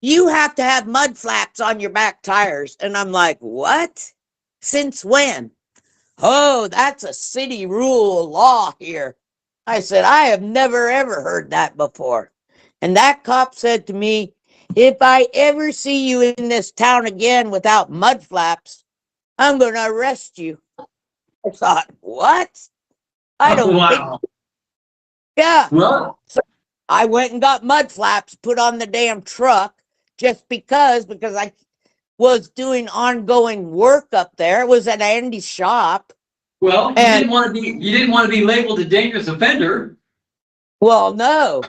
[SPEAKER 7] you have to have mud flaps on your back tires. And I'm like, what? Since when? Oh, that's a city rule law here. I said, I have never, ever heard that before. And that cop said to me, if I ever see you in this town again without mud flaps, I'm going to arrest you. I thought, what? I don't
[SPEAKER 12] Wow.
[SPEAKER 7] think. Yeah.
[SPEAKER 12] Well,
[SPEAKER 7] So I went and got mud flaps put on the damn truck just because I was doing ongoing work up there. It was at Andy's shop.
[SPEAKER 12] well, you
[SPEAKER 7] And-
[SPEAKER 12] didn't want to be labeled a dangerous offender.
[SPEAKER 7] Well, no.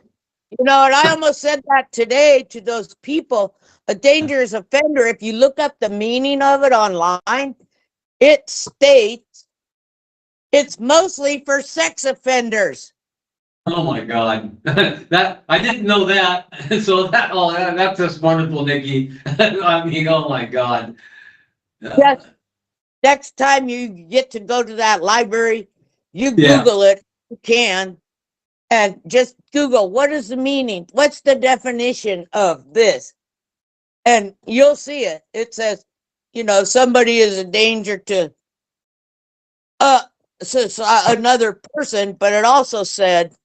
[SPEAKER 7] You know, and I almost said that today to those people. A dangerous offender, if you look up the meaning of it online, it states it's mostly for sex offenders.
[SPEAKER 12] Oh my God, that I didn't know that. So that's just wonderful, Nikki. I mean, oh my God.
[SPEAKER 7] Yes. Next time you get to go to that library, you
[SPEAKER 12] Yeah.
[SPEAKER 7] Google it, you can, and just Google, what is the meaning? What's the definition of this? And you'll see it. It says, somebody is a danger to another person, but it also said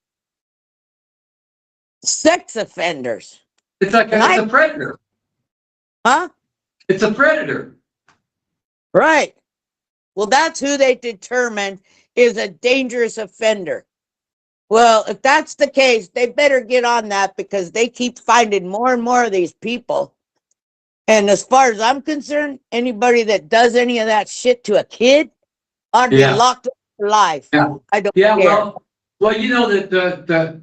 [SPEAKER 7] sex offenders.
[SPEAKER 12] It's like it's a predator.
[SPEAKER 7] Huh?
[SPEAKER 12] It's a predator.
[SPEAKER 7] Right. Well, that's who they determine is a dangerous offender. Well, if that's the case, they better get on that because they keep finding more and more of these people. And as far as I'm concerned, anybody that does any of that shit to a kid ought to be locked up for life.
[SPEAKER 12] Yeah.
[SPEAKER 7] I don't
[SPEAKER 12] Yeah,
[SPEAKER 7] care.
[SPEAKER 12] well, you know that the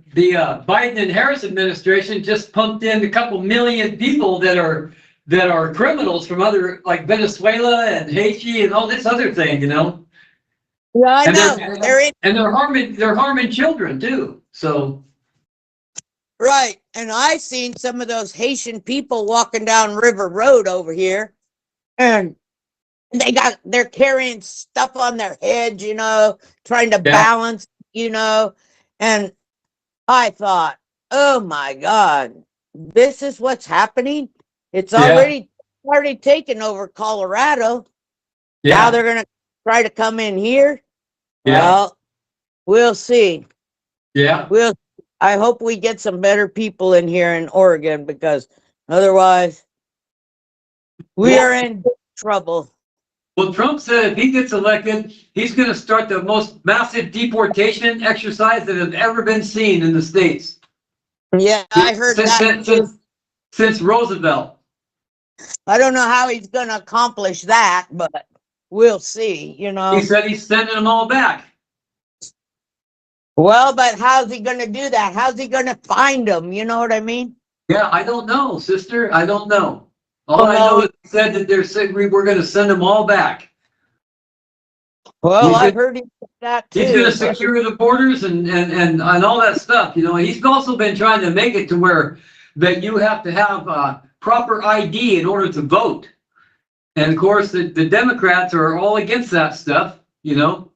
[SPEAKER 12] Biden and Harris administration just pumped in a couple million people that are criminals from other, like Venezuela and Haiti and all this other thing,
[SPEAKER 7] Yeah, I know.
[SPEAKER 12] They're harming children too. So
[SPEAKER 7] Right. And I seen some of those Haitian people walking down River Road over here, and they're carrying stuff on their head, trying to balance, and I thought, oh my God, this is what's happening. It's
[SPEAKER 12] Yeah.
[SPEAKER 7] already taken over Colorado. Now
[SPEAKER 12] Yeah,
[SPEAKER 7] they're gonna try to come in here.
[SPEAKER 12] yeah,
[SPEAKER 7] Well, we'll see.
[SPEAKER 12] yeah.
[SPEAKER 7] I hope we get some better people in here in Oregon, because otherwise we
[SPEAKER 12] Well,
[SPEAKER 7] are in big trouble.
[SPEAKER 12] well, Trump said if he gets elected, he's going to start the most massive deportation exercise that has ever been seen in the States
[SPEAKER 7] Yeah, I heard
[SPEAKER 12] since,
[SPEAKER 7] that
[SPEAKER 12] since,
[SPEAKER 7] too.
[SPEAKER 12] since, since Roosevelt.
[SPEAKER 7] I don't know how he's gonna accomplish that, but we'll see,
[SPEAKER 12] He said he's sending them all back.
[SPEAKER 7] Well, but how's he gonna do that? How's he gonna find them? You know what I mean?
[SPEAKER 12] Yeah, I don't know, sister. I don't know. All I know is he said that they're saying we're going to send them all back.
[SPEAKER 7] Well,
[SPEAKER 12] He's
[SPEAKER 7] I
[SPEAKER 12] gonna-
[SPEAKER 7] heard him say that
[SPEAKER 12] He's going to
[SPEAKER 7] too.
[SPEAKER 12] secure the borders and all that stuff. You know, he's also been trying to make it to where that you have to have proper ID in order to vote. And of course, the Democrats are all against that stuff, you know,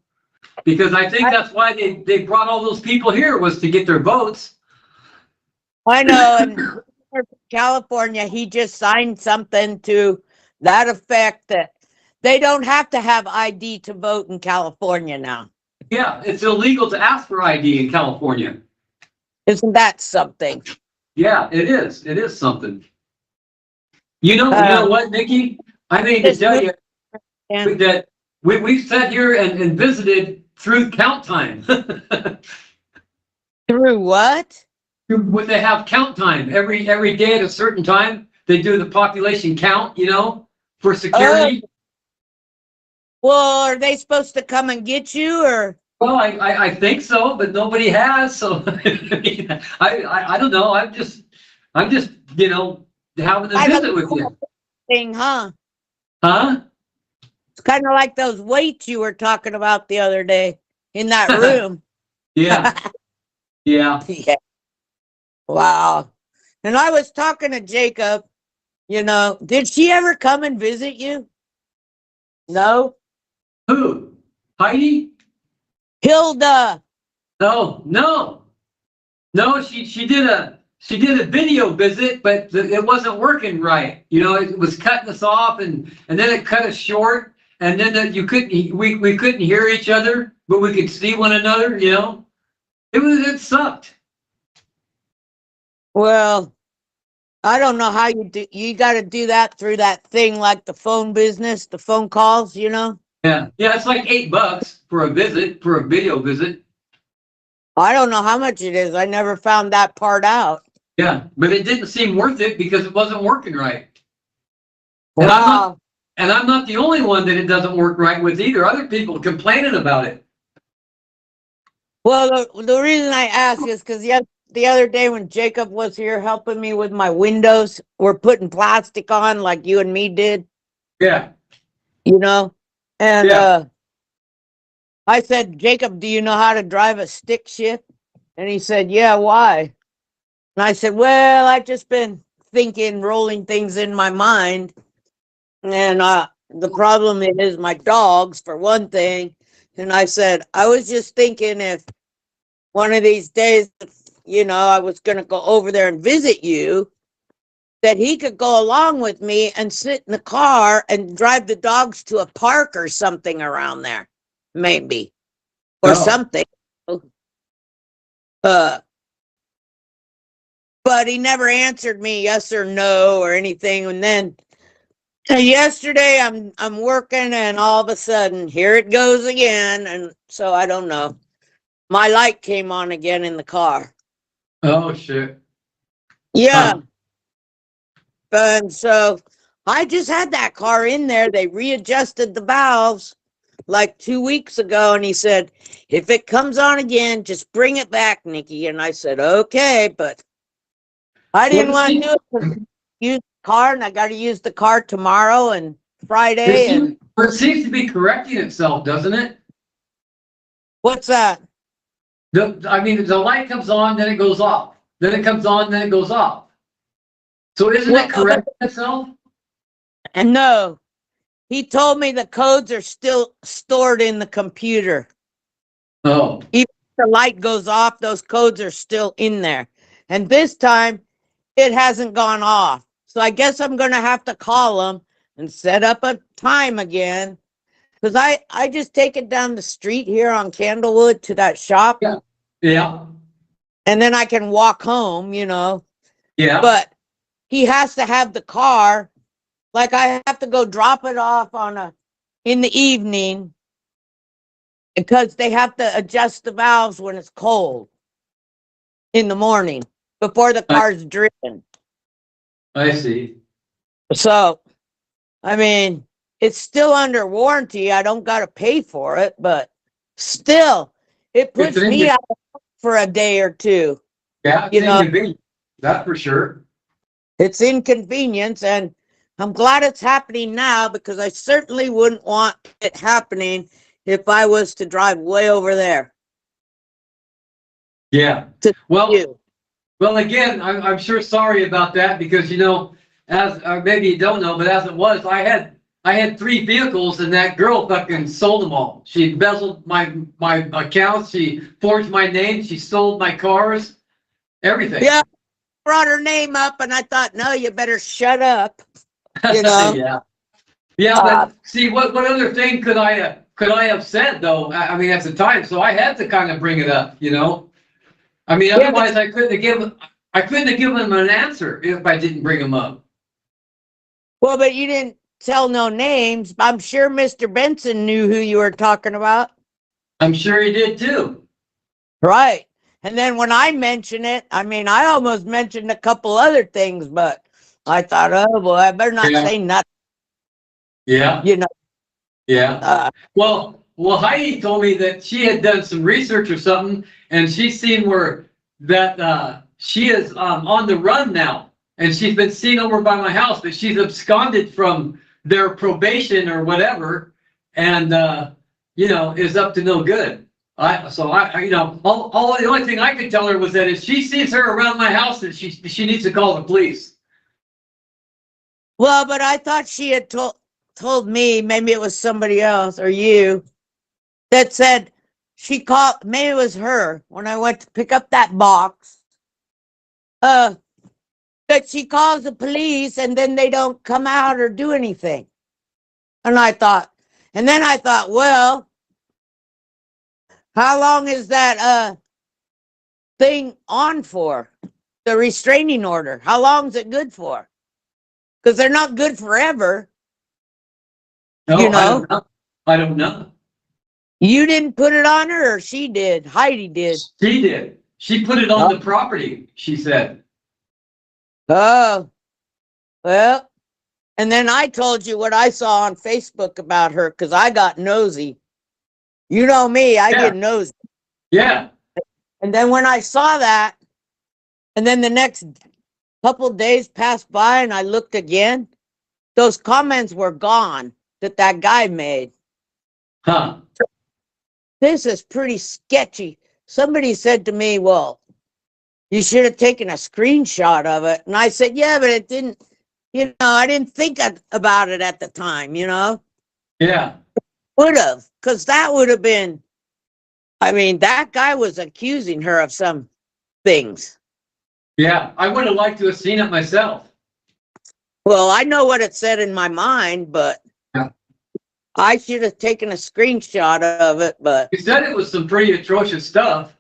[SPEAKER 12] because I think that's why they brought all those people here, was to get their votes.
[SPEAKER 7] I know, and California, he just signed something to that effect that they don't have to have ID to vote in California now.
[SPEAKER 12] Yeah, it's illegal to ask for ID in California.
[SPEAKER 7] Isn't that something?
[SPEAKER 12] Yeah, it is. It is something. You know what, Nikki? I mean to tell you that we've sat here and visited through count time.
[SPEAKER 7] Through what?
[SPEAKER 12] When they have count time every day at a certain time, they do the population count, you know, for security.
[SPEAKER 7] Well, are they supposed to come and get you, or?
[SPEAKER 12] Well, I think so, but nobody has. So I don't know. I'm just you know, having a visit with you.
[SPEAKER 7] Thing, huh?
[SPEAKER 12] Huh?
[SPEAKER 7] It's kind of like those weights you were talking about the other day in that room.
[SPEAKER 12] Yeah. Yeah.
[SPEAKER 7] Yeah. Wow. And I was talking to Jacob, you know, did she ever come and visit you? No?
[SPEAKER 12] Who? Heidi?
[SPEAKER 7] Hilda.
[SPEAKER 12] No. She did a video visit, but it wasn't working right. You know, it was cutting us off, and then it cut us short, and then we couldn't hear each other, but we could see one another. You know, it sucked.
[SPEAKER 7] Well, I don't know how you got to do that through that thing like the phone business, the phone calls, you know?
[SPEAKER 12] Yeah, it's like $8 for a visit, for a video visit.
[SPEAKER 7] I don't know how much it is. I never found that part out.
[SPEAKER 12] Yeah, but it didn't seem worth it because it wasn't working right.
[SPEAKER 7] Wow.
[SPEAKER 12] And I'm not the only one that it doesn't work right with either. Other people complaining about it.
[SPEAKER 7] Well, the reason I ask is because the other day when Jacob was here helping me with my windows, we're putting plastic on like you and me did.
[SPEAKER 12] Yeah.
[SPEAKER 7] You know? And
[SPEAKER 12] Yeah.
[SPEAKER 7] I said, Jacob, do you know how to drive a stick shift? And he said, yeah, why? And I said, well, I've just been thinking, rolling things in my mind. And the problem is my dogs, for one thing. And I said, I was just thinking if one of these days, you know, I was going to go over there and visit you, that he could go along with me and sit in the car and drive the dogs to a park or something around there, maybe, or something. But he never answered me yes or no or anything. And then yesterday I'm working, and all of a sudden here it goes again. And so I don't know. My light came on again in the car.
[SPEAKER 12] Oh shit.
[SPEAKER 7] Yeah. And so I just had that car in there. They readjusted the valves like 2 weeks ago. And he said, if it comes on again, just bring it back, Nikki. And I said, okay, but I didn't want to do it because use the car, and I got to use the car tomorrow and Friday.
[SPEAKER 12] It seems to be correcting itself, doesn't it?
[SPEAKER 7] What's that?
[SPEAKER 12] I mean, the light comes on, then it goes off. Then it comes on, then it goes off. So isn't it correcting itself?
[SPEAKER 7] And no, he told me the codes are still stored in the computer.
[SPEAKER 12] Oh.
[SPEAKER 7] Even the light goes off, those codes are still in there. And this time, it hasn't gone off. So I guess I'm going to have to call them and set up a time again. Because I just take it down the street here on Candlewood to that shop.
[SPEAKER 12] Yeah. Yeah.
[SPEAKER 7] And then I can walk home, you know.
[SPEAKER 12] Yeah.
[SPEAKER 7] But he has to have the car. Like I have to go drop it off in the evening because they have to adjust the valves when it's cold in the morning before the car's driven.
[SPEAKER 12] I see.
[SPEAKER 7] So, I mean, it's still under warranty. I don't got to pay for it, but still, it puts me out for a day or two.
[SPEAKER 12] Yeah, it's inconvenient. That's for sure.
[SPEAKER 7] It's inconvenience, and I'm glad it's happening now because I certainly wouldn't want it happening if I was to drive way over there.
[SPEAKER 12] Yeah. Well, again, I'm sure sorry about that because, you know, as maybe you don't know, but as it was, I had 3 vehicles and that girl fucking sold them all. She embezzled my accounts. She forged my name. She sold my cars, everything.
[SPEAKER 7] Yeah. Brought her name up and I thought, no, you better shut up. You know?
[SPEAKER 12] Yeah. Yeah, but see, what other thing could I have said though? I mean, at the time, so I had to kind of bring it up, you know. I mean, otherwise I couldn't have given him an answer if I didn't bring him up.
[SPEAKER 7] Well, but you didn't tell no names. I'm sure Mr. Benson knew who you were talking about.
[SPEAKER 12] I'm sure he did too.
[SPEAKER 7] Right. And then when I mention it, I mean, I almost mentioned a couple other things, but I thought, oh boy, I better not say nothing.
[SPEAKER 12] Yeah.
[SPEAKER 7] You know.
[SPEAKER 12] Yeah. Well, Heidi told me that she had done some research or something, and she's seen where that she is on the run now, and she's been seen over by my house, but she's absconded from their probation or whatever, and you know, is up to no good. You know, the only thing I could tell her was that if she sees her around my house, that she needs to call the police.
[SPEAKER 7] Well, but I thought she had told me, maybe it was somebody else or you, that said she called, maybe it was her when I went to pick up that box, that she calls the police and then they don't come out or do anything. And then I thought, well, how long is that thing on for? The restraining order. How long is it good for? Because they're not good forever.
[SPEAKER 12] No,
[SPEAKER 7] you know?
[SPEAKER 12] I don't know.
[SPEAKER 7] You didn't put it on her, or she did? Heidi did.
[SPEAKER 12] She did. She put it on the property, she said.
[SPEAKER 7] Oh, well, and then I told you what I saw on Facebook about her because I got nosy. You know me, I get nosy.
[SPEAKER 12] Yeah.
[SPEAKER 7] And then when I saw that, and then the next couple days passed by and I looked again, those comments were gone that guy made.
[SPEAKER 12] Huh.
[SPEAKER 7] This is pretty sketchy. Somebody said to me, well, you should have taken a screenshot of it. And I said, yeah, but it didn't, you know, I didn't think about it at the time, you know?
[SPEAKER 12] Yeah.
[SPEAKER 7] Would have, because that would have been, I mean, that guy was accusing her of some things.
[SPEAKER 12] Yeah, I would have liked to have seen it myself.
[SPEAKER 7] Well, I know what it said in my mind, but I should have taken a screenshot of it, but...
[SPEAKER 12] You said it was some pretty atrocious stuff.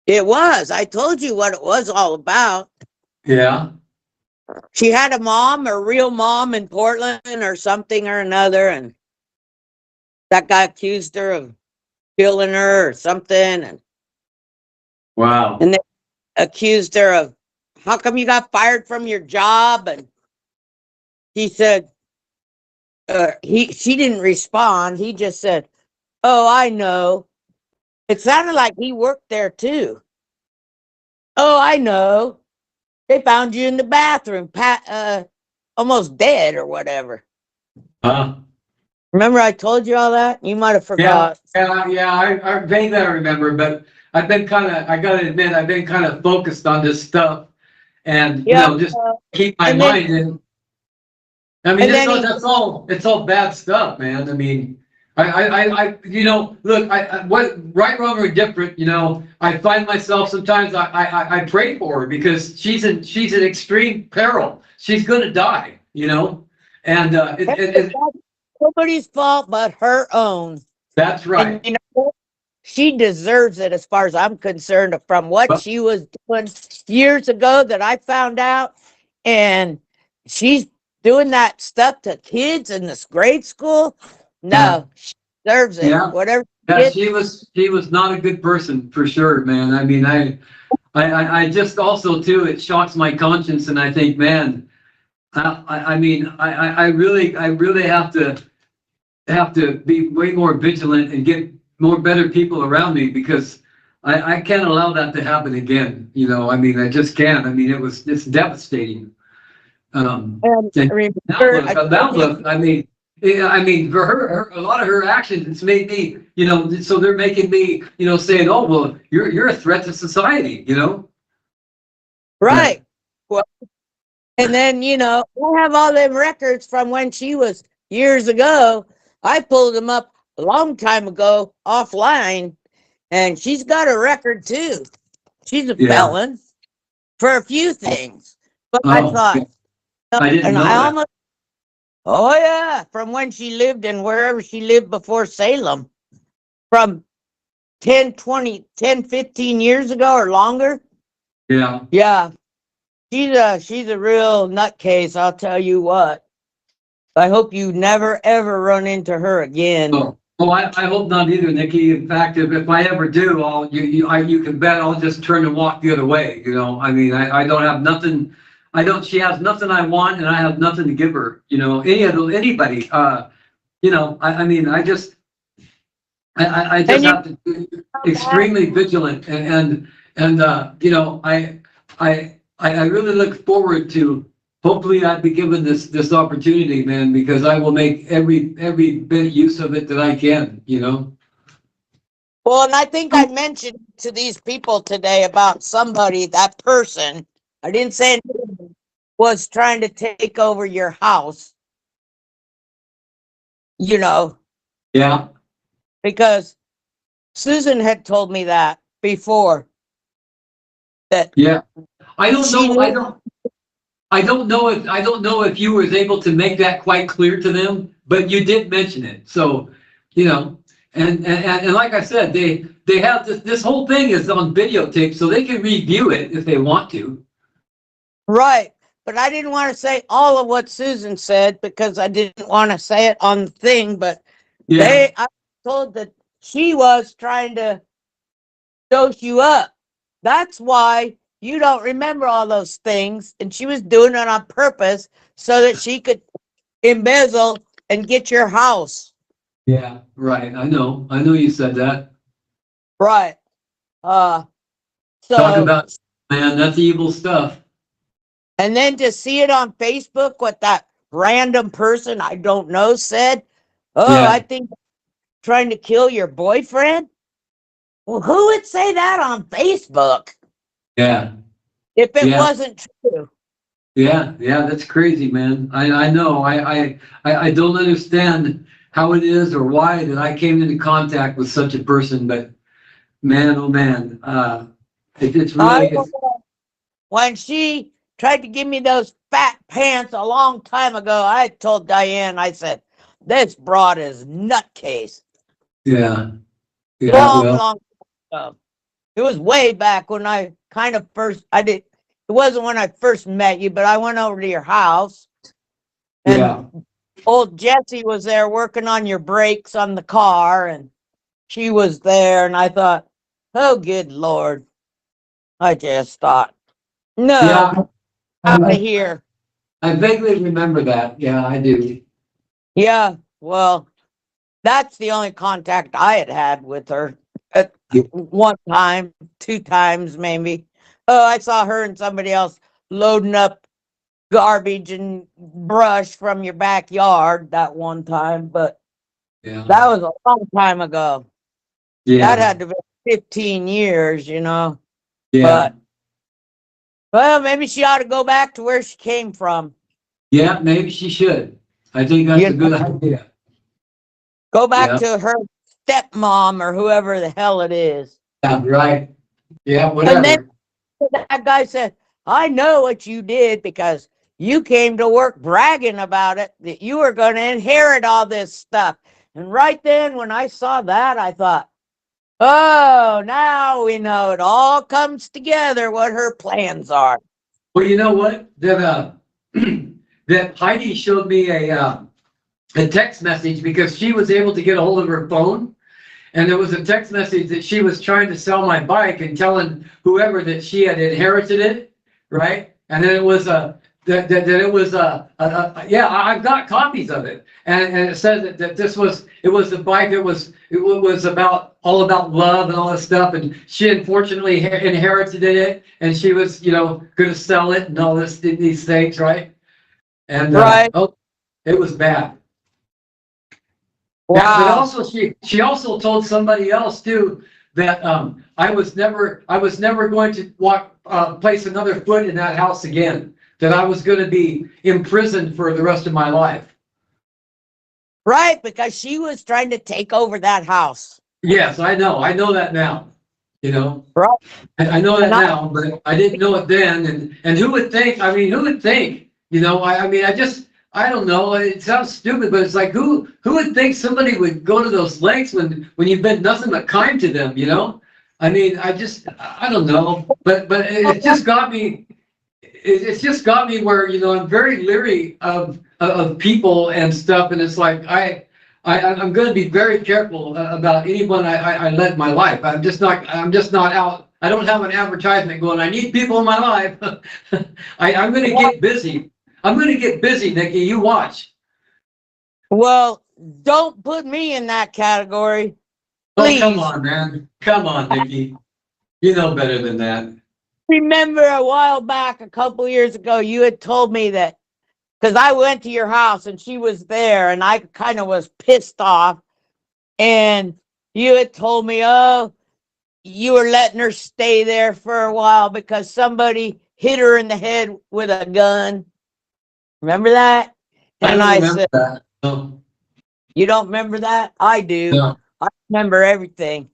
[SPEAKER 7] It was. I told you what it was all about.
[SPEAKER 12] Yeah.
[SPEAKER 7] She had a mom, a real mom in Portland or something or another, and that guy accused her of killing her or something. And
[SPEAKER 12] wow.
[SPEAKER 7] And they accused her of, how come you got fired from your job? And he said, she didn't respond. He just said, oh, I know. It sounded like he worked there too. Oh, I know. They found you in the bathroom, almost dead or whatever.
[SPEAKER 12] Huh?
[SPEAKER 7] Remember I told you all that? You might have forgot.
[SPEAKER 12] I vaguely remember, but I've been I gotta admit, I've been kind of focused on this stuff and, you know, just keep my mind in. I mean, it's all bad stuff, man. I mean, You know, look, what, right, wrong, or different, you know, I find myself sometimes, I pray for her because she's in extreme peril. She's gonna die, you know? And,
[SPEAKER 7] Nobody's fault but her own.
[SPEAKER 12] that's
[SPEAKER 7] And
[SPEAKER 12] right.
[SPEAKER 7] you know what? She deserves it as far as I'm concerned from what
[SPEAKER 12] Well-
[SPEAKER 7] she was doing years ago that I found out. And she's doing that stuff to kids in this grade school. No, she deserves it.
[SPEAKER 12] Yeah.
[SPEAKER 7] Whatever.
[SPEAKER 12] Yeah,
[SPEAKER 7] she did,
[SPEAKER 12] she was not a good person for sure, man. I mean, I just also too, it shocks my conscience, and I think, man, I mean, I really have to be way more vigilant and get more better people around me, because I can't allow that to happen again. You know, I mean, I just can't. I mean, it's devastating.
[SPEAKER 7] and
[SPEAKER 12] And
[SPEAKER 7] remember,
[SPEAKER 12] now look, I mean, yeah, I mean, for her, a lot of her actions, it's made me, you know, so they're making me, you know, saying, oh, well, you're a threat to society, you know?
[SPEAKER 7] right. Well, and then, you know, I have all them records from when she was years ago. I pulled them up a long time ago offline, and she's got a record too. She's a
[SPEAKER 12] Yeah.
[SPEAKER 7] felon for a few things. But I
[SPEAKER 12] Oh,
[SPEAKER 7] thought,
[SPEAKER 12] I didn't
[SPEAKER 7] and
[SPEAKER 12] know
[SPEAKER 7] I
[SPEAKER 12] that.
[SPEAKER 7] almost, oh yeah, from when she lived in wherever she lived before Salem, from 10, 15 years ago or longer.
[SPEAKER 12] Yeah.
[SPEAKER 7] Yeah. She's a real nutcase, I'll tell you what. I hope you never ever run into her again.
[SPEAKER 12] Oh, I hope not either, Nikki. In fact, if I ever do, you can bet I'll just turn and walk the other way. You know, I mean, I don't have nothing. She has nothing I want, and I have nothing to give her. You know, anybody. You know, I mean, I just have to be extremely vigilant, and you know, I really look forward to, hopefully I'd be given this opportunity, man, because I will make every bit use of it that I can, you know?
[SPEAKER 7] Well, and I think I mentioned to these people today about somebody, that person, I didn't say it was trying to take over your house, you know,
[SPEAKER 12] Yeah.
[SPEAKER 7] because Susan had told me that before. That
[SPEAKER 12] Yeah. I don't
[SPEAKER 7] she
[SPEAKER 12] know. I don't know if you was able to make that quite clear to them, but you did mention it. So, you know, and like I said, they have this whole thing is on videotape, so they can review it if they want to.
[SPEAKER 7] right. But I didn't want to say all of what Susan said because I didn't want to say it on the thing, but
[SPEAKER 12] Yeah.
[SPEAKER 7] I was told that she was trying to dose you up. That's why you don't remember all those things. And she was doing it on purpose so that she could embezzle and get your house.
[SPEAKER 12] Yeah. Right. I know you said that.
[SPEAKER 7] Right.
[SPEAKER 12] Talk
[SPEAKER 7] So,
[SPEAKER 12] about, man, that's evil stuff.
[SPEAKER 7] and then to see it on Facebook, what that random person I don't know said, oh,
[SPEAKER 12] Yeah.
[SPEAKER 7] I think trying to kill your boyfriend. Well, who would say that on Facebook
[SPEAKER 12] Yeah.
[SPEAKER 7] if it
[SPEAKER 12] Yeah.
[SPEAKER 7] wasn't true?
[SPEAKER 12] Yeah, that's crazy, man. I know. I don't understand how it is or why that I came into contact with such a person, but man, oh man, it's really,
[SPEAKER 7] When she tried to give me those fat pants a long time ago, I told Diane, I said, this broad is nutcase.
[SPEAKER 12] yeah,
[SPEAKER 7] Long
[SPEAKER 12] well,
[SPEAKER 7] time ago. It was way back when I kind of first, it wasn't when I first met you, but I went over to your house. And
[SPEAKER 12] yeah,
[SPEAKER 7] old Jessie was there working on your brakes on the car, and she was there, and I thought, oh, good Lord. I just thought, no,
[SPEAKER 12] yeah.
[SPEAKER 7] out of here.
[SPEAKER 12] I vaguely remember that. Yeah, I do.
[SPEAKER 7] Yeah, well, that's the only contact I had had with her at one time, 2 times maybe. Oh, I saw her and somebody else loading up garbage and brush from your backyard that one time, but
[SPEAKER 12] Yeah,
[SPEAKER 7] that was a long time ago.
[SPEAKER 12] yeah,
[SPEAKER 7] That had to be 15 years, you know.
[SPEAKER 12] yeah,
[SPEAKER 7] But, well, maybe she ought to go back to where she came from.
[SPEAKER 12] yeah. Maybe she should. I think that's
[SPEAKER 7] You
[SPEAKER 12] a good idea.
[SPEAKER 7] Go back
[SPEAKER 12] Yeah.
[SPEAKER 7] to her stepmom or whoever the hell it is.
[SPEAKER 12] Yeah, right. Yeah,
[SPEAKER 7] And then
[SPEAKER 12] whatever.
[SPEAKER 7] that guy said, I know what you did because you came to work bragging about it, that you were going to inherit all this stuff. And right then, when I saw that, I thought, oh, now we know it all comes together what her plans are.
[SPEAKER 12] Well, you know what? That that Heidi showed me a text message because she was able to get a hold of her phone. And there was a text message that she was trying to sell my bike and telling whoever that she had inherited it, right? And then it was that it was yeah, I've got copies of it, and it says that this was the bike. It was about all about love and all this stuff, and she unfortunately inherited it, and she was going to sell it and all these things, right? And
[SPEAKER 7] Right.
[SPEAKER 12] oh, it was bad.
[SPEAKER 7] Wow.
[SPEAKER 12] Yeah, but also she also told somebody else too that I was never going to place another foot in that house again. That I was going to be imprisoned for the rest of my life.
[SPEAKER 7] Right, because she was trying to take over that house.
[SPEAKER 12] Yes, I know that now.
[SPEAKER 7] Right.
[SPEAKER 12] I know that now, but I didn't know it then. And who would think? I mean, who would think? I don't know. It sounds stupid, but it's like who would think somebody would go to those lengths when you've been nothing but kind to them? I mean, I don't know, but it just got me. It's just got me where I'm very leery of people and stuff, and it's like I'm going to be very careful about anyone I let in my life. I'm just not out. I don't have an advertisement going, I need people in my life. I'm going to get busy. I'm going to get busy, Nikki. You watch.
[SPEAKER 7] Well, don't put me in that category. Please.
[SPEAKER 12] Oh, come on, man. Come on, Nikki. You know better than that.
[SPEAKER 7] Remember a while back, a couple years ago, you had told me that because I went to your house and she was there and I kind of was pissed off. And you had told me, oh, you were letting her stay there for a while because somebody hit her in the head with a gun. Remember that? And I said,
[SPEAKER 12] that. No.
[SPEAKER 7] You don't remember that? I do.
[SPEAKER 12] No.
[SPEAKER 7] I remember everything.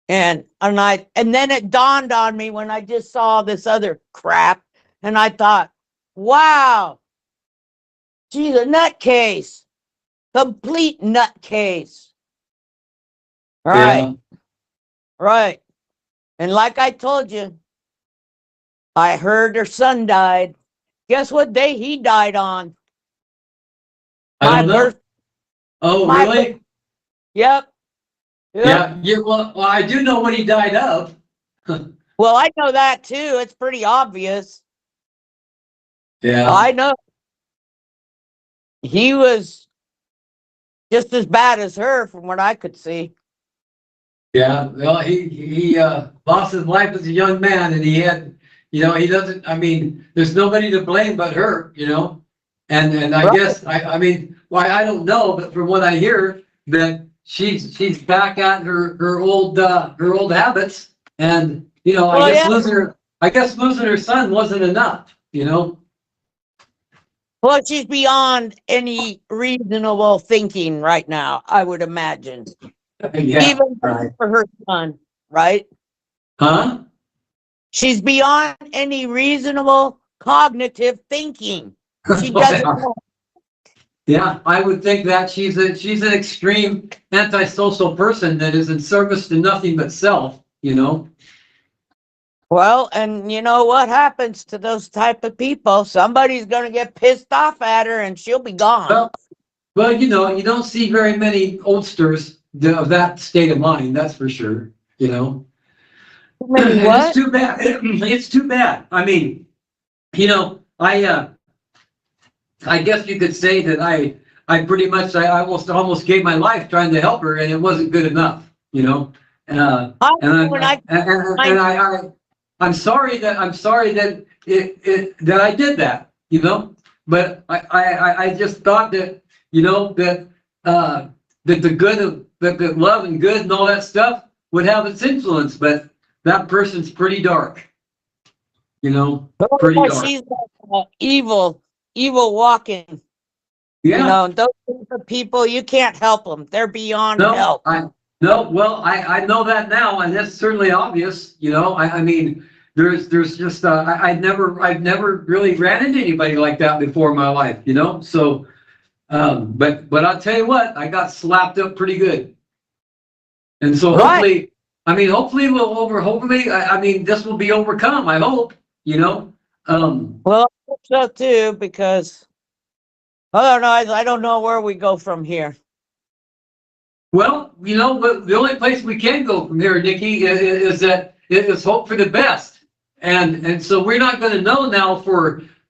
[SPEAKER 7] And then it dawned on me when I just saw this other crap, and I thought, wow, she's a nutcase, complete nutcase. Right, right. And like I told you, I heard her son died. Guess what day he died on?
[SPEAKER 12] I don't know. Oh, really?
[SPEAKER 7] Yep.
[SPEAKER 12] Yeah. Well, I do know what he died of.
[SPEAKER 7] Well, I know that too. It's pretty obvious.
[SPEAKER 12] Yeah.
[SPEAKER 7] I know. He was just as bad as her from what I could see.
[SPEAKER 12] Yeah. Well, he lost his life as a young man, and he had, he doesn't. I mean, there's nobody to blame but her. And I guess I mean, why I don't know, but from what I hear, that she's back at her old habits, and I guess losing her son wasn't enough.
[SPEAKER 7] Well, she's beyond any reasonable thinking right now, I would imagine.
[SPEAKER 12] Yeah,
[SPEAKER 7] even
[SPEAKER 12] right.
[SPEAKER 7] for her son, right?
[SPEAKER 12] Huh?
[SPEAKER 7] She's beyond any reasonable cognitive thinking. She doesn't know.
[SPEAKER 12] Yeah, I would think that she's an extreme antisocial person that is in service to nothing but self.
[SPEAKER 7] Well, and you know what happens to those type of people? Somebody's going to get pissed off at her and she'll be gone.
[SPEAKER 12] Well, you don't see very many oldsters of that state of mind. That's for sure.
[SPEAKER 7] What?
[SPEAKER 12] It's too bad. It's too bad. I mean, I guess you could say that I pretty much I almost gave my life trying to help her, and it wasn't good enough. I'm sorry that that I did that. But I just thought that that the good of the love and good and all that stuff would have its influence, but that person's pretty dark. Pretty dark.
[SPEAKER 7] She's evil walking. You
[SPEAKER 12] Yeah,
[SPEAKER 7] know, those group of people, you can't help them. They're beyond
[SPEAKER 12] no,
[SPEAKER 7] help.
[SPEAKER 12] I know that now, and that's certainly obvious, you know, I mean, there's just, I've never really ran into anybody like that before in my life, you know, so, but I'll tell you what, I got slapped up pretty good. And so
[SPEAKER 7] Right.
[SPEAKER 12] hopefully I mean, this will be overcome, I hope, you know,
[SPEAKER 7] Well, I hope so too, because otherwise I don't know where we go from here.
[SPEAKER 12] well, you know, but the only place we can go from here, Nikki, is hope for the best. And so we're not going to know now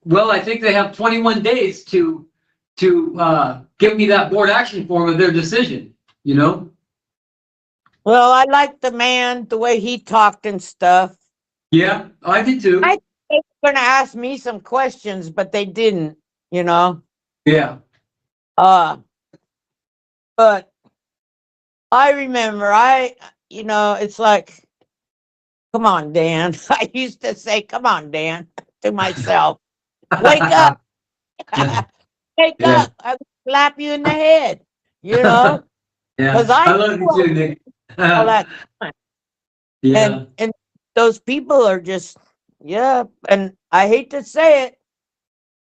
[SPEAKER 12] well, I think they have 21 days to give me that board action form of their decision, you know?
[SPEAKER 7] Well, I like the man, the way he talked and stuff.
[SPEAKER 12] Yeah, I did too.
[SPEAKER 7] I think they were gonna ask me some questions, but they didn't, you know?
[SPEAKER 12] Yeah.
[SPEAKER 7] But I remember you know, it's like, come on, Dan. I used to say, come on, Dan, to myself. Wake up. Wake
[SPEAKER 12] Yeah.
[SPEAKER 7] up. I would slap you in the head, you know?
[SPEAKER 12] Yeah.
[SPEAKER 7] 'Cause
[SPEAKER 12] I love you too, Nick.
[SPEAKER 7] all that time.
[SPEAKER 12] Yeah.
[SPEAKER 7] And those people are just, yeah, and I hate to say it,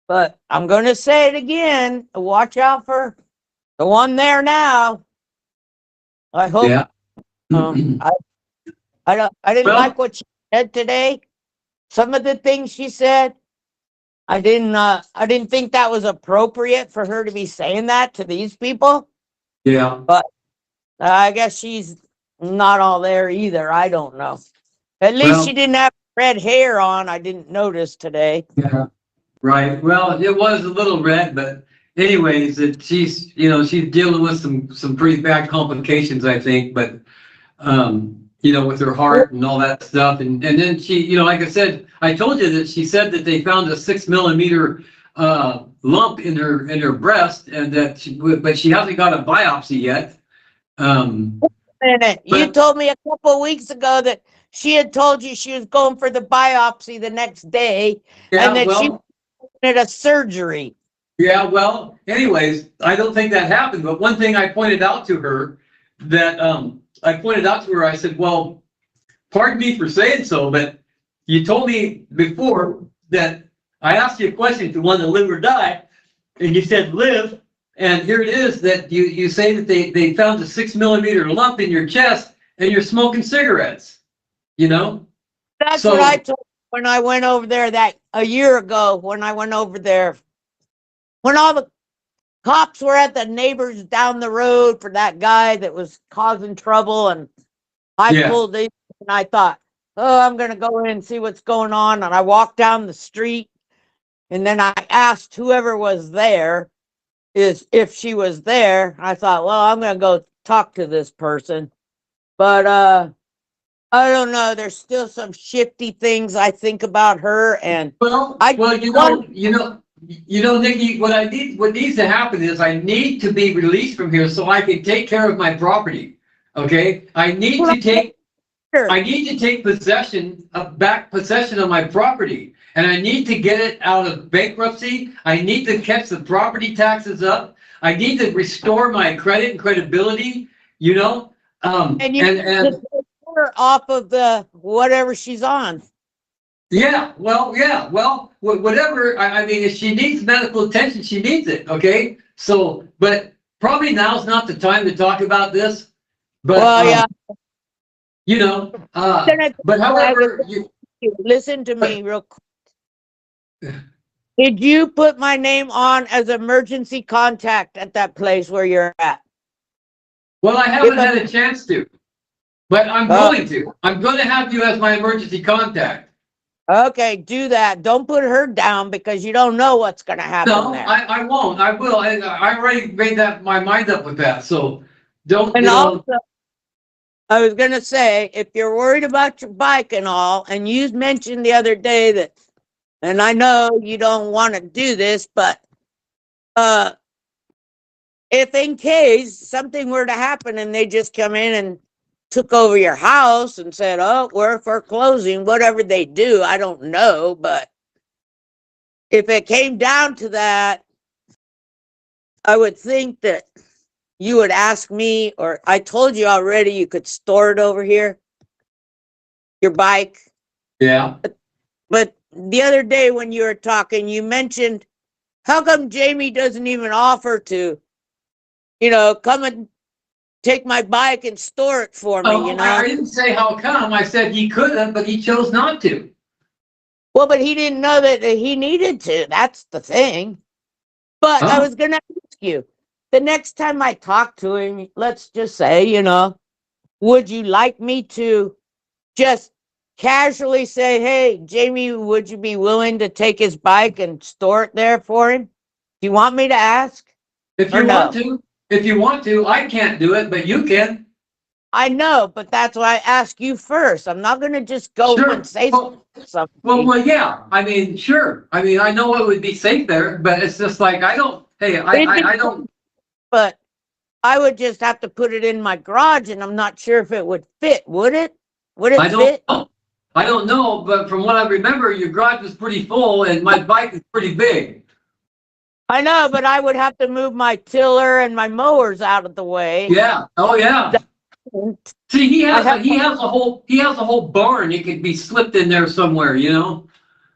[SPEAKER 7] but I'm going to say it again. Watch out for the one there now. I hope.
[SPEAKER 12] Yeah.
[SPEAKER 7] I didn't
[SPEAKER 12] Well-
[SPEAKER 7] like what she said today. Some of the things she said, I didn't think that was appropriate for her to be saying that to these people.
[SPEAKER 12] Yeah.
[SPEAKER 7] I guess she's not all there either. I don't know. At least
[SPEAKER 12] Well-
[SPEAKER 7] she didn't have red hair on. I didn't notice today.
[SPEAKER 12] Yeah. Right. Well, it was a little red, but anyways, she's dealing with some pretty bad complications, I think, but, you know, with her heart and all that stuff. And then she, you know, like I said, I told you that she said that they found a 6 millimeter, lump in her breast, and but she hasn't got a biopsy yet.
[SPEAKER 7] Minute. You
[SPEAKER 12] But-
[SPEAKER 7] told me a couple of weeks ago that she had told you she was going for the biopsy the next day,
[SPEAKER 12] Yeah,
[SPEAKER 7] and that she
[SPEAKER 12] well,
[SPEAKER 7] wanted a surgery.
[SPEAKER 12] yeah, well, anyways, I don't think that happened, but one thing I pointed out to her I said, well, pardon me for saying so, but you told me before that I asked you a question if you want to live or die, and you said live, and here it is that you say that they found a 6 millimeter lump in your chest and you're smoking cigarettes, you know?
[SPEAKER 7] That's
[SPEAKER 12] So-
[SPEAKER 7] what I told her when I went over there a year ago, when I went over there. When all the cops were at the neighbors down the road for that guy that was causing trouble, and I
[SPEAKER 12] Yeah.
[SPEAKER 7] pulled in and I thought, oh, I'm going to go in and see what's going on. And I walked down the street, and then I asked whoever was there if she was there. I thought, well, I'm going to go talk to this person. But I don't know. There's still some shifty things I think about her, and
[SPEAKER 12] Well, Nikki, what needs to happen is I need to be released from here so I can take care of my property. Okay, I need to take possession of my property, and I need to get it out of bankruptcy. I need to catch the property taxes up. I need to restore my credit and credibility. You know,
[SPEAKER 7] and you
[SPEAKER 12] and
[SPEAKER 7] just take her off of the whatever she's on.
[SPEAKER 12] yeah, well, whatever. I mean, if she needs medical attention, she needs it. Okay, so, but probably now's not the time to talk about this. But
[SPEAKER 7] Well, yeah.
[SPEAKER 12] you know, but however,
[SPEAKER 7] Listen to me real quick. Did you put my name on as emergency contact at that place where you're at?
[SPEAKER 12] well, I haven't had a chance to, but I'm going to. I'm going to have you as my emergency contact.
[SPEAKER 7] Okay, do that. Don't put her down because you don't know what's going to happen
[SPEAKER 12] No,
[SPEAKER 7] there.
[SPEAKER 12] I won't. I will. I already made my mind up with that. So don't.
[SPEAKER 7] And
[SPEAKER 12] You know,
[SPEAKER 7] also, I was going to say, if you're worried about your bike and all, and you mentioned the other day that, and I know you don't want to do this, but if in case something were to happen and they just come in and took over your house and said, oh, we're foreclosing, whatever they do, I don't know, but if it came down to that, I would think that you would ask me, or I told you already you could store it over here, your bike.
[SPEAKER 12] Yeah.
[SPEAKER 7] But the other day when you were talking, you mentioned, how come Jamie doesn't even offer to, come and take my bike and store it for me,
[SPEAKER 12] Oh, I didn't say how come. I said he could have, but he chose not to.
[SPEAKER 7] Well, but he didn't know that he needed to. That's the thing. But I
[SPEAKER 12] Oh.
[SPEAKER 7] was going to ask you, the next time I talk to him, let's just say, would you like me to just casually say, hey, Jamie, would you be willing to take his bike and store it there for him? Do you want me to ask?
[SPEAKER 12] If
[SPEAKER 7] Or
[SPEAKER 12] you
[SPEAKER 7] no?
[SPEAKER 12] want to, I can't do it, but you can.
[SPEAKER 7] I know, but that's why I ask you first. I'm not going to just go
[SPEAKER 12] Sure.
[SPEAKER 7] and say something.
[SPEAKER 12] Well, yeah. I mean, sure. I mean, I know it would be safe there, but it's just like I don't. Hey, I don't.
[SPEAKER 7] But I would just have to put it in my garage, and I'm not sure if it would fit. Would it? Would it
[SPEAKER 12] I
[SPEAKER 7] fit?
[SPEAKER 12] don't know. I don't know, but from what I remember, your garage is pretty full, and my bike is pretty big.
[SPEAKER 7] I know, but I would have to move my tiller and my mowers out of the way.
[SPEAKER 12] Yeah. Oh, yeah. See, he has a whole barn. It could be slipped in there somewhere,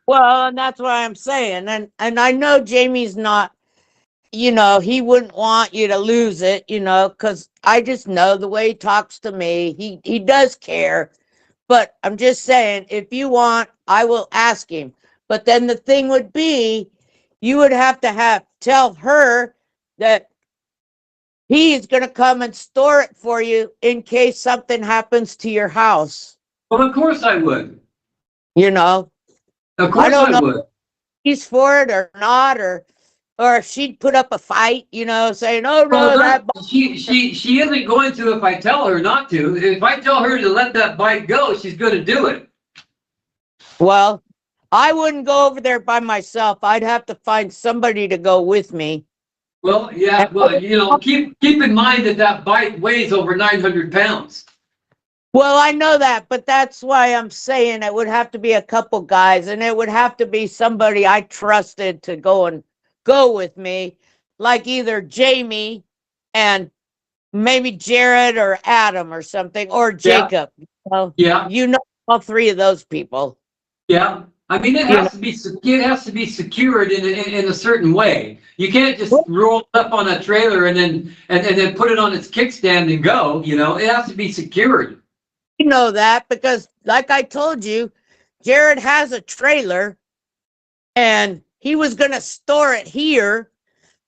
[SPEAKER 7] Well, and that's what I'm saying. And I know Jamie's not, he wouldn't want you to lose it, because I just know the way he talks to me. He does care. But I'm just saying, if you want, I will ask him. But then the thing would be, you would have to tell her that he's going to come and store it for you in case something happens to your house.
[SPEAKER 12] Well, of course I would.
[SPEAKER 7] Of
[SPEAKER 12] course I would.
[SPEAKER 7] If he's for it or not, or if she'd put up a fight, saying, "Oh no,
[SPEAKER 12] she isn't going to if I tell her not to. If I tell her to let that bike go, she's going to do it."
[SPEAKER 7] Well, I wouldn't go over there by myself. I'd have to find somebody to go with me.
[SPEAKER 12] Well, yeah. Well, keep in mind that bike weighs over 900 pounds.
[SPEAKER 7] Well, I know that, but that's why I'm saying it would have to be a couple guys, and it would have to be somebody I trusted to go with me, like either Jamie and maybe Jared or Adam or something, or Jacob.
[SPEAKER 12] Yeah.
[SPEAKER 7] All three of those people.
[SPEAKER 12] Yeah. I mean, it has to be secured in a certain way. You can't just roll it up on a trailer and then put it on its kickstand and go. It has to be secured.
[SPEAKER 7] You know that because, like I told you, Jared has a trailer, and he was going to store it here,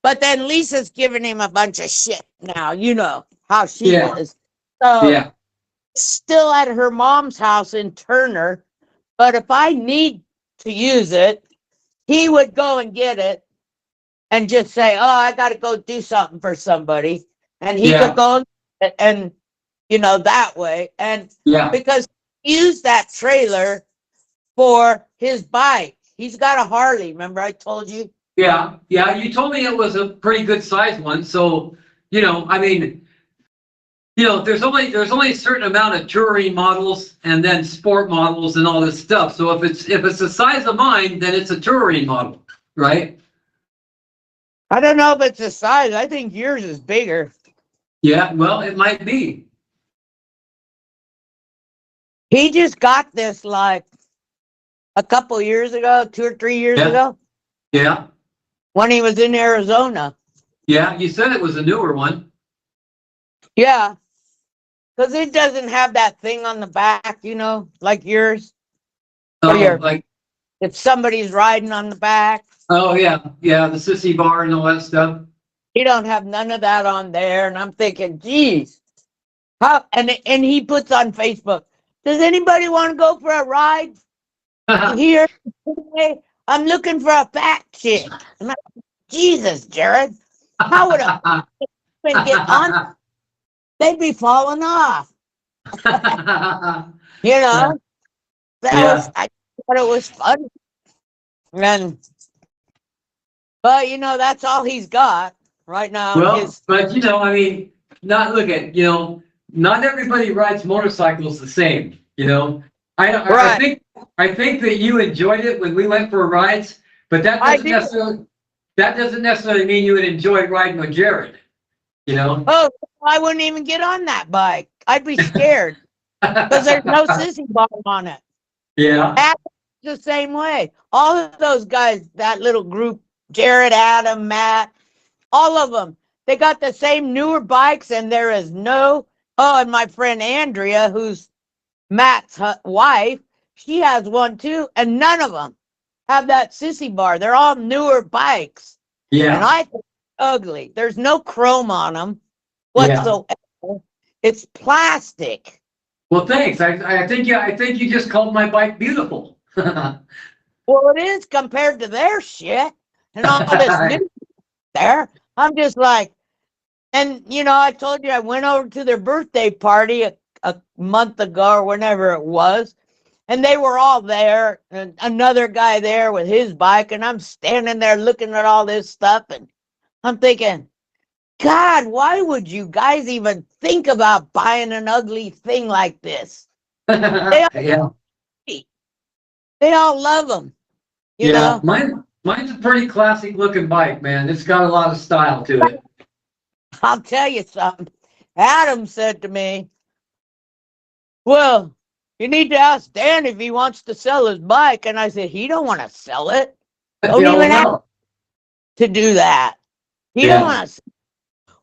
[SPEAKER 7] but then Lisa's giving him a bunch of shit now. You know how she is. So it's still at her mom's house in Turner, but if I need to use it, he would go and get it and just say, "Oh, I got to go do something for somebody," and he could go and that way, and because he used that trailer for his bike. He's got a Harley. Remember I told you?
[SPEAKER 12] Yeah. You told me it was a pretty good size one. So I mean, there's only a certain amount of touring models and then sport models and all this stuff. So if it's the size of mine, then it's a touring model, right?
[SPEAKER 7] I don't know if it's the size. I think yours is bigger.
[SPEAKER 12] Yeah, well, it might be.
[SPEAKER 7] He just got this like a couple years ago, 2 or 3 years ago.
[SPEAKER 12] Yeah.
[SPEAKER 7] When he was in Arizona.
[SPEAKER 12] Yeah, you said it was a newer one.
[SPEAKER 7] Yeah. Because it doesn't have that thing on the back, like yours.
[SPEAKER 12] Like
[SPEAKER 7] if somebody's riding on the back.
[SPEAKER 12] Oh, yeah. Yeah, the sissy bar and all that stuff.
[SPEAKER 7] He don't have none of that on there. And I'm thinking, geez. How? And he puts on Facebook, does anybody want to go for a ride here? I'm looking for a fat chick. I'm like, Jesus, Jared. How would a woman get on? They'd be falling off. I thought it was fun. But that's all he's got right now.
[SPEAKER 12] Well, but I mean, not everybody rides motorcycles the same. I think that you enjoyed it when we went for rides, but that that doesn't necessarily mean you would enjoy riding with Jared, you know?
[SPEAKER 7] Oh, I wouldn't even get on that bike. I'd be scared because there's no sissy bar on it.
[SPEAKER 12] Yeah,
[SPEAKER 7] Adam's the same way. All of those guys, that little group, Jared, Adam, Matt, all of them, they got the same newer bikes, and there is no. Oh, and my friend Andrea, who's Matt's wife, she has one too, and none of them have that sissy bar. They're all newer bikes, and
[SPEAKER 12] yeah,
[SPEAKER 7] I think it's ugly. There's no chrome on them
[SPEAKER 12] yeah.
[SPEAKER 7] whatsoever. It's plastic.
[SPEAKER 12] Well, thanks. I think you just called my bike beautiful.
[SPEAKER 7] Well, it is compared to their shit and all this new there. I'm just like, and you know, I told you I went over to their birthday party a month ago or whenever it was, and they were all there, and another guy there with his bike, and I'm standing there looking at all this stuff, and I'm thinking, God, why would you guys even think about buying an ugly thing like this?
[SPEAKER 12] Yeah,
[SPEAKER 7] They all love them, you
[SPEAKER 12] yeah.
[SPEAKER 7] know?
[SPEAKER 12] Mine's a pretty classic looking bike, man. It's got a lot of style to it.
[SPEAKER 7] I'll tell you something. Adam said to me, well, you need to ask Dan if he wants to sell his bike. And I said, he don't want to sell it. Don't
[SPEAKER 12] Yeah,
[SPEAKER 7] even have
[SPEAKER 12] well,
[SPEAKER 7] to do that. He
[SPEAKER 12] Yeah.
[SPEAKER 7] don't want to.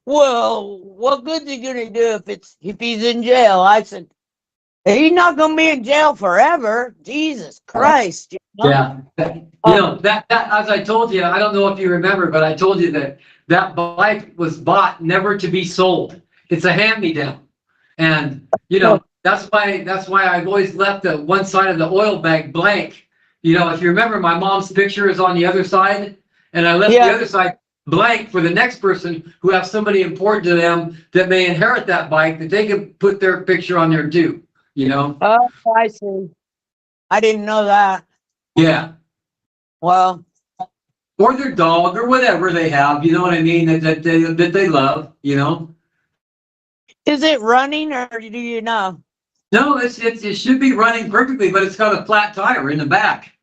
[SPEAKER 7] Well, what good's he gonna do if he's in jail? I said, he's not gonna be in jail forever. Jesus Christ. You know?
[SPEAKER 12] yeah. You know, that as I told you, I don't know if you remember, but I told you that bike was bought never to be sold. It's a hand-me-down. And you know, that's why I've always left the one side of the oil bag blank. You know, if you remember, my mom's picture is on the other side, and I left the other side blank for the next person who has somebody important to them that may inherit that bike, that they can put their picture on there too, you know?
[SPEAKER 7] Oh, I see. I didn't know that.
[SPEAKER 12] Yeah.
[SPEAKER 7] Well,
[SPEAKER 12] Or their dog or whatever they have, you know what I mean, that they love, you know?
[SPEAKER 7] is it running or do you know?
[SPEAKER 12] No, it should be running perfectly, but it's got a flat tire in the back.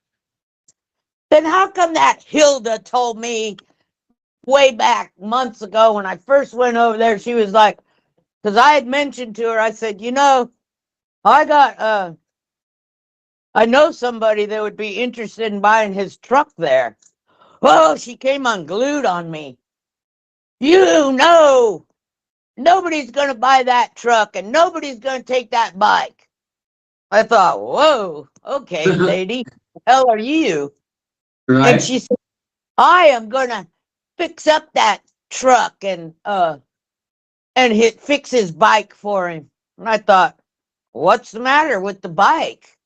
[SPEAKER 7] Then how come that Hilda told me way back months ago when I first went over there, she was like, because I had mentioned to her, I said, you know, I know somebody that would be interested in buying his truck there. Well, she came unglued on me. You know, nobody's going to buy that truck and nobody's going to take that bike. I thought, whoa, okay, lady, the hell are you?
[SPEAKER 12] Right.
[SPEAKER 7] And she said, I am going to fix up that truck and fix his bike for him. And I thought, what's the matter with the bike?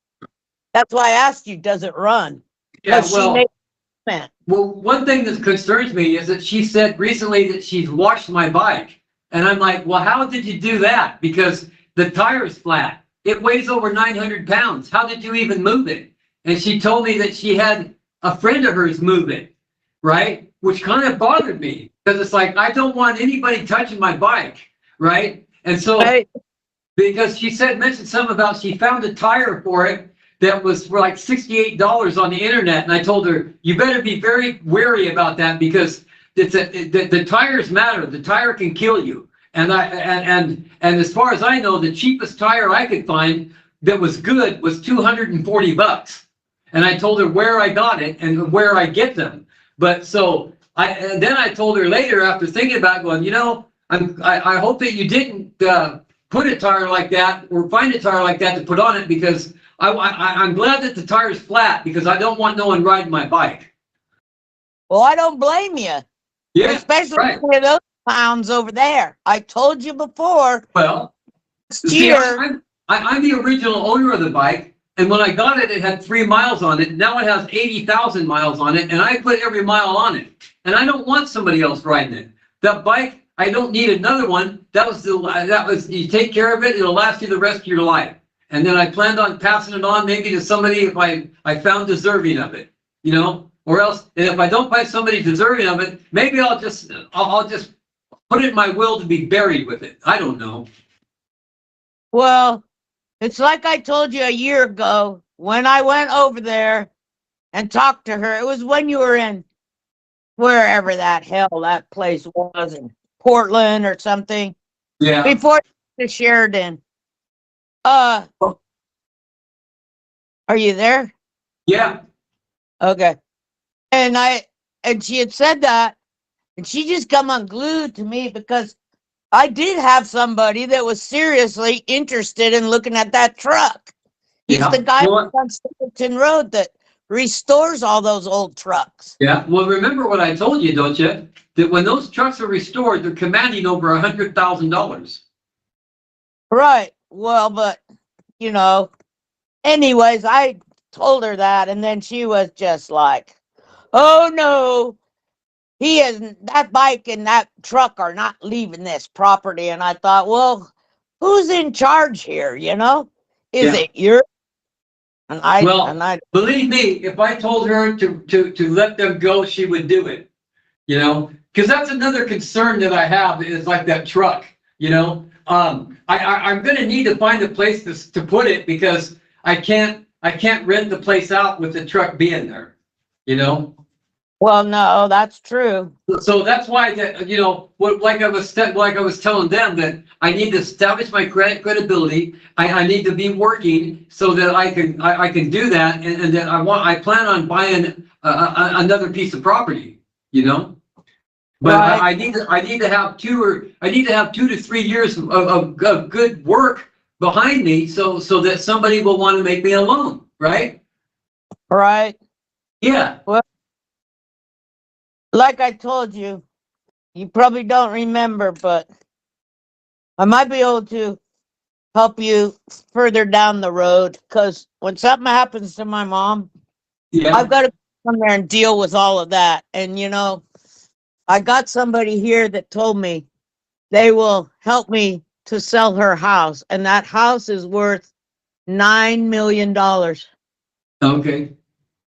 [SPEAKER 7] That's why I asked you, does it run?
[SPEAKER 12] Yeah,
[SPEAKER 7] She
[SPEAKER 12] well,
[SPEAKER 7] made a comment.
[SPEAKER 12] well, one thing that concerns me is that she said recently that she's washed my bike. And I'm like, well, how did you do that? Because the tire's flat. It weighs over 900 pounds. How did you even move it? And she told me that she had a friend of hers move it, right? Which kind of bothered me because it's like, I don't want anybody touching my bike, right? And so, because she mentioned something about she found a tire for it that was for like $68 on the internet. And I told her, you better be very wary about that because the tires matter. The tire can kill you. And as far as I know, the cheapest tire I could find that was good was $240. And I told her where I got it and where I get them. But so and then I told her later after thinking about it, going, you know, I hope that you didn't put a tire like that or find a tire like that to put on it because I'm glad that the tire's flat because I don't want no one riding my bike.
[SPEAKER 7] Well, I don't blame you.
[SPEAKER 12] Yeah,
[SPEAKER 7] especially
[SPEAKER 12] right.
[SPEAKER 7] for those pounds over there. I told you before.
[SPEAKER 12] Well, see, I'm the original owner of the bike, and when I got it, it had 3 miles on it. Now it has 80,000 miles on it, and I put every mile on it. And I don't want somebody else riding it. That bike, I don't need another one. That was you take care of it, it'll last you the rest of your life. And then I planned on passing it on maybe to somebody if I found deserving of it, you know, or else, and if I don't find somebody deserving of it, maybe I'll just put it in my will to be buried with it. I don't know.
[SPEAKER 7] Well, it's like I told you a year ago when I went over there and talked to her. It was when you were in wherever that hell that place was in Portland or something.
[SPEAKER 12] Yeah.
[SPEAKER 7] Before the Sheridan. Are you there?
[SPEAKER 12] Yeah.
[SPEAKER 7] Okay. And she had said that, and she just come unglued to me because I did have somebody that was seriously interested in looking at that truck. He's
[SPEAKER 12] Yeah.
[SPEAKER 7] the guy
[SPEAKER 12] Well,
[SPEAKER 7] on Stapleton Road that restores all those old trucks.
[SPEAKER 12] yeah. Well, remember what I told you, don't you? That when those trucks are restored, they're commanding over $100,000.
[SPEAKER 7] Right. Well, but you know, anyways, I told her that, and then she was just like, "Oh no, he isn't. That bike and that truck are not leaving this property." And I thought, well, who's in charge here? You know, is
[SPEAKER 12] Yeah.
[SPEAKER 7] it your? And
[SPEAKER 12] Well,
[SPEAKER 7] I
[SPEAKER 12] believe me, if I told her to let them go, she would do it. You know, because that's another concern that I have is like that truck. You know, I'm going to need to find a place to put it because I can't rent the place out with the truck being there. You know.
[SPEAKER 7] well, no, that's true.
[SPEAKER 12] So that's why that, you know, what, like I was telling them that I need to establish my credibility. I need to be working so that I can do that, and that I plan on buying another piece of property, you know. But
[SPEAKER 7] Right.
[SPEAKER 12] I need to have 2 to 3 years of good work behind me, so that somebody will want to make me a loan, right?
[SPEAKER 7] Right.
[SPEAKER 12] Yeah.
[SPEAKER 7] Well, like I told you, you probably don't remember, but I might be able to help you further down the road because when something happens to my mom,
[SPEAKER 12] Yeah.
[SPEAKER 7] I've got to come there and deal with all of that. And you know, I got somebody here that told me they will help me to sell her house, and that house is worth $9 million
[SPEAKER 12] Okay.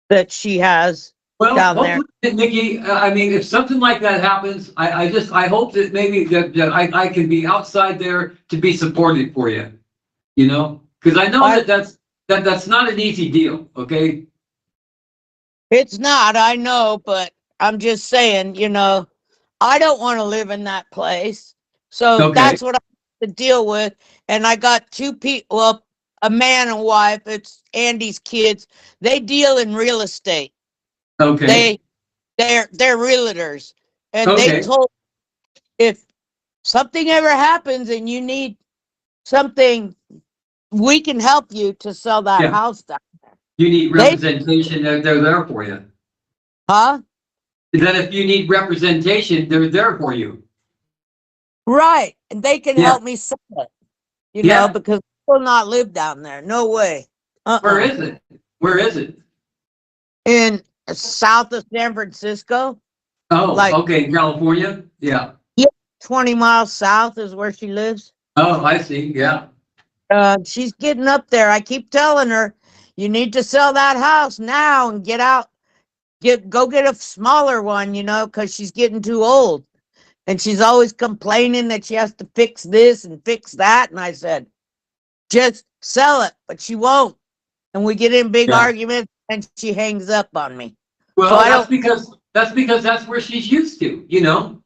[SPEAKER 7] that she has
[SPEAKER 12] Well,
[SPEAKER 7] down there.
[SPEAKER 12] hopefully, Nikki, I mean, if something like that happens, I hope that maybe that I can be outside there to be supported for you, you know? Because I know that's not an easy deal, okay?
[SPEAKER 7] It's not, I know, but I'm just saying, you know, I don't want to live in that place. So
[SPEAKER 12] Okay.
[SPEAKER 7] that's what I have to deal with. And I got two people, well, a man and wife, it's Andy's kids. They deal in real estate.
[SPEAKER 12] Okay.
[SPEAKER 7] They're realtors. And they
[SPEAKER 12] Okay.
[SPEAKER 7] told if something ever happens and you need something, we can help you to sell that
[SPEAKER 12] Yeah.
[SPEAKER 7] house down.
[SPEAKER 12] You need
[SPEAKER 7] They-
[SPEAKER 12] representation, they're there for you.
[SPEAKER 7] Huh?
[SPEAKER 12] Then if you need representation, they're there for you.
[SPEAKER 7] Right. And they can
[SPEAKER 12] Yeah.
[SPEAKER 7] help me sell it. You
[SPEAKER 12] Yeah.
[SPEAKER 7] know, because I will not live down there. No way.
[SPEAKER 12] Where is it? Where is it?
[SPEAKER 7] In south of San Francisco,
[SPEAKER 12] Oh,
[SPEAKER 7] Like-
[SPEAKER 12] okay, California? Yeah.
[SPEAKER 7] 20 miles south is where she lives.
[SPEAKER 12] Oh, I see, yeah.
[SPEAKER 7] She's getting up there. I keep telling her, you need to sell that house now and get out. Go get a smaller one, you know, because she's getting too old. And she's always complaining that she has to fix this and fix that. And I said, just sell it, but she won't. And we get in big
[SPEAKER 12] Yeah.
[SPEAKER 7] arguments and she hangs up on me.
[SPEAKER 12] Well,
[SPEAKER 7] So I
[SPEAKER 12] that's because that's where she's used to, you know?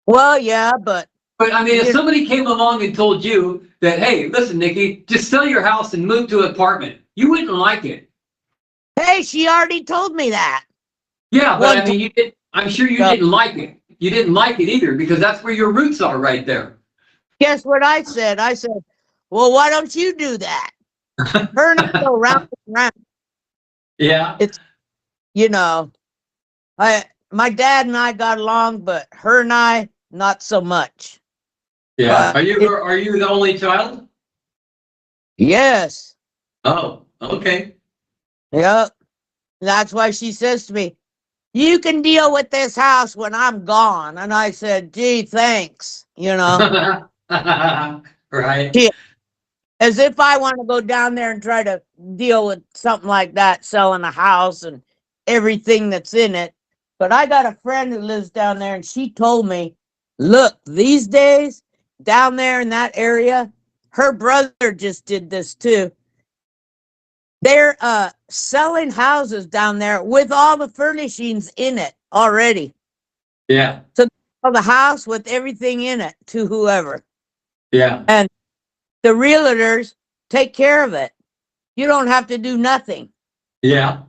[SPEAKER 7] Well, yeah, but
[SPEAKER 12] But I mean, if
[SPEAKER 7] Yeah.
[SPEAKER 12] somebody came along and told you that, hey, listen, Nikki, just sell your house and move to an apartment, you wouldn't like it.
[SPEAKER 7] hey, she already told me that.
[SPEAKER 12] Yeah, but
[SPEAKER 7] One
[SPEAKER 12] I mean, you did. I'm sure you
[SPEAKER 7] Yeah.
[SPEAKER 12] didn't like it. You didn't like it either because that's where your roots are, right there.
[SPEAKER 7] Guess what I said? I said, well, why don't you do that? Her and I go round and round.
[SPEAKER 12] Yeah.
[SPEAKER 7] You know, my dad and I got along, but her and I, not so much.
[SPEAKER 12] Yeah.
[SPEAKER 7] But
[SPEAKER 12] Are you the only child?
[SPEAKER 7] Yes.
[SPEAKER 12] Oh, okay.
[SPEAKER 7] Yep. That's why she says to me, you can deal with this house when I'm gone. And I said, gee, thanks. You know,
[SPEAKER 12] Right.
[SPEAKER 7] as if I want to go down there and try to deal with something like that, selling a house and everything that's in it. But I got a friend who lives down there and she told me, look, these days down there in that area, her brother just did this too. They're selling houses down there with all the furnishings in it already.
[SPEAKER 12] Yeah,
[SPEAKER 7] of the house with everything in it to whoever.
[SPEAKER 12] yeah,
[SPEAKER 7] And the realtors take care of it. You don't have to do nothing.
[SPEAKER 12] yeah,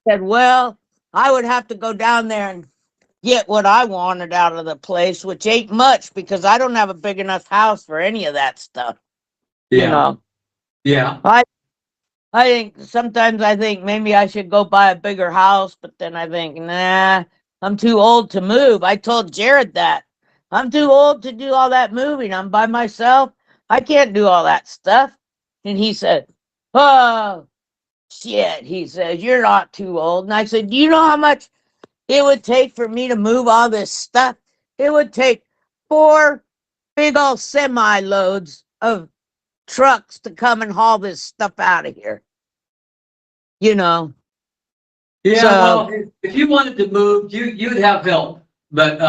[SPEAKER 7] Said, well, I would have to go down there and get what I wanted out of the place, which ain't much because I don't have a big enough house for any of that stuff.
[SPEAKER 12] yeah,
[SPEAKER 7] You know,
[SPEAKER 12] yeah,
[SPEAKER 7] I think sometimes I think maybe I should go buy a bigger house, but then I think, nah, I'm too old to move. I told Jared that. I'm too old to do all that moving. I'm by myself. I can't do all that stuff. And he said, oh, shit. He says, you're not too old. And I said, do you know how much it would take for me to move all this stuff? It would take 4 big old semi loads of trucks to come and haul this stuff out of here. You know.
[SPEAKER 12] yeah.
[SPEAKER 7] So,
[SPEAKER 12] Well, if you wanted to move, you'd have help. But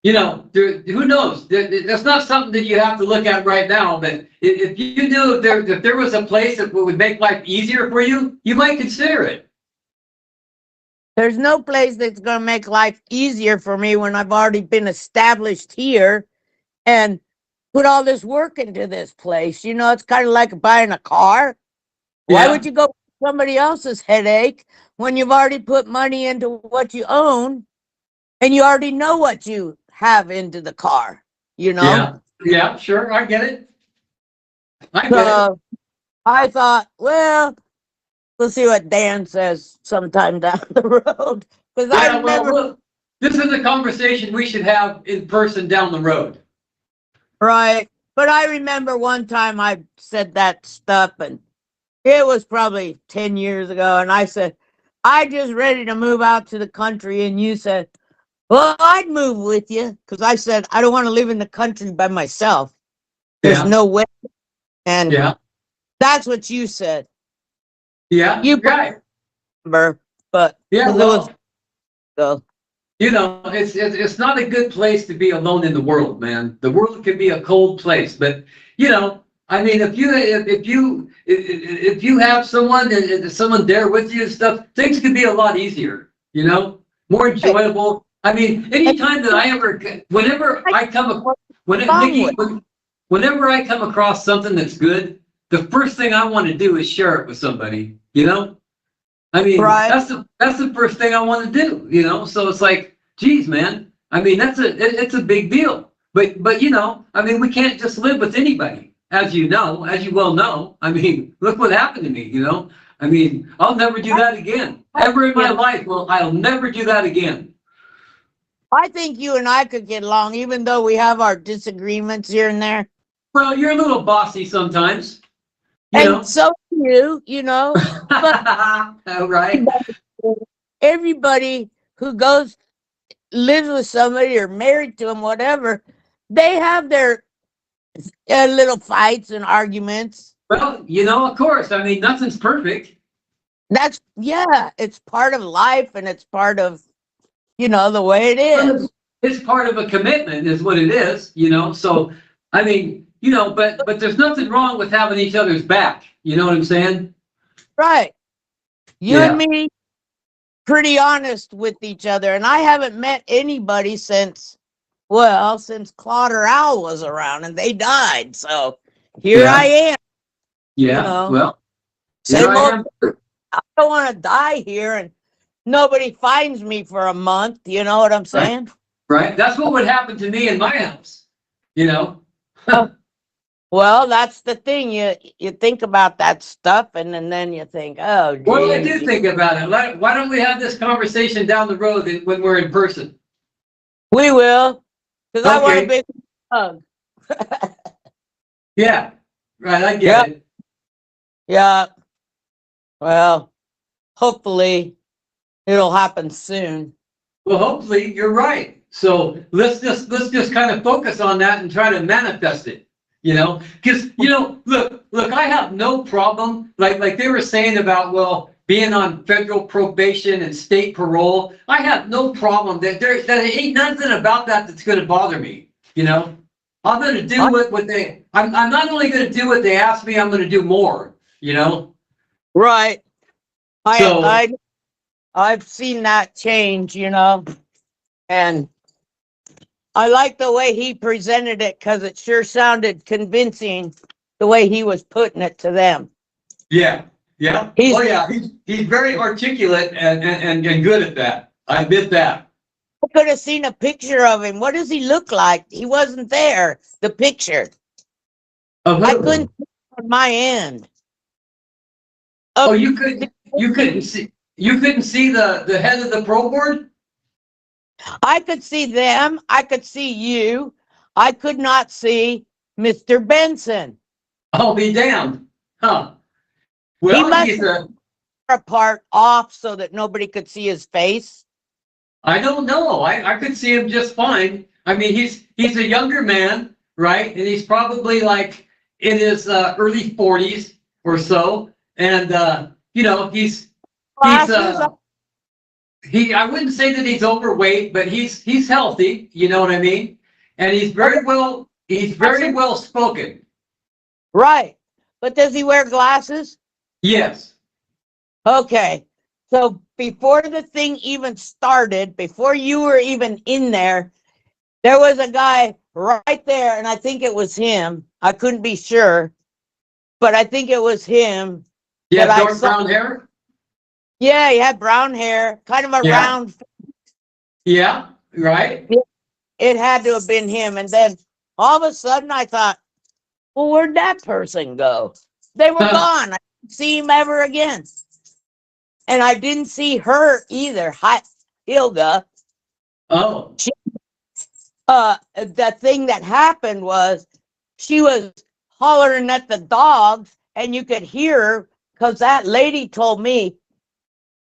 [SPEAKER 12] you know, who knows? That's not something that you have to look at right now. But if you knew if there was a place that would make life easier for you, you might consider it.
[SPEAKER 7] there's no place that's going to make life easier for me when I've already been established here and put all this work into this place. You know, it's kind of like buying a car. Why
[SPEAKER 12] Yeah,
[SPEAKER 7] would you go with somebody else's headache when you've already put money into what you own and you already know what you have into the car, you know?
[SPEAKER 12] yeah, yeah. Sure, I get it. I get it.
[SPEAKER 7] So I thought, well, we'll see what Dan says sometime down the road. Because I
[SPEAKER 12] Yeah. Well,
[SPEAKER 7] remember,
[SPEAKER 12] look, this is a conversation we should have in person down the road.
[SPEAKER 7] right? But I remember one time I said that stuff, and it was probably 10 years ago. And I said, I just ready to move out to the country. And you said, well, I'd move with you. Because I said, I don't want to live in the country by myself. There's
[SPEAKER 12] Yeah,
[SPEAKER 7] no way. And
[SPEAKER 12] yeah,
[SPEAKER 7] that's what you said.
[SPEAKER 12] yeah.
[SPEAKER 7] You
[SPEAKER 12] Right.
[SPEAKER 7] remember, but
[SPEAKER 12] Yeah.
[SPEAKER 7] 'cause it was so.
[SPEAKER 12] You know, it's not a good place to be alone in the world, man. The world can be a cold place, but you know, I mean, if you have someone and someone there with you and stuff, things can be a lot easier. You know, more enjoyable. I mean, anytime that whenever I come, Nikki, whenever I come across something that's good, the first thing I want to do is share it with somebody. You know. I mean,
[SPEAKER 7] Right.
[SPEAKER 12] that's the first thing I want to do, you know. So it's like, geez, man. I mean, it's a big deal. But you know, I mean, we can't just live with anybody, as you well know. I mean, look what happened to me, you know. I mean, I'll never do that again, ever in my life. Well, I'll never do that again.
[SPEAKER 7] I think you and I could get along, even though we have our disagreements here and there.
[SPEAKER 12] Well, you're a little bossy sometimes, you
[SPEAKER 7] And
[SPEAKER 12] know.
[SPEAKER 7] so are you know.
[SPEAKER 12] All right.
[SPEAKER 7] Everybody who lives with somebody or married to them, whatever, they have their little fights and arguments.
[SPEAKER 12] Well, you know, of course. I mean, nothing's perfect.
[SPEAKER 7] It's part of life and it's part of, the way it is.
[SPEAKER 12] It's part of a commitment is what it is, you know. So, I mean, you know, but there's nothing wrong with having each other's back. You know what I'm saying?
[SPEAKER 7] Right. You
[SPEAKER 12] Yeah.
[SPEAKER 7] and me, pretty honest with each other. And I haven't met anybody since Claude or Al was around and they died. So here
[SPEAKER 12] Yeah.
[SPEAKER 7] I am.
[SPEAKER 12] Yeah. Well,
[SPEAKER 7] Same
[SPEAKER 12] here I
[SPEAKER 7] old,
[SPEAKER 12] am.
[SPEAKER 7] I don't want to die here and nobody finds me for a month. You know what I'm saying?
[SPEAKER 12] Right. That's what would happen to me in my house. You know.
[SPEAKER 7] Well, that's the thing. You think about that stuff and then you think, oh, geez.
[SPEAKER 12] Well, I do think about it. Why don't we have this conversation down the road when we're in person?
[SPEAKER 7] We will. Because I want a
[SPEAKER 12] Okay.
[SPEAKER 7] big hug.
[SPEAKER 12] Yeah. Right. I get it.
[SPEAKER 7] Yeah. Well, hopefully it'll happen soon.
[SPEAKER 12] Well, hopefully you're right. So let's just kind of focus on that and try to manifest it. You know, because look, I have no problem. Like they were saying about being on federal probation and state parole. I have no problem that ain't nothing about that that's going to bother me. You know, I'm going to do what they. I'm not only going to do what they ask me. I'm going to do more. You know.
[SPEAKER 7] Right.
[SPEAKER 12] So
[SPEAKER 7] I've seen that change. And I like the way he presented it because it sure sounded convincing the way he was putting it to them.
[SPEAKER 12] Yeah, yeah.
[SPEAKER 7] He's-
[SPEAKER 12] Oh, yeah, he's very articulate and good at that. I admit that.
[SPEAKER 7] I could have seen a picture of him. What does he look like? He wasn't there. The picture. I couldn't see on my end.
[SPEAKER 12] Oh, you couldn't see the head of the pro board?
[SPEAKER 7] I could see them. I could see you. I could not see Mr. Benson.
[SPEAKER 12] I'll be damned. Huh.
[SPEAKER 7] He
[SPEAKER 12] Well,
[SPEAKER 7] must
[SPEAKER 12] he's a,
[SPEAKER 7] a part off so that nobody could see his face.
[SPEAKER 12] I don't know. I could see him just fine. I mean, he's a younger man, right? And he's probably like in his early 40s or so. And you know,
[SPEAKER 7] Glasses.
[SPEAKER 12] I wouldn't say that he's overweight, but he's healthy, you know what I mean? And he's very well spoken.
[SPEAKER 7] Right. But does he wear glasses?
[SPEAKER 12] Yes.
[SPEAKER 7] Okay. So before the thing even started, before you were even in there, there was a guy right there, and I think it was him. I couldn't be sure, but I think it was him.
[SPEAKER 12] Yeah,
[SPEAKER 7] that I
[SPEAKER 12] dark
[SPEAKER 7] saw.
[SPEAKER 12] brown hair?
[SPEAKER 7] Yeah, he had brown hair, kind of a
[SPEAKER 12] Yeah.
[SPEAKER 7] round.
[SPEAKER 12] Yeah, right?
[SPEAKER 7] It had to have been him. And then all of a sudden I thought, well, where'd that person go? They were gone. I didn't see him ever again. And I didn't see her either. Hi, Hilda.
[SPEAKER 12] Oh.
[SPEAKER 7] The thing that happened was she was hollering at the dogs, and you could hear her because that lady told me,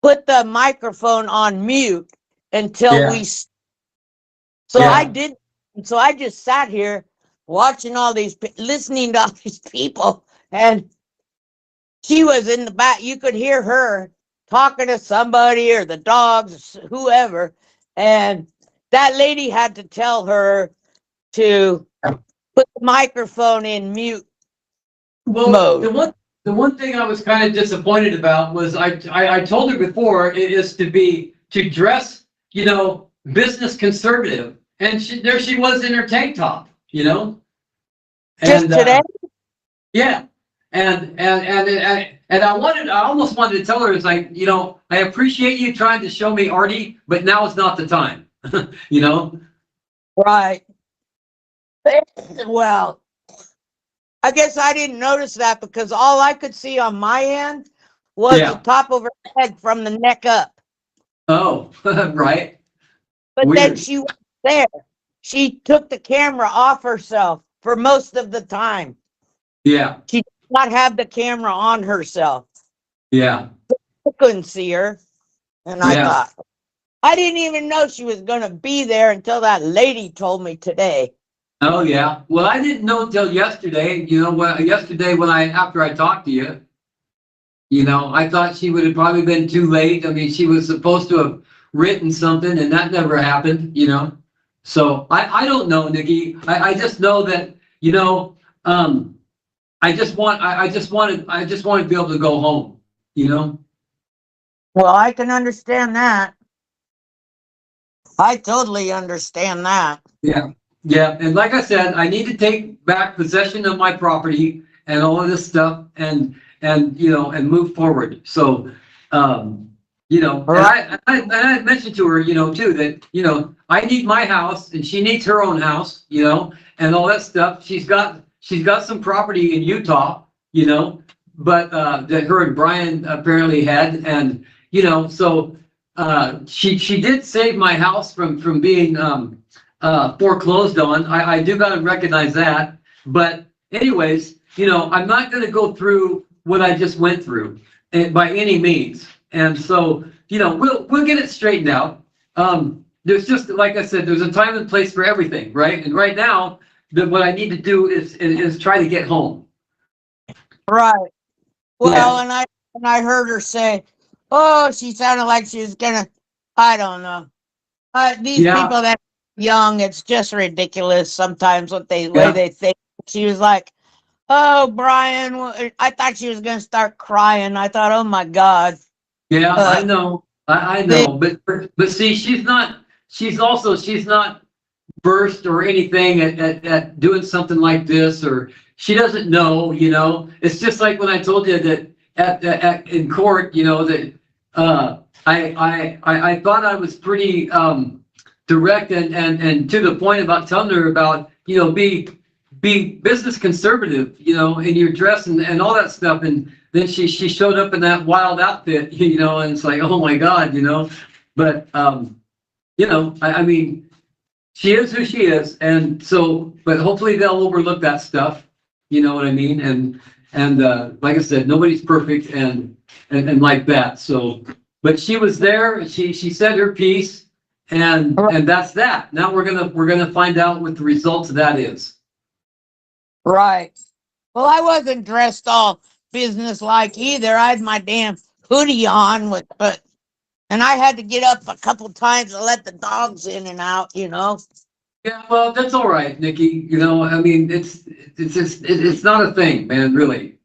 [SPEAKER 7] put the microphone on mute until we. So
[SPEAKER 12] Yeah.
[SPEAKER 7] I did. So I just sat here watching all these, listening to all these people, and she was in the back. You could hear her talking to somebody or the dogs, whoever, and that lady had to tell her to put the microphone in mute
[SPEAKER 12] Well,
[SPEAKER 7] mode.
[SPEAKER 12] the one thing I was kind of disappointed about was I told her before it is to dress, you know, business conservative, and there she was in her tank top, you know.
[SPEAKER 7] Just today?
[SPEAKER 12] Yeah, and I almost wanted to tell her, it's like, you know, I appreciate you trying to show me arty, but now is not the time, you know.
[SPEAKER 7] Right. Well, I guess I didn't notice that because all I could see on my end was the top of her head from the neck up.
[SPEAKER 12] Oh, right.
[SPEAKER 7] But
[SPEAKER 12] Weird.
[SPEAKER 7] then she was there. She took the camera off herself for most of the time.
[SPEAKER 12] Yeah,
[SPEAKER 7] She did not have the camera on herself.
[SPEAKER 12] yeah.
[SPEAKER 7] I couldn't see her. And I
[SPEAKER 12] Yeah.
[SPEAKER 7] thought, I didn't even know she was going to be there until that lady told me today.
[SPEAKER 12] Oh, yeah. Well, I didn't know until yesterday, you know, yesterday after I talked to you, you know, I thought she would have probably been too late. I mean, she was supposed to have written something and that never happened, you know? So I don't know, Nikki. I just know that, you know, I just wanted to be able to go home, you know?
[SPEAKER 7] Well, I can understand that. I totally understand that.
[SPEAKER 12] Yeah. Yeah. And like I said, I need to take back possession of my property and all of this stuff and you know, and move forward. So, you know, and I mentioned to her, you know, too, that, you know, I need my house and she needs her own house, you know, and all that stuff. She's got some property in Utah, you know, but that her and Brian apparently had, and you know, so she did save my house from being foreclosed on. I do gotta recognize that. But anyways, you know, I'm not gonna go through what I just went through by any means. And so, you know, we'll get it straightened out. There's just, like I said, there's a time and place for everything, right? And right now, what I need to do is try to get home.
[SPEAKER 7] Right. Well,
[SPEAKER 12] Yeah.
[SPEAKER 7] and I heard her say, oh, she sounded like she was gonna, I don't know. These people that are young, it's just ridiculous sometimes what way they think. She was like, oh, Brian, I thought she was gonna start crying. I thought, oh my God.
[SPEAKER 12] Yeah, I know. I know. But see, she's not versed or anything at doing something like this, or she doesn't know, you know. It's just like when I told you that in court, you know, that I thought I was pretty direct and to the point about telling her about, you know, be business conservative, you know, in your dress and all that stuff. And then she showed up in that wild outfit, you know, and it's like, oh my God, you know. But you know, I mean, she is who she is, and so, but hopefully they'll overlook that stuff, you know what I mean? And like I said, nobody's perfect and like that. So, but she was there, and she said her piece, and that's that. Now we're gonna find out what the results of that is.
[SPEAKER 7] Right. Well, I wasn't dressed all business-like either. I had my damn hoodie on and I had to get up a couple times to let the dogs in and out, you know.
[SPEAKER 12] Yeah, well, that's all right, Nikki. You know, I mean, it's not a thing, man, really.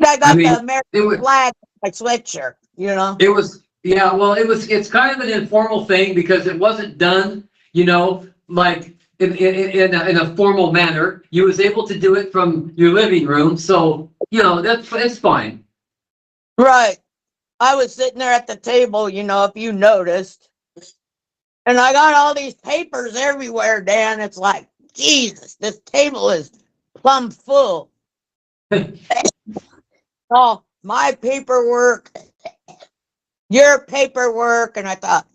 [SPEAKER 7] I got
[SPEAKER 12] mean,
[SPEAKER 7] the American flag on my sweatshirt, you know.
[SPEAKER 12] It was, yeah, well, it's kind of an informal thing because it wasn't done, you know, like in a formal manner. You was able to do it from your living room, so you know it's fine.
[SPEAKER 7] Right. I was sitting there at the table, you know, if you noticed, and I got all these papers everywhere, Dan. It's like, Jesus, this table is plumb full. Oh, my paperwork, your paperwork, and I thought,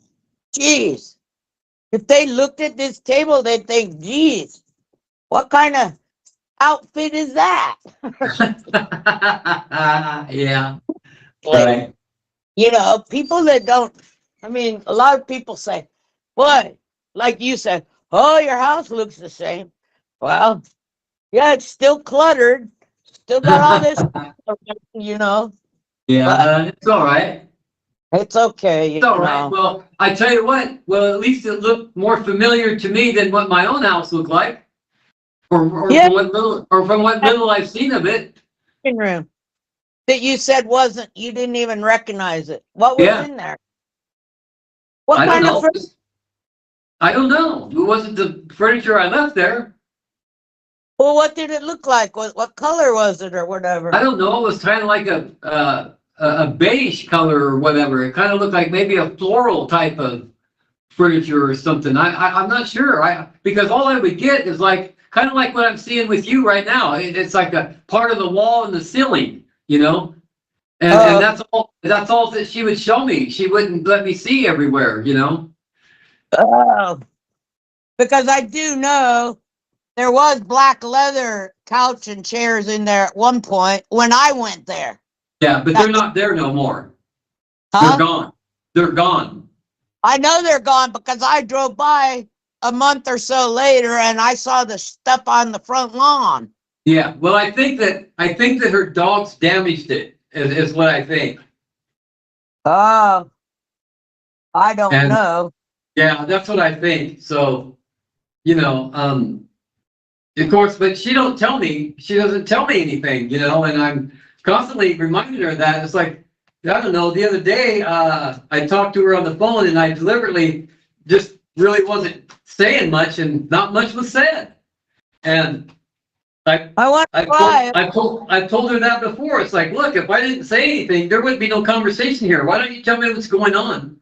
[SPEAKER 7] geez, if they looked at this table, they'd think, geez, what kind of outfit is that?
[SPEAKER 12] Yeah.
[SPEAKER 7] Like,
[SPEAKER 12] Right.
[SPEAKER 7] you know, people that don't, I mean, a lot of people say, what? Like you said, oh, your house looks the same. Well, yeah, it's still cluttered. Still got all this, you know.
[SPEAKER 12] Yeah, it's all right.
[SPEAKER 7] It's okay.
[SPEAKER 12] It's all right. Well, I tell you what. Well, at least it looked more familiar to me than what my own house looked like, or
[SPEAKER 7] Yeah.
[SPEAKER 12] from what little I've seen of it.
[SPEAKER 7] Room that you said wasn't, you didn't even recognize it. What was
[SPEAKER 12] Yeah.
[SPEAKER 7] in there? What
[SPEAKER 12] I
[SPEAKER 7] kind
[SPEAKER 12] don't
[SPEAKER 7] of
[SPEAKER 12] know.
[SPEAKER 7] furniture?
[SPEAKER 12] I don't know. It wasn't the furniture I left there.
[SPEAKER 7] Well, what did it look like? What color was it or whatever?
[SPEAKER 12] I don't know. It was kind of like a beige color or whatever. It kind of looked like maybe a floral type of furniture or something. I'm not sure. Because all I would get is like kind of like what I'm seeing with you right now. It's like a part of the wall and the ceiling, you know. And that's all. That's all that she would show me. She wouldn't let me see everywhere, you know.
[SPEAKER 7] Oh, because I do know there was black leather couch and chairs in there at one point when I went there.
[SPEAKER 12] Yeah, but they're not there no more.
[SPEAKER 7] Huh?
[SPEAKER 12] They're gone. They're gone.
[SPEAKER 7] I know they're gone because I drove by a month or so later and I saw the stuff on the front lawn.
[SPEAKER 12] Yeah. Well, I think that her dogs damaged it. Is what I think.
[SPEAKER 7] Oh, I don't know.
[SPEAKER 12] Yeah, that's what I think. So, you know, of course, but she doesn't tell me anything, you know, and I'm constantly reminding her of that. It's like, I don't know, the other day, I talked to her on the phone and I deliberately just really wasn't saying much and not much was said. And I've told her that before. It's like, look, if I didn't say anything, there wouldn't be no conversation here. Why don't you tell me what's going on?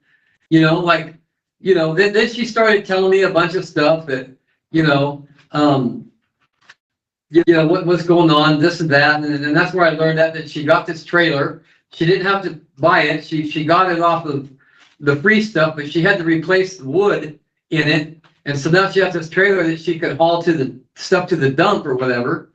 [SPEAKER 12] You know, like, you know, then she started telling me a bunch of stuff that, you know, what's going on, this and that. And that's where I learned that she got this trailer. She didn't have to buy it. She got it off of the free stuff, but she had to replace the wood in it. And so now she has this trailer that she could haul to the stuff to the dump or whatever.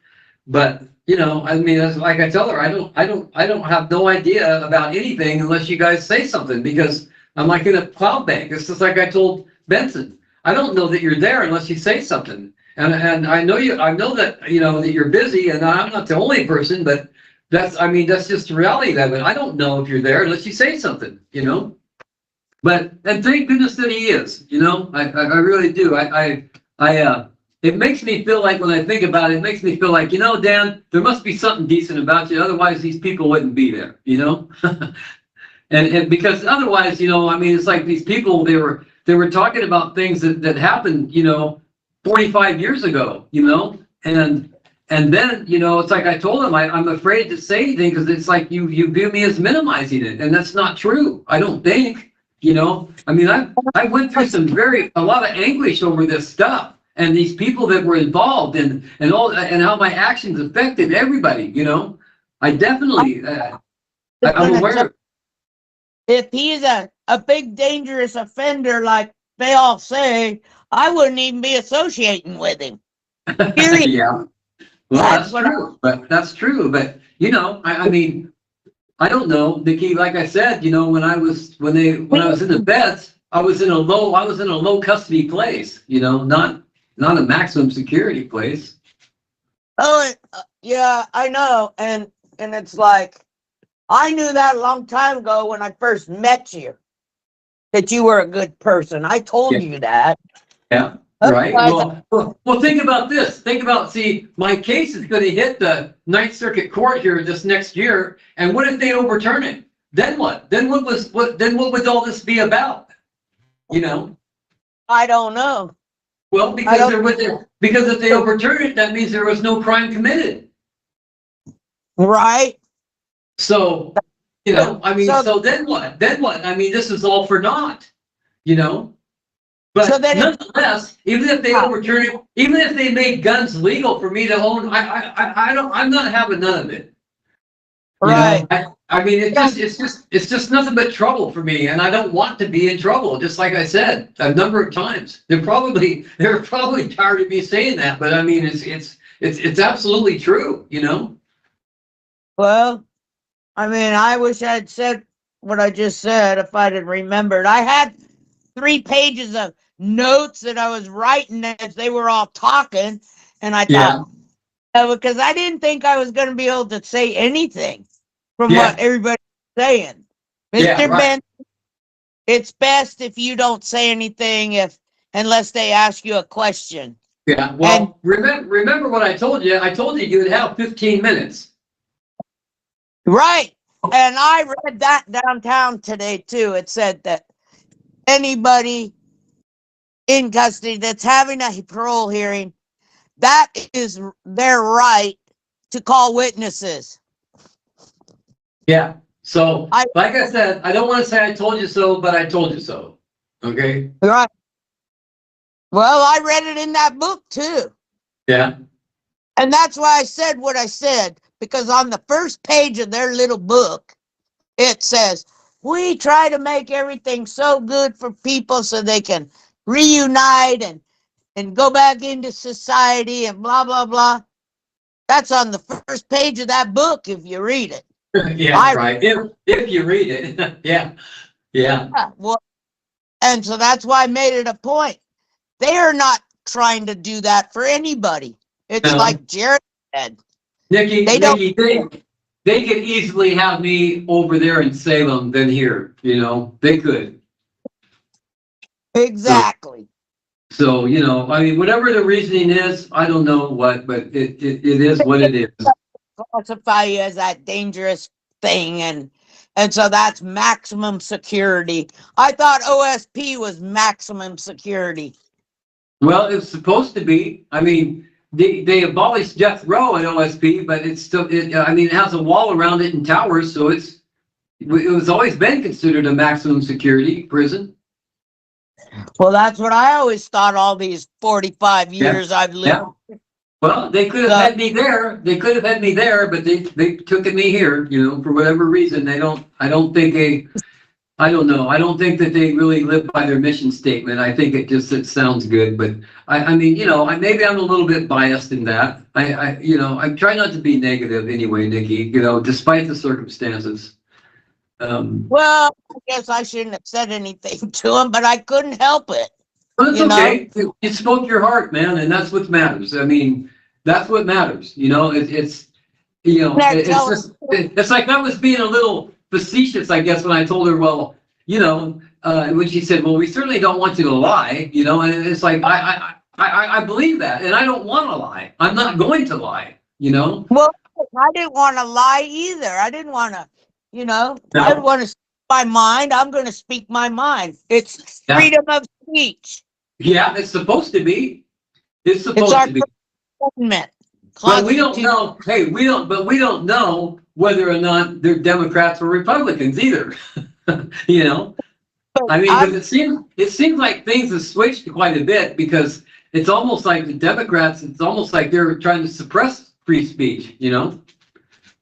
[SPEAKER 12] But, you know, I mean, it's like I tell her, I don't have no idea about anything unless you guys say something, because I'm like in a cloud bank. It's just like I told Benson. I don't know that you're there unless you say something. And I know that, you know, that you're busy, and I'm not the only person, but that's just the reality of it. I don't know if you're there unless you say something, you know. And thank goodness that he is, you know. I really do. It makes me feel like, when I think about it, it makes me feel like, you know, Dan, there must be something decent about you. Otherwise, these people wouldn't be there, you know. and because otherwise, you know, I mean, it's like these people, they were talking about things that happened, you know, 45 years ago, and then, it's like I told him, I'm afraid to say anything because it's like you view me as minimizing it, and that's not true. I don't think, I mean, I went through a lot of anguish over this stuff and these people that were involved and how my actions affected everybody, I definitely, I'm aware.
[SPEAKER 7] If he's a big dangerous offender like they all say, I wouldn't even be associating with him. Period.
[SPEAKER 12] Yeah. Well, that's true. But I mean, I don't know, Nikki. Like I said, when I was in the beds, I was in a low custody place. Not a maximum security place.
[SPEAKER 7] Oh, yeah, I know, and it's like I knew that a long time ago when I first met you, that you were a good person. I told you that.
[SPEAKER 12] Yeah. Right. Well, think about this. See, my case is going to hit the Ninth Circuit Court here this next year. And what if they overturn it? Then what? Then what would all this be about?
[SPEAKER 7] I don't know.
[SPEAKER 12] Well, because if they overturn it, that means there was no crime committed.
[SPEAKER 7] Right.
[SPEAKER 12] So, I mean, so then what? I mean, this is all for naught, But so nonetheless, even if they overturn it, even if they made guns legal for me to own, I'm not having none of it.
[SPEAKER 7] Right.
[SPEAKER 12] I mean, it's just nothing but trouble for me, and I don't want to be in trouble. Just like I said a number of times, they're probably tired of me saying that, but I mean, it's absolutely true,
[SPEAKER 7] Well, I mean, I wish I'd said what I just said if I'd have remembered. I had 3 pages of notes that I was writing as they were all talking, and I thought, because I didn't think I was going to be able to say anything from what everybody's saying. Mr. Ben, it's best if you don't say anything unless they ask you a question.
[SPEAKER 12] Yeah, well, remember what I told you. I told you would have 15 minutes.
[SPEAKER 7] Right, and I read that downtown today, too. It said that anybody in custody that's having a parole hearing, that is their right to call witnesses.
[SPEAKER 12] Yeah. So, like I said, I don't want to say I told you so, but I told you so. Okay.
[SPEAKER 7] Right. Well, I read it in that book too.
[SPEAKER 12] Yeah.
[SPEAKER 7] And that's why I said what I said, because on the first page of their little book, it says, we try to make everything so good for people so they can reunite and go back into society and blah, blah, blah. That's on the first page of that book if you read it.
[SPEAKER 12] Yeah, right. If you read it. Yeah.
[SPEAKER 7] Well, and so that's why I made it a point. They are not trying to do that for anybody. It's like Jared said.
[SPEAKER 12] Nikki, they could easily have me over there in Salem than here, they could.
[SPEAKER 7] Exactly.
[SPEAKER 12] So, I mean, whatever the reasoning is, I don't know what, but it is what it is.
[SPEAKER 7] Classify you as that dangerous thing, and so that's maximum security. I thought OSP was maximum security.
[SPEAKER 12] Well, it's supposed to be. I mean, they abolished death row at OSP, but it's still. It has a wall around it and towers, so it was always been considered a maximum security prison.
[SPEAKER 7] Well, that's what I always thought all these 45 years I've lived.
[SPEAKER 12] Yeah. Well, they could have had me there. They could have had me there, but they took me here, for whatever reason. I don't think that they really live by their mission statement. I think it sounds good, but I mean, maybe I'm a little bit biased in that. I try not to be negative anyway, Nikki, despite the circumstances.
[SPEAKER 7] Well, I guess I shouldn't have said anything to him, but I couldn't help it.
[SPEAKER 12] Well, it's okay. You spoke your heart, man, and that's what matters. I mean, that's what matters. It's like I was being a little facetious, I guess, when I told her, well, when she said, well, we certainly don't want you to lie, and it's like, I believe that, and I don't want to lie. I'm not going to lie,
[SPEAKER 7] Well, I didn't want to lie either. I didn't want to, I want to speak my mind. I'm going to speak my mind. It's freedom of speech.
[SPEAKER 12] Yeah, it's supposed to be. It's
[SPEAKER 7] It's
[SPEAKER 12] supposed
[SPEAKER 7] our
[SPEAKER 12] to be.
[SPEAKER 7] government.
[SPEAKER 12] But we don't
[SPEAKER 7] Constitution.
[SPEAKER 12] know, hey, we don't know whether or not they're Democrats or Republicans either. You know? I mean, because it seems like things have switched quite a bit because it's almost like the Democrats, it's almost like they're trying to suppress free speech, you know?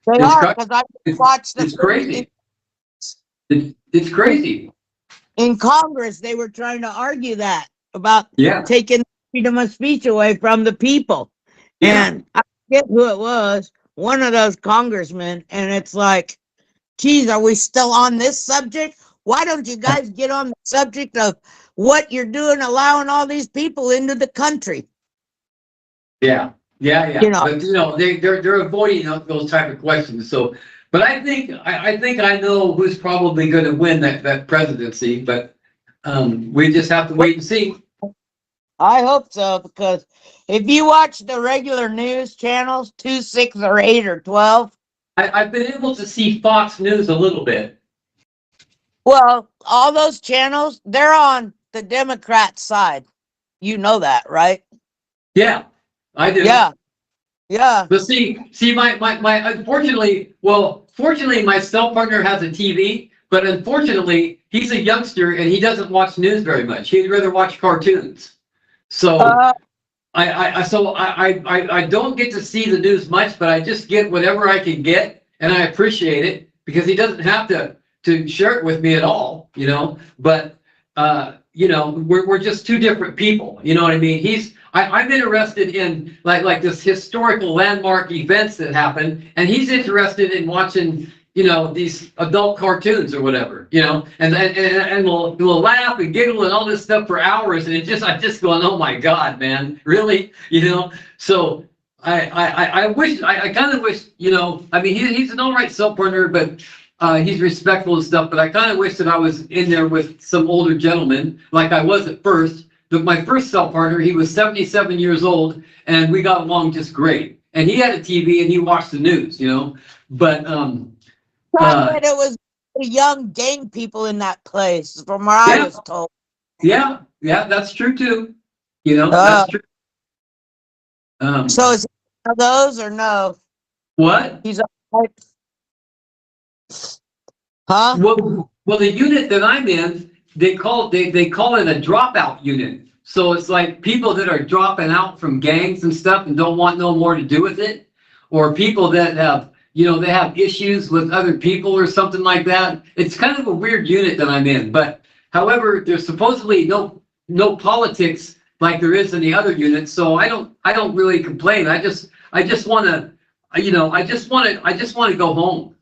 [SPEAKER 7] They
[SPEAKER 12] It's
[SPEAKER 7] are,
[SPEAKER 12] cra-
[SPEAKER 7] because I
[SPEAKER 12] It's,
[SPEAKER 7] watched
[SPEAKER 12] it's crazy. It's crazy.
[SPEAKER 7] in Congress, they were trying to argue that about
[SPEAKER 12] Yeah,
[SPEAKER 7] taking freedom of speech away from the people.
[SPEAKER 12] yeah.
[SPEAKER 7] And I forget who it was, one of those congressmen, and it's like, geez, are we still on this subject? Why don't you guys get on the subject of what you're doing, allowing all these people into the country?
[SPEAKER 12] Yeah, yeah.
[SPEAKER 7] You know.
[SPEAKER 12] But they're avoiding those type of questions. So, but I think I know who's probably going to win that presidency. But we just have to wait and see.
[SPEAKER 7] I hope so, because if you watch the regular news channels, 2, 6, or 8, or 12,
[SPEAKER 12] I've been able to see Fox News a little bit.
[SPEAKER 7] well, all those channels, they're on the Democrat side. You know that, right?
[SPEAKER 12] Yeah, I do.
[SPEAKER 7] Yeah. Yeah.
[SPEAKER 12] But see, my fortunately, my cell partner has a TV, but unfortunately, he's a youngster and he doesn't watch news very much. He'd rather watch cartoons. So I don't get to see the news much, but I just get whatever I can get, and I appreciate it because he doesn't have to share it with me at all, you know. But we're just two different people. You know what I mean? I'm interested in like this historical landmark events that happen, and he's interested in watching, these adult cartoons or whatever, and we'll laugh and giggle and all this stuff for hours, and I'm just going, oh my God, man, really, So I kind of wish, I mean, he's an all right self partner, but he's respectful and stuff. But I kind of wish that I was in there with some older gentleman, like I was at first. But my first cell partner, he was 77 years old, and we got along just great. And he had a TV and he watched the news, But
[SPEAKER 7] it was young gang people in that place, from where I was told.
[SPEAKER 12] Yeah, that's true too. That's true.
[SPEAKER 7] So is he one of those or no?
[SPEAKER 12] What?
[SPEAKER 7] He's huh?
[SPEAKER 12] Well, the unit that I'm in, they call it a dropout unit. So it's like people that are dropping out from gangs and stuff and don't want no more to do with it, or people that have, they have issues with other people or something like that. It's kind of a weird unit that I'm in. But however, there's supposedly no politics like there is in the other units. So I don't really complain. I just want to, I just want to go home.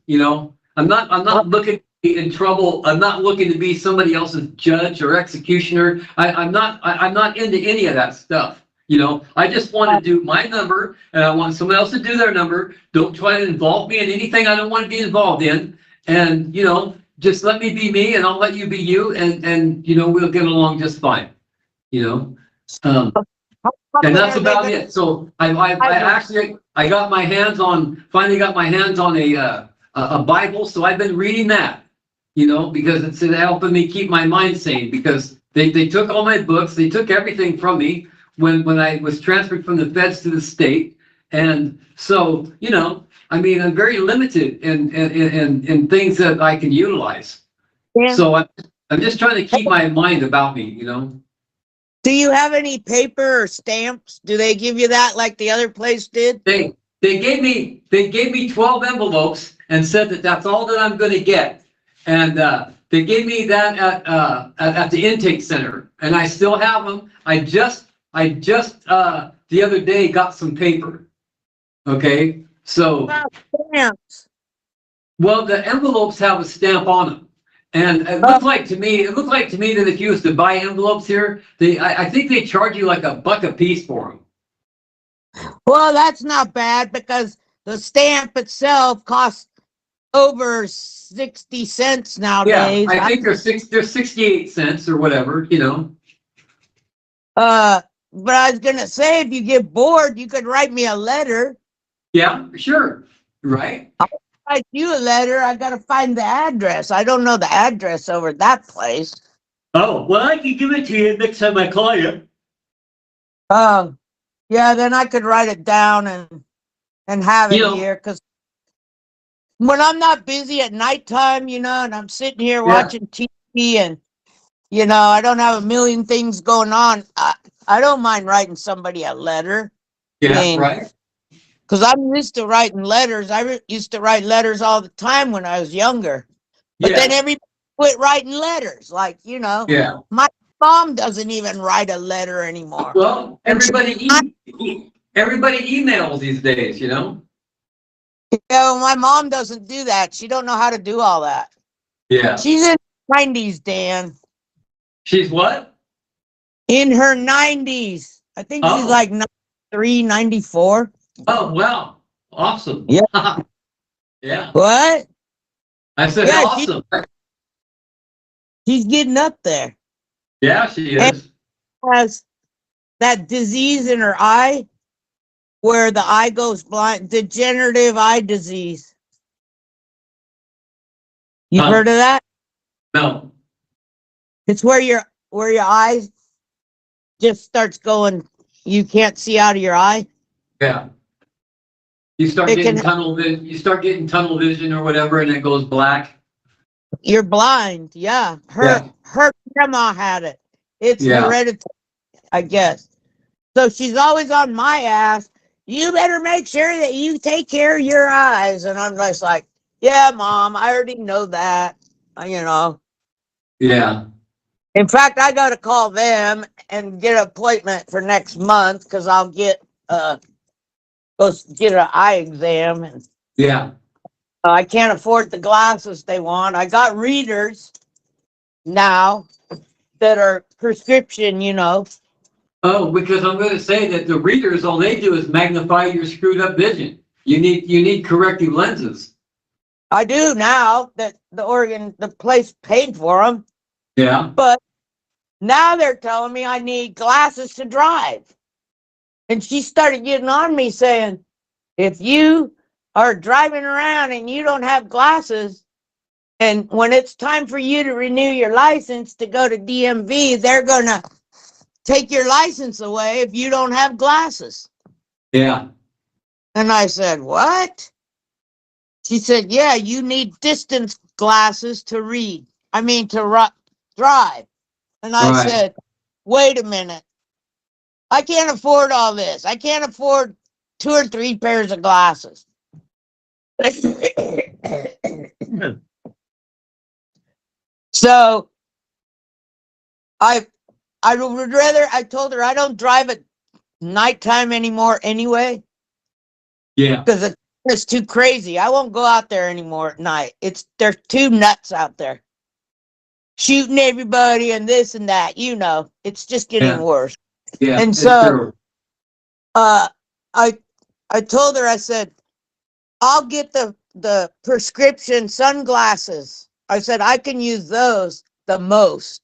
[SPEAKER 12] I'm not looking to be in trouble. I'm not looking to be somebody else's judge or executioner. I'm not into any of that stuff. I just want to do my number, and I want someone else to do their number. Don't try to involve me in anything I don't want to be involved in. And, just let me be me, and I'll let you be you, and we'll get along just fine. And that's about it. So I got my hands on a Bible. So I've been reading that, because it's helping me keep my mind sane, because they took all my books. They took everything from me when I was transferred from the feds to the state. And so, I'm very limited in things that I can utilize. Yeah. So I'm just trying to keep my mind about me,
[SPEAKER 7] Do you have any paper or stamps? Do they give you that like the other place did?
[SPEAKER 12] They gave me 12 envelopes and said that that's all that I'm going to get. And they gave me that at the intake center, and I still have them. I just the other day got some paper. Okay, so
[SPEAKER 7] stamps.
[SPEAKER 12] Well, the envelopes have a stamp on them. And it looked like to me that if you was to buy envelopes here, I think they charge you like $1 a piece for them.
[SPEAKER 7] Well, that's not bad, because the stamp itself costs over 60 cents nowadays.
[SPEAKER 12] Yeah, I think they're 68 cents or whatever,
[SPEAKER 7] But I was gonna say, if you get bored, you could write me a letter.
[SPEAKER 12] Yeah, sure. Right.
[SPEAKER 7] I'll write you a letter. I gotta find the address. I don't know the address over at that place.
[SPEAKER 12] Oh, well, I can give it to you next time I call you.
[SPEAKER 7] Yeah, then I could write it down and have it
[SPEAKER 12] You know-
[SPEAKER 7] here, because when I'm not busy at nighttime, and I'm sitting here
[SPEAKER 12] Yeah.
[SPEAKER 7] watching TV and, I don't have a million things going on, I don't mind writing somebody a letter.
[SPEAKER 12] Yeah,
[SPEAKER 7] mean-
[SPEAKER 12] right.
[SPEAKER 7] Because I'm used to writing letters. Used to write letters all the time when I was younger. But then
[SPEAKER 12] Yeah,
[SPEAKER 7] everybody quit writing letters. Like,
[SPEAKER 12] yeah.
[SPEAKER 7] my mom doesn't even write a letter anymore.
[SPEAKER 12] Well, everybody emails these days,
[SPEAKER 7] My mom doesn't do that. She don't know how to do all that.
[SPEAKER 12] Yeah.
[SPEAKER 7] She's in her 90s, Dan.
[SPEAKER 12] She's what?
[SPEAKER 7] In her 90s. I think she's
[SPEAKER 12] Oh.
[SPEAKER 7] like 93, 94.
[SPEAKER 12] Oh, wow. Awesome.
[SPEAKER 7] Yeah.
[SPEAKER 12] Yeah.
[SPEAKER 7] What?
[SPEAKER 12] I said
[SPEAKER 7] Yeah,
[SPEAKER 12] awesome.
[SPEAKER 7] She's getting up there.
[SPEAKER 12] Yeah, she is.
[SPEAKER 7] Has that disease in her eye where the eye goes blind, degenerative eye disease. You've heard of that?
[SPEAKER 12] No.
[SPEAKER 7] It's where your eye just starts going, you can't see out of your eye.
[SPEAKER 12] Yeah. You start
[SPEAKER 7] It
[SPEAKER 12] getting
[SPEAKER 7] can-
[SPEAKER 12] tunnel vision. You start getting tunnel vision or whatever, and it goes black.
[SPEAKER 7] You're blind. Yeah. Her grandma had it. It's
[SPEAKER 12] Yeah.
[SPEAKER 7] hereditary, I guess. So she's always on my ass. You better make sure that you take care of your eyes. And I'm just like, yeah, Mom, I already know that.
[SPEAKER 12] Yeah.
[SPEAKER 7] In fact, I got to call them and get an appointment for next month because I'll go get an eye exam. And
[SPEAKER 12] Yeah.
[SPEAKER 7] I can't afford the glasses they want. I got readers now that are prescription,
[SPEAKER 12] Oh, because I'm going to say that the readers, all they do is magnify your screwed up vision. You need corrective lenses.
[SPEAKER 7] I do now that the place paid for them,
[SPEAKER 12] Yeah.
[SPEAKER 7] but now they're telling me I need glasses to drive. And she started getting on me saying, if you are driving around and you don't have glasses, and when it's time for you to renew your license to go to DMV, they're going to take your license away if you don't have glasses.
[SPEAKER 12] Yeah.
[SPEAKER 7] And I said, what? She said, yeah, you need distance glasses to read. To drive. And I
[SPEAKER 12] Right.
[SPEAKER 7] said, wait a minute. I can't afford all this. I can't afford 2 or 3 pairs of glasses. So I would rather, I told her I don't drive at nighttime anymore anyway,
[SPEAKER 12] Yeah.
[SPEAKER 7] because it's too crazy. I won't go out there anymore at night. They're too nuts out there. Shooting everybody and this and that, it's just getting
[SPEAKER 12] Yeah.
[SPEAKER 7] worse.
[SPEAKER 12] Yeah.
[SPEAKER 7] And
[SPEAKER 12] it's
[SPEAKER 7] so,
[SPEAKER 12] true.
[SPEAKER 7] I told her, I said, I'll get the prescription sunglasses. I said, I can use those the most.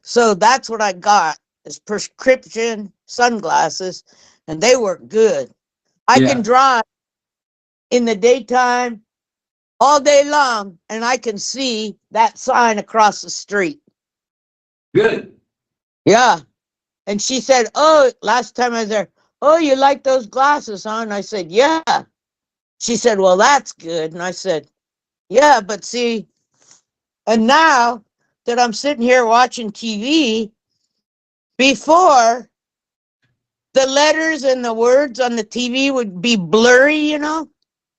[SPEAKER 7] So that's what I got, is prescription sunglasses, and they work good. I
[SPEAKER 12] Yeah.
[SPEAKER 7] can drive in the daytime all day long, and I can see that sign across the street.
[SPEAKER 12] Good.
[SPEAKER 7] Yeah. And she said, oh, last time I was there, oh, you like those glasses, huh? And I said, yeah. She said, well, that's good. And I said, yeah, but see, and now that I'm sitting here watching TV, before the letters and the words on the TV would be blurry,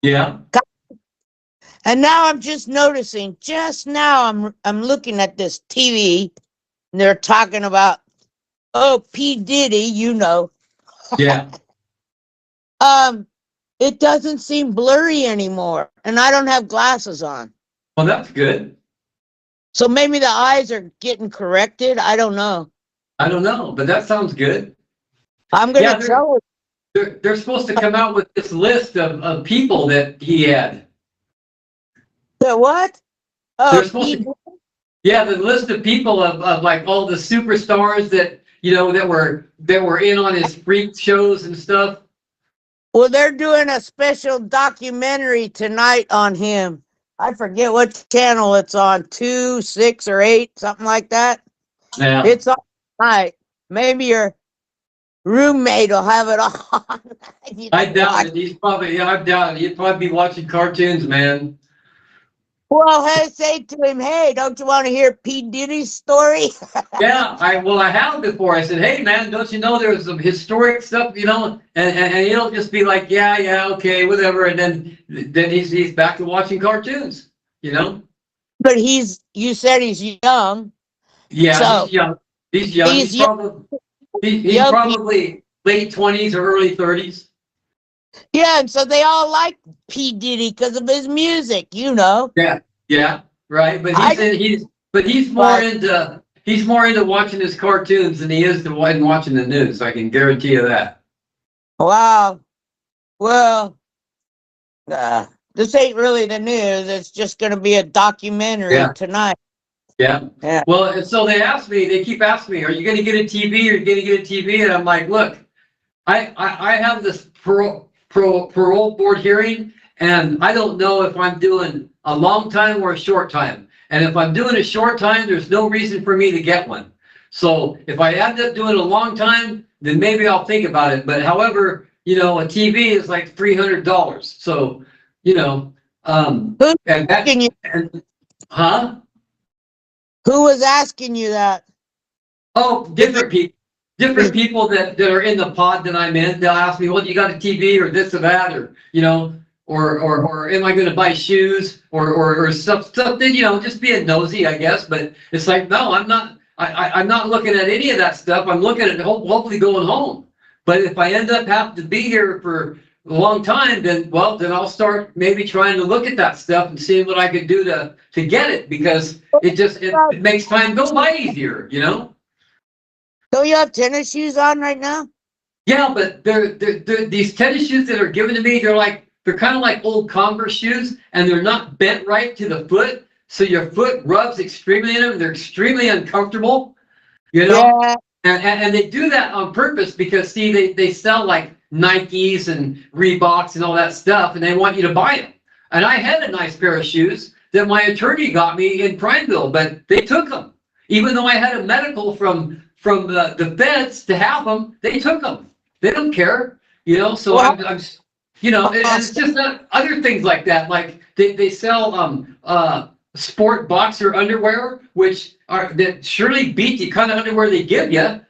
[SPEAKER 12] Yeah.
[SPEAKER 7] And now I'm just noticing, just now I'm looking at this TV and they're talking about, oh, P. Diddy,
[SPEAKER 12] Yeah.
[SPEAKER 7] It doesn't seem blurry anymore, and I don't have glasses on.
[SPEAKER 12] Well, that's good.
[SPEAKER 7] So maybe the eyes are getting corrected. I don't know.
[SPEAKER 12] I don't know, but that sounds good.
[SPEAKER 7] I'm going
[SPEAKER 12] Yeah,
[SPEAKER 7] to tell her.
[SPEAKER 12] They're supposed to come out with this list of people that he had.
[SPEAKER 7] The what?
[SPEAKER 12] They're
[SPEAKER 7] Oh,
[SPEAKER 12] supposed to, yeah, the list of people of like all the superstars that, that were in on his freak shows and stuff.
[SPEAKER 7] well, they're doing a special documentary tonight on him. I forget what channel it's on, 2, 6, or 8, something like that.
[SPEAKER 12] Yeah.
[SPEAKER 7] It's on tonight. Maybe you're roommate will have it on. You
[SPEAKER 12] I
[SPEAKER 7] know,
[SPEAKER 12] doubt it. I doubt it. He'd probably be watching cartoons, man.
[SPEAKER 7] Well, hey, say to him, hey, don't you want to hear P. Diddy's story?
[SPEAKER 12] Yeah, I have before. I said, hey man, don't you know there's some historic stuff, and he'll just be like, yeah, okay, whatever, and then he's back to watching cartoons,
[SPEAKER 7] But you said he's young.
[SPEAKER 12] Yeah,
[SPEAKER 7] So,
[SPEAKER 12] he's young. He's young.
[SPEAKER 7] he's young.
[SPEAKER 12] He's
[SPEAKER 7] Young
[SPEAKER 12] probably late 20s or early 30s.
[SPEAKER 7] Yeah, and so they all like P. Diddy because of his music,
[SPEAKER 12] Yeah, right. But he's more into watching his cartoons than he is to watching the news. I can guarantee you that.
[SPEAKER 7] Wow. Well, this ain't really the news. It's just going to be a documentary tonight.
[SPEAKER 12] Yeah. Well, so they keep asking me, are you going to get a TV? Are you going to get a TV? And I'm like, look, I have this parole board hearing, and I don't know if I'm doing a long time or a short time. And if I'm doing a short time, there's no reason for me to get one. So if I end up doing a long time, then maybe I'll think about it. But however, a TV is like $300. So,
[SPEAKER 7] Who was asking you that?
[SPEAKER 12] Oh, different people. Different people that are in the pod that I'm in, they'll ask me, well, you got a TV or this or that, or or am I going to buy shoes or stuff that, just being nosy, I guess. But it's like, no, I'm not. I'm not looking at any of that stuff. I'm looking at hopefully going home. But if I end up having to be here for a long time, then I'll start maybe trying to look at that stuff and seeing what I could do to get it, because it makes time go by easier,
[SPEAKER 7] Don't you have tennis shoes on right now?
[SPEAKER 12] Yeah, but they're these tennis shoes that are given to me, they're kind of like old Converse shoes, and they're not bent right to the foot, so your foot rubs extremely in them. They're extremely uncomfortable,
[SPEAKER 7] Yeah.
[SPEAKER 12] And they do that on purpose because, see, they sell like Nikes and Reeboks and all that stuff, and they want you to buy them. And I had a nice pair of shoes that my attorney got me in Prineville, but they took them. Even though I had a medical from the feds to have them, they took them. They don't care, so I'm and it's just not other things like that. Like they sell sport boxer underwear, which that surely beat the kind of underwear they give you,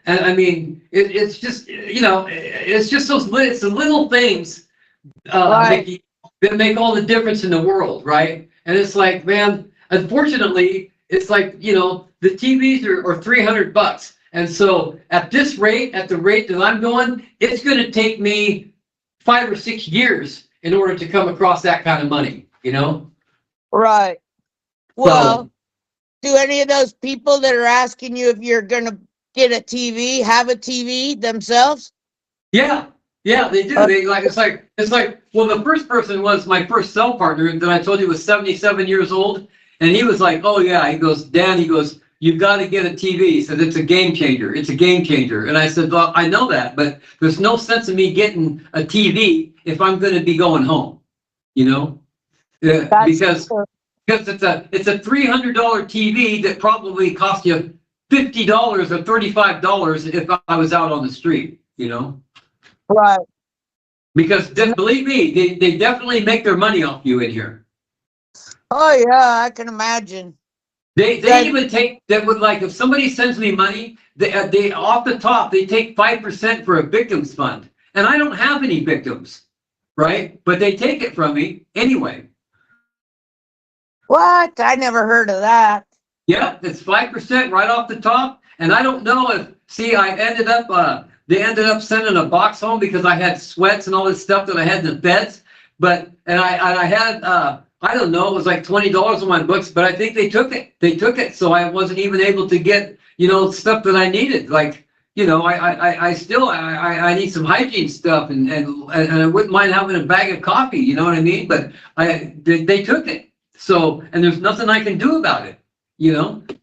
[SPEAKER 12] and I mean, it's just, it's just it's the little things that make all the difference in the world, right? And it's like, man, unfortunately, it's like, the TVs are $300. And so at the rate that I'm going, it's going to take me 5 or 6 years in order to come across that kind of money,
[SPEAKER 7] Right. Well, do any of those people that are asking you if you're going to get a TV have a TV themselves?
[SPEAKER 12] Yeah, they do. It's like, well, the first person was my first cell partner that I told you was 77 years old. And he was like, oh yeah, he goes, Dan, you've got to get a TV. He said, it's a game changer. It's a game changer. And I said, well, I know that, but there's no sense in me getting a TV if I'm going to be going home, because it's a $300 TV that probably cost you $50 or $35 if I was out on the street,
[SPEAKER 7] Right.
[SPEAKER 12] Because believe me, they definitely make their money off you in here.
[SPEAKER 7] Oh yeah, I can imagine.
[SPEAKER 12] They even take that would, like, if somebody sends me money, they off the top they take 5% for a victims fund, and I don't have any victims, right? But they take it from me anyway.
[SPEAKER 7] What? I never heard of that.
[SPEAKER 12] Yeah, it's 5% right off the top, and I don't know if they ended up sending a box home because I had sweats and all this stuff that I had in the feds, and I had I don't know, it was like $20 on my books, but I think they took it. So I wasn't even able to get, stuff that I needed. Like, I need some hygiene stuff and I wouldn't mind having a bag of coffee, you know what I mean? But they took it. So, and there's nothing I can do about it.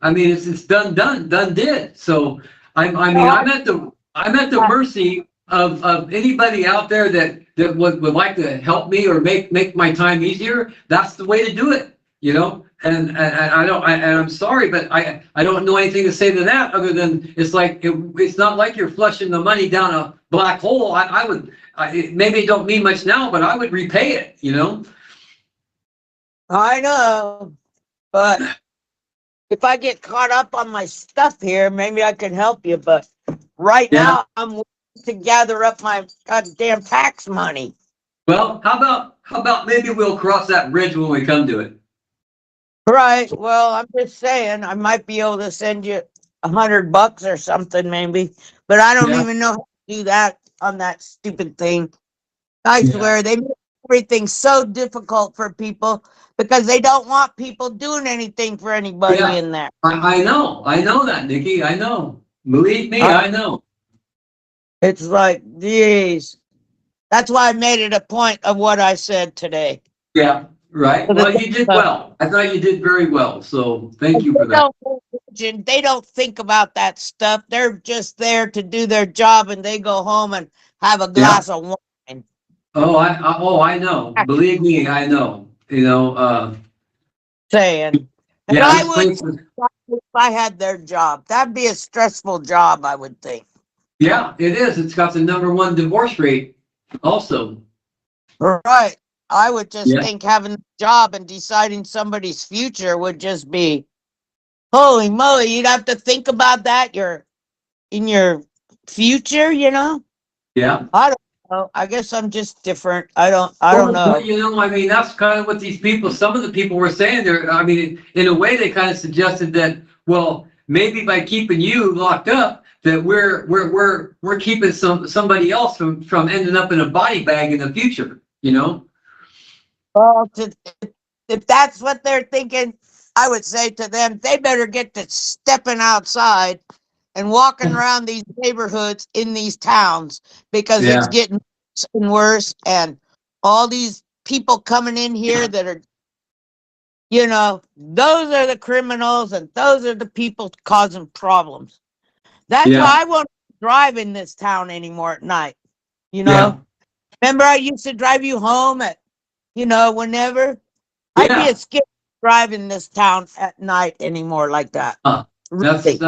[SPEAKER 12] I mean, it's done did. So I'm at the mercy of anybody out there that would like to help me or make my time easier. That's the way to do it. you know? And I'm sorry, but I don't know anything to say to that other than it's like, it's not like you're flushing the money down a black hole. Maybe it don't mean much now, but I would repay it, you know?
[SPEAKER 7] I know, but if I get caught up on my stuff here, maybe I can help you, but right
[SPEAKER 12] Yeah.
[SPEAKER 7] now I'm waiting to gather up my goddamn tax money.
[SPEAKER 12] Well, how about maybe we'll cross that bridge when we come to it?
[SPEAKER 7] Right, well, I'm just saying, I might be able to send you $100 or something maybe, but I don't
[SPEAKER 12] Yeah.
[SPEAKER 7] even know how to do that on that stupid thing. I
[SPEAKER 12] Yeah.
[SPEAKER 7] swear, they make everything so difficult for people because they don't want people doing anything for anybody
[SPEAKER 12] Yeah.
[SPEAKER 7] in there.
[SPEAKER 12] I know that, Nikki, I know. Believe me, I know.
[SPEAKER 7] It's like, geez. That's why I made it a point of what I said today.
[SPEAKER 12] Yeah, right. Well, you did well. I thought you did very well. So thank you for that.
[SPEAKER 7] They don't think about that stuff. They're just there to do their job and they go home and have a glass of wine.
[SPEAKER 12] Oh, I know. Believe me, I know. You know,
[SPEAKER 7] Saying. And
[SPEAKER 12] yeah,
[SPEAKER 7] I
[SPEAKER 12] this
[SPEAKER 7] would,
[SPEAKER 12] place is,
[SPEAKER 7] if I had their job. That'd be a stressful job, I would think.
[SPEAKER 12] yeah, it is. It's got the #1 divorce rate also.
[SPEAKER 7] Right. I would just
[SPEAKER 12] Yeah.
[SPEAKER 7] think having a job and deciding somebody's future would just be, holy moly, you'd have to think about that in your future, you know?
[SPEAKER 12] Yeah.
[SPEAKER 7] I don't know. I guess I'm just different. I don't know.
[SPEAKER 12] Well, you know, I mean, that's kind of what these people, some of the people were saying there. I mean, in a way, they kind of suggested that, well, maybe by keeping you locked up, that we're keeping somebody else from ending up in a body bag in the future, you know?
[SPEAKER 7] Well, if that's what they're thinking, I would say to them, they better get to stepping outside and walking around these neighborhoods in these towns because it's
[SPEAKER 12] Yeah.
[SPEAKER 7] getting worse and worse. And all these people coming in here that are, you know, those are the criminals and those are the people causing problems. That's
[SPEAKER 12] Yeah.
[SPEAKER 7] why I won't drive in this town anymore at night. You know,
[SPEAKER 12] Yeah.
[SPEAKER 7] remember I used to drive you home at, you know, whenever. I'd be
[SPEAKER 12] Yeah.
[SPEAKER 7] scared driving this town at night anymore like that. Really.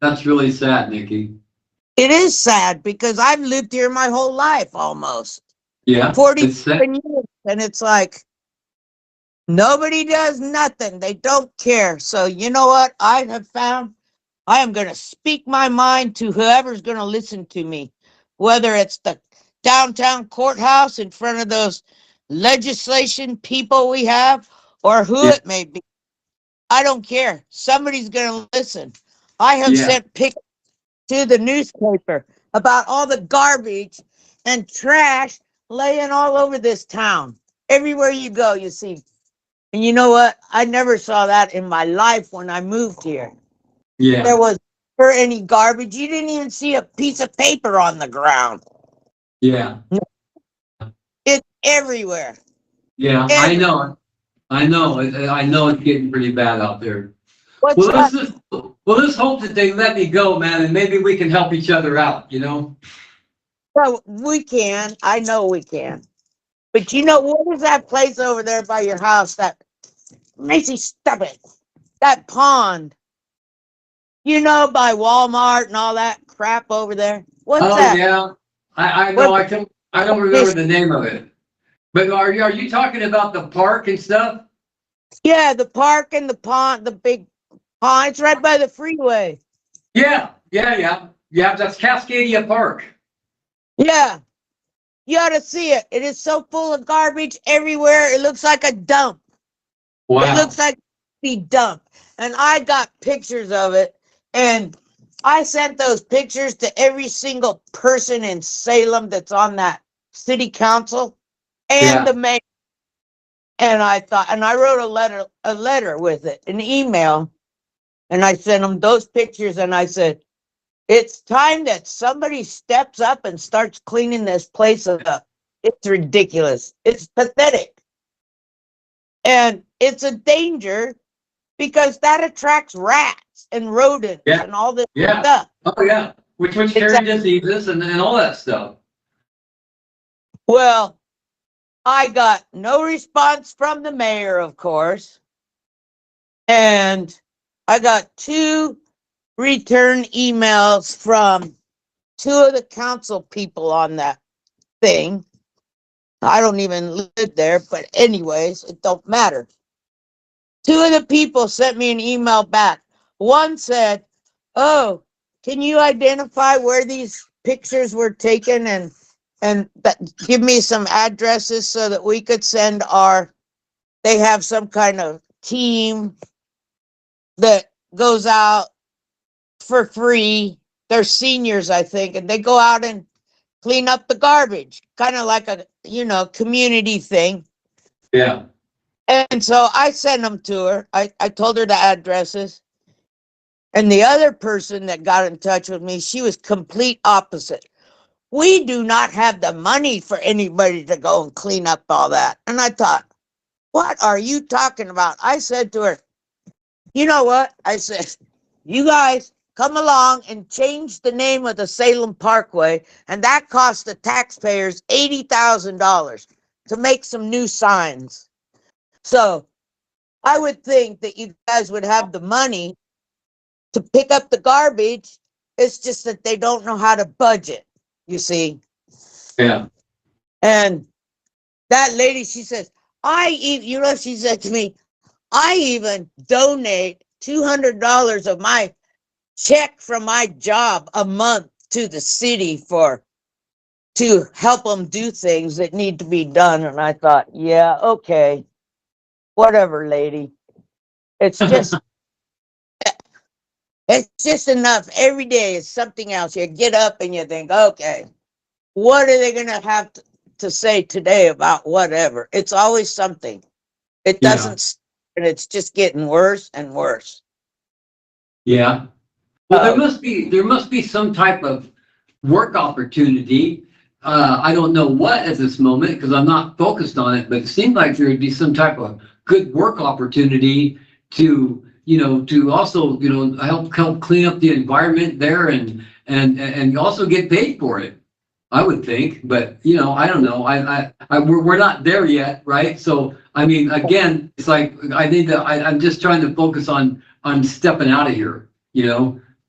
[SPEAKER 12] That's really sad, Nikki.
[SPEAKER 7] It is sad because I've lived here my whole life almost.
[SPEAKER 12] Yeah.
[SPEAKER 7] 47 years. And it's like, nobody does nothing. They don't care. So you know what I have found? I am going to speak my mind to whoever's going to listen to me, whether it's the downtown courthouse in front of those legislation people we have or who it may be. I don't care. Somebody's going to listen. I have sent pictures to the newspaper about all the garbage and trash laying all over this town. Everywhere you go, you see. And you know what? I never saw that in my life when I moved here.
[SPEAKER 12] Yeah.
[SPEAKER 7] There was never any garbage. You didn't even see a piece of paper on the ground.
[SPEAKER 12] Yeah.
[SPEAKER 7] It's everywhere.
[SPEAKER 12] Yeah. I know. I know it's getting pretty bad out there.
[SPEAKER 7] What's that?
[SPEAKER 12] Let's hope that they let me go, man, and maybe we can help each other out, you know?
[SPEAKER 7] Well, we can. I know we can. But you know, what is that place over there by your house? That Macy, stop it. That pond. You know, by Walmart and all that crap over there. What's that?
[SPEAKER 12] Yeah. I know. I don't remember the name of it. But are you talking about the park and stuff?
[SPEAKER 7] Yeah, the park and the pond, the big pond. It's right by the freeway.
[SPEAKER 12] Yeah. That's Cascadia Park.
[SPEAKER 7] Yeah. You ought to see it. It is so full of garbage everywhere. It looks like a dump.
[SPEAKER 12] Wow.
[SPEAKER 7] It looks like be dumped. And I got pictures of it. And I sent those pictures to every single person in Salem that's on that city council and the mayor. And I thought, and I wrote a letter with it, an email. And I sent them those pictures and I said, it's time that somebody steps up and starts cleaning this place up. It's ridiculous. It's pathetic. And it's a danger because that attracts rats and rodents and all this stuff.
[SPEAKER 12] Oh, yeah. Which carry diseases and all that stuff.
[SPEAKER 7] Well, I got no response from the mayor, of course. And I got 2 return emails from 2 of the council people on that thing. I don't even live there, but anyways, it don't matter. 2 of the people sent me an email back. One said, "Oh, can you identify where these pictures were taken and give me some addresses so that we could send they have some kind of team that goes out for free. They're seniors, I think, and they go out and clean up the garbage, kind of like a, community thing."
[SPEAKER 12] Yeah.
[SPEAKER 7] And so I sent them to her. I told her the addresses. And the other person that got in touch with me, she was complete opposite. "We do not have the money for anybody to go and clean up all that." And I thought, what are you talking about? I said to her, "You know what?" I said, "You guys come along and change the name of the Salem Parkway, and that cost the taxpayers $80,000 to make some new signs. So I would think that you guys would have the money to pick up the garbage. It's just that they don't know how to budget, you see."
[SPEAKER 12] Yeah.
[SPEAKER 7] And that lady, she says, she said to me, "I even donate $200 of my check from my job a month to the city to help them do things that need to be done." And I thought, yeah, okay, whatever, lady. It's just it's just enough. Every day is something else. You get up and you think, okay, what are they gonna have to say today about whatever? It's always something. It
[SPEAKER 12] Yeah.
[SPEAKER 7] doesn't, and it's just getting worse and worse.
[SPEAKER 12] Yeah. Well, there must be some type of work opportunity. I don't know what at this moment because I'm not focused on it, but it seemed like there would be some type of good work opportunity to also, help clean up the environment there and also get paid for it. I would think, but I don't know. We're not there yet, right? So, I mean, again, it's like I'm just trying to focus on stepping out of here.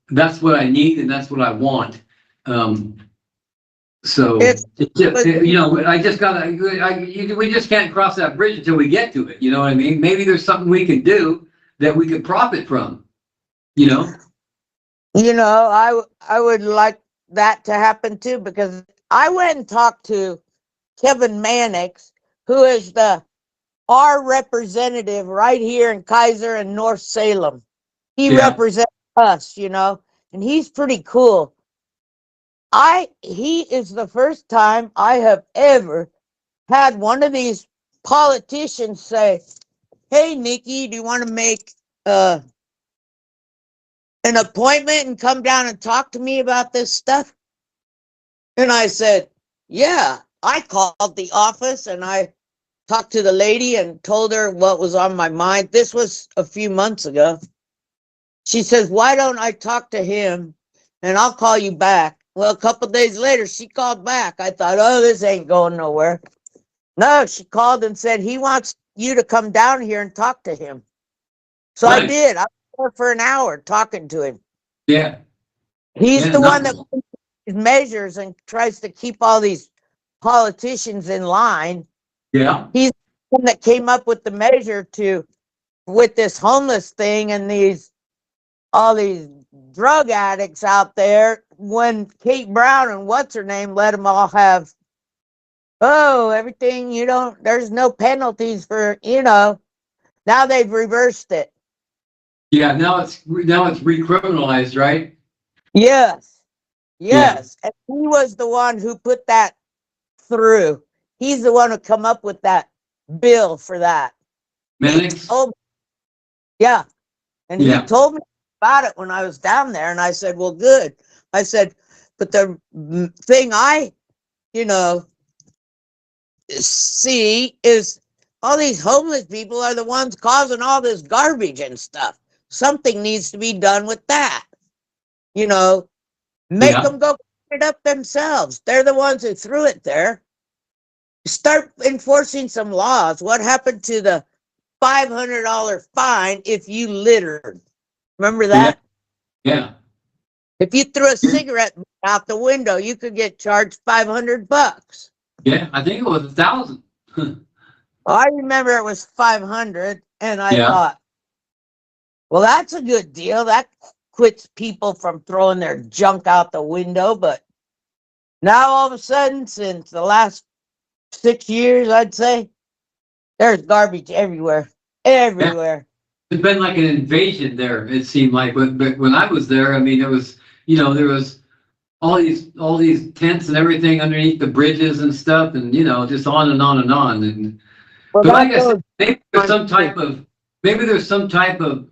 [SPEAKER 12] That's what I need and that's what I want. So
[SPEAKER 7] It's-
[SPEAKER 12] I just we just can't cross that bridge until we get to it. You know what I mean? Maybe there's something we can do that we could profit from.
[SPEAKER 7] I would like that to happen too, because I went and talked to Kevin Mannix, who is our representative right here in Kaiser and North Salem. He
[SPEAKER 12] Yeah.
[SPEAKER 7] represents us, and he's pretty cool. He is the first time I have ever had one of these politicians say, "Hey, Nikki, do you want to make an appointment and come down and talk to me about this stuff?" And I said, "Yeah." I called the office and I talked to the lady and told her what was on my mind. This was a few months ago. She says, "Why don't I talk to him and I'll call you back?" Well, a couple days later, she called back. I thought, oh, this ain't going nowhere. No, she called and said, "He wants you to come down here and talk to him." So I
[SPEAKER 12] Right.
[SPEAKER 7] did. I was there for an hour talking to him.
[SPEAKER 12] Yeah.
[SPEAKER 7] He's
[SPEAKER 12] Yeah,
[SPEAKER 7] the one
[SPEAKER 12] nice.
[SPEAKER 7] that measures and tries to keep all these politicians in line.
[SPEAKER 12] Yeah.
[SPEAKER 7] He's the one that came up with the measure with this homeless thing and all these drug addicts out there, when Kate Brown and what's her name let them all have, everything, there's no penalties for, now they've reversed it.
[SPEAKER 12] Yeah. Now it's recriminalized, right?
[SPEAKER 7] Yes. Yes. And he was the one who put that through. He's the one who come up with that bill for that.
[SPEAKER 12] Mannix?
[SPEAKER 7] Oh, yeah. And
[SPEAKER 12] Yeah.
[SPEAKER 7] he told me about it when I was down there, and I said, well, good. I said, but the thing I, see is all these homeless people are the ones causing all this garbage and stuff. Something needs to be done with that. Make
[SPEAKER 12] Yeah.
[SPEAKER 7] them go pick it up themselves. They're the ones who threw it there. Start enforcing some laws. What happened to the $500 fine if you littered. Remember that?
[SPEAKER 12] Yeah.
[SPEAKER 7] If you threw a cigarette out the window, you could get charged $500.
[SPEAKER 12] Yeah. I think it was 1,000.
[SPEAKER 7] I remember it was 500, and I
[SPEAKER 12] Yeah.
[SPEAKER 7] thought, well, that's a good deal. That quits people from throwing their junk out the window. But now all of a sudden, since the last 6 years, I'd say, there's garbage everywhere. Everywhere.
[SPEAKER 12] It's been like an invasion there, it seemed like. But when I was there, I mean, there was all these tents and everything underneath the bridges and stuff, and just on and on and on. And
[SPEAKER 7] Well,
[SPEAKER 12] but like I
[SPEAKER 7] that
[SPEAKER 12] said, maybe there's some type of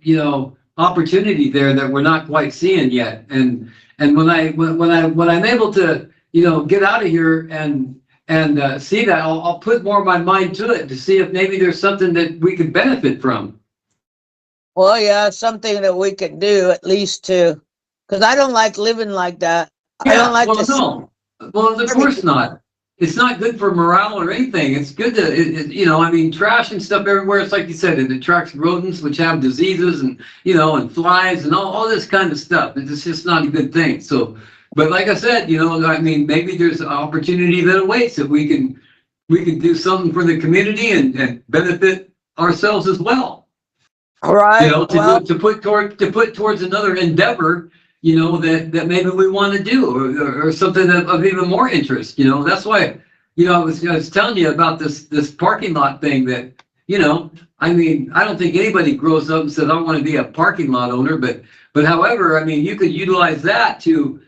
[SPEAKER 12] opportunity there that we're not quite seeing yet. And when I'm able to get out of here and see that, I'll put more of my mind to it to see if maybe there's something that we could benefit from.
[SPEAKER 7] Well, yeah, something that we could do at least because I don't like living like that. I don't like to.
[SPEAKER 12] No. Well, of course not. It's not good for morale or anything. It's good to, trash and stuff everywhere. It's like you said, it attracts rodents which have diseases and, and flies and all this kind of stuff. It's just not a good thing. So, but like I said, maybe there's an opportunity that awaits if we can do something for the community and benefit ourselves as well.
[SPEAKER 7] All right.
[SPEAKER 12] To put towards another endeavor, that maybe we want to do or something of even more interest. That's why, I was telling you about this parking lot thing that, I don't think anybody grows up and says, I want to be a parking lot owner, but however, you could utilize that to,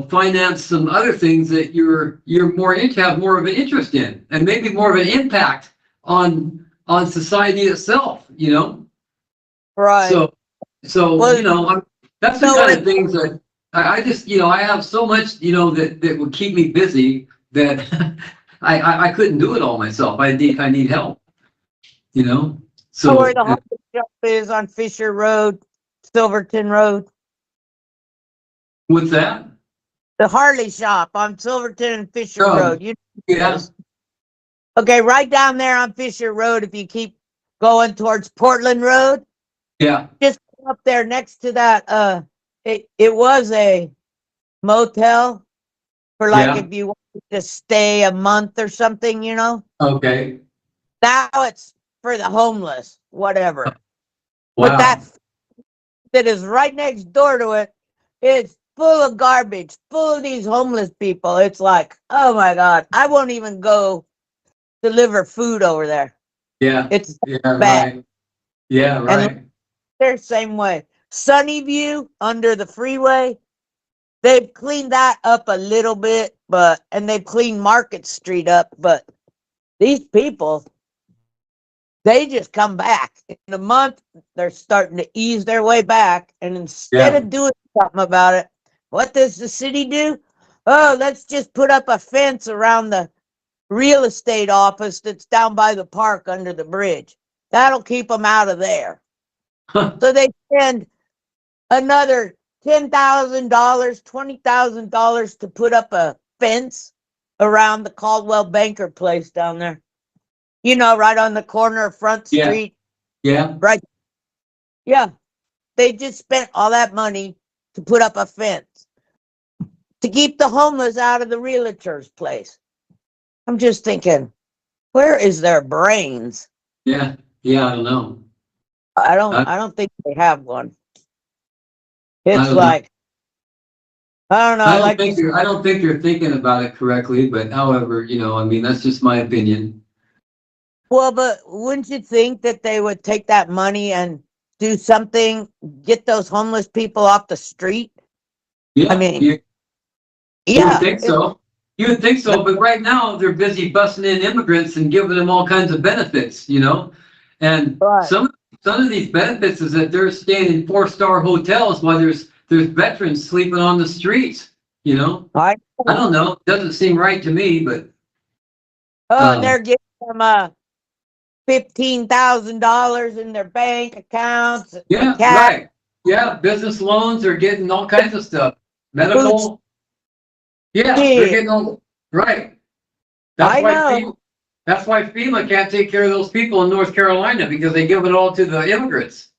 [SPEAKER 12] finance some other things that you're more into, have more of an interest in, and maybe more of an impact on society itself,
[SPEAKER 7] Right.
[SPEAKER 12] So well, that's the kind of things that I just, I have so much, that will keep me busy that I couldn't do it all myself. I need help, So
[SPEAKER 7] where the Harley shop is on Fisher Road, Silverton Road.
[SPEAKER 12] What's that?
[SPEAKER 7] The Harley shop on Silverton and Fisher Road.
[SPEAKER 12] Yeah.
[SPEAKER 7] Okay, right down there on Fisher Road, if you keep going towards Portland Road.
[SPEAKER 12] Yeah.
[SPEAKER 7] Just up there next to that, it was a motel for if you wanted to stay a month or something,
[SPEAKER 12] Okay.
[SPEAKER 7] Now it's for the homeless, whatever.
[SPEAKER 12] Wow.
[SPEAKER 7] But that is right next door to it. It's full of garbage, full of these homeless people. It's like, oh my God, I won't even go deliver food over there.
[SPEAKER 12] Yeah.
[SPEAKER 7] It's bad.
[SPEAKER 12] Right. Yeah, right.
[SPEAKER 7] And they're same way. Sunnyview under the freeway, they've cleaned that up a little bit, and they've cleaned Market Street up, but these people, they just come back. In a month, they're starting to ease their way back, and instead of doing something about it, what does the city do? Oh, let's just put up a fence around the real estate office that's down by the park under the bridge. That'll keep them out of there. So they spend another $10,000, $20,000 to put up a fence around the Caldwell Banker place down there. Right on the corner of Front Street.
[SPEAKER 12] Yeah.
[SPEAKER 7] Right. Yeah. They just spent all that money to put up a fence to keep the homeless out of the realtor's place. I'm just thinking, where is their brains?
[SPEAKER 12] Yeah. Yeah. I don't know.
[SPEAKER 7] I don't think they have one. It's like, I don't know.
[SPEAKER 12] I don't think you're thinking about it correctly, but however, that's just my opinion.
[SPEAKER 7] Well, but wouldn't you think that they would take that money and do something, get those homeless people off the street?
[SPEAKER 12] Yeah. You would think so. You would think so, but right now they're busy busting in immigrants and giving them all kinds of benefits, and some of these benefits is that they're staying in 4-star hotels while there's veterans sleeping on the streets, I don't know. It doesn't seem right to me, but.
[SPEAKER 7] And they're giving them $15,000 in their bank accounts.
[SPEAKER 12] Yeah, right. Yeah, business loans are getting all kinds of stuff. Medical. Yeah, they're getting all right. That's That's why FEMA can't take care of those people in North Carolina because they give it all to the immigrants.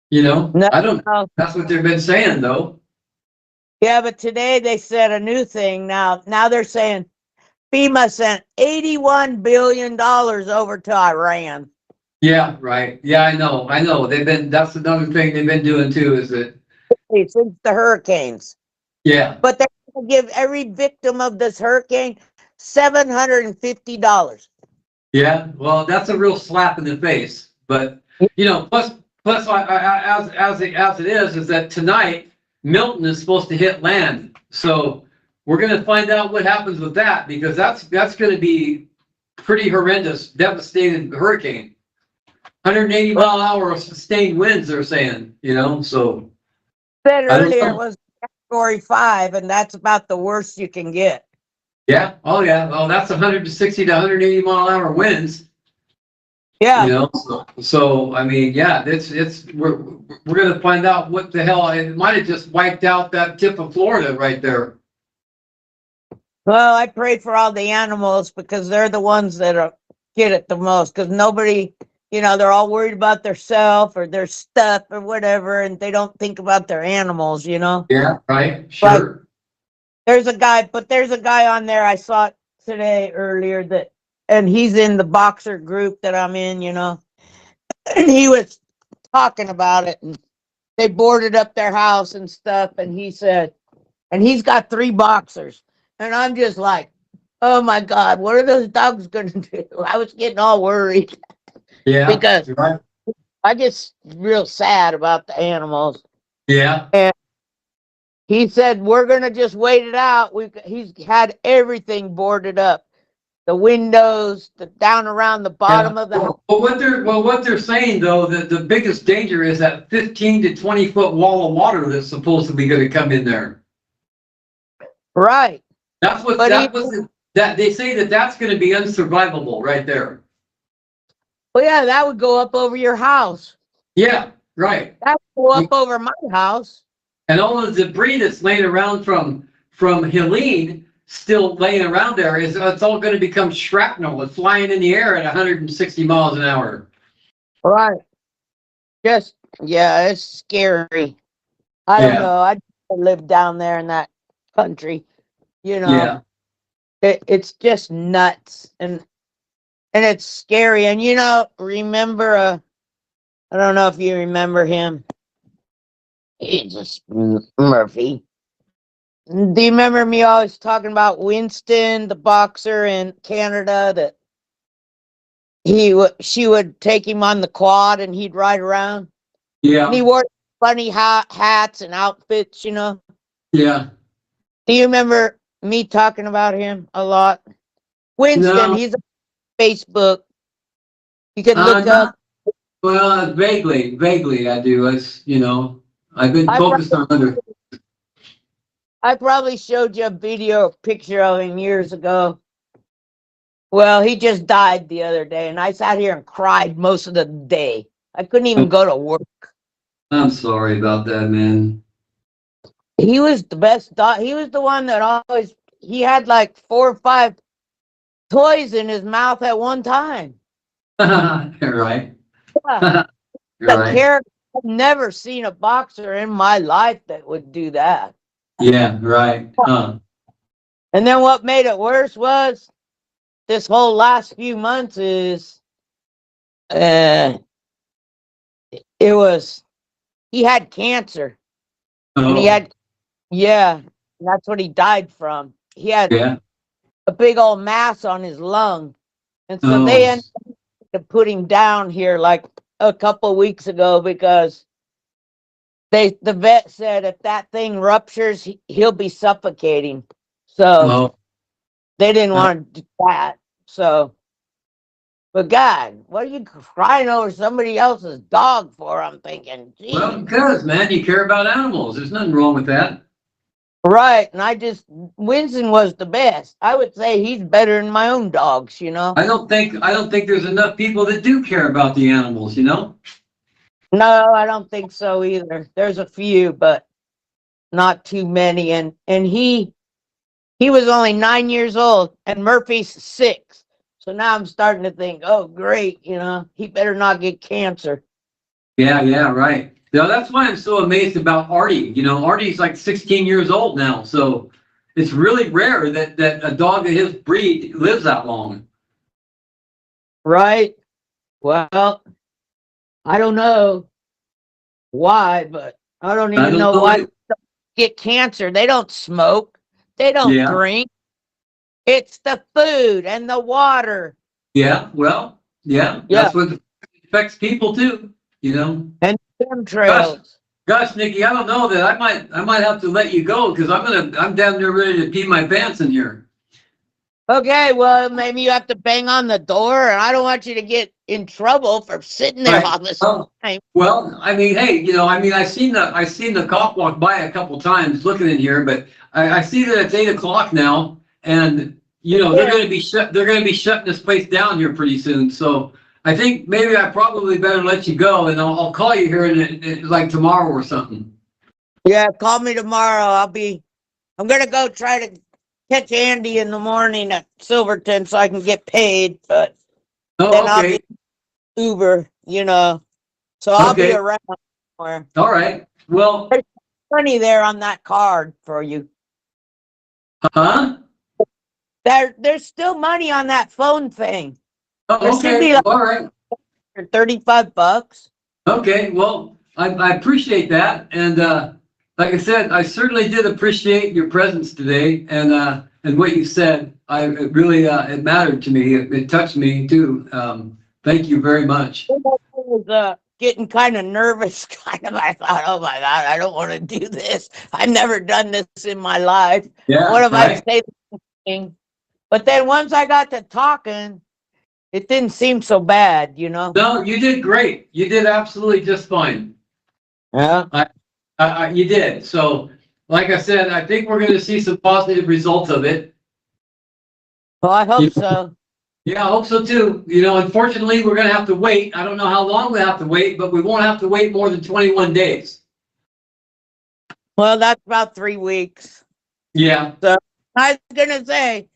[SPEAKER 12] You know,
[SPEAKER 7] No,
[SPEAKER 12] I don't,
[SPEAKER 7] no.
[SPEAKER 12] that's what they've been saying though.
[SPEAKER 7] Yeah, but today they said a new thing now. Now they're saying FEMA sent $81 billion over to Iran.
[SPEAKER 12] Yeah, right. Yeah, I know. That's another thing they've been doing too, is that,
[SPEAKER 7] Since the hurricanes.
[SPEAKER 12] yeah,
[SPEAKER 7] But they're going to give every victim of this hurricane $750.
[SPEAKER 12] yeah. Well, that's a real slap in the face. But, you know, plus, as it is that tonight, Milton is supposed to hit land. So we're going to find out what happens with that because that's going to be pretty horrendous, devastating hurricane. 180 mile an hour sustained winds, they're saying, you know, so.
[SPEAKER 7] Said
[SPEAKER 12] I don't
[SPEAKER 7] earlier
[SPEAKER 12] know.
[SPEAKER 7] it was category 5, and that's about the worst you can get.
[SPEAKER 12] Yeah, oh yeah, well, that's 160 to 180 mile an hour winds,
[SPEAKER 7] Yeah.
[SPEAKER 12] you know, so I mean, yeah, we're gonna find out what the hell, it might have just wiped out that tip of Florida right there.
[SPEAKER 7] Well, I pray for all the animals because they're the ones that get it the most. Because nobody, you know, they're all worried about their self or their stuff or whatever, and they don't think about their animals, you know.
[SPEAKER 12] Yeah, right, sure.
[SPEAKER 7] There's a guy on there. I saw it today earlier and he's in the boxer group that I'm in, you know. And he was talking about it, and they boarded up their house and stuff. And he said, and he's got 3 boxers. And I'm just like, oh my God, what are those dogs going to do? I was getting all worried.
[SPEAKER 12] Yeah.
[SPEAKER 7] Because
[SPEAKER 12] right.
[SPEAKER 7] I get real sad about the animals.
[SPEAKER 12] Yeah.
[SPEAKER 7] And he said, we're going to just wait it out. He's had everything boarded up. The windows, down around the bottom of the house.
[SPEAKER 12] Well, what they're saying though, that the biggest danger is that 15 to 20 foot wall of water that's supposed to be going to come in there.
[SPEAKER 7] Right.
[SPEAKER 12] That's what, that they say that's going to be unsurvivable right there.
[SPEAKER 7] Well, yeah, that would go up over your house.
[SPEAKER 12] Yeah, right.
[SPEAKER 7] That would go up over my house.
[SPEAKER 12] And all the debris that's laying around from Helene, still laying around there, it's all going to become shrapnel. It's flying in the air at 160 miles an hour.
[SPEAKER 7] Right. Yeah, it's scary. I don't know. I live down there in that country. You know, it's just nuts and it's scary. And you know, remember, I don't know if you remember him. He's just Murphy. Do you remember me always talking about Winston, the boxer in Canada, that she would take him on the quad and he'd ride around?
[SPEAKER 12] Yeah.
[SPEAKER 7] And he wore funny hats and outfits, you know?
[SPEAKER 12] Yeah.
[SPEAKER 7] Do you remember me talking about him a lot? Winston, he's on Facebook. You can look up.
[SPEAKER 12] Well, vaguely I do. It's, you know, I've been focused on other.
[SPEAKER 7] I probably showed you a video, picture of him years ago. Well, he just died the other day, and I sat here and cried most of the day. I couldn't even go to work.
[SPEAKER 12] I'm sorry about that, man.
[SPEAKER 7] He was the best dog. He was the one that he had like 4 or 5 toys in his mouth at one time.
[SPEAKER 12] You're right.
[SPEAKER 7] Yeah. Character, I've never seen a boxer in my life that would do that.
[SPEAKER 12] Yeah, right.
[SPEAKER 7] And then what made it worse was this whole last few months is he had cancer. And he had, that's what he died from. He had a big old mass on his lung. And so they ended up putting him down here like a couple of weeks ago because the vet said if that thing ruptures, he'll be suffocating. So they didn't want to do that. So, but God, what are you crying over somebody else's dog for? I'm thinking, geez.
[SPEAKER 12] Well, because, man, you care about animals. There's nothing wrong with that.
[SPEAKER 7] Right. And Winston was the best. I would say he's better than my own dogs, you know?
[SPEAKER 12] I don't think there's enough people that do care about the animals, you know?
[SPEAKER 7] No, I don't think so either. There's a few, but not too many. And he was only 9 years old and Murphy's 6. So now I'm starting to think, oh, great, he better not get cancer.
[SPEAKER 12] Yeah, right. Now that's why I'm so amazed about Artie. Artie's like 16 years old now, so it's really rare that a dog of his breed lives that long.
[SPEAKER 7] Right? Well, I don't know why, but I don't
[SPEAKER 12] I
[SPEAKER 7] even
[SPEAKER 12] don't
[SPEAKER 7] know
[SPEAKER 12] know.
[SPEAKER 7] why they get cancer. They don't smoke. They don't
[SPEAKER 12] Yeah,
[SPEAKER 7] drink. It's the food and the water.
[SPEAKER 12] yeah. Well, yeah.
[SPEAKER 7] Yeah.
[SPEAKER 12] That's what affects people too.
[SPEAKER 7] And chemtrails.
[SPEAKER 12] Gosh, Nikki, I don't know that I might have to let you go because I'm down there ready to pee my pants in here.
[SPEAKER 7] Okay, well, maybe you have to bang on the door, and I don't want you to get in trouble for sitting there
[SPEAKER 12] Right.
[SPEAKER 7] all this
[SPEAKER 12] Oh,
[SPEAKER 7] time.
[SPEAKER 12] well, I mean, hey, I've seen the cop walk by a couple times looking in here, but I see that it's 8 o'clock now, and they're going to be shutting this place down here pretty soon. So I think maybe I probably better let you go, and I'll call you here in like tomorrow or something.
[SPEAKER 7] Yeah, call me tomorrow. I'm gonna go try to catch Andy in the morning at Silverton so I can get paid, but then
[SPEAKER 12] Oh,
[SPEAKER 7] I'll
[SPEAKER 12] okay.
[SPEAKER 7] be Uber, so I'll be
[SPEAKER 12] Okay.
[SPEAKER 7] around somewhere.
[SPEAKER 12] All right. Well,
[SPEAKER 7] There's money there on that card for you.
[SPEAKER 12] huh?
[SPEAKER 7] There's still money on that phone thing. There
[SPEAKER 12] Oh,
[SPEAKER 7] should
[SPEAKER 12] okay.
[SPEAKER 7] be like
[SPEAKER 12] All right.
[SPEAKER 7] $35.
[SPEAKER 12] Okay, well, I appreciate that, and like I said, I certainly did appreciate your presence today, and what you said. It really it mattered to me. It touched me too. Thank you very much.
[SPEAKER 7] I was getting kind of nervous, I thought, oh my God, I don't want to do this. I've never done this in my life.
[SPEAKER 12] Yeah,
[SPEAKER 7] What if I
[SPEAKER 12] right.
[SPEAKER 7] say something? But then once I got to talking, it didn't seem so bad,
[SPEAKER 12] No, you did great. You did absolutely just fine.
[SPEAKER 7] Yeah.
[SPEAKER 12] You did. So, like I said, I think we're going to see some positive results of it.
[SPEAKER 7] Well, I hope
[SPEAKER 12] You-
[SPEAKER 7] so.
[SPEAKER 12] Yeah, I hope so too. Unfortunately, we're going to have to wait. I don't know how long we have to wait, but we won't have to wait more than 21 days.
[SPEAKER 7] Well, that's about 3 weeks.
[SPEAKER 12] Yeah.
[SPEAKER 7] So I was gonna say,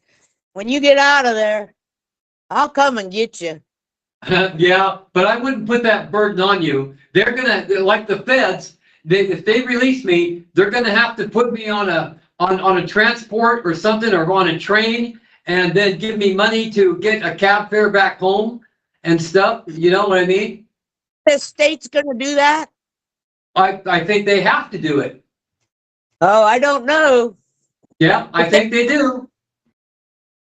[SPEAKER 7] when you get out of there, I'll come and get you.
[SPEAKER 12] Yeah, but I wouldn't put that burden on you. They're like the feds. If they release me, they're gonna have to put me on a transport or something, or on a train, and then give me money to get a cab fare back home and stuff. You know what I mean?
[SPEAKER 7] The state's gonna do that?
[SPEAKER 12] I think they have to do it.
[SPEAKER 7] Oh, I don't know.
[SPEAKER 12] Yeah, I think they do.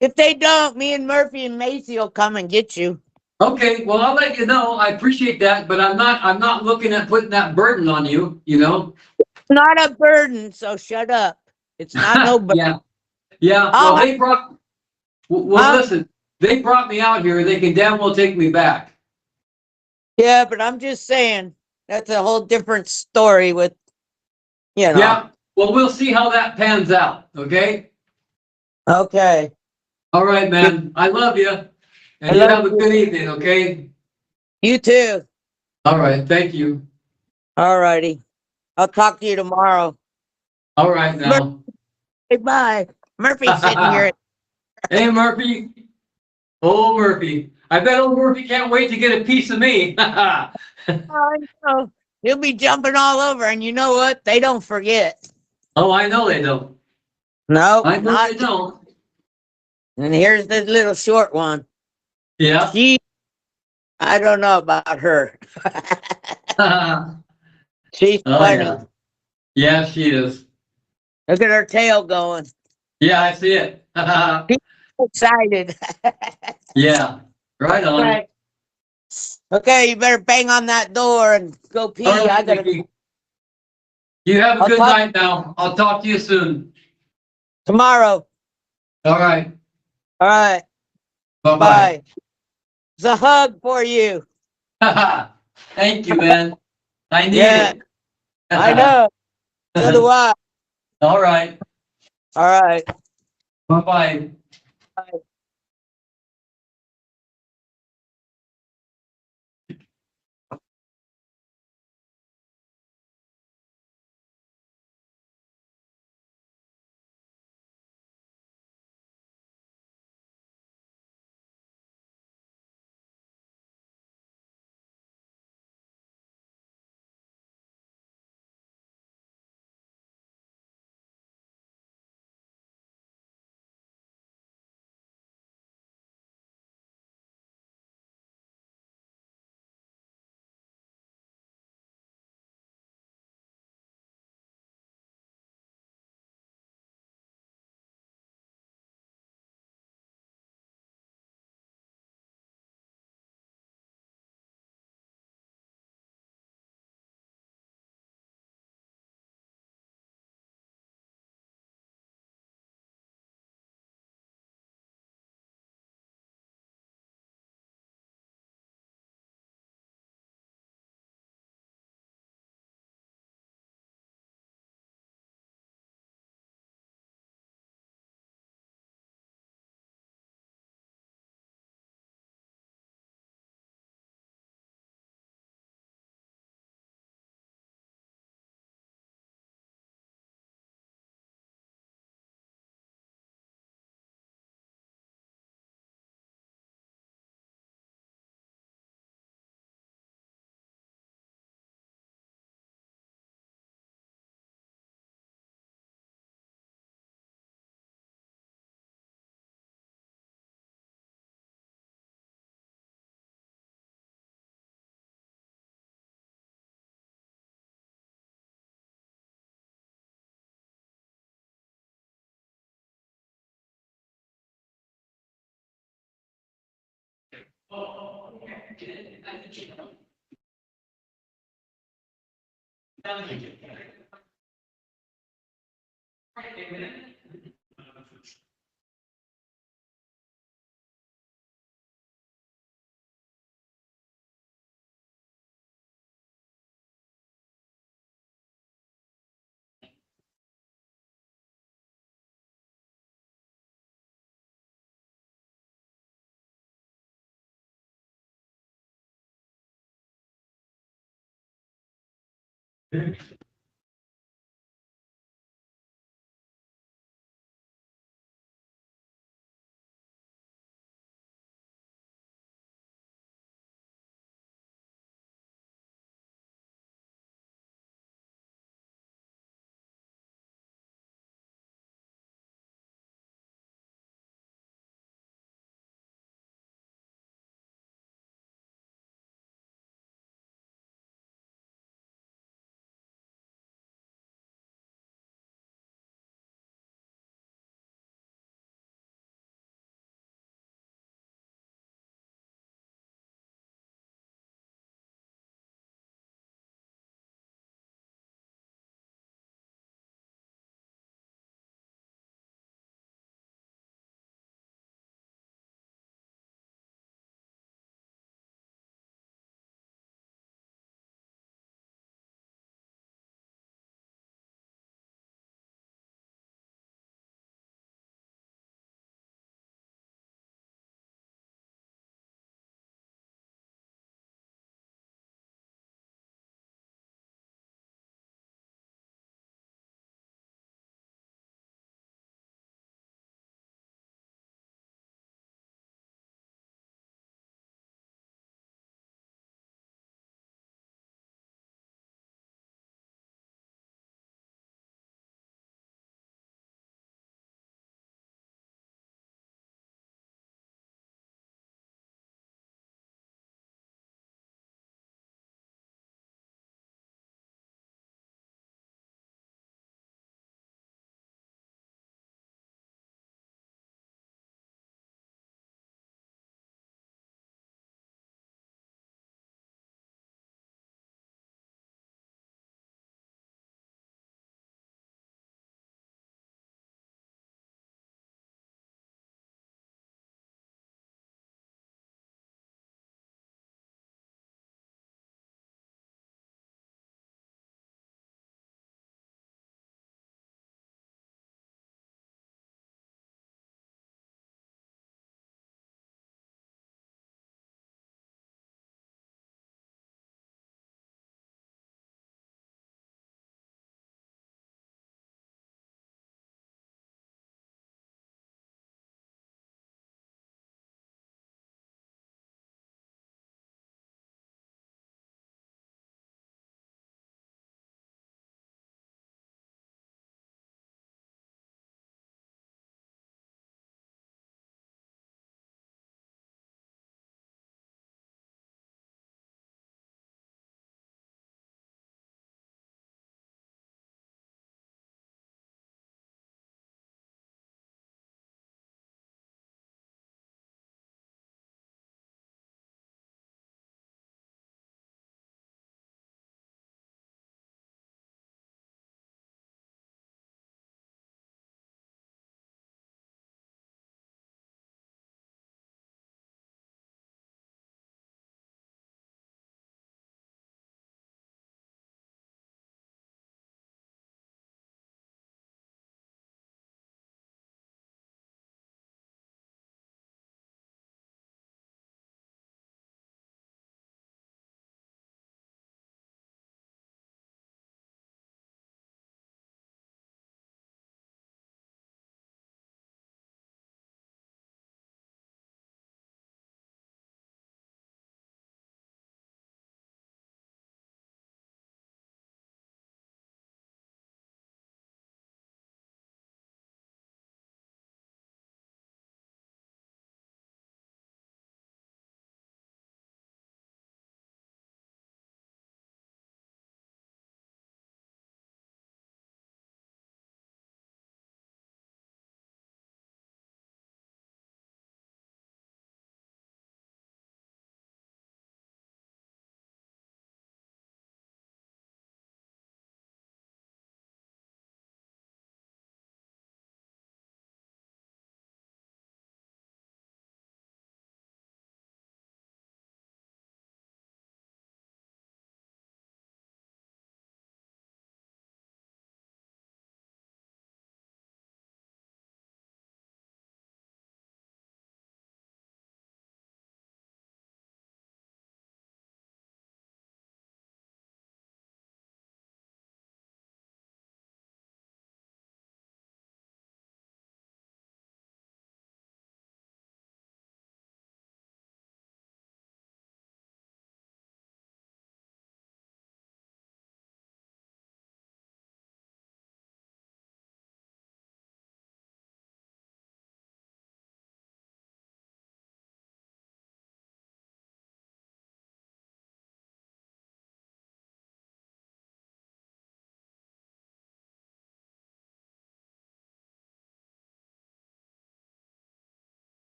[SPEAKER 7] If they don't, me and Murphy and Macy will come and get you.
[SPEAKER 12] Okay, well, I'll let you know. I appreciate that, but I'm not looking at putting that burden on you.
[SPEAKER 7] Not a burden, so shut up. It's not no burden.
[SPEAKER 12] Yeah. Yeah, well, listen, they brought me out here. They can damn well take me back.
[SPEAKER 7] Yeah, but I'm just saying, that's a whole different story with,
[SPEAKER 12] Yeah, well, we'll see how that pans out, okay?
[SPEAKER 7] Okay.
[SPEAKER 12] All right, man. I love you. And you have a good evening, okay?
[SPEAKER 7] You too.
[SPEAKER 12] All right, thank you.
[SPEAKER 7] All righty. I'll talk to you tomorrow.
[SPEAKER 12] All right, now.
[SPEAKER 7] Hey, bye. Murphy's sitting here.
[SPEAKER 12] Hey, Murphy. Oh, Murphy. I bet old Murphy can't wait to get a piece of me.
[SPEAKER 7] I know. He'll be jumping all over, and you know what? They don't forget.
[SPEAKER 12] Oh, I know they don't.
[SPEAKER 7] No,
[SPEAKER 12] I know
[SPEAKER 7] not.
[SPEAKER 12] they don't.
[SPEAKER 7] And here's the little short one.
[SPEAKER 12] Yeah.
[SPEAKER 7] I don't know about her.
[SPEAKER 12] Oh,
[SPEAKER 7] She's funny.
[SPEAKER 12] yeah. Yeah, she is.
[SPEAKER 7] Look at her tail going.
[SPEAKER 12] Yeah, I see it.
[SPEAKER 7] She's excited.
[SPEAKER 12] Yeah, right on.
[SPEAKER 7] Right. Okay, you better bang on that door and go pee.
[SPEAKER 12] All right,
[SPEAKER 7] I gotta.
[SPEAKER 12] Nikki. You have a
[SPEAKER 7] I'll
[SPEAKER 12] good
[SPEAKER 7] talk-
[SPEAKER 12] night now. I'll talk to you soon.
[SPEAKER 7] Tomorrow.
[SPEAKER 12] All right.
[SPEAKER 7] All right.
[SPEAKER 12] Bye-bye.
[SPEAKER 7] Bye. It's a hug for you.
[SPEAKER 12] Thank you, man. I need
[SPEAKER 7] Yeah,
[SPEAKER 12] it.
[SPEAKER 7] I know. So do I.
[SPEAKER 12] All right.
[SPEAKER 7] All right.
[SPEAKER 12] Bye-bye.
[SPEAKER 7] Bye.